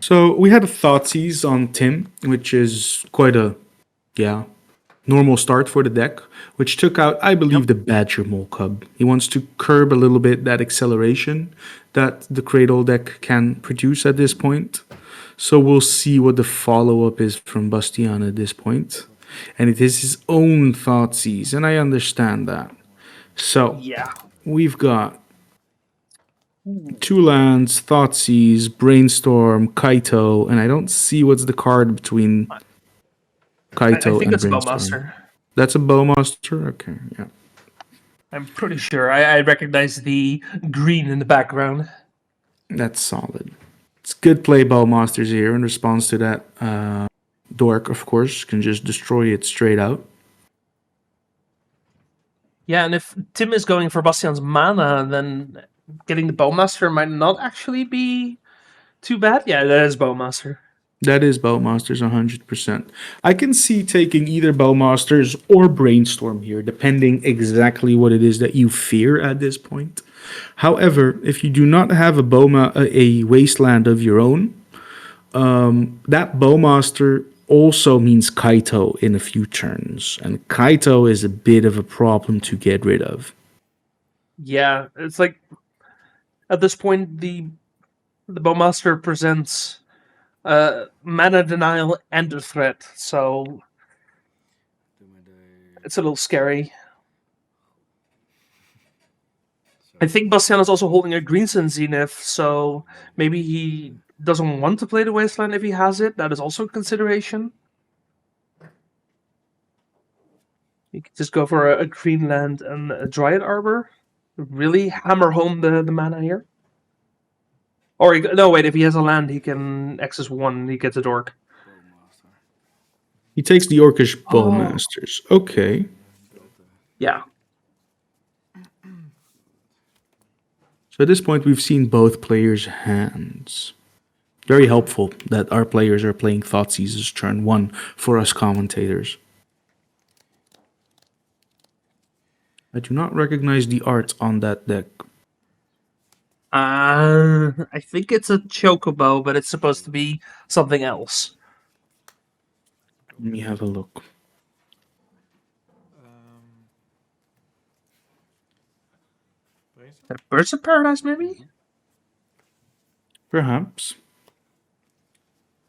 So we had a Thoughtseize on Tim, which is quite a normal start for the deck, which took out, I believe, the Badger Mole cub. He wants to curb a little bit that acceleration that the Cradle deck can produce at this point. So we'll see what the follow-up is from Bastiaan at this point. And it is his own Thoughtseize, and I understand that. So we've got 2 lands, Thoughtseize, Brainstorm, Kaito, and I don't see what's the card between Kaito I think and that's a Brainstorm. Bowmaster. That's a Bowmaster? Okay, yeah. I'm pretty sure. I recognize the green in the background. That's solid. It's good play, Bowmasters here in response to that. Dork, of course, can just destroy it straight out. Yeah, and if Tim is going for Bastiaan's mana, then getting the Bowmaster might not actually be too bad. Yeah, that is Bowmaster. That is Bowmasters 100%. I can see taking either Bowmasters or Brainstorm here, depending exactly what it is that you fear at this point. However, if you do not have a Wasteland of your own, that Bowmaster also means Kaito in a few turns, and Kaito is a bit of a problem to get rid of. Yeah, it's like at this point the Bowmaster presents mana denial and a threat, so it's a little scary. I think Bastiaan is also holding a Green Sun Zenith, so maybe he doesn't want to play the Wasteland if he has it. That is also a consideration. You could just go for a Green Land and a Dryad Arbor. Really hammer home the mana here. Or, no, wait, if he has a land, he can access 1, he gets a Dork. He takes the Orcish Bowmasters. Okay. Yeah. So at this point, we've seen both players' hands. Very helpful that our players are playing Thoughtseizes turn 1 for us commentators. I do not recognize the art on that deck. I think it's a Chocobo, but it's supposed to be something else. Let me have a look. Birds of Paradise, maybe? Perhaps.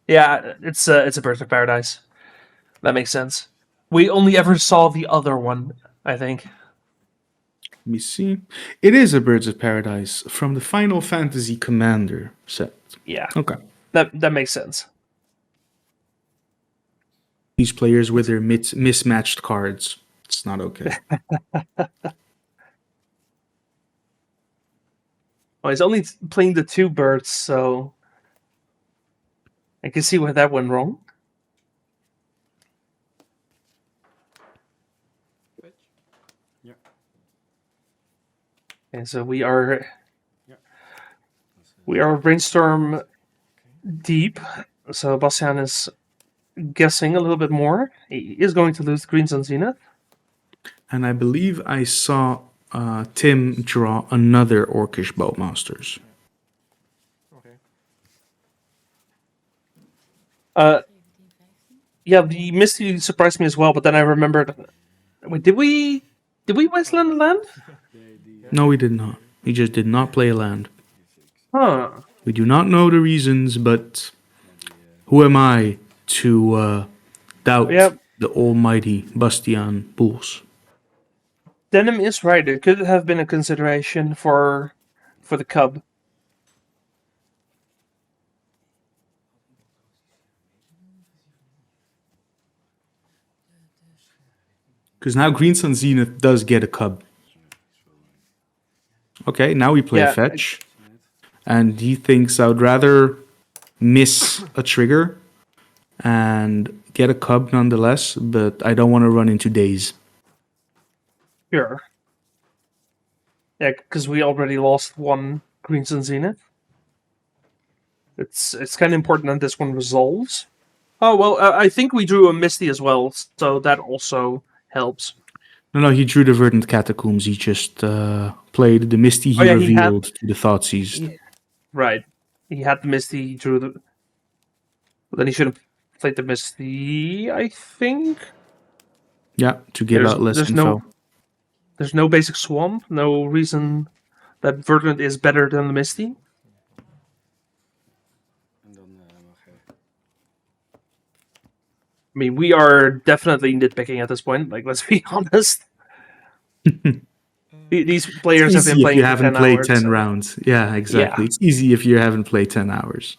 Yeah, it's a Birds of Paradise. That makes sense. We only ever saw the other one, I think. Let me see. It is a Birds of Paradise from the Final Fantasy Commander set. Yeah. Okay. That makes sense. These players with their mismatched cards. It's not okay. Well, he's only playing the 2 birds, so I can see where that went wrong. Yeah. And so we are brainstorm deep. So Bastian is guessing a little bit more. He is going to lose Greens on Zenith. And I believe I saw Tim draw another Orcish Bowmasters. Yeah, the Misty surprised me as well, but then I remembered. Wait, did we wasteland the land? No, we did not. We just did not play a land. Huh. We do not know the reasons, but who am I to doubt the almighty Bastian Pools? Denim is right. It could have been a consideration for the Cub. Because now Green Sun Zenith does get a Cub. Okay, now we play fetch. And he thinks I would rather miss a trigger and get a Cub nonetheless, but I don't want to run into days. Sure. Yeah, because we already lost one Green Sun Zenith. It's kind of important that this one resolves. Oh, well, I think we drew a Misty as well, so that also helps. No, he drew the Verdant Catacombs. He just played the Misty he revealed to the Thoughtseize. Right. He had the Misty, he drew the... But then he should have played the Misty, I think? Yeah, to give out less info. There's no basic Swamp, no reason that Verdant is better than the Misty. I mean, we are definitely nitpicking at this point. Like, let's be honest. These players have been playing if you haven't played hours, 10 rounds. Yeah, exactly. Yeah. It's easy if you haven't played 10 hours.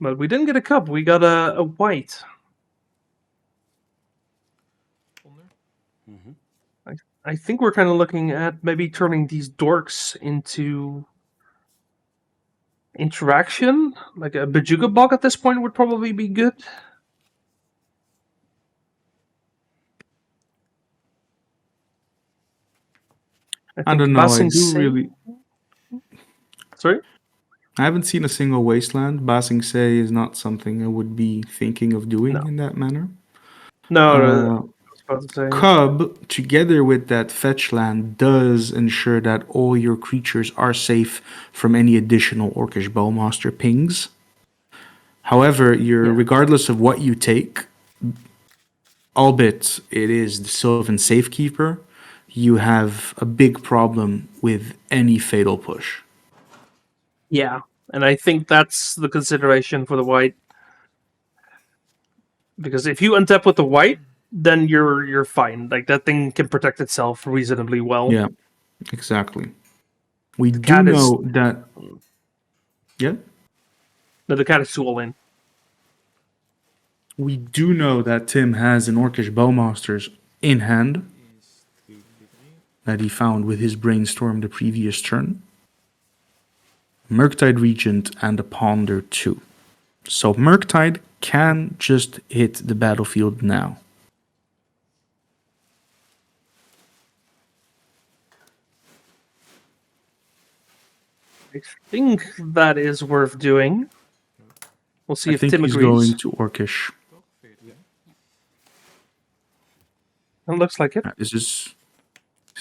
But we didn't get a cup. We got a white. I think we're kind of looking at maybe turning these dorks into interaction. Like a Bejuga bug at this point would probably be good. I don't know. I do really. Sorry? I haven't seen a single wasteland. Basing Say is not something I would be thinking of doing in that manner. No, Cub, together with that fetch land, does ensure that all your creatures are safe from any additional Orcish Bowmaster pings. However, regardless of what you take, albeit it is the Sylvan Safekeeper, you have a big problem with any Fatal Push. Yeah, and I think that's the consideration for the white. Because if you untap with the white, then you're fine. Like, that thing can protect itself reasonably well. Yeah, exactly. We do know that... Yeah? No, the cat is too all in. We do know that Tim has an Orcish Bowmasters in hand that he found with his brainstorm the previous turn. Murktide Regent and a Ponder 2. So Murktide can just hit the battlefield now. I think that is worth doing. We'll see if Tim he's agrees. Going to Orcish. It looks like it. This is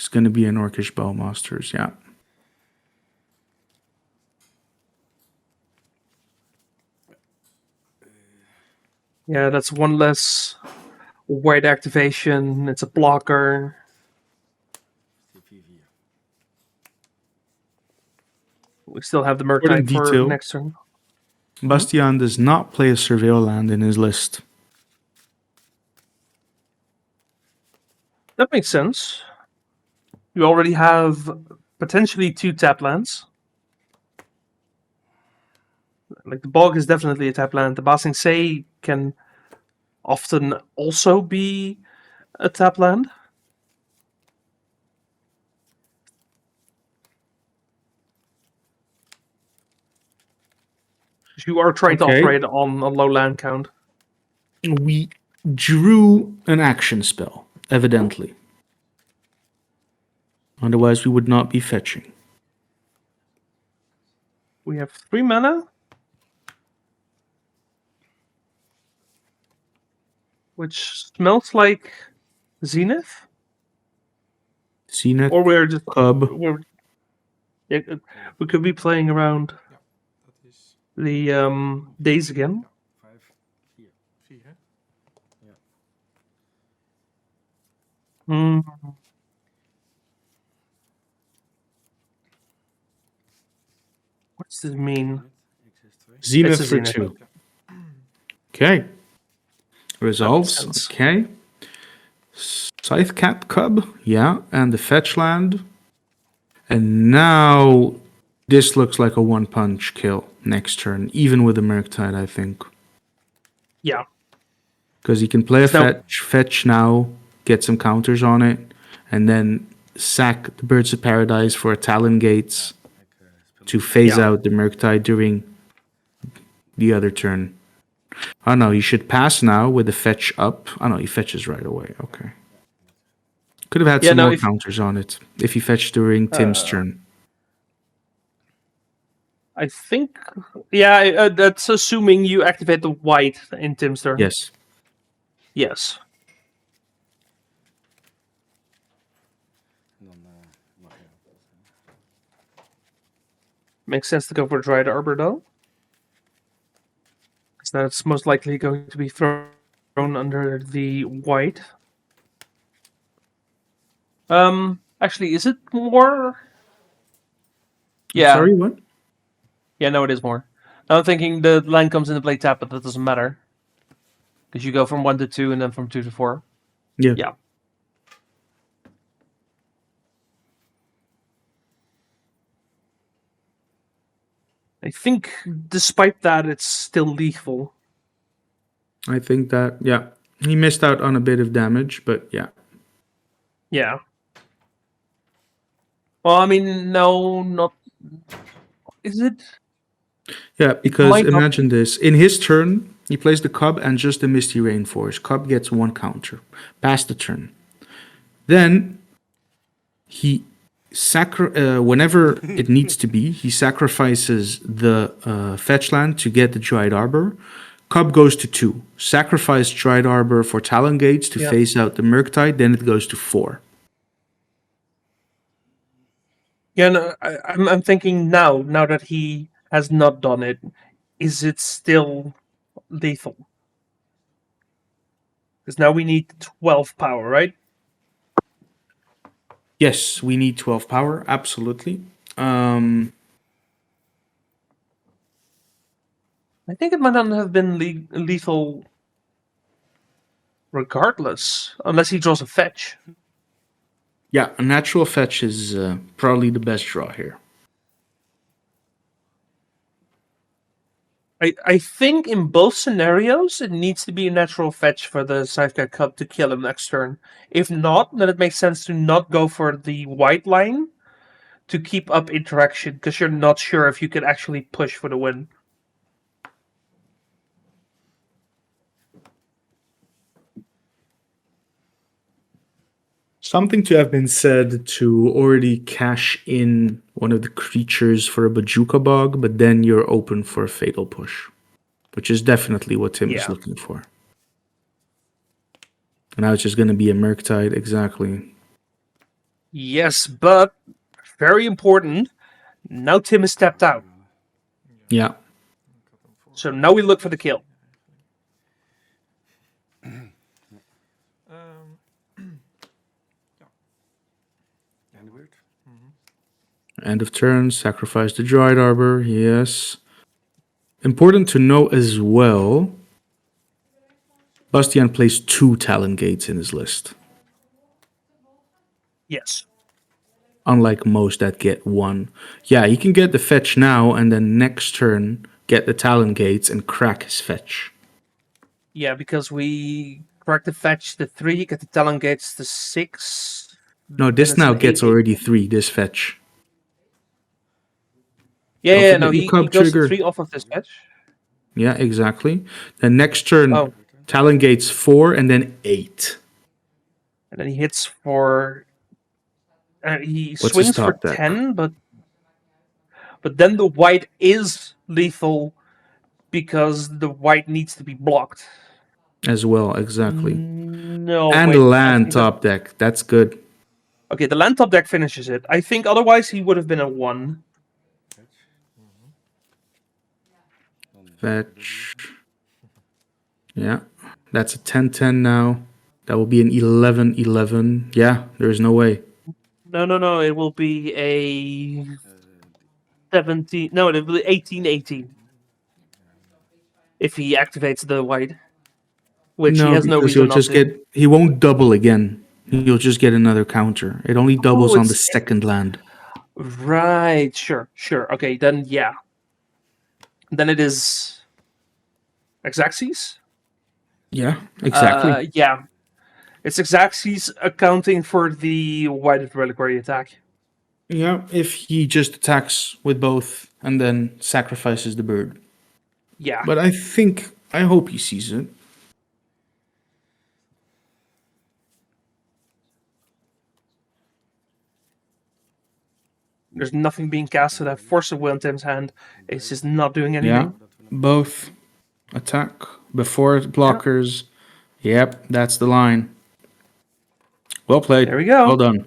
It's going to be an Orcish Bowmasters, yeah. Yeah, that's one less white activation. It's a blocker. We still have the Important Murktide for detail. next turn. Bastian does not play a Surveil land in his list. That makes sense. You already have potentially 2 tap lands. Like the Bog is definitely a tap land. The Basing Say can often also be a tap land. You are trying to operate on a low land count. We drew an action spell, evidently. Otherwise, we would not be fetching. We have 3 mana. Which smells like Zenith. Zenith, or we're just Cub. We could be playing around the days again. Hmm. What does this mean? Zenith It's a for Zenith. 2. Okay. Results. Okay. Scythecat Cub. Yeah. And the fetch land. And now this looks like a one-punch kill next turn, even with the Murktide, I think. Yeah. Because he can play a So- fetch now, get some counters on it, and then sack the Birds of Paradise for a Talon Gates to phase out the Murktide during the other turn. Oh no, he should pass now with the fetch up. Oh no, he fetches right away. Okay. Could have had some more counters on it if he fetched during Tim's turn. I think, yeah, that's assuming you activate the white in Tim's turn. Yes. Yes. Makes sense to go for Dryad Arbor, though. Because that's most likely going to be thrown under the white. Actually, is it more? Yeah. Sorry, what? Yeah, no, it is more. Now I'm thinking the line comes into play tap, but that doesn't matter. Because you go from 1 to 2 and then from 2 to 4. Yeah. Yeah. I think despite that, it's still lethal. I think that, yeah. He missed out on a bit of damage, but yeah. Yeah. Well, I mean, no, not... Is it? Yeah, because Might not imagine this. In his turn, he plays the Cub and just the Misty Rainforest. Cub gets 1 counter. Pass the turn. Then, he whenever it needs to be, he sacrifices the fetch land to get the Dryad Arbor. Cub goes to 2. Sacrifice Dryad Arbor for Talon Gates to phase out the Murktide. Then it goes to 4. Yeah, no, I'm thinking now that he has not done it, is it still lethal? Because now we need 12 power, right? Yes, we need 12 power, absolutely. I think it might not have been lethal regardless, unless he draws a fetch. Yeah, a natural fetch is probably the best draw here. I think in both scenarios, it needs to be a natural fetch for the Scythecat Cub to kill him next turn. If not, then it makes sense to not go for the white line to keep up interaction, because you're not sure if you can actually push for the win. Something to have been said to already cash in one of the creatures for a Bajuka Bog, but then you're open for a Fatal Push, which is definitely what Tim is looking for. And now it's just going to be a Murktide, exactly. Yes, but very important. Now Tim is stepped out. Yeah. So now we look for the kill. End of turn, sacrifice the Dried Arbor, yes. Important to know as well, Bastian plays 2 Talon Gates in his list. Yes. Unlike most that get 1. Yeah, he can get the fetch now and then next turn get the Talon Gates and crack his fetch. Yeah, because we crack the fetch to 3, get the Talon Gates to 6. No, this now gets already 3, this fetch. Yeah, no, your he cub goes trigger. to 3 off of this fetch. Yeah, exactly. Then next turn, Talon Gates 4 and then 8. And then he hits for... he What's his swings for top deck? 10, but then the white is lethal because the white needs to be blocked. As well, exactly. No, and wait, land actually, top deck. That's good. Okay, the land top deck finishes it. I think otherwise he would have been a 1. Fetch. Yeah, that's a 10-10 now. That will be an 11-11. Yeah, there's no way. No, it will be a 17... No, it will be 18-18. If he activates the white. Which he No, has no because he'll reason not just to. get. He won't double again. He'll just get another counter. It only doubles on the it's- second land. Right, sure. Okay, then yeah. Then it is Xaxes? Yeah, exactly. Yeah. It's Xaxes accounting for the White Reliquary attack. Yeah, if he just attacks with both and then sacrifices the bird. Yeah. But I hope he sees it. There's nothing being casted at Force of Will in Tim's hand. It's just not doing Yeah, anything. both attack before blockers. Yep, that's the line. Well played. There we go. Well done.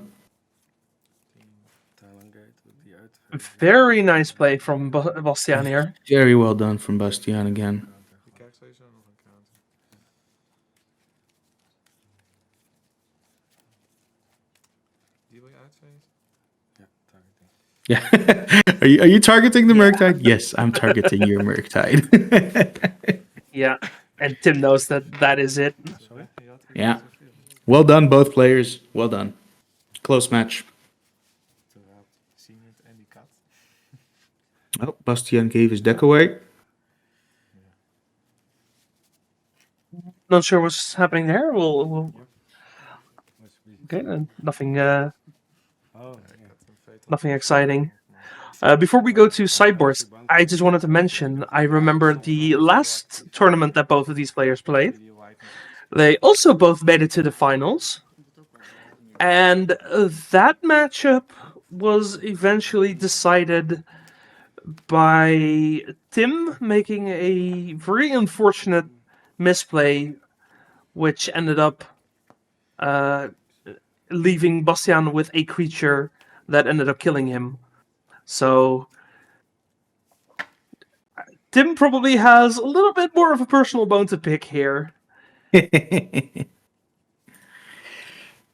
Very nice play from Bastian here. Very well done from Bastian again. Yeah. Are you targeting the Murktide? Yes, I'm targeting your Murktide. Yeah, and Tim knows that is it. Yeah. Well done, both players. Well done. Close match. Oh, Bastian gave his deck away. Not sure what's happening there. We'll... Okay, nothing. Nothing exciting. Before we go to sideboards, I just wanted to mention. I remember the last tournament that both of these players played. They also both made it to the finals, and that matchup was eventually decided by Tim making a very unfortunate misplay, which ended up leaving Bastian with a creature that ended up killing him. So Tim probably has a little bit more of a personal bone to pick here.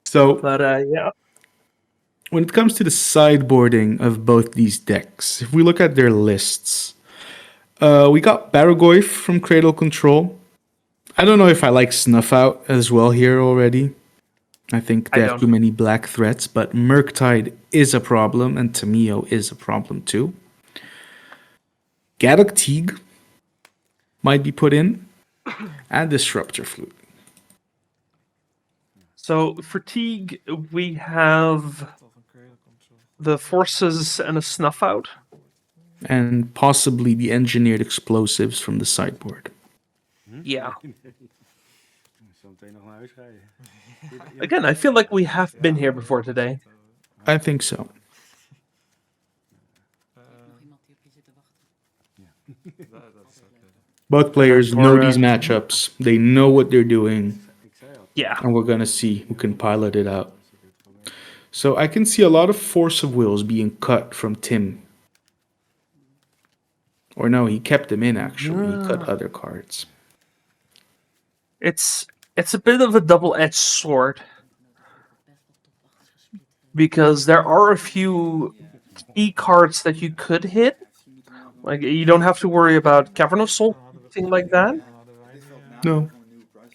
So, but yeah. When it comes to the sideboarding of both these decks, if we look at their lists, we got Baragoyf from Cradle Control. I don't know if I like Snuff Out as well here already. I think they have too many black threats, but Murktide is a problem, and Tamiyo is a problem too. Gaddock Teague might be put in, and Disruptor Flute. So for Teague, we have the Forces and a Snuff Out. And possibly the Engineered Explosives from the sideboard. Yeah. Again, I feel like we have been here before today. I think so. Both players know these matchups. They know what they're doing. Yeah. And we're going to see who can pilot it out. So I can see a lot of Force of Wills being cut from Tim. Or no, he kept them in actually. He cut other cards. It's a bit of a double-edged sword because there are a few key cards that you could hit. Like you don't have to worry about Cavern of Soul, thing like that. No.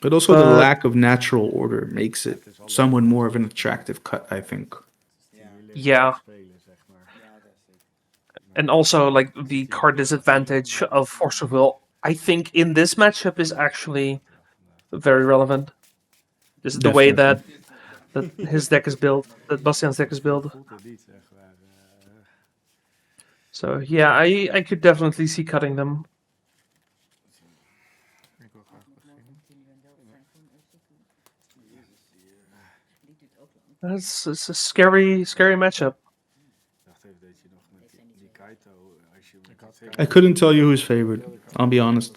But also the lack of natural order makes it somewhat more of an attractive cut, I think. Yeah. And also, like, the card disadvantage of Force of Will, I think in this matchup is actually very relevant. This is the way that his deck is built, that Bastiaan's deck is built. So, yeah, I could definitely see cutting them. It's a scary matchup. I couldn't tell you who's favorite, I'll be honest.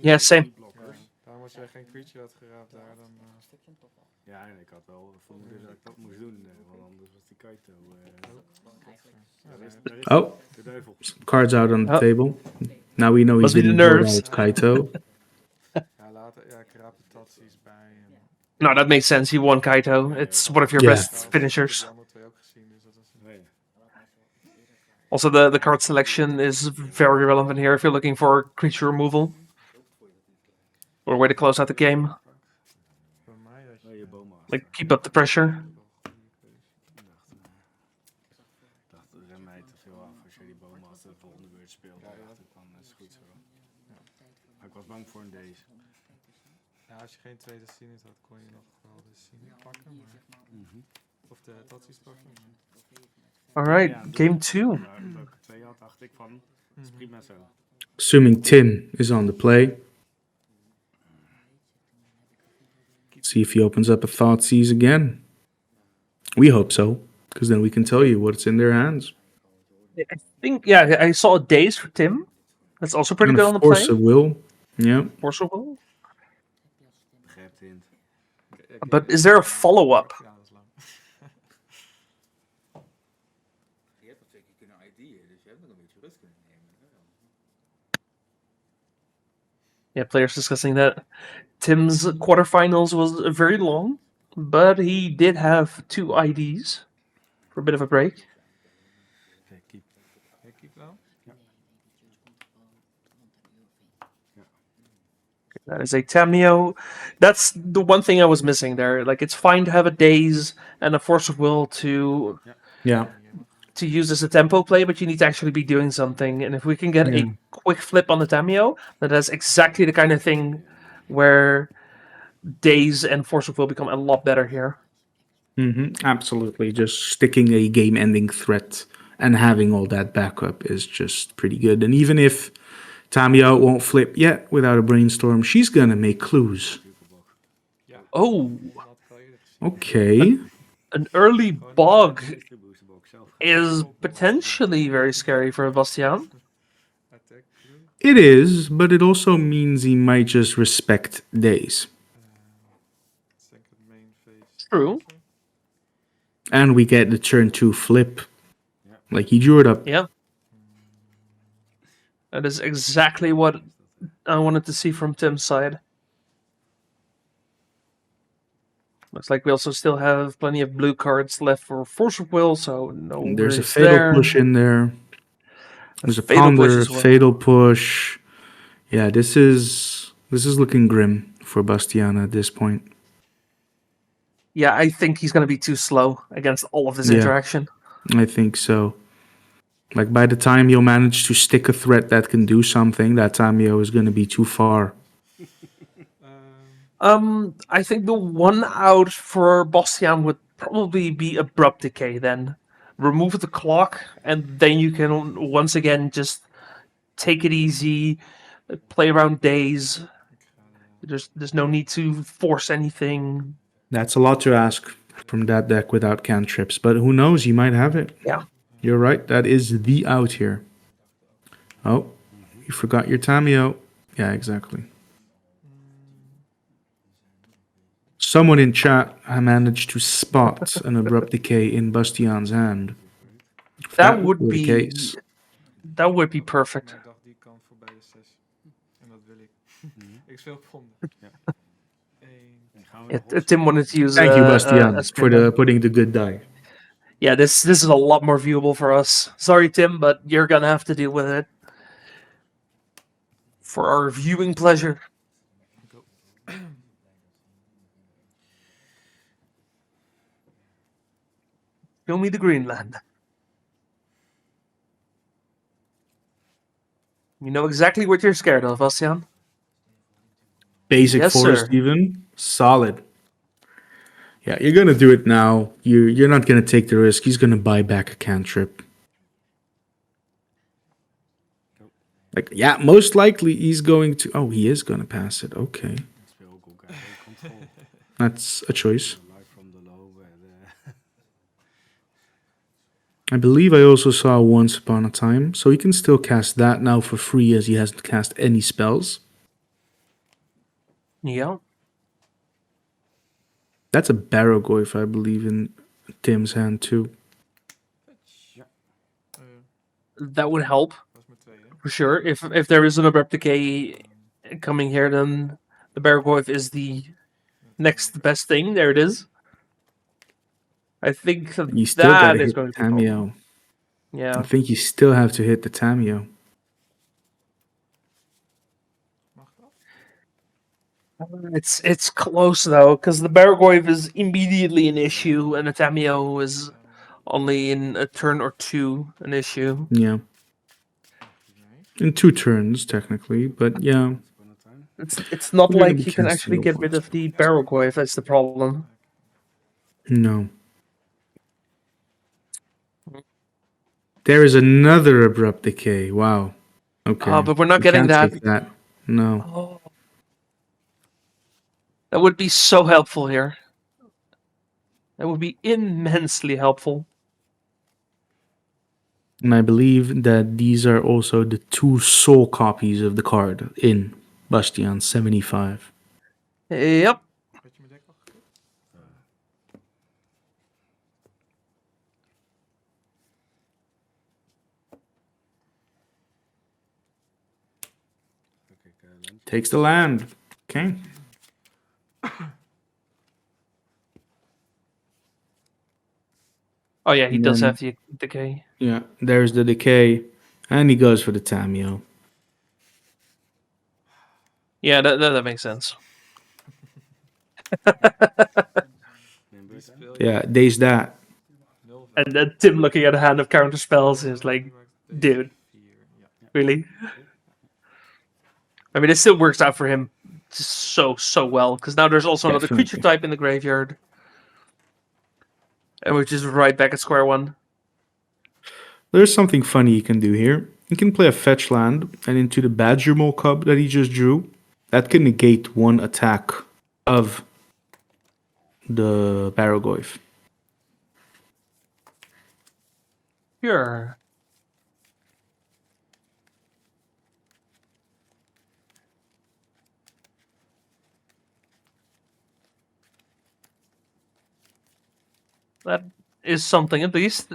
Yeah, same. Daarom als jij geen creature had geraapt daar, dan... Ja, en ik had wel vermoeden dat ik dat moest doen, want anders was die Kaito... Oh, some cards out on the table. Now we know he didn't board out Kaito. Ja, later, ja, ik raap de tatsies bij. No, that makes sense. He won Kaito. It's one of your best finishers. Also, the card selection is very relevant here if you're looking for creature removal. Or a way to close out the game. Like, keep up the pressure. Ik was bang voor een deze. Ja, als je geen tweede Simic had, kon je nog wel de Simic pakken. Maar... Of de tatsies pakken. Alright, game 2. Assuming Tim is on the play. See if he opens up a Thoughtseize again. We hope so, because then we can tell you what's in their hands. I think, yeah, I saw a Daze for Tim. That's also pretty And good on the play. Force of Will. Yeah. Force of Will. But is there a follow-up? Yeah, players discussing that. Tim's quarterfinals was very long, but he did have 2 IDs for a bit of a break. That is a Tameo. That's the one thing I was missing there. Like, it's fine to have a Daze and a Force of Will to use as a tempo play, but you need to actually be doing something. And if we can get a quick flip on the Tameo, that's exactly the kind of thing where Daze and Force of Will become a lot better here. Absolutely. Just sticking a game-ending threat and having all that backup is just pretty good. And even if Tameo won't flip yet without a brainstorm, she's gonna make clues. Oh. Okay. An early bog is potentially very scary for Bastiaan. It is, but it also means he might just respect days. True. And we get the turn 2 flip. Like he drew it up. Yeah. That is exactly what I wanted to see from Tim's side. Looks like we also still have plenty of blue cards left for Force of Will, so no There's a worries fatal there. push in there. There's a fatal push ponder, as well. fatal push. Yeah, this is looking grim for Bastiaan at this point. Yeah, I think he's going to be too slow against all of this interaction. I think so. Like by the time you'll manage to stick a threat that can do something, that Tameo is going to be too far. I think the one out for Bastiaan would probably be Abrupt Decay then. Remove the clock, and then you can once again just take it easy, play around days. There's no need to force anything. That's a lot to ask from that deck without cantrips, but who knows, you might have it. Yeah. You're right, that is the out here. Oh, you forgot your Tameo. Yeah, exactly. Someone in chat managed to spot an Abrupt Decay in Bastiaan's hand. If That would were the be case, that would be perfect. Ik dacht die kant voorbij de 6. En dat wil ik. Ik speel ponden. Tim wanted to use thank you, a Bastiaan, for spinner. putting the good die. Yeah, this is a lot more viewable for us. Sorry, Tim, but you're gonna have to deal with it for our viewing pleasure. Show me the Greenland. You know exactly what you're scared of, Bastiaan. Basic Yes, forest sir. even. Solid. Yeah, you're gonna do it now. You're not gonna take the risk. He's gonna buy back a cantrip. Like, yeah, most likely he's going to. Oh, he is gonna pass it. Okay, that's a choice. I believe I also saw Once Upon a Time, so he can still cast that now for free as he hasn't cast any spells. Yeah. That's a Barrogoyf, I believe, in Tim's hand too. That would help for sure. If there is an Abrupt Decay coming here, then the Bargoyf is the next best thing. There it is. I think You still gotta that is hit going the to be Tameo. Yeah. I think you still have to hit the Tameo. It's close though, because the Bargoyf is immediately an issue, and the Tameo is only in a turn or two an issue. Yeah. In 2 turns, technically, but yeah. It's not We're gonna like be you can casting actually get rid of the Bargoyf. That's the problem. No. There is another Abrupt Decay. Wow. Okay. But we're not We getting can't that. take that. No. Oh. That would be so helpful here. That would be immensely helpful. And I believe that these are also the 2 soul copies of the card in Bastiaan 75. Yep. Takes the land. Okay. Oh yeah, he And does then- have the decay. Yeah, there's the decay. And he goes for the Tameo. Yeah, that makes sense. Yeah, there's that. And then Tim looking at a hand of counter spells is like, dude, really? I mean, it still works out for him just so well, because now there's also another creature Definitely. type in the graveyard. And we're just right back at square one. There's something funny you can do here. You can play a fetch land, and into the Badger Mole Cub that he just drew, that can negate 1 attack of the Barrogoyf. Sure. That is something, at least.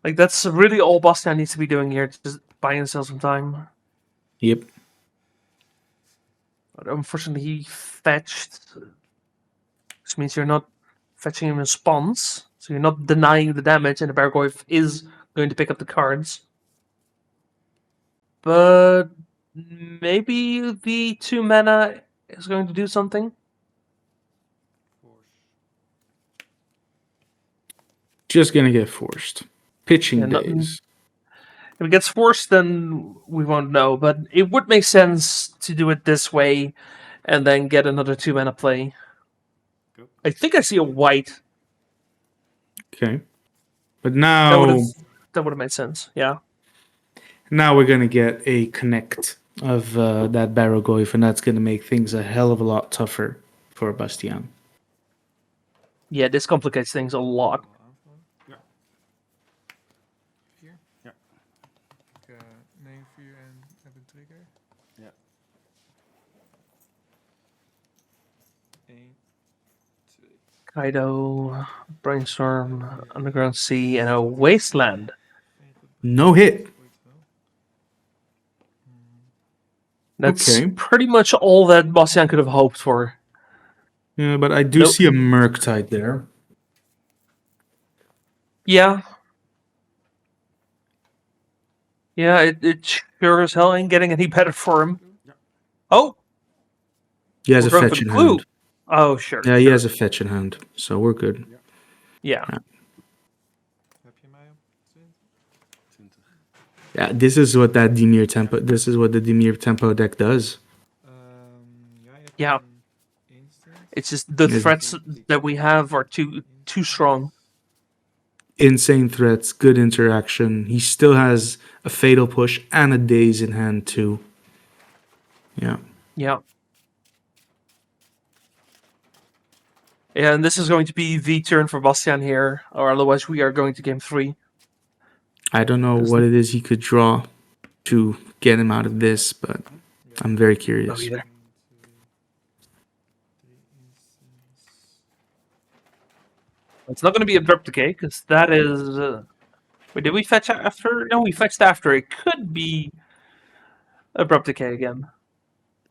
Like, that's really all Bastiaan needs to be doing here, just buy and sell some time. Yep. But unfortunately, he fetched. Which means you're not fetching him in spawns, so you're not denying the damage, and the Bargoyf is going to pick up the cards. But maybe the 2 mana is going to do something. Just gonna get forced. Pitching Yeah, days. If it gets forced, then we won't know. But it would make sense to do it this way, and then get another 2 mana play. I think I see a white. Okay. But now That would have made sense. Yeah. now we're gonna get a connect of that Barrogoyf, and that's gonna make things a hell of a lot tougher for Bastiaan. Yeah, this complicates things a lot. Neem 4 en heb een trigger. Ja. 1, Kaido, Brainstorm, Underground Sea, and a Wasteland. No hit. That's Okay. pretty much all that Bastian could have hoped for. Yeah, but I do Nope. see a Murktide there. Yeah. Yeah, it sure as hell ain't getting any better for him. Oh! He has We're a going for fetch the in clue. hand. Oh, sure. Yeah, he sure. has a fetch in hand, so we're good. Yeah. Yeah, this is what that Dimir tempo. This is what the Dimir tempo deck does. Yeah. It's just the threats that we have are too strong. Insane threats, good interaction. He still has a fatal push and a daze in hand too. Yeah. Yeah. Yeah, and this is going to be the turn for Bastian here, or otherwise we are going to game 3. I don't know what it is he could draw to get him out of this, but I'm very curious. No, either. It's not going to be Abrupt Decay, because that is... Wait, did we fetch after? No, we fetched after. It could be Abrupt Decay again.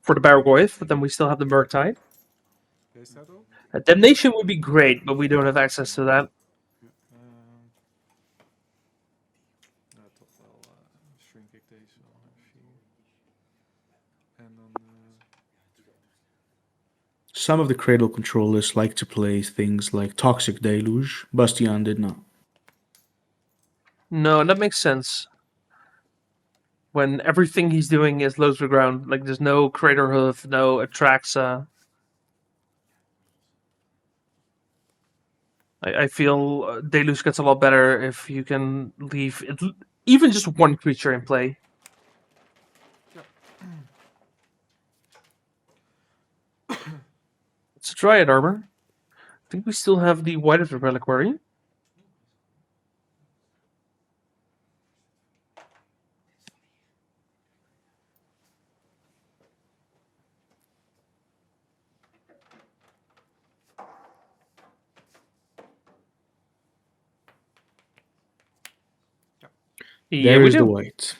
For the Bargoyf, but then we still have the Murktide. Damnation would be great, but we don't have access to that. Some of the Cradle controllers like to play things like Toxic Deluge. Bastian did not. No, and that makes sense. When everything he's doing is low to the ground, like there's no Crater Hoof, no Atraxa. I feel Deluge gets a lot better if you can leave even just one creature in play. It's a Dryad Armor. I think we still have the White of the Reliquary. Yeah, There we is the do. white.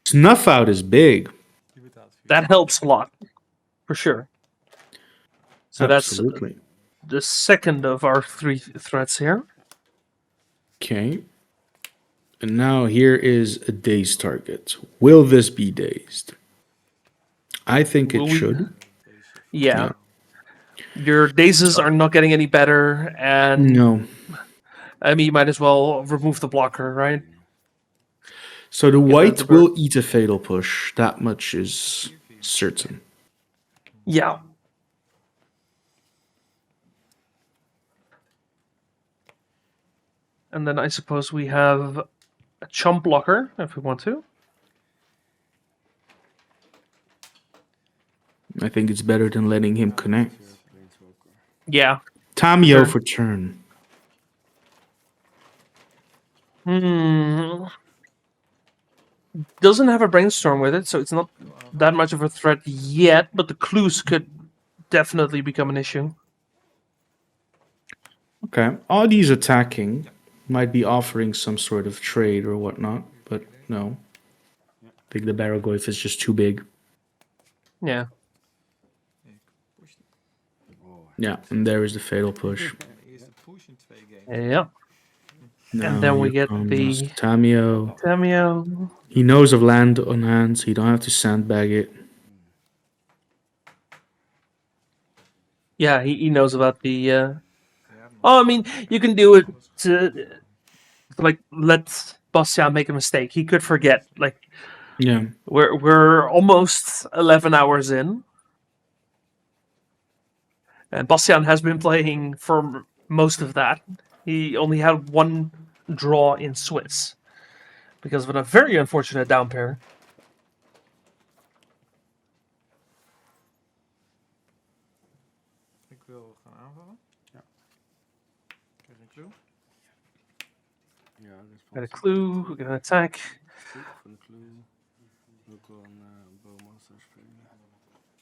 Snuff out is big. That helps a lot, for sure. So Absolutely. that's the second of our 3 threats here. Okay. And now here is a dazed target. Will this be dazed? I think it should. Yeah. Your dazes are not getting any better, and No. I mean, you might as well remove the blocker, right? So the Get white the will eat a fatal push. That much is certain. Yeah. And then I suppose we have a chump blocker, if we want to. I think it's better than letting him connect. Yeah. Tamio Sure. for turn. Doesn't have a brainstorm with it, so it's not that much of a threat yet, but the clues could definitely become an issue. Okay. All these attacking might be offering some sort of trade or whatnot, but no. I think the Bargoyf is just too big. Yeah. Yeah, and there is the fatal push. Yeah. Now And then we here get the comes Tamio. Tamio. He knows of land on hand, so you don't have to sandbag it. Yeah, he knows about the... Oh, I mean, you can do it to like, let Bastian make a mistake. He could forget. Like, yeah, we're almost 11 hours in. And Bastian has been playing for most of that. He only had 1 draw in Swiss because of a very unfortunate down pair. Ik wil gaan aanvallen. Ja. Krijg een clue. We got a clue, we got an attack.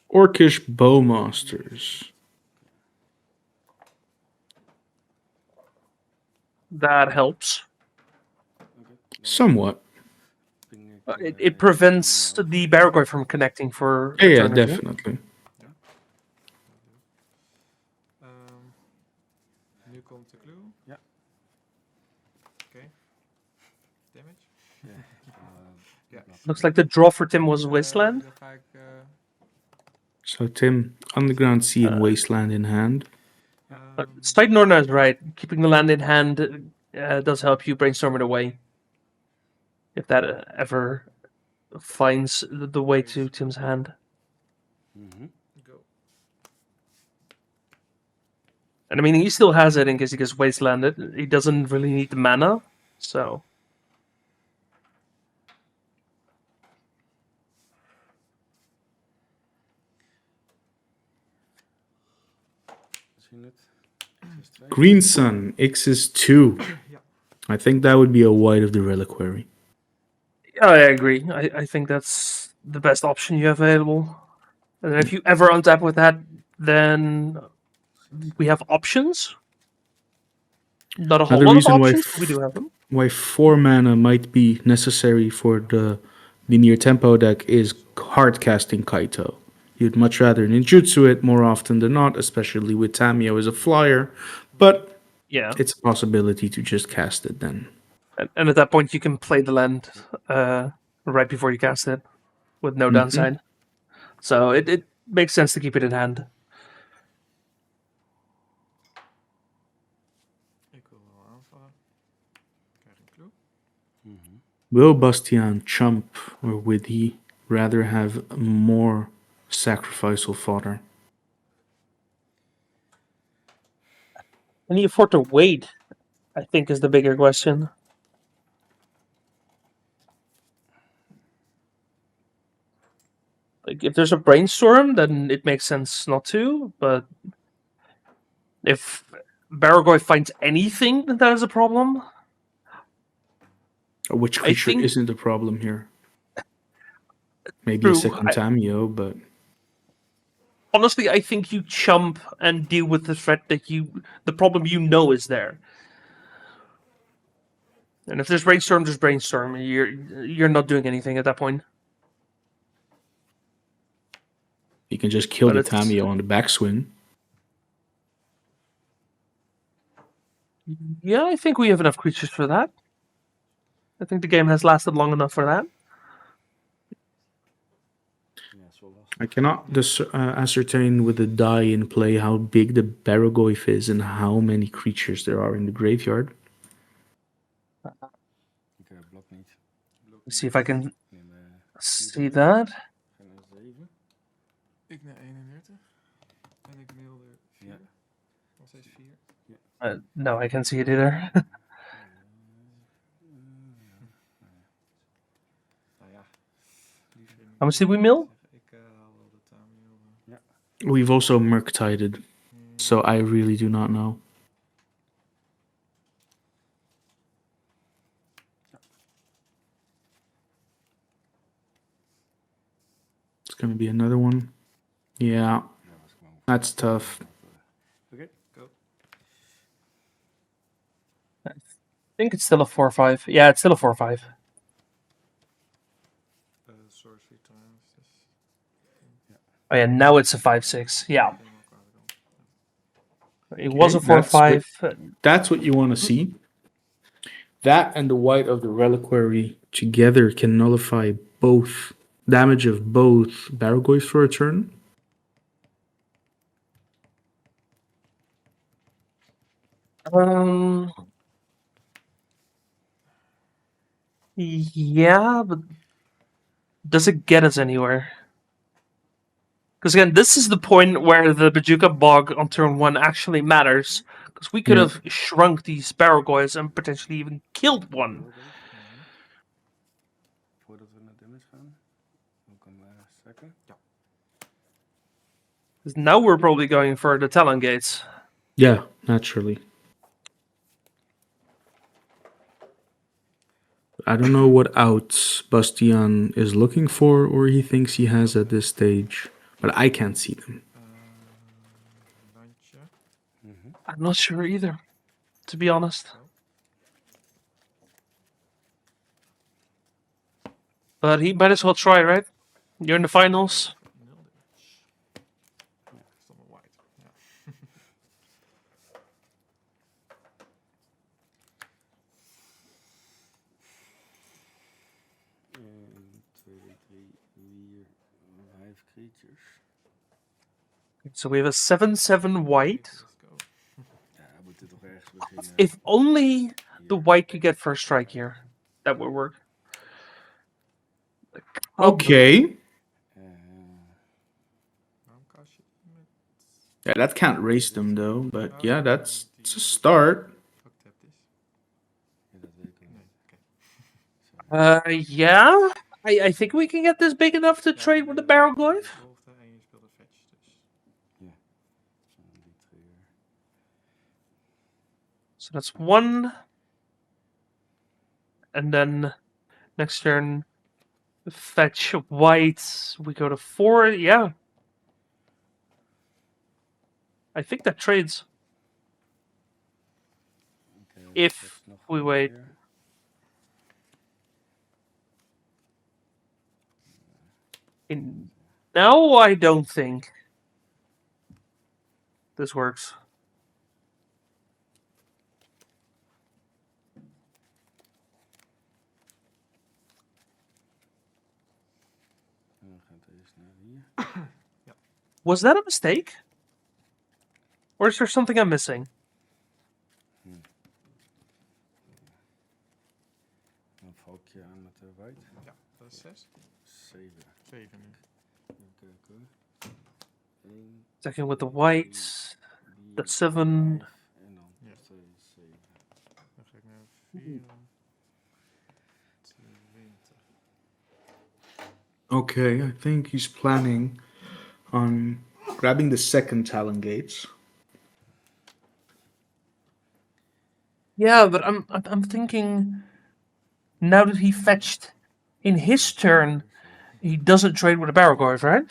Orcish Bowmasters. That helps. Somewhat. It prevents the Baragoi from connecting for a Yeah, turn or two. definitely. Nu komt de clue. Ja. Oké. Damage? Ja. Looks like the draw for Tim was Wasteland. Dan ga ik... So Tim, Underground Sea and Wasteland in hand. Stite Norna is right. Keeping the land in hand does help you brainstorm it away. If that ever finds the way to Tim's hand. Go. And I mean, he still has it in case he gets wastelanded. He doesn't really need the mana, so... Green Sun, X's 2. I think that would be a white of the Reliquary. Yeah, I agree. I think that's the best option you have available. And if you ever untap with that, then we have options. Not a whole Another lot of reason why options, but we do have them. why 4 mana might be necessary for the Dimir tempo deck is hard casting Kaito. You'd much rather ninjutsu it more often than not, especially with Tamiyo as a flyer. But yeah, it's a possibility to just cast it then. And at that point, you can play the land right before you cast it with no downside. So it makes sense to keep it in hand. Ik wil wel aanvallen. Krijg een clue. Will Bastian chump, or would he rather have more sacrificial fodder? Can he afford to wait? I think is the bigger question. Like, if there's a brainstorm, then it makes sense not to. But if Baragoi finds anything, then that is a problem. Which creature isn't a problem here? Maybe True, a second Tamiyo, but... Honestly, I think you chump and deal with the threat that the problem you know is there. And if there's brainstorm, there's brainstorm. You're not doing anything at that point. You can just kill the Tamiyo on the backswing. Yeah, I think we have enough creatures for that. I think the game has lasted long enough for that. I cannot ascertain with the die in play how big the Baragoi is and how many creatures there are in the graveyard. Let's see if I can see that. Ik naar 31. En ik wilde 4. Nog steeds 4. No, I can't see it either. How much did we mill? We've also Murktided, so I really do not know. It's going to be another one. Yeah, that's tough. Okay, go. I think it's still a 4/5. Yeah, it's still a 4/5. Sorcery times. Oh yeah, now it's a 5/6. Yeah. It was a Okay, 4/5. That's what you want to see. That and the white of the Reliquary together can nullify both damage of both Baragoys for a turn. Yeah, but does it get us anywhere? Because again, this is the point where the Bajuka Bog on turn 1 actually matters. Because we could have shrunk these Baragoys and potentially even killed one. Voordat we naar damage gaan, ook een second. Ja. Because now we're probably going for the Talon Gates. Yeah, naturally. I don't know what outs Bastian is looking for or he thinks he has at this stage. but I can't see them. I'm not sure either, to be honest. But he might as well try, right? You're in the finals. So we have a 7/7 white. If only the white could get first strike here, that would work. Okay. Yeah, that can't race them though, but yeah, it's a start. Yeah. I think we can get this big enough to trade with the barrel glyph. So that's 1. And then next turn, fetch white. We go to 4. Yeah. I think that trades. If we wait. No, I don't think this works. Was that a mistake? Or is there something I'm missing? Dan valk je aan met de white. Ja, dat is 6. 7. 7 nu. Even kijken. 1. Second with the whites. That's 7. En dan 2, 7. Dan ga ik naar 4. 20. Okay, I think he's planning on grabbing the second Talon Gates. Yeah, but I'm thinking now that he fetched in his turn, he doesn't trade with a barrel glyph, right?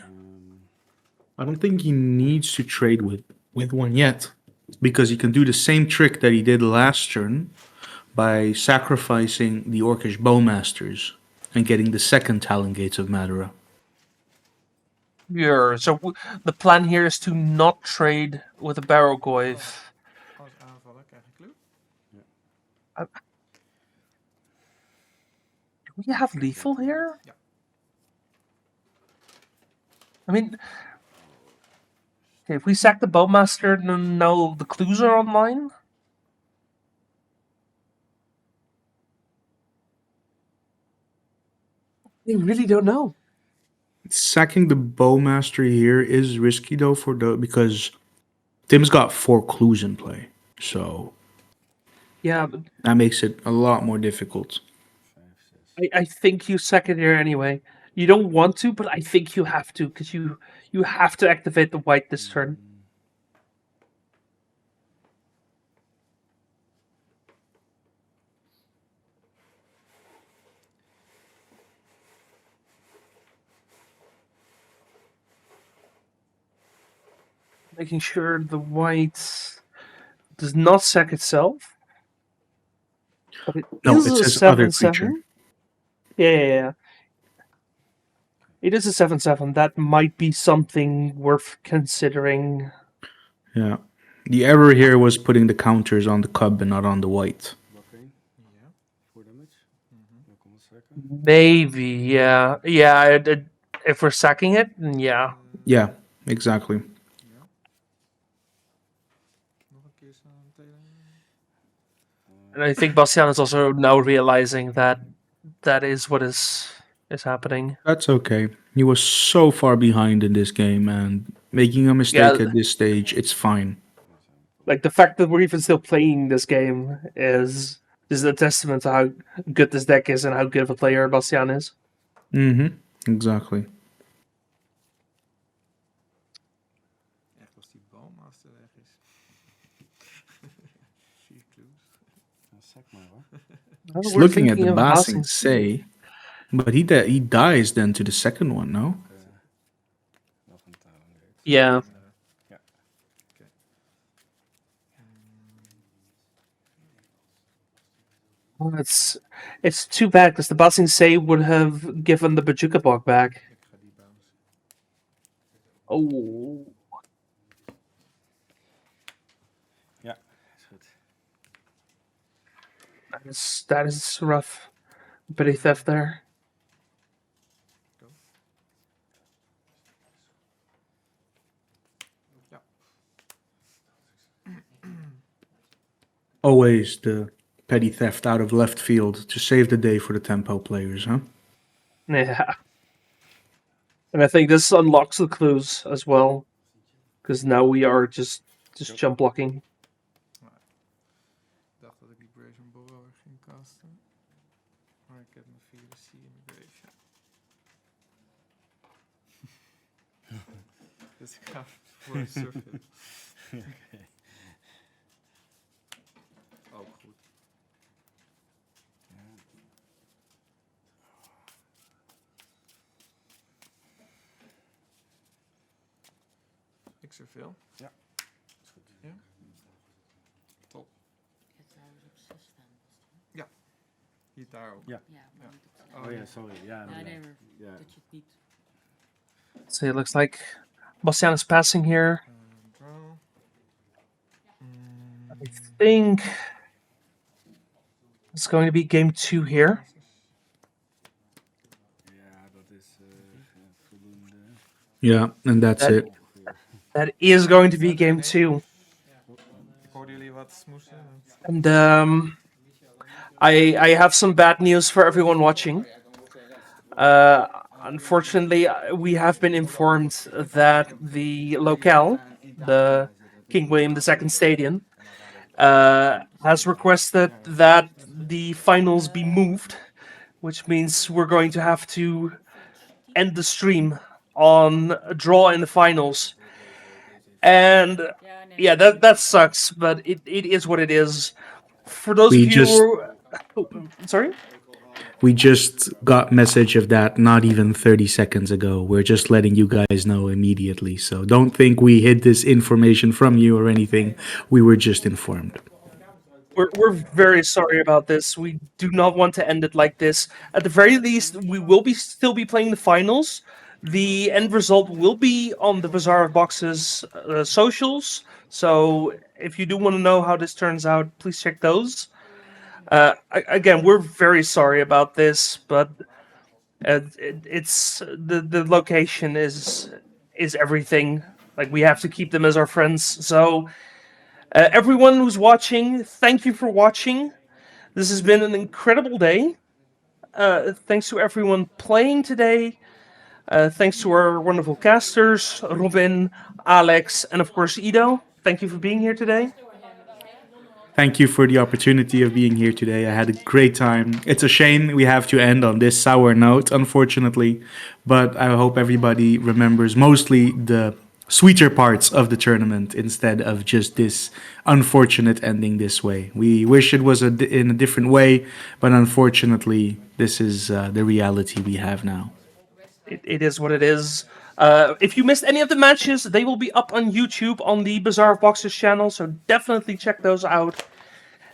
I don't think he needs to trade with one yet, because he can do the same trick that he did last turn by sacrificing the Orcish Bowmasters and getting the second Talon Gates of Madara. Yeah, so the plan here is to not trade with a barrel glyph. Als aanvaller krijg je clue. Do we have lethal here? Yeah. I mean, if we sack the Bowmaster, then now the clues are online. I really don't know. Sacking the Bowmaster here is risky though because Tim's got 4 clues in play, so Yeah, but that makes it a lot more difficult. I think you sack it here anyway. You don't want to, but I think you have to, because you have to activate the white this turn. Making sure the white does not sack itself. But No, is it a says other 7/7. creature. Yeah. It is a 7/7. That might be something worth considering. Yeah. The error here was putting the counters on the cub and not on the white. Blokkeen. Ja. 4 damage. Dan komt het zakken. Maybe, yeah. Yeah, if we're sacking it, then yeah. Yeah, exactly. Nog een keer zo'n telen. And I think Bastian is also now realizing that that is what is happening. That's okay. He was so far behind in this game, and making a mistake Yeah. at this stage, it's fine. Like, the fact that we're even still playing this game is a testament to how good this deck is and how good of a player Bastian is. Mm-hmm. Exactly. Echt als die Bowmaster weg is. 4 clues. Dan zak maar hoor. He's We're looking at thinking the of Basing Basing Say, but he dies then to the second one, no? Nog een Yeah. Yeah. Okay. Well, it's too bad because the Basing Say would have given the Bajuka block back. Ik ga die bounce. Oh. Ja, is goed. That is rough. Petty theft there. Ja. Always the petty theft out of left field to save the day for the tempo players, huh? Yeah. And I think this unlocks the clues as well. Because now we are just jump blocking. Ik dacht dat ik Liberation Boros ging casten. Maar ik heb mijn vierde C Immigration. Dus ik ga voor een surfen. Okay. Ook goed. Ik zoveel. Ja. Is goed. Ja. Top. Ja. Hier daar ook. Ja. Oh ja, sorry. Ja, nee, ja. dat je het niet. So it looks like Bastian is passing here. Draw. I think it's going to be game 2 here. Ja, dat is voldoende. Yeah, and that's it. That is going to be game 2. Ik hoorde jullie wat smoesen. And I have some bad news for everyone watching. Unfortunately, we have been informed that the locale, the King William II Stadium, has requested that the finals be moved, which means we're going to have to end the stream on a draw in the finals. And yeah, that sucks, but it is what it is. For those We of you just- sorry? We just got message of that not even 30 seconds ago. We're just letting you guys know immediately. So don't think we hid this information from you or anything. We were just informed. We're very sorry about this. We do not want to end it like this. At the very least, we will still be playing the finals. The end result will be on the Bazaar of Boxes socials. So if you do want to know how this turns out, please check those. Again, we're very sorry about this, but it's the location is everything. Like, we have to keep them as our friends. So everyone who's watching, thank you for watching. This has been an incredible day. Thanks to everyone playing today. Thanks to our wonderful casters, Robin, Alex, and of course Ido. Thank you for being here today. Thank you for the opportunity of being here today. I had a great time. It's a shame we have to end on this sour note, unfortunately, but I hope everybody remembers mostly the sweeter parts of the tournament instead of just this unfortunate ending this way. We wish it was in a different way, but unfortunately, this is the reality we have now. It is what it is. If you missed any of the matches, they will be up on YouTube on the Bazaar of Boxes channel, so definitely check those out.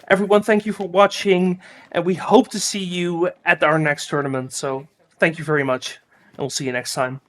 Everyone, thank you for watching, and we hope to see you at our next tournament. So thank you very much, and we'll see you next time.